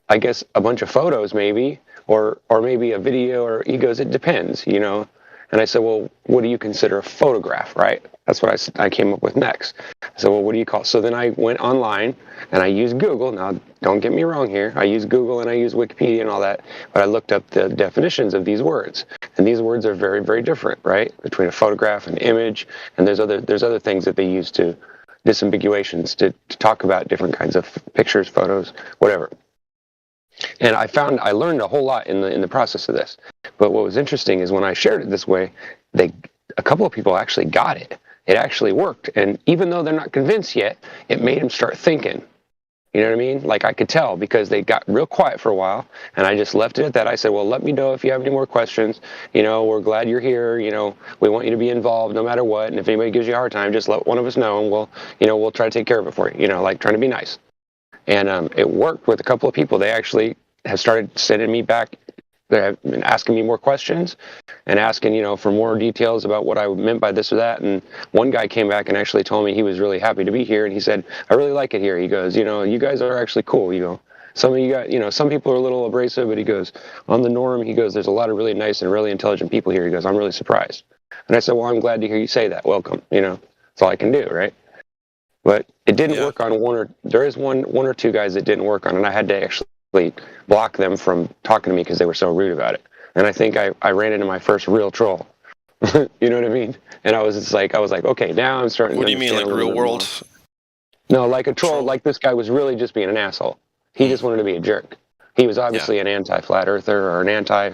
Speaker 3: a bunch of photos maybe, or maybe a video, or he goes, it depends, And I said, well, what do you consider a photograph, right? That's what I came up with next. I said, well, what do you call? So then I went online and I used Google. Now, don't get me wrong here. I use Google and I use Wikipedia and all that, but I looked up the definitions of these words. And these words are very, very different, right? Between a photograph and image. And there's other things that they use to disambiguations to talk about different kinds of pictures, photos, whatever. And I learned a whole lot in the process of this. But what was interesting is when I shared it this way, a couple of people actually got it. It actually worked. And even though they're not convinced yet, it made them start thinking. You know what I mean? Like I could tell because they got real quiet for a while, and I just left it at that. I said, well, let me know if you have any more questions. We're glad you're here. We want you to be involved no matter what. And if anybody gives you a hard time, just let one of us know, and we'll try to take care of it for you. Like trying to be nice. And it worked with a couple of people. They actually have started sending me back. They have been asking me more questions and asking, for more details about what I meant by this or that. And one guy came back and actually told me he was really happy to be here. And he said, I really like it here. He goes, you guys are actually cool. Some of you got, some people are a little abrasive, but he goes, on the norm, he goes, there's a lot of really nice and really intelligent people here. He goes, I'm really surprised. And I said, well, I'm glad to hear you say that. Welcome. That's all I can do, right? But it didn't work on there is one or two guys that didn't work on, and I had to actually block them from talking to me because they were so rude about it. And I think I ran into my first real troll. You know what I mean? And I was like, okay, now I'm starting to.
Speaker 19: What do you mean, like real world?
Speaker 3: No, like a troll. Like this guy was really just being an asshole. He just wanted to be a jerk. He was obviously an anti-flat earther or an anti,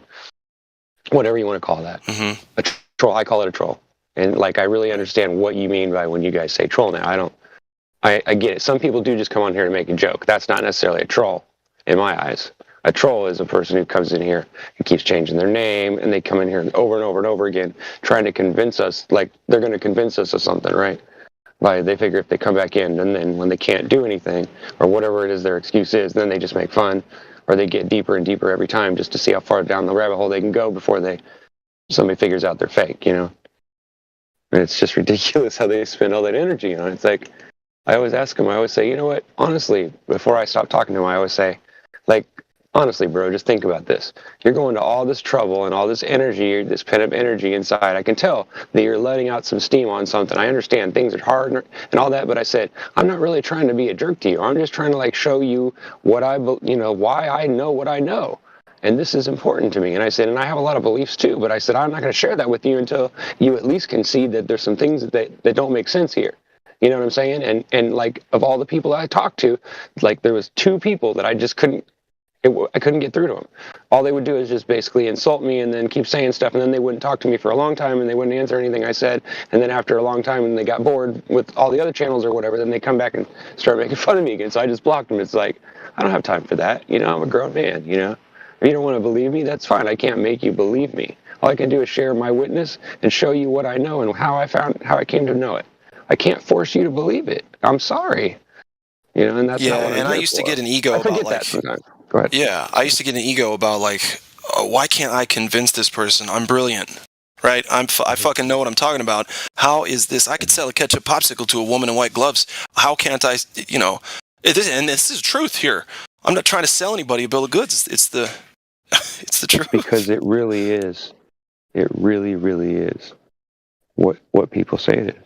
Speaker 3: whatever you want to call that.
Speaker 19: Mm-hmm.
Speaker 3: A troll. I call it a troll. And I really understand what you mean by when you guys say troll now. I get it. Some people do just come on here to make a joke. That's not necessarily a troll in my eyes. A troll is a person who comes in here and keeps changing their name, and they come in here over and over and over again trying to convince us, like they're going to convince us of something, right? They figure if they come back in, and then when they can't do anything, or whatever it is their excuse is, then they just make fun, or they get deeper and deeper every time just to see how far down the rabbit hole they can go before somebody figures out they're fake, And it's just ridiculous how they spend all that energy on it. It's like, I always ask them, I always say, you know what, honestly, before I stop talking to them, I always say, like, honestly, bro, just think about this. You're going to all this trouble and all this energy, this pent-up energy inside. I can tell that you're letting out some steam on something. I understand things are hard and all that, but I said, I'm not really trying to be a jerk to you. I'm just trying to, like, show you what why I know what I know. And this is important to me. And I said, and I have a lot of beliefs too, but I said, I'm not going to share that with you until you at least can see that there's some things that don't make sense here. You know what I'm saying? And like, of all the people I talked to, like, there was 2 people that I just couldn't get through to them. All they would do is just basically insult me and then keep saying stuff, and then they wouldn't talk to me for a long time, and they wouldn't answer anything I said. And then after a long time, when they got bored with all the other channels or whatever, then they come back and start making fun of me again. So I just blocked them. It's like, I don't have time for that. You know, I'm a grown man, you know? If you don't want to believe me, that's fine. I can't make you believe me. All I can do is share my witness and show you what I know and how I came to know it. I can't force you to believe it. I'm sorry. You know, and that's not what I'm
Speaker 19: and I
Speaker 3: here
Speaker 19: used
Speaker 3: for.
Speaker 19: to get an ego
Speaker 3: I
Speaker 19: about,
Speaker 3: forget
Speaker 19: like,
Speaker 3: that sometimes. Go ahead.
Speaker 19: Yeah, I used to get an ego about, like, why can't I convince this person I'm brilliant, right? I fucking know what I'm talking about. How is this? I could sell a ketchup popsicle to a woman in white gloves. How can't I, you know, and this is truth here. I'm not trying to sell anybody a bill of goods. It's the truth.
Speaker 3: Because it really is. It really, really is what people say it is.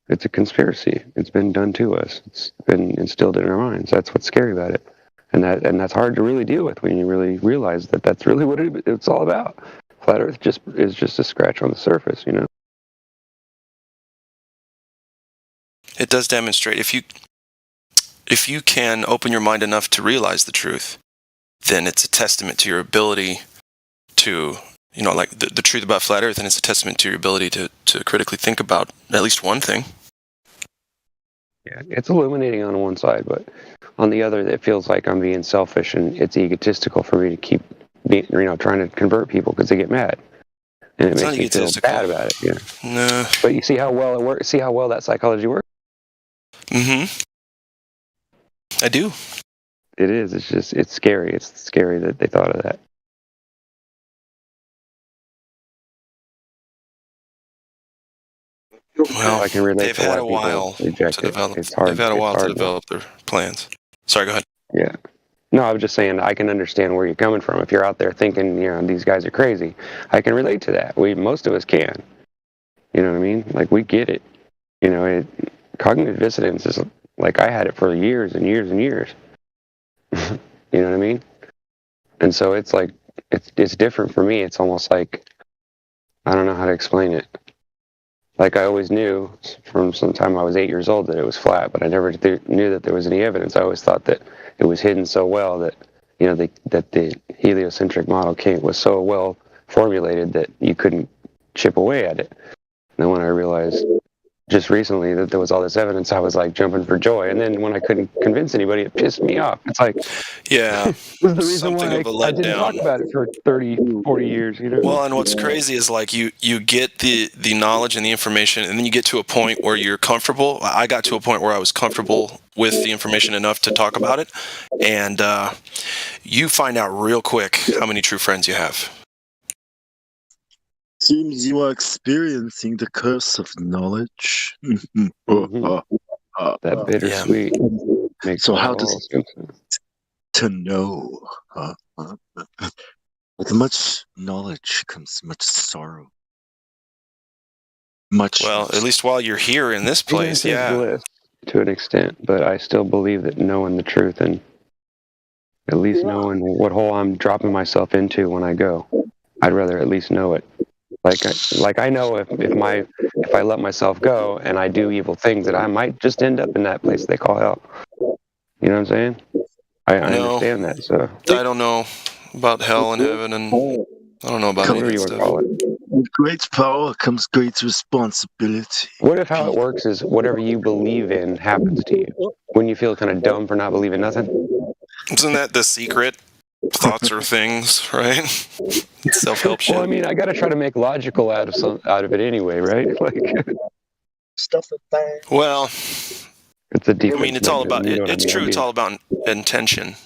Speaker 3: It's a conspiracy. It's been done to us. It's been instilled in our minds. That's what's scary about it. And that's hard to really deal with when you really realize that that's really what it's all about. Flat Earth is just a scratch on the surface, you know?
Speaker 19: It does demonstrate. If you can open your mind enough to realize the truth, then it's a testament to your ability to, you know, like the truth about Flat Earth, and it's a testament to your ability to critically think about at least one thing.
Speaker 3: Yeah, it's illuminating on one side, but on the other, it feels like I'm being selfish and it's egotistical for me to keep trying to convert people because they get mad. And it makes me feel bad about it. Yeah.
Speaker 19: No.
Speaker 3: But you see how well it works? See how well that psychology works?
Speaker 19: Mm-hmm. I do.
Speaker 3: It is. It's scary. It's scary that they thought of that.
Speaker 19: Well,
Speaker 3: I can relate
Speaker 19: they've
Speaker 3: to
Speaker 19: had
Speaker 3: why
Speaker 19: a while
Speaker 3: people reject
Speaker 19: to develop.
Speaker 3: It's hard.
Speaker 19: They've had a while to
Speaker 3: hard
Speaker 19: develop their plans. Sorry, go ahead.
Speaker 3: Yeah. No, I was just saying I can understand where you're coming from. If you're out there thinking, you know, these guys are crazy, I can relate to that. Most of us can. You know what I mean? Like, we get it. You know, cognitive dissonance is like, I had it for years and years and years. You know what I mean? And so it's like, it's different for me. It's almost like, I don't know how to explain it. Like, I always knew from some time I was 8 years old that it was flat, but I never knew that there was any evidence. I always thought that it was hidden so well that, you know, that the heliocentric model was so well formulated that you couldn't chip away at it. And then when I realized just recently that there was all this evidence, I was like jumping for joy. And then when I couldn't convince anybody, it pissed me off. It's like,
Speaker 19: yeah,
Speaker 3: this is the reason why I didn't talk about it for 30, 40 years, you know?
Speaker 19: Well, and what's crazy is, like, you get the knowledge and the information, and then you get to a point where you're comfortable. I got to a point where I was comfortable with the information enough to talk about it, and you find out real quick how many true friends you have.
Speaker 5: Seems you are experiencing the curse of knowledge.
Speaker 3: That bittersweet. Makes
Speaker 5: So how
Speaker 3: all
Speaker 5: does
Speaker 3: sense.
Speaker 5: to know? With much knowledge comes much sorrow.
Speaker 19: Well, at least while you're here in this place,
Speaker 3: Ignorance is
Speaker 19: yeah.
Speaker 3: bliss to an extent, but I still believe that knowing the truth and at least knowing what hole I'm dropping myself into when I go, I'd rather at least know it. Like I know if I let myself go and I do evil things, that I might just end up in that place they call hell. You know what I'm saying? I understand that. So
Speaker 19: I don't know about hell and heaven, and I don't know about any of that stuff.
Speaker 5: With great power comes great responsibility.
Speaker 3: What if how it works is whatever you believe in happens to you? When you feel kind of dumb for not believing nothing?
Speaker 19: Isn't that the secret? Thoughts are things, right? Self-help shit.
Speaker 3: Well, I mean, I got to try to make logical out of it anyway, right? Like,
Speaker 5: stuff like that.
Speaker 19: Well,
Speaker 3: it's a deep.
Speaker 19: I mean, it's all about. It's true. It's all about intention.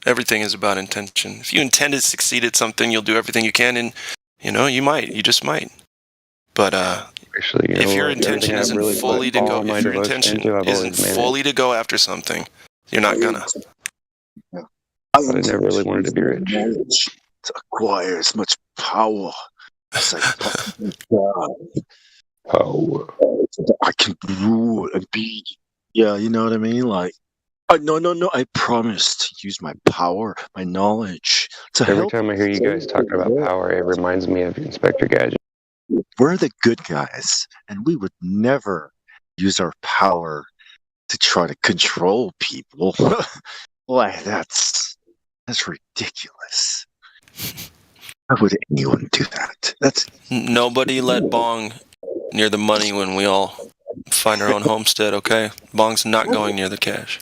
Speaker 19: Everything is about intention. If you intend to succeed at something, you'll do everything you can, and you know, you just might. But
Speaker 3: Actually,
Speaker 19: if your intention isn't fully to go, if your intention isn't fully to go after something, you're not gonna.
Speaker 14: But
Speaker 3: I never really wanted to be rich.
Speaker 14: To acquire as much power as I possibly can.
Speaker 3: Power.
Speaker 14: I can rule and be. Yeah, you know what I mean? Like, no. I promise to use my power, my knowledge to
Speaker 3: Every
Speaker 14: help.
Speaker 3: time I hear you guys talking about power, it reminds me of Inspector Gadget.
Speaker 14: We're the good guys, and we would never use our power to try to control people. Why, that's ridiculous. Why would anyone do that? That's
Speaker 19: Nobody let Bong near the money when we all find our own homestead, okay? Bong's not going near the cash.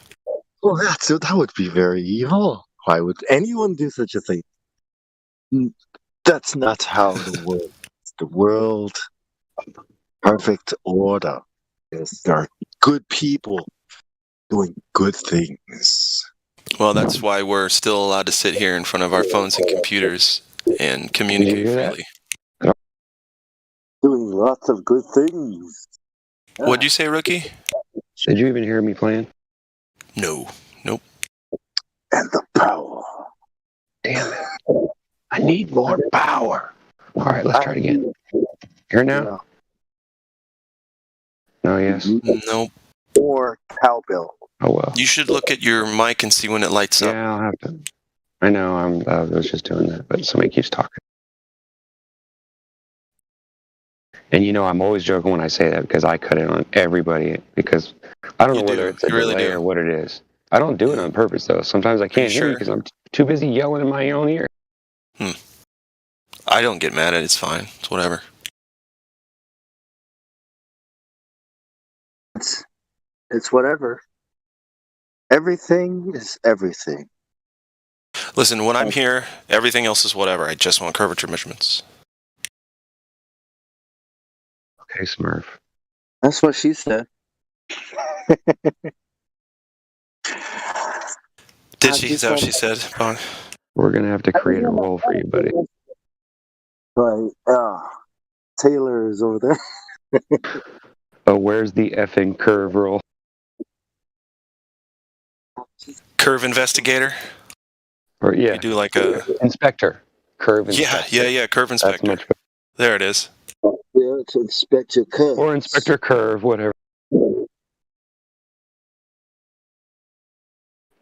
Speaker 14: well, that would be very evil. Why would anyone do such a thing? That's not how the world. The world, perfect order. Yes, there are good people doing good things.
Speaker 19: Well, that's why we're still allowed to sit here in front of our phones and computers and communicate freely.
Speaker 14: Doing lots of good things.
Speaker 19: What'd you say, Rookie?
Speaker 3: Did you even hear me playing?
Speaker 19: No. Nope.
Speaker 14: And the power.
Speaker 3: Damn it. I need more power. All right, let's try it again. Here now? No, yes.
Speaker 19: Nope.
Speaker 14: Or cowbell.
Speaker 3: Oh, well.
Speaker 19: You should look at your mic and see when it lights up.
Speaker 3: Yeah, I'll have to. I know, I was just doing that, but somebody keeps talking. And you know, I'm always joking when I say that because I cut it on everybody because I don't know whether it's a delay or what it is. I don't do it on purpose, though. Sometimes I can't hear you because I'm too busy yelling in my own ear.
Speaker 19: I don't get mad at it. It's fine. It's whatever.
Speaker 14: It's whatever. Everything is everything.
Speaker 19: Listen, when I'm here, everything else is whatever. I just want curvature measurements.
Speaker 3: Okay, Smurf.
Speaker 14: That's what she said.
Speaker 19: Did she? Is that what she said, Bong?
Speaker 3: We're going to have to create a role for you, buddy.
Speaker 14: Right. Taylor is over there.
Speaker 3: Oh, where's the effing curve roll?
Speaker 19: Curve investigator?
Speaker 3: Or yeah.
Speaker 19: You do like a
Speaker 3: inspector. Curve inspector.
Speaker 19: Yeah, curve inspector.
Speaker 3: That's much better.
Speaker 19: There it is.
Speaker 14: Yeah, to inspect your curve.
Speaker 3: Or Inspector Curve, whatever.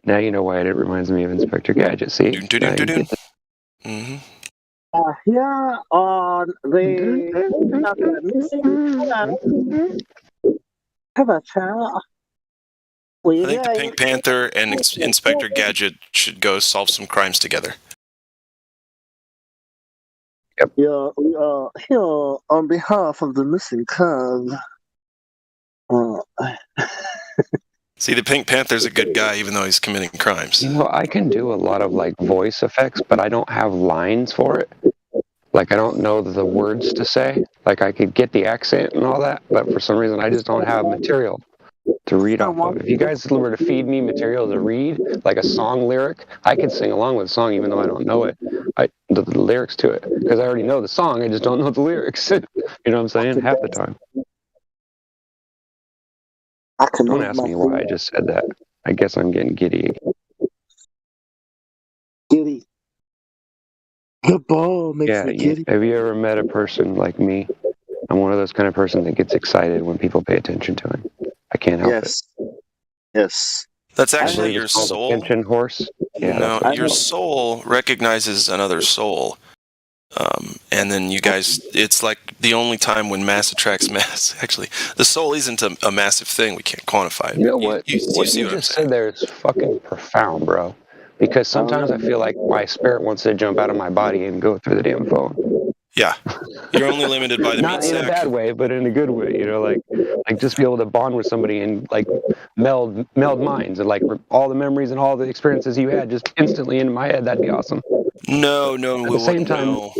Speaker 3: Now you know why it reminds me of Inspector Gadget, see?
Speaker 19: Mm-hmm.
Speaker 14: Here on
Speaker 19: I think the Pink Panther and Inspector Gadget should go solve some crimes together.
Speaker 3: Yep.
Speaker 14: Yeah, we are here on behalf of the missing curve.
Speaker 19: See, the Pink Panther's a good guy, even though he's committing crimes.
Speaker 3: You know, I can do a lot of like voice effects, but I don't have lines for it. Like, I don't know the words to say. Like, I could get the accent and all that, but for some reason, I just don't have material to read off of. If you guys were to feed me material to read, like a song lyric, I could sing along with the song even though I don't know it. The lyrics to it, because I already know the song, I just don't know the lyrics. You know what I'm saying? Half the time. Don't ask me why I just said that. I guess I'm getting giddy.
Speaker 14: Giddy. The ball makes me giddy.
Speaker 3: Have you ever met a person like me? I'm one of those kind of person that gets excited when people pay attention to him. I can't help it.
Speaker 14: Yes.
Speaker 19: That's actually your soul.
Speaker 3: Attention horse. Yeah.
Speaker 19: No, your soul recognizes another soul. And then you guys, it's like the only time when mass attracts mass. Actually, the soul isn't a massive thing. We can't quantify it.
Speaker 3: You know what?
Speaker 19: What
Speaker 3: you just said there is fucking profound, bro. Because sometimes I feel like my spirit wants to jump out of my body and go through the damn phone.
Speaker 19: Yeah. You're only limited by the
Speaker 3: Not
Speaker 19: meat
Speaker 3: in a
Speaker 19: sack.
Speaker 3: bad way, but in a good way. You know, like just be able to bond with somebody and like meld minds and like all the memories and all the experiences you had just instantly in my head. That'd be awesome.
Speaker 19: No,
Speaker 3: At the same time,
Speaker 19: no.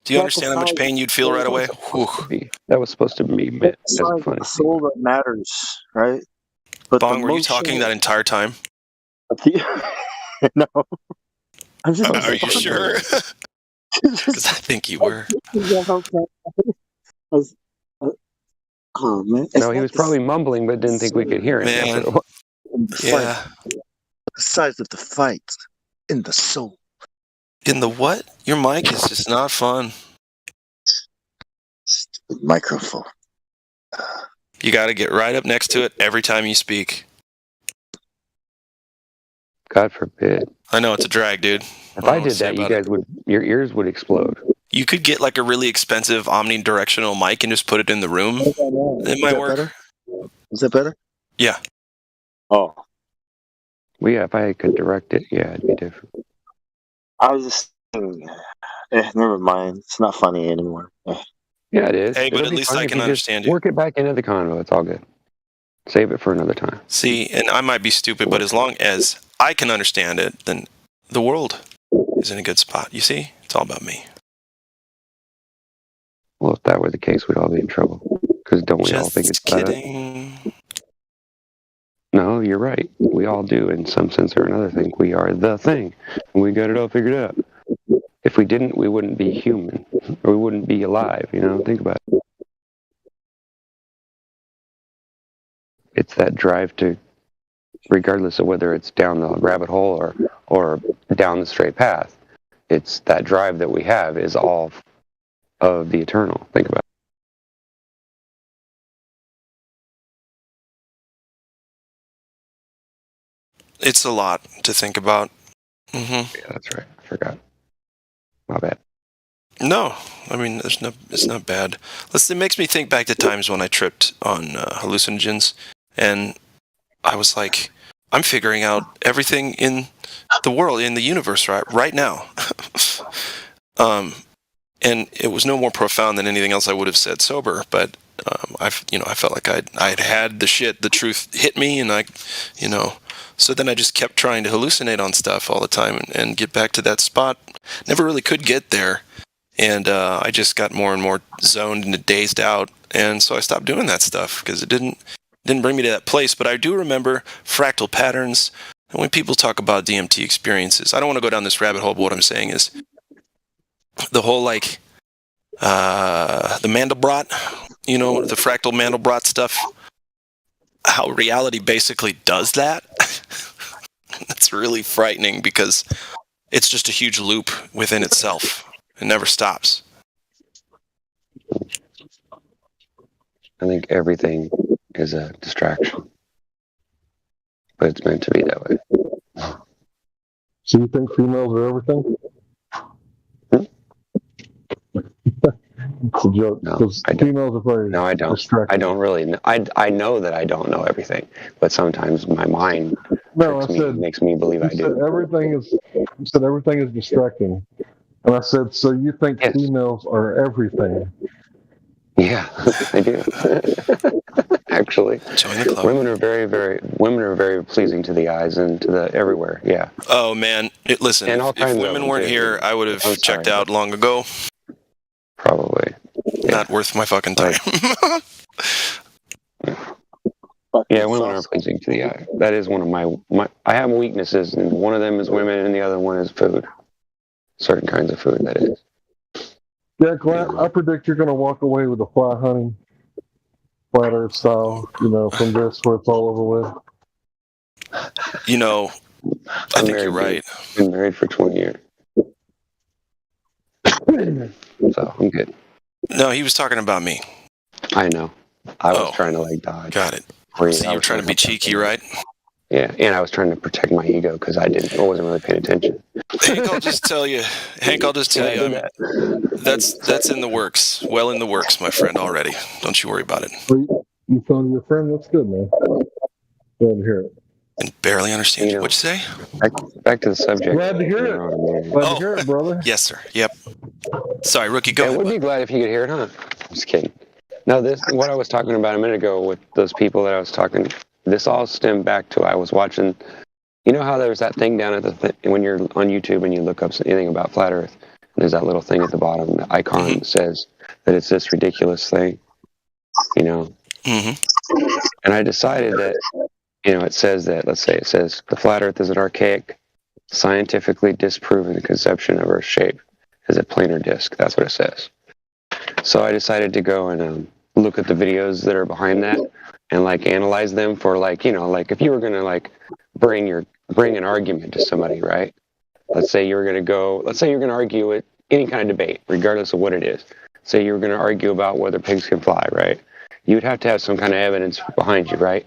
Speaker 19: Do you understand how much pain you'd feel right away?
Speaker 3: That was supposed to be meant as a
Speaker 14: It's
Speaker 3: funny.
Speaker 14: the soul that matters, right? But
Speaker 19: Bong, were you talking that entire time?
Speaker 14: No. I'm just
Speaker 19: Are you sure? Because I think you were.
Speaker 14: Oh man!
Speaker 3: No, he was probably mumbling, but didn't think we could hear him.
Speaker 19: Man.
Speaker 14: Yeah. The size of the fight in the soul.
Speaker 19: In the what? Your mic is just not fun.
Speaker 14: Stupid microphone.
Speaker 19: You got to get right up next to it every time you speak.
Speaker 3: God forbid.
Speaker 19: I know it's a drag, dude.
Speaker 3: If I did that, you guys your ears would explode.
Speaker 19: You could get like a really expensive omnidirectional mic and just put it in the room. It might work.
Speaker 14: Better? Is that better?
Speaker 19: Yeah.
Speaker 14: Oh.
Speaker 3: Well, yeah, if I could direct it, yeah, it'd be different.
Speaker 14: I was just thinking, never mind. It's not funny anymore.
Speaker 3: Yeah, it is.
Speaker 19: Hey, but
Speaker 3: It'll
Speaker 19: at
Speaker 3: be
Speaker 19: least
Speaker 3: fine
Speaker 19: I
Speaker 3: if
Speaker 19: can
Speaker 3: you just
Speaker 19: understand you.
Speaker 3: Work it back into the convo. It's all good. Save it for another time.
Speaker 19: See, and I might be stupid, but as long as I can understand it, then the world is in a good spot. You see? It's all about me.
Speaker 3: Well, if that were the case, we'd all be in trouble. Because don't we all think it's
Speaker 19: kidding.
Speaker 3: No, you're right. We all do, in some sense or another, think we are the thing. And we got it all figured out. If we didn't, we wouldn't be human. Or we wouldn't be alive, you know? Think about it. It's that drive to, regardless of whether it's down the rabbit hole or down the straight path, it's that drive that we have is all of the eternal. Think about it.
Speaker 19: It's a lot to think about. Mm-hmm.
Speaker 3: Yeah, that's right. I forgot. My bad.
Speaker 19: No, I mean, it's not bad. It makes me think back to times when I tripped on hallucinogens, and I was like, I'm figuring out everything in the world, in the universe, right now. And it was no more profound than anything else I would have said sober, but I felt like I'd had the truth hit me, and so then I just kept trying to hallucinate on stuff all the time and get back to that spot. Never really could get there. And I just got more and more zoned and dazed out. And so I stopped doing that stuff because it didn't bring me to that place. But I do remember fractal patterns. And when people talk about DMT experiences, I don't want to go down this rabbit hole, but what I'm saying is the whole the Mandelbrot, the fractal Mandelbrot stuff, how reality basically does that. It's really frightening because it's just a huge loop within itself. It never stops.
Speaker 3: I think everything is a distraction. But it's meant to be that way.
Speaker 11: So you think females are everything? It's a joke.
Speaker 3: No, I don't.
Speaker 11: Females are very
Speaker 3: I don't.
Speaker 11: distracting.
Speaker 3: I don't really know. I know that I don't know everything, but sometimes my mind makes me believe I do.
Speaker 11: You said everything is distracting. And I said, so you think females are everything?
Speaker 3: Yeah, I do. Actually,
Speaker 19: join the club.
Speaker 3: Women are very pleasing to the eyes and to the everywhere. Yeah.
Speaker 19: Oh man, listen. If women weren't here, I would have checked out long ago.
Speaker 3: Probably. Yeah.
Speaker 19: Not worth my fucking time.
Speaker 3: Yeah, women are pleasing to the eye. That is one of my. I have weaknesses, and one of them is women, and the other one is food. Certain kinds of food, that is.
Speaker 11: Yeah, Glenn, I predict you're going to walk away with a fly hunting, flat earth style, from this where it's all over with.
Speaker 19: I think you're right.
Speaker 3: Been married for 20 years. So, I'm good.
Speaker 19: No, he was talking about me.
Speaker 3: I know. I was trying to dodge.
Speaker 19: Got it. So you were trying to be cheeky, right?
Speaker 3: Yeah, and I was trying to protect my ego because I wasn't really paying attention.
Speaker 19: Hank, I'll just tell you. That's in the works. Well in the works, my friend, already. Don't you worry about it.
Speaker 11: You found your friend? That's good, man. Glad to hear it.
Speaker 19: And barely understand you. What'd you say?
Speaker 3: Back to the subject.
Speaker 11: Glad to hear it. Glad to hear it, brother.
Speaker 19: Yes, sir. Yep. Sorry, Rookie, go ahead.
Speaker 3: I would be glad if you could hear it, huh? Just kidding. No, what I was talking about a minute ago with those people that I was talking, this all stemmed back to I was watching, how there's that thing down at when you're on YouTube and you look up anything about flat Earth, there's that little thing at the bottom, the icon that says that it's this ridiculous thing,
Speaker 19: Mm-hmm.
Speaker 3: And I decided that, it says that, let's say it says the flat Earth is an archaic, scientifically disproven conception of Earth's shape as a planar disk. That's what it says.
Speaker 18: So I decided to go and look at the videos that are behind that and like analyze them for like, you know, like if you were going to like bring an argument to somebody, right? Let's say you're going to argue with any kind of debate, regardless of what it is. Say you were going to argue about whether pigs can fly, right? You'd have to have some kind of evidence behind you, right?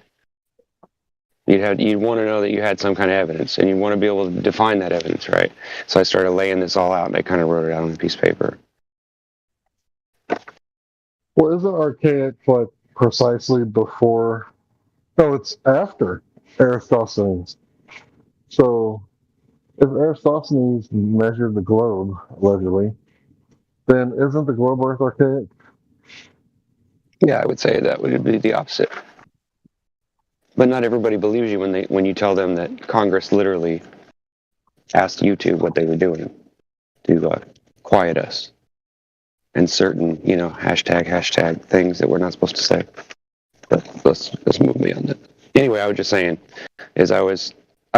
Speaker 18: You'd want to know that you had some kind of evidence, and you'd want to be able to define that evidence, right? So I started laying this all out, and I kind of wrote it out on a piece of paper.
Speaker 11: Well, isn't archaic like precisely before? No, it's after Eratosthenes. So if Eratosthenes measured the globe, allegedly, then isn't the globe Earth archaic?
Speaker 18: Yeah, I would say that would be the opposite. But not everybody believes you when you tell them that Congress literally asked YouTube what they were doing to quiet us and certain, you know, hashtag things that we're not supposed to say. But let's move beyond that. Anyway, I was just saying, is I was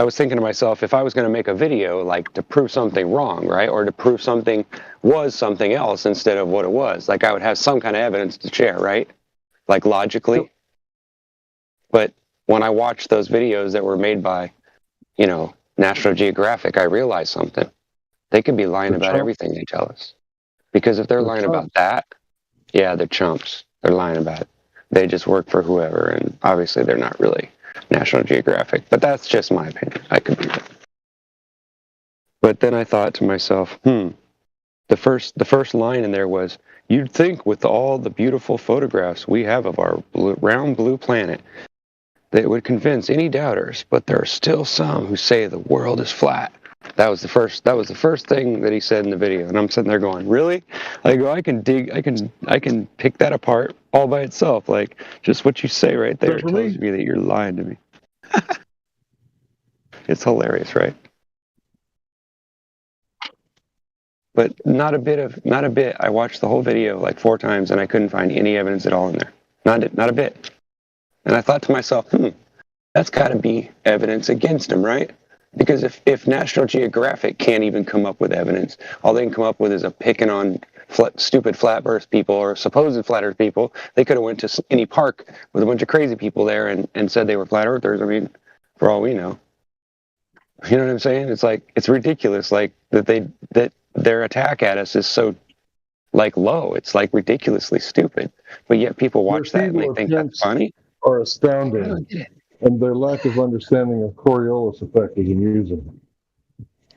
Speaker 18: thinking to myself, if I was going to make a video like to prove something wrong, right, or to prove something was something else instead of what it was, like I would have some kind of evidence to share, right, like logically. But when I watched those videos that were made by, you know, National Geographic, I realized something. They could be lying about everything they tell us. Because if they're lying about that, yeah, they're chumps. They're lying about it. They just work for whoever, and obviously they're not really National Geographic. But that's just my opinion. I could be wrong. But then I thought to myself, the first line in there was, you'd think with all the beautiful photographs we have of our round blue planet, that would convince any doubters, but there are still some who say the world is flat. That was the first thing that he said in the video, and I'm sitting there going, really? I go, I can pick that apart all by itself. Like just what you say right there tells me that you're lying to me. It's hilarious, right? But not a bit. I watched the whole video like 4 times, and I couldn't find any evidence at all in there. Not a bit. And I thought to myself, that's got to be evidence against him, right? Because if National Geographic can't even come up with evidence, all they can come up with is a picking on stupid flat earth people or supposed flat earth people. They could have went to any park with a bunch of crazy people there and said they were flat earthers. I mean, for all we know. You know what I'm saying? It's like, it's ridiculous, like that their attack at us is so like low. It's like ridiculously stupid. But yet people watch that and they think that's funny.
Speaker 11: Are astounding, and their lack of understanding of Coriolis effect is amusing.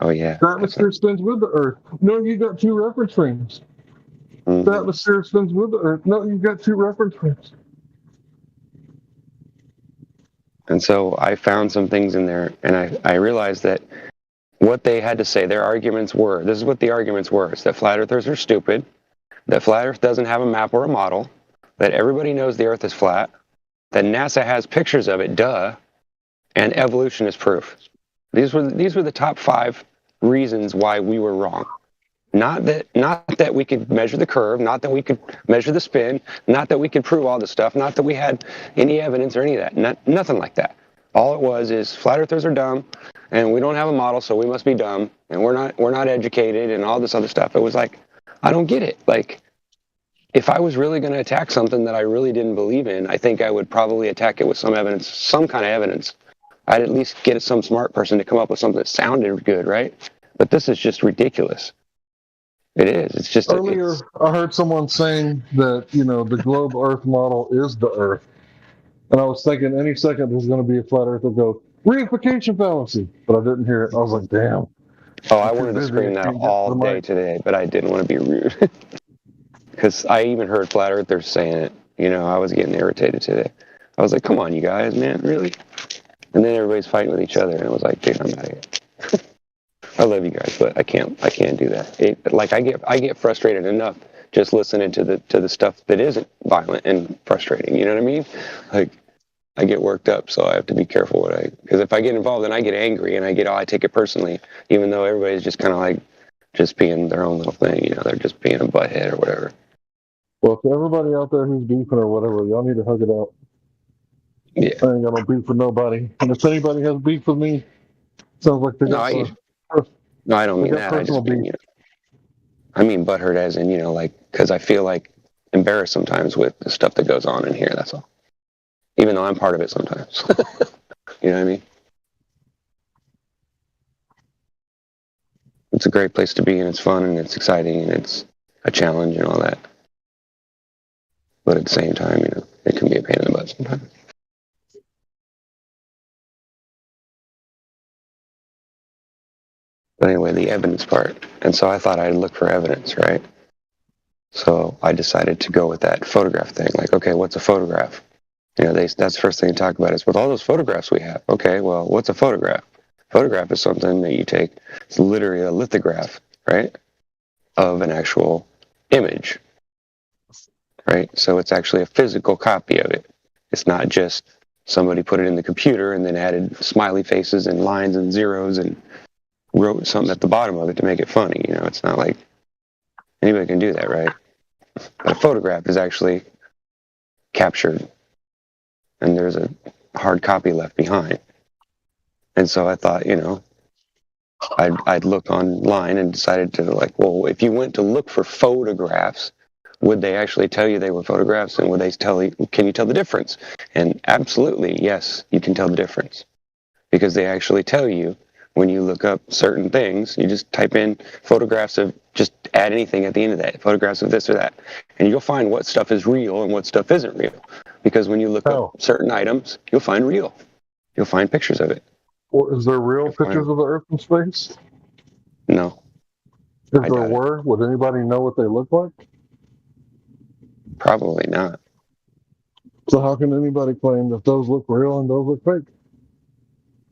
Speaker 18: Oh yeah,
Speaker 11: the atmosphere spins with the Earth. No, you got 2 reference frames. The atmosphere spins with the Earth. No, you got 2 reference frames.
Speaker 18: And so I found some things in there, and I realized that what they had to say, their arguments were, this is what the arguments were, is that flat earthers are stupid, that flat Earth doesn't have a map or a model, that everybody knows the Earth is flat, that NASA has pictures of it, duh, and evolution is proof. These were the top 5 reasons why we were wrong. Not that we could measure the curve, not that we could measure the spin, not that we could prove all this stuff, not that we had any evidence or any of that. Nothing like that. All it was is flat earthers are dumb, and we don't have a model, so we must be dumb, and we're not educated, and all this other stuff. It was like, I don't get it. Like, if I was really going to attack something that I really didn't believe in, I think I would probably attack it with some evidence, some kind of evidence. I'd at least get some smart person to come up with something that sounded good, right? But this is just ridiculous. It is. It's just
Speaker 11: earlier. I heard someone saying that the globe Earth model is the Earth, and I was thinking any second there's going to be a flat Earth that goes reification fallacy, but I didn't hear it. I was like, damn.
Speaker 18: Oh, I wanted to scream that all day today, but I didn't want to be rude because I even heard flat earthers saying it. I was getting irritated today. I was like, come on, you guys, man, really? And then everybody's fighting with each other, and I was like, dude, I'm out of here. I love you guys, but I can't do that. I get frustrated enough just listening to the stuff that isn't violent and frustrating. You know what I mean? Like, I get worked up, so I have to be careful because if I get involved, then I get angry and I take it personally, even though everybody's just kind of like just being their own little thing. They're just being a butthead or whatever.
Speaker 11: Well, to everybody out there who's beefing or whatever, y'all need to hug it out.
Speaker 18: Yeah.
Speaker 11: I ain't got no beef with nobody. And if anybody has beef with me, sounds like they got
Speaker 18: No, I don't mean that. I just mean, I mean butthurt as in, because I feel like embarrassed sometimes with the stuff that goes on in here. That's all. Even though I'm part of it sometimes. You know what I mean? It's a great place to be, and it's fun, and it's exciting, and it's a challenge and all that. But at the same time, you know, it can be a pain in the butt sometimes. But anyway, the evidence part. And so I thought I'd look for evidence, right? So I decided to go with that photograph thing. Like, okay, what's a photograph? You know, that's the first thing to talk about is with all those photographs we have. Okay, well, what's a photograph? Photograph is something that you take. It's literally a lithograph, right, of an actual image, right? So it's actually a physical copy of it. It's not just somebody put it in the computer and then added smiley faces and lines and zeros and wrote something at the bottom of it to make it funny. You know, it's not like anybody can do that, right? But a photograph is actually captured, and there's a hard copy left behind. And so I thought, you know, I'd look online and decided to like, well, if you went to look for photographs, would they actually tell you they were photographs, and would they tell you, can you tell the difference? And absolutely, yes, you can tell the difference, because they actually tell you when you look up certain things. You just type in photographs of, just add anything at the end of that, photographs of this or that, and you'll find what stuff is real and what stuff isn't real. Because when you look up certain items, you'll find real. You'll find pictures of it.
Speaker 11: Well, is there real pictures of the Earth in space?
Speaker 18: No.
Speaker 11: If there were, would anybody know what they look like?
Speaker 18: Probably not.
Speaker 11: So how can anybody claim that those look real and those look fake?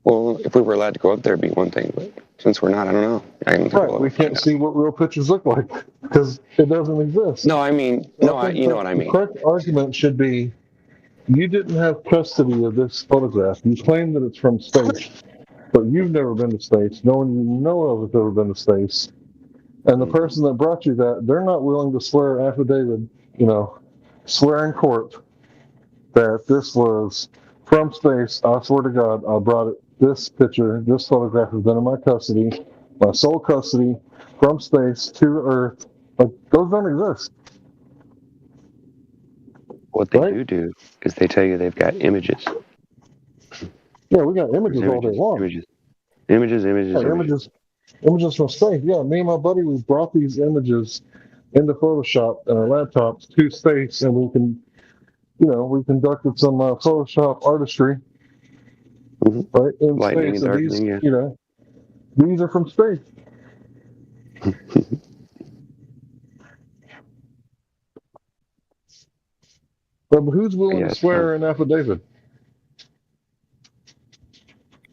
Speaker 18: Well, if we were allowed to go up there, it'd be one thing. But since we're not, I don't know. I don't think
Speaker 11: Right, we can't see what real pictures look like because it doesn't exist.
Speaker 18: No, I mean, you know what I mean.
Speaker 11: The correct argument should be, you didn't have custody of this photograph. You claim that it's from space, but you've never been to space. No one you know of has ever been to space. And the person that brought you that, they're not willing to swear affidavit, you know, swear in court that this was from space. I swear to God, I brought it. This picture, this photograph has been in my custody, my sole custody, from space to Earth. Like, those don't exist.
Speaker 18: What they do is they tell you they've got images.
Speaker 11: Yeah, we got images all day long.
Speaker 18: Images.
Speaker 11: Images from space. Yeah, me and my buddy, we brought these images into Photoshop and our laptops to space, and we can, you know, we conducted some Photoshop artistry, right, in
Speaker 18: Lightning
Speaker 11: space.
Speaker 18: and
Speaker 11: And these,
Speaker 18: darkening, yeah.
Speaker 11: you know, these are from space. But who's willing to swear an affidavit?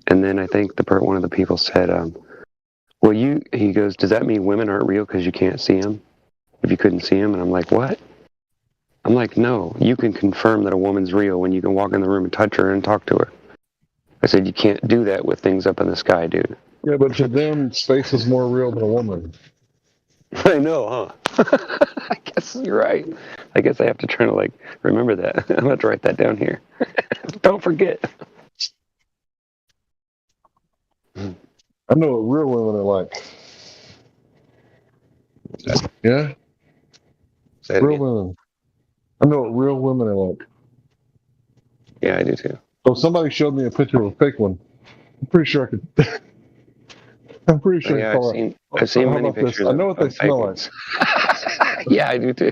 Speaker 18: And then I think one of the people said, well, he goes, does that mean women aren't real because you can't see them? If you couldn't see them? And I'm like, what? I'm like, no, you can confirm that a woman's real when you can walk in the room and touch her and talk to her. I said, you can't do that with things up in the sky, dude.
Speaker 11: Yeah, but to them, space is more real than a woman.
Speaker 18: I know, huh? I guess you're right. I guess I have to try to, like, remember that. I'm going to have to write that down here. Don't forget.
Speaker 11: I know what real women are like. Yeah?
Speaker 18: Say it
Speaker 11: Real
Speaker 18: again.
Speaker 11: women. I know what real women are like.
Speaker 18: Yeah, I do too.
Speaker 11: So if somebody showed me a picture of a fake one, I'm pretty sure I could. I'm pretty sure
Speaker 18: Yeah,
Speaker 11: I call it.
Speaker 18: I've seen
Speaker 11: How
Speaker 18: many
Speaker 11: about this?
Speaker 18: pictures.
Speaker 11: I know what they
Speaker 18: of fake
Speaker 11: smell
Speaker 18: ones. Yeah, I do too.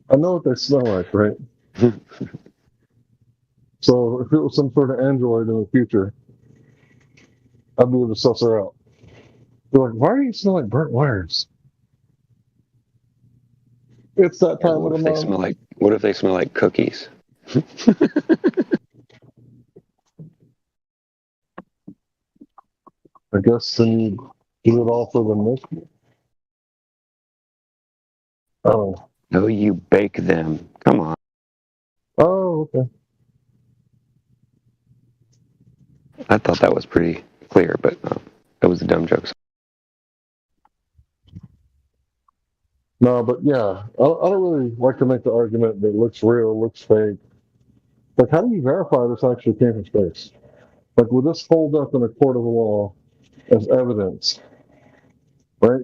Speaker 11: I know what they smell like, right? So if it was some sort of android in the future, I'd be able to suss her out. They're like, why do you smell like burnt wires? It's that time of the month.
Speaker 18: What if they smell like cookies?
Speaker 11: I guess then you do it all for the milk. Oh.
Speaker 18: No, you bake them. Come on.
Speaker 11: Oh, okay.
Speaker 18: I thought that was pretty clear, but that was a dumb joke.
Speaker 11: No, but yeah, I don't really like to make the argument that it looks real, looks fake. Like, how do you verify this actually came from space? Like, would this hold up in a court of law as evidence? Right?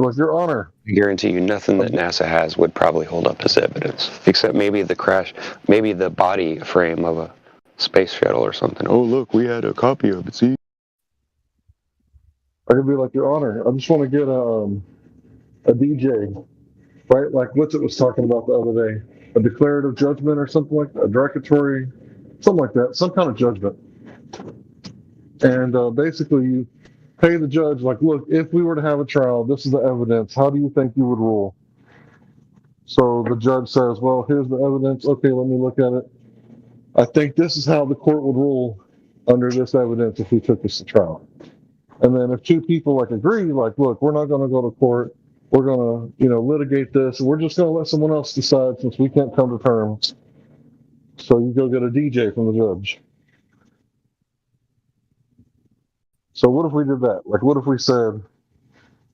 Speaker 11: like, Your Honor.
Speaker 18: I guarantee you nothing that NASA has would probably hold up as evidence, except maybe the crash, maybe the body frame of a space shuttle or something. Oh, look, we had a copy of it, see?
Speaker 11: I could be like, Your Honor, I just want to get a DJ, right? Like Witsit was talking about the other day, a declarative judgment or something like that, a derogatory, something like that, some kind of judgment. And basically, you pay the judge, like, look, if we were to have a trial, this is the evidence. How do you think you would rule? So the judge says, well, here's the evidence. Okay, let me look at it. I think this is how the court would rule under this evidence if we took this to trial. And then if two people like agree, like, look, we're not going to go to court. We're going to, litigate this. We're just going to let someone else decide since we can't come to terms. So you go get a DJ from the judge. So what if we did that? Like, what if we said,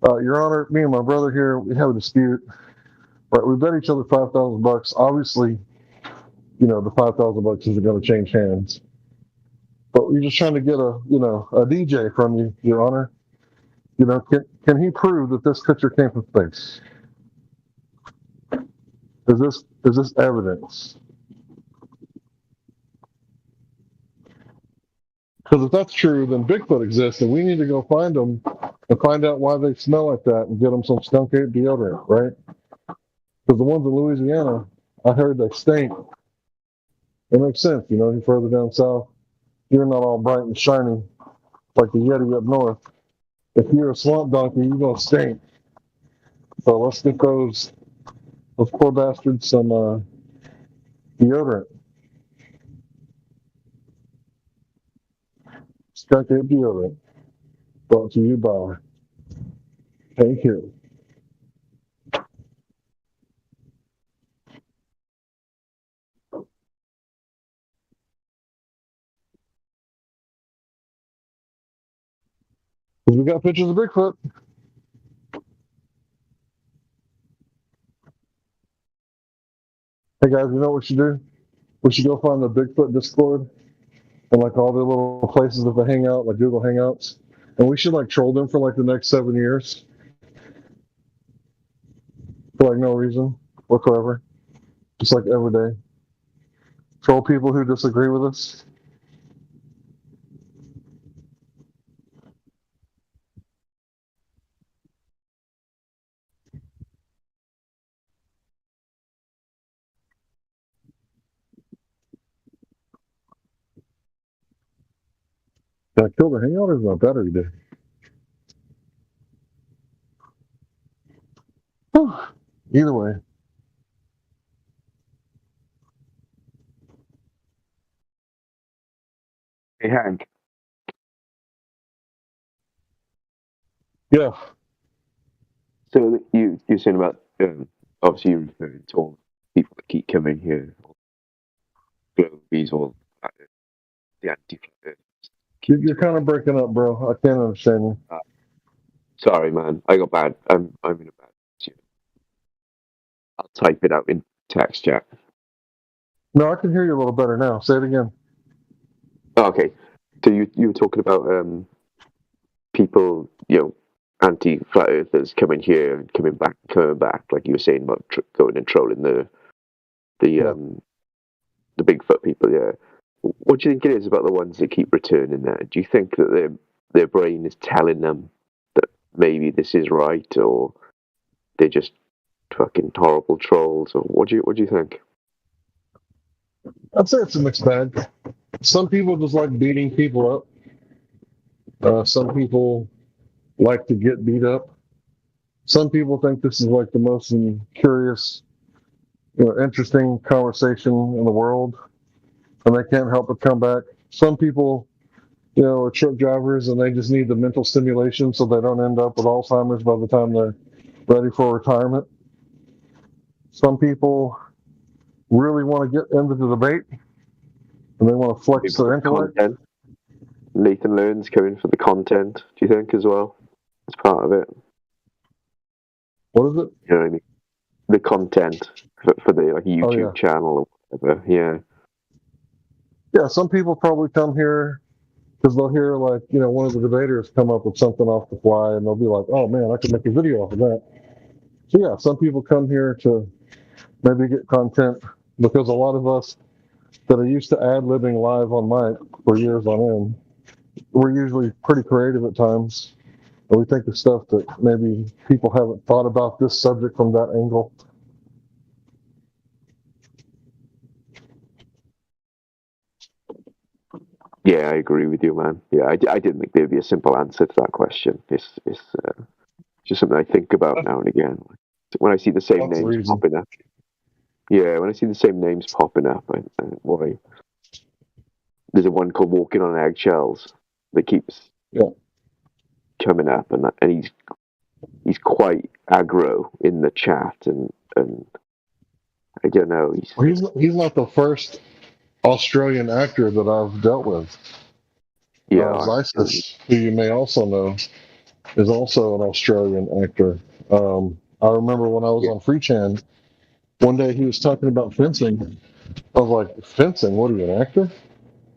Speaker 11: Your Honor, me and my brother here, we have a dispute. Right, we bet each other $5,000. Obviously, the $5,000 isn't going to change hands. But we're just trying to get a DJ from you, Your Honor. Can he prove that this picture came from space? Is this evidence? Because if that's true, then Bigfoot exists, and we need to go find them and find out why they smell like that and get them some skunk ape deodorant, right? Because the ones in Louisiana, I heard they stink. It makes sense, you're further down south. You're not all bright and shiny like the Yeti up north. If you're a swamp donkey, you're going to stink. So let's get those poor bastards some deodorant. Skunk ape deodorant. Brought to you by Hank Hill. We got pictures of Bigfoot. Hey guys, you know what we should do? We should go find the Bigfoot Discord and like all the little places that they hang out, like Google Hangouts. And we should like troll them for like the next 7 years. For like no reason whatsoever. Just like every day. Troll people who disagree with us. Did I kill the hangout or is my battery dead? Either way.
Speaker 3: Hey, Hank.
Speaker 11: Yeah.
Speaker 3: So you're saying about obviously you're referring to all people that keep coming here, Globies, all the anti-flat.
Speaker 11: You're kind of breaking up, bro. I can't understand you.
Speaker 3: Sorry, man. I got bad. I'm in a bad situation. I'll type it out in text chat.
Speaker 11: No, I can hear you a little better now. Say it again.
Speaker 3: Okay. So you were talking about people, anti-flat earthers coming here and coming back, like you were saying about going and trolling the Bigfoot people. Yeah. What do you think it is about the ones that keep returning there? Do you think that their brain is telling them that maybe this is right, or they're just fucking horrible trolls, or what do you think?
Speaker 11: I'd say it's a mixed bag. Some people just like beating people up. Some people like to get beat up. Some people think this is like the most curious, interesting conversation in the world, and they can't help but come back. Some people, are truck drivers and they just need the mental stimulation so they don't end up with Alzheimer's by the time they're ready for retirement. Some people really want to get into the debate and they want to flex their intellect.
Speaker 3: Content. Nathan Learn's coming for the content, do you think, as well? As part of it.
Speaker 11: What is it?
Speaker 3: You know what I mean? The content for the YouTube channel or whatever, yeah.
Speaker 11: Yeah, some people probably come here Because they'll hear like, you know, one of the debaters come up with something off the fly, and they'll be like, "Oh man, I could make a video off of that." So yeah, some people come here to maybe get content because a lot of us that are used to ad-libbing live on mic for years on end, we're usually pretty creative at times, and we think of stuff that maybe people haven't thought about this subject from that angle.
Speaker 3: Yeah, I agree with you, man. Yeah, I didn't think there'd be a simple answer to that question. It's just something I think about now and again. When I see the same names popping up. Yeah, when I see the same names popping up, why? There's a one called Walking on Eggshells that keeps coming up, and he's quite aggro in the chat, and I don't know.
Speaker 11: He's not the first Australian actor that I've dealt with.
Speaker 3: Yeah,
Speaker 11: Zysis, who you may also know, is also an Australian actor. I remember when I was on Free Chan, one day he was talking about fencing. I was like, "Fencing? What are you, an actor?"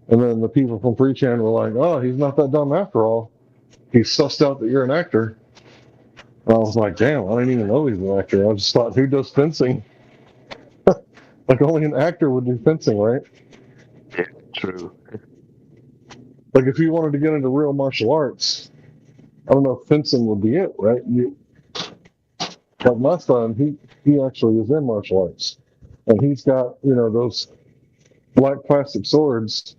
Speaker 11: And then the people from Free Chan were like, "Oh, he's not that dumb after all. He sussed out that you're an actor." And I was like, "Damn, I didn't even know he's an actor. I just thought, who does fencing?" Like only an actor would do fencing, right?
Speaker 3: Yeah, true.
Speaker 11: Like if you wanted to get into real martial arts, I don't know if fencing would be it, right? Like my son, he actually is in martial arts, and he's got, you know, those black plastic swords,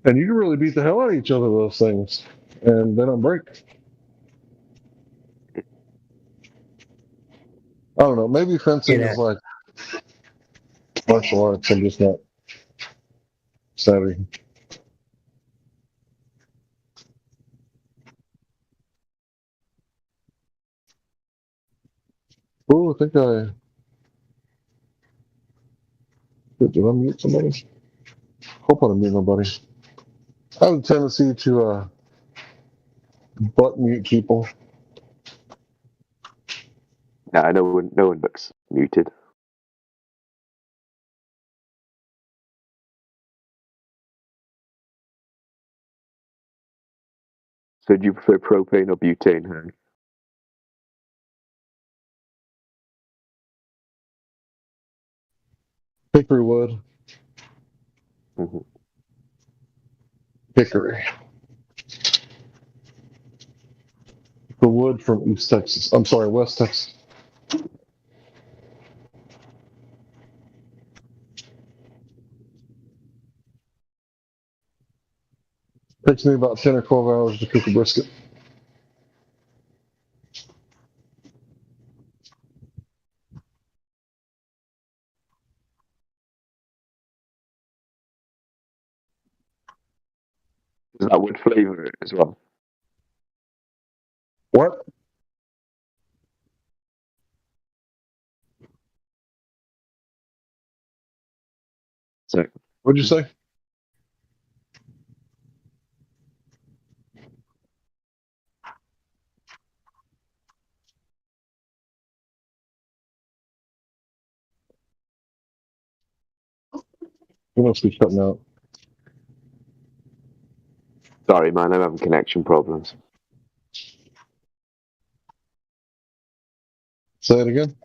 Speaker 11: and you can really beat the hell out of each other with those things, and they don't break. I don't know. Maybe fencing is like martial arts. I'm just not savvy. Oh, I think did I mute somebody? Hope I didn't mute nobody. I have a tendency to butt mute people.
Speaker 3: Nah, no one looks muted. So do you prefer propane or butane, Hank?
Speaker 11: Hickory wood.
Speaker 3: Mm-hmm.
Speaker 11: Hickory. The wood from East Texas. I'm sorry, West Texas. Takes me about 10 or 12 hours to cook a brisket.
Speaker 3: That would flavor it as well.
Speaker 11: What?
Speaker 3: So,
Speaker 11: what'd you say? You must be cutting out.
Speaker 3: Sorry, man, I'm having connection problems.
Speaker 11: Say it again.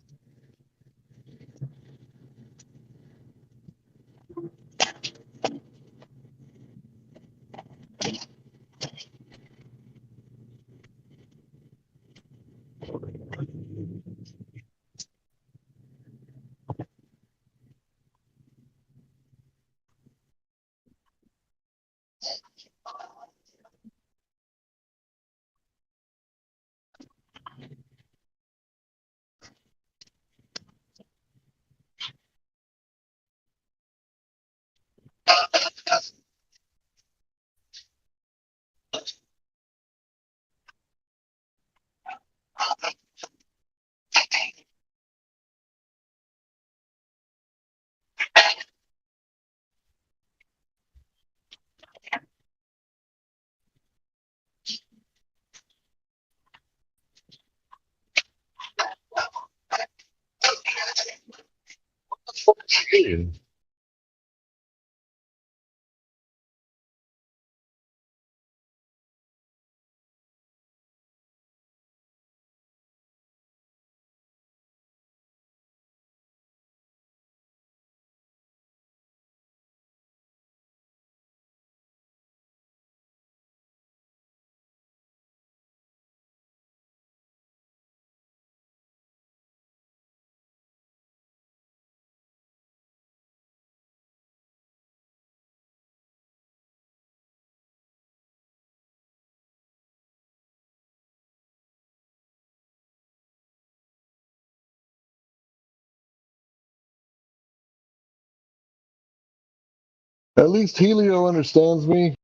Speaker 11: At least Helio understands me.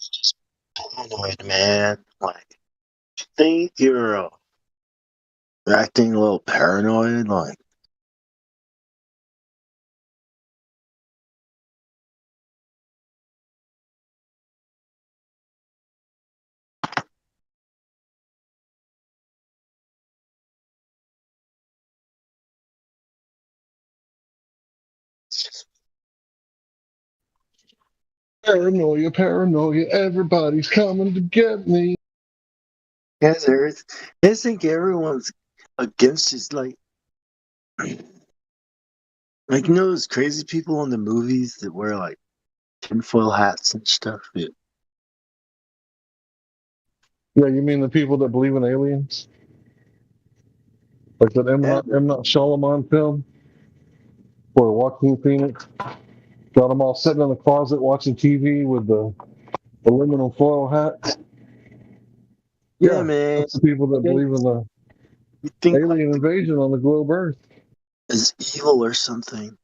Speaker 14: It's just paranoid, man. Like, you think you're acting a little paranoid? Like, it's just
Speaker 11: Paranoia, paranoia, everybody's coming to get me.
Speaker 14: yes, there is. I think everyone's against it. Like you know those crazy people in the movies that wear like tinfoil hats and stuff. Yeah.
Speaker 11: Yeah, you mean the people that believe in aliens? Like that M. Night Shyamalan film where Joaquin Phoenix got them all sitting in the closet watching TV with the aluminum foil hat.
Speaker 14: Yeah, man.
Speaker 11: That's the people that believe in the alien invasion on the globe Earth.
Speaker 14: Is evil or something.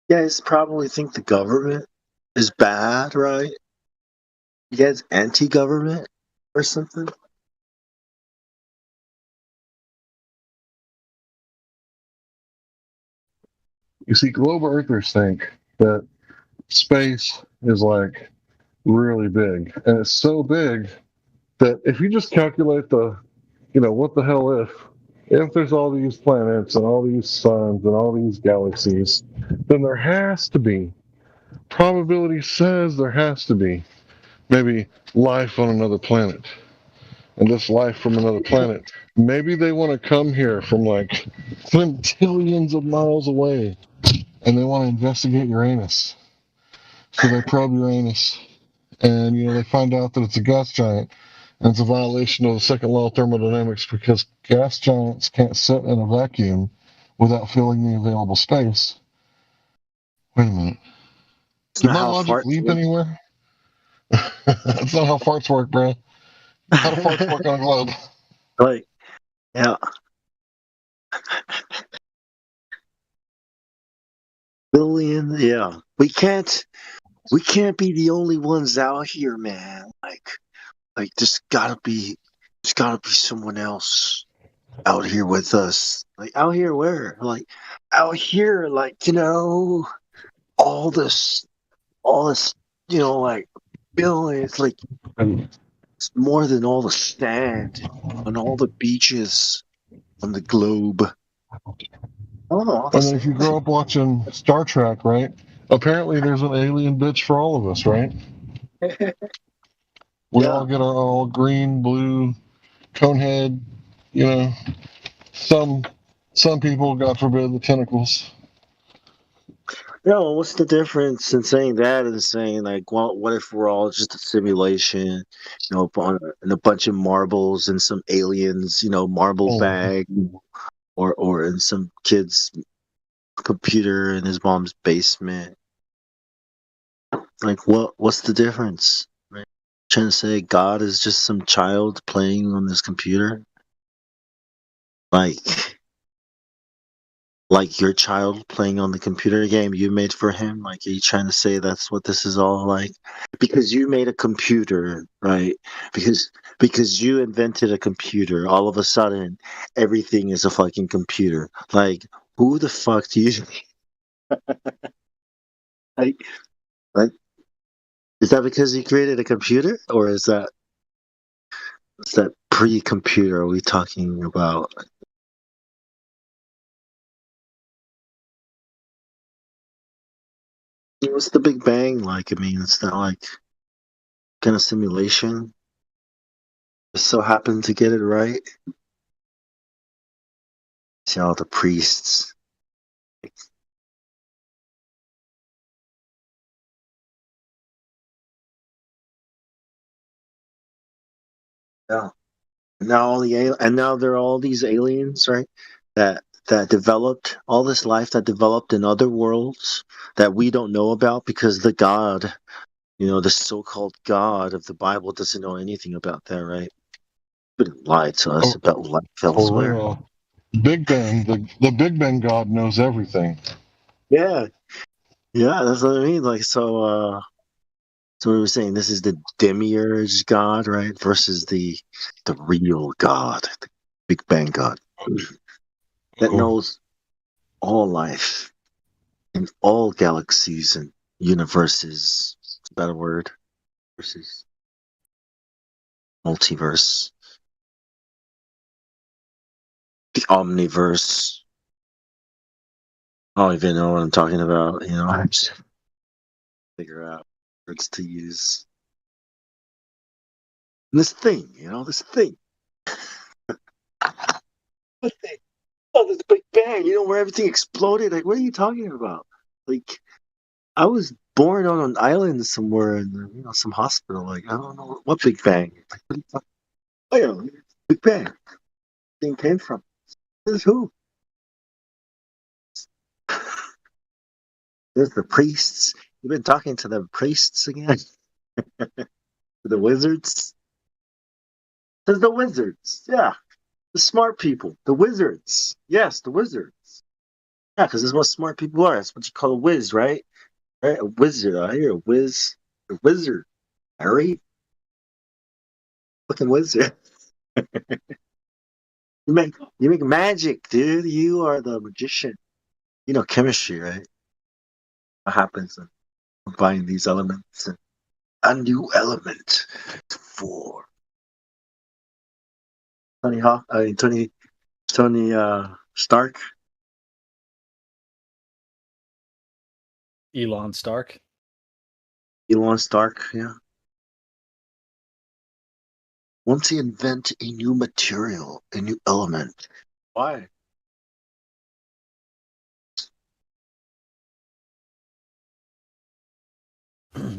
Speaker 14: You guys probably think the government is bad, right? You guys anti-government or something?
Speaker 11: You see, globe Earthers think that space is like really big, and it's so big that if you just calculate what the hell if there's all these planets and all these suns and all these galaxies, then there has to be, probability says there has to be maybe life on another planet. And this life from another planet, maybe they want to come here from like quintillions of miles away and they want to investigate Uranus. So they probe Uranus and they find out that it's a gas giant. And it's a violation of the second law of thermodynamics because gas giants can't sit in a vacuum without filling the available space. Wait a minute. Did my logic leap anywhere? That's not how farts work, bro. How do farts work on a globe?
Speaker 14: Like, yeah. Billion, yeah. We can't be the only ones out here, man. Like there's gotta be someone else out here with us. Like out here where? Like out here, like, all this, like billions, like it's more than all the sand on all the beaches on the globe.
Speaker 11: And then if you grow up watching Star Trek, right? Apparently there's an alien bitch for all of us, right? We all get our all green, blue, cone head, Some people, God forbid, the tentacles.
Speaker 14: No, what's the difference in saying that and saying like, well, what if we're all just a simulation? And a bunch of marbles and some aliens, marble bag, or in some kid's computer in his mom's basement. Like, what's the difference? Right? Trying to say God is just some child playing on this computer, like your child playing on the computer game you made for him. Like, are you trying to say that's what this is all like? Because you made a computer, right? Because you invented a computer. All of a sudden, everything is a fucking computer. Like, who the fuck do you like? Like, is that because you created a computer, or is that pre-computer? Are we talking about? What's the Big Bang like? I mean, it's not like kind of simulation. Just so happened to get it right. See all the priests. Yeah. Now there are all these aliens, right? That developed all this life that developed in other worlds that we don't know about because the God, the so-called God of the Bible doesn't know anything about that, right? He wouldn't lie to us about life elsewhere.
Speaker 11: real. Big Bang, the Big Bang God knows everything.
Speaker 14: Yeah, that's what I mean. Like, so we were saying this is the demiurge God, right? Versus the real God, the Big Bang God that knows all life in all galaxies and universes. Is a better word. Versus multiverse, the omniverse. I don't even know what I'm talking about. I just figure out words to use. And this thing. What thing? Oh, this Big Bang, where everything exploded. Like, what are you talking about? Like, I was born on an island somewhere in, some hospital. Like, I don't know what Big Bang. Like, what are you talking? Oh yeah, Big Bang. Thing came from. This is who? There's the priests. You've been talking to the priests again? The wizards? There's the wizards. Yeah. The smart people. The wizards. Yes, the wizards. Yeah, because that's what smart people are. That's what you call a whiz, right? Right? A wizard. I hear a whiz. A wizard. Harry? Fucking wizard. You make magic, dude. You are the magician. You know chemistry, right? What happens when you combine these elements and a new element to form. Tony Stark.
Speaker 12: Elon Stark.
Speaker 14: Elon Stark, yeah. Once he invent a new material, a new element. Why?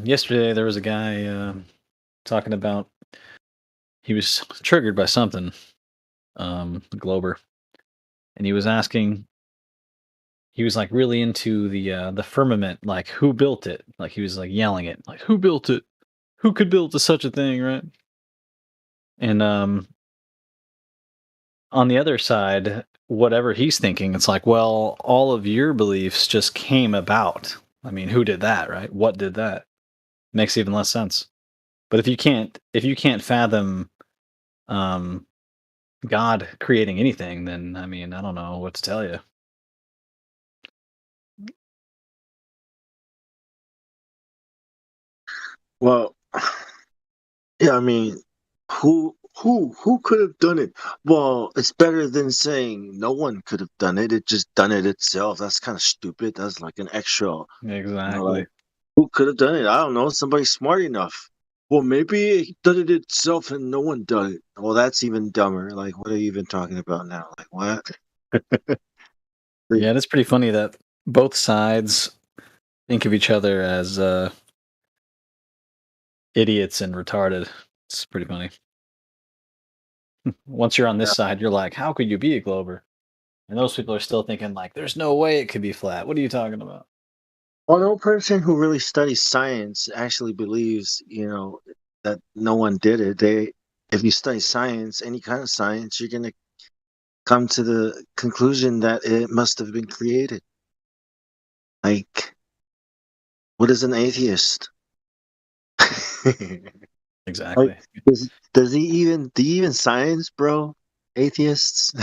Speaker 12: Yesterday there was a guy talking about he was triggered by something, Glober, and he was asking. He was like really into the firmament, like who built it? Like he was like yelling it, like who built it? Who could build such a thing, right? And on the other side, whatever he's thinking, it's like, well, all of your beliefs just came about. I mean, who did that, right? What did that? Makes even less sense. But if you can't fathom God creating anything, then I mean, I don't know what to tell you.
Speaker 14: Well, yeah, I mean, who could have done it? Well, it's better than saying no one could have done it. It just done it itself. That's kind of stupid. That's like an extra.
Speaker 12: Exactly.
Speaker 14: Like, who could have done it? I don't know. Somebody smart enough. Well, maybe it done it itself and no one done it. Well, that's even dumber. Like, what are you even talking about now? Like, what?
Speaker 12: Yeah, it's pretty funny that both sides think of each other as idiots and retarded. It's pretty funny. Once you're on this side, you're like, how could you be a glober? And those people are still thinking like, there's no way it could be flat. What are you talking about?
Speaker 14: Well, no person who really studies science actually believes, that no one did it. If you study science, any kind of science, you're gonna come to the conclusion that it must have been created. Like, what is an atheist?
Speaker 12: Exactly.
Speaker 14: Like, do you even science, bro? Atheists?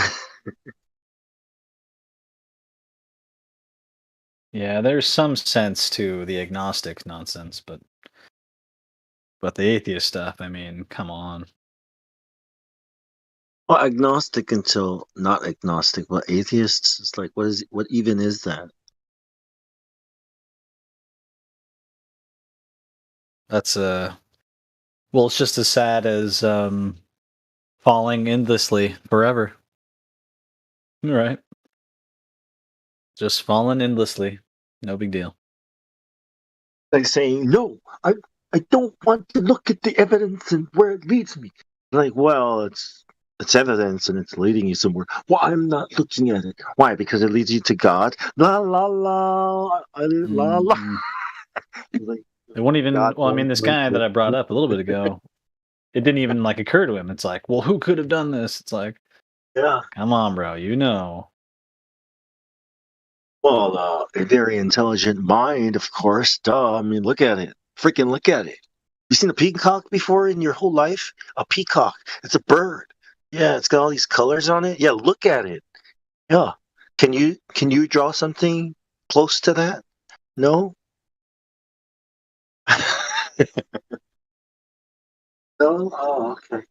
Speaker 12: Yeah, there's some sense to the agnostic nonsense, but the atheist stuff, I mean, come on.
Speaker 14: Well, agnostic until not agnostic, but atheists, it's like, what even is that?
Speaker 12: That's well, it's just as sad as falling endlessly forever. Right. Just falling endlessly. No big deal.
Speaker 14: Like saying, no, I don't want to look at the evidence and where it leads me. Like, well, it's evidence and it's leading you somewhere. Well, I'm not looking at it. Why? Because it leads you to God. La la la la la. Like,
Speaker 12: It won't even.
Speaker 14: God
Speaker 12: Well, I mean,
Speaker 14: won't
Speaker 12: this
Speaker 14: make
Speaker 12: guy that
Speaker 14: it.
Speaker 12: I brought up a little bit ago, it didn't even like occur to him. It's like, well, who could have done this? It's like,
Speaker 14: Yeah.
Speaker 12: come on, bro. You know.
Speaker 14: Well, a very intelligent mind, of course. Duh. I mean, look at it. Freaking look at it. You seen a peacock before in your whole life? A peacock. It's a bird. Yeah, it's got all these colors on it. Yeah, look at it. Yeah. Can you draw something close to that? No? No? Oh, okay.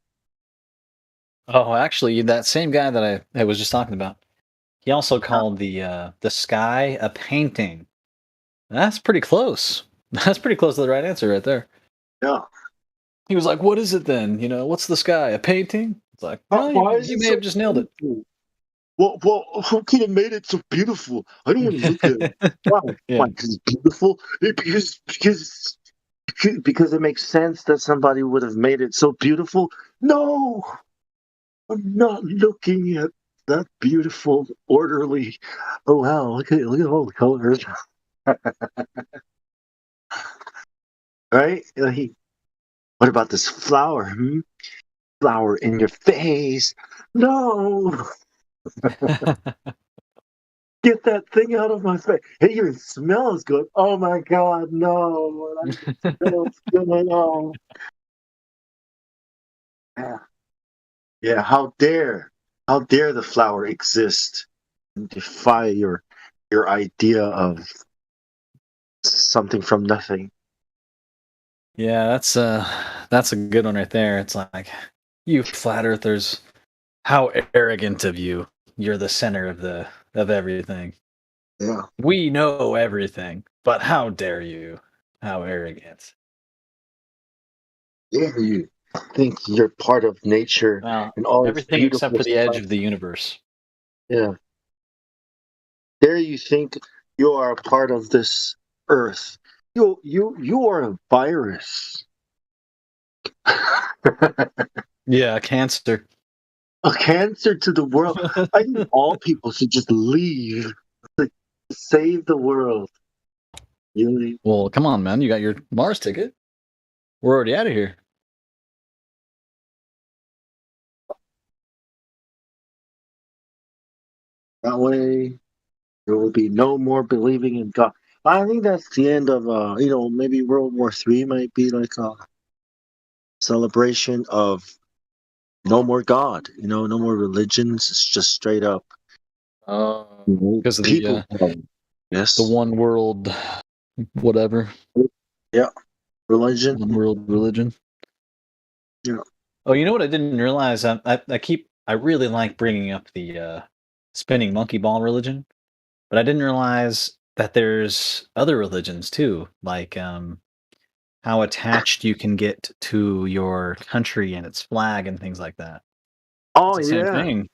Speaker 12: Oh, actually, that same guy that I was just talking about, he also called the sky a painting. That's pretty close. That's pretty close to the right answer right there.
Speaker 14: Yeah.
Speaker 12: He was like, "What is it then? You know, what's the sky? A painting?" It's like, no,
Speaker 14: Why
Speaker 12: you,
Speaker 14: is
Speaker 12: you
Speaker 14: it
Speaker 12: may
Speaker 14: so
Speaker 12: have just nailed it.
Speaker 14: beautiful? Well, who could have made it so beautiful? I don't want to look at it. Why?
Speaker 12: Yeah.
Speaker 14: Why? Because it's beautiful? Because it makes sense that somebody would have made it so beautiful? No! I'm not looking at that beautiful, orderly. Oh wow! Look at all the colors. Right? What about this flower? Flower in your face? No! Get that thing out of my face! Hey, your smell is good. Oh my God! No! I can smell it's good. Oh. Yeah. Yeah. How dare the flower exist and defy your idea of something from nothing?
Speaker 12: Yeah, that's a good one right there. It's like, you flat earthers, how arrogant of you. You're the center of everything.
Speaker 14: Yeah.
Speaker 12: We know everything, but how dare you? How arrogant.
Speaker 14: Dare you think you're part of nature
Speaker 12: Well,
Speaker 14: and all its
Speaker 12: everything except
Speaker 14: beautiful
Speaker 12: for the edge
Speaker 14: stuff?
Speaker 12: of the universe.
Speaker 14: Yeah. Dare you think you are a part of this earth? You are a virus.
Speaker 12: Yeah, cancer.
Speaker 14: A cancer to the world. I think all people should just leave to save the world. Really?
Speaker 12: Well, come on, man. You got your Mars ticket. We're already out of here.
Speaker 14: That way, there will be no more believing in God. I think that's the end of, maybe World War III might be like a celebration of no more God, no more religions. It's just straight up.
Speaker 12: Because of
Speaker 14: People.
Speaker 12: the one world, whatever.
Speaker 14: Yeah, religion.
Speaker 12: One world religion.
Speaker 14: Yeah.
Speaker 12: Oh, you know what I didn't realize? I really like bringing up the spinning monkey ball religion, but I didn't realize that there's other religions too, like how attached you can get to your country and its flag and things like that.
Speaker 14: Oh
Speaker 12: It's the same
Speaker 14: yeah.
Speaker 12: thing.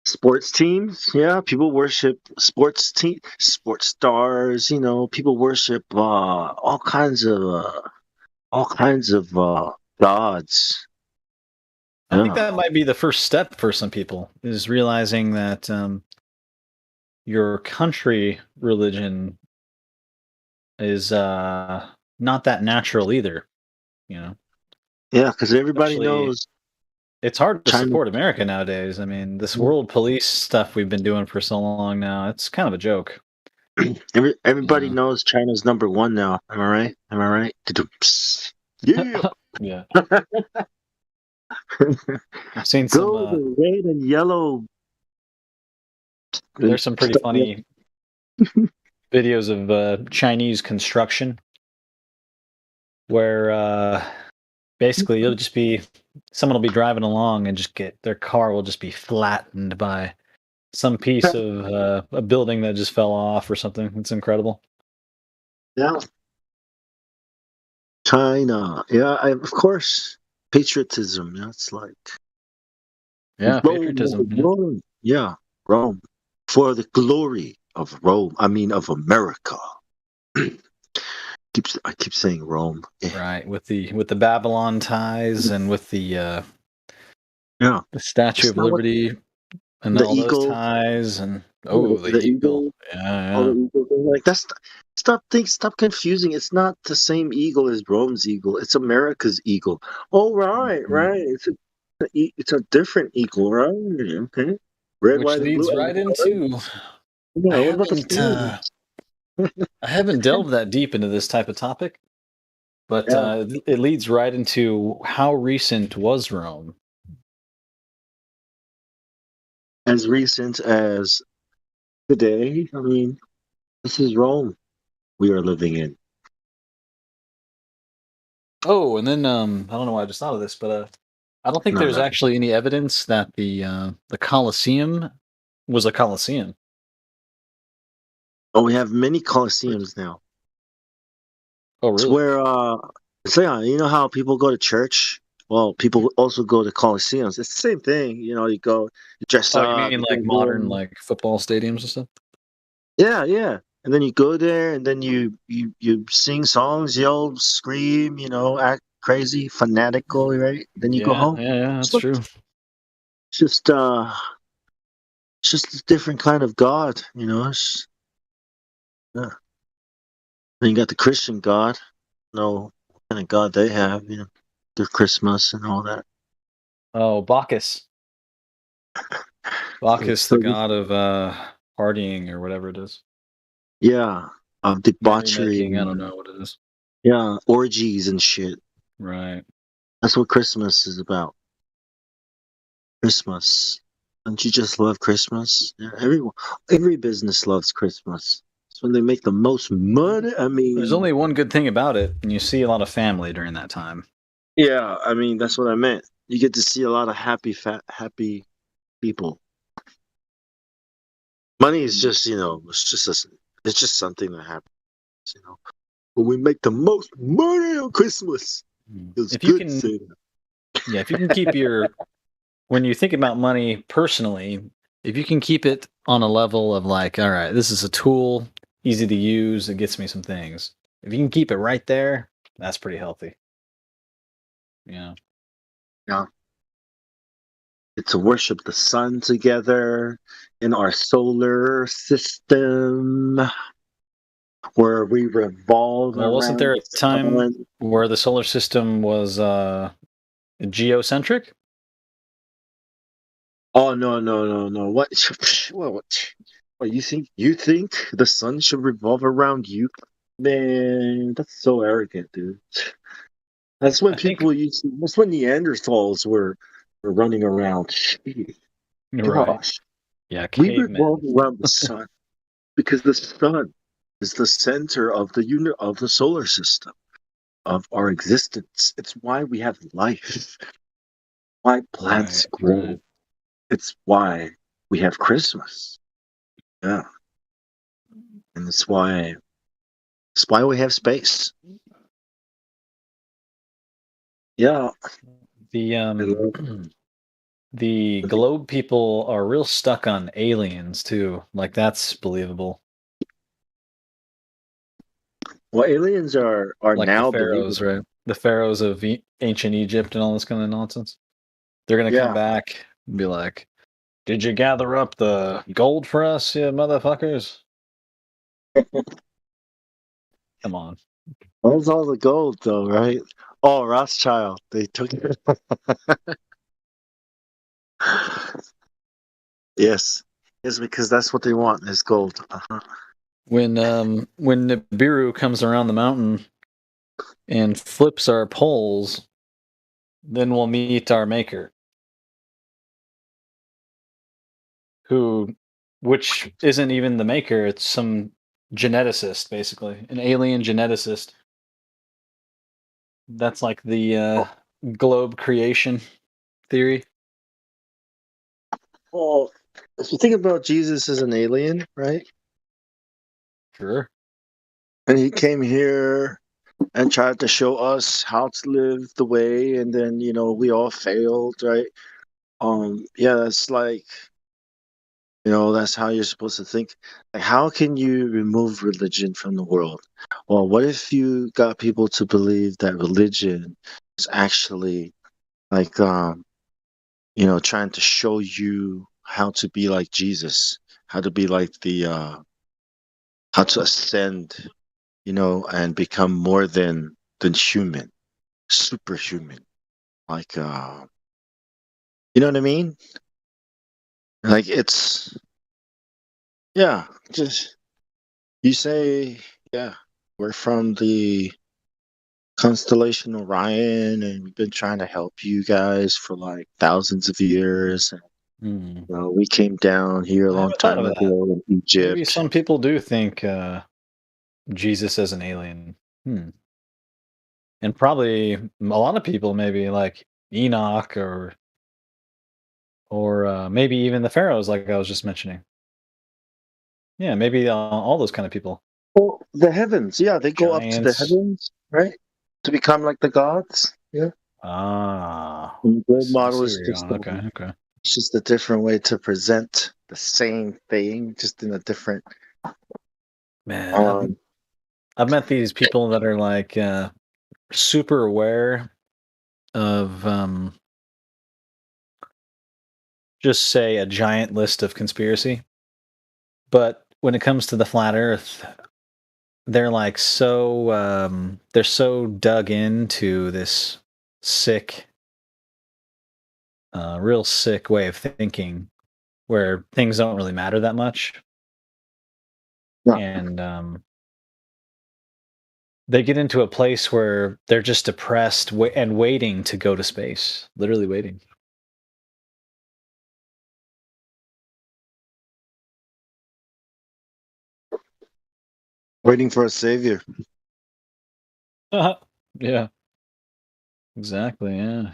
Speaker 14: Sports teams, yeah. People worship sports stars. You know, people worship all kinds of gods.
Speaker 12: I think
Speaker 14: Yeah.
Speaker 12: that might be the first step for some people is realizing that your country religion is not that natural either. You know,
Speaker 14: Yeah, because everybody
Speaker 12: especially
Speaker 14: knows
Speaker 12: it's hard to
Speaker 14: China.
Speaker 12: support America nowadays. I mean, this world police stuff we've been doing for so long now, it's kind of a joke.
Speaker 14: Everybody knows China's #1 now. Am I right? Am I right? Yeah.
Speaker 12: Yeah. I've seen
Speaker 14: Go
Speaker 12: some.
Speaker 14: the red and yellow.
Speaker 12: There's some pretty
Speaker 14: stuff.
Speaker 12: funny videos of Chinese construction where basically it'll just be someone will be driving along and just get their car will just be flattened by some piece of a building that just fell off or something. It's incredible.
Speaker 14: Yeah. China. Yeah, of course. Patriotism. Yeah, it's like
Speaker 12: Yeah,
Speaker 14: Rome,
Speaker 12: patriotism. Yeah.
Speaker 14: Rome. Yeah, Rome. For the glory of Rome. I mean, of America. I keep saying Rome.
Speaker 12: Right, with the Babylon ties and with the
Speaker 14: Yeah.
Speaker 12: the Statue
Speaker 14: It's
Speaker 12: of
Speaker 14: not what
Speaker 12: Liberty and
Speaker 14: the
Speaker 12: all those
Speaker 14: eagle.
Speaker 12: ties and
Speaker 14: Oh,
Speaker 12: the
Speaker 14: the
Speaker 12: eagle.
Speaker 14: eagle.
Speaker 12: Yeah,
Speaker 14: All
Speaker 12: yeah.
Speaker 14: the eagles. Like stop confusing. It's not the same eagle as Rome's eagle. It's America's eagle. Oh, right, right. It's a different eagle, right? Okay. Red,
Speaker 12: Which
Speaker 14: white, and blue.
Speaker 12: leads right into
Speaker 14: Yeah, what about the flags?
Speaker 12: I haven't delved that deep into this type of topic, but
Speaker 14: Yeah.
Speaker 12: it leads right into how recent was Rome?
Speaker 14: As recent as today, I mean, this is Rome we are living in.
Speaker 12: Oh, and then I don't know why I just thought of this, but I don't think
Speaker 14: No,
Speaker 12: there's
Speaker 14: no.
Speaker 12: actually any evidence that the Colosseum was a Colosseum.
Speaker 14: Oh, we have many Colosseums now.
Speaker 12: Oh,
Speaker 14: It's
Speaker 12: really?
Speaker 14: where so yeah, you know how people go to church? Well, people also go to Colosseums. It's the same thing. You know, you go, you dress
Speaker 12: Oh, you
Speaker 14: up,
Speaker 12: mean
Speaker 14: you
Speaker 12: like
Speaker 14: go
Speaker 12: modern
Speaker 14: there.
Speaker 12: like football stadiums and stuff?
Speaker 14: Yeah, yeah. And then you go there and then you sing songs, yell, scream, you know, act crazy, fanatical, right? Then you go
Speaker 12: Yeah,
Speaker 14: home.
Speaker 12: yeah, that's
Speaker 14: So
Speaker 12: true.
Speaker 14: it's just a different kind of God, you know. Yeah. Then you got the Christian God. No, what kind of God they have, you know, their Christmas and all that.
Speaker 12: Oh, Bacchus. Bacchus, the
Speaker 14: So,
Speaker 12: god of partying or whatever it is.
Speaker 14: yeah, debauchery.
Speaker 12: Merrymaking, I don't know what it is.
Speaker 14: Yeah, orgies and shit.
Speaker 12: Right.
Speaker 14: That's what Christmas is about. Christmas. Don't you just love Christmas? Yeah, every business loves Christmas. It's when they make the most money. I mean,
Speaker 12: There's only one good thing about it, and you see a lot of family during that time.
Speaker 14: yeah, I mean that's what I meant. You get to see a lot of happy people. Money is just, you know, it's just something that happens, you know. But we make the most money on Christmas. It's
Speaker 12: If you
Speaker 14: good
Speaker 12: can,
Speaker 14: to say that.
Speaker 12: yeah, if you can keep your when you think about money personally, if you can keep it on a level of like, all right, this is a tool, easy to use, it gets me some things. If you can keep it right there, that's pretty healthy. Yeah.
Speaker 14: Yeah. Get to worship the sun together in our solar system where we revolve
Speaker 12: Well, wasn't there
Speaker 14: around
Speaker 12: a
Speaker 14: the
Speaker 12: time
Speaker 14: sun.
Speaker 12: where the solar system was geocentric?
Speaker 14: Oh no. What what you think the sun should revolve around you? Man, that's so arrogant, dude. That's when that's when Neanderthals were running around.
Speaker 12: Right.
Speaker 14: Gosh.
Speaker 12: Yeah,
Speaker 14: We
Speaker 12: cavemen.
Speaker 14: revolve around the sun because the sun is the center of the solar system of our existence. It's why we have life. Why plants grow.
Speaker 12: Right.
Speaker 14: It's why we have Christmas. Yeah. And it's why we have space. Yeah.
Speaker 12: The The globe people are real stuck on aliens too. Like that's believable.
Speaker 14: Well, aliens are
Speaker 12: Like
Speaker 14: now
Speaker 12: the pharaohs,
Speaker 14: believable.
Speaker 12: right? The pharaohs of ancient Egypt and all this kind of nonsense. They're gonna come
Speaker 14: Yeah.
Speaker 12: back and be like, "Did you gather up the gold for us, you motherfuckers?" Come on.
Speaker 14: Where's all the gold, though, right? Oh, Rothschild. They took it. Yes. Yes, because that's what they want is gold. Uh-huh.
Speaker 12: When Nibiru comes around the mountain and flips our poles, then we'll meet our maker. Which isn't even the maker, it's some geneticist, basically. An alien geneticist. That's like the globe creation theory.
Speaker 14: Well, if you think about Jesus as an alien, right?
Speaker 12: Sure.
Speaker 14: And he came here and tried to show us how to live the way, and then we all failed, right? Yeah, that's like that's how you're supposed to think. Like, how can you remove religion from the world? Well, what if you got people to believe that religion is actually like trying to show you how to be like Jesus, how to be like how to ascend, and become more than human, superhuman. Like you know what I mean? Like just you say, yeah, we're from the constellation Orion, and we've been trying to help you guys for like thousands of years. And, we came down here a
Speaker 12: I
Speaker 14: long
Speaker 12: haven't thought
Speaker 14: time
Speaker 12: of that.
Speaker 14: ago in
Speaker 12: Maybe
Speaker 14: Egypt.
Speaker 12: some people do think Jesus as an alien. And probably a lot of people, maybe like Enoch or maybe even the pharaohs, like I was just mentioning. Yeah, maybe all those kind of people.
Speaker 14: Well, the heavens, yeah, they go up to the
Speaker 12: Giants.
Speaker 14: heavens, right? To become like the gods. Yeah.
Speaker 12: Ah,
Speaker 14: And the
Speaker 12: I
Speaker 14: gold
Speaker 12: see
Speaker 14: model
Speaker 12: where
Speaker 14: is
Speaker 12: you're
Speaker 14: just
Speaker 12: going. Okay.
Speaker 14: it's just a different way to present the same thing, just in a different.
Speaker 12: Man, I've met these people that are like super aware of just say a giant list of conspiracy. But when it comes to the flat earth, they're like they're so dug into this sick real sick way of thinking where things don't really matter that much. And they get into a place where they're just depressed and waiting to go to space, literally waiting.
Speaker 14: Waiting for a savior.
Speaker 12: Yeah. Exactly, yeah.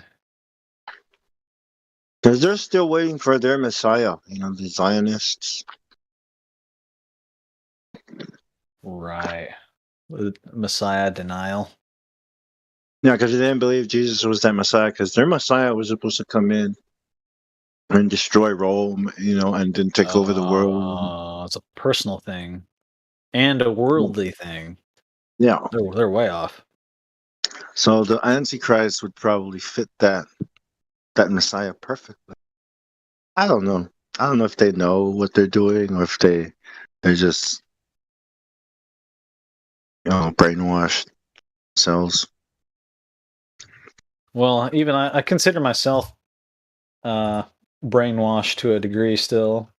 Speaker 14: Because they're still waiting for their Messiah, the Zionists.
Speaker 12: Right. Messiah denial.
Speaker 14: Yeah, because they didn't believe Jesus was that Messiah, because their Messiah was supposed to come in and destroy Rome, and then take over the world.
Speaker 12: It's a personal thing and a worldly thing.
Speaker 14: Yeah.
Speaker 12: They're way off.
Speaker 14: So the Antichrist would probably fit that Messiah perfectly. I don't know. I don't know if they know what they're doing or if they're just brainwashed themselves.
Speaker 12: Well, even I consider myself brainwashed to a degree still,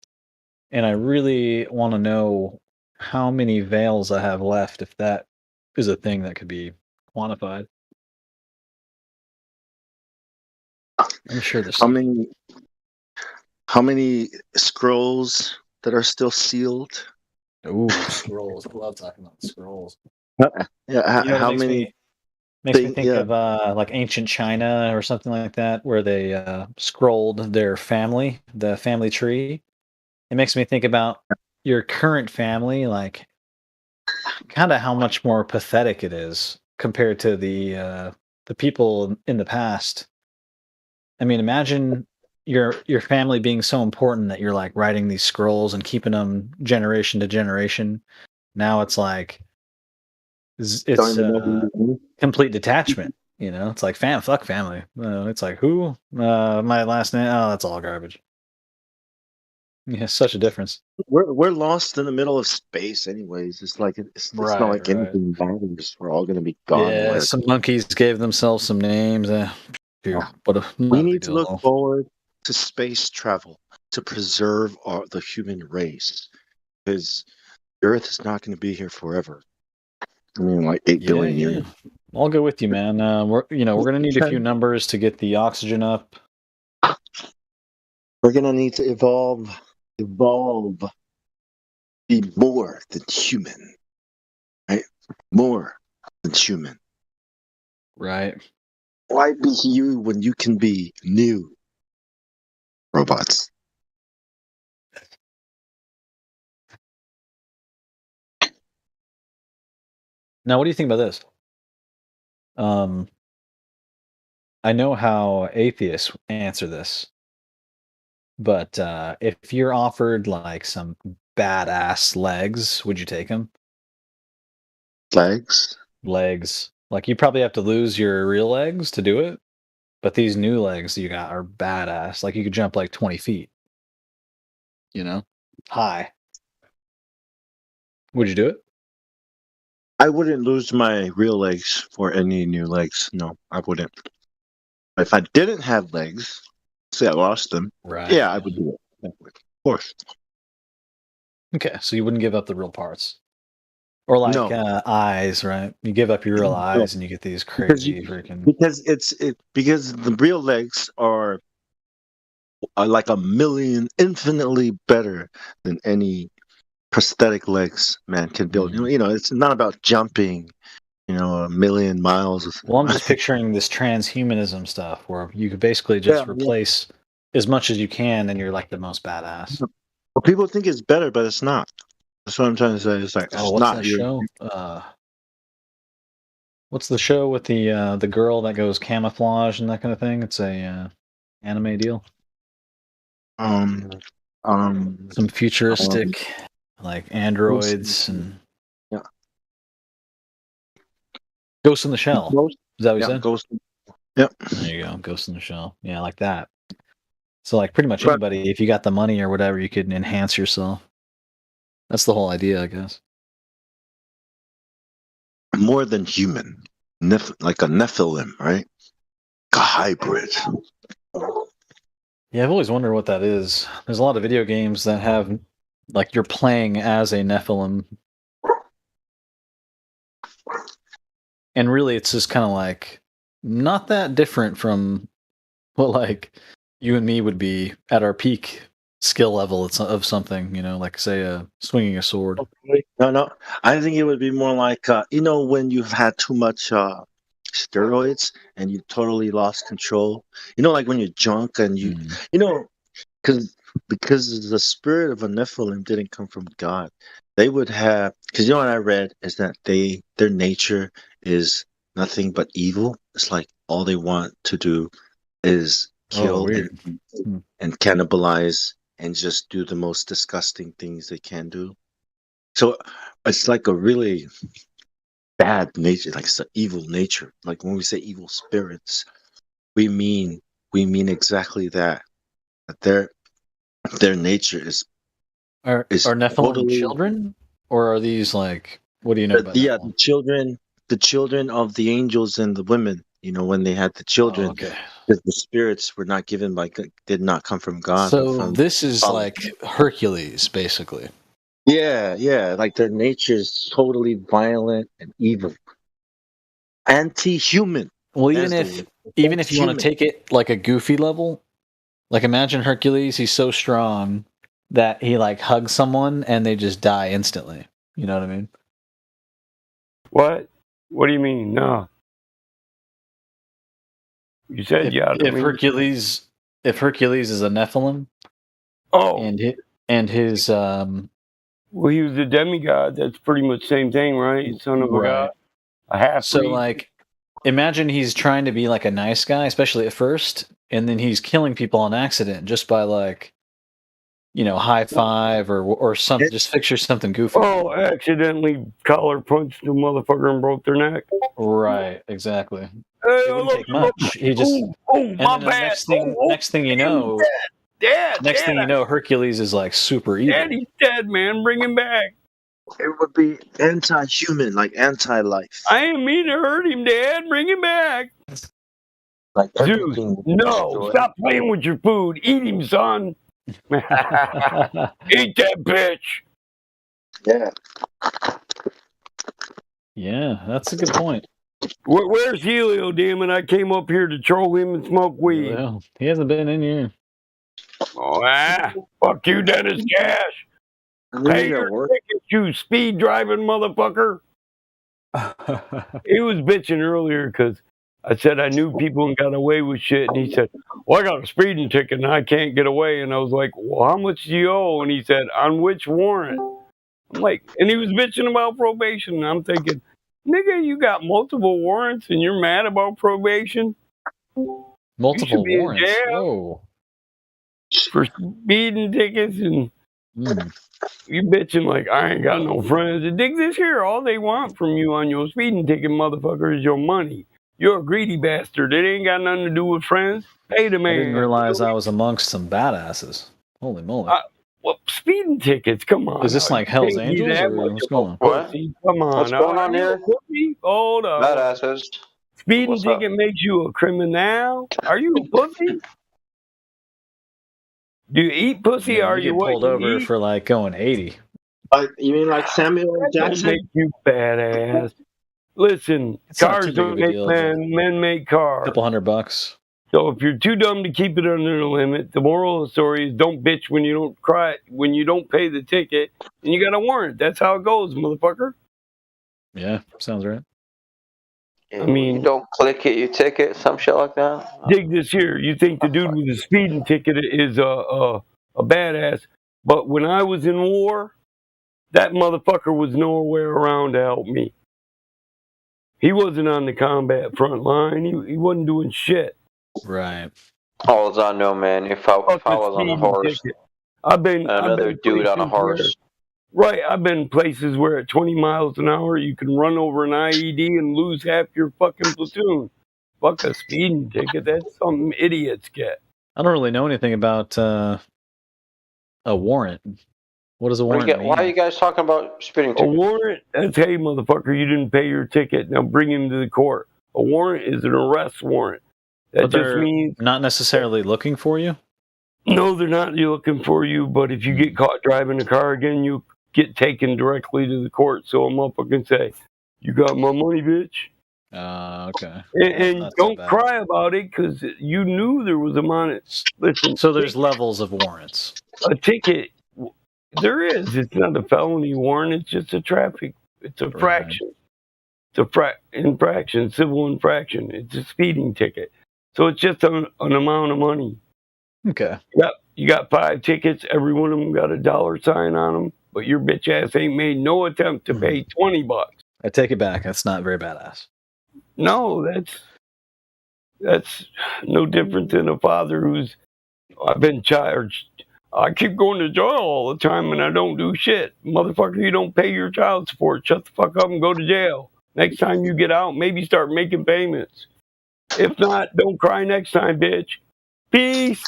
Speaker 12: and I really want to know how many veils I have left, if that is a thing that could be quantified. I'm sure there's
Speaker 14: how many scrolls that are still sealed?
Speaker 12: Ooh, scrolls. I love talking about scrolls.
Speaker 14: Yeah,
Speaker 12: You know,
Speaker 14: how
Speaker 12: makes
Speaker 14: many?
Speaker 12: Makes me think of like ancient China or something like that, where they scrolled their family, the family tree. It makes me think about your current family, like kind of how much more pathetic it is compared to the people in the past. I mean, imagine your family being so important that you're like writing these scrolls and keeping them generation to generation. Now it's like it's complete detachment. You know, it's like fuck family. It's like who? My last name. Oh, that's all garbage. Yeah, such a difference.
Speaker 14: We're lost in the middle of space, anyways. It's like it's not like
Speaker 12: Right.
Speaker 14: anything matters. We're all gonna be gone.
Speaker 12: Yeah,
Speaker 14: later.
Speaker 12: some monkeys gave themselves some names. But
Speaker 14: We need to look forward to space travel to preserve the human race, because the Earth is not going to be here forever. I mean, like 8 billion years.
Speaker 12: I'll go with you, man. We're gonna need a few numbers to get the oxygen up.
Speaker 14: We're gonna need to evolve, be more than human, right? More than human.
Speaker 12: Right.
Speaker 14: Why be you when you can be new robots?
Speaker 12: Now, what do you think about this? I know how atheists answer this, but if you're offered like some badass legs, would you take them?
Speaker 14: Legs?
Speaker 12: Legs. Like you probably have to lose your real legs to do it, but these new legs you got are badass. Like you could jump like 20 feet. You know, high. Would you do it?
Speaker 14: I wouldn't lose my real legs for any new legs. No, I wouldn't. If I didn't have legs, say I lost them,
Speaker 12: Right.
Speaker 14: yeah, I would do it. Of course.
Speaker 12: Okay, so you wouldn't give up the real parts, or like
Speaker 14: No.
Speaker 12: eyes, right? You give up your real eyes, and you get these crazy freaking.
Speaker 14: Because the real legs are like a million, infinitely better than any prosthetic legs man can build. You know, it's not about jumping, a million miles.
Speaker 12: Well, I'm just picturing this transhumanism stuff where you could basically just replace as much as you can, and you're like the most badass.
Speaker 14: Well, people think it's better, but it's not. That's what I'm trying to say. It's like,
Speaker 12: Oh,
Speaker 14: it's
Speaker 12: what's
Speaker 14: not.
Speaker 12: that show? What's the show with the girl that goes camouflage and that kind of thing? It's a anime deal. Some futuristic, like androids and Ghost in the Shell. Is that what you said?
Speaker 14: Ghost. Yep.
Speaker 12: There you go, Ghost in the Shell. Yeah, like that. So, like, pretty much anybody, if you got the money or whatever, you could enhance yourself. That's the whole idea, I guess.
Speaker 14: More than human, like a Nephilim, right? A hybrid.
Speaker 12: Yeah, I've always wondered what that is. There's a lot of video games that have, like, you're playing as a Nephilim. And really, it's just kind of like, not that different from what, like, you and me would be at our peak skill level of something, like, say, swinging a sword.
Speaker 14: No. I think it would be more like, when you've had too much steroids and you totally lost control. Like when you're drunk and because the spirit of a Nephilim didn't come from God. They would have, because what I read is that their nature is nothing but evil. It's like all they want to do is kill and cannibalize and just do the most disgusting things they can do. So it's like a really bad nature, like it's an evil nature. Like when we say evil spirits, we mean exactly that. That their nature is
Speaker 12: Are Nephilim children, or are these like, what do you know about?
Speaker 14: The children of the angels and the women. When they had the children, because the spirits were not given did not come from God.
Speaker 12: So this is like Hercules, basically.
Speaker 14: Yeah. Like their nature is totally violent and evil, anti-human.
Speaker 12: Well, even if you want to take it like a Goofy level, like imagine Hercules. He's so strong that he like hugs someone and they just die instantly. You know what I mean?
Speaker 10: What? What do you mean? No. You said
Speaker 12: if Hercules is a Nephilim, and his
Speaker 10: well, he was a demigod. That's pretty much the same thing, right? Son of a god, a half.
Speaker 12: So like, imagine he's trying to be like a nice guy, especially at first, and then he's killing people on accident just by like, high five or something. Just picture something goofy.
Speaker 10: Oh, accidentally collar punched the motherfucker and broke their neck.
Speaker 12: Right, exactly.
Speaker 10: Hey,
Speaker 12: It wouldn't take much. He just
Speaker 10: my
Speaker 12: and then the
Speaker 10: bad.
Speaker 12: next thing you know,
Speaker 10: Dad,
Speaker 12: Hercules is like super evil.
Speaker 10: Daddy's dead, man. Bring him back.
Speaker 14: It would be anti-human, like anti-life.
Speaker 10: I ain't mean to hurt him, Dad. Bring him back.
Speaker 14: Like
Speaker 10: Dude, no, stop playing with your food. Eat him, son. Eat that bitch.
Speaker 14: Yeah.
Speaker 12: Yeah, that's a good point.
Speaker 10: Where's Helio, damn it? I came up here to troll him and smoke weed.
Speaker 12: Well, he hasn't been in here.
Speaker 10: Oh, fuck you, Dennis Cash. Pay your ticket, you speed driving motherfucker. He was bitching earlier because I said I knew people and got away with shit. And he said, well, I got a speeding ticket and I can't get away. And I was like, well, how much do you owe? And he said, on which warrant? I'm like, and he was bitching about probation. And I'm thinking, nigga, you got multiple warrants and you're mad about probation?
Speaker 12: Multiple
Speaker 10: you
Speaker 12: warrants? Whoa.
Speaker 10: For speeding tickets and you bitching like, I ain't got no friends. And dig this here, all they want from you on your speeding ticket, motherfucker, is your money. You're a greedy bastard. It ain't got nothing to do with friends. Pay the man.
Speaker 12: I didn't realize I was amongst some badasses. Holy moly.
Speaker 10: Well, speeding tickets, come on.
Speaker 12: Is this like Hell's Angels or what's going on?
Speaker 10: What? Come on.
Speaker 14: What's going on here?
Speaker 10: Hold on.
Speaker 14: Badasses.
Speaker 10: Speeding ticket makes you a criminal? Are you a pussy? Do you eat pussy or
Speaker 12: you
Speaker 10: you
Speaker 12: get pulled over for like going 80?
Speaker 14: You mean like Samuel L. Jackson?
Speaker 10: Make you badass. Listen, cars don't make men make cars.
Speaker 12: Couple $100.
Speaker 10: So if you're too dumb to keep it under the limit, the moral of the story is don't bitch when you don't cry, when you don't pay the ticket, and you got a warrant. That's how it goes, motherfucker.
Speaker 12: Yeah, sounds right.
Speaker 10: I mean,
Speaker 9: you don't click it, you ticket, some shit like that.
Speaker 10: Dig this here. You think the dude with the speeding ticket is a badass, but when I was in war, that motherfucker was nowhere around to help me. He wasn't on the combat front line. He wasn't doing shit.
Speaker 12: Right.
Speaker 9: All I know, man, if I was on a horse,
Speaker 10: I've been
Speaker 9: another dude on a horse.
Speaker 10: Right, I've been places where at 20 miles an hour you can run over an IED and lose half your fucking platoon. Fuck a speeding ticket. That's something idiots get.
Speaker 12: I don't really know anything about a warrant. What does a warrant mean?
Speaker 9: Why are you guys talking about speeding tickets?
Speaker 10: A warrant? That's, hey, motherfucker, you didn't pay your ticket. Now bring him to the court. A warrant is an arrest warrant. That just means
Speaker 12: not necessarily looking for you?
Speaker 10: No, they're not looking for you, but if you get caught driving a car again, you get taken directly to the court. So a motherfucker can say, you got my money, bitch.
Speaker 12: Okay.
Speaker 10: And don't cry about it because you knew there was a money. Listen.
Speaker 12: So there's levels of warrants.
Speaker 10: A ticket, there is. It's not a felony warrant. It's just a traffic. It's a fraction. It's a infraction, civil infraction. It's a speeding ticket. So it's just an amount of money.
Speaker 12: Okay.
Speaker 10: You got 5 tickets. Every one of them got a dollar sign on them. But your bitch ass ain't made no attempt to pay $20.
Speaker 12: I take it back. That's not very badass.
Speaker 10: No, that's no different than a father who's, I've been charged. I keep going to jail all the time and I don't do shit. Motherfucker, you don't pay your child support. Shut the fuck up and go to jail. Next time you get out, maybe start making payments. If not, don't cry next time, bitch. Peace.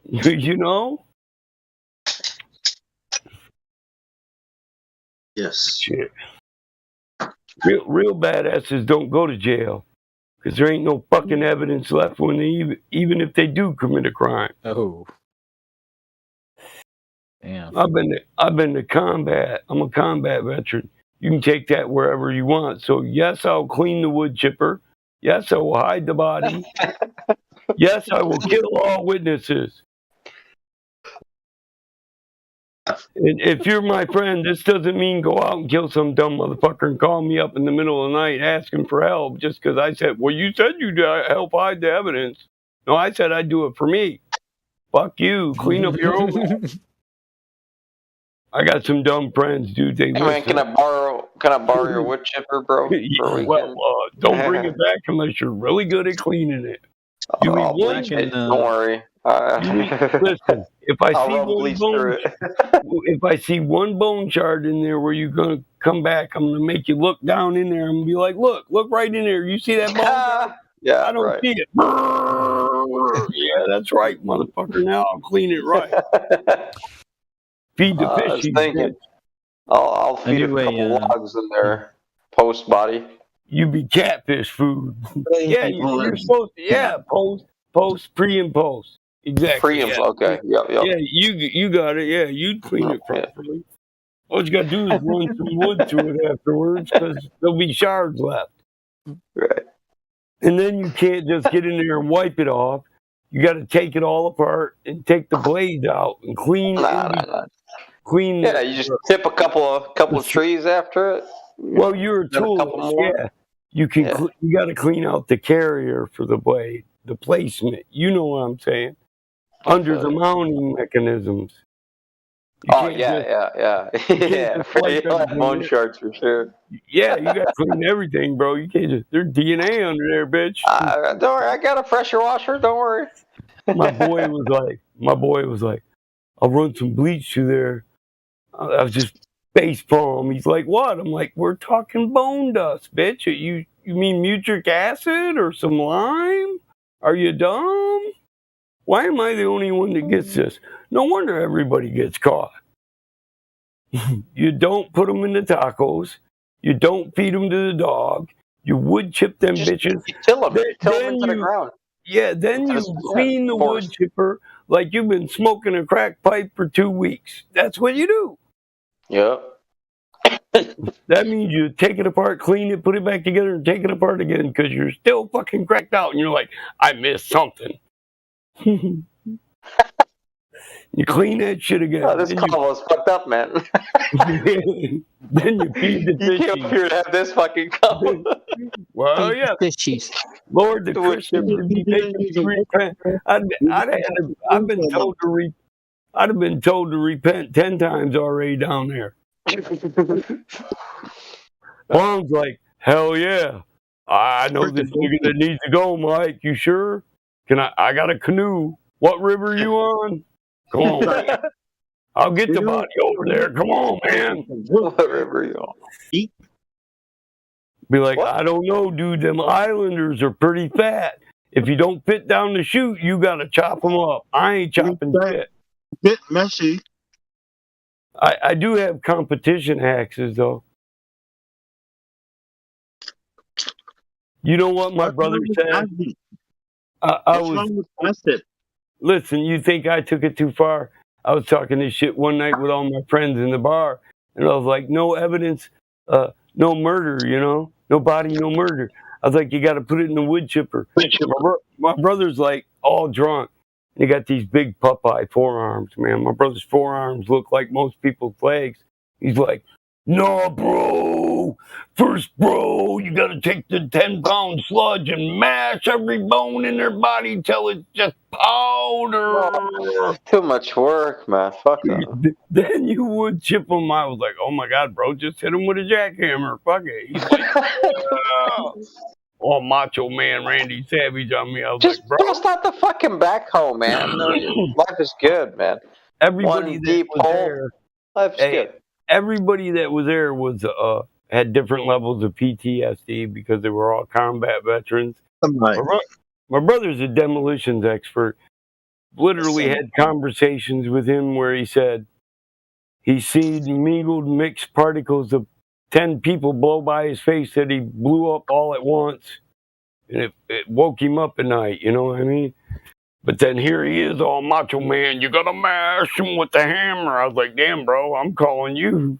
Speaker 10: You know?
Speaker 14: Yes.
Speaker 10: Shit. Real badasses don't go to jail because there ain't no fucking evidence left when they even if they do commit a crime.
Speaker 12: Oh. Damn.
Speaker 10: I've been to combat. I'm a combat veteran. You can take that wherever you want. So yes, I'll clean the wood chipper. Yes, I will hide the body. Yes, I will kill all witnesses. And if you're my friend, this doesn't mean go out and kill some dumb motherfucker and call me up in the middle of the night asking for help just because I said, well, you said you'd help hide the evidence. No, I said I'd do it for me. Fuck you. Clean up your own. I got some dumb friends, dude.
Speaker 9: Hey, man, can I borrow your wood chipper, bro?
Speaker 10: Well, don't bring it back unless you're really good at cleaning it. You eat
Speaker 9: I'll
Speaker 10: one.
Speaker 9: bleach it. Don't worry.
Speaker 10: Listen, if I
Speaker 9: I'll
Speaker 10: see
Speaker 9: rub
Speaker 10: one
Speaker 9: bleach
Speaker 10: bone,
Speaker 9: through it.
Speaker 10: if I see one bone shard in there where you're gonna come back, I'm gonna make you look down in there and be like, look right in there. You see that bone shard?
Speaker 9: Yeah,
Speaker 10: I don't
Speaker 9: right.
Speaker 10: see it. Yeah, that's right, motherfucker. Now I'll clean it right. Feed the
Speaker 9: I was
Speaker 10: fishies,
Speaker 9: thinking.
Speaker 10: bitch.
Speaker 9: I'll feed a couple logs in their post body.
Speaker 10: You be catfish food. Yeah, you're supposed to. Yeah, post, pre and post. Exactly.
Speaker 9: Pre and
Speaker 10: Yeah.
Speaker 9: okay. Yep.
Speaker 10: Yeah, you got it. Yeah, you'd clean it properly. All you gotta do is run some wood to it afterwards, because there'll be shards left.
Speaker 9: Right.
Speaker 10: And then you can't just get in there and wipe it off. You got to take it all apart and take the blades out and clean. Clean.
Speaker 9: Yeah, you just tip a couple of trees after it.
Speaker 10: Well, you're a
Speaker 9: Then a couple
Speaker 10: toolist,
Speaker 9: more.
Speaker 10: yeah. You can. You got to clean out the carrier for the blade, the placement. You know what I'm saying? Under the mounting mechanisms.
Speaker 9: Oh yeah. Yeah. You'll have bone shards for sure.
Speaker 10: Yeah, you got to clean everything, bro. You can't just. There's DNA under there, bitch.
Speaker 9: Don't worry, I got a pressure washer. Don't worry.
Speaker 10: My boy was like, I'll run some bleach through there. I was just face palm. He's like, what? I'm like, we're talking bone dust, bitch. You mean mutric acid or some lime? Are you dumb? Why am I the only one that gets this? No wonder everybody gets caught. You don't put them in the tacos. You don't feed them to the dog. You wood chip them bitches.
Speaker 9: You till them into the ground.
Speaker 10: Yeah, then you clean the wood chipper like you've been smoking a crack pipe for 2 weeks. That's what you do.
Speaker 9: Yep.
Speaker 10: That means you take it apart, clean it, put it back together, and take it apart again because you're still fucking cracked out. And you're like, I missed something. You clean that shit again.
Speaker 9: Oh, this combo is fucked up, man.
Speaker 10: Then you feed the fishies.
Speaker 9: You came up here to have this fucking combo.
Speaker 10: Well, yeah. Lord, the Christians would be making you repent. I'd have been told to repent 10 times already down there. Juan's like, hell yeah. I know this nigga that needs to go, Mike. You sure? I got a canoe. What river you on? Come on, man. I'll get the body over there. Come on, man.
Speaker 9: What river you on?
Speaker 10: Be like, I don't know, dude. Them islanders are pretty fat. If you don't fit down the chute, you got to chop them up. I ain't chopping shit.
Speaker 5: Bit messy.
Speaker 10: I do have competition axes, though. You know what my brother said? Listen, you think I took it too far? I was talking this shit one night with all my friends in the bar, and I was like, no evidence, no murder, you know? No body, no murder. I was like, you got to put it in the wood chipper. My brother's like all drunk. He got these big Popeye forearms, man. My brother's forearms look like most people's legs. He's like, no, bro. First, bro, you got to take the 10-pound sludge and mash every bone in their body till it's just powder.
Speaker 9: Too much work, man. Fuck that.
Speaker 10: Then you would chip them. I was like, oh my God, bro, just hit him with a jackhammer. Fuck it. He's like, all macho man Randy Savage on me. I was
Speaker 9: Just
Speaker 10: like, bro.
Speaker 9: bust out the fucking backhoe, man. Life is good, man.
Speaker 10: Everybody
Speaker 9: One
Speaker 10: that
Speaker 9: deep
Speaker 10: was
Speaker 9: hole.
Speaker 10: there,
Speaker 9: Life's good.
Speaker 10: everybody that was there was had different levels of PTSD because they were all combat veterans. My brother's a demolitions expert. Literally had conversations with him where he said he's seen mingled mixed particles of 10 people blow by his face that he blew up all at once. And it woke him up at night, you know what I mean? But then here he is, all macho man. You gotta mash him with the hammer. I was like, damn, bro, I'm calling you.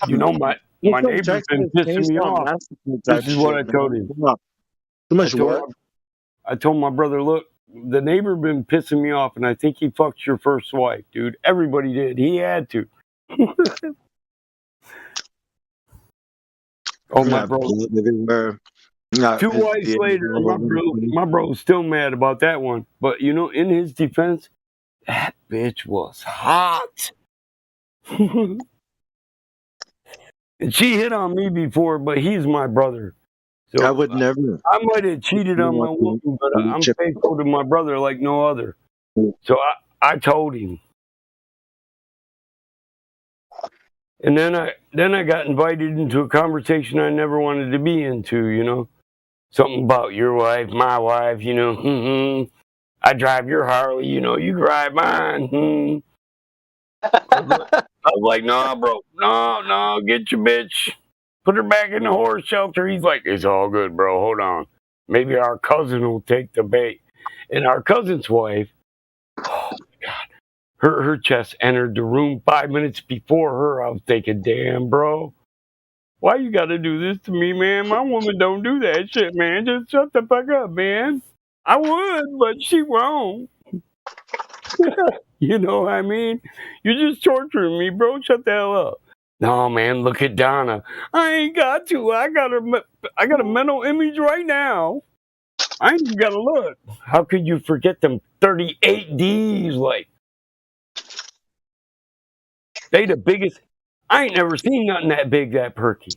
Speaker 10: You know, my neighbor's been pissing me off. This is what I told him.
Speaker 5: Too much work.
Speaker 10: I told my brother, look, the neighbor been pissing me off, and I think he fucked your first wife, dude. Everybody did. He had to. Oh, my bro.
Speaker 5: Nah,
Speaker 10: 2 wives later, my bro's still mad about that one. But, you know, in his defense, that bitch was hot. And she hit on me before, but he's my brother. So
Speaker 14: I would never.
Speaker 10: I might have cheated on my woman, but I'm faithful to my brother like no other. So I told him. And then I got invited into a conversation I never wanted to be into, you know. Something about your wife, my wife, you know. I drive your Harley, you know, you drive mine. I was like, nah, bro. No, get your bitch. Put her back in the horse shelter. He's like, it's all good, bro. Hold on. Maybe our cousin will take the bait. And our cousin's wife, oh my God, her chest entered the room 5 minutes before her. I was thinking, damn, bro. Why you gotta do this to me, man? My woman don't do that shit, man. Just shut the fuck up, man. I would, but she won't. You know what I mean? You're just torturing me, bro. Shut the hell up. No, man, look at Donna. I ain't got to. I got a mental image right now. I ain't even gotta look. How could you forget them 38 Ds? Like, they the biggest. I ain't never seen nothing that big, that perky.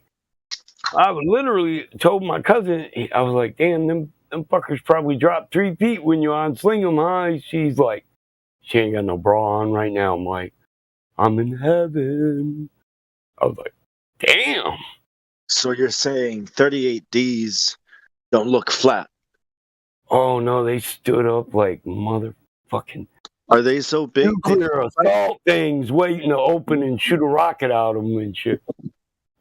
Speaker 10: I literally told my cousin, I was like, damn, them fuckers probably dropped 3 feet when you unsling them, huh? She's like, she ain't got no bra on right now. I'm like, I'm in heaven. I was like, damn.
Speaker 14: So you're saying 38Ds don't look flat?
Speaker 10: Oh, no, they stood up like motherfucking...
Speaker 14: Are they so big?
Speaker 10: Nuclear assault things waiting to open and shoot a rocket out of them and shit.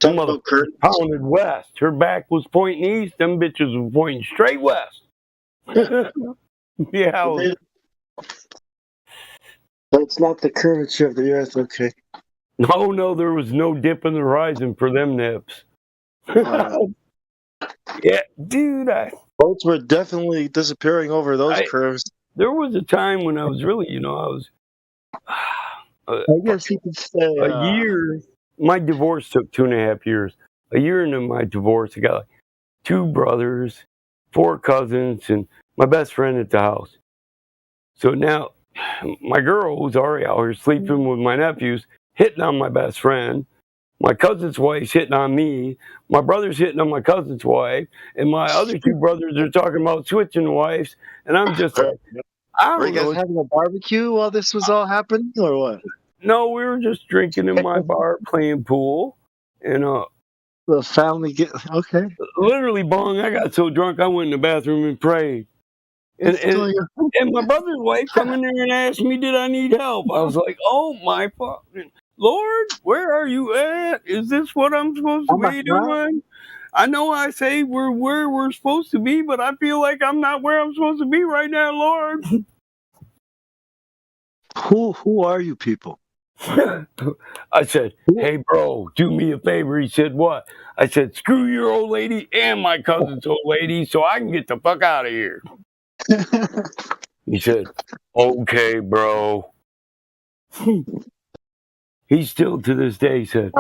Speaker 10: Them motherfuckers pounded west. Her back was pointing east. Them bitches were pointing straight west. Yeah.
Speaker 14: That's not the curvature of the earth, okay?
Speaker 10: No, there was no dip in the horizon for them nips. Yeah, dude.
Speaker 14: Boats were definitely disappearing over those curves.
Speaker 10: There was a time when I was really, you know,
Speaker 14: I guess you could say
Speaker 10: a year. My divorce took 2.5 years. A year into my divorce, I got like 2 brothers, 4 cousins, and my best friend at the house. So now, my girl, who's already out here sleeping with my nephews, hitting on my best friend. My cousin's wife's hitting on me. My brother's hitting on my cousin's wife. And my other 2 brothers are talking about switching wives. And I'm just like, I don't know.
Speaker 14: Were you guys having a barbecue while this was all happening, or what?
Speaker 10: No, we were just drinking in my bar, playing pool. And
Speaker 14: the family okay.
Speaker 10: Literally, Bong, I got so drunk I went in the bathroom and prayed. And my brother's wife come in there and asked me, did I need help? I was like, oh my fucking Lord, where are you at? Is this what I'm supposed to be doing? I know I say we're where we're supposed to be, but I feel like I'm not where I'm supposed to be right now, Lord.
Speaker 14: Who are you people?
Speaker 10: I said, hey, bro, do me a favor. He said, what? I said, screw your old lady and my cousin's old lady so I can get the fuck out of here. He said, okay, bro. He still to this day said,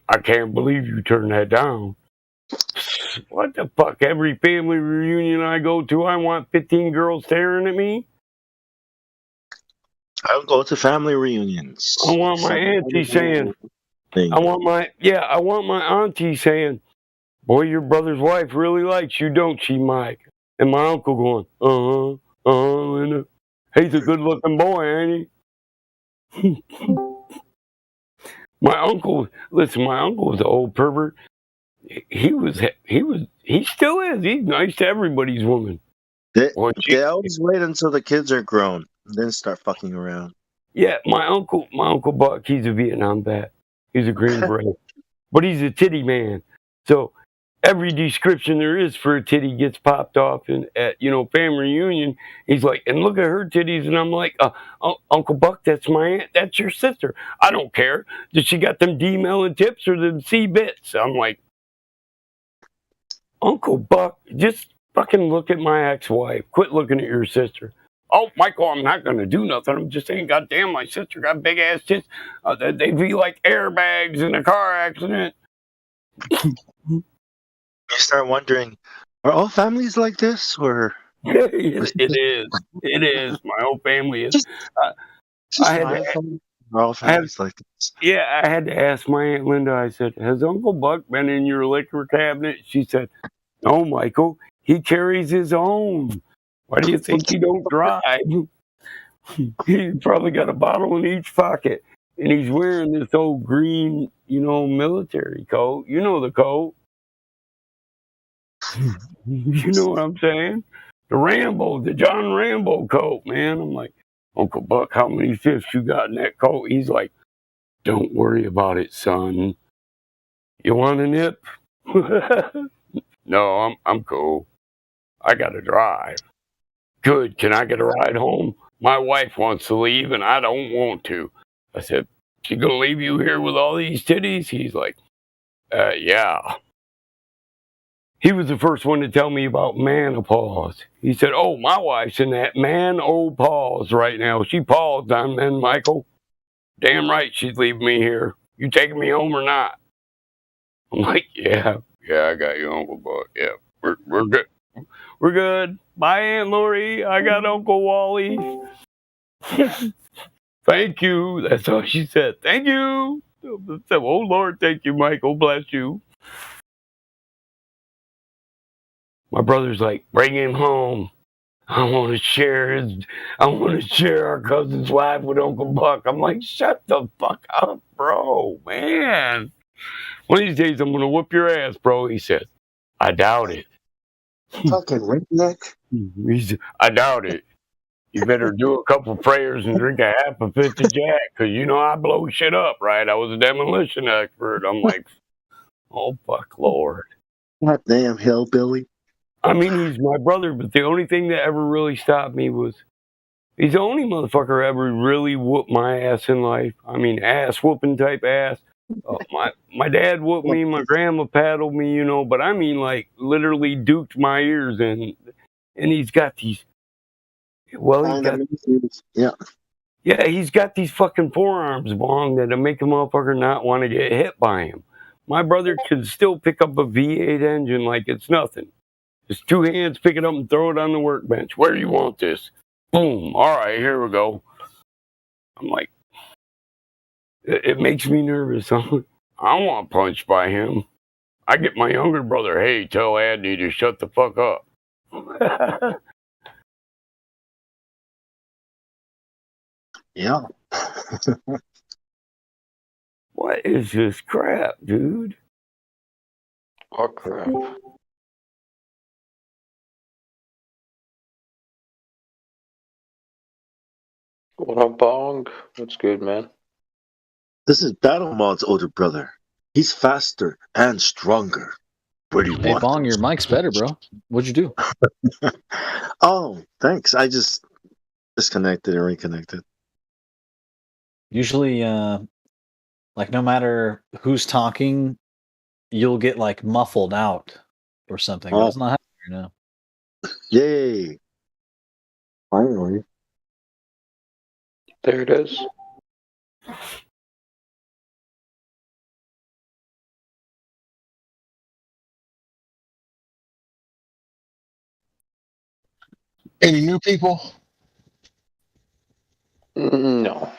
Speaker 10: I can't believe you turned that down. What the fuck? Every family reunion I go to, I want 15 girls staring at me.
Speaker 14: I don't go to family reunions.
Speaker 10: I want my auntie saying, I want my auntie saying, boy, your brother's wife really likes you, don't she, Mike? And my uncle going, Linda. He's a good looking boy, ain't he? My uncle was an old pervert. He still is. He's nice to everybody's woman.
Speaker 14: They always wait until the kids are grown, then start fucking around.
Speaker 10: Yeah, my uncle Buck, he's a Vietnam vet. He's a Green Beret. But he's a titty man. So every description there is for a titty gets popped off at family reunion. He's like, and look at her titties, and I'm like, Uncle Buck, that's my aunt, that's your sister. I don't care. Does she got them D melon tips or them C bits? I'm like, Uncle Buck, just fucking look at my ex-wife. Quit looking at your sister. Oh, Michael, I'm not going to do nothing. I'm just saying, goddamn, my sister got big ass tits. They'd be like airbags in a car accident.
Speaker 14: You start wondering, are all families like this, or?
Speaker 10: It is. My whole family is. I had to ask my Aunt Linda. I said, has Uncle Buck been in your liquor cabinet? She said, No, Michael, he carries his own. Why do you think he don't drive? He's probably got a bottle in each pocket, and he's wearing this old green, military coat. You know the coat. You know what I'm saying? The John Rambo coat, man. I'm like, Uncle Buck, how many fifths you got in that coat? He's like, don't worry about it, son. You want a nip? No, I'm cool. I got to drive. Good. Can I get a ride home? My wife wants to leave and I don't want to. I said, she gonna leave you here with all these titties? He's like, yeah. He was the first one to tell me about menopause. He said, oh, my wife's in that man-o-pause right now. She paused on men, Michael. Damn right she's leaving me here. You taking me home or not? I'm like, yeah, I got you, Uncle Buck. Yeah, we're good. We're good. Bye, Aunt Lori. I got Uncle Wally. Thank you. That's all she said. Thank you. I said, oh, Lord, thank you, Michael. Bless you. My brother's like, bring him home. I want to share our cousin's wife with Uncle Buck. I'm like, shut the fuck up, bro, man. One of these days, I'm going to whoop your ass, bro. He said, I doubt it.
Speaker 14: Fucking redneck.
Speaker 10: I doubt it. You better do a couple prayers and drink a half a fifth of Jack, because I blow shit up, right? I was a demolition expert. I'm like, oh, fuck, Lord.
Speaker 14: God damn hillbilly.
Speaker 10: I mean, he's my brother, but the only thing that ever really stopped me was he's the only motherfucker ever really whooped my ass in life. I mean, ass whooping type ass. My dad whooped me, my grandma paddled me, but I mean, like, literally duked my ears in. And he's got these. Well, he's got these fucking forearms long that make a motherfucker not want to get hit by him. My brother can still pick up a V8 engine like it's nothing. Just two hands, pick it up and throw it on the workbench. Where do you want this? Boom. All right, here we go. I'm like, it makes me nervous. I want punched by him. I get my younger brother, hey, tell Andy to shut the fuck up.
Speaker 14: Yeah.
Speaker 10: What is this crap, dude?
Speaker 9: What crap? What up, Bong? That's good, man.
Speaker 14: This is Battlemod's older brother. He's faster and stronger. Where do you
Speaker 12: Hey,
Speaker 14: want
Speaker 12: Bong,
Speaker 14: him?
Speaker 12: your mic's better, bro. What'd you do?
Speaker 14: Oh, thanks. I just disconnected and reconnected.
Speaker 12: Usually, like, no matter who's talking, you'll get, like, muffled out or something.
Speaker 14: Oh.
Speaker 12: That's not happening right now.
Speaker 14: Yay. Finally.
Speaker 9: There it is.
Speaker 11: Any new people?
Speaker 9: No.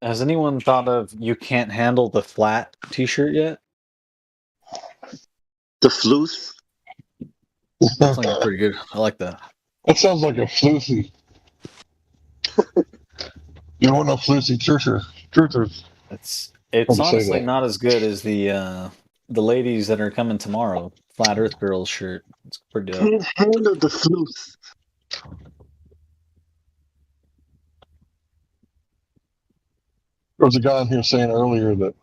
Speaker 12: Has anyone thought of "You Can't Handle the Flat" t-shirt yet?
Speaker 14: The floof?
Speaker 12: That's like pretty good. I like that.
Speaker 11: That sounds like a floofy. You don't want no floofy truthers.
Speaker 12: It's
Speaker 11: I'll say
Speaker 12: honestly
Speaker 11: that.
Speaker 12: not as good as the ladies that are coming tomorrow. Flat Earth Girls shirt. It's pretty dope.
Speaker 14: Can't handle the floof.
Speaker 11: There was a guy in here saying earlier that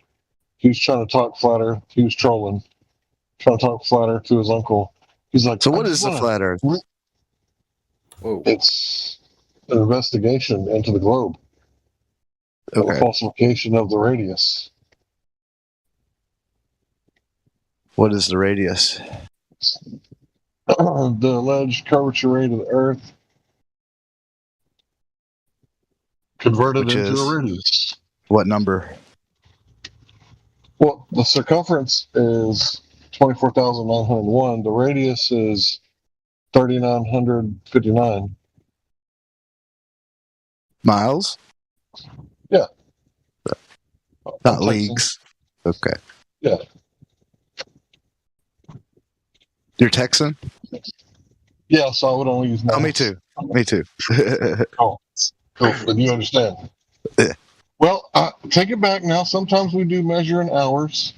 Speaker 11: he was trying to talk flat earth. He was trolling, trying to talk flat earth to his uncle. He's like,
Speaker 17: So what is the flat earth?
Speaker 12: Whoa.
Speaker 11: It's an investigation into the globe. The
Speaker 17: Okay.
Speaker 11: falsification of the radius.
Speaker 17: What is the radius?
Speaker 11: The alleged curvature rate of the Earth converted
Speaker 17: Which
Speaker 11: into
Speaker 17: is?
Speaker 11: a radius.
Speaker 17: What number?
Speaker 11: Well, the circumference is 24,901. The radius is 3,959
Speaker 17: miles.
Speaker 11: Yeah.
Speaker 8: Not leagues. Okay.
Speaker 11: Yeah.
Speaker 8: You're Texan?
Speaker 11: Yeah, so I would only use miles.
Speaker 8: Oh, me too. Me too.
Speaker 11: Oh, cool. Then you understand.
Speaker 8: Yeah.
Speaker 11: Well, take it back now. Sometimes we do measure in hours,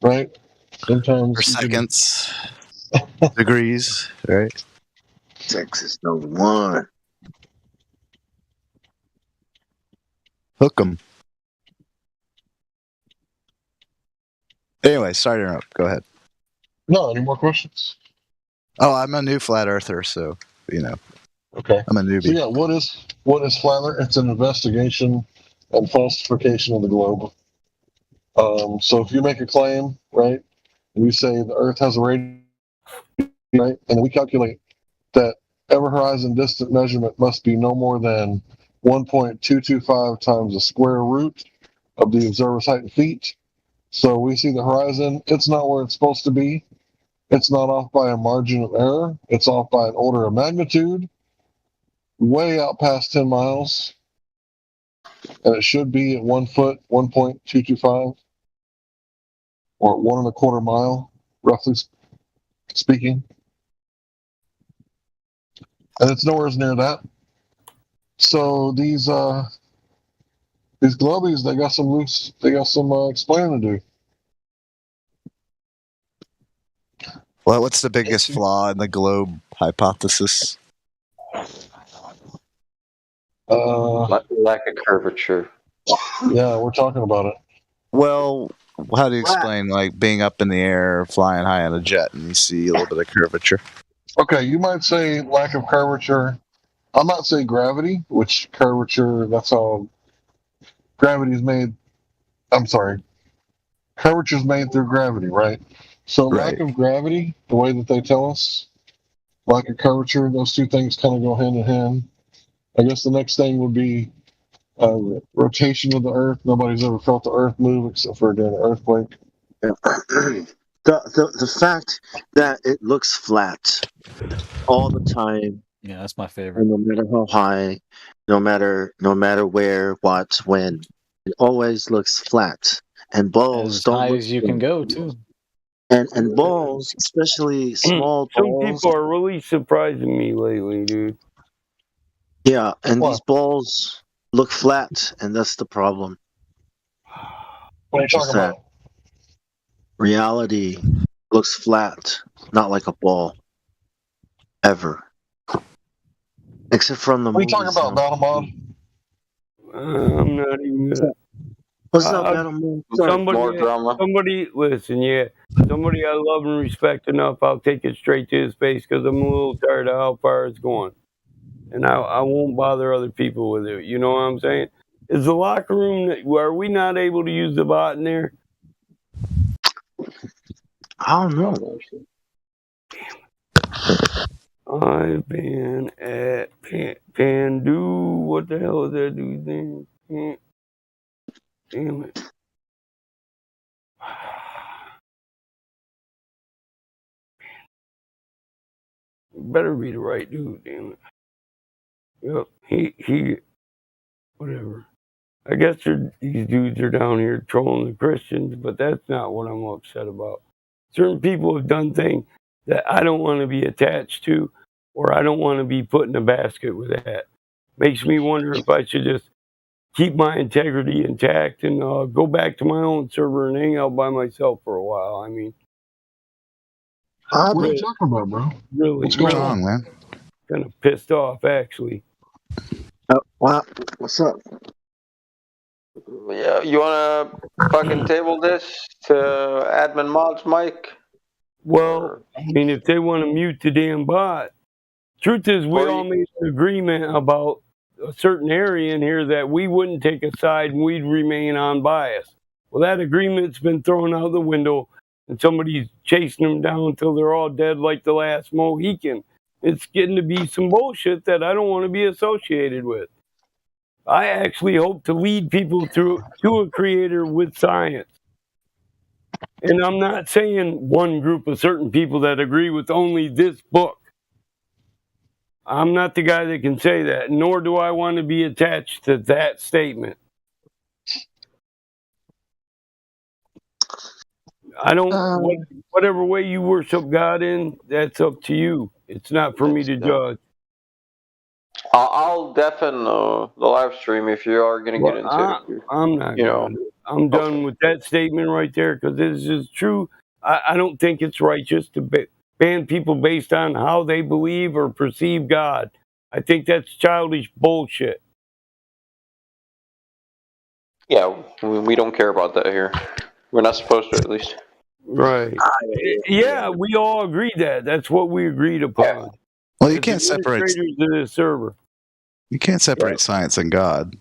Speaker 11: right? Sometimes
Speaker 8: or seconds, degrees, right?
Speaker 14: Texas #1.
Speaker 8: Hook 'em. Anyway, sorry to interrupt. Go ahead.
Speaker 11: No, any more questions?
Speaker 8: Oh, I'm a new flat earther, so
Speaker 11: Okay.
Speaker 8: I'm a newbie.
Speaker 11: So yeah, what is flat Earth? It's an investigation and falsification of the globe. So if you make a claim, right, and you say the Earth has a radius, right, and we calculate that ever horizon distant measurement must be no more than 1.225 times the square root of the observer's height in feet. So we see the horizon, it's not where it's supposed to be. It's not off by a margin of error. It's off by an order of magnitude, way out past 10 miles. And it should be at 1 foot, 1.225, or at 1.25 mile, roughly speaking. And it's nowhere near that. So these globies, they got some explaining to do.
Speaker 8: Well, what's the biggest flaw in the globe hypothesis?
Speaker 9: Lack of curvature.
Speaker 11: Yeah, we're talking about it.
Speaker 8: Well, how do you explain like being up in the air, flying high on a jet, and you see a little bit of curvature?
Speaker 11: Okay, you might say lack of curvature. I might say gravity, which curvature, that's how gravity is made. I'm sorry. Curvature is made through gravity, right? So lack of gravity, the way that they tell us, lack of curvature, those two things kind of go hand in hand. I guess the next thing would be rotation of the Earth. Nobody's ever felt the Earth move except for during an earthquake.
Speaker 14: The fact that it looks flat all the time.
Speaker 12: Yeah, that's my favorite.
Speaker 14: And no matter how high, no matter where, what, when, it always looks flat. And balls
Speaker 12: as
Speaker 14: don't
Speaker 12: high
Speaker 14: look
Speaker 12: as you
Speaker 14: flat.
Speaker 12: can go too.
Speaker 14: And balls, especially small
Speaker 10: Some
Speaker 14: balls.
Speaker 10: people are really surprising me lately, dude.
Speaker 14: Yeah, and these balls look flat, and that's the problem.
Speaker 11: What are you talking about?
Speaker 14: Reality looks flat, not like a ball. Ever. Except from the
Speaker 11: What are you
Speaker 14: movies.
Speaker 11: talking about, Battlemod?
Speaker 10: I'm not even gonna.
Speaker 14: What's up, Battlemod?
Speaker 10: Somebody, listen, somebody I love and respect enough, I'll take it straight to his face because I'm a little tired of how far it's going. And I won't bother other people with it. You know what I'm saying? Is the locker room, are we not able to use the bot in there?
Speaker 14: I don't know.
Speaker 10: I've been at Pandu. What the hell is that dude's name? Damn it. Better be the right dude, damn it. Yep, he, whatever. I guess these dudes are down here trolling the Christians, but that's not what I'm upset about. Certain people have done things that I don't want to be attached to, or I don't want to be put in a basket with that. Makes me wonder if I should just keep my integrity intact and go back to my own server and hang out by myself for a while. I mean,
Speaker 11: What are you talking about, bro?
Speaker 10: really,
Speaker 11: What's going
Speaker 8: on, man?
Speaker 10: Kind of pissed off, actually.
Speaker 14: Wow. What's up?
Speaker 9: Yeah, you want to fucking table this to admin mod's mic?
Speaker 10: Well, I mean, if they want to mute the damn bot, truth is, we all made an agreement about a certain area in here that we wouldn't take a side and we'd remain unbiased. Well, that agreement's been thrown out the window, and somebody's chasing them down until they're all dead like the last Mohican. It's getting to be some bullshit that I don't want to be associated with. I actually hope to lead people to a creator with science. And I'm not saying one group of certain people that agree with only this book. I'm not the guy that can say that, nor do I want to be attached to that statement. I don't. Whatever way you worship God in, that's up to you. It's not for me to judge.
Speaker 9: I'll deafen the live stream if you are going to get into it.
Speaker 10: I'm not. I'm done with that statement right there because this is true. I don't think it's righteous to ban people based on how they believe or perceive God. I think that's childish bullshit.
Speaker 9: Yeah, we don't care about that here. We're not supposed to, at least.
Speaker 10: Right. Yeah, we all agreed that. That's what we agreed upon.
Speaker 8: Well, you can't separate.
Speaker 10: To the server.
Speaker 8: You can't separate science and God.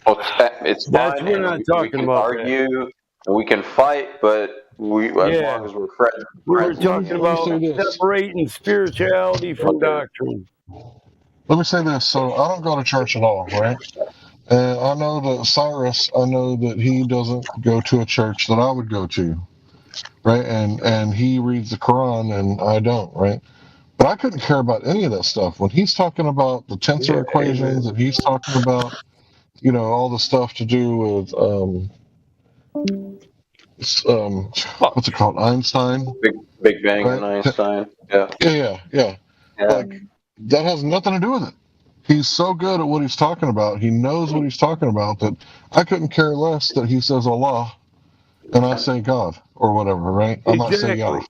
Speaker 9: Well, it's
Speaker 10: That's
Speaker 9: fine.
Speaker 10: we're not talking
Speaker 9: we can
Speaker 10: about
Speaker 9: argue and we can fight, but as long as we're friends.
Speaker 10: We were talking about separating spirituality from doctrine.
Speaker 11: Let me say this. So I don't go to church at all, right? And I know that Cyrus, I know that he doesn't go to a church that I would go to, right? And he reads the Quran and I don't, right? But I couldn't care about any of that stuff. When he's talking about the tensor equations and he's talking about, all the stuff to do with, what's it called? Einstein?
Speaker 9: Big Bang
Speaker 11: right?
Speaker 9: and Einstein. Yeah.
Speaker 11: Yeah. Like, that has nothing to do with it. He's so good at what he's talking about. He knows what he's talking about that I couldn't care less that he says Allah and I say God or whatever, right? I might say Yah.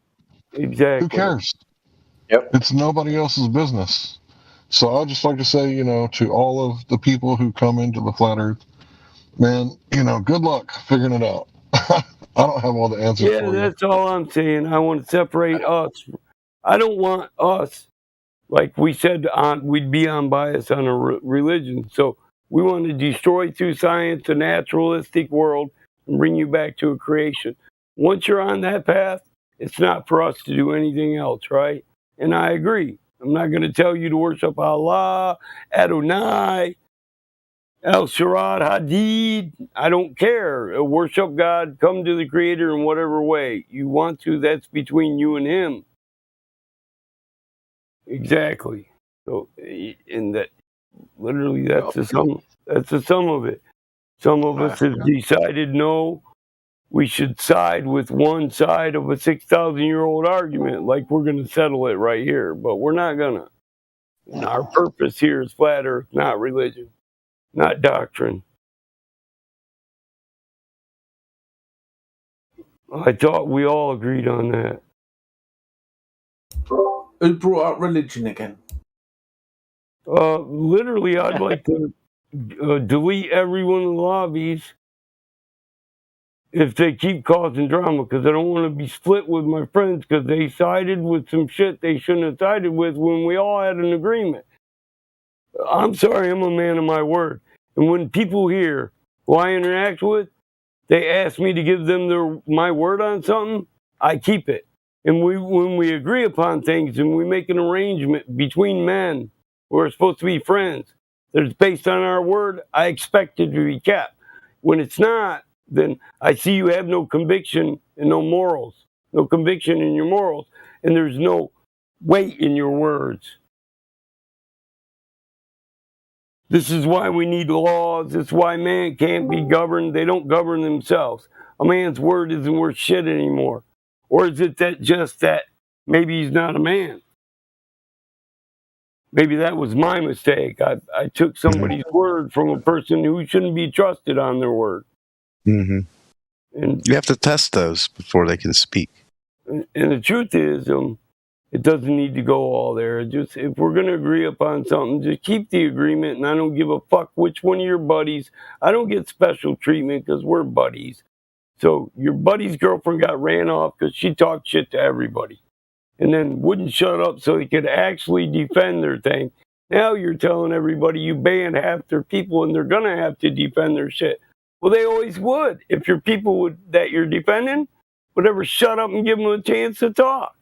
Speaker 10: Exactly.
Speaker 11: Who cares?
Speaker 9: Yep.
Speaker 11: It's nobody else's business. So I'd just like to say, to all of the people who come into the flat earth, man, good luck figuring it out. I don't have all the answers for you.
Speaker 10: Yeah, that's all I'm saying. I want to separate us. I don't want us, like we said, we'd be unbiased on a religion. So we want to destroy through science a naturalistic world and bring you back to a creation. Once you're on that path, it's not for us to do anything else, right? And I agree. I'm not going to tell you to worship Allah, Adonai, El Sharad Hadid. I don't care. Worship God. Come to the Creator in whatever way you want to. That's between you and Him. Exactly. So, in that, literally, that's the sum. That's the sum of it. Some of us have decided no. We should side with one side of a 6,000-year-old argument, like we're going to settle it right here, but we're not going to. And our purpose here is flat earth, not religion, not doctrine. I thought we all agreed on that.
Speaker 4: Who brought up religion again?
Speaker 10: Literally, I'd like to delete every one of the lobbies if they keep causing drama, because I don't want to be split with my friends because they sided with some shit they shouldn't have sided with when we all had an agreement. I'm sorry, I'm a man of my word. And when people here who I interact with, they ask me to give them my word on something, I keep it. And when we agree upon things and we make an arrangement between men who are supposed to be friends that is based on our word, I expect it to be kept. When it's not, then I see you have no conviction and no morals, no conviction in your morals, and there's no weight in your words. This is why we need laws. This is why man can't be governed. They don't govern themselves. A man's word isn't worth shit anymore. Or is it that maybe he's not a man? Maybe that was my mistake. I took somebody's word from a person who shouldn't be trusted on their word.
Speaker 8: Mm-hmm.
Speaker 10: And
Speaker 8: you have to test those before they can speak.
Speaker 10: And the truth is, it doesn't need to go all there. Just if we're going to agree upon something, just keep the agreement, and I don't give a fuck which one of your buddies. I don't get special treatment because we're buddies. So your buddy's girlfriend got ran off because she talked shit to everybody and then wouldn't shut up so they could actually defend their thing. Now you're telling everybody you banned half their people and they're going to have to defend their shit. Well, they always would. If your people that you're defending would ever shut up and give them a chance to talk.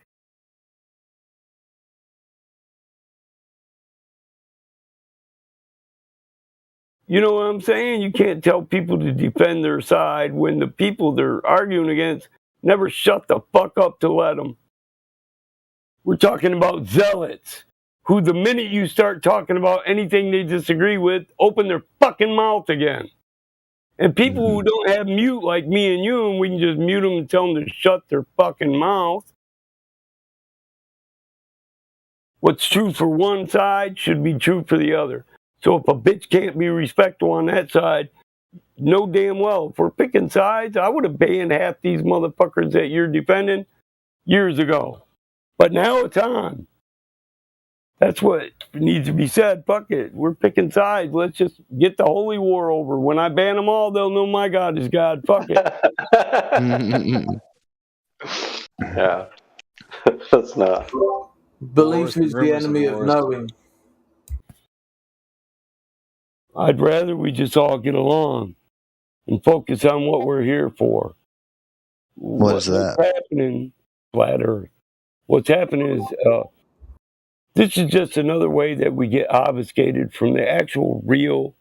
Speaker 10: You know what I'm saying? You can't tell people to defend their side when the people they're arguing against never shut the fuck up to let them. We're talking about zealots. who the minute you start talking about anything they disagree with, open their fucking mouth again. And people who don't have mute like me and you, and we can just mute them and tell them to shut their fucking mouth. What's true for one side should be true for the other. So if a bitch can't be respectful on that side, know damn well, if we're picking sides, I would have banned half these motherfuckers that you're defending years ago. But now it's on. That's what needs to be said. Fuck it. We're picking sides. Let's just get the holy war over. When I ban them all, they'll know my God is God. Fuck it.
Speaker 9: Yeah. That's not.
Speaker 4: Belief is the enemy of knowing.
Speaker 10: I'd rather we just all get along and focus on what we're here for.
Speaker 8: What is that?
Speaker 10: What's happening, Flat Earth? What's happening is this is just another way that we get obfuscated from the actual real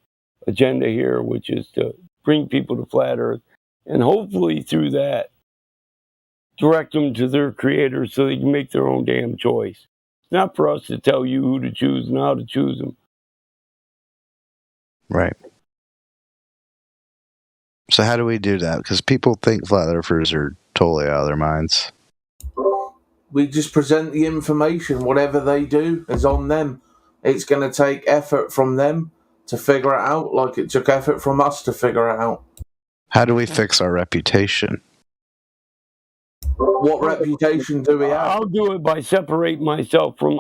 Speaker 10: agenda here, which is to bring people to Flat Earth, and hopefully through that, direct them to their creator so they can make their own damn choice. It's not for us to tell you who to choose and how to choose them.
Speaker 8: Right. So how do we do that? Because people think flat earthers are totally out of their minds.
Speaker 4: We just present the information. Whatever they do is on them. It's going to take effort from them to figure it out, like it took effort from us to figure it out.
Speaker 8: How do we fix our reputation?
Speaker 4: What reputation do we have?
Speaker 10: I'll do it by separating myself from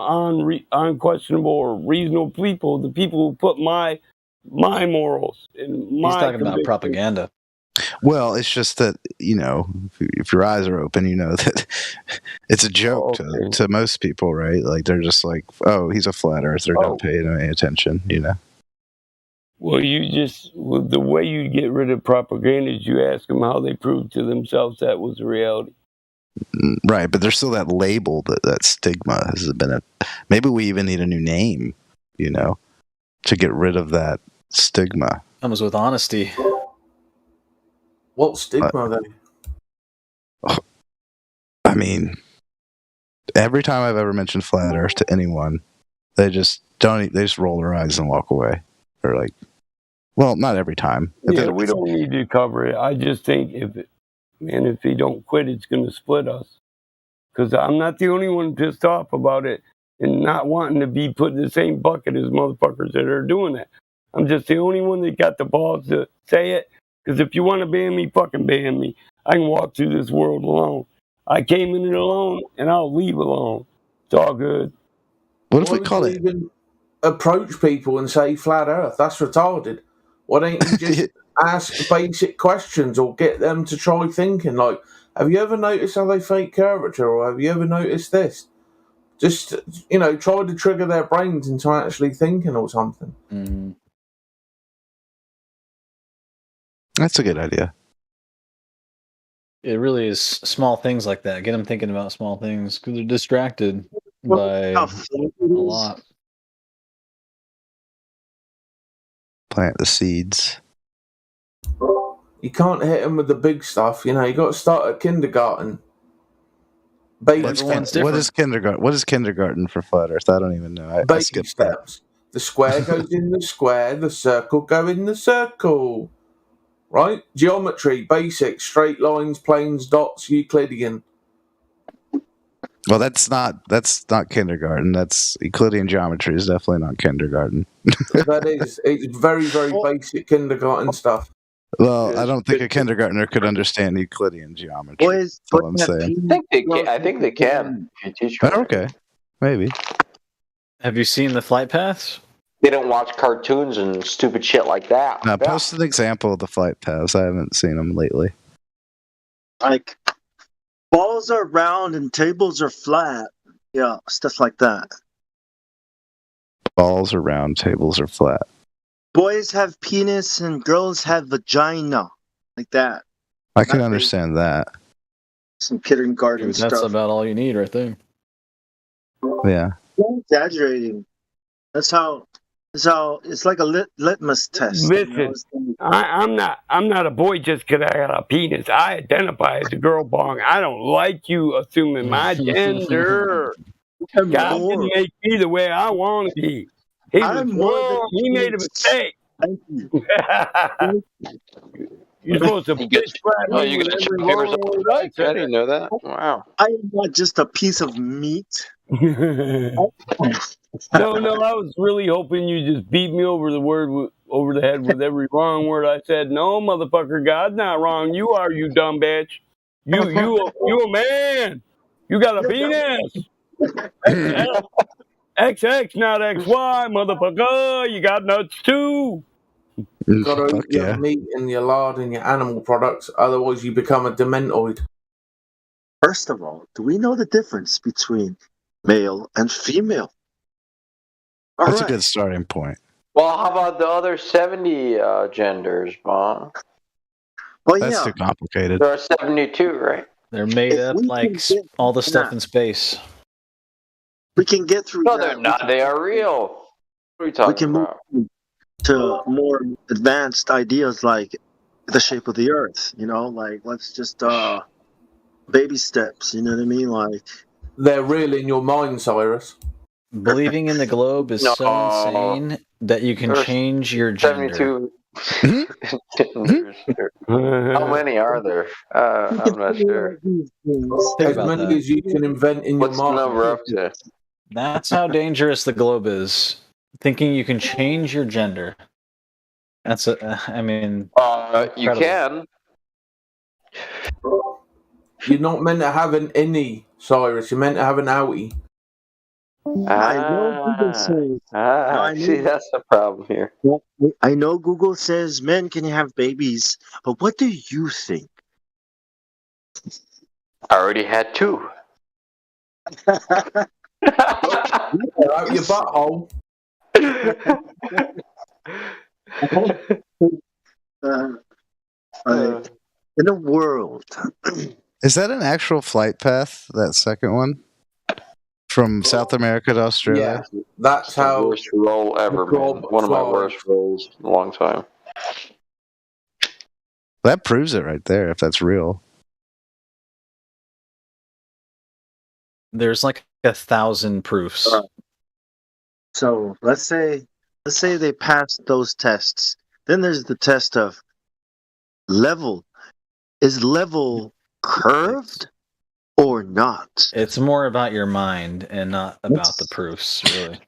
Speaker 10: unquestionable or reasonable people, the people who put my morals and my
Speaker 12: He's talking about
Speaker 10: convictions.
Speaker 12: propaganda.
Speaker 8: Well, it's just that, you know, if your eyes are open, you know that it's a joke to most people, right? Like, they're just like, oh, he's a flat earther, don't pay any attention, you know?
Speaker 10: Well, the way you get rid of propaganda is you ask them how they prove to themselves that was a reality.
Speaker 8: Right, but there's still that label, that stigma has been maybe we even need a new name, you know, to get rid of that stigma.
Speaker 12: Comes with honesty.
Speaker 4: What stigma then?
Speaker 8: I mean, every time I've ever mentioned flat earth to anyone, they just roll their eyes and walk away. They're like, well, not every time.
Speaker 10: Yeah, we don't need to cover it. I just think if they don't quit, it's going to split us. Because I'm not the only one pissed off about it and not wanting to be put in the same bucket as motherfuckers that are doing that. I'm just the only one that got the balls to say it. Because if you want to ban me, fucking ban me. I can walk through this world alone. I came in it alone, and I'll leave alone. It's all good.
Speaker 8: What if we call it?
Speaker 4: Even approach people and say flat earth? That's retarded. Why don't you just ask basic questions or get them to try thinking? Like, have you ever noticed how they fake curvature? Or have you ever noticed this? Just, you know, try to trigger their brains into actually thinking or something.
Speaker 12: Mm-hmm.
Speaker 8: That's a good idea.
Speaker 12: It really is small things like that. Get them thinking about small things because they're distracted by a lot.
Speaker 8: Plant the seeds.
Speaker 4: You can't hit them with the big stuff. You know, you got to start at kindergarten.
Speaker 8: What is kindergarten? What is kindergarten for flat earth? I don't even know. I skipped
Speaker 4: steps. The square goes in the square. The circle go in the circle. Right? Geometry, basic, straight lines, planes, dots, Euclidean.
Speaker 8: Well, that's not kindergarten. That's Euclidean geometry is definitely not kindergarten.
Speaker 4: It's very, very basic kindergarten stuff.
Speaker 8: Well, I don't think a kindergartner could understand Euclidean geometry. That's all I'm saying.
Speaker 9: I think they can. If you teach them.
Speaker 8: Oh, okay, maybe.
Speaker 12: Have you seen the flight paths?
Speaker 9: They don't watch cartoons and stupid shit like that.
Speaker 8: Now, post an example of the flight paths. I haven't seen them lately.
Speaker 5: Like, balls are round and tables are flat. Yeah, stuff like that.
Speaker 8: Balls are round, tables are flat.
Speaker 5: Boys have penis and girls have vagina. Like that.
Speaker 8: I can understand that.
Speaker 5: Some kindergarten
Speaker 12: Dude,
Speaker 5: stuff.
Speaker 12: that's about all you need right there.
Speaker 8: Yeah.
Speaker 5: Don't exaggerating. That's how it's like a litmus test.
Speaker 10: Listen, I'm not a boy just because I got a penis. I identify as a girl bong. I don't like you assuming my gender. God didn't make me the way I want to be. He was wrong. He made a mistake.
Speaker 14: Thank you.
Speaker 10: You're supposed to bitch slap
Speaker 9: Oh,
Speaker 10: me
Speaker 9: you
Speaker 10: with
Speaker 9: got
Speaker 10: every
Speaker 9: your papers
Speaker 10: wrong
Speaker 9: on
Speaker 10: word
Speaker 9: the
Speaker 10: I
Speaker 9: bike? I
Speaker 10: said.
Speaker 9: didn't know that. Wow.
Speaker 14: I am not just a piece of meat.
Speaker 10: No, I was really hoping you just beat me over the head with every wrong word I said. No, motherfucker, God's not wrong. You are, you dumb bitch. You a man. You got a penis. XX, not XY, motherfucker. You got nuts too.
Speaker 4: You've got to
Speaker 8: Fuck
Speaker 4: eat your
Speaker 8: yeah.
Speaker 4: meat and your lard and your animal products, otherwise you become a dementoid.
Speaker 14: First of all, do we know the difference between male and female? All
Speaker 8: That's a
Speaker 14: right.
Speaker 8: good starting point.
Speaker 9: Well, how about the other 70 genders, Mom?
Speaker 14: Well,
Speaker 8: That's
Speaker 14: yeah.
Speaker 8: too complicated.
Speaker 9: There are 72, right?
Speaker 12: They're made
Speaker 14: If
Speaker 12: up
Speaker 14: we
Speaker 12: like
Speaker 14: can get
Speaker 12: all the stuff
Speaker 14: that,
Speaker 12: in space.
Speaker 14: we can get through
Speaker 9: No,
Speaker 14: that.
Speaker 9: they're not. They are real. What are you
Speaker 14: We
Speaker 9: talking
Speaker 14: can move
Speaker 9: about?
Speaker 14: to more advanced ideas like the shape of the earth, like let's just baby steps, you know what I mean? Like
Speaker 4: They're real in your mind, Cyrus.
Speaker 12: Believing in the globe is so
Speaker 9: No.
Speaker 12: insane that you can
Speaker 9: There's
Speaker 12: change your gender.
Speaker 9: 72 genders. How many are there? I'm not sure.
Speaker 12: Think
Speaker 4: As
Speaker 12: about
Speaker 4: many
Speaker 12: that.
Speaker 4: as you can invent in
Speaker 9: What's
Speaker 4: your
Speaker 9: the
Speaker 4: mind.
Speaker 9: number up to?
Speaker 12: That's how dangerous the globe is. Thinking you can change your gender. That's I mean,
Speaker 9: You
Speaker 12: incredible.
Speaker 9: can.
Speaker 4: You're not meant to have an innie, Cyrus. You're meant to have an outie.
Speaker 14: I know Google says.
Speaker 9: See, that's the problem here.
Speaker 14: I know Google says men can have babies, but what do you think?
Speaker 9: I already had 2.
Speaker 4: Out your butthole.
Speaker 14: In a world.
Speaker 8: Is that an actual flight path, that second one? From South America to Australia?
Speaker 4: Yeah, that's
Speaker 9: the
Speaker 4: how.
Speaker 9: worst roll ever, man. One of my worst rolls in a long time.
Speaker 8: That proves it right there, if that's real.
Speaker 12: There's like 1,000 proofs.
Speaker 14: So let's say they pass those tests. Then there's the test of level. Is level curved or not?
Speaker 12: It's more about your mind and not about the proofs, really.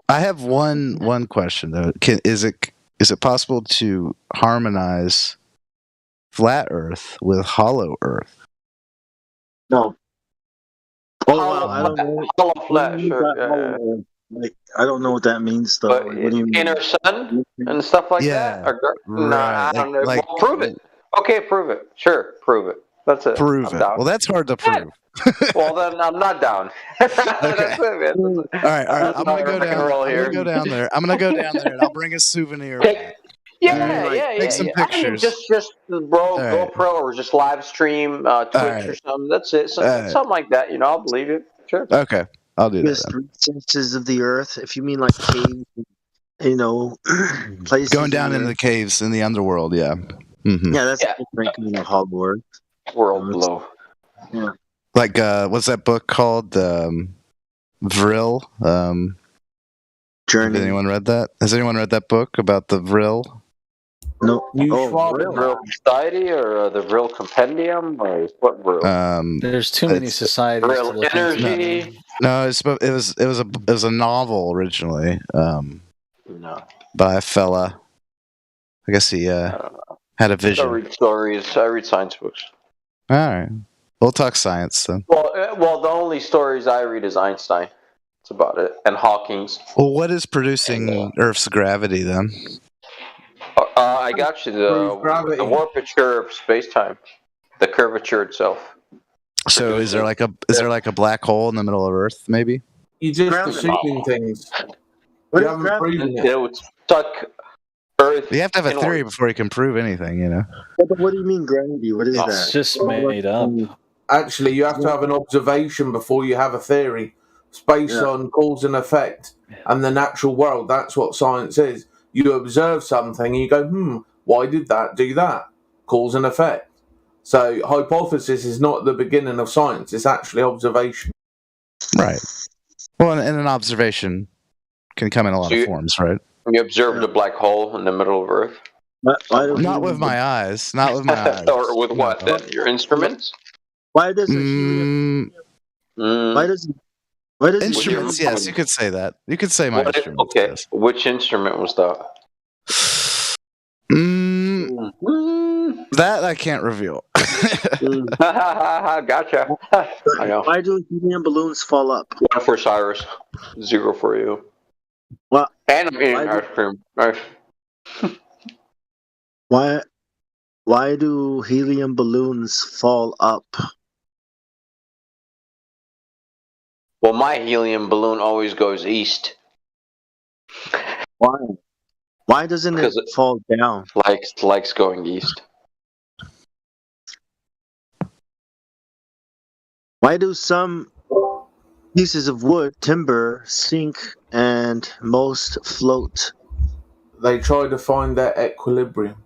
Speaker 8: I have one question though. Is it possible to harmonize flat Earth with hollow Earth?
Speaker 14: No. Oh well, I don't know.
Speaker 9: Hollow flat, sure.
Speaker 14: Like I don't know what that means though. Like, what do you mean?
Speaker 9: Inner sun and stuff like that? Or, no, I don't know.
Speaker 8: Like,
Speaker 9: well, prove it. Okay, prove it. Sure, prove it. That's it.
Speaker 8: Prove
Speaker 9: I'm
Speaker 8: it.
Speaker 9: down.
Speaker 8: Well, that's hard to prove.
Speaker 9: Well, then I'm not down. That's it, man.
Speaker 8: All right.
Speaker 9: That's
Speaker 8: I'm gonna go down. I'm gonna go down there, and I'll bring a souvenir. Take some pictures.
Speaker 9: I mean, just GoPro or just live stream Twitch or something. That's it. Something like that. I'll believe it. Sure.
Speaker 8: Okay, I'll do that.
Speaker 14: Just recesses of the earth. If you mean like caves, places
Speaker 8: Going down into the caves in the underworld. Yeah. Mm-hmm.
Speaker 14: Yeah, that's different kind of hog world.
Speaker 9: World below.
Speaker 14: Yeah.
Speaker 8: Like, what's that book called? Vril.
Speaker 14: Journey.
Speaker 8: Has anyone read that? Has anyone read that book about the Vril?
Speaker 14: No.
Speaker 9: The Vril Society or the Vril Compendium or what Vril?
Speaker 12: There's too many societies.
Speaker 9: Vril
Speaker 12: to look
Speaker 9: Energy.
Speaker 12: into.
Speaker 8: No, it was a novel originally.
Speaker 9: No.
Speaker 8: By a fella. I guess he had a vision.
Speaker 9: I read stories. I read science books.
Speaker 8: All right, we'll talk science then.
Speaker 9: Well, the only stories I read is Einstein. That's about it, and Hawking's.
Speaker 8: Well, what is producing Earth's gravity then?
Speaker 9: I got you the warpature of space-time, the curvature itself.
Speaker 8: So is there like a black hole in the middle of Earth? Maybe.
Speaker 4: You're just assuming things. You haven't proven it.
Speaker 9: It would suck Earth.
Speaker 8: You have to have a theory before you can prove anything,
Speaker 14: Yeah, but what do you mean gravity? What is that?
Speaker 12: It's just made up.
Speaker 4: Actually, you have to have an observation before you have a theory. It's based on cause and effect and the natural world. That's what science is. You observe something and you go, why did that do that? Cause and effect. So hypothesis is not the beginning of science. It's actually observation.
Speaker 8: Right. Well, and an observation can come in a lot of forms, right?
Speaker 9: You observed a black hole in the middle of Earth?
Speaker 8: Not with my eyes. Not with my eyes.
Speaker 9: Or with what then? Your instruments?
Speaker 14: Why does helium? Why does
Speaker 8: instruments? Yes, you could say that. You could say my instruments.
Speaker 9: Okay.
Speaker 8: Yes.
Speaker 9: Which instrument was that?
Speaker 8: That I can't reveal.
Speaker 9: Gotcha. I know.
Speaker 14: Why do helium balloons fall up?
Speaker 9: 1 for Cyrus, 0 for you.
Speaker 14: Well,
Speaker 9: and I'm eating ice cream.
Speaker 14: Why do helium balloons fall up?
Speaker 9: Well, my helium balloon always goes east.
Speaker 14: Why? Why doesn't it fall down?
Speaker 9: Likes going east.
Speaker 14: Why do some pieces of wood, timber, sink and most float?
Speaker 4: They try to find their equilibrium.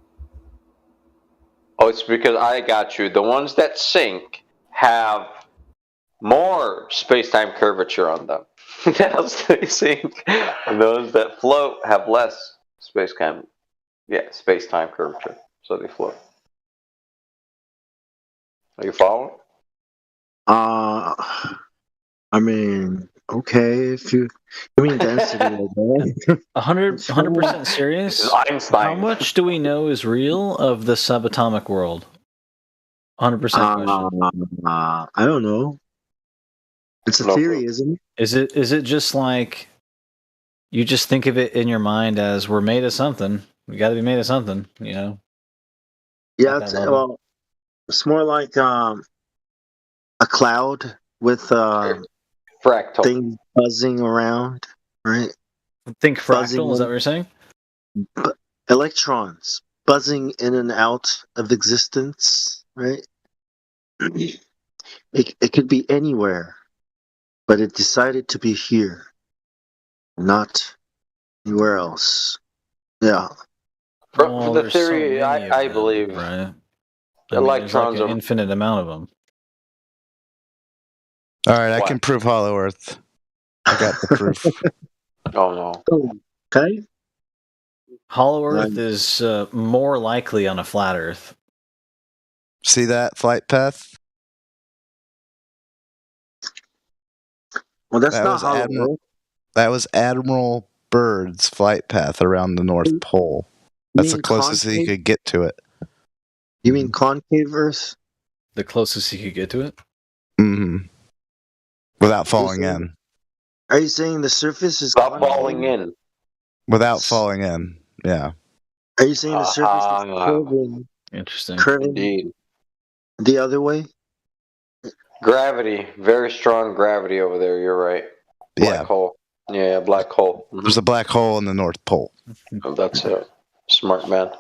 Speaker 9: Oh, it's because I got you. The ones that sink have more space-time curvature on them. As they sink. And those that float have less space-time curvature. So they float. Are you following?
Speaker 14: I mean, okay, if you mean density,
Speaker 12: 100% serious? How much do we know is real of the subatomic world? 100% question.
Speaker 14: I don't know. It's a theory, isn't it?
Speaker 12: Is it just like you just think of it in your mind as we're made of something? We got to be made of something, you know?
Speaker 14: Yeah, it's more like a cloud with
Speaker 9: fractal
Speaker 14: things buzzing around, right?
Speaker 12: Think fractal, is that what you're saying?
Speaker 14: Electrons buzzing in and out of existence, right? It could be anywhere, but it decided to be here, not anywhere else. Yeah.
Speaker 9: For the theory, I believe
Speaker 12: right?
Speaker 9: Electrons
Speaker 12: like an
Speaker 9: are
Speaker 12: infinite amount of them.
Speaker 8: All right, I can prove Hollow Earth. I got the proof.
Speaker 9: Oh no.
Speaker 14: Okay.
Speaker 12: Hollow Earth is more likely on a flat Earth.
Speaker 8: See that flight path?
Speaker 14: Well, that's not Hollow Earth.
Speaker 8: That was Admiral Byrd's flight path around the North Pole. That's the closest he could get to it.
Speaker 14: You mean concave Earth?
Speaker 12: The closest he could get to it?
Speaker 8: Mm-hmm. Without falling in.
Speaker 14: Are you saying the surface is
Speaker 9: without falling in?
Speaker 8: Without falling in, yeah.
Speaker 14: Are you saying the surface is curving?
Speaker 12: Interesting.
Speaker 14: Curving
Speaker 9: Indeed.
Speaker 14: the other way?
Speaker 9: Gravity, very strong gravity over there. You're right. Black hole. Yeah, black hole. Mm-hmm.
Speaker 8: There's a black hole in the North Pole.
Speaker 9: Oh, that's it. Smart man.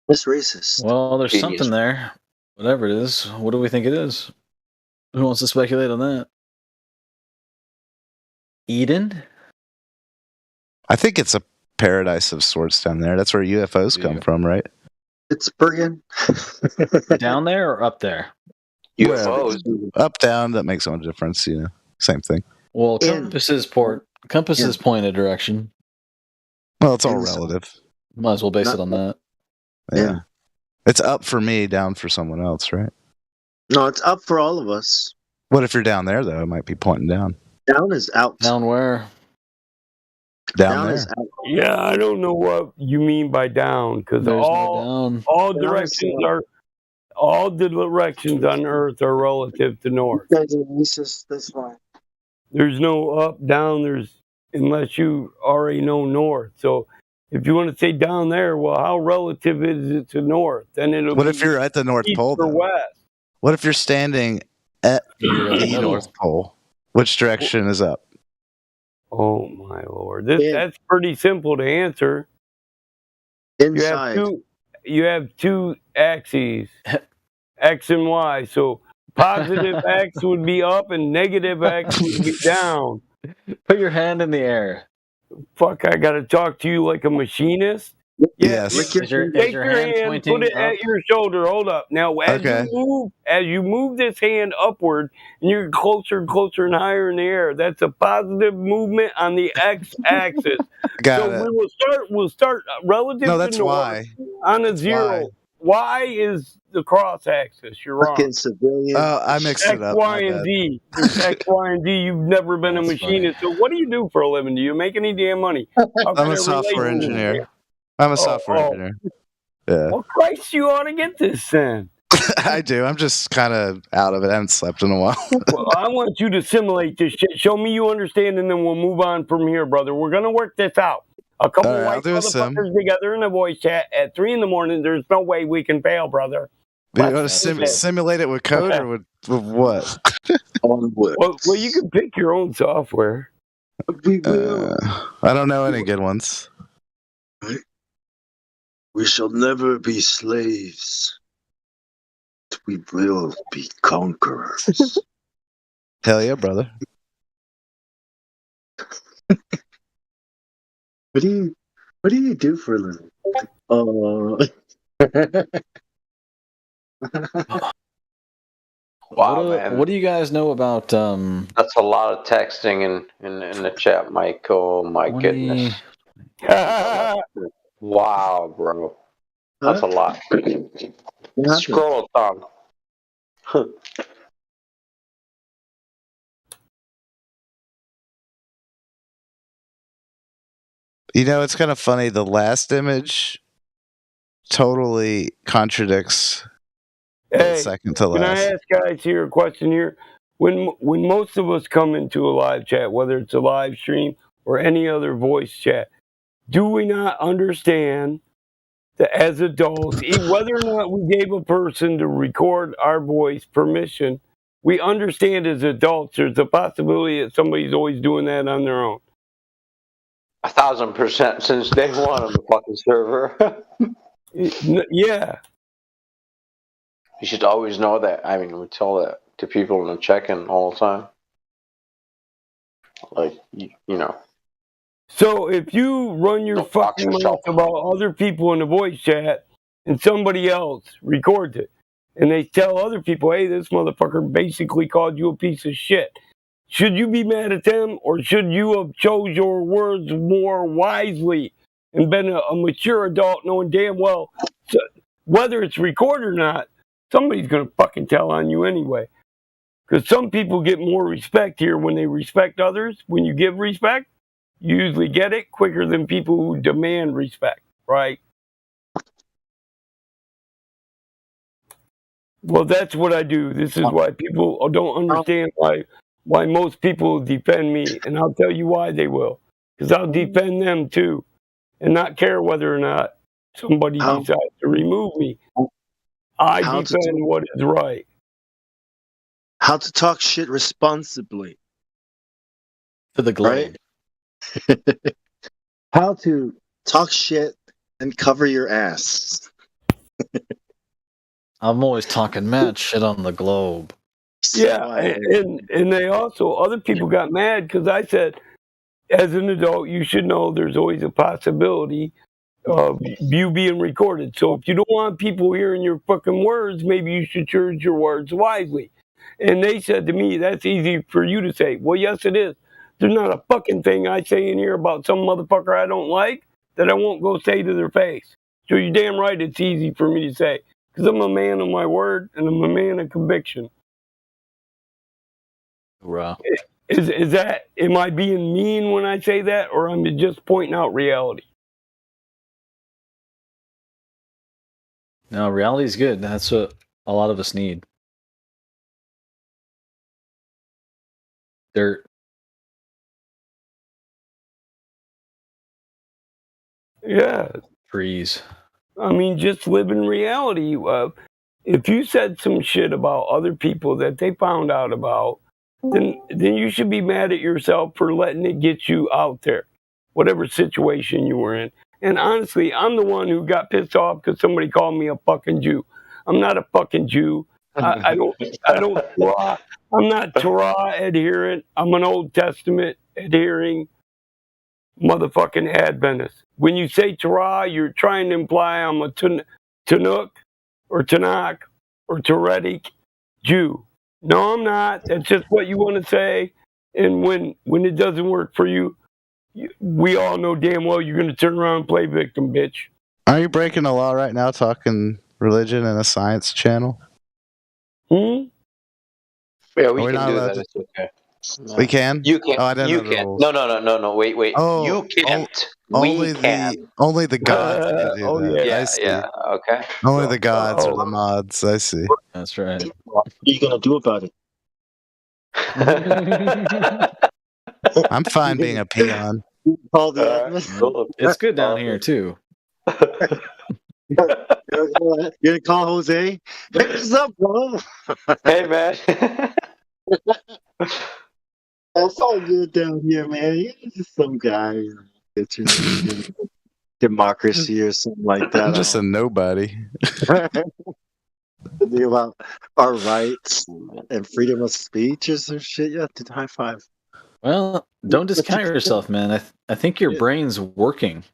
Speaker 14: That's racist.
Speaker 12: Well, there's something there. Whatever it is. What do we think it is? Who wants to speculate on that? Eden?
Speaker 8: I think it's a paradise of sorts down there. That's where UFOs come from, right?
Speaker 14: It's Bergen.
Speaker 12: Down there or up there?
Speaker 9: UFOs.
Speaker 8: Up, down, that makes no difference, you know. Same thing.
Speaker 12: Well, compasses point a direction.
Speaker 8: Well, it's all relative.
Speaker 12: Might as well base it on that.
Speaker 8: Yeah. It's up for me, down for someone else, right?
Speaker 14: No, it's up for all of us.
Speaker 8: What if you're down there, though? It might be pointing down.
Speaker 14: Down is out.
Speaker 12: Down where?
Speaker 8: Down there.
Speaker 14: Is out.
Speaker 10: Yeah, I don't know what you mean by down, because all directions on Earth are relative to north.
Speaker 14: You guys are racist. That's why.
Speaker 10: There's no up, down. Unless you already know north. So if you want to say down there, well, how relative is it to north? Then it'll.
Speaker 8: What if you're at the North Pole?
Speaker 10: Or west?
Speaker 8: What if you're standing at the North Pole? Which direction is up?
Speaker 10: Oh my lord! That's pretty simple to answer.
Speaker 14: Inside.
Speaker 10: You have two axes, X and Y. So positive X would be up and negative X would be down.
Speaker 12: Put your hand in the air.
Speaker 10: Fuck! I gotta talk to you like a machinist.
Speaker 8: Yes.
Speaker 12: Is your
Speaker 10: Take your hand,
Speaker 12: pointing
Speaker 10: put it
Speaker 12: up?
Speaker 10: at your shoulder. Hold up. Now,
Speaker 8: Okay.
Speaker 10: as you move this hand upward, and you're closer and closer and higher in the air, that's a positive movement on the x-axis.
Speaker 8: Got
Speaker 10: So
Speaker 8: it.
Speaker 10: we'll start relative
Speaker 8: No,
Speaker 10: to
Speaker 8: that's
Speaker 10: north
Speaker 8: Y.
Speaker 10: on a
Speaker 8: That's
Speaker 10: zero. Y is the cross axis. You're wrong.
Speaker 14: Fucking civilian.
Speaker 8: Oh, I mixed
Speaker 10: X,
Speaker 8: it up.
Speaker 10: Y,
Speaker 8: My
Speaker 10: and
Speaker 8: bad.
Speaker 10: Z. There's X, Y, and Z. You've never been a
Speaker 12: That's funny.
Speaker 10: machinist. So what do you do for a living? Do you make any damn money? How
Speaker 8: I'm
Speaker 10: can
Speaker 8: a
Speaker 10: I
Speaker 8: software
Speaker 10: relate to this?
Speaker 8: engineer. I'm a software engineer. Yeah.
Speaker 10: Well, Christ, you ought to get this then.
Speaker 8: I do. I'm just kind of out of it. I haven't slept in a while.
Speaker 10: Well, I want you to simulate this shit. Show me you understand, and then we'll move on from here, brother. We're gonna work this out. A couple
Speaker 8: All right, I'll
Speaker 10: white
Speaker 8: do a sim.
Speaker 10: motherfuckers together in a voice chat at 3 a.m. There's no way we can fail, brother.
Speaker 8: Do you want to simulate it with code or with what?
Speaker 14: On what?
Speaker 10: Well, you can pick your own software.
Speaker 14: We will.
Speaker 8: I don't know any good ones.
Speaker 14: We shall never be slaves. We will be conquerors.
Speaker 8: Hell yeah, brother.
Speaker 14: What do you do for a living?
Speaker 9: Wow, man.
Speaker 12: What do you guys know about
Speaker 9: That's a lot of texting in the chat, Mike. Oh my goodness. Wow, bro. That's a lot. Scroll down.
Speaker 8: You know, it's kind of funny. The last image totally contradicts the second to
Speaker 10: Can I
Speaker 8: last.
Speaker 10: ask guys here a question here? When most of us come into a live chat, whether it's a live stream or any other voice chat, do we not understand that as adults, whether or not we gave a person to record our voice permission, we understand as adults there's a possibility that somebody's always doing that on their own.
Speaker 9: 1,000% since day one on the fucking server.
Speaker 10: Yeah.
Speaker 9: You should always know that. I mean, we tell that to people in the check-in all the time. Like, you know.
Speaker 10: So if you run your fucking mouth about other people in the voice chat and somebody else records it and they tell other people, hey, this motherfucker basically called you a piece of shit, should you be mad at them or should you have chose your words more wisely and been a mature adult knowing damn well whether it's recorded or not, somebody's going to fucking tell on you anyway. Because some people get more respect here when they respect others. When you give respect, you usually get it quicker than people who demand respect, right? Well, that's what I do. This is why people don't understand why most people defend me, and I'll tell you why they will. Because I'll defend them too, and not care whether or not somebody decides to remove me. I defend what is right.
Speaker 14: How to talk shit responsibly.
Speaker 12: To the globe.
Speaker 14: Right? How to talk shit and cover your ass.
Speaker 12: I'm always talking mad shit on the globe.
Speaker 10: Yeah, and they also, other people got mad because I said, as an adult, you should know there's always a possibility of you being recorded. So if you don't want people hearing your fucking words, maybe you should choose your words wisely. And they said to me, that's easy for you to say. Well, yes, it is. There's not a fucking thing I say in here about some motherfucker I don't like that I won't go say to their face. So you're damn right it's easy for me to say. Because I'm a man of my word and I'm a man of conviction.
Speaker 12: Wow.
Speaker 10: Is that, am I being mean when I say that, or am I just pointing out reality?
Speaker 12: No, reality is good. That's what a lot of us need. Dirt.
Speaker 10: Yeah.
Speaker 12: Trees.
Speaker 10: I mean, just live in reality. If you said some shit about other people that they found out about, then you should be mad at yourself for letting it get you out there, whatever situation you were in. And honestly, I'm the one who got pissed off because somebody called me a fucking Jew. I'm not a fucking Jew. I don't Torah. I'm not Torah adherent. I'm an Old Testament adhering motherfucking Adventist. When you say Torah, you're trying to imply I'm a Tanukh or Tanakh or Turetic Jew. No, I'm not. That's just what you want to say. And when it doesn't work for you, we all know damn well you're going to turn around and play victim, bitch.
Speaker 8: Are you breaking the law right now talking religion in a science channel?
Speaker 10: Hmm?
Speaker 9: Yeah, we
Speaker 8: Are we
Speaker 9: can
Speaker 8: not
Speaker 9: do
Speaker 8: allowed
Speaker 9: that.
Speaker 8: to-
Speaker 9: It's okay.
Speaker 8: We can?
Speaker 9: You can't.
Speaker 8: Oh, I didn't
Speaker 9: You
Speaker 8: know the
Speaker 9: can't.
Speaker 8: rules.
Speaker 9: No. Wait.
Speaker 8: Oh,
Speaker 9: you can't.
Speaker 8: only
Speaker 9: We can.
Speaker 8: only the gods can do
Speaker 10: Oh,
Speaker 8: that.
Speaker 10: yeah.
Speaker 8: I see.
Speaker 9: Yeah. Okay.
Speaker 8: Only
Speaker 9: So,
Speaker 8: the gods are
Speaker 10: oh.
Speaker 8: the mods. I see.
Speaker 12: That's right.
Speaker 14: What are you gonna do about it?
Speaker 8: I'm fine being a peon.
Speaker 14: Call the
Speaker 9: All right,
Speaker 14: admin.
Speaker 9: cool.
Speaker 12: It's good down here too.
Speaker 14: You're gonna call Jose? Hey, what's up, bro?
Speaker 9: Hey, man.
Speaker 14: That's all good down here, man. You're just some guy. It's democracy or something like that.
Speaker 8: I'm just a nobody.
Speaker 14: Think about our rights and freedom of speech or some shit. Yeah, to high five.
Speaker 12: Well, don't discount yourself, man. I think your brain's working.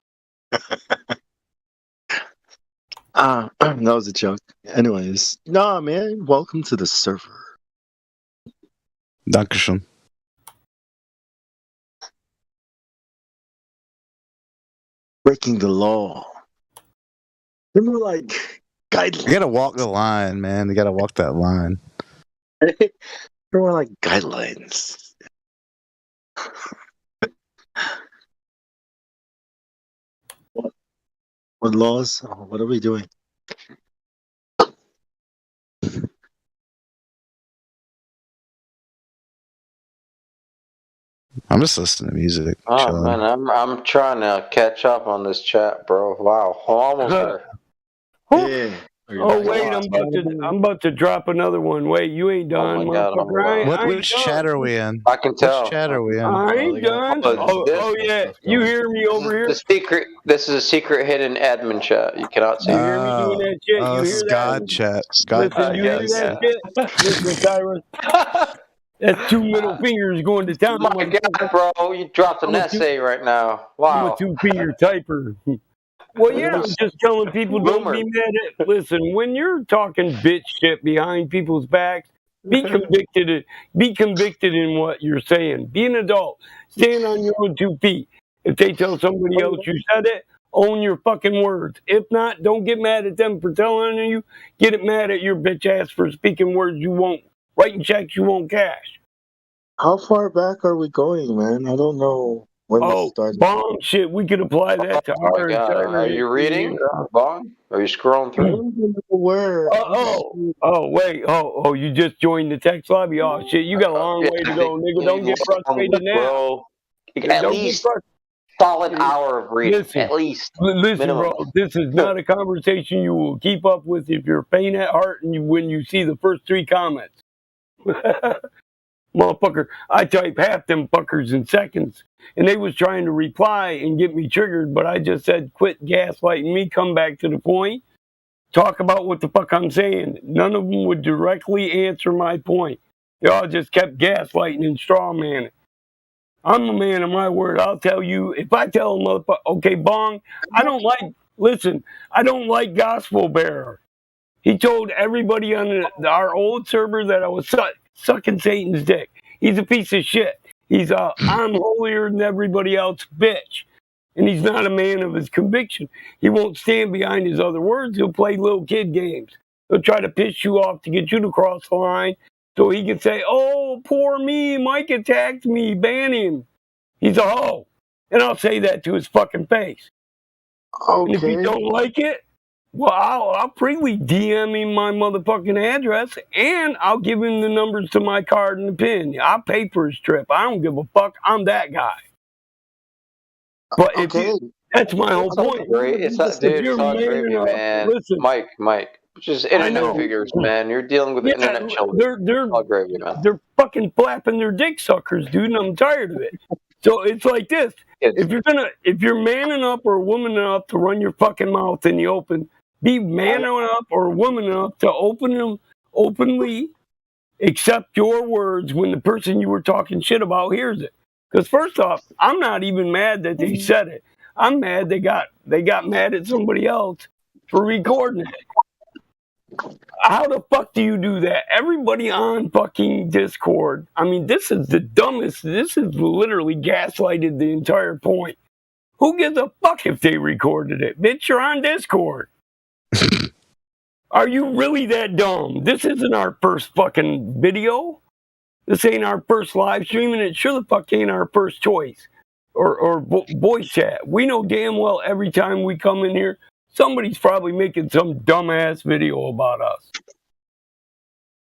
Speaker 14: That was a joke. Anyways, nah, man. Welcome to the server.
Speaker 8: Dankeschön.
Speaker 14: Breaking the law. They're more like guidelines.
Speaker 8: You gotta walk the line, man. You gotta walk that line.
Speaker 14: They're more like guidelines. What laws? Oh, what are we doing?
Speaker 8: I'm just listening to music.
Speaker 9: Oh
Speaker 8: chilling.
Speaker 9: man, I'm trying to catch up on this chat, bro. Wow, I'm almost there.
Speaker 14: Yeah.
Speaker 10: Oh wait, I'm about to drop another one. Wait, you ain't done,
Speaker 9: Oh my God, I'm
Speaker 10: motherfucker. I ain't
Speaker 8: Which
Speaker 10: done.
Speaker 8: chat are we in?
Speaker 9: I can tell.
Speaker 8: Which chat are we in?
Speaker 10: I ain't done. Oh yeah, you hear me over here?
Speaker 9: The secret. This is a secret hidden admin chat. You cannot see.
Speaker 10: You hear me doing that shit?
Speaker 8: Oh,
Speaker 10: You
Speaker 8: this
Speaker 10: hear
Speaker 8: is
Speaker 10: that?
Speaker 8: God chat. God
Speaker 10: Listen, you hear that shit? Listen, Cyrus. That's two middle fingers going to town.
Speaker 9: Oh my God, bro! You dropped an essay right now.
Speaker 10: I'm
Speaker 9: Wow.
Speaker 10: a two-finger typer. Well, yeah, I'm just telling people don't be mad at. Listen, when you're talking bitch shit behind people's backs, be convicted. Be convicted in what you're saying. Be an adult. Stand on your own 2 feet. If they tell somebody else you said it, own your fucking words. If not, don't get mad at them for telling you. Get it mad at your bitch ass for speaking words you won't, writing checks you won't cash.
Speaker 14: How far back are we going, man? I don't know when this started.
Speaker 10: Bomb shit. We could apply that to
Speaker 9: Oh
Speaker 10: our
Speaker 9: my God,
Speaker 10: entire.
Speaker 9: are you reading, Bong? Are you scrolling through?
Speaker 14: Where?
Speaker 10: Oh, you just joined the text lobby. Oh shit, you got a long way to go, nigga. Don't get frustrated now.
Speaker 9: Bro, at least solid hour of reading.
Speaker 10: Listen,
Speaker 9: at least.
Speaker 10: Listen,
Speaker 9: minimum.
Speaker 10: bro. This is not a conversation you will keep up with if you're faint at heart and when you see the first 3 comments. Motherfucker, I type half them fuckers in seconds. And they was trying to reply and get me triggered, but I just said, quit gaslighting me, come back to the point, talk about what the fuck I'm saying. None of them would directly answer my point. They all just kept gaslighting and straw manning. I'm a man of my word. I'll tell you, if I tell a motherfucker, okay, Bong, I don't like Gospel Bearer. He told everybody on our old server that I was sucking Satan's dick. He's a piece of shit. He's a I'm holier than everybody else bitch. And he's not a man of his conviction. He won't stand behind his other words. He'll play little kid games. He'll try to piss you off to get you to cross the line so he can say, oh, poor me, Mike attacked me, ban him. He's a hoe. And I'll say that to his fucking face.
Speaker 14: Okay.
Speaker 10: And if you don't like it, well, I'll freely DM him my motherfucking address, and I'll give him the numbers to my card and the pin. I'll pay for his trip. I don't give a fuck. I'm that guy. But if that's my whole point.
Speaker 9: Great. It's not, dude, it's all gravy, man.
Speaker 10: Listen,
Speaker 9: Mike, just internet figures, man. You're dealing with internet children.
Speaker 10: They're
Speaker 9: all gravy, man.
Speaker 10: They're fucking flapping their dick suckers, dude, and I'm tired of it. So it's like this. If you're man enough or woman enough to run your fucking mouth in the open, be man enough or woman enough to openly accept your words when the person you were talking shit about hears it. Because first off, I'm not even mad that they said it. I'm mad they got mad at somebody else for recording it. How the fuck do you do that? Everybody on fucking Discord. I mean, this is the dumbest. This is literally gaslighted the entire point. Who gives a fuck if they recorded it? Bitch, you're on Discord. Are you really that dumb? This isn't our first fucking video. This ain't our first live stream, and it sure the fuck ain't our first choice or voice chat. We know damn well every time we come in here, somebody's probably making some dumbass video about us.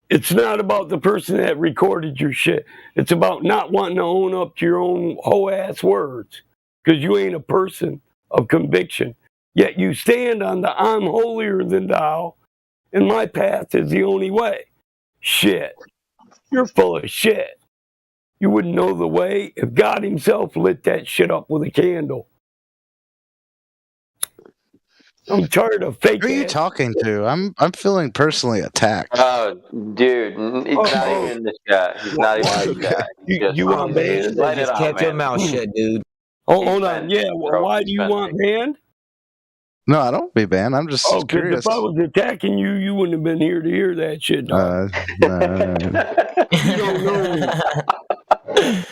Speaker 10: It's not about the person that recorded your shit. It's about not wanting to own up to your own hoe-ass words because you ain't a person of conviction. Yet you stand on the I'm holier than thou, and my path is the only way. Shit. You're full of shit. You wouldn't know the way if God himself lit that shit up with a candle. I'm tired of fake.
Speaker 8: Who are you talking to? I'm feeling personally attacked.
Speaker 9: Oh, dude, he's not even in the chat. He's not even in the chat.
Speaker 10: You want banned?
Speaker 9: Let it
Speaker 16: Just
Speaker 9: out,
Speaker 16: kept your
Speaker 9: man.
Speaker 16: mouth shut, dude.
Speaker 10: Hold on. Yeah, well, why do you want banned?
Speaker 8: No, I don't be banned. I'm just
Speaker 10: Oh, because
Speaker 8: curious.
Speaker 10: if I was attacking you, you wouldn't have been here to hear that shit, dog.
Speaker 8: No.
Speaker 10: You don't know me.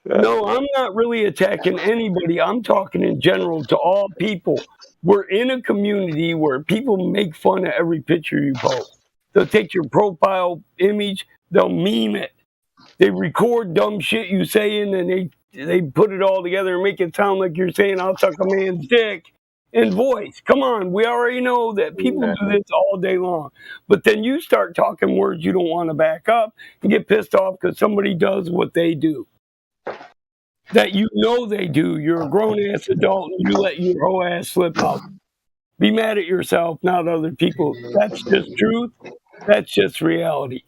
Speaker 10: No, I'm not really attacking anybody. I'm talking in general to all people. We're in a community where people make fun of every picture you post. They'll take your profile image, they'll meme it. They record dumb shit you saying, and they put it all together and make it sound like you're saying, I'll suck a man's dick. And voice. Come on, we already know that people do this all day long. But then you start talking words you don't want to back up and get pissed off because somebody does what they do. That you know they do. You're a grown-ass adult and you let your whole ass slip out. Be mad at yourself, not other people. That's just truth. That's just reality.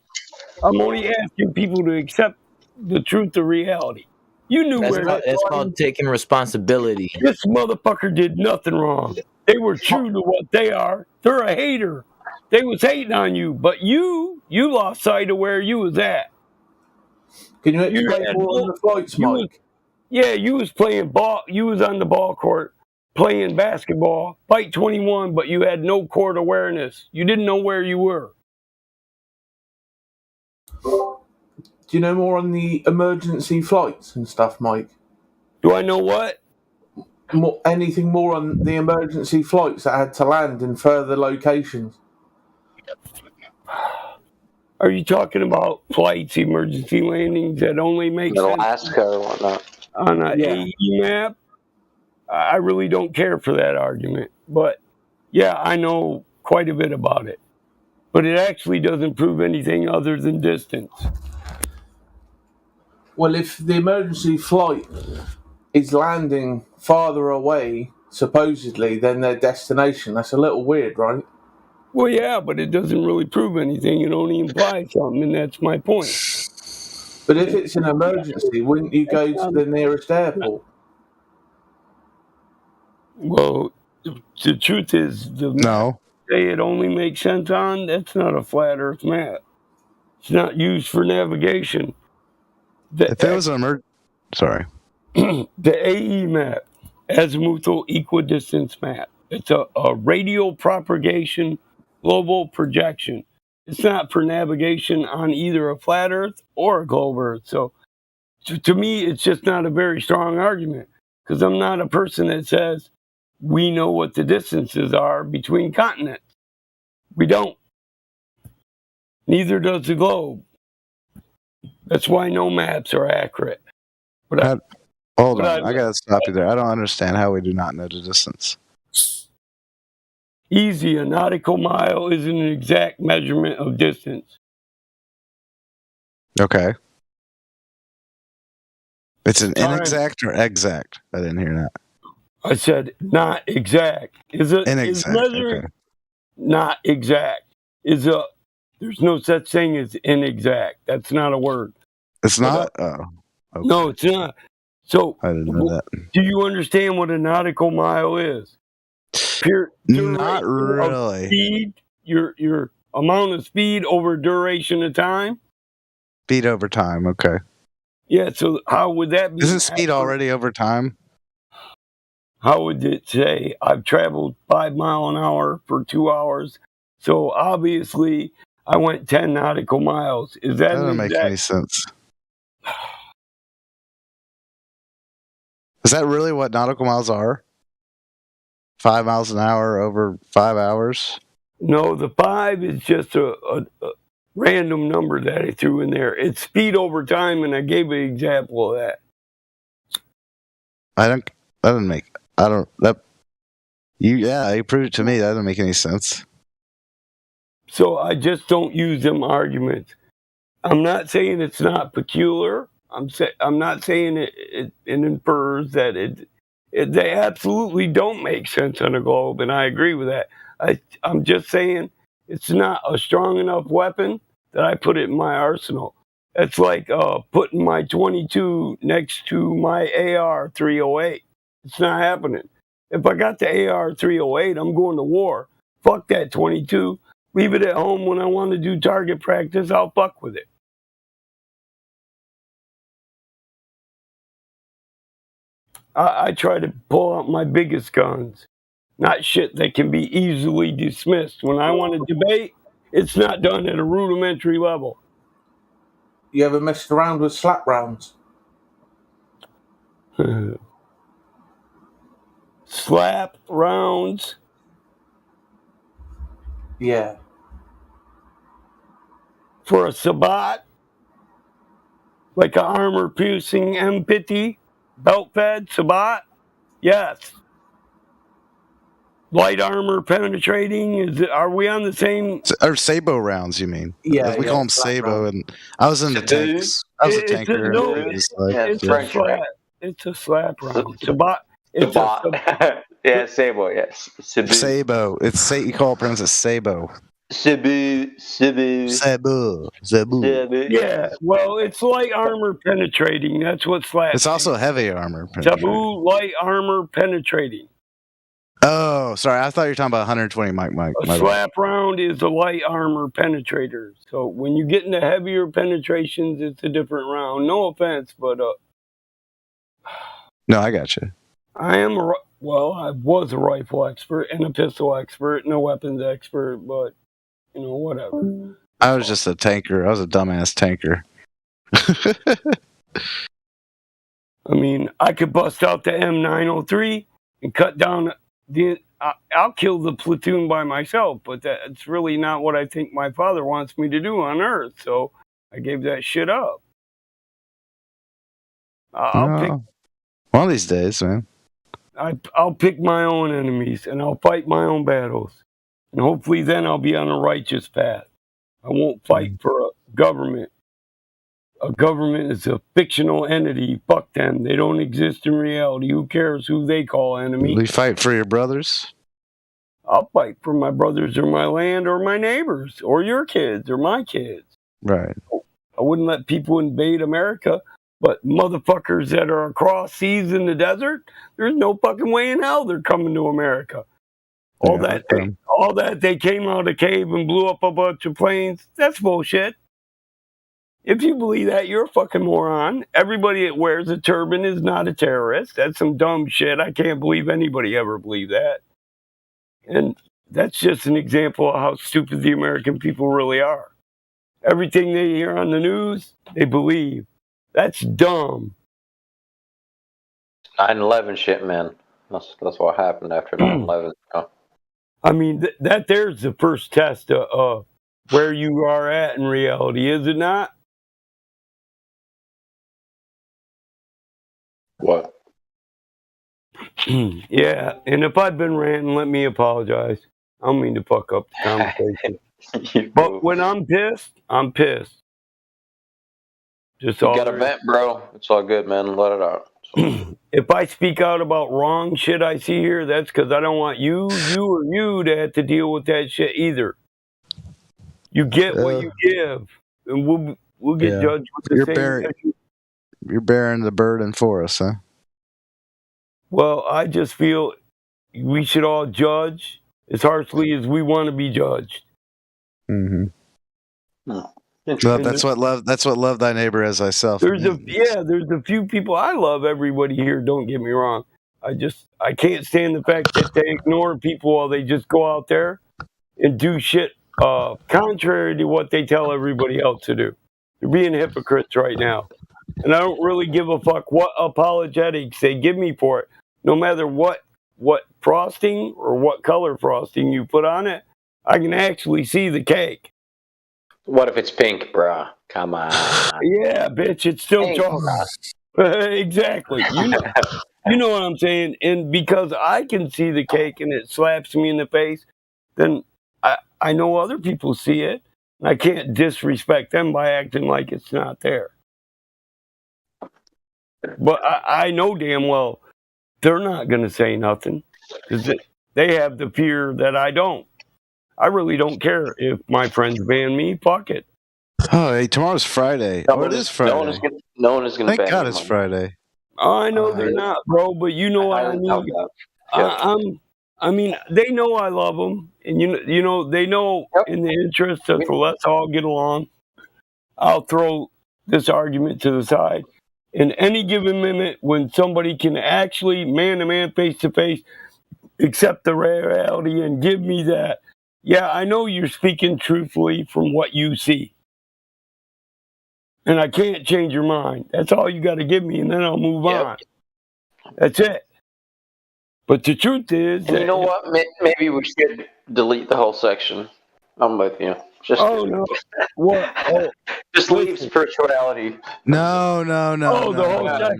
Speaker 10: I'm only asking people to accept the truth of reality. You knew
Speaker 16: That's
Speaker 10: where
Speaker 16: that's called taking responsibility.
Speaker 10: this motherfucker did nothing wrong. They were true to what they are. They're a hater. They was hating on you, but you lost sight of where you was at.
Speaker 4: Can you explain more on the flights, Mike?
Speaker 10: You was playing ball. You was on the ball court playing basketball, Flight 21, but you had no court awareness. You didn't know where you were.
Speaker 4: Do you know more on the emergency flights and stuff, Mike?
Speaker 10: Do I know what?
Speaker 4: Anything more on the emergency flights that had to land in further locations?
Speaker 10: Are you talking about flights, emergency landings that only make sense
Speaker 9: Alaska or whatnot
Speaker 10: on an AE map? I really don't care for that argument. But yeah, I know quite a bit about it. But it actually doesn't prove anything other than distance.
Speaker 4: Well, if the emergency flight is landing farther away, supposedly, than their destination, that's a little weird, right?
Speaker 10: Well, yeah, but it doesn't really prove anything. It only implies something, and that's my point.
Speaker 4: But if it's an emergency, wouldn't you go to the nearest airport?
Speaker 10: Well, the truth is, the map say it only makes sense on, that's not a flat Earth map. It's not used for navigation.
Speaker 8: If it was an sorry.
Speaker 10: The AE map, azimuthal equidistance map. It's a radial propagation global projection. It's not for navigation on either a flat Earth or a globe Earth. So to me, it's just not a very strong argument because I'm not a person that says we know what the distances are between continents. We don't. Neither does the globe. That's why no maps are accurate. But
Speaker 8: Hold on, I gotta stop you there. I don't understand how we do not know the distance.
Speaker 10: Easy, a nautical mile isn't an exact measurement of distance.
Speaker 8: Okay. It's an inexact or exact? I didn't hear that.
Speaker 10: I said not exact. Is it
Speaker 8: inexact?
Speaker 10: Measuring? Okay. Not exact. There's no such thing as inexact. That's not a word.
Speaker 8: It's not? Okay.
Speaker 10: No, it's not. So
Speaker 8: I didn't know that.
Speaker 10: Do you understand what a nautical mile is?
Speaker 8: Not really.
Speaker 10: Speed, your amount of speed over duration of time.
Speaker 8: Speed over time. Okay.
Speaker 10: Yeah, so how would that be?
Speaker 8: Isn't speed already over time?
Speaker 10: How would it say I've traveled 5 miles an hour for 2 hours? So obviously I went 10 nautical miles. Is that
Speaker 8: That doesn't make any sense. Is that really what nautical miles are? 5 miles an hour over 5 hours?
Speaker 10: No, the 5 is just a random number that I threw in there. It's speed over time, and I gave an example of that.
Speaker 8: You proved it to me. That doesn't make any sense.
Speaker 10: So I just don't use them arguments. I'm not saying it's not peculiar. I'm not saying it infers that they absolutely don't make sense on a globe, and I agree with that. I'm just saying it's not a strong enough weapon that I put it in my arsenal. It's like putting my 22 next to my AR-308. It's not happening. If I got the AR-308, I'm going to war. Fuck that 22. Leave it at home. When I want to do target practice, I'll fuck with it. I try to pull out my biggest guns, not shit that can be easily dismissed. When I want to debate, it's not done at a rudimentary level.
Speaker 4: You ever messed around with slap rounds?
Speaker 10: Slap rounds?
Speaker 4: Yeah.
Speaker 10: For a Sabat? Like an armor-piercing M50? Belt-fed Sabat? Yes. Light armor penetrating? Are we on the same...
Speaker 8: Or Sabo rounds, you mean?
Speaker 4: Yeah,
Speaker 8: we call them Sabo, and I was in the tanks. I was a tanker.
Speaker 10: It's a slap round. Sabat.
Speaker 9: Yeah, Sabo, yes.
Speaker 8: Sabo. You pronounce it Sabo.
Speaker 9: Cebu.
Speaker 10: Yeah, well, it's light armor penetrating. That's what slap.
Speaker 8: It's also heavy armor
Speaker 10: penetrating. Sabu light armor penetrating.
Speaker 8: Oh, sorry. I thought you were talking about 120 Mike.
Speaker 10: A slap round is a light armor penetrator. So when you get into heavier penetrations, it's a different round. No offense, but
Speaker 8: no, I got you.
Speaker 10: I was a rifle expert and a pistol expert and a weapons expert, but whatever.
Speaker 8: I was just a tanker. I was a dumbass tanker.
Speaker 10: I mean, I could bust out the M903 and cut down I'll kill the platoon by myself, but that's really not what I think my father wants me to do on Earth. So I gave that shit up.
Speaker 8: One of these days, man.
Speaker 10: I'll pick my own enemies and I'll fight my own battles. And hopefully then I'll be on a righteous path. I won't fight for a government. A government is a fictional entity. Fuck them. They don't exist in reality. Who cares who they call enemy?
Speaker 8: Will you fight for your brothers?
Speaker 10: I'll fight for my brothers or my land or my neighbors or your kids or my kids.
Speaker 8: Right.
Speaker 10: I wouldn't let people invade America, but motherfuckers that are across seas in the desert, there's no fucking way in hell they're coming to America. All that they came out of a cave and blew up a bunch of planes, that's bullshit. If you believe that, you're a fucking moron. Everybody that wears a turban is not a terrorist. That's some dumb shit. I can't believe anybody ever believed that. And that's just an example of how stupid the American people really are. Everything they hear on the news, they believe. That's dumb.
Speaker 9: 9/11 shit, man. That's what happened after 9/11.
Speaker 10: I mean, there's the first test of where you are at in reality, is it not?
Speaker 9: What?
Speaker 10: Yeah, and if I've been ranting, let me apologize. I don't mean to fuck up the conversation. But when I'm pissed, I'm pissed. Just
Speaker 9: you got a vent, bro. It's all good, man. Let it out.
Speaker 10: If I speak out about wrong shit I see here, that's because I don't want you to have to deal with that shit either. You get what you give, and we'll get judged with the same.
Speaker 8: You're bearing the burden for us, huh?
Speaker 10: Well, I just feel we should all judge as harshly as we want to be judged.
Speaker 8: Mm-hmm. Well, that's what love thy neighbor as thyself.
Speaker 10: There's a few people I love. Everybody here, don't get me wrong. I can't stand the fact that they ignore people while they just go out there and do shit contrary to what they tell everybody else to do. They're being hypocrites right now, and I don't really give a fuck what apologetics they give me for it. No matter what frosting or what color frosting you put on it, I can actually see the cake.
Speaker 9: What if it's pink, bruh? Come on.
Speaker 10: Yeah, bitch, it's still
Speaker 9: Pink,
Speaker 10: chocolate. Exactly. You know what I'm saying? And because I can see the cake and it slaps me in the face, then I know other people see it. And I can't disrespect them by acting like it's not there. But I know damn well they're not going to say nothing because they have the fear that I don't. I really don't care if my friends ban me. Fuck it.
Speaker 8: Oh, hey, tomorrow's Friday. It is Friday.
Speaker 9: No one is going to ban
Speaker 8: Thank God
Speaker 9: you,
Speaker 8: it's
Speaker 9: man.
Speaker 8: Friday.
Speaker 10: I know they're not, bro, but you know what I mean. I mean, they know I love them, and you know they know in the interest of let's all get along. I'll throw this argument to the side. In any given minute, when somebody can actually man to man, face to face, accept the reality and give me that, yeah, I know you're speaking truthfully from what you see. And I can't change your mind. That's all you got to give me, and then I'll move on. That's it. But the truth is...
Speaker 9: And you know what? Maybe we should delete the whole section. I'm with you. Just,
Speaker 10: no. What? Oh,
Speaker 9: just leave spirituality.
Speaker 8: No.
Speaker 10: Oh, the whole section?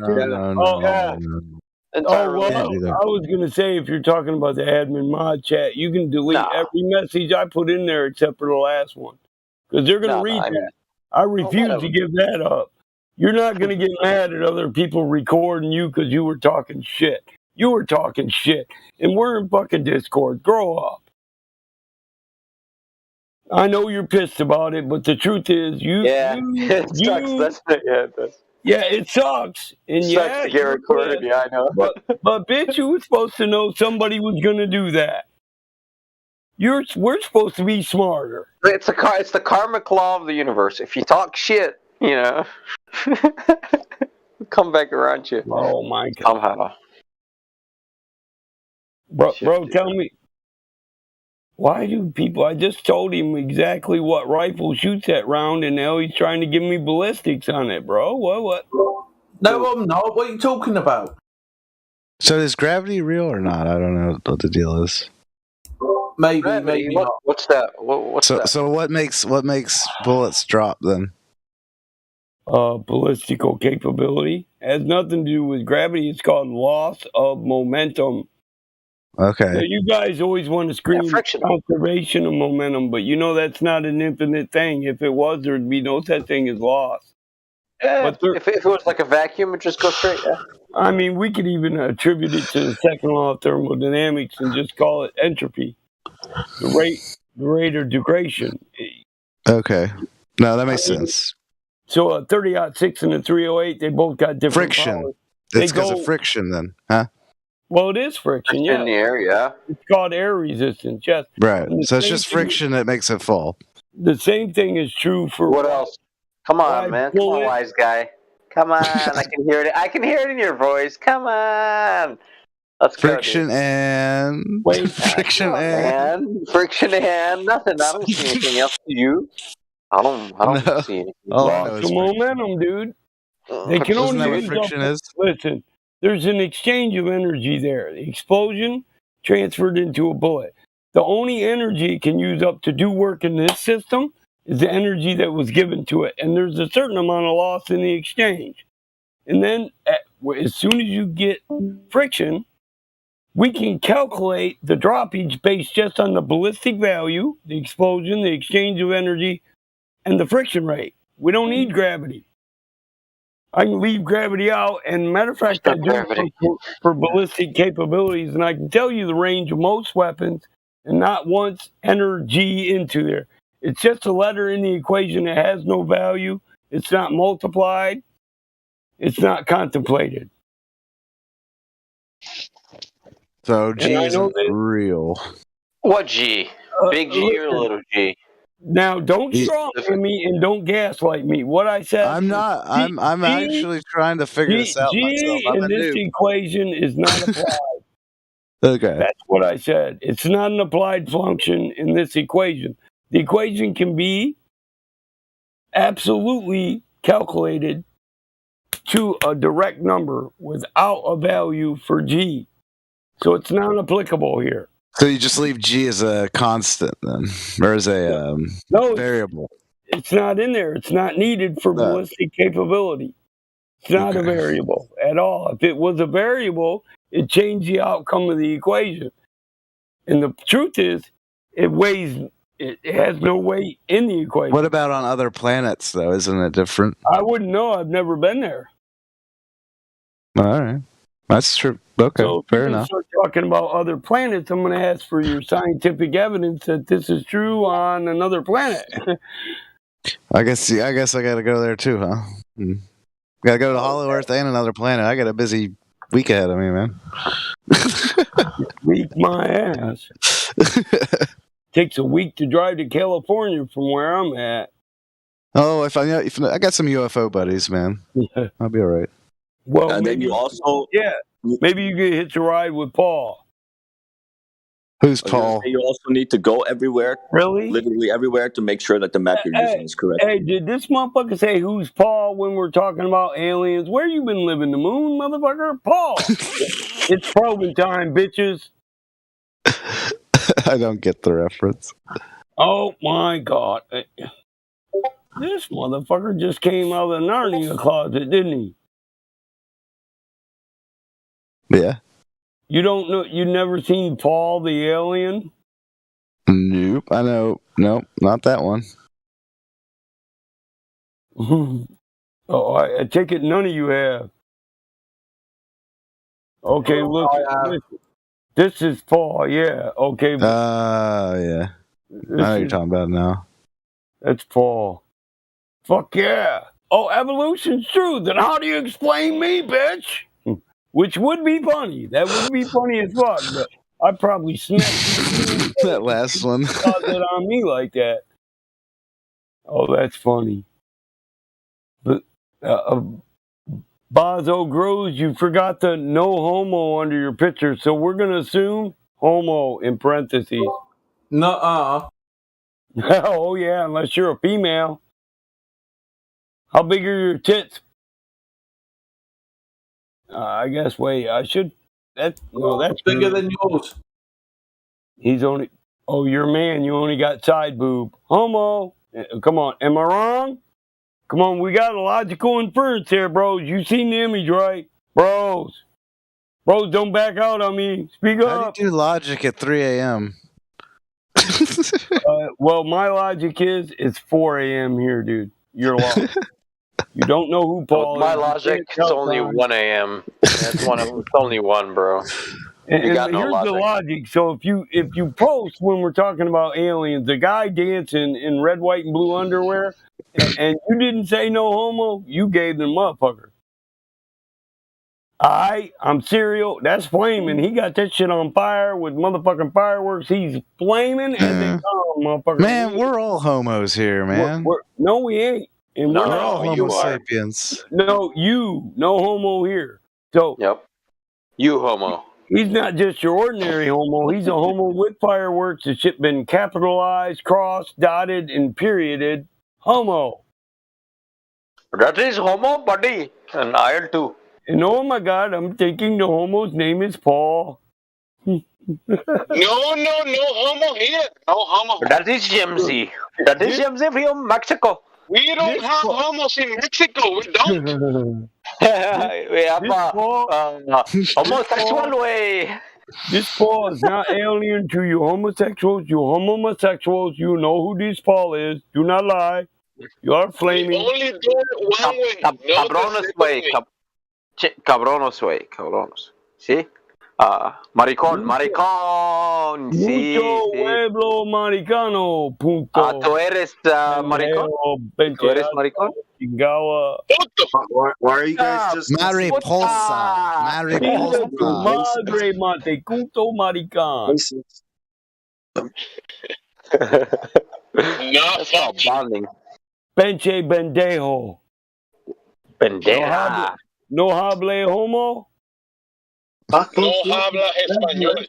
Speaker 10: Well, I was going to say, if you're talking about the admin mod chat, you can delete every message I put in there except for the last one. Because they're going to read that. I refuse to give that up. You're not going to get mad at other people recording you because you were talking shit. You were talking shit. And we're in fucking Discord. Grow up. I know you're pissed about it, but the truth is,
Speaker 9: it sucks.
Speaker 10: Yeah, it sucks. And
Speaker 9: it sucks to get recorded. Yeah, I know.
Speaker 10: But bitch, you were supposed to know somebody was going to do that. We're supposed to be smarter.
Speaker 9: It's the karmic law of the universe. If you talk shit, come back around you.
Speaker 10: Oh my God.
Speaker 9: Somehow.
Speaker 10: Bro, tell me, why do people? I just told him exactly what rifle shoots that round, and now he's trying to give me ballistics on it, bro. What?
Speaker 4: No, I'm not. What are you talking about?
Speaker 8: So is gravity real or not? I don't know what the deal is.
Speaker 4: Maybe not.
Speaker 9: What's that? What's that?
Speaker 8: So what makes bullets drop then?
Speaker 10: Ballistical capability has nothing to do with gravity. It's called loss of momentum.
Speaker 8: Okay.
Speaker 10: So you guys always want to scream conservation of momentum, but that's not an infinite thing. If it was, there'd be no such thing as loss.
Speaker 9: But if it was like a vacuum, it just goes straight. Yeah.
Speaker 10: I mean, we could even attribute it to the second law of thermodynamics and just call it entropy, the rate of degradation.
Speaker 8: Okay. No, that makes sense.
Speaker 10: So a 30-06 and a 308, they both got different
Speaker 8: friction.
Speaker 10: powers.
Speaker 8: It's because of friction, then, huh?
Speaker 10: Well, it is friction, yeah.
Speaker 9: In the air, yeah.
Speaker 10: It's called air resistance, yes.
Speaker 8: Right. So it's just friction that makes it fall.
Speaker 10: The same thing is true for
Speaker 9: what else? Come on, man. Come on, wise guy. Come on. I can hear it. I can hear it in your voice. Come on. Let's
Speaker 8: friction
Speaker 9: go,
Speaker 8: and friction
Speaker 9: and friction and nothing. I don't see anything else. Do you? I don't see anything.
Speaker 10: Loss of momentum, dude. They can
Speaker 8: Isn't
Speaker 10: only
Speaker 8: that what friction is?
Speaker 10: Listen, there's an exchange of energy there. The explosion transferred into a bullet. The only energy it can use up to do work in this system is the energy that was given to it. And there's a certain amount of loss in the exchange. And then as soon as you get friction, we can calculate the droppage based just on the ballistic value, the explosion, the exchange of energy, and the friction rate. We don't need gravity. I can leave gravity out, and matter of fact, I do for ballistic capabilities, and I can tell you the range of most weapons and not once enter G into there. It's just a letter in the equation. It has no value. It's not multiplied. It's not contemplated.
Speaker 8: So G isn't real.
Speaker 9: What G? Big G or little G?
Speaker 10: Now, don't straw man me and don't gaslight me. What I said.
Speaker 8: I'm not. I'm actually trying to figure this out myself.
Speaker 10: G
Speaker 8: I'm
Speaker 10: in
Speaker 8: a
Speaker 10: this
Speaker 8: noob.
Speaker 10: equation is not applied.
Speaker 8: Okay.
Speaker 10: That's what I said. It's not an applied function in this equation. The equation can be absolutely calculated to a direct number without a value for G. So it's not applicable here.
Speaker 8: So you just leave G as a constant then, or as a variable.
Speaker 10: It's not in there. It's not needed for ballistic capability. It's not a variable at all. If it was a variable, it changed the outcome of the equation. And the truth is, it has no weight in the equation.
Speaker 8: What about on other planets, though? Isn't it different?
Speaker 10: I wouldn't know. I've never been there.
Speaker 8: All right. That's true. Okay,
Speaker 10: So if
Speaker 8: fair
Speaker 10: you
Speaker 8: enough.
Speaker 10: start talking about other planets, I'm going to ask for your scientific evidence that this is true on another planet.
Speaker 8: I guess I got to go there too, huh? Got to go to Hollow Earth and another planet. I got a busy week ahead of me, man.
Speaker 10: Week my ass. Takes a week to drive to California from where I'm at.
Speaker 8: Oh, if I got some UFO buddies, man. I'll be all right.
Speaker 10: Well,
Speaker 7: And then
Speaker 10: maybe
Speaker 7: you also
Speaker 10: maybe you could hitch a ride with Paul.
Speaker 8: Who's
Speaker 7: Paul? You also need to go everywhere,
Speaker 10: really,
Speaker 7: literally everywhere, to make sure that the map you're using is correct.
Speaker 10: Hey, did this motherfucker say who's Paul when we're talking about aliens? Where you been living? The moon, motherfucker? Paul. It's probing time, bitches.
Speaker 8: I don't get the reference.
Speaker 10: Oh my God. This motherfucker just came out of the Narnia closet, didn't he?
Speaker 8: Yeah.
Speaker 10: You don't know, you never seen Paul the alien?
Speaker 8: Nope. I know. Nope, not that one.
Speaker 10: Oh, I take it none of you have. Okay, look. This is Paul, yeah. Okay.
Speaker 8: Yeah. I know what you're talking about now.
Speaker 10: That's Paul. Fuck yeah. Oh, evolution's true. Then how do you explain me, bitch? Which would be funny. That would be funny as fuck, but I'd probably snap
Speaker 8: that last one.
Speaker 10: Cause it on me like that. Oh, that's funny. But Bozo Grows, you forgot the no homo under your picture, so we're gonna assume homo in parentheses.
Speaker 4: Nuh-uh.
Speaker 10: Oh yeah, unless you're a female. How big are your tits? I guess. Wait, I should. That's
Speaker 4: bigger than yours.
Speaker 10: He's only. Oh, you're a man. You only got side boob. Homo. Come on. Am I wrong? Come on. We got a logical inference here, bros. You seen the image, right, bros? Bros, don't back out on me. Speak up.
Speaker 8: How do you do logic at 3 a.m.?
Speaker 10: Well, my logic is it's 4 a.m. here, dude. You're lost. You don't know who Paul is.
Speaker 9: My logic, it's only 1 a.m. It's only 1, bro.
Speaker 10: And
Speaker 9: got no
Speaker 10: here's
Speaker 9: logic.
Speaker 10: the logic. So if you post when we're talking about aliens, the guy dancing in red, white, and blue underwear, and you didn't say no homo, you gave them motherfucker. I'm Serial. That's flaming. He got that shit on fire with motherfucking fireworks. He's flaming as they come, motherfucker.
Speaker 8: Man, we're all homos here, man.
Speaker 10: No, we ain't. And
Speaker 8: No,
Speaker 10: we're
Speaker 8: we're all
Speaker 10: all
Speaker 8: Homo sapiens.
Speaker 10: No, no homo here. So
Speaker 9: Yep. You homo.
Speaker 10: he's not just your ordinary homo. He's a homo with fireworks. The shit been capitalized, crossed, dotted, and perioded. Homo.
Speaker 9: That is homo, buddy. And I'll too.
Speaker 10: And oh my God, I'm thinking the homo's name is Paul.
Speaker 6: No homo here. No homo.
Speaker 9: That is Jamesy. That is Jamesy from Mexico.
Speaker 6: We don't have homos in Mexico. We don't.
Speaker 9: We have homosexual way.
Speaker 10: This Paul is not alien to you homosexuals. You homosexuals, you know who this Paul is. Do not lie. You are flaming.
Speaker 6: Only do it one way. No,
Speaker 9: Cabronos way. Cabronos way. Cabronos. See? Maricón. Maricón. Sí.
Speaker 10: Mucho pueblo maricano. Punto.
Speaker 9: ¿Tú eres maricón? ¿Tú eres maricón?
Speaker 10: Chingawa.
Speaker 14: Why are you guys just
Speaker 8: Mariposa. Mariposa.
Speaker 10: Madre Montecuto maricón.
Speaker 9: That's called bonding.
Speaker 10: Benche bendejo.
Speaker 9: Pendeja.
Speaker 10: No hable homo.
Speaker 6: No habla español.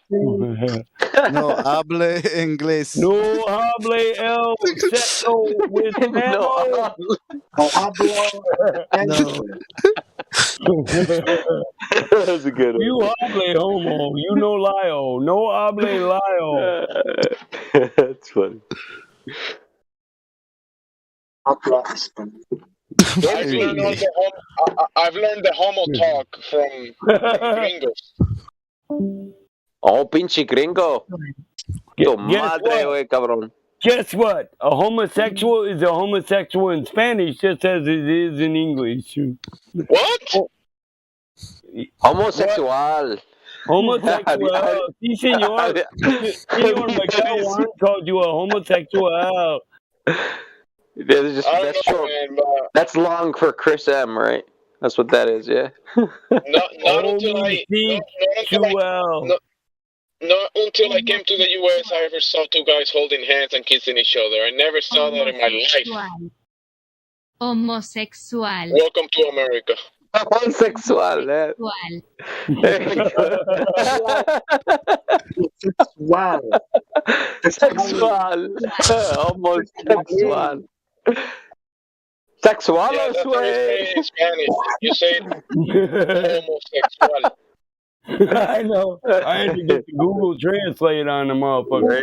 Speaker 8: No hable inglés.
Speaker 10: No hable el sexo with memo.
Speaker 9: That's a good one.
Speaker 10: You hable homo. You no lio. No hable lio.
Speaker 9: That's funny.
Speaker 6: I've learned the homo talk from gringos.
Speaker 9: Oh, pinche gringo. Tu madre, güey, cabrón.
Speaker 10: Guess what? A homosexual is a homosexual in Spanish, just as it is in English.
Speaker 6: What?
Speaker 9: Homosexual.
Speaker 10: Homosexual. Sí, señor. Señor Miguel Juan called you a homosexual.
Speaker 9: That's short. That's long for Chris M, right? That's what that is, yeah.
Speaker 6: Not until I came to the US, I ever saw two guys holding hands and kissing each other. I never saw that in my life.
Speaker 13: Homosexual.
Speaker 6: Welcome to America.
Speaker 9: Homosexual, eh? Sexual. Homosexual. Sexualos,
Speaker 6: Yeah, that's how you
Speaker 9: güey.
Speaker 6: say it in Spanish. You say homosexual.
Speaker 10: I know. I had to get the Google Translate on the motherfucker.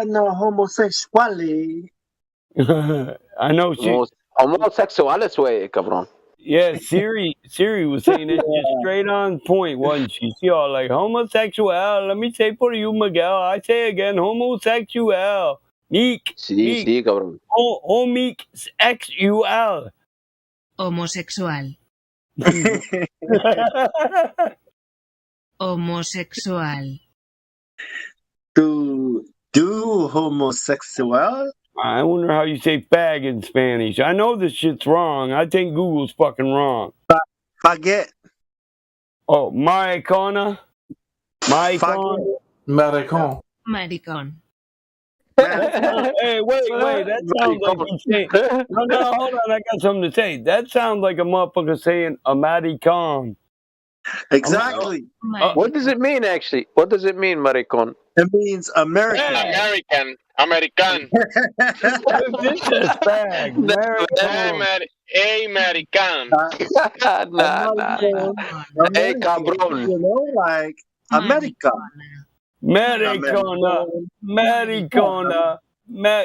Speaker 14: No homosexuality.
Speaker 10: I know she.
Speaker 9: Homosexuales, güey, cabrón.
Speaker 10: Yeah, Siri was saying it just straight on point, wasn't she? She all like homosexual. Let me say for you, Miguel. I say again, homosexual. Meek.
Speaker 9: Sí, sí, cabrón.
Speaker 10: Homosexual.
Speaker 13: Homosexual. Homosexual.
Speaker 14: Do homosexual?
Speaker 10: I wonder how you say fag in Spanish. I know this shit's wrong. I think Google's fucking wrong.
Speaker 14: Faggot.
Speaker 10: Oh, maricona? Maricon?
Speaker 4: Maricon.
Speaker 13: Maricón.
Speaker 10: Hey, wait. That sounds like he's saying. No, hold on. I got something to say. That sounds like a motherfucker saying a maricon.
Speaker 14: Exactly.
Speaker 9: What does it mean, actually? What does it mean, maricon?
Speaker 14: It means American.
Speaker 6: American. American.
Speaker 10: This is fag.
Speaker 6: American.
Speaker 9: Nah. Hey, cabrón.
Speaker 14: You know, like America.
Speaker 10: Maricona.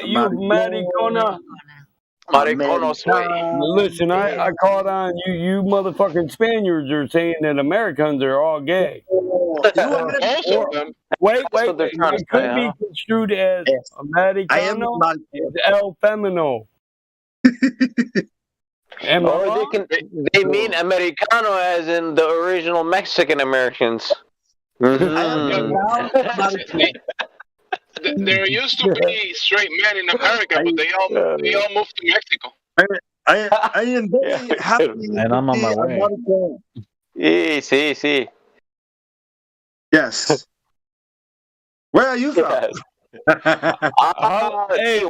Speaker 10: You maricona.
Speaker 9: Mariconos, güey.
Speaker 10: Listen, I caught on. You motherfucking Spaniards are saying that Americans are all gay.
Speaker 6: Most of them.
Speaker 10: Wait.
Speaker 9: what they're trying to
Speaker 10: It could
Speaker 9: say,
Speaker 10: be
Speaker 9: huh?
Speaker 10: construed as Americano is El Femino. Am I
Speaker 9: Or
Speaker 10: wrong?
Speaker 9: they mean Americano as in the original Mexican Americans. Mhm.
Speaker 6: There used to be straight men in America, but they all moved to Mexico.
Speaker 14: I am very happy.
Speaker 12: And I'm on my
Speaker 14: to be
Speaker 12: way.
Speaker 14: American.
Speaker 9: Sí.
Speaker 14: Yes. Where are you from?
Speaker 9: Yes.
Speaker 10: Hey,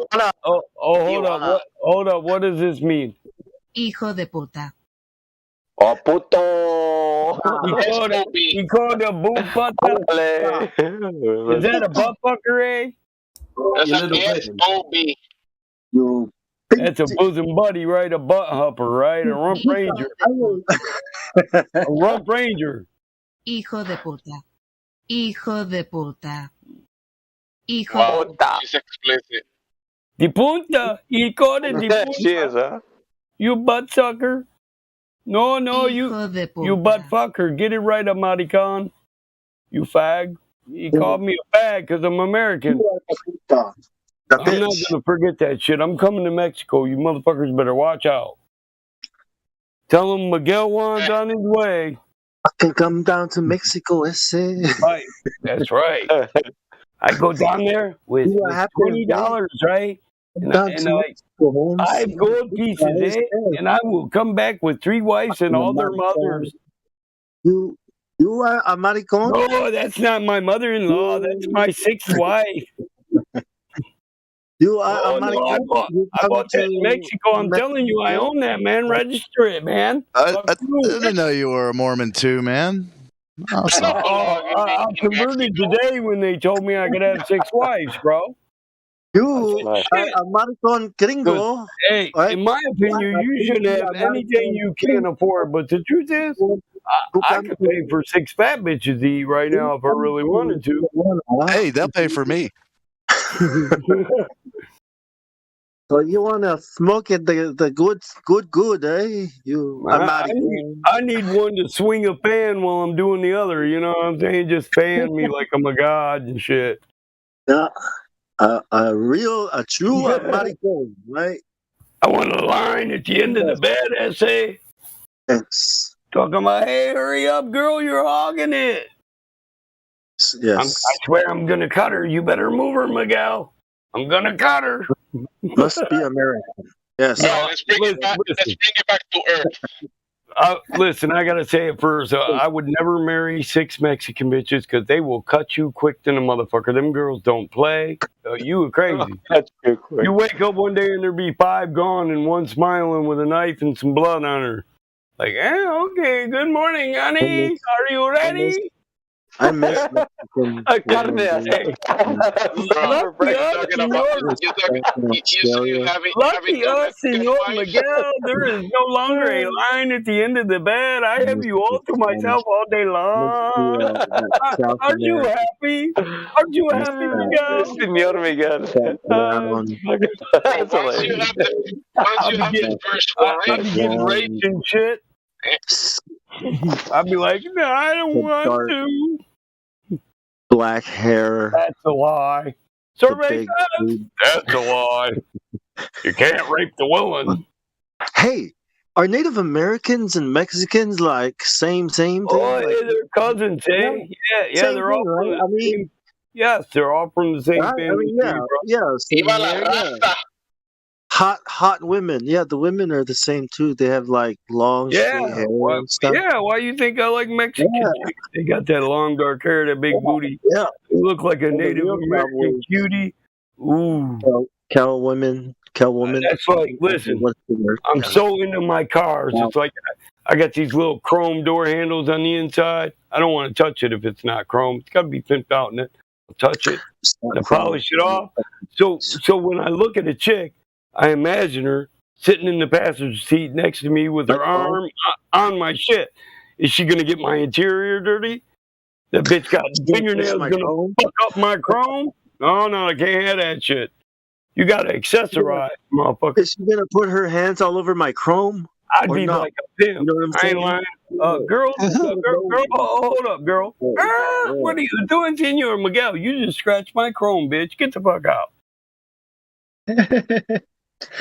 Speaker 10: hold up. What does this mean?
Speaker 13: Hijo de puta.
Speaker 9: Oh, puto.
Speaker 10: He called a boot fucker. Is that a butt fucker, eh?
Speaker 6: That's an S-O-B.
Speaker 14: You.
Speaker 10: That's a bosom buddy, right? A butt hopper, right? A rump ranger. A rump ranger.
Speaker 13: Hijo de puta. Hijo de puta. Hijo
Speaker 6: Wow,
Speaker 13: de puta.
Speaker 6: she's explicit.
Speaker 10: Di punta. He called it di
Speaker 9: She is,
Speaker 10: punta.
Speaker 9: huh?
Speaker 10: You butt sucker. No, you
Speaker 13: Hijo de puta.
Speaker 10: you butt fucker. Get it right, Amaricon. You fag. He called me a fag because I'm American.
Speaker 14: The
Speaker 10: I'm not
Speaker 14: bitch.
Speaker 10: gonna forget that shit. I'm coming to Mexico. You motherfuckers better watch out. Tell him Miguel Juan's on his way.
Speaker 14: I can come down to Mexico, ese.
Speaker 10: Right. That's right. I go down there with $20, right? And I have gold pieces, eh? And I will come back with 3 wives and all their mothers.
Speaker 14: You are a maricon?
Speaker 10: No, that's not my mother-in-law. That's my 6th wife. Oh no, I bought that in Mexico. I'm telling you, I own that, man. Register it, man.
Speaker 8: I didn't know you were a Mormon too, man. Awesome.
Speaker 10: I converted today when they told me I could have 6 wives, bro.
Speaker 14: You, American gringo.
Speaker 10: Hey, in my opinion, you should have anything you can afford. But the truth is, I could pay for 6 fat bitches to eat right now if I really wanted to.
Speaker 8: Hey, they'll pay for me.
Speaker 14: So you want to smoke it the good, eh? You
Speaker 10: I need one to swing a fan while I'm doing the other. You know what I'm saying? Just fan me like I'm a god and shit.
Speaker 14: Yeah, a true American, right?
Speaker 10: I want a line at the end of the bed, essay.
Speaker 14: Yes.
Speaker 10: Talking about, hey, hurry up, girl, you're hogging it.
Speaker 14: Yes.
Speaker 10: I swear I'm gonna cut her. You better move her, Miguel. I'm gonna cut her.
Speaker 14: Must be American. Yes.
Speaker 6: No, let's bring it back to Earth.
Speaker 10: Listen, I gotta say it first. I would never marry 6 Mexican bitches because they will cut you quick than a motherfucker. Them girls don't play. You are crazy.
Speaker 9: That's too quick.
Speaker 10: You wake up one day and there be 5 gone and 1 smiling with a knife and some blood on her. Like, okay, good morning, honey. Are you ready?
Speaker 14: I miss Mexican.
Speaker 10: Lucky us, Senor Miguel. There is no longer a line at the end of the bed. I have you all to myself all day long. Aren't you happy? Aren't you happy, Miguel?
Speaker 9: Senor Miguel. That's hilarious.
Speaker 6: Once you have the first wife,
Speaker 10: I'd be getting raped and shit. I'd be like, no, I don't want to.
Speaker 14: Black hair.
Speaker 10: That's a lie. Survey says that's a lie. You can't rape the woman.
Speaker 14: Hey, are Native Americans and Mexicans like same thing?
Speaker 10: Oh,
Speaker 14: like,
Speaker 10: yeah, they're cousins, eh? Yeah, they're all from the same. Yes, they're all from the same family.
Speaker 14: Same here, Hot women. Yeah, the women are the same too. They have like long straight hair and stuff.
Speaker 10: Yeah, why you think I like Mexican chicks? They got that long dark hair, that big booty.
Speaker 14: Yeah.
Speaker 10: They look like a Native American cutie. Ooh.
Speaker 14: Cow woman.
Speaker 10: That's like, listen, I'm so into my cars. It's like I got these little chrome door handles on the inside. I don't want to touch it if it's not chrome. It's got to be pimped out in it. I'll touch it and polish it off. So when I look at a chick, I imagine her sitting in the passenger seat next to me with her arm on my shit. Is she going to get my interior dirty? That bitch got fingernails going to fuck up my chrome? No, I can't have that shit. You got to accessorize, motherfucker.
Speaker 14: Is she going to put her hands all over my chrome?
Speaker 10: I'd be like a pimp. You know what I'm saying? I ain't lying. Girl, hold up, girl. What are you doing, Senor Miguel? You just scratched my chrome, bitch. Get the fuck out.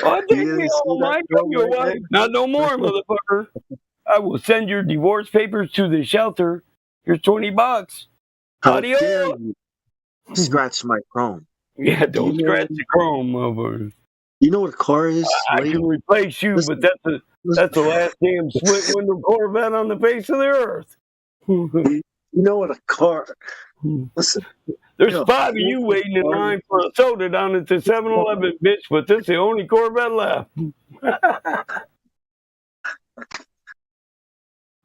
Speaker 10: Oh, take me home, Mike. I'm your wife. Not no more, motherfucker. I will send your divorce papers to the shelter. Here's $20.
Speaker 14: How dare you scratch my chrome?
Speaker 10: Yeah, don't scratch the chrome, motherfucker.
Speaker 14: You know what a car is?
Speaker 10: I can replace you, but that's the last damn split window Corvette on the face of the earth.
Speaker 14: You know what a car? Listen.
Speaker 10: There's 5 of you waiting in line for a soda down at the 7-Eleven, bitch, but this is the only Corvette left.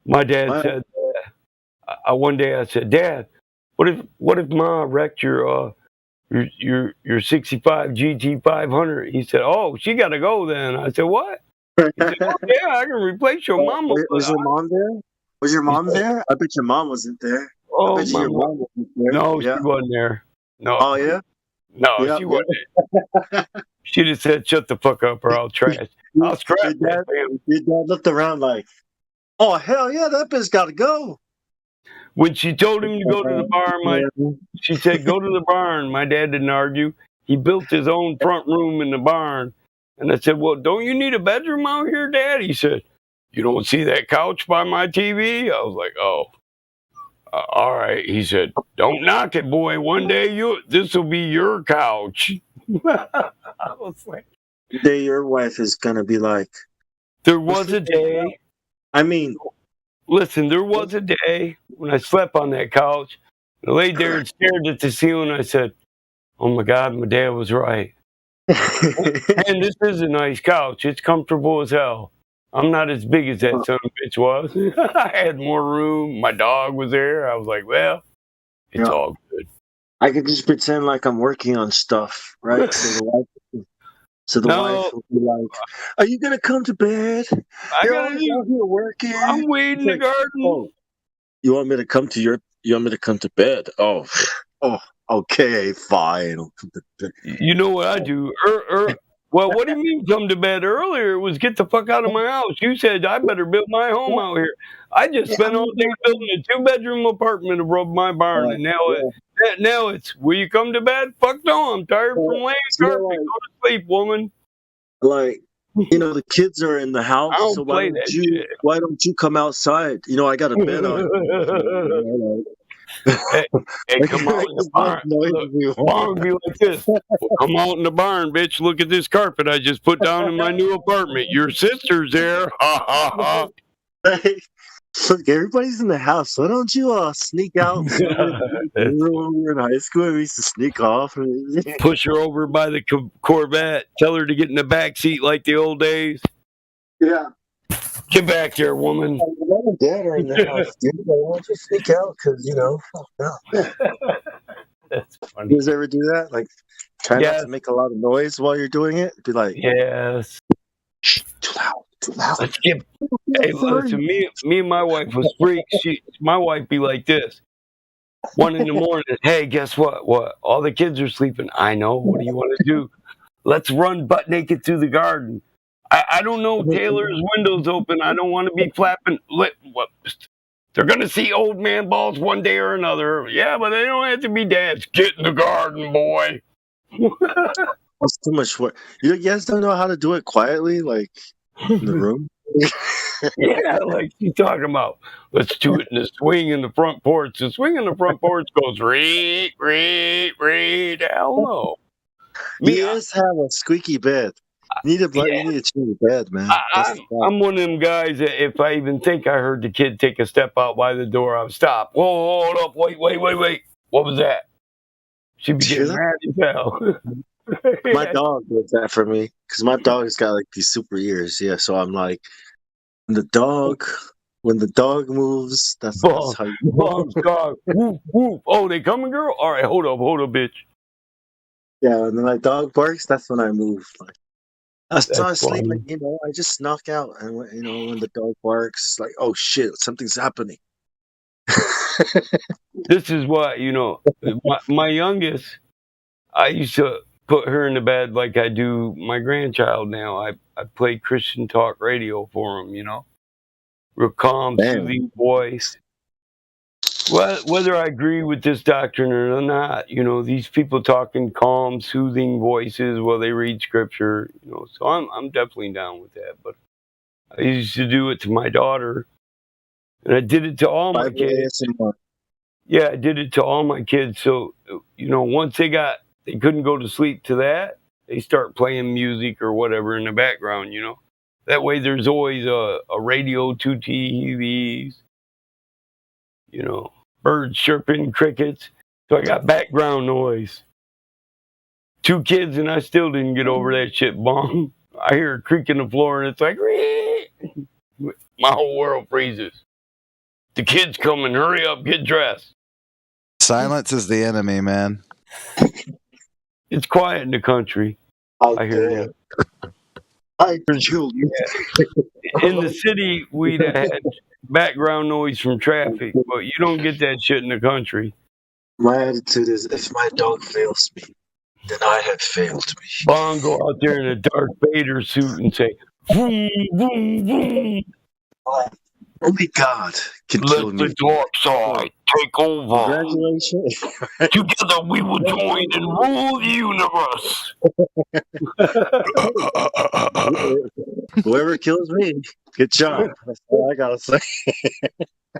Speaker 10: My dad said, one day I said, Dad, what if Ma wrecked your 65 GT 500? He said, oh, she got to go then. I said, what? He said, oh, yeah, I can replace your mom.
Speaker 14: Was your mom there? Was your mom there? I bet your mom wasn't there.
Speaker 10: Oh,
Speaker 14: I bet your mom wasn't there.
Speaker 10: No, she wasn't there. No.
Speaker 14: Oh, yeah?
Speaker 10: No, she wasn't there. She'd have said, shut the fuck up or I'll trash. I'll scratch that.
Speaker 14: Your dad looked around like, oh, hell yeah, that bitch got to go.
Speaker 10: When she told him to go to the barn, she said, go to the barn. My dad didn't argue. He built his own front room in the barn. And I said, well, don't you need a bedroom out here, Dad? He said, you don't see that couch by my TV? I was like, oh, all right. He said, don't knock it, boy. One day this will be your couch. I was like,
Speaker 14: the day your wife is going to be like.
Speaker 10: There was a day.
Speaker 14: I mean.
Speaker 10: Listen, there was a day when I slept on that couch. I laid there and stared at the ceiling. I said, oh, my God, my dad was right. And this is a nice couch. It's comfortable as hell. I'm not as big as that son of a bitch was. I had more room. My dog was there. I was like, well, it's
Speaker 5: Yeah.
Speaker 10: all good.
Speaker 5: I could just pretend like I'm working on stuff, right? So the wife will be like, "Are you gonna come to bed? You're always out here working."
Speaker 10: I'm weeding the garden.
Speaker 5: Oh, you want me to come to bed? Oh, okay, fine. I'll come to bed.
Speaker 10: You know what I do? Well, what do you mean come to bed earlier? It was get the fuck out of my house. You said I better build my home out here. I just spent all day building a 2-bedroom apartment above my barn, and now it's will you come to bed? Fuck no, I'm tired from laying carpet. Go to sleep, woman.
Speaker 5: Like, the kids are in the house, so why don't you come outside? I got a bed on.
Speaker 10: Hey, come out in the barn. Look, barn be like this. Well, come out in the barn, bitch. Look at this carpet I just put down in my new apartment. Your sister's there. Ha ha ha.
Speaker 5: Hey, look, everybody's in the house. Why don't you sneak out? Remember when we were in high school, we used to sneak off.
Speaker 10: Push her over by the Corvette. Tell her to get in the back seat like the old days.
Speaker 5: Yeah.
Speaker 10: Get back there, woman.
Speaker 5: Mom and Dad are in the house, dude. Why don't you sneak out? Because,
Speaker 10: That's funny.
Speaker 5: You guys ever do that? Like, try not to make a lot of noise while you're doing it? Be like,
Speaker 10: yes.
Speaker 5: Too loud.
Speaker 10: Let's get. Hey, listen, me and my wife was freaks. My wife be like this. 1 a.m. Hey, guess what? What? All the kids are sleeping. I know. What do you want to do? Let's run butt naked through the garden. I don't know. Taylor's window's open. I don't want to be flapping. They're going to see old man balls one day or another. Yeah, but they don't have to be dads. Get in the garden, boy.
Speaker 5: That's too much work. You guys don't know how to do it quietly, like in the room?
Speaker 10: Yeah, like you talking about. Let's do it in the swing in the front porch. The swing in the front porch goes read. Hell no.
Speaker 5: You guys have a squeaky bed. You need to change your bed, man.
Speaker 10: I'm one of them guys that if I even think I heard the kid take a step out by the door, I'll stop. Whoa, hold up, wait. What was that? She'd be getting mad as hell.
Speaker 5: My dog does that for me because my dog's got like these super ears. Yeah, so I'm like, when the dog moves, that's how you
Speaker 10: Mom's dog. Woof, woof. Oh, they coming, girl? All right, hold up, bitch.
Speaker 5: Yeah, and then my dog barks, that's when I move. Like, I start sleeping, I just knock out, and when the dog barks, like, oh shit, something's happening.
Speaker 10: This is what my youngest. I used to put her in the bed like I do my grandchild now. I play Christian talk radio for him, real calm, soothing voice. Whether I agree with this doctrine or not, these people talking calm, soothing voices while they read scripture, so I'm definitely down with that. But I used to do it to my daughter, and I did it to all my kids. Yeah, I did it to all my kids. So, once they couldn't go to sleep to that, they start playing music or whatever in the background, That way there's always a radio, 2 TVs, birds chirping, crickets. So I got background noise. 2 kids and I still didn't get over that shit bomb. I hear a creak in the floor and it's like, my whole world freezes. The kids coming, hurry up, get dressed.
Speaker 8: Silence is the enemy, man.
Speaker 10: It's quiet in the country. I hear you. In the city, we'd have had background noise from traffic, but you don't get that shit in the country.
Speaker 5: My attitude is, if my dog fails me, then I have failed me.
Speaker 10: Bond go out there in a Darth Vader suit and say, boom, boom, boom.
Speaker 5: Only God can kill me.
Speaker 10: Let the dark side take over.
Speaker 5: Congratulations.
Speaker 10: Together we will join and rule the universe.
Speaker 5: Whoever kills me, good job. That's all I gotta say.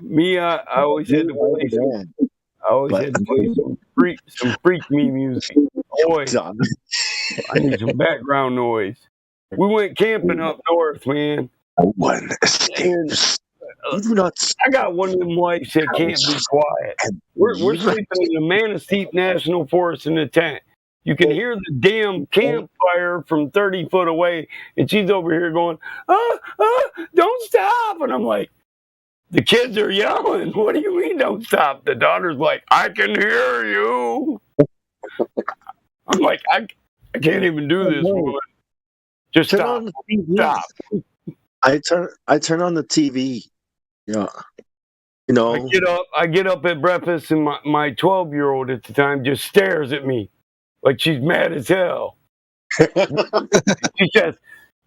Speaker 10: Me, I always had to play some freak me music. Boy, I need some background noise. We went camping up north, man.
Speaker 5: One escapes.
Speaker 10: I got one of them wives that can't be quiet. We're sleeping in the Manistee National Forest in a tent. You can hear the damn campfire from 30 foot away, and she's over here going, don't stop. And I'm like, the kids are yelling. What do you mean don't stop? The daughter's like, I can hear you. I'm like, I can't even do this, woman. Just
Speaker 5: Turn
Speaker 10: stop.
Speaker 5: on the TV.
Speaker 10: Stop.
Speaker 5: I turn on the TV. Yeah. You know.
Speaker 10: I get up at breakfast, and my 12-year-old at the time just stares at me like she's mad as hell. She says,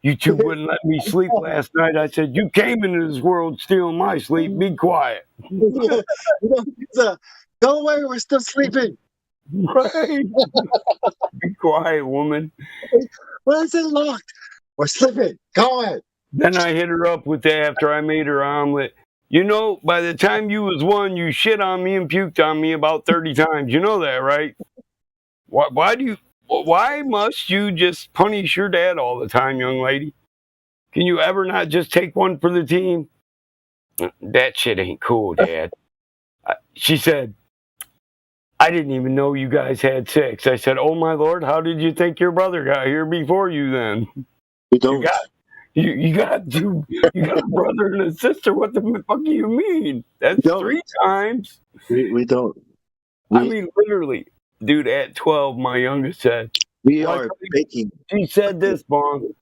Speaker 10: you two wouldn't let me sleep last night. I said, you came into this world stealing my sleep. Be quiet.
Speaker 5: Go away. We're still sleeping.
Speaker 10: Right. Be quiet, woman.
Speaker 5: Why is it locked? We're sleeping. Go ahead.
Speaker 10: Then I hit her up with after I made her omelet. You know, by the time you was 1, you shit on me and puked on me about 30 times. You know that, right? Why must you just punish your dad all the time, young lady? Can you ever not just take one for the team? That shit ain't cool, Dad. She said, I didn't even know you guys had 6. I said, oh my Lord, how did you think your brother got here before you then?
Speaker 5: We don't.
Speaker 10: You got a brother and a sister. What the fuck do you mean? That's 3 times.
Speaker 5: We don't.
Speaker 10: I mean, literally, dude. At 12, my youngest said,
Speaker 5: "We are baking."
Speaker 10: She said this, Bong.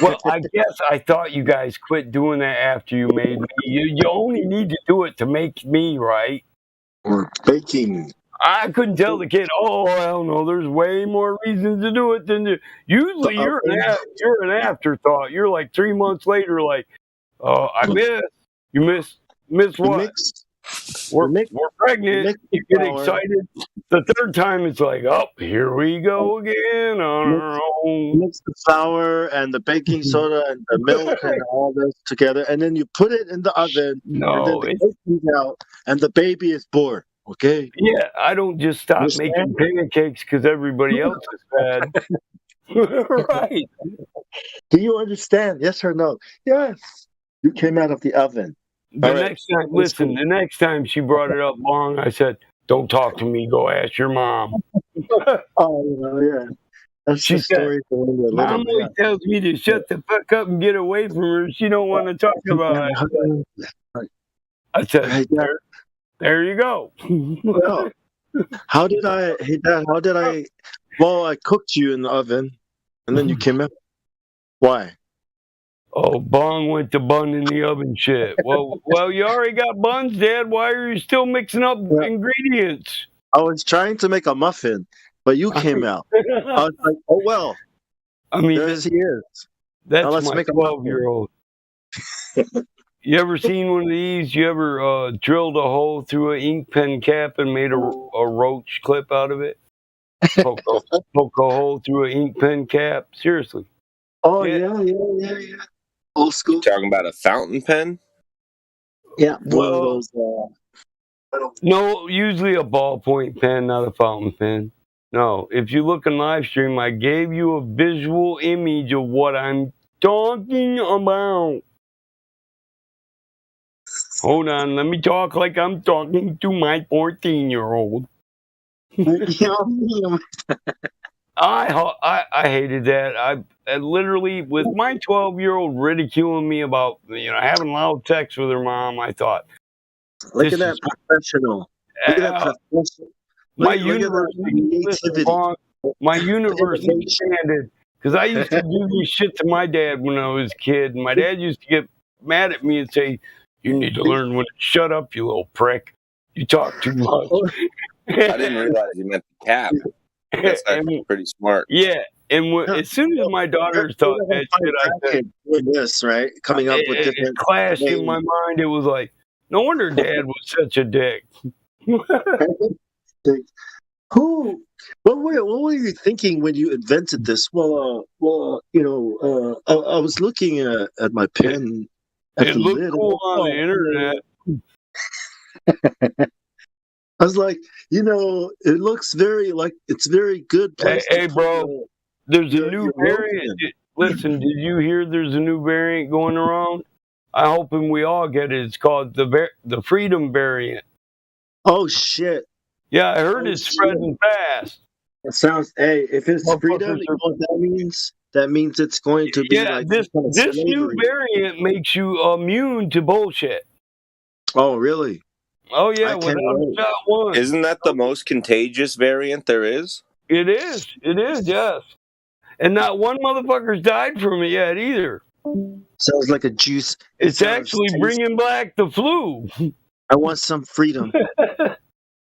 Speaker 10: Well, I guess I thought you guys quit doing that after you made me. You only need to do it to make me, right?
Speaker 5: We're baking.
Speaker 10: I couldn't tell the kid, oh, hell no, there's way more reasons to do it than usually you're an afterthought. You're like 3 months later, like, I missed. You missed what? We're pregnant. You get excited. The 3rd time, it's like, oh, here we go again on our own.
Speaker 5: Mix the flour and the baking soda and the milk and all this together, and then you put it in the oven.
Speaker 10: No,
Speaker 5: and then the cake comes out, and the baby is born. Okay.
Speaker 10: Yeah, I don't just stop making pancakes because everybody else is bad. Right.
Speaker 5: Do you understand? Yes or no? Yes. You came out of the oven.
Speaker 10: The next time she brought it up long, I said, don't talk to me. Go ask your mom.
Speaker 5: Oh, yeah. That's
Speaker 10: she
Speaker 5: the story for when you're
Speaker 10: Mom
Speaker 5: little.
Speaker 10: always tells me to shut the fuck up and get away from her. She don't want to talk about it. I said, there you go.
Speaker 5: Well, how did I, hey Dad, well, I cooked you in the oven and then you came out. Why?
Speaker 10: Oh, Bong went to bun in the oven shit. Well, you already got buns, Dad. Why are you still mixing up ingredients?
Speaker 5: I was trying to make a muffin, but you came out. I was like, oh, well.
Speaker 10: I mean,
Speaker 5: there he is.
Speaker 10: That's
Speaker 5: now let's
Speaker 10: my
Speaker 5: make a
Speaker 10: 12-year-old. You ever seen one of these? You ever drilled a hole through an ink pen cap and made a roach clip out of it? Poke a hole through an ink pen cap? Seriously.
Speaker 5: Oh, yeah. Old school.
Speaker 9: You talking about a fountain pen?
Speaker 5: Yeah.
Speaker 10: Well, no, usually a ballpoint pen, not a fountain pen. No, if you look in live stream, I gave you a visual image of what I'm talking about. Hold on, let me talk like I'm talking to my 14-year-old. I hated that. I literally, with my 12-year-old ridiculing me about having loud sex with her mom, I thought,
Speaker 5: look at that professional. Look at that professional.
Speaker 10: My universe expanded because I used to do this shit to my dad when I was a kid, and my dad used to get mad at me and say, "You need to learn when to shut up, you little prick. You talk too much."
Speaker 9: I didn't realize you meant the cap. That's actually pretty smart.
Speaker 10: Yeah, and as soon as my daughters thought that shit, I said,
Speaker 5: with this, right? Coming up with different.
Speaker 10: It clashed in my mind. It was like, no wonder Dad was such a dick.
Speaker 5: What were you thinking when you invented this? Well, I was looking at my pen.
Speaker 10: It looked cool on the internet.
Speaker 5: I was like, it looks it's very good.
Speaker 10: Hey, bro, there's a new variant. Listen, did you hear there's a new variant going around? I'm hoping we all get it. It's called the Freedom variant.
Speaker 5: Oh, shit.
Speaker 10: Yeah, I heard it's spreading fast.
Speaker 5: It sounds. Hey, if it's freedom,
Speaker 10: Motherfuckers
Speaker 5: you
Speaker 10: are.
Speaker 5: know what that means? That means it's going to be
Speaker 10: Yeah,
Speaker 5: like
Speaker 10: this
Speaker 5: some kind of
Speaker 10: this new
Speaker 5: slavery.
Speaker 10: variant makes you immune to bullshit.
Speaker 5: Oh, really?
Speaker 10: Oh yeah,
Speaker 5: I can't
Speaker 10: without a
Speaker 5: wait.
Speaker 10: shot one.
Speaker 7: Isn't that the most contagious variant there is?
Speaker 10: It is. It is. Yes. And not one motherfucker's died from it yet either.
Speaker 5: Sounds like a juice. It
Speaker 10: It's
Speaker 5: sounds
Speaker 10: actually
Speaker 5: tasty.
Speaker 10: bringing back the flu.
Speaker 5: I want some freedom.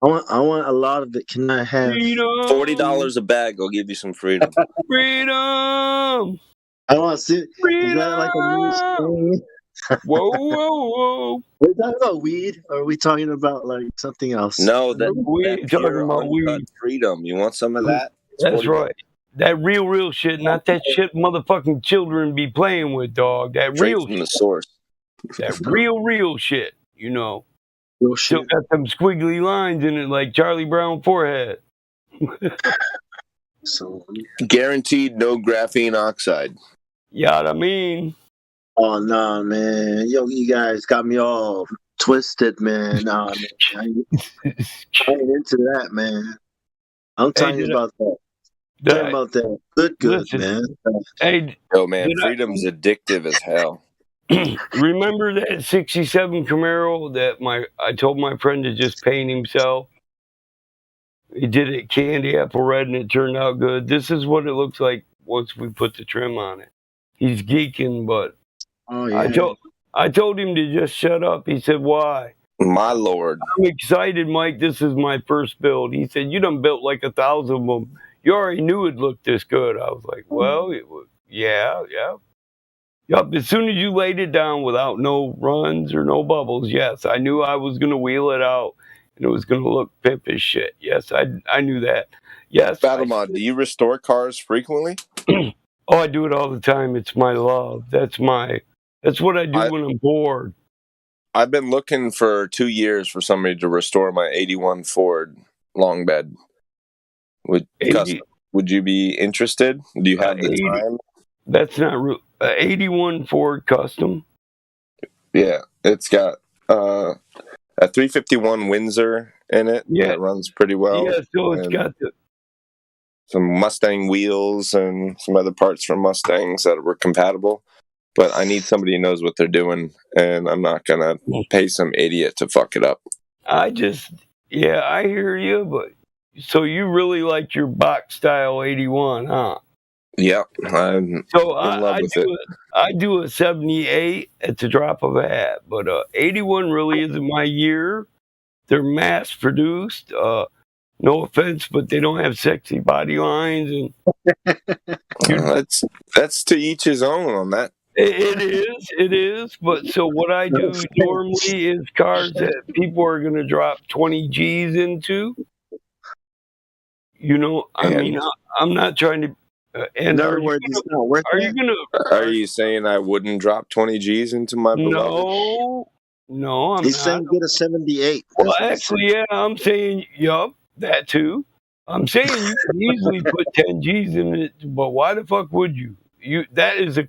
Speaker 5: I want a lot of it. Can I have
Speaker 10: Freedom.
Speaker 7: $40 a bag. I'll give you some freedom.
Speaker 10: Freedom.
Speaker 5: I want to see. Is that like a new strain?
Speaker 10: Whoa, whoa, whoa.
Speaker 5: Are we talking about weed? Or are we talking about like something else?
Speaker 7: No, that
Speaker 10: We ain't talking
Speaker 7: pure
Speaker 10: about
Speaker 7: uncut
Speaker 10: weed.
Speaker 7: freedom. You want some of that? It's
Speaker 10: That's
Speaker 7: 40
Speaker 10: right.
Speaker 7: bucks.
Speaker 10: That real shit, not that shit motherfucking children be playing with, dog. That
Speaker 7: Straight
Speaker 10: real
Speaker 7: from the
Speaker 10: shit.
Speaker 7: source.
Speaker 10: That real shit, you know.
Speaker 5: Real
Speaker 10: Still
Speaker 5: shit.
Speaker 10: got them squiggly lines in it like Charlie Brown forehead.
Speaker 5: So,
Speaker 7: Guaranteed no graphene oxide.
Speaker 10: Yeah, what I mean.
Speaker 5: oh no, man! Yo, you guys got me all twisted, man. Nah, man. I ain't into that, man. I'm
Speaker 10: Hey,
Speaker 5: talking
Speaker 10: did
Speaker 5: about that.
Speaker 10: did
Speaker 5: Talking
Speaker 10: I
Speaker 5: about that good,
Speaker 10: listen?
Speaker 5: man.
Speaker 10: Hey,
Speaker 7: Yo, man,
Speaker 10: did
Speaker 7: freedom's addictive as hell.
Speaker 10: remember that '67 Camaro that I told my friend to just paint himself? He did it candy apple red, and it turned out good. This is what it looks like once we put the trim on it. He's geeking, but
Speaker 5: Oh
Speaker 10: I
Speaker 5: yeah.
Speaker 10: told him to just shut up. He said, "Why?"
Speaker 7: My lord.
Speaker 10: I'm excited, Mike. This is my first build. He said, "You done built like 1,000 of them. You already knew it looked this good." I was like, "Well, yeah. Yup, as soon as you laid it down without no runs or no bubbles, yes, I knew I was going to wheel it out and it was going to look pimp as shit. Yes, I knew that. Yes.
Speaker 7: Battlemod, do you restore cars frequently?
Speaker 10: Oh, I do it all the time. It's my love. That's what I do when I'm bored.
Speaker 7: I've been looking for 2 years for somebody to restore my 81 Ford long bed. Would you be interested? Do you have the
Speaker 10: 80
Speaker 7: time?
Speaker 10: That's not real. 81 Ford Custom.
Speaker 7: Yeah, it's got a 351 Windsor in it.
Speaker 10: Yeah.
Speaker 7: That runs pretty well.
Speaker 10: Yeah, so it's
Speaker 7: and
Speaker 10: got
Speaker 7: some Mustang wheels and some other parts from Mustangs that were compatible. But I need somebody who knows what they're doing, and I'm not gonna pay some idiot to fuck it up.
Speaker 10: I hear you, but so you really like your box style 81, huh?
Speaker 7: Yep, I'm in love with it.
Speaker 10: I do a 78 at the drop of a hat, but 81 really isn't my year. They're mass produced. No offense, but they don't have sexy body lines, and
Speaker 7: That's to each his own on that.
Speaker 10: It is. But so what I do normally is cars that people are going to drop 20 G's into. You know, I mean, I'm not trying to. And
Speaker 5: in other words, it's not worth it.
Speaker 7: Are you saying I wouldn't drop 20 G's into my beloved?
Speaker 10: No, I'm
Speaker 5: He's
Speaker 10: not.
Speaker 5: saying get a 78.
Speaker 10: Well, actually, yeah, I'm saying, yup, that too. I'm saying you can easily put 10 G's in it, but why the fuck would you? That is a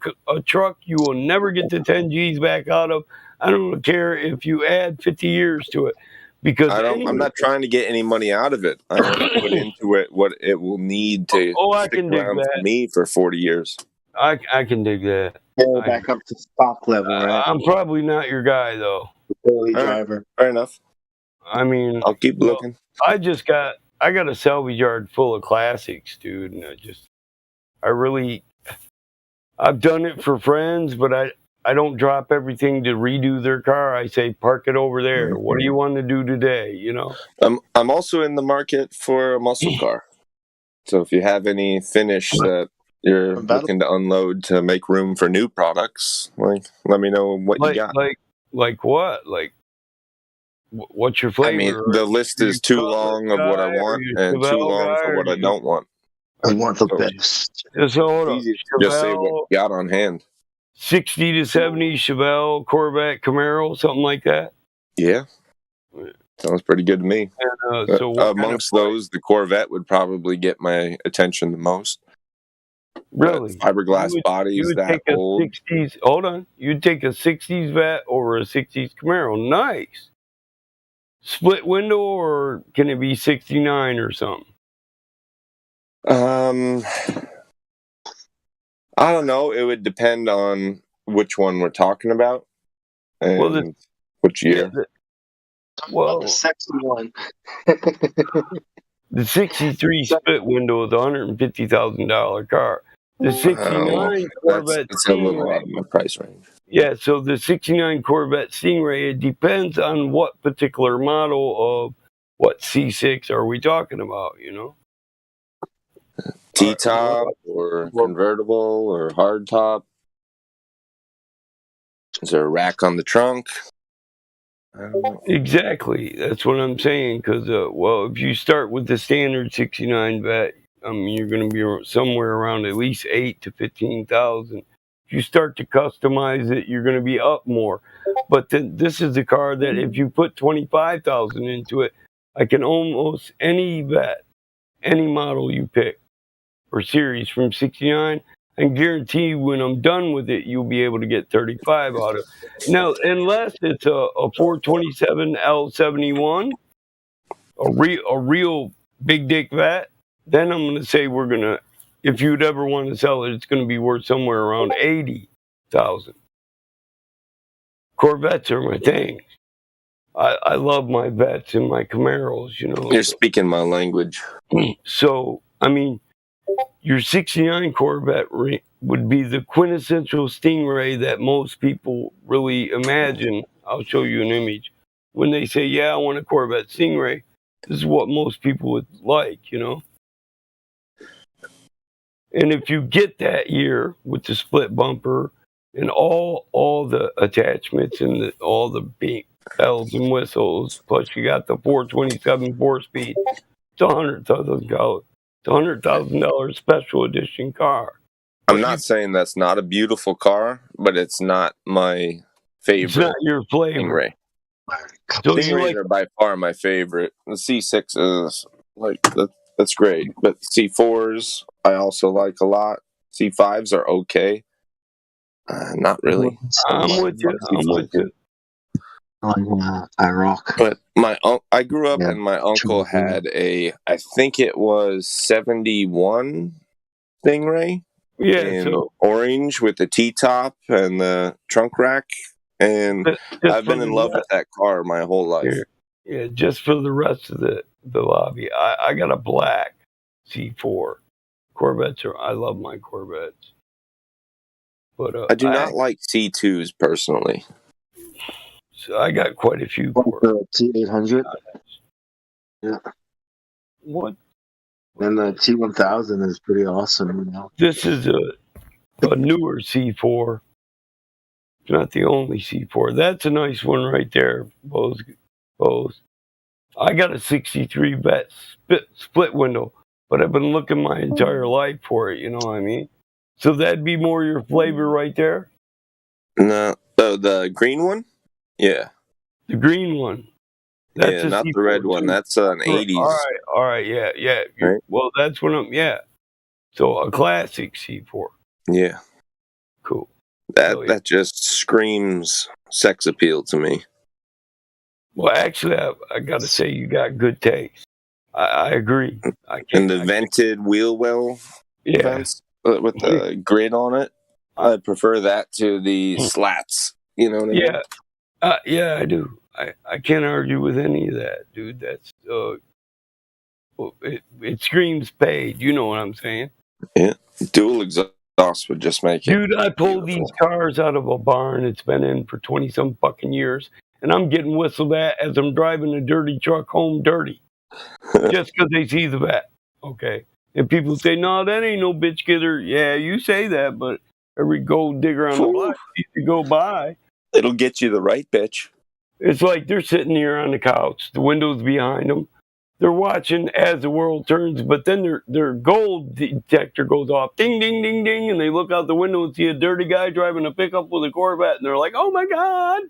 Speaker 10: truck you will never get the 10 G's back out of. I don't care if you add 50 years to it, because
Speaker 7: I'm not trying to get any money out of it. I want to put into it what it will need to
Speaker 10: I
Speaker 7: stick
Speaker 10: can dig
Speaker 7: around
Speaker 10: that.
Speaker 7: for me for 40 years.
Speaker 10: I can dig that.
Speaker 5: Back up to stock level, right?
Speaker 10: I'm probably not your guy though.
Speaker 5: Driver.
Speaker 7: Fair enough.
Speaker 10: I mean,
Speaker 7: I'll keep looking.
Speaker 10: I got a salvage yard full of classics, dude, and I've done it for friends, but I don't drop everything to redo their car. I say park it over there. What do you want to do today? You know.
Speaker 7: I'm also in the market for a muscle car. So if you have any finish that you're looking to unload to make room for new products, let me know what you got.
Speaker 10: Like what? Like what's your flavor?
Speaker 7: I mean, the list is too long of what I want and too long for what I don't want.
Speaker 5: I want the best.
Speaker 10: Just hold up.
Speaker 7: Just say what you got on hand.
Speaker 10: 60 to 70 Chevelle, Corvette, Camaro, something like that.
Speaker 7: Yeah. Sounds pretty good to me.
Speaker 10: And, so
Speaker 7: amongst those, the Corvette would probably get my attention the most.
Speaker 10: Really?
Speaker 7: Fiberglass bodies that old.
Speaker 10: 60s, hold on. You'd take a 60s Vet over a 60s Camaro. Nice. Split window, or can it be 69 or something?
Speaker 7: I don't know. It would depend on which one we're talking about and which year.
Speaker 14: The sexy one.
Speaker 10: The 63 split window is a $150,000 car. The 69 Corvette
Speaker 7: That's a little out of my price range.
Speaker 10: Yeah, so the 69 Corvette Stingray, it depends on what particular model of what C6 are we talking about, you know?
Speaker 7: T-top or convertible or hardtop? Is there a rack on the trunk? I don't know.
Speaker 10: Exactly. That's what I'm saying. Because, well, if you start with the standard 69 Vet, I mean, you're going to be somewhere around at least 8 to 15,000. If you start to customize it, you're going to be up more. But this is the car that if you put 25,000 into it, I can almost any Vet, any model you pick or series from 69, and guarantee when I'm done with it, you'll be able to get 35 out of it. Now, unless it's a 427 L71, a real big dick Vet, then I'm going to say we're going to, if you'd ever want to sell it, it's going to be worth somewhere around 80,000. Corvettes are my thing. I love my Vets and my Camaros, you know.
Speaker 7: You're speaking my language.
Speaker 10: So, I mean, your 69 Corvette would be the quintessential Stingray that most people really imagine. I'll show you an image. When they say, yeah, I want a Corvette Stingray, this is what most people would like, you know? And if you get that year with the split bumper and all the attachments and all the bells and whistles, plus you got the 427 4-speed, it's $100,000. It's a $100,000 special edition car.
Speaker 7: I'm not saying that's not a beautiful car, but it's not my favorite.
Speaker 10: It's not your flavor.
Speaker 7: Stingray. Stingrays are by far my favorite. The C6 is like that's great, but C4s I also like a lot. C5s are okay. Not really.
Speaker 10: I'm with you.
Speaker 14: I rock.
Speaker 7: But I grew up and my uncle had I think it was 71 Stingray.
Speaker 10: Yeah,
Speaker 7: in orange with the T-top and the trunk rack, and I've been in love with that car my whole life.
Speaker 10: Yeah, just for the rest of the lobby, I got a black C4 Corvettes. I love my Corvettes, but
Speaker 7: I do not like C2s personally.
Speaker 10: So I got quite a few.
Speaker 14: T800. Yeah.
Speaker 10: What?
Speaker 14: And the T1000 is pretty awesome, you know.
Speaker 10: This is a newer C4. It's not the only C4. That's a nice one right there. Both. I got a 63 Vet split window, but I've been looking my entire life for it. You know what I mean? So that'd be more your flavor right there.
Speaker 7: No, the green one. Yeah,
Speaker 10: the green one. That's
Speaker 7: not the red one. That's an 80s.
Speaker 10: All right, yeah. Right? Well, that's what So a classic C4.
Speaker 7: Yeah.
Speaker 10: Cool.
Speaker 7: That just screams sex appeal to me.
Speaker 10: Well, actually, I got to say you got good taste. I agree.
Speaker 7: And the vented wheel well vents with the grid on it, I prefer that to the slats. You know what I mean?
Speaker 10: Yeah, I do. I can't argue with any of that, dude. That's it screams paid. You know what I'm saying?
Speaker 7: Yeah, dual exhaust would just make it.
Speaker 10: Dude, I pulled these cars out of a barn. It's been in for 20-some fucking years, and I'm getting whistled at as I'm driving a dirty truck home dirty, just because they see the Vet. Okay, and people say, "No, that ain't no bitch getter." Yeah, you say that, but every gold digger on the block needs to go by.
Speaker 7: It'll get you the right bitch.
Speaker 10: It's like they're sitting here on the couch, the windows behind them. They're watching as the world turns, but then their gold detector goes off, ding, ding, ding, ding, and they look out the window and see a dirty guy driving a pickup with a Corvette, and they're like, "Oh my God,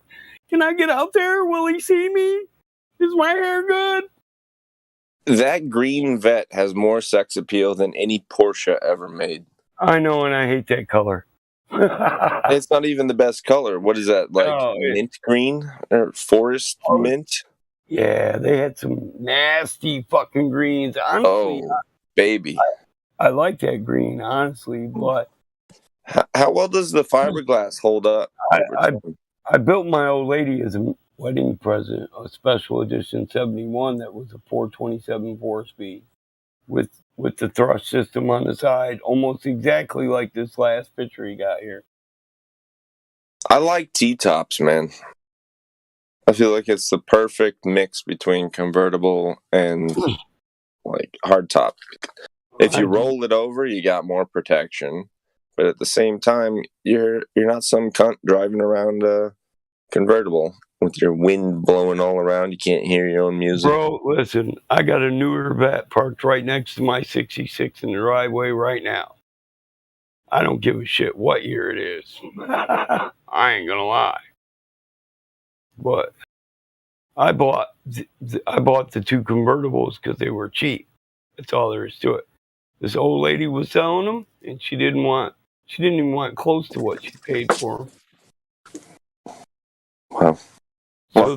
Speaker 10: can I get out there? Will he see me? Is my hair good?"
Speaker 7: That green Vet has more sex appeal than any Porsche ever made.
Speaker 10: I know, and I hate that color.
Speaker 7: It's not even the best color. What is that, like mint green or forest mint?
Speaker 10: Yeah, they had some nasty fucking greens. Honestly,
Speaker 7: baby.
Speaker 10: I like that green, honestly, but
Speaker 7: How well does the fiberglass hold up over
Speaker 10: I
Speaker 7: time?
Speaker 10: I built my old lady as a wedding present a special edition 71 that was a 427 4-speed with the thrust system on the side, almost exactly like this last picture he got here.
Speaker 7: I like T-tops, man. I feel like it's the perfect mix between convertible and like hardtop. If you roll it over, you got more protection, but at the same time, you're not some cunt driving around a convertible with your wind blowing all around. You can't hear your own music.
Speaker 10: Bro, listen, I got a newer vet parked right next to my 66 in the driveway right now. I don't give a shit what year it is. I ain't gonna lie. But I bought the two convertibles because they were cheap. That's all there is to it. This old lady was selling them, and she didn't even want close to what she paid for them.
Speaker 7: Wow.
Speaker 10: So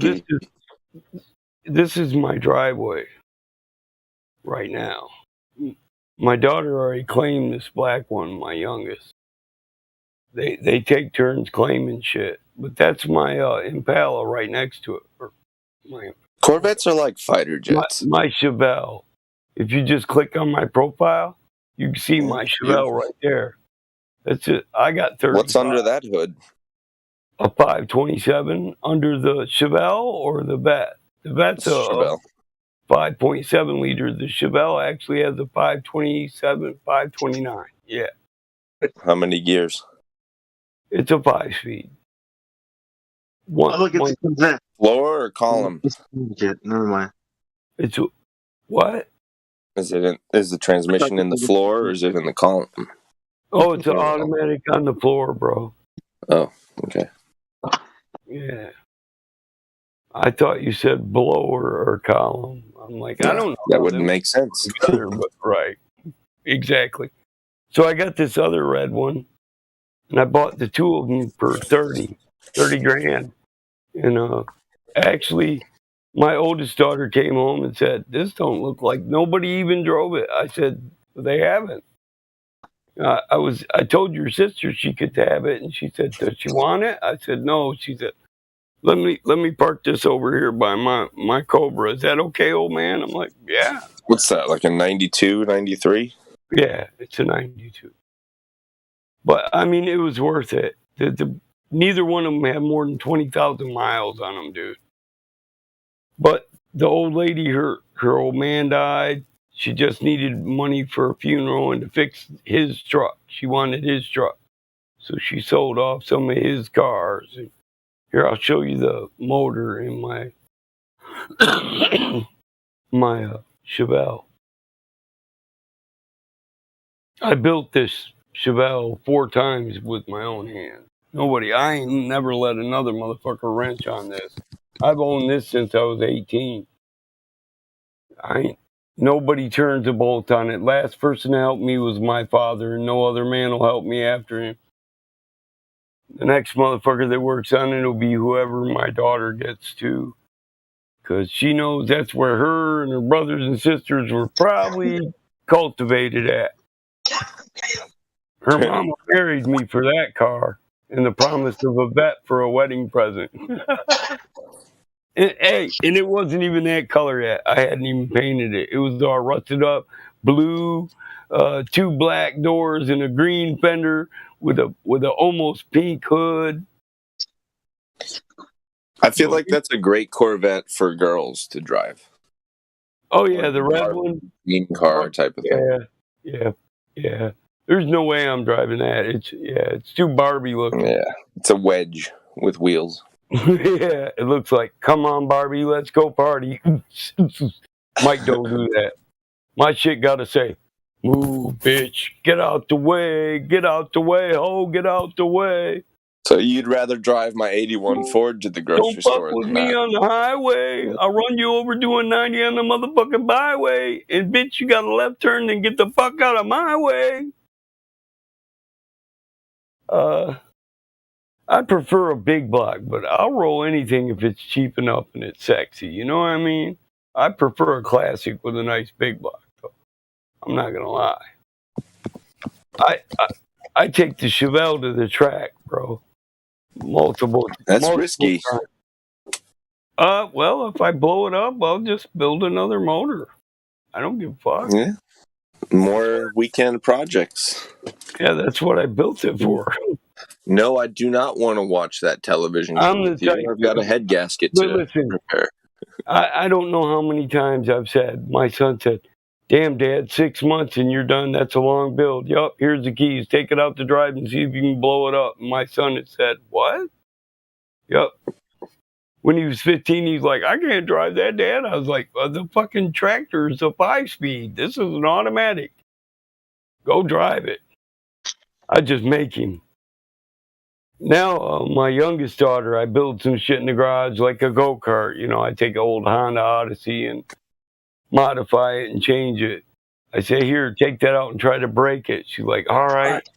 Speaker 10: this is my driveway right now. My daughter already claimed this black one, my youngest. They take turns claiming shit, but that's my Impala right next to it.
Speaker 7: Corvettes are like fighter jets.
Speaker 10: My Chevelle. If you just click on my profile, you can see my Chevelle right there. That's it. I got 35.
Speaker 7: What's under that hood?
Speaker 10: A 527 under the Chevelle or the Vet? The Vet's a
Speaker 7: Chevelle.
Speaker 10: 5.7 liter. The Chevelle actually has a 527, 529. Yeah.
Speaker 7: How many gears?
Speaker 10: It's a 5-speed.
Speaker 5: Look at that.
Speaker 7: Floor or column?
Speaker 5: Never mind.
Speaker 10: It's what?
Speaker 7: Is the transmission in the floor or is it in the column?
Speaker 10: Oh, it's an automatic on the floor, bro.
Speaker 7: Oh, okay.
Speaker 10: Yeah. I thought you said blower or column. I'm like, I don't know.
Speaker 7: That wouldn't make sense.
Speaker 10: Together, but right. Exactly. So I got this other red one, and I bought the two of them for 30 grand. And actually, my oldest daughter came home and said, "This don't look like nobody even drove it." I said, "They haven't." I told your sister she could have it, and she said, "Does she want it?" I said, "No." She said, let me park this over here by my Cobra. Is that okay, old man? I'm like, yeah.
Speaker 7: What's that, like a 92, 93?
Speaker 10: Yeah, it's a 92. But, I mean, it was worth it. Neither one of them had more than 20,000 miles on them, dude. But the old lady, her old man died. She just needed money for a funeral and to fix his truck. She wanted his truck. So she sold off some of his cars. And here, I'll show you the motor in my Chevelle. I built this Chevelle 4 times with my own hand. I ain't never let another motherfucker wrench on this. I've owned this since I was 18. Nobody turns a bolt on it. Last person to help me was my father, and no other man will help me after him. The next motherfucker that works on it will be whoever my daughter gets to. Because she knows that's where her and her brothers and sisters were probably cultivated at. Her mama married me for that car and the promise of a vet for a wedding present. And it wasn't even that color yet. I hadn't even painted it. It was all rusted up, blue, 2 black doors and a green fender with a almost pink hood.
Speaker 7: I feel like that's a great Corvette for girls to drive.
Speaker 10: Oh yeah, the red one.
Speaker 7: Green car type of thing.
Speaker 10: Yeah. There's no way I'm driving that. It's too Barbie looking.
Speaker 7: Yeah, it's a wedge with wheels.
Speaker 10: Yeah, it looks like, come on, Barbie, let's go party. Mike, don't do that. My shit gotta say, move, bitch, get out the way, ho, get out the way.
Speaker 7: So you'd rather drive my 81 Ford to the grocery store
Speaker 10: Don't fuck with
Speaker 7: than
Speaker 10: me
Speaker 7: that?
Speaker 10: on the highway. I'll run you over doing 90 on the motherfucking byway. And bitch, you got a left turn, then get the fuck out of my way. I prefer a big block, but I'll roll anything if it's cheap enough and it's sexy. You know what I mean? I prefer a classic with a nice big block, though. I'm not gonna lie. I take the Chevelle to the track, bro. Multiple
Speaker 7: risky.
Speaker 10: times. Well, if I blow it up, I'll just build another motor. I don't give a fuck.
Speaker 7: Yeah. More weekend projects.
Speaker 10: Yeah, that's what I built it for.
Speaker 7: No, I do not want to watch that television
Speaker 10: I'm
Speaker 7: show
Speaker 10: the
Speaker 7: with you.
Speaker 10: type
Speaker 7: I've got a head gasket
Speaker 10: But
Speaker 7: to
Speaker 10: listen,
Speaker 7: repair.
Speaker 10: I don't know how many times I've said, my son said, damn, Dad, 6 months and you're done. That's a long build. Yup, here's the keys. Take it out to drive and see if you can blow it up. And my son had said, what? Yup. When he was 15, he's like, I can't drive that, Dad. I was like, the fucking tractor is a 5-speed. This is an automatic. Go drive it. I just make him. Now, my youngest daughter, I build some shit in the garage like a go-kart. You know, I take an old Honda Odyssey and modify it and change it. I say, here, take that out and try to break it. She's like, all right.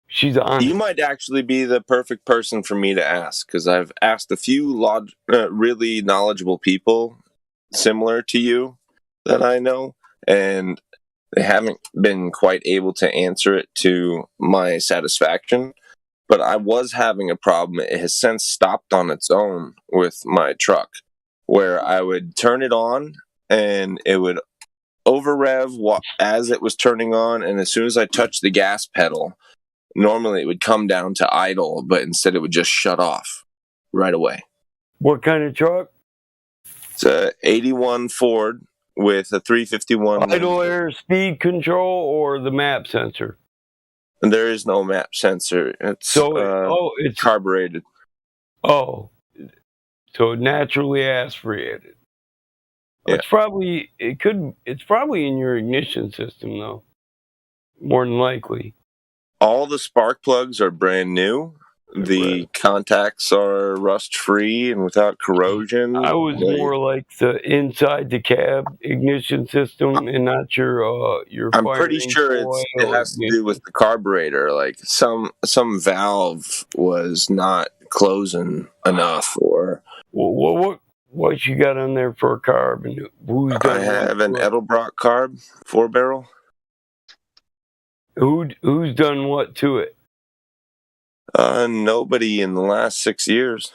Speaker 10: She's on.
Speaker 7: You might actually be the perfect person for me to ask, because I've asked a few really knowledgeable people similar to you that I know, and they haven't been quite able to answer it to my satisfaction. But I was having a problem. It has since stopped on its own with my truck, where I would turn it on and it would over rev as it was turning on, and as soon as I touched the gas pedal, normally it would come down to idle, but instead it would just shut off right away.
Speaker 10: What kind of truck?
Speaker 7: It's a 81 Ford with a 351.
Speaker 10: Idle air speed control or the map sensor?
Speaker 7: And there is no map sensor. It's it's carbureted.
Speaker 10: Oh, so naturally aspirated.
Speaker 7: Yeah.
Speaker 10: It's probably in your ignition system though. More than likely.
Speaker 7: All the spark plugs are brand new. The contacts are rust free and without corrosion.
Speaker 10: I was more like the inside the cab ignition system and not your
Speaker 7: I'm pretty sure it has to do with the carburetor. Like some valve was not closing enough, or
Speaker 10: what you got on there for a carb? And who's
Speaker 7: I have an Edelbrock carb 4-barrel.
Speaker 10: Who's done what to it?
Speaker 7: Nobody in the last 6 years.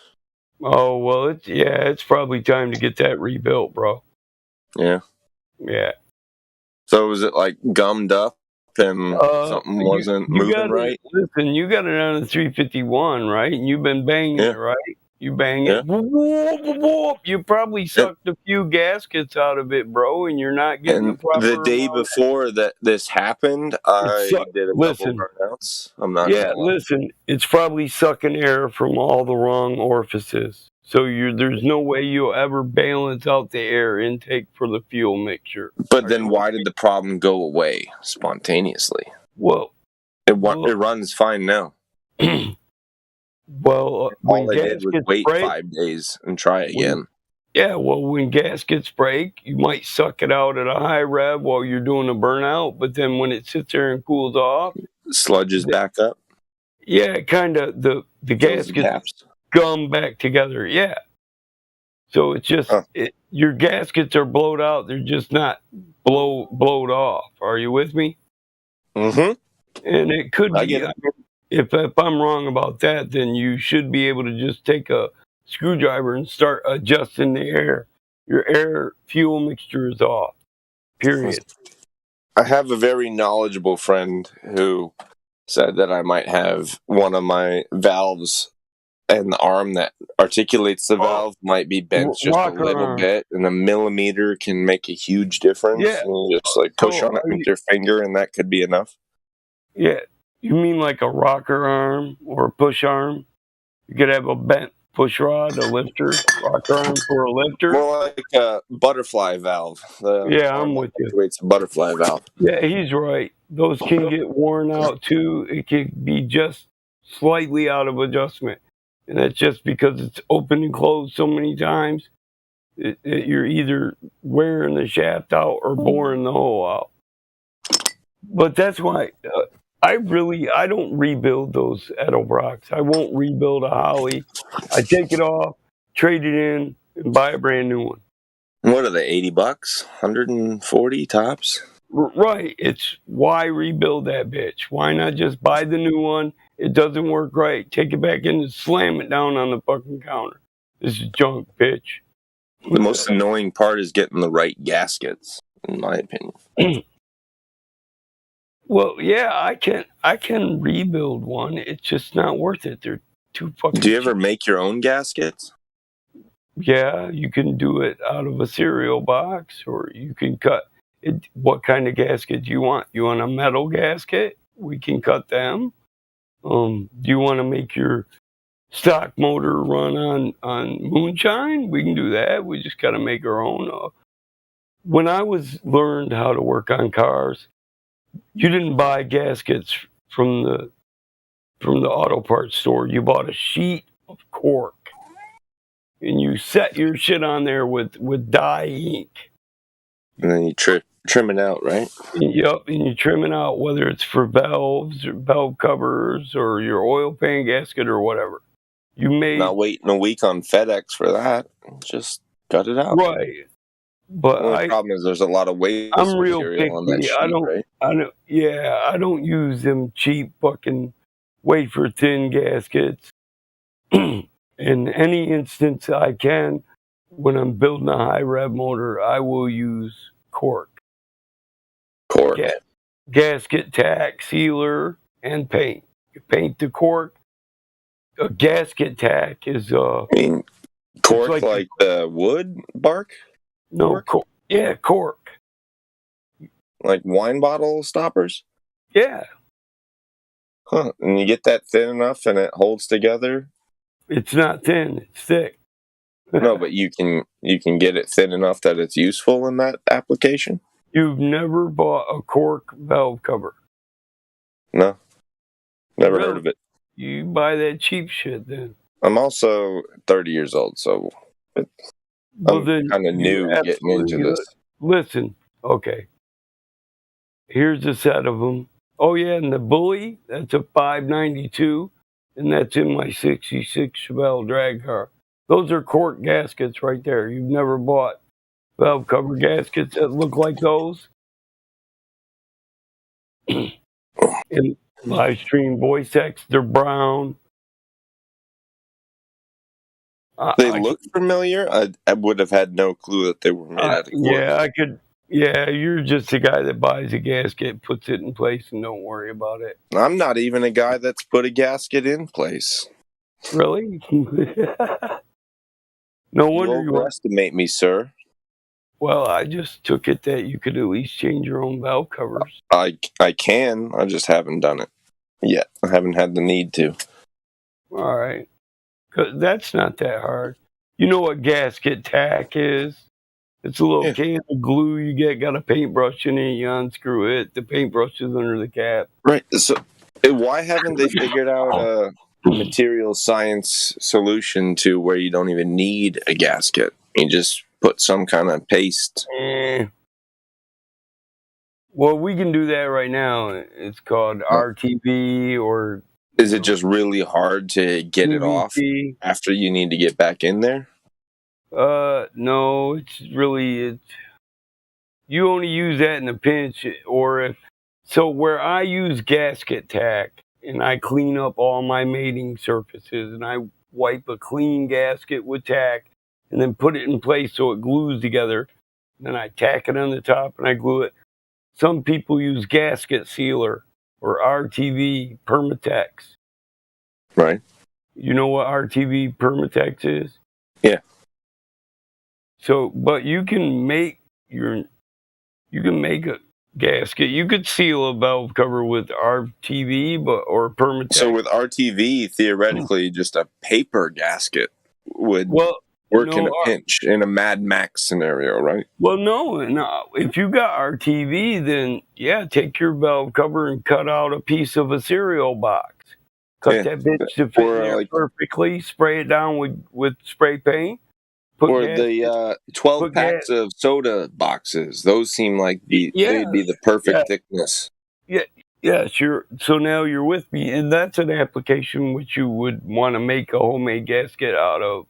Speaker 10: Oh well, it's probably time to get that rebuilt, bro.
Speaker 7: Yeah.
Speaker 10: Yeah.
Speaker 7: So was it like gummed up and something wasn't moving right?
Speaker 10: Listen, you got it on a 351, right? And you've been banging it, right? You bang it. Whoop, whoop, whoop. You probably sucked a few gaskets out of it, bro, and you're not getting the proper.
Speaker 7: The day before that this happened, I did a couple burnouts. I'm not.
Speaker 10: Yeah, listen, it's probably sucking air from all the wrong orifices. So there's no way you'll ever balance out the air intake for the fuel mixture.
Speaker 7: But then why did the problem go away spontaneously?
Speaker 10: Well,
Speaker 7: it runs fine now.
Speaker 10: Well,
Speaker 7: all I did was wait 5 days and try again.
Speaker 10: When gaskets break, you might suck it out at a high rev while you're doing a burnout, but then when it sits there and cools off,
Speaker 7: sludges back up.
Speaker 10: Yeah, kind of the gaskets gum back together. Yeah. So it's just your gaskets are blowed out; they're just not blowed off. Are you with me?
Speaker 7: Mm-hmm.
Speaker 10: And it could be. If I'm wrong about that, then you should be able to just take a screwdriver and start adjusting the air. Your air fuel mixture is off. Period.
Speaker 7: I have a very knowledgeable friend who said that I might have one of my valves, and the arm that articulates the valve might be bent just a little bit, and a millimeter can make a huge difference.
Speaker 10: Yeah.
Speaker 7: And you just like push on it with your finger, and that could be enough.
Speaker 10: Yeah. You mean like a rocker arm or a push arm? You could have a bent push rod, a lifter, rocker arm for a lifter.
Speaker 7: More like a butterfly valve.
Speaker 10: I'm with you.
Speaker 7: It's a butterfly valve.
Speaker 10: Yeah, he's right. Those can get worn out too. It can be just slightly out of adjustment. And that's just because it's open and closed so many times. You're either wearing the shaft out or boring the hole out. But that's why... I don't rebuild those Edelbrocks. I won't rebuild a Holly. I take it off, trade it in, and buy a brand new one.
Speaker 7: What are they, $80? 140 tops?
Speaker 10: Right. It's why rebuild that bitch? Why not just buy the new one? It doesn't work right. Take it back in and slam it down on the fucking counter. This is junk, bitch.
Speaker 7: The most annoying part is getting the right gaskets, in my opinion.
Speaker 10: Well, yeah, I can rebuild one. It's just not worth it. They're too fucking
Speaker 7: Do you ever
Speaker 10: cheap.
Speaker 7: make your own gaskets?
Speaker 10: Yeah, you can do it out of a cereal box, or you can cut it. What kind of gasket do you want? You want a metal gasket? We can cut them. Do you want to make your stock motor run on moonshine? We can do that. We just got to make our own. When I learned how to work on cars, you didn't buy gaskets from the auto parts store. You bought a sheet of cork, and you set your shit on there with dye ink.
Speaker 7: And then you trim it out, right?
Speaker 10: Yep, and you trim it out, whether it's for valves or valve covers or your oil pan gasket or whatever. You made
Speaker 7: Not waiting a week on FedEx for that. Just cut it out.
Speaker 10: right, but
Speaker 7: The only problem is there's a lot of waste
Speaker 10: I'm real
Speaker 7: material on that
Speaker 10: picky.
Speaker 7: sheet, right?
Speaker 10: I don't use them cheap fucking wafer thin gaskets. In any instance I can, when I'm building a high rev motor, I will use cork.
Speaker 7: Cork.
Speaker 10: Gasket tack, sealer, and paint. You paint the cork. A gasket tack is
Speaker 7: Cork like the wood bark?
Speaker 10: No, cork.
Speaker 7: Like wine bottle stoppers?
Speaker 10: Yeah.
Speaker 7: Huh. And you get that thin enough and it holds together?
Speaker 10: It's not thin, it's thick.
Speaker 7: No, but you can get it thin enough that it's useful in that application?
Speaker 10: You've never bought a cork valve cover?
Speaker 7: No. Never
Speaker 10: Really?
Speaker 7: heard of it.
Speaker 10: You buy that cheap shit then.
Speaker 7: I'm also 30 years old, so I'm kind of new getting into this.
Speaker 10: Listen, okay. Here's a set of them. Oh yeah, and the Bully, that's a 592, and that's in my 66 Chevelle drag car. Those are cork gaskets right there. You've never bought valve cover gaskets that look like those? In live stream voice text, they're brown.
Speaker 7: They look familiar. I would have had no clue that they were made out of cork.
Speaker 10: Yeah, I could. Yeah, you're just a guy that buys a gasket, puts it in place, and don't worry about it.
Speaker 7: I'm not even a guy that's put a gasket in place.
Speaker 10: Really? No wonder
Speaker 7: you overestimate me, sir.
Speaker 10: Well, I just took it that you could at least change your own valve covers.
Speaker 7: I can. I just haven't done it yet. I haven't had the need to.
Speaker 10: All right. 'Cause that's not that hard. You know what gasket tack is? It's a little can of glue you get, got a paintbrush in it, you unscrew it, the paintbrush is under the cap.
Speaker 7: Right. So why haven't they figured out a material science solution to where you don't even need a gasket? You just put some kind of paste.
Speaker 10: Well, we can do that right now. It's called RTV or...
Speaker 7: Is it just really hard to get it off after you need to get back in there?
Speaker 10: No, you only use that in a pinch, so where I use gasket tack and I clean up all my mating surfaces and I wipe a clean gasket with tack and then put it in place so it glues together. Then I tack it on the top and I glue it. Some people use gasket sealer or RTV Permatex.
Speaker 7: Right.
Speaker 10: You know what RTV Permatex is?
Speaker 7: Yeah.
Speaker 10: So, but you can make a gasket. You could seal a valve cover with RTV, or Permatex.
Speaker 7: So with RTV, theoretically, just a paper gasket would work in a pinch, in a Mad Max scenario, right?
Speaker 10: Well, no. If you got RTV, then yeah, take your valve cover and cut out a piece of a cereal box. Cut that bitch to fit in there perfectly. Spray it down with spray paint.
Speaker 7: Or the 12 packs of soda boxes. Those seem like they'd be the perfect thickness.
Speaker 10: Yeah, sure. So now you're with me, and that's an application which you would want to make a homemade gasket out of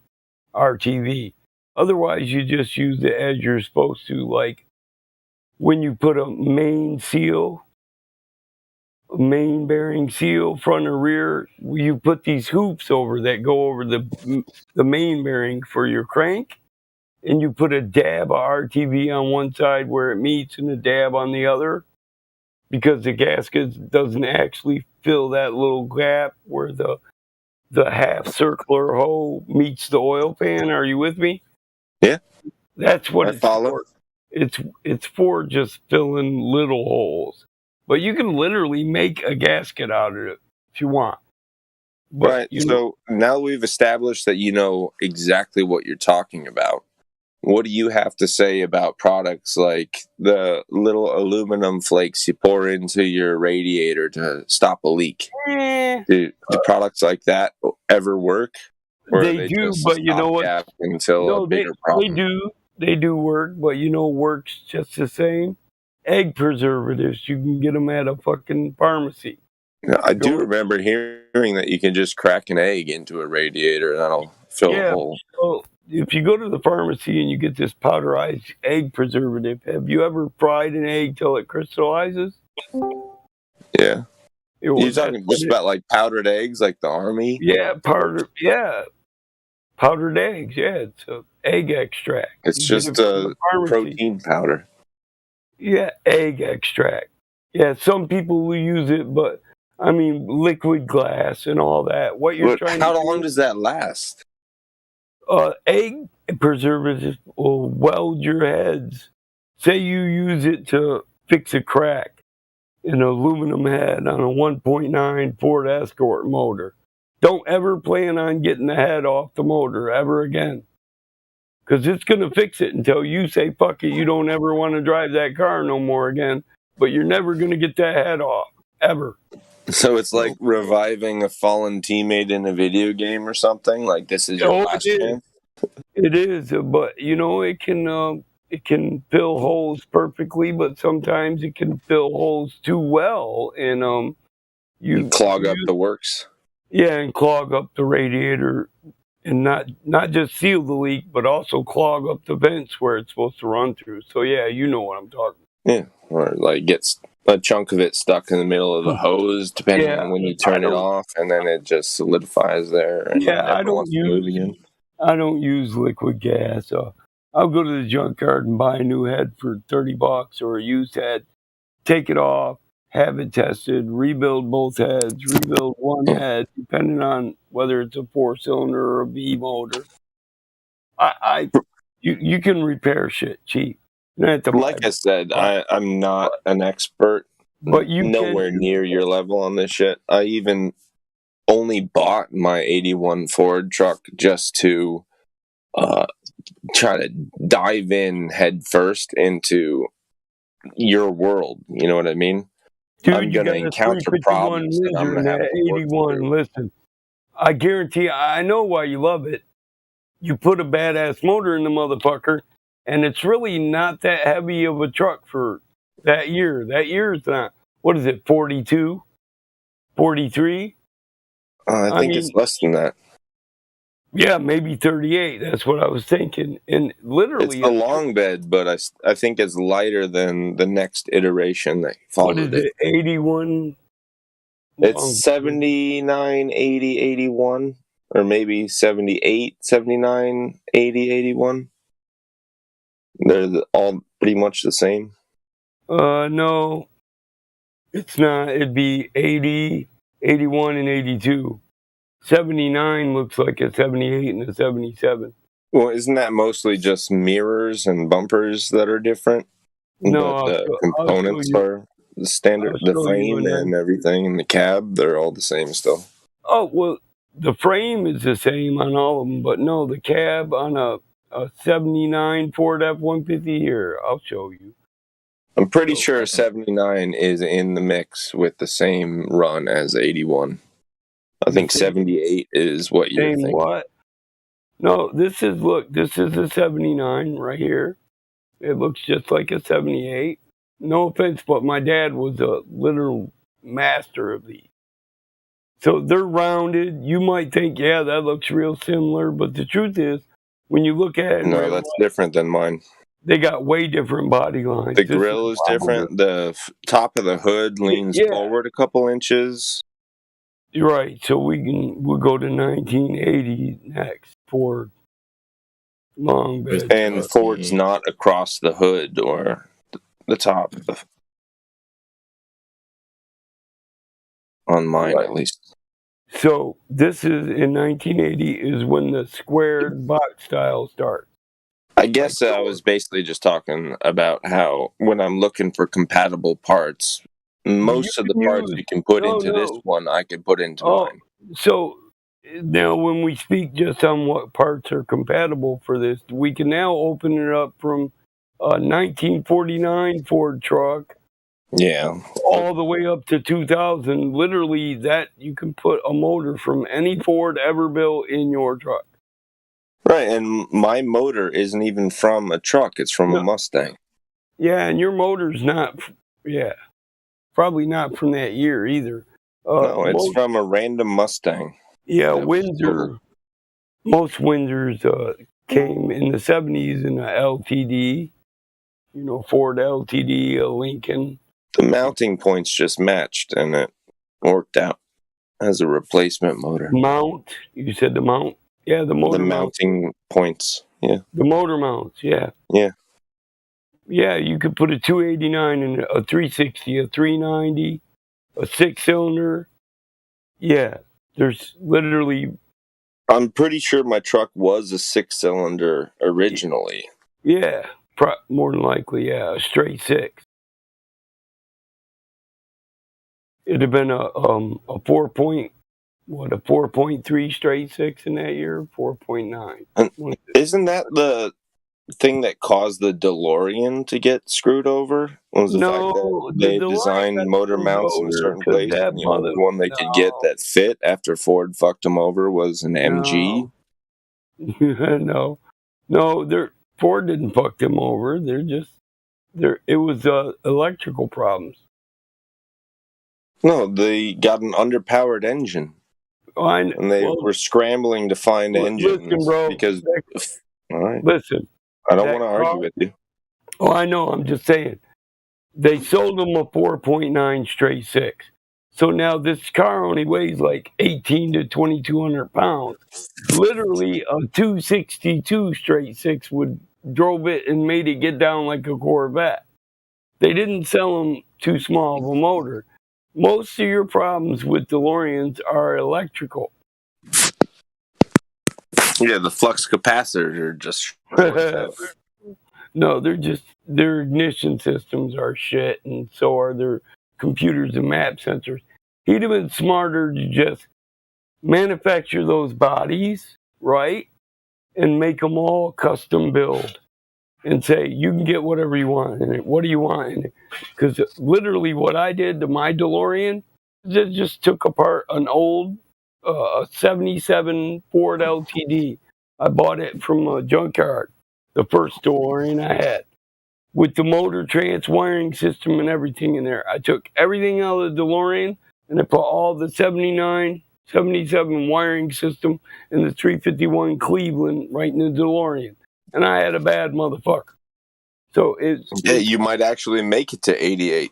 Speaker 10: RTV. Otherwise, you just use it as you're supposed to, like when you put a main bearing seal, front or rear, you put these hoops over that go over the main bearing for your crank, and you put a dab of RTV on one side where it meets and a dab on the other, because the gasket doesn't actually fill that little gap where the half circular hole meets the oil pan. Are you with me?
Speaker 7: Yeah.
Speaker 10: That's what
Speaker 7: I
Speaker 10: it's
Speaker 7: follow.
Speaker 10: for. It's for just filling little holes. But you can literally make a gasket out of it if you want. But
Speaker 7: Right. So now we've established that you know exactly what you're talking about. What do you have to say about products like the little aluminum flakes you pour into your radiator to stop a leak? Do products like that ever work? Or
Speaker 10: they
Speaker 7: are they
Speaker 10: do,
Speaker 7: just
Speaker 10: but you know what?
Speaker 7: stopgap until a bigger problem?
Speaker 10: They do work, but you know, works just the same. Egg preservatives, you can get them at a fucking pharmacy.
Speaker 7: Yeah, I do remember hearing that you can just crack an egg into a radiator and that'll fill a hole.
Speaker 10: So if you go to the pharmacy and you get this powderized egg preservative, have you ever fried an egg till it crystallizes?
Speaker 7: Yeah.
Speaker 10: Well,
Speaker 7: You're talking just about like powdered eggs, like the army?
Speaker 10: powdered eggs. Yeah, it's a egg extract.
Speaker 7: It's
Speaker 10: You get
Speaker 7: just
Speaker 10: it from the
Speaker 7: a
Speaker 10: pharmacy.
Speaker 7: protein powder.
Speaker 10: Yeah, egg extract. Yeah, some people will use it, but I mean, liquid glass and all that. What you're trying
Speaker 7: How
Speaker 10: to
Speaker 7: long does that last?
Speaker 10: egg preservatives will weld your heads. Say you use it to fix a crack in an aluminum head on a 1.9 Ford Escort motor. Don't ever plan on getting the head off the motor ever again. Because it's going to fix it until you say, fuck it, you don't ever want to drive that car no more again. But you're never going to get that head off, ever.
Speaker 7: So it's like reviving a fallen teammate in a video game or something? Like this is your last chance?
Speaker 10: It is, but you know, it can fill holes perfectly, but sometimes it can fill holes too well, and you
Speaker 7: clog up the works.
Speaker 10: Yeah, and clog up the radiator, and not just seal the leak, but also clog up the vents where it's supposed to run through. So yeah, you know what I'm talking.
Speaker 7: Yeah, or like gets a chunk of it stuck in the middle of the hose, depending on when you turn it off, and then it just solidifies there. And
Speaker 10: I don't use liquid gas. I'll go to the junkyard and buy a new head for $30 or a used head, take it off, have it tested, rebuild both heads, rebuild one head, depending on whether it's a 4-cylinder or a V motor. You can repair shit cheap.
Speaker 7: Like I said, I'm not an expert,
Speaker 10: but you
Speaker 7: nowhere near your level on this shit. I even only bought my 81 Ford truck just to try to dive in head first into your world. You know what I mean?
Speaker 10: Dude,
Speaker 7: I'm going to encounter problems that I'm going to have to work
Speaker 10: 81. Listen, I guarantee, I know why you love it. You put a badass motor in the motherfucker, and it's really not that heavy of a truck for that year. That year is not, what is it, 42? 43?
Speaker 7: I think it's less than that.
Speaker 10: Yeah, maybe 38. That's what I was thinking. And literally,
Speaker 7: it's a long bed, but I think it's lighter than the next iteration that followed
Speaker 10: what is it, 81?
Speaker 7: It's 79, 80, 81, or maybe 78, 79, 80, 81. They're all pretty much the same.
Speaker 10: No, it's not. It'd be 80, 81, and 82. 79 looks like a 78 and a 77.
Speaker 7: Well, isn't that mostly just mirrors and bumpers that are different?
Speaker 10: No,
Speaker 7: but the components are the standard. The frame and everything, and the cab, they're all the same still.
Speaker 10: Oh, well, the frame is the same on all of them, but no, the cab on a 79 Ford F-150 here, I'll show you.
Speaker 7: I'm pretty sure 79 is in the mix with the same run as 81. I think 78 is what you're thinking.
Speaker 10: What? No, this is a 79 right here. It looks just like a 78. No offense, but my dad was a literal master of these. So they're rounded. You might think, yeah, that looks real similar, but the truth is, when you look at it,
Speaker 7: no, that's different than mine.
Speaker 10: They got way different body lines.
Speaker 7: The grill is different. The top of the hood leans forward a couple inches.
Speaker 10: You're right. So we'll go to 1980 next. Ford long bed.
Speaker 7: And Ford's not across the hood or the top of the, on mine at least.
Speaker 10: So this is in 1980 is when the squared box style starts.
Speaker 7: I guess I was basically just talking about how when I'm looking for compatible parts, most of the parts you can put into this one, I could put into mine.
Speaker 10: So now when we speak just on what parts are compatible for this, we can now open it up from a 1949 Ford truck.
Speaker 7: Yeah.
Speaker 10: All the way up to 2000. Literally, that you can put a motor from any Ford ever built in your truck.
Speaker 7: Right, and my motor isn't even from a truck. It's from a Mustang.
Speaker 10: Yeah, and your motor's not, probably not from that year either.
Speaker 7: No, it's from a random Mustang.
Speaker 10: Yeah, Windsor. Most Windsors came in the 70s in a LTD. You know, Ford LTD, a Lincoln.
Speaker 7: The mounting points just matched, and it worked out as a replacement motor.
Speaker 10: Mount? You said the mount? Yeah, the motor
Speaker 7: The mounting points, yeah.
Speaker 10: The motor mounts, yeah.
Speaker 7: Yeah.
Speaker 10: Yeah, you could put a 289 in a 360, a 390, a 6-cylinder. Yeah, there's literally...
Speaker 7: I'm pretty sure my truck was a 6-cylinder originally.
Speaker 10: Yeah, more than likely, yeah, a straight 6. It'd have been a 4.3 straight 6 in that year, 4.9.
Speaker 7: And isn't that the thing that caused the DeLorean to get screwed over? Was the fact that they designed motor mounts in a certain place, and the only one they could get that fit after Ford fucked them over was an MG?
Speaker 10: No, Ford didn't fuck them over. It was electrical problems.
Speaker 7: No, they got an underpowered engine. And they were scrambling to find engines.
Speaker 10: Listen, bro.
Speaker 7: Because, all right.
Speaker 10: Listen.
Speaker 7: I don't want to argue with you.
Speaker 10: Oh, I know. I'm just saying. They sold them a 4.9 straight 6. So now this car only weighs like 18 to 2,200 pounds. Literally, a 262 straight 6 drove it and made it get down like a Corvette. They didn't sell them too small of a motor. Most of your problems with DeLoreans are electrical.
Speaker 7: Yeah, the flux capacitors are just...
Speaker 10: No, their ignition systems are shit, and so are their computers and map sensors. He'd have been smarter to just manufacture those bodies, right? And make them all custom build. And say, you can get whatever you want in it. What do you want in it? Because literally what I did to my DeLorean, just took apart an old 77 Ford LTD. I bought it from a junkyard, the first DeLorean I had, with the motor trans wiring system and everything in there. I took everything out of the DeLorean and I put all the 79, 77 wiring system and the 351 Cleveland right in the DeLorean. And I had a bad motherfucker. So
Speaker 7: yeah, you might actually make it to 88.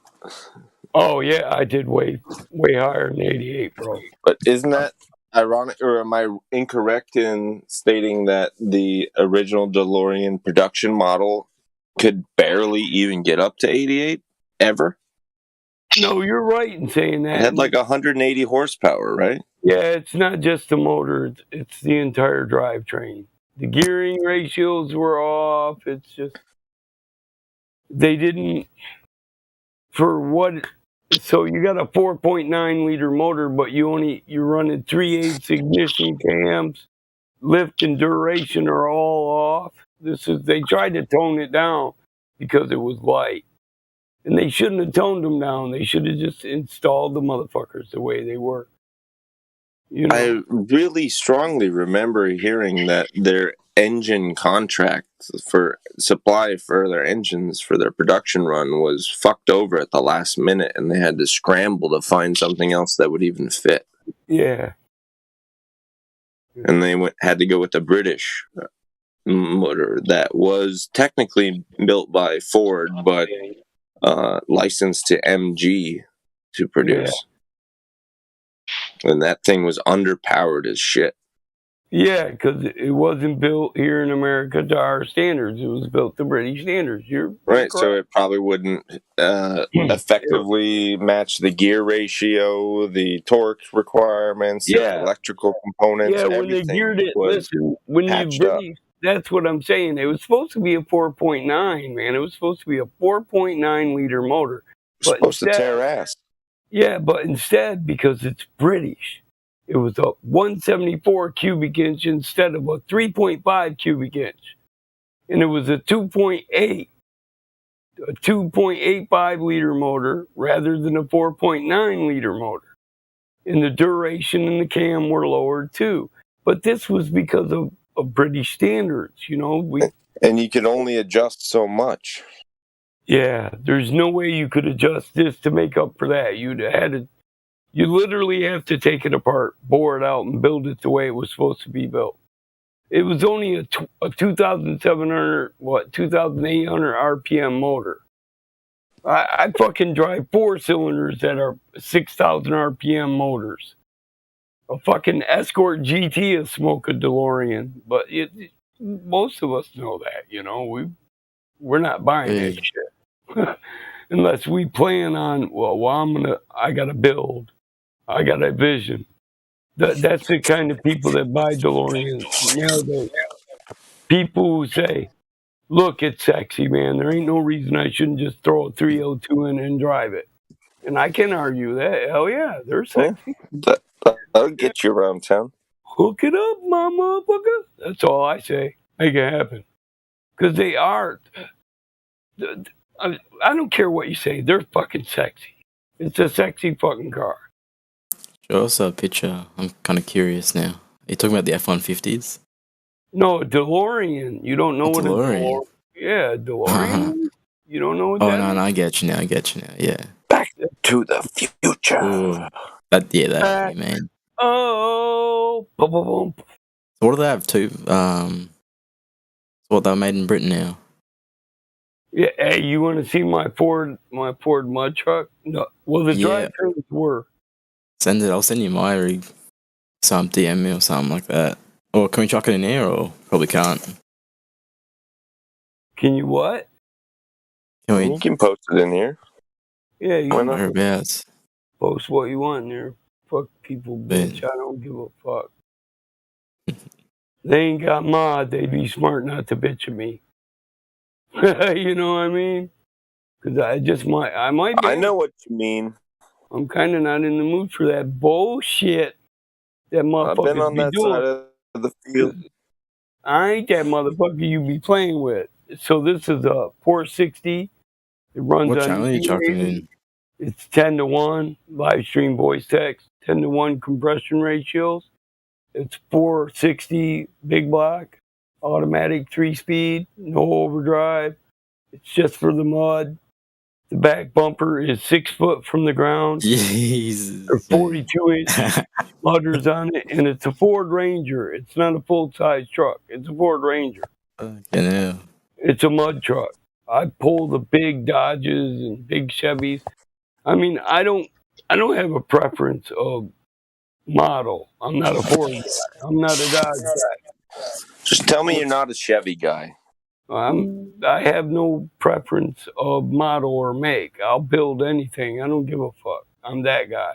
Speaker 10: Oh yeah, I did way higher than 88, bro.
Speaker 7: But isn't that ironic, or am I incorrect in stating that the original DeLorean production model could barely even get up to 88 ever?
Speaker 10: No, you're right in saying that.
Speaker 7: It had like 180 horsepower, right?
Speaker 10: Yeah, it's not just the motor; it's the entire drivetrain. The gearing ratios were off. It's just they didn't for what. So you got a 4.9 liter motor, but you're running 3/8 ignition cams. Lift and duration are all off. They tried to tone it down because it was light, and they shouldn't have toned them down. They should have just installed the motherfuckers the way they were. You know?
Speaker 7: I really strongly remember hearing that their engine contract for supply for their engines for their production run was fucked over at the last minute, and they had to scramble to find something else that would even fit.
Speaker 10: Yeah.
Speaker 7: And they had to go with the British motor that was technically built by Ford, but licensed to MG to produce. And that thing was underpowered as shit.
Speaker 10: Yeah, because it wasn't built here in America to our standards. It was built to British standards. You're
Speaker 7: Right, so it probably wouldn't effectively match the gear ratio, the torque requirements, the electrical components.
Speaker 10: Yeah, when they
Speaker 7: everything
Speaker 10: geared it,
Speaker 7: was
Speaker 10: listen, when you
Speaker 7: patched up.
Speaker 10: British, that's what I'm saying. It was supposed to be a 4.9, man. It was supposed to be a 4.9 liter motor. But
Speaker 7: Supposed to tear ass.
Speaker 10: Yeah, but instead, because it's British, it was a 174 cubic inch instead of a 3.5 cubic inch. And it was a 2.85 liter motor rather than a 4.9 liter motor. And the duration and the cam were lowered too. But this was because of British standards, you know.
Speaker 7: And you could only adjust so much.
Speaker 10: Yeah, there's no way you could adjust this to make up for that. You literally have to take it apart, bore it out, and build it the way it was supposed to be built. It was only a 2,800 RPM motor. I fucking drive 4 cylinders that are 6,000 RPM motors. A fucking Escort GT is smoke a DeLorean, but most of us know that, you know. We're not buying that shit unless we plan on. I gotta build. I got a vision. That's the kind of people that buy DeLoreans nowadays. People who say, look, it's sexy, man. There ain't no reason I shouldn't just throw a 302 in and drive it. And I can argue that. Hell yeah, they're sexy.
Speaker 7: That'll get you around town.
Speaker 10: Hook it up, my motherfucker. That's all I say. Make it happen. Because they are. I don't care what you say. They're fucking sexy. It's a sexy fucking car.
Speaker 15: Show us a picture. I'm kind of curious now. Are you talking about the F-150s?
Speaker 10: No, DeLorean. You don't know what a DeLorean? Yeah, DeLorean. You don't know what that
Speaker 15: no, I get you now. Yeah.
Speaker 7: Back to the future.
Speaker 15: Ooh, that man.
Speaker 10: Oh. Boom, boom, boom.
Speaker 15: So what do they have too? What they're made in Britain now.
Speaker 10: Yeah, hey, you want to see my Ford mud truck? No, well, the drivetrains were.
Speaker 15: Send it. I'll send you my rig. Some DM me or something like that. Or can we chuck it in here? Or probably can't.
Speaker 10: Can you what?
Speaker 7: You can post it in here.
Speaker 10: Yeah, you can
Speaker 15: Whereabouts?
Speaker 10: post what you want in there. Fuck people, bitch. I don't give a fuck. They ain't got mod. They'd be smart not to bitch at me. You know what I mean? Because I might be.
Speaker 7: I know what you mean.
Speaker 10: I'm kind of not in the mood for that bullshit that motherfuckers
Speaker 7: I've been on that
Speaker 10: doing.
Speaker 7: side of the field.
Speaker 10: I ain't that motherfucker you be playing with. So this is a 460. It runs
Speaker 15: What
Speaker 10: on
Speaker 15: channel are you chucking in?
Speaker 10: It's 10-1 live stream voice text, 10-1 compression ratios. It's 460 big block, automatic 3-speed, no overdrive. It's just for the mud. The back bumper is 6 foot from the ground.
Speaker 15: Jesus.
Speaker 10: There's 42-inch mudders on it, and it's a Ford Ranger. It's not a full-size truck. It's a Ford Ranger. It's a mud truck. I pull the big Dodges and big Chevys. I mean, I don't have a preference of model. I'm not a Ford guy. I'm not a Dodge guy.
Speaker 7: Just tell me you're not a Chevy guy.
Speaker 10: I have no preference of model or make. I'll build anything. I don't give a fuck. I'm that guy.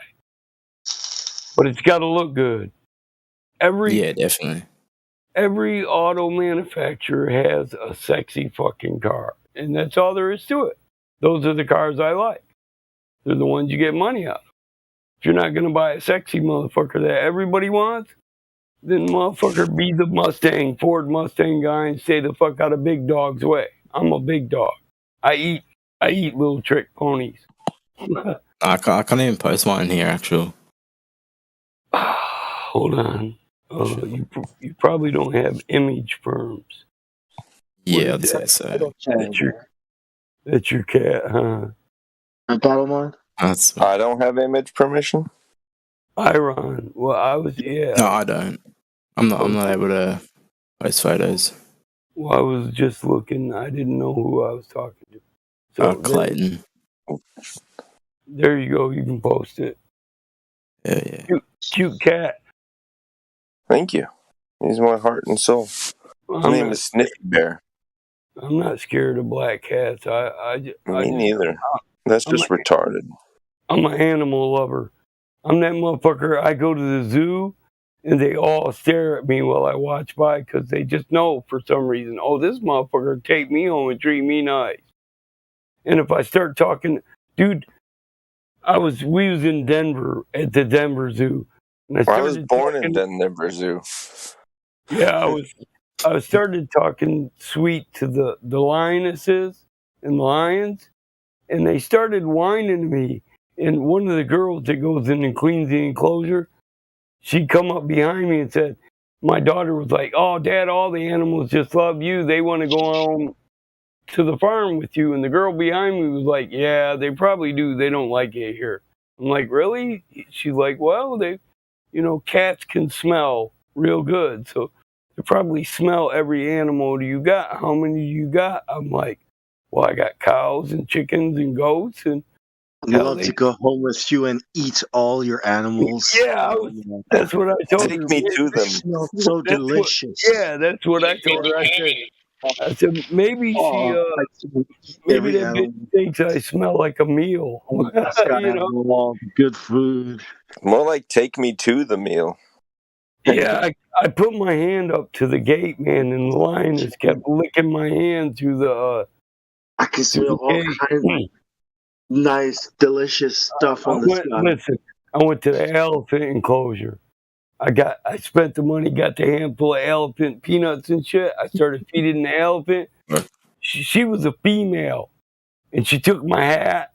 Speaker 10: But it's got to look good.
Speaker 15: Yeah, definitely.
Speaker 10: Every auto manufacturer has a sexy fucking car. And that's all there is to it. Those are the cars I like. They're the ones you get money out of. If you're not going to buy a sexy motherfucker that everybody wants, then motherfucker be the Ford Mustang guy and stay the fuck out of big dog's way. I'm a big dog. I eat little trick ponies.
Speaker 15: I can't even post mine here, actually.
Speaker 10: Hold on. You probably don't have image firms.
Speaker 15: Yeah, I'd say so.
Speaker 10: That's your cat, huh?
Speaker 7: I don't have image permission.
Speaker 10: Iron. Well,
Speaker 15: No, I don't. I'm not able to post photos.
Speaker 10: Well, I was just looking. I didn't know who I was talking to. So
Speaker 15: Clayton.
Speaker 10: There you go. You can post it.
Speaker 15: Yeah.
Speaker 10: Cute cat.
Speaker 7: Thank you. He's my heart and soul. His name is Sniffy Bear.
Speaker 10: I'm not scared of black cats.
Speaker 7: Me neither. That's just retarded.
Speaker 10: I'm an animal lover. I'm that motherfucker. I go to the zoo and they all stare at me while I watch by because they just know for some reason, oh, this motherfucker take me home and treat me nice. And if I start talking, dude, we was in Denver at the Denver Zoo. And
Speaker 7: I was born in Denver Zoo.
Speaker 10: Yeah, I started talking sweet to the lionesses and lions, and they started whining to me. And one of the girls that goes in and cleans the enclosure, she come up behind me and said, my daughter was like, oh, Dad, all the animals just love you. They want to go home to the farm with you. And the girl behind me was like, yeah, they probably do. They don't like it here. I'm like, really? She's like, well, cats can smell real good. So they probably smell every animal you got. How many you got? I'm like, well, I got cows and chickens and goats. And
Speaker 5: I'd love to go home with you and eat all your animals.
Speaker 10: Yeah, that's what I told her.
Speaker 7: Take me to them.
Speaker 5: Smells so delicious.
Speaker 10: That's what I told her. I said maybe maybe that bitch thinks I smell like a meal.
Speaker 5: Good food.
Speaker 7: More like take me to the meal.
Speaker 10: Yeah, I put my hand up to the gate, man, and the lioness kept licking my hand through the.
Speaker 5: I can smell all kinds of nice, delicious stuff on the sky.
Speaker 10: Listen, I went to the elephant enclosure. I spent the money, got the handful of elephant peanuts and shit. I started feeding the elephant. She was a female, and she took my hat,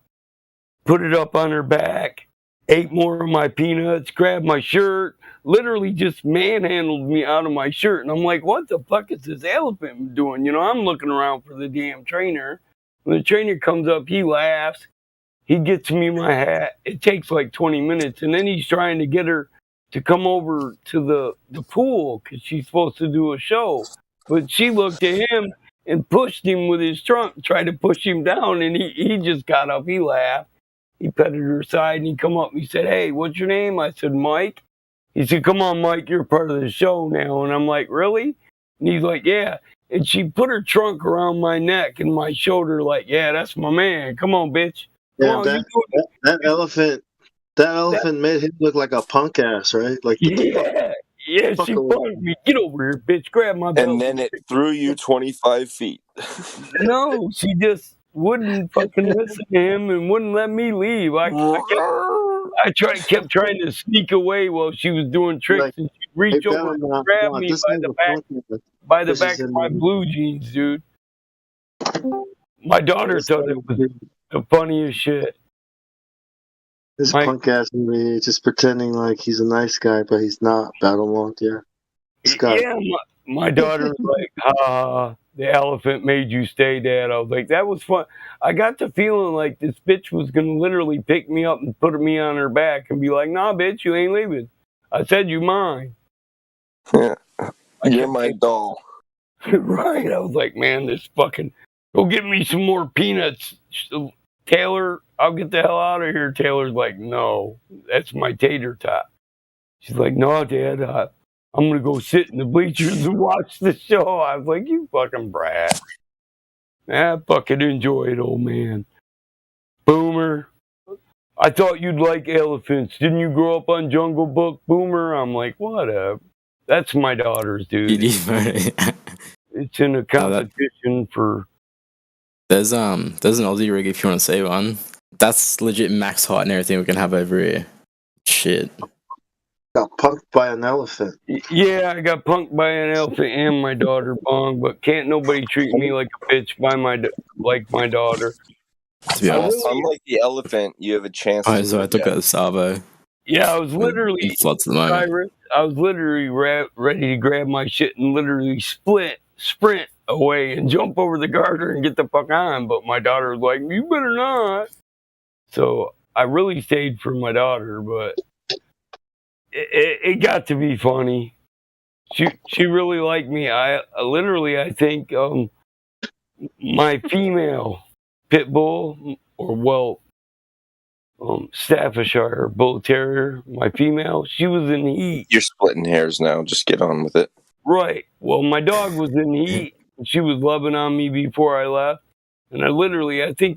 Speaker 10: put it up on her back, ate more of my peanuts, grabbed my shirt, literally just manhandled me out of my shirt. And I'm like, what the fuck is this elephant doing? I'm looking around for the damn trainer. When the trainer comes up, he laughs. He gets me my hat. It takes like 20 minutes. And then he's trying to get her to come over to the pool because she's supposed to do a show. But she looked at him and pushed him with his trunk, tried to push him down. And he just got up. He laughed. He petted her side and he come up and he said, hey, what's your name? I said, Mike. He said, come on, Mike, you're part of the show now. And I'm like, really? And he's like, yeah. And she put her trunk around my neck and my shoulder like, yeah, that's my man. Come on, bitch.
Speaker 5: Yeah, that elephant made him look like a punk ass, right? Like,
Speaker 10: yeah, she punked me. Get over here, bitch. Grab my belt.
Speaker 7: And then it threw you 25 feet.
Speaker 10: No, she just wouldn't fucking listen to him and wouldn't let me leave. I kept trying to sneak away while she was doing tricks, and she'd reach over and grab me by the back of my blue jeans, dude. My daughter thought it was the funniest shit.
Speaker 5: This punk ass me just pretending like he's a nice guy, but he's not. Battle yeah.
Speaker 10: Yeah, my daughter was like, the elephant made you stay, Dad. I was like, that was fun. I got the feeling like this bitch was going to literally pick me up and put me on her back and be like, nah, bitch, you ain't leaving. I said, you mine.
Speaker 7: Yeah. You're my doll.
Speaker 10: Right. I was like, man, this fucking, go get me some more peanuts. Taylor, I'll get the hell out of here. Taylor's like, no, that's my tater tot. She's like, no, Dad, I'm going to go sit in the bleachers and watch the show. I was like, you fucking brat. Fucking enjoy it, old man. Boomer, I thought you'd like elephants. Didn't you grow up on Jungle Book, Boomer? I'm like, whatever. That's my daughter's, dude. It's in a competition for...
Speaker 15: There's an Aussie rig if you want to say one. That's legit max height and everything we can have over here. Shit.
Speaker 5: Got punked by an elephant.
Speaker 10: Yeah, I got punked by an elephant and my daughter, Bong, but can't nobody treat me like a bitch like my daughter.
Speaker 15: To be honest,
Speaker 7: unlike the elephant, you have a chance.
Speaker 15: So I took out the Savo.
Speaker 10: Yeah, I was literally
Speaker 15: floods at the moment.
Speaker 10: I was literally ready to grab my shit and literally sprint away and jump over the garter and get the fuck on. But my daughter was like, you better not. So I really stayed for my daughter, but it got to be funny. she really liked me. I literally, I think my female pit bull, or Staffordshire Bull Terrier, my female, she was in heat.
Speaker 7: You're splitting hairs now. Just get on with it.
Speaker 10: Right. Well, my dog was in heat. And she was loving on me before I left, and I think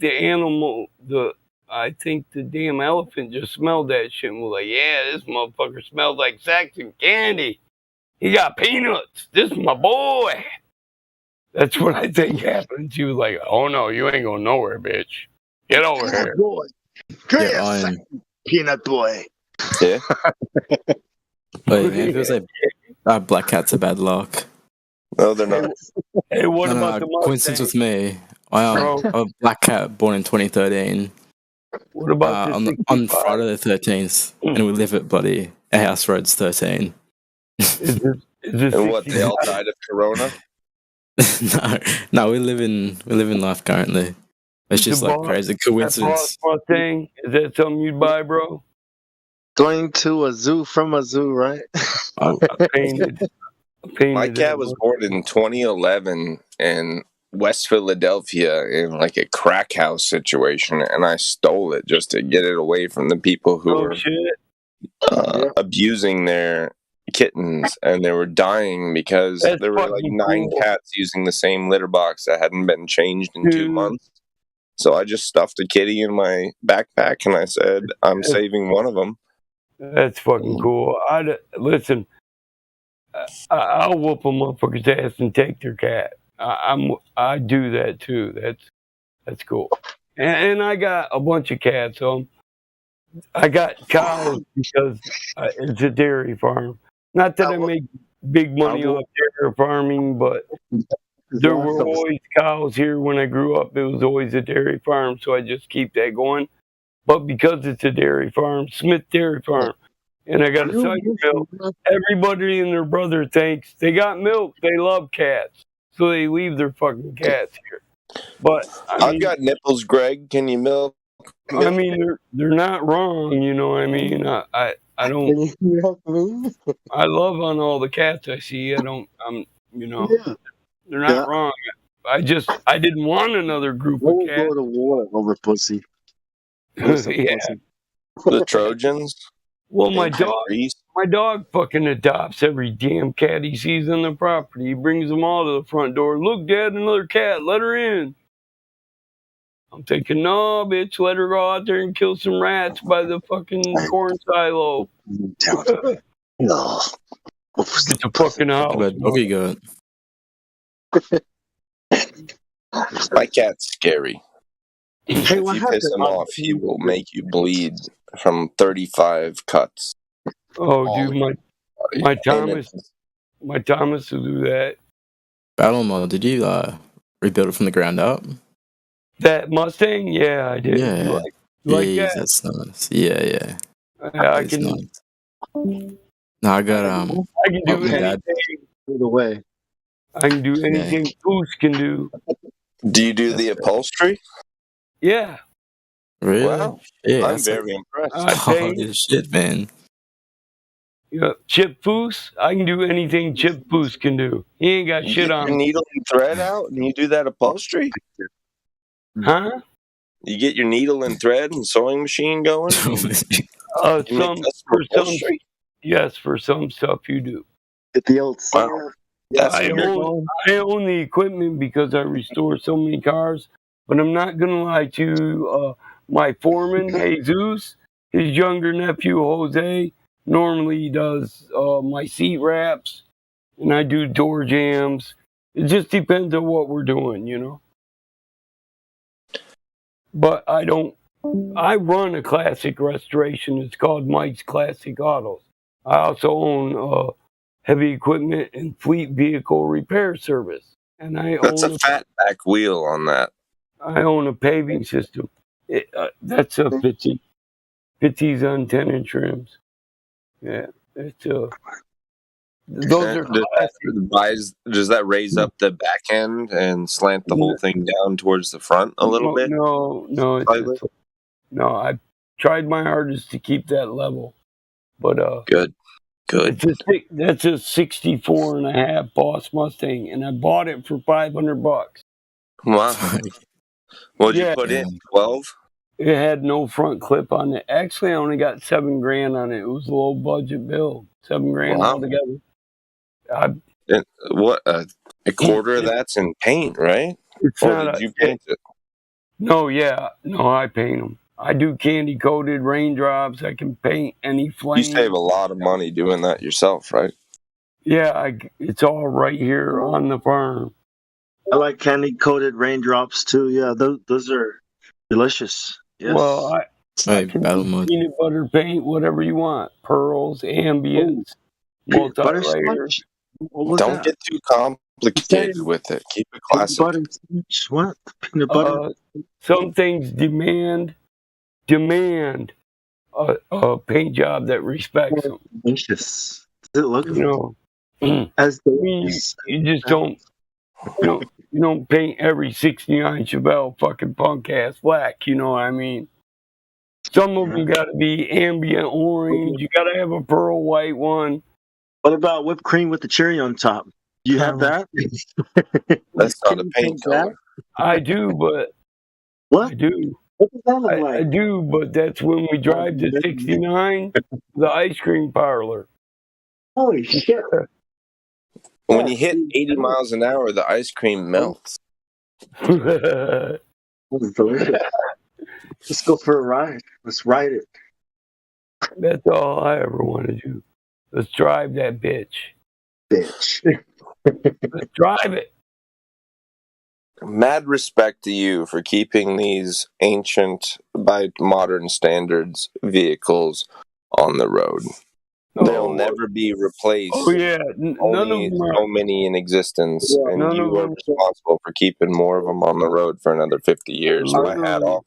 Speaker 10: the damn elephant just smelled that shit and was like, "Yeah, this motherfucker smells like Saxon candy. He got peanuts. This is my boy." That's what I think happened. She was like, "Oh no, you ain't going nowhere, bitch. Get over here."
Speaker 5: Boy. Great peanut boy.
Speaker 7: Yeah.
Speaker 15: Wait, man, it feels like black cats are bad luck.
Speaker 7: No, they're not.
Speaker 10: Hey, what
Speaker 15: No,
Speaker 10: about the Mustang?
Speaker 15: coincidence with me? I'm a black cat born in 2013.
Speaker 10: What about the
Speaker 15: on
Speaker 10: 65?
Speaker 15: Friday the 13th, and we live at bloody House Roads 13.
Speaker 7: And what? They all died of corona?
Speaker 15: No, we live in life currently. It's just like crazy coincidence.
Speaker 10: That Mustang, is that something you'd buy, bro?
Speaker 14: Going to a zoo from a zoo, right?
Speaker 7: My cat was born in 2011 in West Philadelphia in like a crack house situation, and I stole it just to get it away from the people who were abusing their kittens, and they were dying because there were like 9 cats using the same litter box that hadn't been changed in 2 months. So I just stuffed a kitty in my backpack, and I said, "I'm saving one of them."
Speaker 10: That's fucking cool. Listen, I'll whoop a motherfucker's ass and take their cat. I do that too. That's cool. And I got a bunch of cats. I got cows because it's a dairy farm. Not that I make big money off dairy farming, but there were always cows here when I grew up. It was always a dairy farm, so I just keep that going. But because it's a dairy farm, Smith Dairy Farm, and I got a Cider Mill, everybody and their brother thinks they got milk. They love cats, so they leave their fucking cats here. But
Speaker 7: I've got nipples, Greg. Can you milk?
Speaker 10: I mean, they're not wrong. You know what I mean? I don't. I love on all the cats I see. They're not wrong. I didn't want another group of cats.
Speaker 5: Go to war over pussy.
Speaker 10: Yeah.
Speaker 7: The Trojans.
Speaker 10: Well, my dog fucking adopts every damn cat he sees on the property. He brings them all to the front door. Look, Dad, another cat. Let her in. I'm thinking, no, bitch, let her go out there and kill some rats by the fucking corn silo.
Speaker 5: No.
Speaker 10: Get the fucking house.
Speaker 15: Doggy goat.
Speaker 7: My cat's scary.
Speaker 5: Hey,
Speaker 7: If you piss him off, he will make you bleed from 35 cuts.
Speaker 10: Oh, dude, my Thomas will do that.
Speaker 15: Battle mode, did you rebuild it from the ground up?
Speaker 10: That Mustang? Yeah, I did.
Speaker 15: Yeah.
Speaker 10: You like that?
Speaker 15: That's nice. Yeah.
Speaker 10: I can.
Speaker 15: Nice. No, I got
Speaker 10: I can do anything.
Speaker 5: Either way.
Speaker 10: I can do anything Goose can do.
Speaker 7: Do you do the upholstery?
Speaker 10: Yeah.
Speaker 15: Really?
Speaker 7: Wow.
Speaker 15: Yeah,
Speaker 7: I'm very impressed.
Speaker 15: Holy shit, man.
Speaker 10: Yeah, Chip Foose, I can do anything Chip Foose can do. He ain't got
Speaker 7: You
Speaker 10: shit
Speaker 7: get
Speaker 10: on
Speaker 7: your
Speaker 10: me.
Speaker 7: needle and thread out, and you do that upholstery?
Speaker 10: Huh?
Speaker 7: You get your needle and thread and sewing machine going? You make custom upholstery?
Speaker 10: Yes, for some stuff you do.
Speaker 5: Get the old singer.
Speaker 7: That's
Speaker 10: I own the equipment because I restore so many cars. But I'm not gonna lie to you. My foreman, Jesus, his younger nephew Jose, normally does my seat wraps, and I do door jams. It just depends on what we're doing, you know. But I run a classic restoration. It's called Mike's Classic Autos. I also own heavy equipment and fleet vehicle repair service. And
Speaker 7: That's a fat back wheel on that.
Speaker 10: I own a paving system. That's a 50s on 10-inch rims. Yeah, it's those are
Speaker 7: does that raise up the back end and slant the whole thing down towards the front a little bit?
Speaker 10: No, I tried my hardest to keep that level, but
Speaker 7: Good. Good.
Speaker 10: That's a 64 and a half Boss Mustang, and I bought it for $500.
Speaker 7: Wow. What'd you
Speaker 10: Yeah.
Speaker 7: put in? 12?
Speaker 10: It had no front clip on it. Actually, I only got $7,000 on it. It was a low budget build. $7,000
Speaker 7: Wow.
Speaker 10: altogether.
Speaker 7: And what a quarter of that's in paint, right?
Speaker 10: It's
Speaker 7: Or
Speaker 10: not
Speaker 7: did you paint it?
Speaker 10: No, I paint them. I do candy coated raindrops. I can paint any flame.
Speaker 7: You save a lot of money doing that yourself, right?
Speaker 10: Yeah, it's all right here on the farm.
Speaker 5: I like candy coated raindrops too. Yeah, those are delicious. Yes.
Speaker 10: Well, I can
Speaker 15: battle
Speaker 10: do
Speaker 15: mode.
Speaker 10: peanut butter paint, whatever you want. Pearls, ambience, multi-layers.
Speaker 5: Butterscotch? What was
Speaker 7: Don't
Speaker 5: that?
Speaker 7: get too complicated with it. Keep it classic.
Speaker 5: Butterscotch? What? Peanut butter?
Speaker 10: Some things demand a paint job that respects them.
Speaker 5: Delicious. Does it look
Speaker 10: As you just don't you don't paint every 69 Chevelle fucking punk ass black, you know what I mean? Some of them got to be ambient orange. You got to have a pearl white one.
Speaker 5: What about whipped cream with the cherry on top? Do you have that?
Speaker 7: That's not a paint color.
Speaker 10: I do, but
Speaker 5: what?
Speaker 10: I do.
Speaker 5: What does that look like?
Speaker 10: I do, but that's when we drive to 69, the ice cream parlor.
Speaker 5: Holy shit.
Speaker 7: When you hit 80 miles an hour, the ice cream melts.
Speaker 5: That's delicious. Let's go for a ride. Let's ride it.
Speaker 10: That's all I ever want to do. Let's drive that bitch.
Speaker 5: Bitch.
Speaker 10: Let's drive it.
Speaker 7: Mad respect to you for keeping these ancient, by modern standards, vehicles on the road. They'll never be replaced.
Speaker 10: Oh, yeah.
Speaker 7: Only so many in existence, and you are responsible for keeping more of them on the road for another 50 years. My hat off.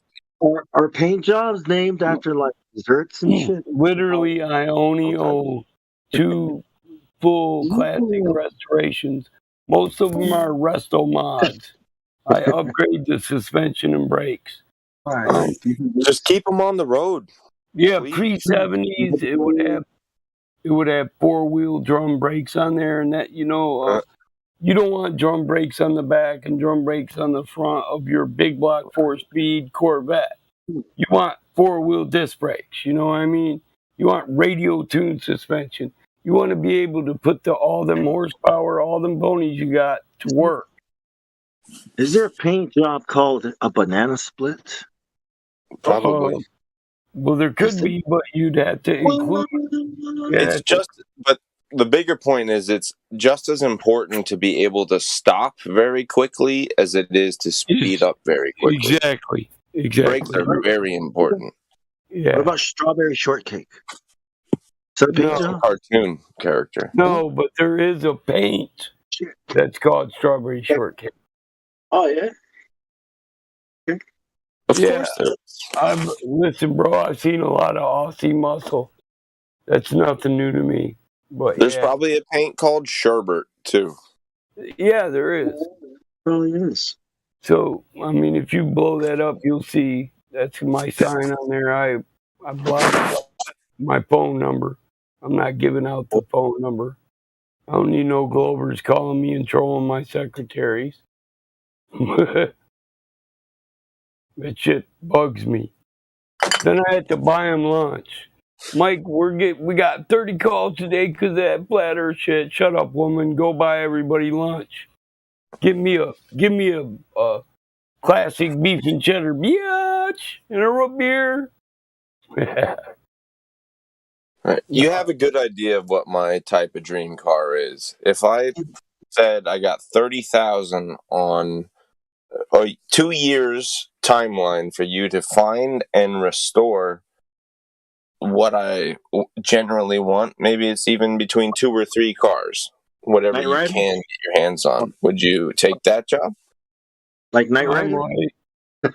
Speaker 5: Are paint jobs named after like desserts and shit?
Speaker 10: Literally, I only own 2 full classic restorations. Most of them are resto mods. I upgrade the suspension and brakes.
Speaker 7: Just keep them on the road.
Speaker 10: Yeah, pre-70s, it would have 4-wheel drum brakes on there, and that you don't want drum brakes on the back and drum brakes on the front of your big block 4-speed Corvette. You want 4-wheel disc brakes. You know what I mean? You want radio tuned suspension. You want to be able to put all them horsepower, all them ponies you got to work.
Speaker 5: Is there a paint job called a banana split?
Speaker 7: Probably.
Speaker 10: Well, there could be, but you'd have to include.
Speaker 7: It's just, but the bigger point is it's just as important to be able to stop very quickly as it is to speed up very quickly.
Speaker 10: Exactly.
Speaker 7: Brakes are very important.
Speaker 10: Yeah.
Speaker 5: What about strawberry shortcake? Is that a paint
Speaker 7: It's a
Speaker 5: job?
Speaker 7: cartoon character.
Speaker 10: No, but there is a paint that's called strawberry shortcake.
Speaker 5: Oh, yeah?
Speaker 7: Of course there is.
Speaker 10: Listen, bro, I've seen a lot of Aussie muscle. That's nothing new to me. But
Speaker 7: There's probably a paint called Sherbert, too.
Speaker 10: Yeah, there is.
Speaker 5: Probably is.
Speaker 10: So, I mean, if you blow that up, you'll see that's my sign on there. I blocked my phone number. I'm not giving out the phone number. I don't need no Glovers calling me and trolling my secretaries. That shit bugs me. Then I had to buy him lunch. Mike, we got 30 calls today because of that flat earth shit. Shut up, woman. Go buy everybody lunch. Give me a classic beef and cheddar biatch and a root beer.
Speaker 7: Right. You have a good idea of what my type of dream car is. If I said I got 30,000 on a 2 years timeline for you to find and restore what I generally want, maybe it's even between 2 or 3 cars, whatever you can get your hands on. Would you take that job?
Speaker 5: Like Knight Rider?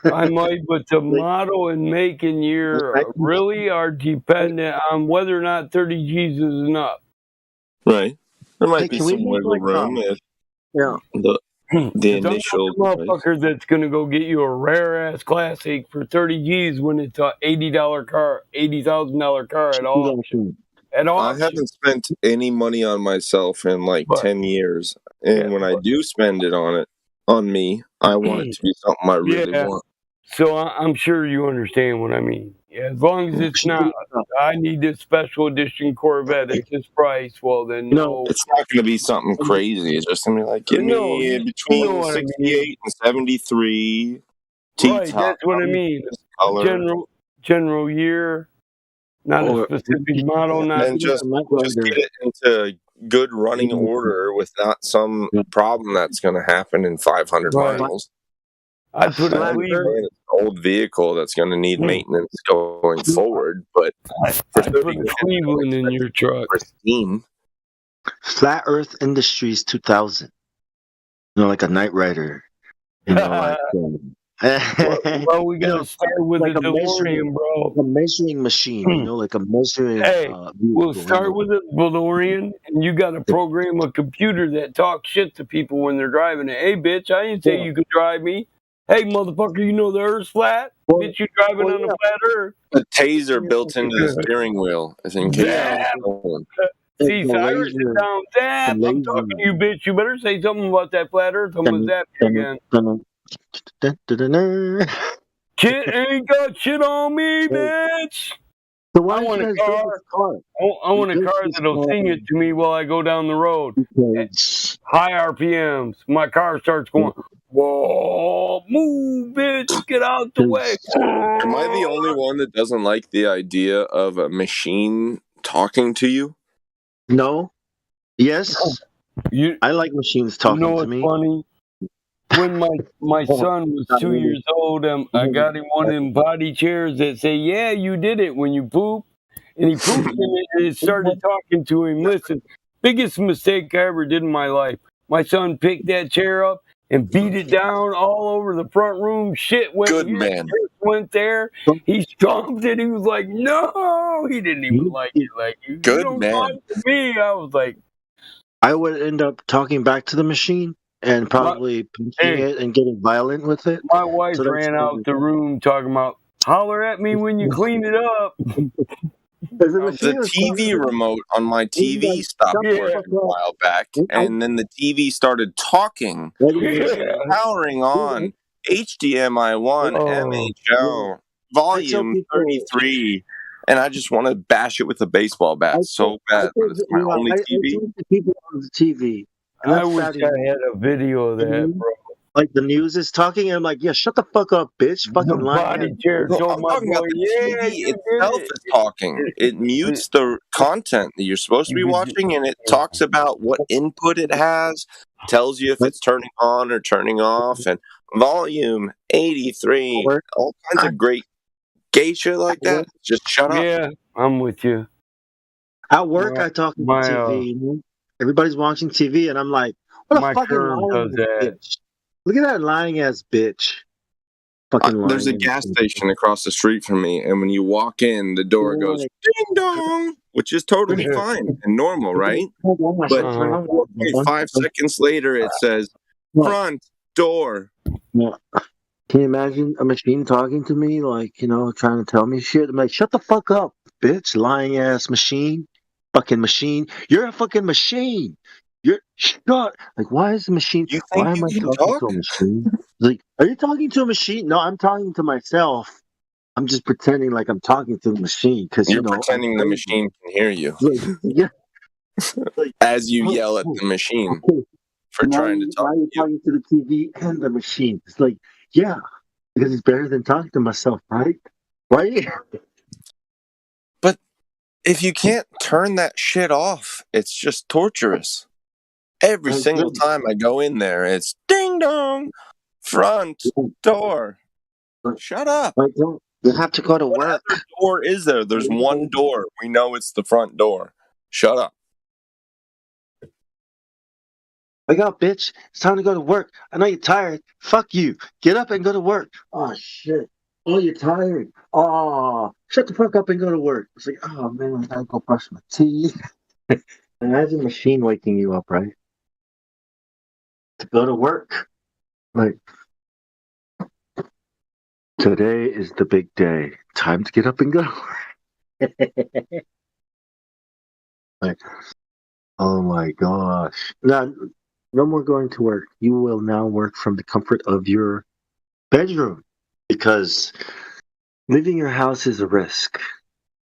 Speaker 10: I might, but the model and make and year really are dependent on whether or not 30 G's is enough.
Speaker 7: Right. There might be some wiggle room if the initial
Speaker 10: motherfucker that's going to go get you a rare ass classic for 30 G's when it's a $80 car, $80,000 car at all. at
Speaker 7: I
Speaker 10: auction.
Speaker 7: haven't spent any money on myself in like 10 years. And when I do spend it on me, I want it to be something I really
Speaker 10: Yeah.
Speaker 7: want.
Speaker 10: So I'm sure you understand what I mean. Yeah, as long as it's not, I need this special edition Corvette at this price. Well, then no.
Speaker 7: It's not going to be something crazy. It's just going to be like, give
Speaker 10: No,
Speaker 7: me
Speaker 10: you
Speaker 7: between
Speaker 10: know what I mean.
Speaker 7: 68 and 73
Speaker 10: Right,
Speaker 7: T-top.
Speaker 10: that's what I mean.
Speaker 7: This color.
Speaker 10: General year, not a specific model, not
Speaker 7: And just get it into good running order with not some problem that's going to happen in 500
Speaker 10: Right.
Speaker 7: miles.
Speaker 10: I put a
Speaker 7: I
Speaker 10: Cleveland.
Speaker 7: understand it's an old vehicle that's going to need maintenance going forward, but for
Speaker 10: I put a Cleveland in your truck.
Speaker 7: Pristine.
Speaker 14: Flat Earth Industries 2000. You know, like a Knight Rider. You know, like.
Speaker 10: Well, we got to start with
Speaker 14: like
Speaker 10: a DeLorean, bro.
Speaker 14: Like a measuring machine, you know, like a measuring.
Speaker 10: Hey, we'll
Speaker 14: vehicle,
Speaker 10: start
Speaker 14: you know.
Speaker 10: with a DeLorean, and you got to program a computer that talks shit to people when they're driving it. Hey, bitch, I didn't say you could drive me. Hey, motherfucker, you know the Earth's flat? Bitch, you driving on a flat Earth.
Speaker 7: A taser built into the steering wheel, I think.
Speaker 10: Damn. See, Cyrus is down. Damn, I'm talking to you, bitch. You better say something about that flat Earth. I'm gonna zap you again. Shit ain't got shit on me, bitch.
Speaker 14: So why
Speaker 10: I want a
Speaker 14: you guys build
Speaker 10: car.
Speaker 14: this car?
Speaker 10: I want a car that'll sing it to me while I go down the road. High RPMs. My car starts going, whoa, move, bitch, get out the way.
Speaker 7: Am I the only one that doesn't like the idea of a machine talking to you?
Speaker 14: No. Yes. I like machines talking
Speaker 10: You know
Speaker 14: to me.
Speaker 10: what's funny? When my son was 2 years old, I got him one of them body chairs that say, yeah, you did it when you poop. And he pooped in it and it started talking to him. Listen, biggest mistake I ever did in my life. My son picked that chair up and beat it down all over the front room. Shit went,
Speaker 7: Good man.
Speaker 10: Went there. He stomped it. He was like, no. He didn't even like it. Like, you don't talk to me. I was like,
Speaker 14: I would end up talking back to the machine and probably punching it and getting violent with it.
Speaker 10: My wife
Speaker 14: So that's
Speaker 10: ran out the room talking about, holler at me when you clean it up.
Speaker 7: The TV remote on my TV stopped working a while back, and then the TV started talking, powering on HDMI 1 MHL volume 33, and I just want to bash it with a baseball bat so bad. But it's my only TV.
Speaker 14: People on the TV. And
Speaker 10: I
Speaker 14: that's
Speaker 10: wish
Speaker 14: sad.
Speaker 10: I had a video of that, bro.
Speaker 14: Like the news is talking, and I'm like, yeah, shut the fuck up, bitch. Fucking lying.
Speaker 10: Body chair
Speaker 7: No,
Speaker 10: told
Speaker 7: I'm
Speaker 10: my
Speaker 7: talking about
Speaker 10: boy,
Speaker 7: the
Speaker 10: yeah,
Speaker 7: TV
Speaker 10: you did
Speaker 7: itself
Speaker 10: it.
Speaker 7: is talking. It mutes the content that you're supposed to be watching, and it talks about what input it has, tells you if it's turning on or turning off, and volume 83, all kinds of great gay shit like that. Just shut up.
Speaker 10: Yeah, I'm with you.
Speaker 14: At work, I talk to the TV. You know? Everybody's watching TV, and I'm like, what a
Speaker 10: my
Speaker 14: fucking
Speaker 10: curve
Speaker 14: lying
Speaker 10: does that.
Speaker 14: bitch. Look at that lying ass bitch. Fucking lying.
Speaker 7: There's a gas station across the street from me, and when you walk in, the door goes ding dong, which is totally fine and normal, right? But 4.5 seconds later, it says front door.
Speaker 14: Yeah. Can you imagine a machine talking to me, like, you know, trying to tell me shit? I'm like, shut the fuck up, bitch, lying ass machine. Fucking machine. You're a fucking machine. You're shut. Like, why is the machine? Why am I talking to a machine? Like, are you talking to a machine? No, I'm talking to myself. I'm just pretending like I'm talking to the machine because
Speaker 7: You're pretending the machine can hear you.
Speaker 14: Yeah.
Speaker 7: As you yell at the machine for trying to talk.
Speaker 14: Why are you talking to the TV and the machine? It's like, yeah, because it's better than talking to myself, right? Right?
Speaker 7: But if you can't turn that shit off, it's just torturous. Every single time I go in there, it's ding dong, front door. Shut up.
Speaker 14: You have to go to work.
Speaker 7: What other door is there? There's one door. We know it's the front door. Shut up.
Speaker 14: Wake up, bitch. It's time to go to work. I know you're tired. Fuck you. Get up and go to work. Oh, shit. Oh, you're tired. Oh, shut the fuck up and go to work. It's like, oh, man, I gotta go brush my teeth. Imagine a machine waking you up, right? To go to work. Like, today is the big day. Time to get up and go. Like, oh my gosh. No more going to work. You will now work from the comfort of your bedroom because leaving your house is a risk.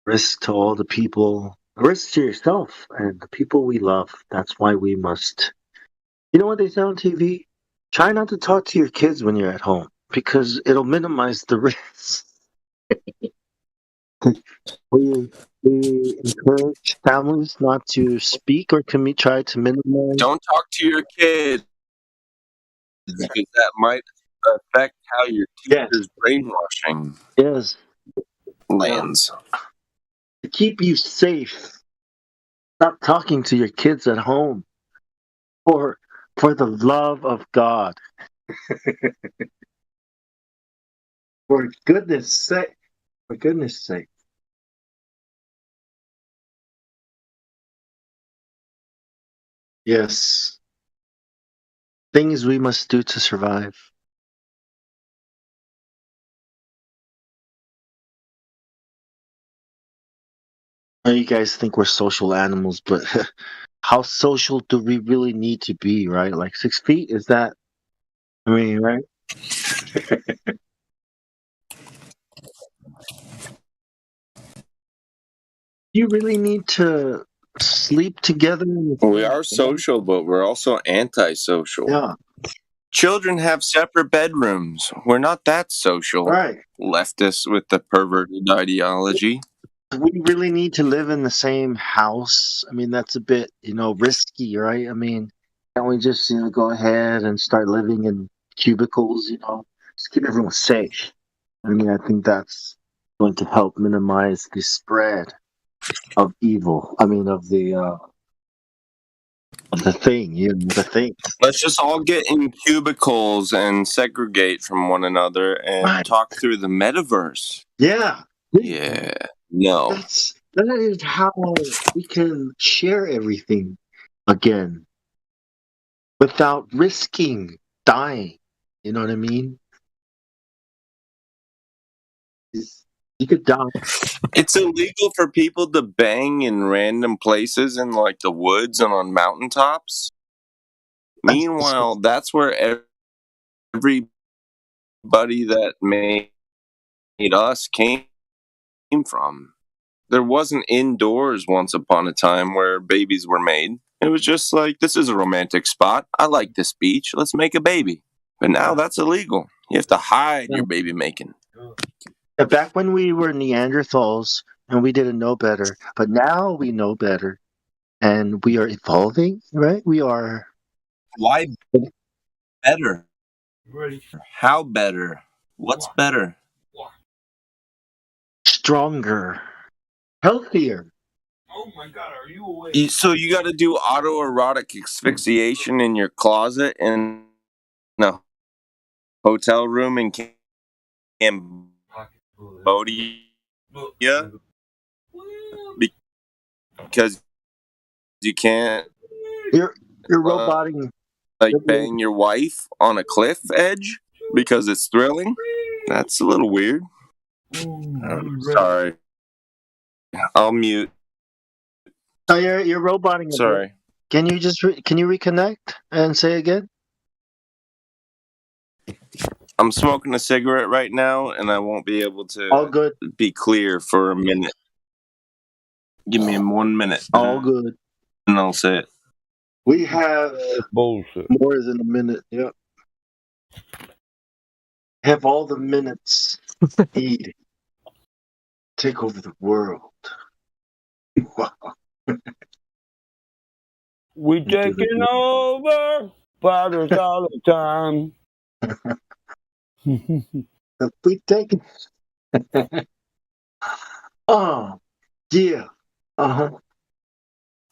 Speaker 14: Risk to all the people, a risk to yourself and the people we love. That's why we must. You know what they say on TV? Try not to talk to your kids when you're at home because it'll minimize the risk. we encourage families not to speak or try to minimize.
Speaker 7: Don't talk to your kids because that might affect how your teacher's brainwashing lands.
Speaker 14: To keep you safe, stop talking to your kids at home. For the love of God. For goodness sake. For goodness sake. Yes. Things we must do to survive. I know you guys think we're social animals, but how social do we really need to be, right? Like 6 feet? Is that, I mean, right? You really need to sleep together.
Speaker 7: We are social, but we're also antisocial.
Speaker 14: Yeah.
Speaker 7: Children have separate bedrooms. We're not that social.
Speaker 14: Right.
Speaker 7: Leftists with the perverted ideology.
Speaker 14: We really need to live in the same house. I mean, that's a bit, risky, right? I mean, can't we just, go ahead and start living in cubicles, just keep everyone safe. I mean, I think that's going to help minimize the spread of evil. I mean, of the thing, the thing.
Speaker 7: Let's just all get in cubicles and segregate from one another and talk through the metaverse.
Speaker 14: Yeah.
Speaker 7: Yeah. No.
Speaker 14: That is how we can share everything again without risking dying. You know what I mean? You could die.
Speaker 7: It's illegal for people to bang in random places in like the woods and on mountaintops. Meanwhile, that's where everybody that made us came from. There wasn't indoors once upon a time where babies were made. It was just like, this is a romantic spot. I like this beach. Let's make a baby. But now that's illegal. You have to hide your baby making.
Speaker 14: Back when we were Neanderthals and we didn't know better, but now we know better and we are evolving, right? We are.
Speaker 7: Why better? How better? What's better?
Speaker 14: Stronger. Healthier.
Speaker 10: Oh my God, are you awake?
Speaker 7: So you got to do autoerotic asphyxiation in your closet in a hotel room in Cambodia because you can't.
Speaker 14: You're roboting.
Speaker 7: Like bang your wife on a cliff edge because it's thrilling. That's a little weird. Sorry. I'll mute.
Speaker 14: Oh, you're roboting.
Speaker 7: Sorry.
Speaker 14: Can you just can you reconnect and say again?
Speaker 7: I'm smoking a cigarette right now, and I won't be able to be clear for a minute. Give me 1 minute.
Speaker 14: All good.
Speaker 7: And I'll say it.
Speaker 14: We have
Speaker 10: bullshit.
Speaker 14: More than a minute. Yep. Have all the minutes needed. Take over the world. Wow.
Speaker 10: We taking over. Fathers all the time.
Speaker 14: We taking. Oh, yeah. Uh-huh.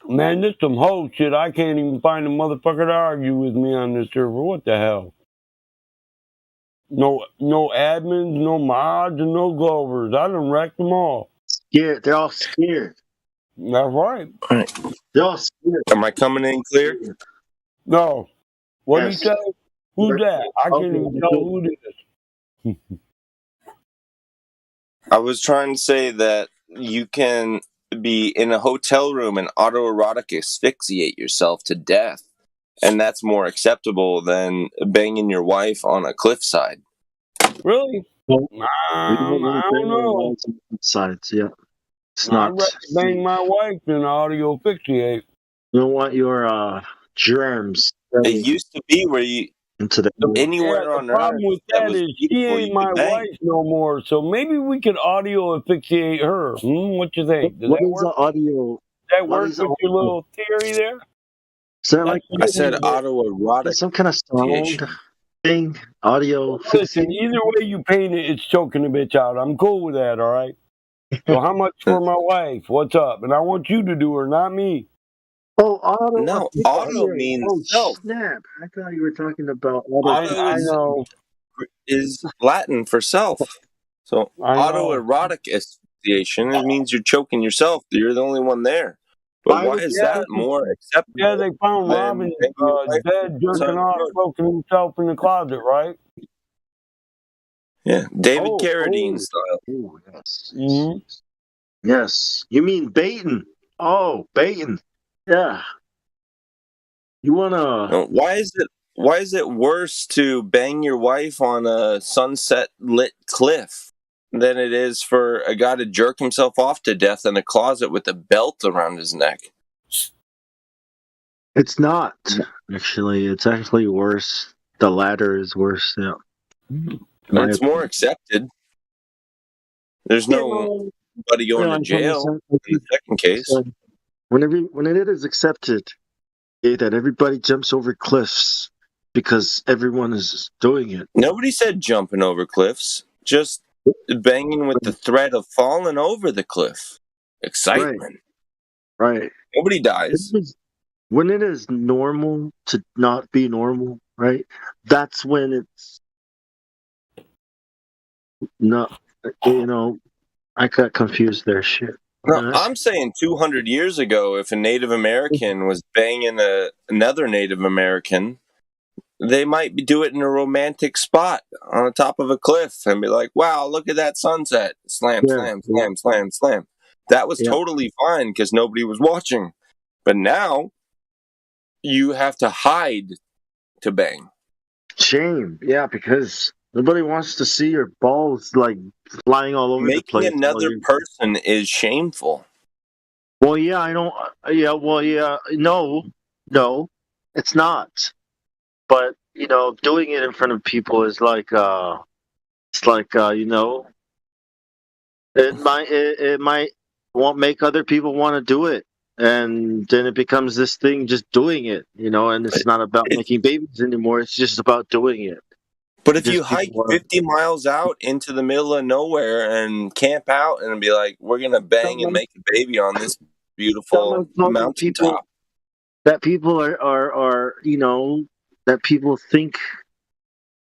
Speaker 10: Man, this some whole shit. I can't even find a motherfucker to argue with me on this server. What the hell? No admins, no mods, and no Glovers. I done wrecked them all.
Speaker 14: Scared. They're all scared.
Speaker 10: That's right.
Speaker 14: They're all scared.
Speaker 7: Am I coming in clear?
Speaker 10: No. What do you say? Who's that? I can't even tell who it is.
Speaker 7: I was trying to say that you can be in a hotel room and autoerotic asphyxiate yourself to death, and that's more acceptable than banging your wife on a cliffside.
Speaker 10: Really?
Speaker 5: Well,
Speaker 10: I don't know.
Speaker 5: Sides, yeah. It's
Speaker 10: I'd
Speaker 5: not.
Speaker 10: rather bang my wife than audio asphyxiate.
Speaker 5: You don't want your germs
Speaker 7: It used to be where you
Speaker 5: into the
Speaker 7: anywhere
Speaker 10: The
Speaker 7: on
Speaker 10: problem
Speaker 7: earth
Speaker 10: with
Speaker 7: that
Speaker 10: that
Speaker 7: was
Speaker 10: is she
Speaker 7: beautiful,
Speaker 10: ain't
Speaker 7: you
Speaker 10: my
Speaker 7: could bang.
Speaker 10: wife no more, so maybe we could audio asphyxiate her. What you think? Does
Speaker 5: What
Speaker 10: that
Speaker 5: is
Speaker 10: work?
Speaker 5: the audio?
Speaker 10: Does that
Speaker 5: What
Speaker 10: work
Speaker 5: is
Speaker 10: with your little theory there?
Speaker 5: Is that like
Speaker 7: I said autoerotic.
Speaker 5: some kind of sound thing? Audio?
Speaker 10: Listen, either way you paint it, it's choking the bitch out. I'm cool with that, all right? So how much for my wife? What's up? And I want you to do her, not me.
Speaker 5: Oh, auto.
Speaker 7: No, auto means
Speaker 5: Oh,
Speaker 7: self.
Speaker 5: snap. I thought you were talking about auto.
Speaker 10: I know.
Speaker 7: Is Latin for self. So
Speaker 10: I know.
Speaker 7: autoerotic asphyxiation, it means you're choking yourself. You're the only one there. But why is that more acceptable?
Speaker 10: Yeah, they found
Speaker 7: than
Speaker 10: Robin
Speaker 7: banging your wife
Speaker 10: dead, jerking off, smoking himself in the closet, right?
Speaker 7: Yeah, David Carradine style.
Speaker 5: Oh, yes.
Speaker 10: Mm-hmm.
Speaker 5: Yes. You mean baiting? Oh, baiting. Yeah. You wanna?
Speaker 7: Why is it worse to bang your wife on a sunset lit cliff than it is for a guy to jerk himself off to death in a closet with a belt around his neck?
Speaker 5: It's not actually. It's actually worse. The latter is worse. Yeah.
Speaker 7: It's more accepted. There's nobody going to jail in the second case.
Speaker 5: When it is accepted that everybody jumps over cliffs because everyone is doing it.
Speaker 7: Nobody said jumping over cliffs, just banging with the threat of falling over the cliff. Excitement.
Speaker 5: Right.
Speaker 7: Nobody dies.
Speaker 5: When it is normal to not be normal, right? That's when it's not, I got confused there. Shit.
Speaker 7: No, I'm saying 200 years ago, if a Native American was banging another Native American, they might do it in a romantic spot on the top of a cliff and be like, wow, look at that sunset. Slam, slam, slam, slam, slam. That was totally fine because nobody was watching. But now, you have to hide to bang.
Speaker 5: Shame. Yeah, because nobody wants to see your balls like flying all over the place.
Speaker 7: Making another person is shameful.
Speaker 5: Well, yeah, I don't. Yeah, well, yeah, no, it's not. But doing it in front of people is like, it's like, it might won't make other people want to do it, and then it becomes this thing just doing it, and it's not about making babies anymore. It's just about doing it.
Speaker 7: But if you hike 50 miles out into the middle of nowhere and camp out and be like, we're going to bang and make a baby on this beautiful mountaintop.
Speaker 5: That people are that people think,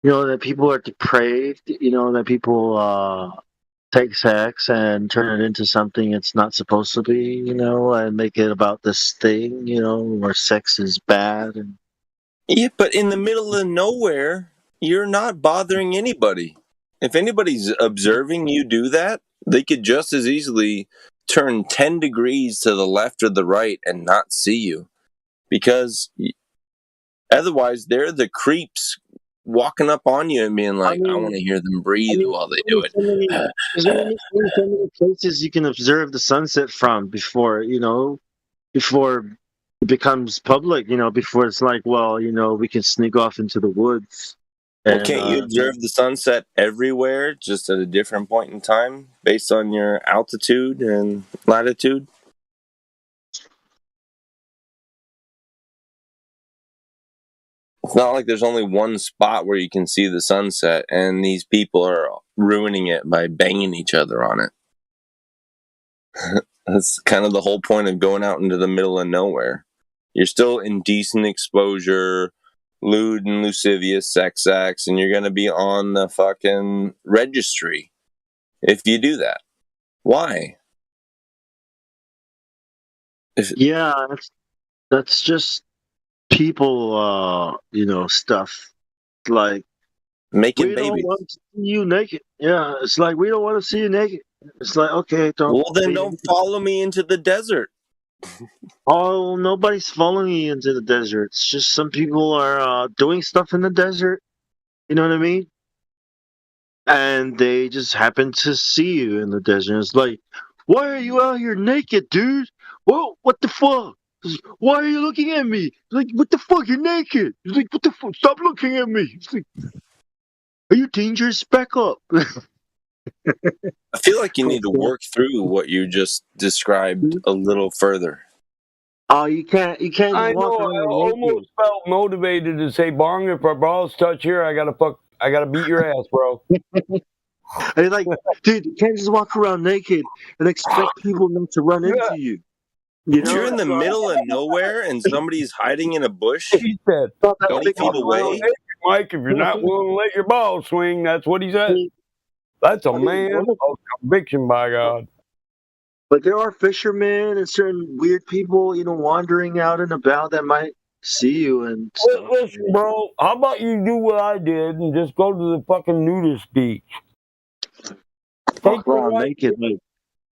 Speaker 5: that people are depraved, that people take sex and turn it into something it's not supposed to be, and make it about this thing, where sex is bad. And
Speaker 7: yeah, but in the middle of nowhere, you're not bothering anybody. If anybody's observing you do that, they could just as easily turn 10 degrees to the left or the right and not see you. Because otherwise, they're the creeps walking up on you and being like, I want to hear them breathe while they do it.
Speaker 5: There's only so many places you can observe the sunset from before it becomes public, before it's like, well, we can sneak off into the woods.
Speaker 7: Well, can't you observe the sunset everywhere, just at a different point in time, based on your altitude and latitude? It's not like there's only one spot where you can see the sunset, and these people are ruining it by banging each other on it. That's kind of the whole point of going out into the middle of nowhere. You're still in decent exposure, lewd and lascivious sex acts, and you're going to be on the fucking registry if you do that. Why?
Speaker 5: Yeah, that's just people, stuff like
Speaker 7: making
Speaker 5: we
Speaker 7: babies.
Speaker 5: don't want to see you naked. Yeah, it's like we don't want to see you naked. It's like, okay, don't.
Speaker 7: Well, then don't follow me into the desert.
Speaker 5: Oh, nobody's following you into the desert. It's just some people are doing stuff in the desert. You know what I mean? And they just happen to see you in the desert. It's like, why are you out here naked, dude? Whoa, what the fuck? Why are you looking at me? Like, what the fuck? You're naked. It's like, what the fuck? Stop looking at me. It's like, are you dangerous? Back up.
Speaker 7: I feel like you need to work through what you just described a little further.
Speaker 5: Oh, you can't
Speaker 10: I know. I almost felt motivated to say, "Bong, if our balls touch here, I gotta beat your ass, bro."
Speaker 5: And like, dude, you can't just walk around naked and expect people not to run into you. You
Speaker 7: If
Speaker 5: know?
Speaker 7: you're in the middle of nowhere and somebody's hiding in a bush
Speaker 10: He said,
Speaker 7: 20 feet away,
Speaker 10: Mike, if you're not willing to let your balls swing, that's what he said. That's a man of conviction, by God.
Speaker 5: But there are fishermen and certain weird people, you know, wandering out and about that might see you and stuff.
Speaker 10: Listen, bro, how about you do what I did and just go to the fucking nudist beach?
Speaker 5: Walk around naked, like,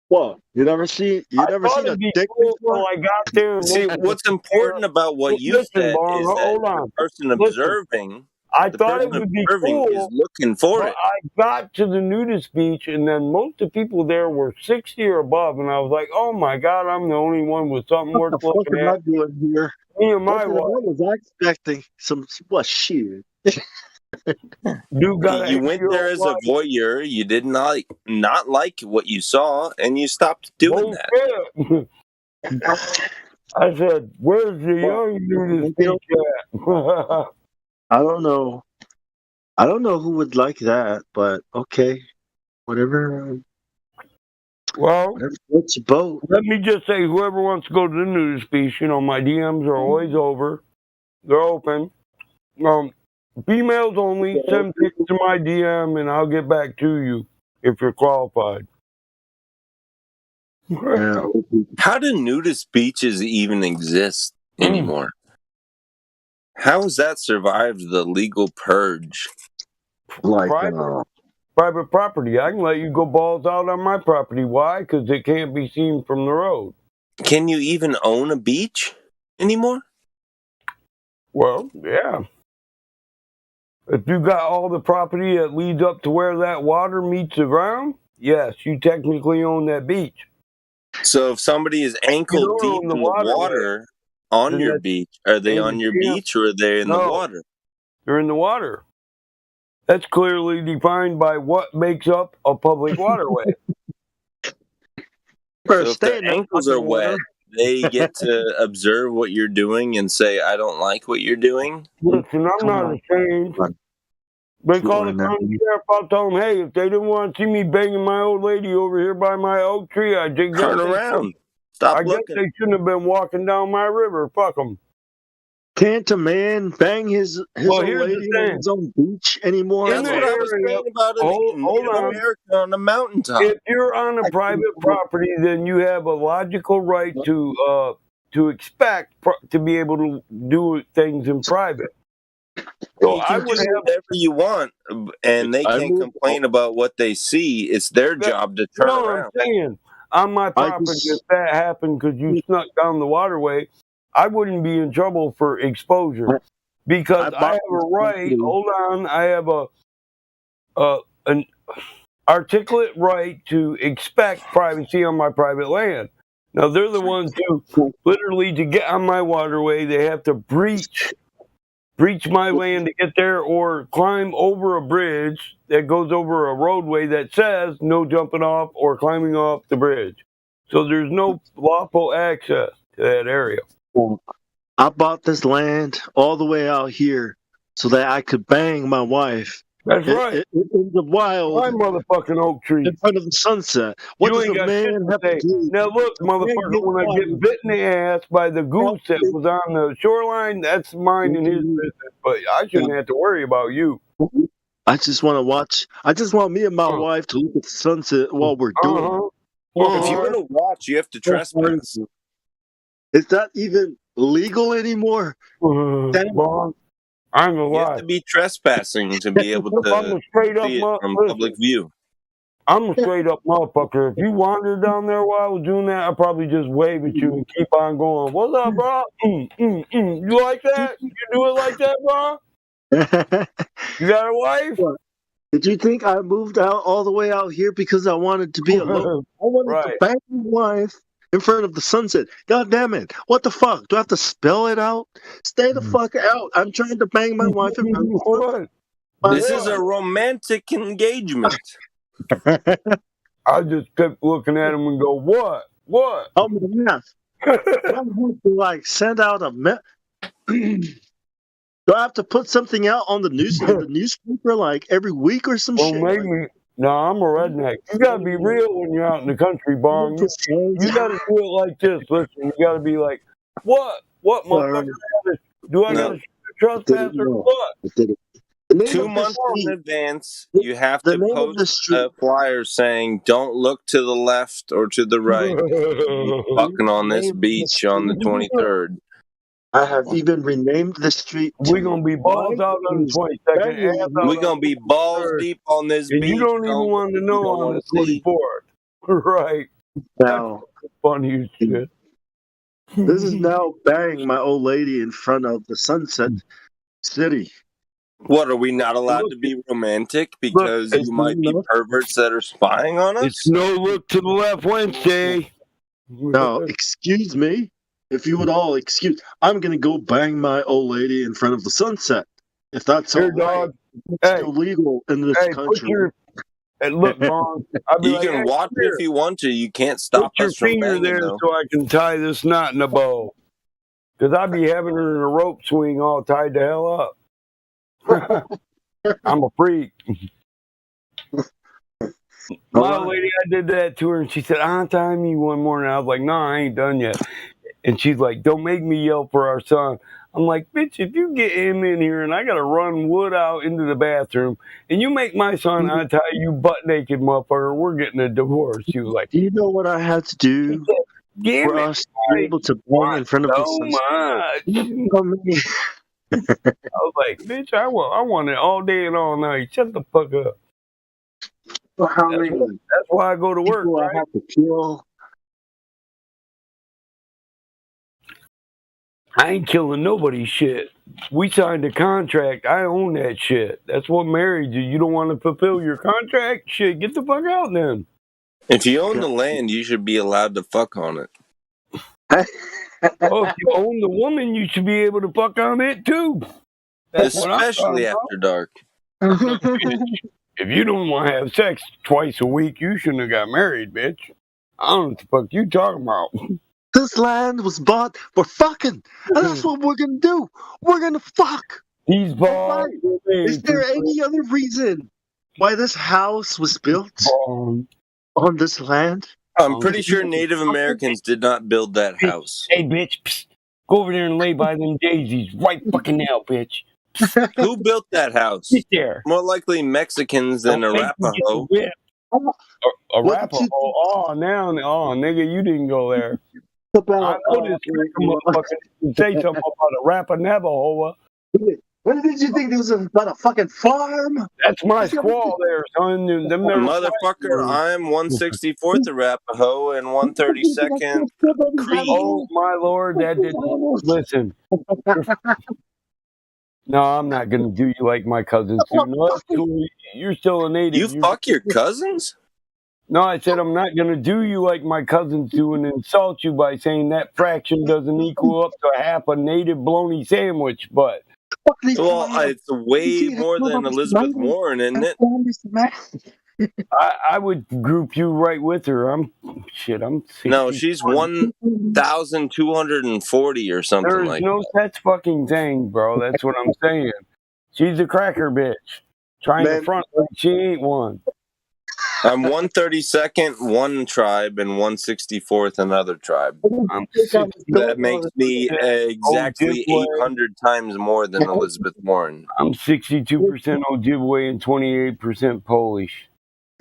Speaker 5: what? You never seen a dick before?
Speaker 10: I got there.
Speaker 7: See, what's important about what you
Speaker 10: Listen,
Speaker 7: said
Speaker 10: Bong,
Speaker 7: is
Speaker 10: hold
Speaker 7: that
Speaker 10: on.
Speaker 7: the person
Speaker 10: Listen,
Speaker 7: observing,
Speaker 10: I
Speaker 7: the
Speaker 10: thought it
Speaker 7: person
Speaker 10: would be
Speaker 7: observing
Speaker 10: cool,
Speaker 7: is looking for
Speaker 10: but
Speaker 7: it.
Speaker 10: I got to the nudist beach, and then most of the people there were 60 or above, and I was like, "Oh my God, I'm the only one with something
Speaker 5: What
Speaker 10: worth
Speaker 5: the fuck
Speaker 10: looking
Speaker 5: am I
Speaker 10: at."
Speaker 5: doing here?
Speaker 10: Me and my
Speaker 5: What
Speaker 10: wife.
Speaker 5: was I expecting? Some what shit?
Speaker 10: You got
Speaker 7: You went there as a voyeur. You did not like what you saw, and you stopped doing that.
Speaker 10: I said, "Where's the young nudist beach at?"
Speaker 5: I don't know. I don't know who would like that, but okay, whatever.
Speaker 10: Well,
Speaker 5: What's your boat?
Speaker 10: let me just say, whoever wants to go to the nudist beach, you know, my DMs are always over. They're open. Females only. Send pics to my DM, and I'll get back to you if you're qualified.
Speaker 7: How do nudist beaches even exist anymore? How has that survived the legal purge?
Speaker 10: Private property. I can let you go balls out on my property. Why? Because it can't be seen from the road.
Speaker 7: Can you even own a beach anymore?
Speaker 10: Well, yeah. If you got all the property that leads up to where that water meets the ground, yes, you technically own that beach.
Speaker 7: So if somebody is ankle deep in the water on your beach, are they on your beach or are they in the water?
Speaker 10: They're in the water. That's clearly defined by what makes up a public waterway.
Speaker 7: So if their ankles are wet, they get to observe what you're doing and say, "I don't like what you're doing."
Speaker 10: Listen, I'm not ashamed. They call the county sheriff. I'll tell them, hey, if they didn't want to see me banging my old lady over here by my oak tree, I think
Speaker 7: Turn around. Stop
Speaker 10: I
Speaker 7: looking.
Speaker 10: guess they shouldn't have been walking down my river. Fuck them.
Speaker 5: Can't a man bang his old lady on his own beach anymore?
Speaker 7: That's what I was saying about in Native America on the mountaintop.
Speaker 10: If you're on a private property, then you have a logical right to expect to be able to do things in private. So
Speaker 7: You can do whatever you want, and they can't complain about what they see. It's their job to turn around.
Speaker 10: I'm saying on my property, if that happened because you snuck down the waterway, I wouldn't be in trouble for exposure because I have a right. Hold on, I have an articulate right to expect privacy on my private land. Now they're the ones who literally to get on my waterway, they have to breach my land to get there or climb over a bridge that goes over a roadway that says no jumping off or climbing off the bridge. So there's no lawful access to that area.
Speaker 5: I bought this land all the way out here so that I could bang my wife.
Speaker 10: That's right.
Speaker 5: In the wild.
Speaker 10: My motherfucking oak tree.
Speaker 5: In front of the sunset. What does a man have to do?
Speaker 10: Now look, motherfucker, when I get bit in the ass by the goose that was on the shoreline, that's mine and his business. But I shouldn't have to worry about you.
Speaker 5: I just want to watch. I just want me and my wife to look at the sunset while we're doing it.
Speaker 7: If you're gonna watch, you have to trespass.
Speaker 5: Is that even legal anymore?
Speaker 10: I'm gonna
Speaker 7: You have to be trespassing to be able to see it from public view.
Speaker 10: I'm a straight up motherfucker. If you wandered down there while I was doing that, I'd probably just wave at you and keep on going. What's up, bro? You like that? You do it like that, bro? You got a wife?
Speaker 5: Did you think I moved out all the way out here because I wanted to be alone? I wanted to bang my wife in front of the sunset. God damn it. What the fuck? Do I have to spell it out? Stay the fuck out. I'm trying to bang my wife in front of the sunset.
Speaker 7: This is a romantic engagement.
Speaker 10: I just kept looking at him and go, what? What?
Speaker 5: Oh my God. Do I have to like send out a Do I have to put something out on the newspaper like every week or some shit?
Speaker 10: Maybe. No, I'm a redneck. You gotta be real when you're out in the country, Bong. You gotta do it like this. Listen, you gotta be like, what? What, motherfucker? Do I gotta shoot a trespasser or what?
Speaker 7: 2 months in advance, you have to post a flyer saying, don't look to the left or to the right. Fucking on this beach on the 23rd.
Speaker 5: I have even renamed the street.
Speaker 10: We're going to be balls out on the 22nd.
Speaker 7: We're going to be balls deep on this beach.
Speaker 10: You don't even want to know on the 24th. Right.
Speaker 5: Now,
Speaker 10: funny as shit.
Speaker 5: This is now burying my old lady in front of the Sunset City.
Speaker 7: What, are we not allowed to be romantic because you might be perverts that are spying on us?
Speaker 10: It's no look to the left Wednesday.
Speaker 5: No, excuse me. If you would all excuse, I'm going to go bang my old lady in front of the sunset. If that's all right. It's illegal in this country.
Speaker 10: Look, Mom,
Speaker 7: you can watch it if you want to. You can't stop
Speaker 10: Put
Speaker 7: us from
Speaker 10: your finger
Speaker 7: banging,
Speaker 10: there
Speaker 7: though.
Speaker 10: so I can tie this knot in a bow. Because I'd be having her in a rope swing all tied the hell up. I'm a freak. My old lady, I did that to her, and she said, untie me one morning. I was like, no, I ain't done yet. And she's like, don't make me yell for our son. I'm like, bitch, if you get him in here and I got to run wood out into the bathroom and you make my son untie you butt naked, motherfucker, we're getting a divorce. She was like,
Speaker 5: do you know what I had to do for us to be able to bang in front of the sunset?
Speaker 10: I was like, bitch, I want it all day and all night. Shut the fuck up.
Speaker 5: Well, how many?
Speaker 10: That's why I go to work.
Speaker 5: I have to kill.
Speaker 10: I ain't killing nobody's shit. We signed a contract. I own that shit. That's what married you. You don't want to fulfill your contract? Shit, get the fuck out then.
Speaker 7: If you own the land, you should be allowed to fuck on it.
Speaker 10: Oh, if you own the woman, you should be able to fuck on it too. That's
Speaker 7: Especially after dark.
Speaker 10: If you don't want to have sex twice a week, you shouldn't have got married, bitch. I don't know what the fuck you talking about.
Speaker 5: This land was bought for fucking, and that's what we're gonna do. We're gonna fuck.
Speaker 10: These balls.
Speaker 5: Is there any other reason why this house was built on this land?
Speaker 7: I'm pretty sure Native Americans did not build that house.
Speaker 10: Hey, bitch, psst, go over there and lay by them daisies right fucking now, bitch.
Speaker 7: Who built that house?
Speaker 10: Sit there.
Speaker 7: More likely Mexicans than Arapaho.
Speaker 10: Arapaho? Oh, nigga, you didn't go there. I know this motherfucker say something about Arapaho.
Speaker 5: What did you think this was about a fucking farm?
Speaker 10: That's my squaw there, son. Them
Speaker 7: Motherfucker, I'm 164th Arapaho and 132nd Cree.
Speaker 10: Oh, my lord, that didn't... Listen. No, I'm not going to do you like my cousins do. No, that's cool. You're still a native.
Speaker 7: You fuck your cousins?
Speaker 10: No, I said I'm not going to do you like my cousins do and insult you by saying that fraction doesn't equal up to half a native bologna sandwich, but...
Speaker 7: Well, it's way more than Elizabeth Warren, isn't it?
Speaker 10: I would group you right with her. I'm 60.
Speaker 7: No, she's 1,240 or something
Speaker 10: There's
Speaker 7: like
Speaker 10: no such fucking thing, bro. That's what I'm saying. She's a cracker bitch. Trying to front like she ain't one.
Speaker 7: I'm 132nd, one tribe, and 164th, another tribe. That makes me exactly 800 times more than Elizabeth Warren.
Speaker 10: I'm 62% Ojibwe and 28% Polish.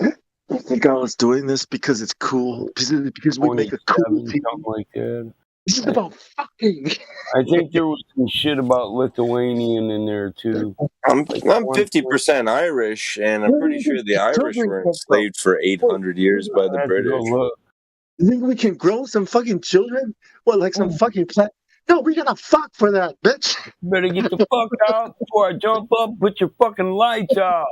Speaker 5: I think I was doing this because it's cool. Because we make a cool
Speaker 10: something like that.
Speaker 14: This is about fucking.
Speaker 10: I think there was some shit about Lithuanian in there too.
Speaker 7: I'm
Speaker 10: Like
Speaker 7: 50% Irish, and I'm pretty sure the Irish were enslaved for 800 years by the
Speaker 10: I have to go
Speaker 7: British.
Speaker 10: look.
Speaker 14: You think we can grow some fucking children? What, like some fucking plant? No, we gotta fuck for that, bitch.
Speaker 10: Better get the fuck out before I jump up. Put your fucking lights out.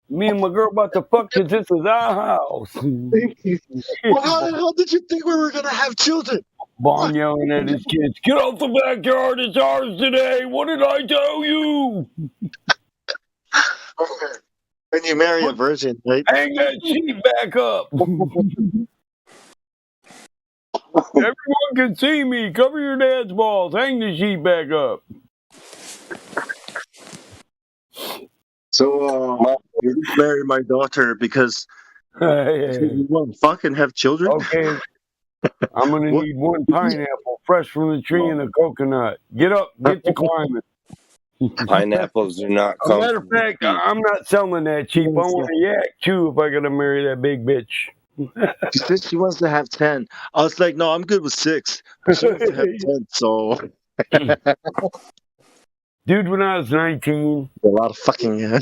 Speaker 10: Me and my girl about to fuck because this is our house.
Speaker 14: Well, how the hell did you think we were gonna have children?
Speaker 10: Bond yelling at his kids, "Get off the backyard, it's ours today. What did I tell you?"
Speaker 14: When you marry a virgin, right?
Speaker 10: Hang that sheet back up. Everyone can see me. Cover your dad's balls. Hang the sheet back up.
Speaker 14: So, you didn't marry my daughter because you want to fucking have children?
Speaker 10: Okay. I'm going to need one pineapple fresh from the tree and a coconut. Get up. Get to climbing.
Speaker 7: Pineapples do not
Speaker 10: As a
Speaker 7: come.
Speaker 10: matter of fact, I'm not selling that cheap. I want a yak too if I got to marry that big bitch.
Speaker 14: She said she wants to have 10. I was like, no, I'm good with 6. But she wants to have 10, so.
Speaker 10: Dude, when I was 19,
Speaker 14: a lot of fucking.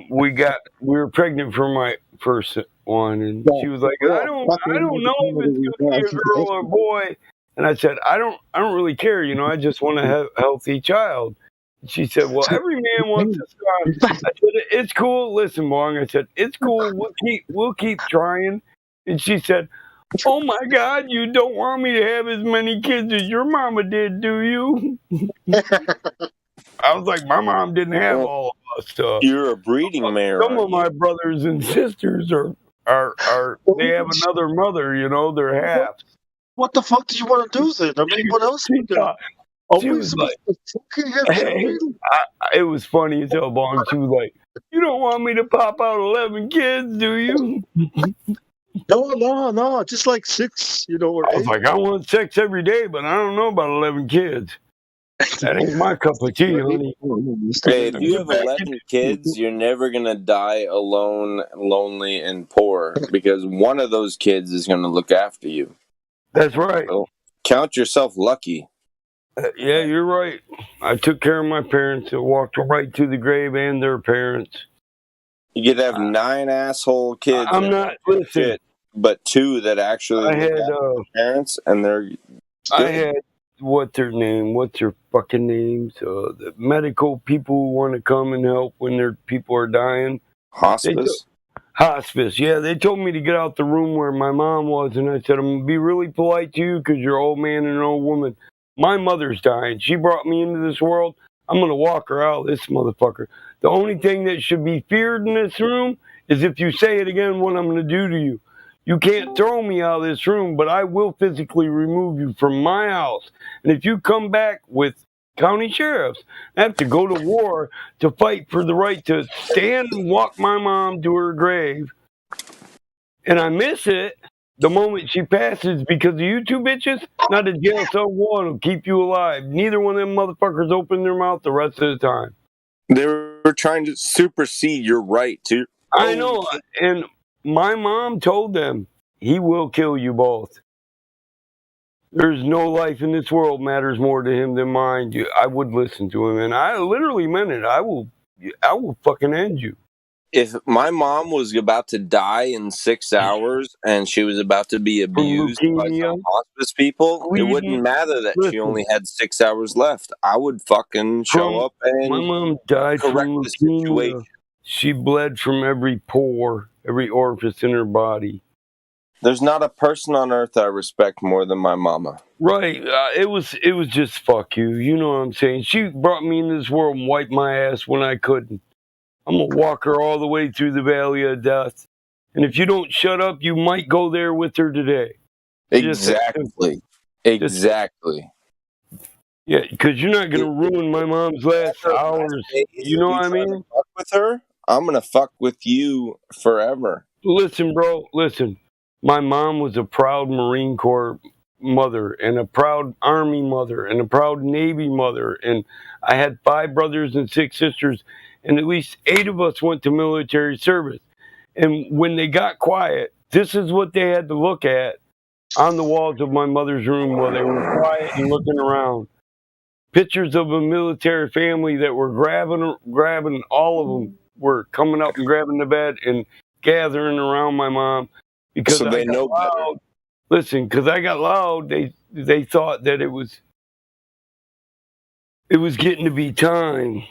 Speaker 10: We were pregnant for my first one, and she was like, I don't know if it's gonna be a girl or a boy. And I said, I don't really care, I just want to have a healthy child. And she said, well, every man wants a son. I said, it's cool. Listen, Bong, I said, it's cool. We'll keep trying. And she said, oh my God, you don't want me to have as many kids as your mama did, do you? I was like, my mom didn't have all of us stuff.
Speaker 7: You're a breeding mare.
Speaker 10: Some of my brothers and sisters are they have another mother, they're halves.
Speaker 14: What the fuck do you want to do then? I mean, what else?
Speaker 10: She was like, it was funny as hell, Bong. She was like, you don't want me to pop out 11 kids, do you?
Speaker 14: No, just like 6, or
Speaker 10: I was
Speaker 14: 8.
Speaker 10: like, I want 6 every day, but I don't know about 11 kids. That ain't my cup of tea, honey.
Speaker 7: Hey, if you have 11 kids, you're never going to die alone, lonely, and poor because one of those kids is going to look after you.
Speaker 10: That's right.
Speaker 7: So count yourself lucky.
Speaker 10: Yeah, you're right. I took care of my parents and walked right to the grave and their parents.
Speaker 7: You could have 9 asshole kids.
Speaker 10: I'm not, listen.
Speaker 7: But 2 that actually
Speaker 10: I had,
Speaker 7: look after their parents, and they're good.
Speaker 10: I had, what's their fucking names? The medical people who want to come and help when their people are dying.
Speaker 7: Hospice?
Speaker 10: Hospice, yeah. They told me to get out the room where my mom was, and I said, I'm going to be really polite to you because you're an old man and an old woman. My mother's dying. She brought me into this world. I'm going to walk her out, this motherfucker. The only thing that should be feared in this room is if you say it again, what I'm going to do to you. You can't throw me out of this room, but I will physically remove you from my house. And if you come back with county sheriffs, I have to go to war to fight for the right to stand and walk my mom to her grave. And I miss it the moment she passes because of you two bitches. Not a jail cell one will keep you alive. Neither one of them motherfuckers open their mouth the rest of the time.
Speaker 7: They were trying to supersede your right to.
Speaker 10: I know, and my mom told them, he will kill you both. There's no life in this world matters more to him than mine. I would listen to him, and I literally meant it. I will fucking end you.
Speaker 7: If my mom was about to die in 6 hours and she was about to be abused by some hospice people, it wouldn't matter that she only had 6 hours left. I would fucking show up and
Speaker 10: my mom died from
Speaker 7: correct the
Speaker 10: leukemia.
Speaker 7: situation.
Speaker 10: She bled from every pore, every orifice in her body.
Speaker 7: There's not a person on earth I respect more than my mama.
Speaker 10: Right. It was just fuck you. You know what I'm saying? She brought me into this world and wiped my ass when I couldn't. I'm going to walk her all the way through the valley of death. And if you don't shut up, you might go there with her today.
Speaker 7: Exactly. Exactly.
Speaker 10: Yeah, because you're not going to ruin my mom's last hours. You know what I mean?
Speaker 7: Fuck with her, I'm going to fuck with you forever.
Speaker 10: Listen, bro, listen. My mom was a proud Marine Corps mother and a proud Army mother and a proud Navy mother. And I had 5 brothers and 6 sisters, and at least 8 of us went to military service. And when they got quiet, this is what they had to look at on the walls of my mother's room while they were quiet and looking around. Pictures of a military family that were grabbing all of them were coming up and grabbing the bed and gathering around my mom because
Speaker 7: So
Speaker 10: I
Speaker 7: they
Speaker 10: got
Speaker 7: know
Speaker 10: loud.
Speaker 7: better.
Speaker 10: Listen, because I got loud, they thought that it was getting to be time.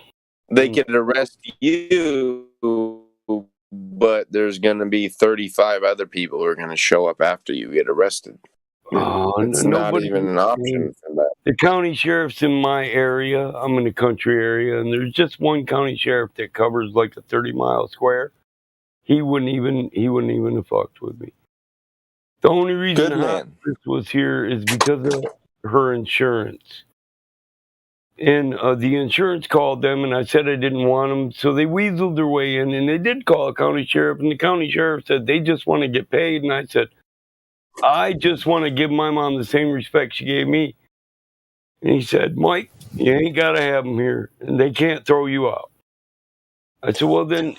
Speaker 7: They could arrest you, but there's going to be 35 other people who are going to show up after you get arrested. It's not
Speaker 10: Nobody.
Speaker 7: even an option for that.
Speaker 10: The county sheriff's in my area. I'm in the country area, and there's just one county sheriff that covers like a 30-mile square. He wouldn't even have fucked with me. The only reason
Speaker 7: Good man.
Speaker 10: Hospice was here is because of her insurance. And the insurance called them, and I said I didn't want them, so they weaseled their way in, and they did call a county sheriff, and the county sheriff said they just want to get paid, and I said, I just want to give my mom the same respect she gave me. And he said, Mike, you ain't got to have them here, and they can't throw you out. I said, well, then,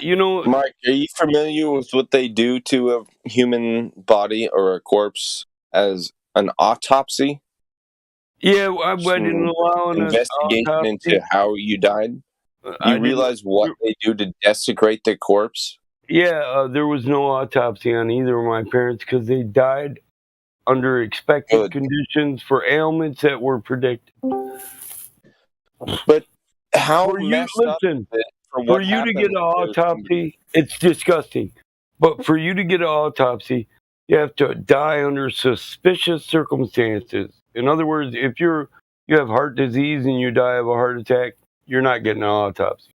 Speaker 7: Mike, are you familiar with what they do to a human body or a corpse as an autopsy?
Speaker 10: Yeah, I didn't allow an
Speaker 7: investigation
Speaker 10: autopsy.
Speaker 7: into how you died. You realize what they do to desecrate the corpse?
Speaker 10: Yeah, there was no autopsy on either of my parents because they died under expected conditions for ailments that were predicted.
Speaker 7: But how
Speaker 10: for you,
Speaker 7: messed up is it
Speaker 10: for you to get an autopsy, it's disgusting. But for you to get an autopsy, you have to die under suspicious circumstances. In other words, if you have heart disease and you die of a heart attack, you're not getting an autopsy.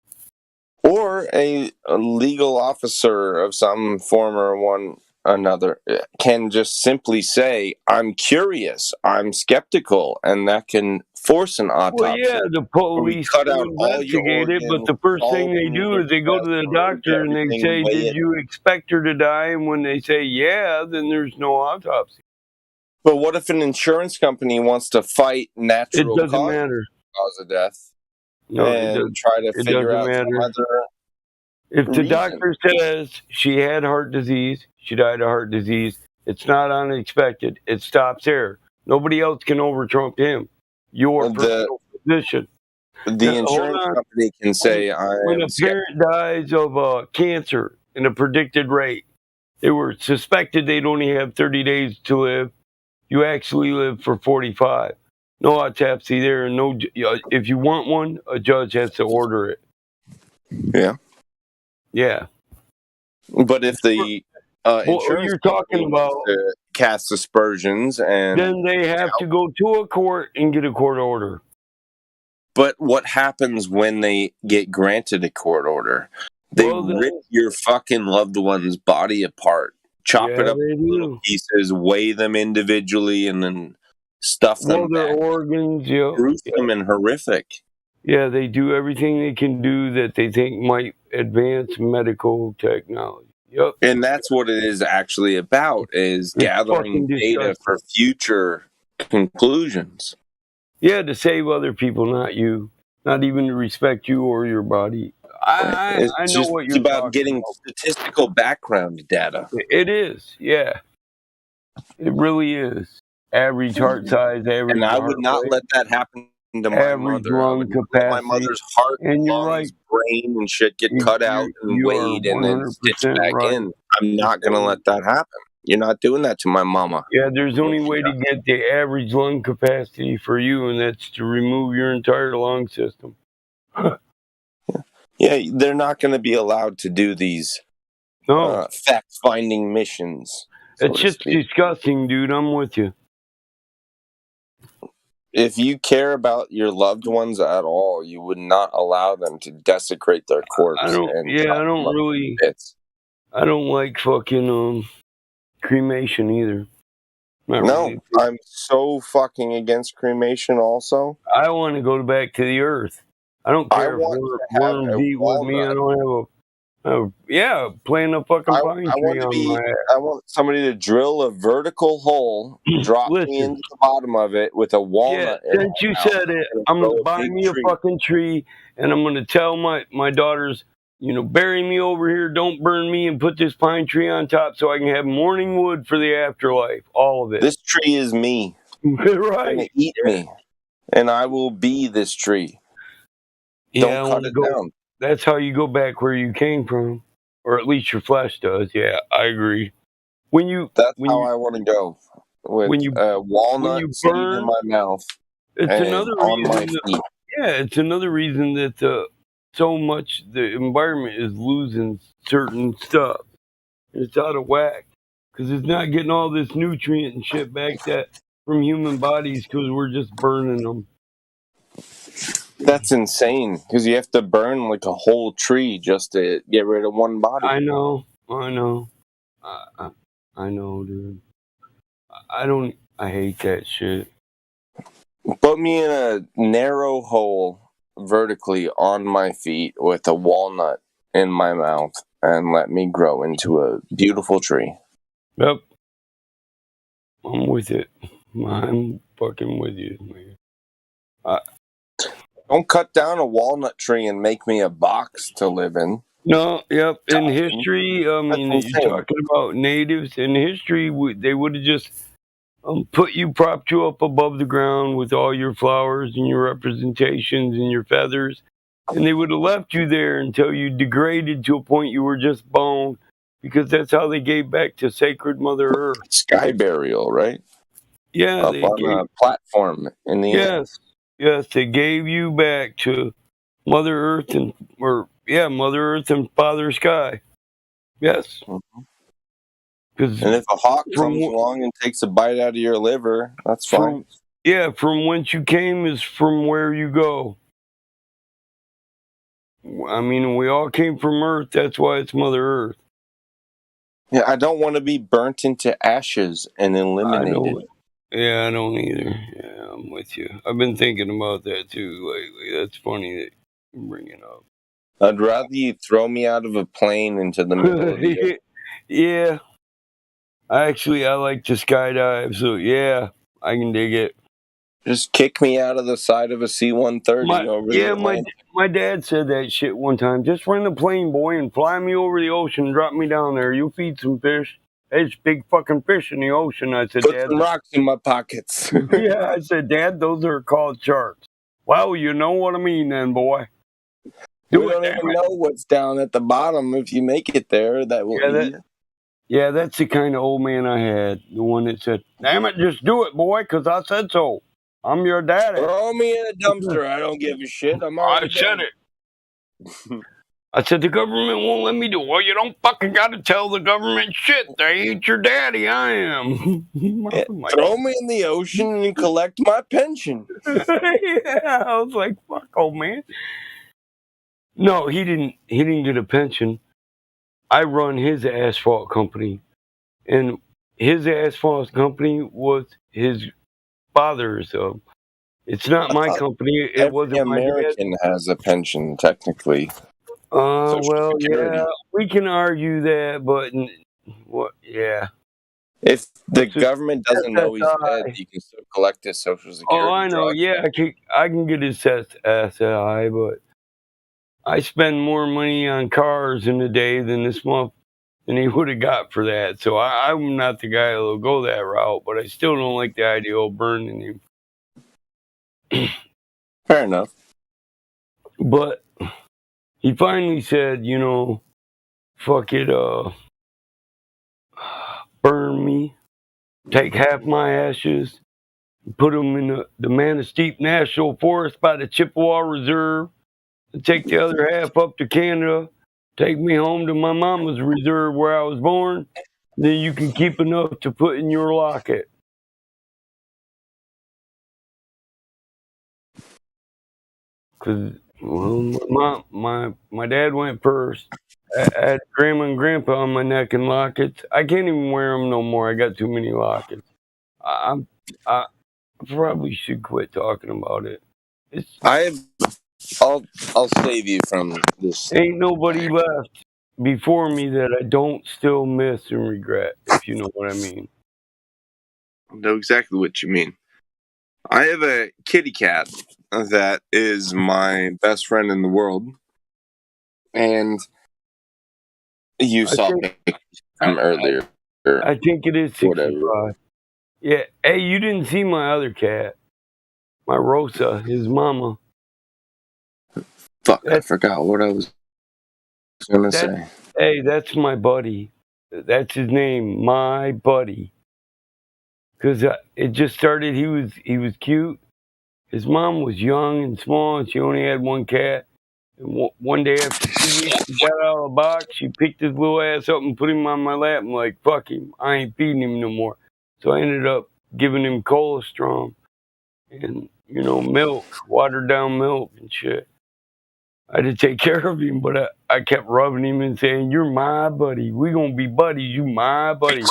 Speaker 7: Or a legal officer of some form or one another can just simply say, I'm curious, I'm skeptical, and that can force an autopsy.
Speaker 10: Well, yeah, the police
Speaker 7: cut
Speaker 10: can
Speaker 7: out all your
Speaker 10: investigate it, but the first thing they do is they go to the doctor and they say, did you expect her to die? And when they say, yeah, then there's no autopsy.
Speaker 7: But what if an insurance company wants to fight natural
Speaker 10: It doesn't matter.
Speaker 7: Cause of death?
Speaker 10: No,
Speaker 7: and try to figure out some other
Speaker 10: If the
Speaker 7: reason.
Speaker 10: doctor says she had heart disease, she died of heart disease, it's not unexpected. It stops there. Nobody else can overtrump him. Your personal physician.
Speaker 7: The insurance company can say,
Speaker 10: when a parent dies of cancer in a predicted rate, they were suspected they'd only have 30 days to live. You actually live for 45. No autopsy there, and no. If you want one, a judge has to order it.
Speaker 7: Yeah.
Speaker 10: Yeah.
Speaker 7: But if the insurance
Speaker 10: you're talking about
Speaker 7: cast aspersions, and
Speaker 10: then they have to go to a court and get a court order.
Speaker 7: But what happens when they get granted a court order? They rip your fucking loved one's body apart, chop it up into little pieces, weigh them individually, and then stuff them
Speaker 10: their
Speaker 7: back.
Speaker 10: Organs,
Speaker 7: gruesome and horrific.
Speaker 10: Yeah, they do everything they can do that they think might advance medical technology. Yep.
Speaker 7: And that's what it is actually about, is gathering data for future conclusions.
Speaker 10: Yeah, to save other people, not you. Not even to respect you or your body. I know what you're
Speaker 7: about getting statistical background data.
Speaker 10: It is, yeah. It really is. Average heart size, average
Speaker 7: and I would not let that happen to my mother. I would let my mother's heart, and lungs, brain, and shit get cut out and weighed and then stitched back in. I'm not going to let that happen. You're not doing that to my mama.
Speaker 10: Yeah, there's only way to get the average lung capacity for you, and that's to remove your entire lung system.
Speaker 7: Yeah, they're not going to be allowed to do these fact-finding missions.
Speaker 10: It's just disgusting, dude. I'm with you.
Speaker 7: If you care about your loved ones at all, you would not allow them to desecrate their corpse.
Speaker 10: I don't like fucking cremation either.
Speaker 7: Really. I'm so fucking against cremation also.
Speaker 10: I want to go back to the earth. I don't care if worms eat with me. I don't have plant a fucking pine tree on my ass.
Speaker 7: I want somebody to drill a vertical hole, drop me into the bottom of it with a walnut.
Speaker 10: Yeah, since you said it, I'm going to buy me a fucking tree, and I'm going to tell my daughters, bury me over here, don't burn me, and put this pine tree on top so I can have morning wood for the afterlife. All of it.
Speaker 7: This tree is me.
Speaker 10: Right.
Speaker 7: Gonna eat me, and I will be this tree.
Speaker 10: Yeah,
Speaker 7: Don't cut it down.
Speaker 10: That's how you go back where you came from, or at least your flesh does. Yeah, I agree.
Speaker 7: That's how I want to go, with a walnut seed in my mouth
Speaker 10: it's
Speaker 7: and
Speaker 10: another
Speaker 7: on my
Speaker 10: reason.
Speaker 7: feet.
Speaker 10: It's another reason that so much the environment is losing certain stuff. It's out of whack because it's not getting all this nutrient and shit back from human bodies because we're just burning them.
Speaker 7: That's insane because you have to burn like a whole tree just to get rid of one body.
Speaker 10: I know, I know, dude. I hate that shit.
Speaker 7: Put me in a narrow hole vertically on my feet with a walnut in my mouth and let me grow into a beautiful tree.
Speaker 10: Yep. I'm with it. I'm fucking with you, man.
Speaker 7: Don't cut down a walnut tree and make me a box to live in.
Speaker 10: No, yep. In history,
Speaker 7: That's
Speaker 10: you're
Speaker 7: insane.
Speaker 10: talking about natives. In history, they would have just propped you up above the ground with all your flowers and your representations and your feathers, and they would have left you there until you degraded to a point you were just bone, because that's how they gave back to sacred Mother Earth.
Speaker 7: Sky burial, right?
Speaker 10: Yeah,
Speaker 7: Up on a platform in the air.
Speaker 10: Yes, they gave you back to Mother Earth Mother Earth and Father Sky. Yes.
Speaker 7: And if a hawk comes along and takes a bite out of your liver, that's fine.
Speaker 10: From whence you came is from where you go. I mean, we all came from Earth. That's why it's Mother Earth.
Speaker 7: Yeah, I don't want to be burnt into ashes and eliminated.
Speaker 10: I don't either. Yeah, I'm with you. I've been thinking about that too lately. That's funny that you bring it up.
Speaker 7: I'd rather you throw me out of a plane into the middle of the earth.
Speaker 10: Yeah. I like to skydive, so yeah, I can dig it.
Speaker 7: Just kick me out of the side of a C-130 over the Atlantic.
Speaker 10: My dad said that shit one time. Just rent a plane, boy, and fly me over the ocean and drop me down there. You'll feed some fish. There's big fucking fish in the ocean. I said,
Speaker 7: Put
Speaker 10: Dad,
Speaker 7: some rocks in my pockets.
Speaker 10: Yeah, I said, Dad, those are called sharks. Well, you know what I mean then, boy.
Speaker 7: We don't even know what's down at the bottom. If you make it there, that will eat you.
Speaker 10: Yeah, that's the kind of old man I had. The one that said, damn it, just do it, boy, because I said so. I'm your daddy.
Speaker 7: Throw me in a dumpster. I don't give a shit.
Speaker 10: I said it. I said, the government won't let me do it. Well, you don't fucking got to tell the government shit. They ain't your daddy. I am.
Speaker 7: Throw me in the ocean and collect my pension.
Speaker 10: Yeah, I was like, fuck, old man. No, he didn't get a pension. I run his asphalt company. And his asphalt company was his father's. It's not my company. It wasn't my dad.
Speaker 7: American has a pension, technically.
Speaker 10: Well, yeah, we can argue that, but yeah.
Speaker 7: If the government doesn't know he's dead, you can still collect his Social Security.
Speaker 10: Oh, I know. Yeah, I can get his SSI, but I spend more money on cars in a day than this month than he would have got for that. So I'm not the guy that'll go that route, but I still don't like the idea of burning him.
Speaker 7: Fair enough.
Speaker 10: But he finally said, fuck it, burn me, take half my ashes, put them in the Manistee National Forest by the Chippewa Reserve, and take the other half up to Canada, take me home to my mama's reserve where I was born, then you can keep enough to put in your locket. Because, well, my dad went first. I had grandma and grandpa on my neck and lockets. I can't even wear them no more. I got too many lockets. I probably should quit talking about it.
Speaker 7: I'll save you from this.
Speaker 10: Ain't nobody left before me that I don't still miss and regret, if you know what I mean.
Speaker 7: I know exactly what you mean. I have a kitty cat that is my best friend in the world. and you
Speaker 10: I
Speaker 7: saw
Speaker 10: think
Speaker 7: pictures from earlier.
Speaker 10: I think it is
Speaker 7: Whatever.
Speaker 10: 65. Yeah. Hey, you didn't see my other cat, my Rosa, his mama.
Speaker 7: Fuck, I forgot what I was gonna say.
Speaker 10: Hey, that's my buddy. That's his name, my buddy. Because it just started. He was cute. His mom was young and small, and she only had one cat. And one day after 2 weeks, he got out of the box. She picked his little ass up and put him on my lap. I'm like, fuck him. I ain't feeding him no more. So I ended up giving him colostrum and, milk, watered down milk and shit. I had to take care of him, but I kept rubbing him and saying, you're my buddy. We gonna be buddies. You my buddy.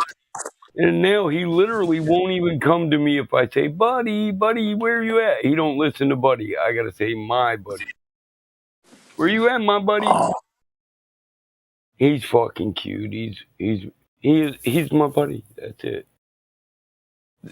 Speaker 10: And now he literally won't even come to me if I say, buddy, where you at? He don't listen to buddy. I gotta say, my buddy. Where you at, my buddy? He's fucking cute. He's my buddy. That's it.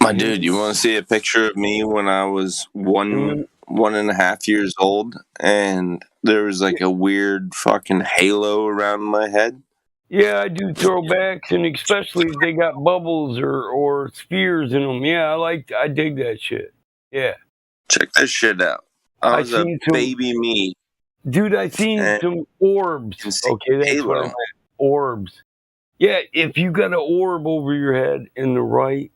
Speaker 7: My dude, you want to see a picture of me when I was 1.5 years old, and there was like a weird fucking halo around my head?
Speaker 10: Yeah, I do throwbacks, and especially if they got bubbles or spheres in them. Yeah, I dig that shit. Yeah.
Speaker 7: Check this shit out. I was a baby me.
Speaker 10: Dude, I seen some orbs. Okay, that's what I meant. Orbs. Yeah, if you got an orb over your head in the right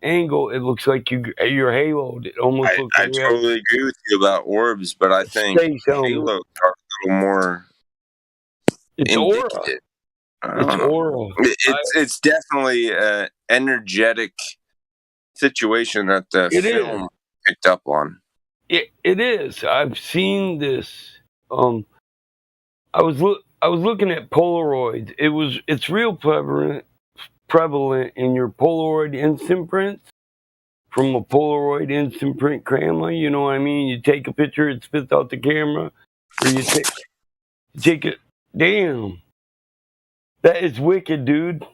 Speaker 10: angle, it looks like you're haloed. It almost looks
Speaker 7: I
Speaker 10: like
Speaker 7: totally agree with you about orbs, but I think halos are a little more indicative.
Speaker 10: It's aura.
Speaker 7: It's definitely an energetic situation that the film picked up on.
Speaker 10: It is. I've seen this. I was looking at Polaroids. It's real prevalent in your Polaroid instant prints from a Polaroid instant print camera. You know what I mean? You take a picture, it spits out the camera, or you take it. Damn, that is wicked, dude.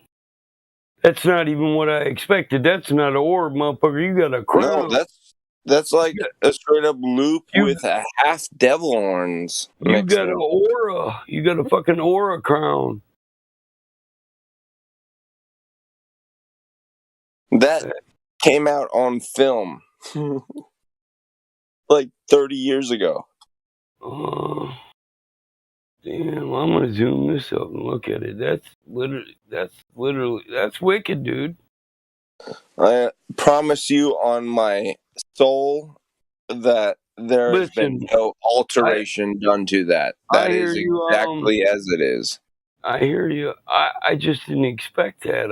Speaker 10: That's not even what I expected. That's not an orb, motherfucker. You got a crown.
Speaker 7: No, that's like a straight up loop with a half devil horns.
Speaker 10: You got an aura. You got a fucking aura crown.
Speaker 7: That came out on film like 30 years ago.
Speaker 10: Damn, I'm gonna zoom this up and look at it. That's wicked, dude.
Speaker 7: I promise you on my soul that there has been no alteration done to that. That is exactly as it is.
Speaker 10: I hear you. I just didn't expect that.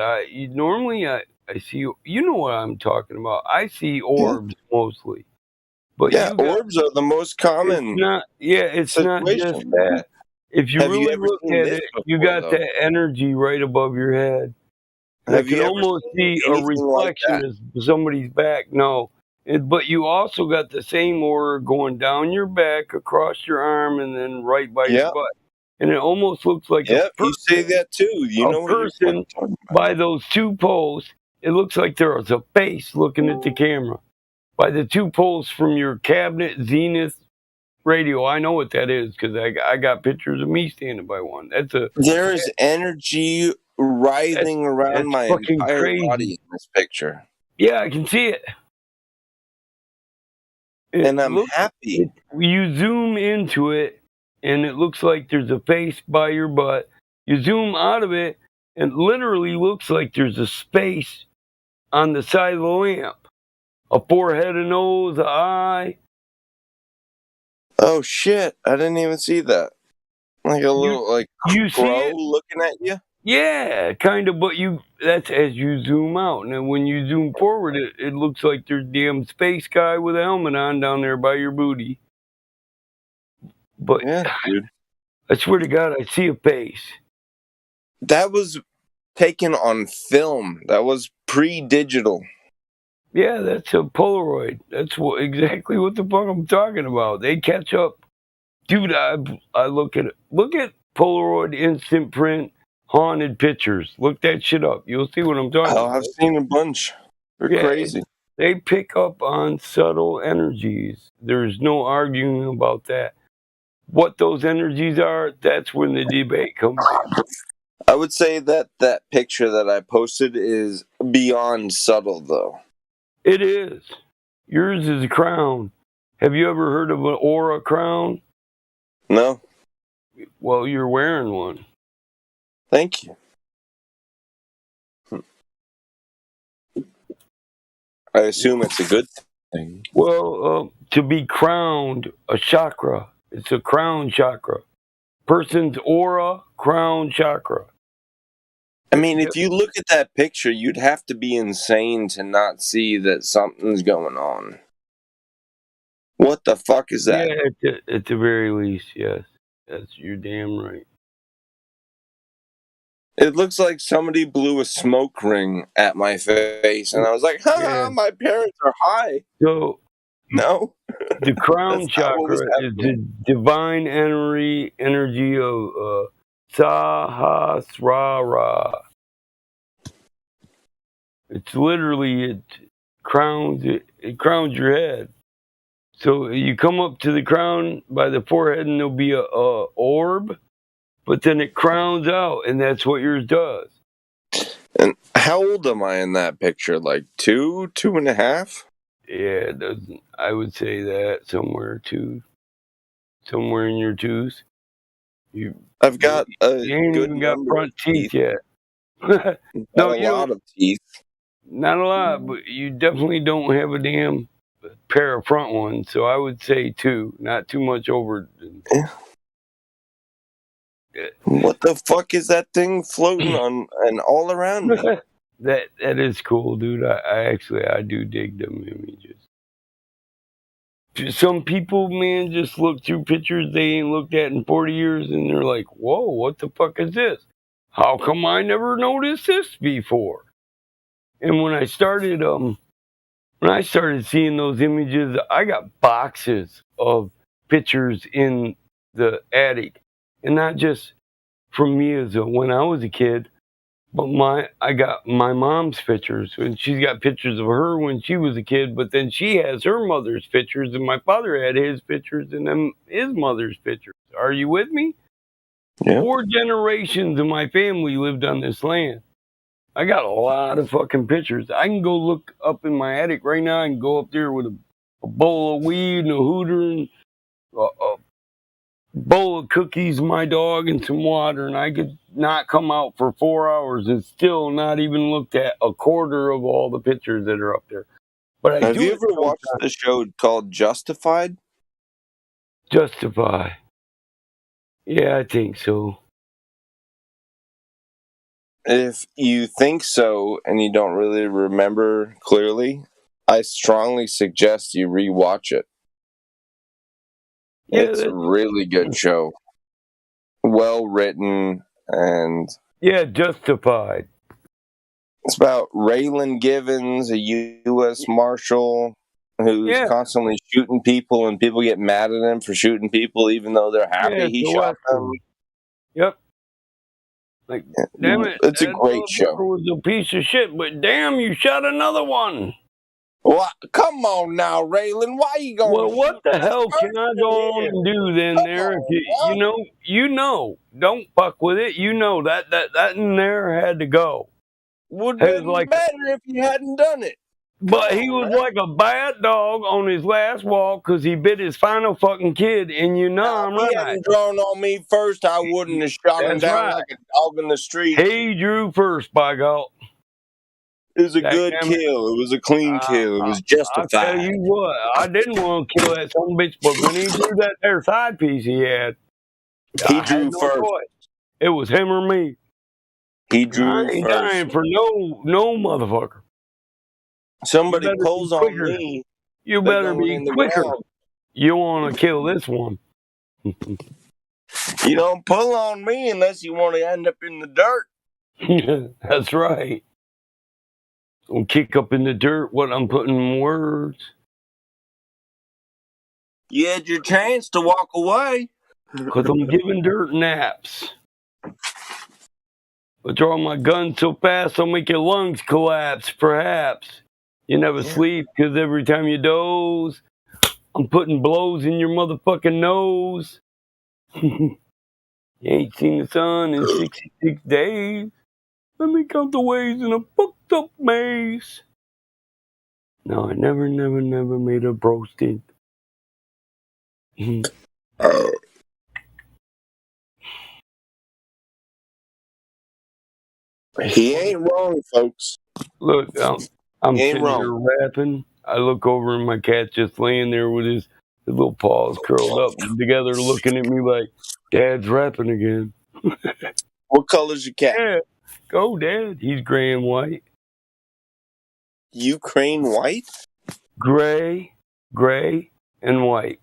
Speaker 10: Normally I see, you know what I'm talking about. I see orbs mostly. But
Speaker 7: orbs are the most common.
Speaker 10: It's not just that. If you really look at it, you got that energy right above your head. I can almost see a reflection of somebody's back. No. But you also got the same aura going down your back, across your arm, and then right by your butt. And it almost looks like a person,
Speaker 7: you say that too. You know what
Speaker 10: person by those two poles. It looks like there was a face looking at the camera. By the two poles from your cabinet Zenith radio. I know what that is because I got pictures of me standing by one.
Speaker 7: There is energy writhing around my entire body in this picture.
Speaker 10: Yeah, I can see it.
Speaker 7: And I'm happy.
Speaker 10: You zoom into it, and it looks like there's a face by your butt. You zoom out of it, and it literally looks like there's a space on the side of the lamp. A forehead, a nose, an eye.
Speaker 7: Oh shit! I didn't even see that. Like a little
Speaker 10: you see
Speaker 7: crow
Speaker 10: it?
Speaker 7: looking at you.
Speaker 10: Yeah, kind of. But that's as you zoom out, and then when you zoom forward, it looks like there's a damn space guy with a helmet on down there by your booty. But
Speaker 7: dude,
Speaker 10: I swear to God, I see a face.
Speaker 7: That was taken on film. That was pre-digital.
Speaker 10: Yeah, that's a Polaroid. That's exactly what the fuck I'm talking about. They catch up. Dude, I look at Polaroid instant print haunted pictures. Look that shit up. You'll see what I'm talking about.
Speaker 7: I've seen a bunch. They're crazy.
Speaker 10: They pick up on subtle energies. There's no arguing about that. what those energies are, that's when the debate comes in.
Speaker 7: I would say that that picture that I posted is beyond subtle, though.
Speaker 10: It is. Yours is a crown. Have you ever heard of an aura crown?
Speaker 7: No.
Speaker 10: Well, you're wearing one.
Speaker 7: Thank you. I assume it's a good thing.
Speaker 10: Well, to be crowned, a chakra. It's a crown chakra. Person's aura, crown chakra.
Speaker 7: I mean, if you look at that picture, you'd have to be insane to not see that something's going on. What the fuck is that?
Speaker 10: Yeah, at the very least, yes. You're damn right.
Speaker 7: It looks like somebody blew a smoke ring at my face, and I was like,
Speaker 10: Yeah.
Speaker 7: my parents are high.
Speaker 10: So,
Speaker 7: no.
Speaker 10: The crown
Speaker 7: That's not what was
Speaker 10: chakra is the divine energy of Sahasrara. It's literally, it crowns your head. So you come up to the crown by the forehead and there'll be a orb, but then it crowns out, and that's what yours does.
Speaker 7: And how old am I in that picture? Like 2.5?
Speaker 10: Yeah, it doesn't. I would say that somewhere in your twos.
Speaker 7: I've got a
Speaker 10: You ain't
Speaker 7: good
Speaker 10: even got
Speaker 7: number
Speaker 10: front
Speaker 7: of
Speaker 10: teeth yet.
Speaker 7: Not
Speaker 10: No,
Speaker 7: a lot of teeth.
Speaker 10: Not a lot, but you definitely don't have a damn pair of front ones. So I would say 2, not too much over.
Speaker 7: What the fuck is that thing floating on and all around me?
Speaker 10: That is cool, dude. I do dig them images. Some people, man, just look through pictures they ain't looked at in 40 years, and they're like, "Whoa, what the fuck is this? How come I never noticed this before?" And when I started seeing those images, I got boxes of pictures in the attic, and not just from me when I was a kid, but I got my mom's pictures, and she's got pictures of her when she was a kid. But then she has her mother's pictures, and my father had his pictures, and then his mother's pictures. Are you with me?
Speaker 7: Yeah.
Speaker 10: 4 generations of my family lived on this land. I got a lot of fucking pictures. I can go look up in my attic right now. I can go up there with a bowl of weed and a hooter and a bowl of cookies, my dog, and some water, and I could not come out for 4 hours and still not even looked at a quarter of all the pictures that are up there. But
Speaker 7: Have you ever watched the show called Justified?
Speaker 10: Justify? Yeah, I think so.
Speaker 7: If you think so and you don't really remember clearly, I strongly suggest you rewatch it.
Speaker 10: Yeah,
Speaker 7: it's a really good show. Well written, and
Speaker 10: yeah, Justified.
Speaker 7: It's about Raylan Givens, a U.S. Marshal who's constantly shooting people, and people get mad at him for shooting people even though they're happy he shot them.
Speaker 10: Yep. Like, damn it.
Speaker 7: It's a great show.
Speaker 10: Was a piece of shit, but damn, you shot another one.
Speaker 7: What? Come on now, Raylan. Why you going?
Speaker 10: Well, what the hell can I go on and do then? There, if you know, don't fuck with it. You know that in there had to go.
Speaker 7: Would have been better if you hadn't done it.
Speaker 10: But he was like a bad dog on his last walk because he bit his final fucking kid, and you know I'm right.
Speaker 7: If he hadn't drawn on me first, I wouldn't have shot him
Speaker 10: That's
Speaker 7: down
Speaker 10: right.
Speaker 7: like a dog in the street.
Speaker 10: He drew first, by God.
Speaker 7: It was a good kill. It was a clean kill. It was justified.
Speaker 10: I'll tell you what, I didn't want to kill that son of a bitch, but when he drew that there side piece he had,
Speaker 7: He
Speaker 10: I
Speaker 7: drew
Speaker 10: had no
Speaker 7: first.
Speaker 10: choice. It was him or me.
Speaker 7: He drew
Speaker 10: I ain't
Speaker 7: first.
Speaker 10: dying for no motherfucker.
Speaker 7: Somebody
Speaker 10: You better
Speaker 7: pulls
Speaker 10: be
Speaker 7: on
Speaker 10: quicker.
Speaker 7: me.
Speaker 10: You
Speaker 7: they're
Speaker 10: better
Speaker 7: going
Speaker 10: be
Speaker 7: in the
Speaker 10: quicker.
Speaker 7: ground.
Speaker 10: You want to kill this one.
Speaker 7: You don't pull on me unless you want to end up in the dirt.
Speaker 10: That's right. I'll kick up in the dirt what I'm putting in words.
Speaker 7: You had your chance to walk away.
Speaker 10: Because I'm giving dirt naps. I draw my gun so fast I'll make your lungs collapse, perhaps. You never sleep because every time you doze, I'm putting blows in your motherfucking nose. You ain't seen the sun in 66 days. Let me count the ways in a booked up maze. No, I never made a roasted.
Speaker 7: He ain't wrong, folks.
Speaker 10: Look, I'm
Speaker 7: He ain't
Speaker 10: sitting here
Speaker 7: wrong.
Speaker 10: rapping. I look over and my cat's just laying there with his little paws curled up together, looking at me like, "Dad's rapping again."
Speaker 7: What color's your cat?
Speaker 10: Yeah, go, Dad. He's gray and white.
Speaker 7: Ukraine white?
Speaker 10: Gray and white.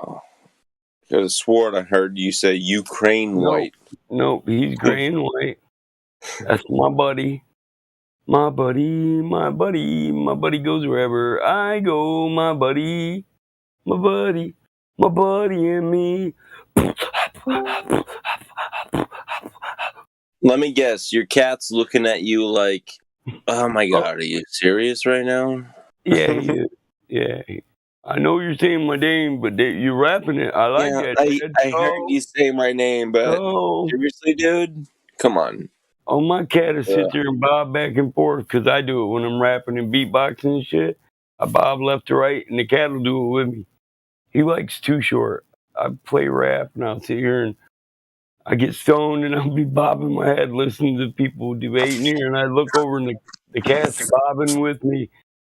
Speaker 7: Could have sworn I heard you say Ukraine white.
Speaker 10: Nope, he's gray and white. That's my buddy. My buddy goes wherever I go. My buddy and me.
Speaker 7: Let me guess, your cat's looking at you like, oh my god, are you serious right now?
Speaker 10: Yeah, he is. Yeah. I know you're saying my name, but you're rapping it. I like
Speaker 7: Yeah,
Speaker 10: that.
Speaker 7: I heard you say my name, but seriously, dude? Come on.
Speaker 10: Oh, my cat will sit there and bob back and forth because I do it when I'm rapping and beatboxing and shit. I bob left to right, and the cat will do it with me. He likes Too Short. I play rap, and I'll sit here and I get stoned, and I'll be bobbing my head listening to people debating here, and I look over, and the cat's bobbing with me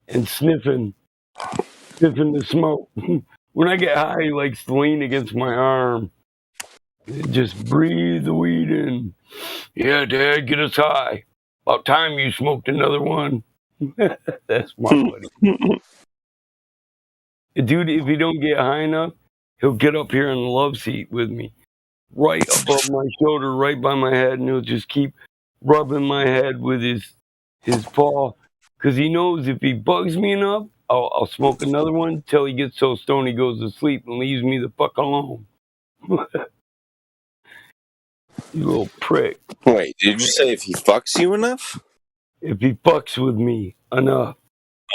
Speaker 10: and sniffing the smoke. When I get high, he likes to lean against my arm and just breathe the weed in. Yeah, Dad, get us high. About time you smoked another one. That's my buddy. Dude, if he don't get high enough, he'll get up here in the love seat with me, right above my shoulder, right by my head, and he'll just keep rubbing my head with his paw, because he knows if he bugs me enough, I'll smoke another one till he gets so stoned he goes to sleep and leaves me the fuck alone. You little prick.
Speaker 7: Wait, did you say if he fucks you enough?
Speaker 10: If he fucks with me enough.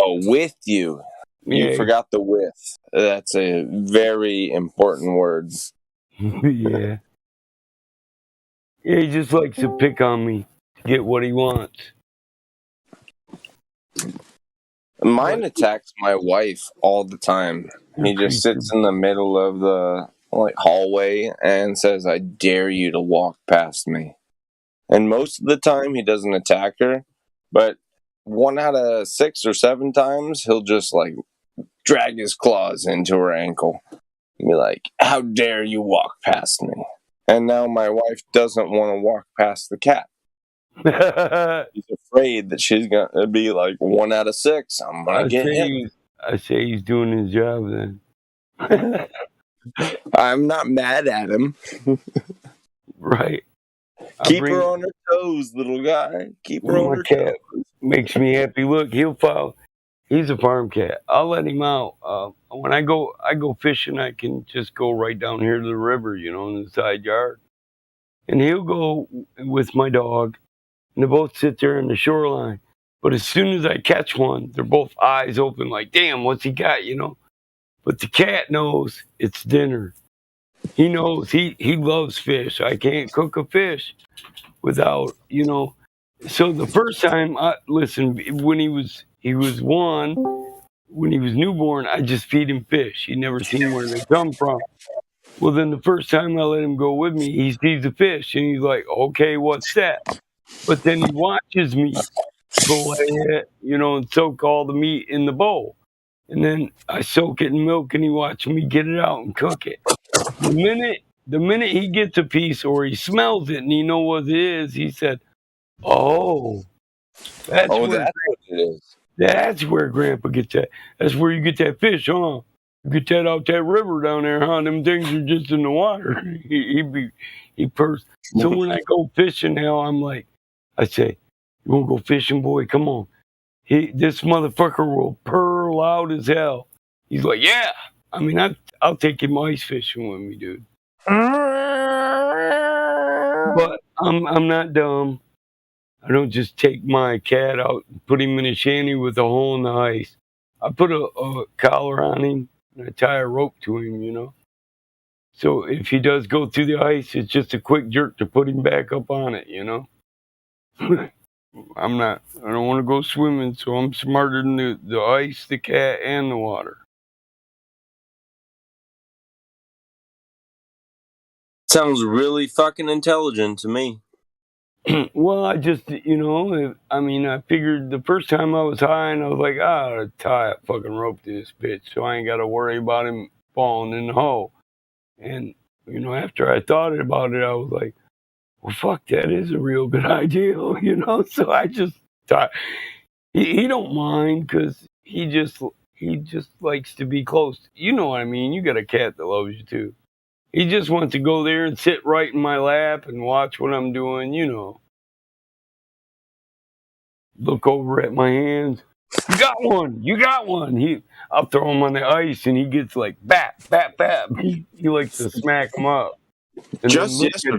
Speaker 7: Oh, with you. You
Speaker 10: Yeah.
Speaker 7: forgot the with. That's a very important word.
Speaker 10: Yeah. Yeah, he just likes to pick on me to get what he wants.
Speaker 7: Mine attacks my wife all the time. He just sits in the middle of the hallway and says, "I dare you to walk past me." And most of the time, he doesn't attack her, but 1 out of 6 or 7 times, he'll just drag his claws into her ankle and be like, "How dare you walk past me?" And now my wife doesn't want to walk past the cat. He's afraid that she's gonna be like 1 out of 6. I'm gonna get hit.
Speaker 10: I say he's doing his job then.
Speaker 7: I'm not mad at him.
Speaker 10: Right.
Speaker 7: Keep her on her toes, little guy. Keep her on her
Speaker 10: cat
Speaker 7: toes.
Speaker 10: makes me happy. Look, he'll follow. He's a farm cat. I'll let him out. When I go fishing, I can just go right down here to the river, in the side yard. And he'll go with my dog, and they both sit there on the shoreline. But as soon as I catch one, they're both eyes open like, damn, what's he got, But the cat knows it's dinner. He knows he loves fish. I can't cook a fish without, So the first time, listen, when he was one, when he was newborn, I just feed him fish. He never seen where they come from. Well, then the first time I let him go with me, he sees the fish and he's like, okay, what's that? But then he watches me fillet it, and soak all the meat in the bowl. And then I soak it in milk and he watches me get it out and cook it. The minute he gets a piece or he smells it and he knows what it is, he said, oh, that's
Speaker 7: what it is.
Speaker 10: That's where Grandpa gets that. That's where you get that fish, huh? You get that out that river down there, huh? Them things are just in the water. he purrs. So when I go fishing now, I'm like, I say, you want to go fishing, boy? Come on. This motherfucker will purr loud as hell. He's like, yeah. I mean, I'll take him ice fishing with me, dude. But I'm not dumb. I don't just take my cat out and put him in a shanty with a hole in the ice. I put a collar on him and I tie a rope to him, So if he does go through the ice, it's just a quick jerk to put him back up on it, you know? I don't want to go swimming, so I'm smarter than the ice, the cat, and the water.
Speaker 2: Sounds really fucking intelligent to me.
Speaker 10: Well, I just, I figured the first time I was high, and I was like, I'll tie a fucking rope to this bitch, so I ain't got to worry about him falling in the hole. And, after I thought about it, I was like, well, fuck, that is a real good idea, So I just thought, he don't mind, because he just likes to be close. You know what I mean? You got a cat that loves you, too. He just wants to go there and sit right in my lap and watch what I'm doing, Look over at my hands. You got one. I'll throw him on the ice and he gets like, bap, bap, bap. He likes to smack him up. And
Speaker 2: Just
Speaker 10: then look
Speaker 2: yesterday,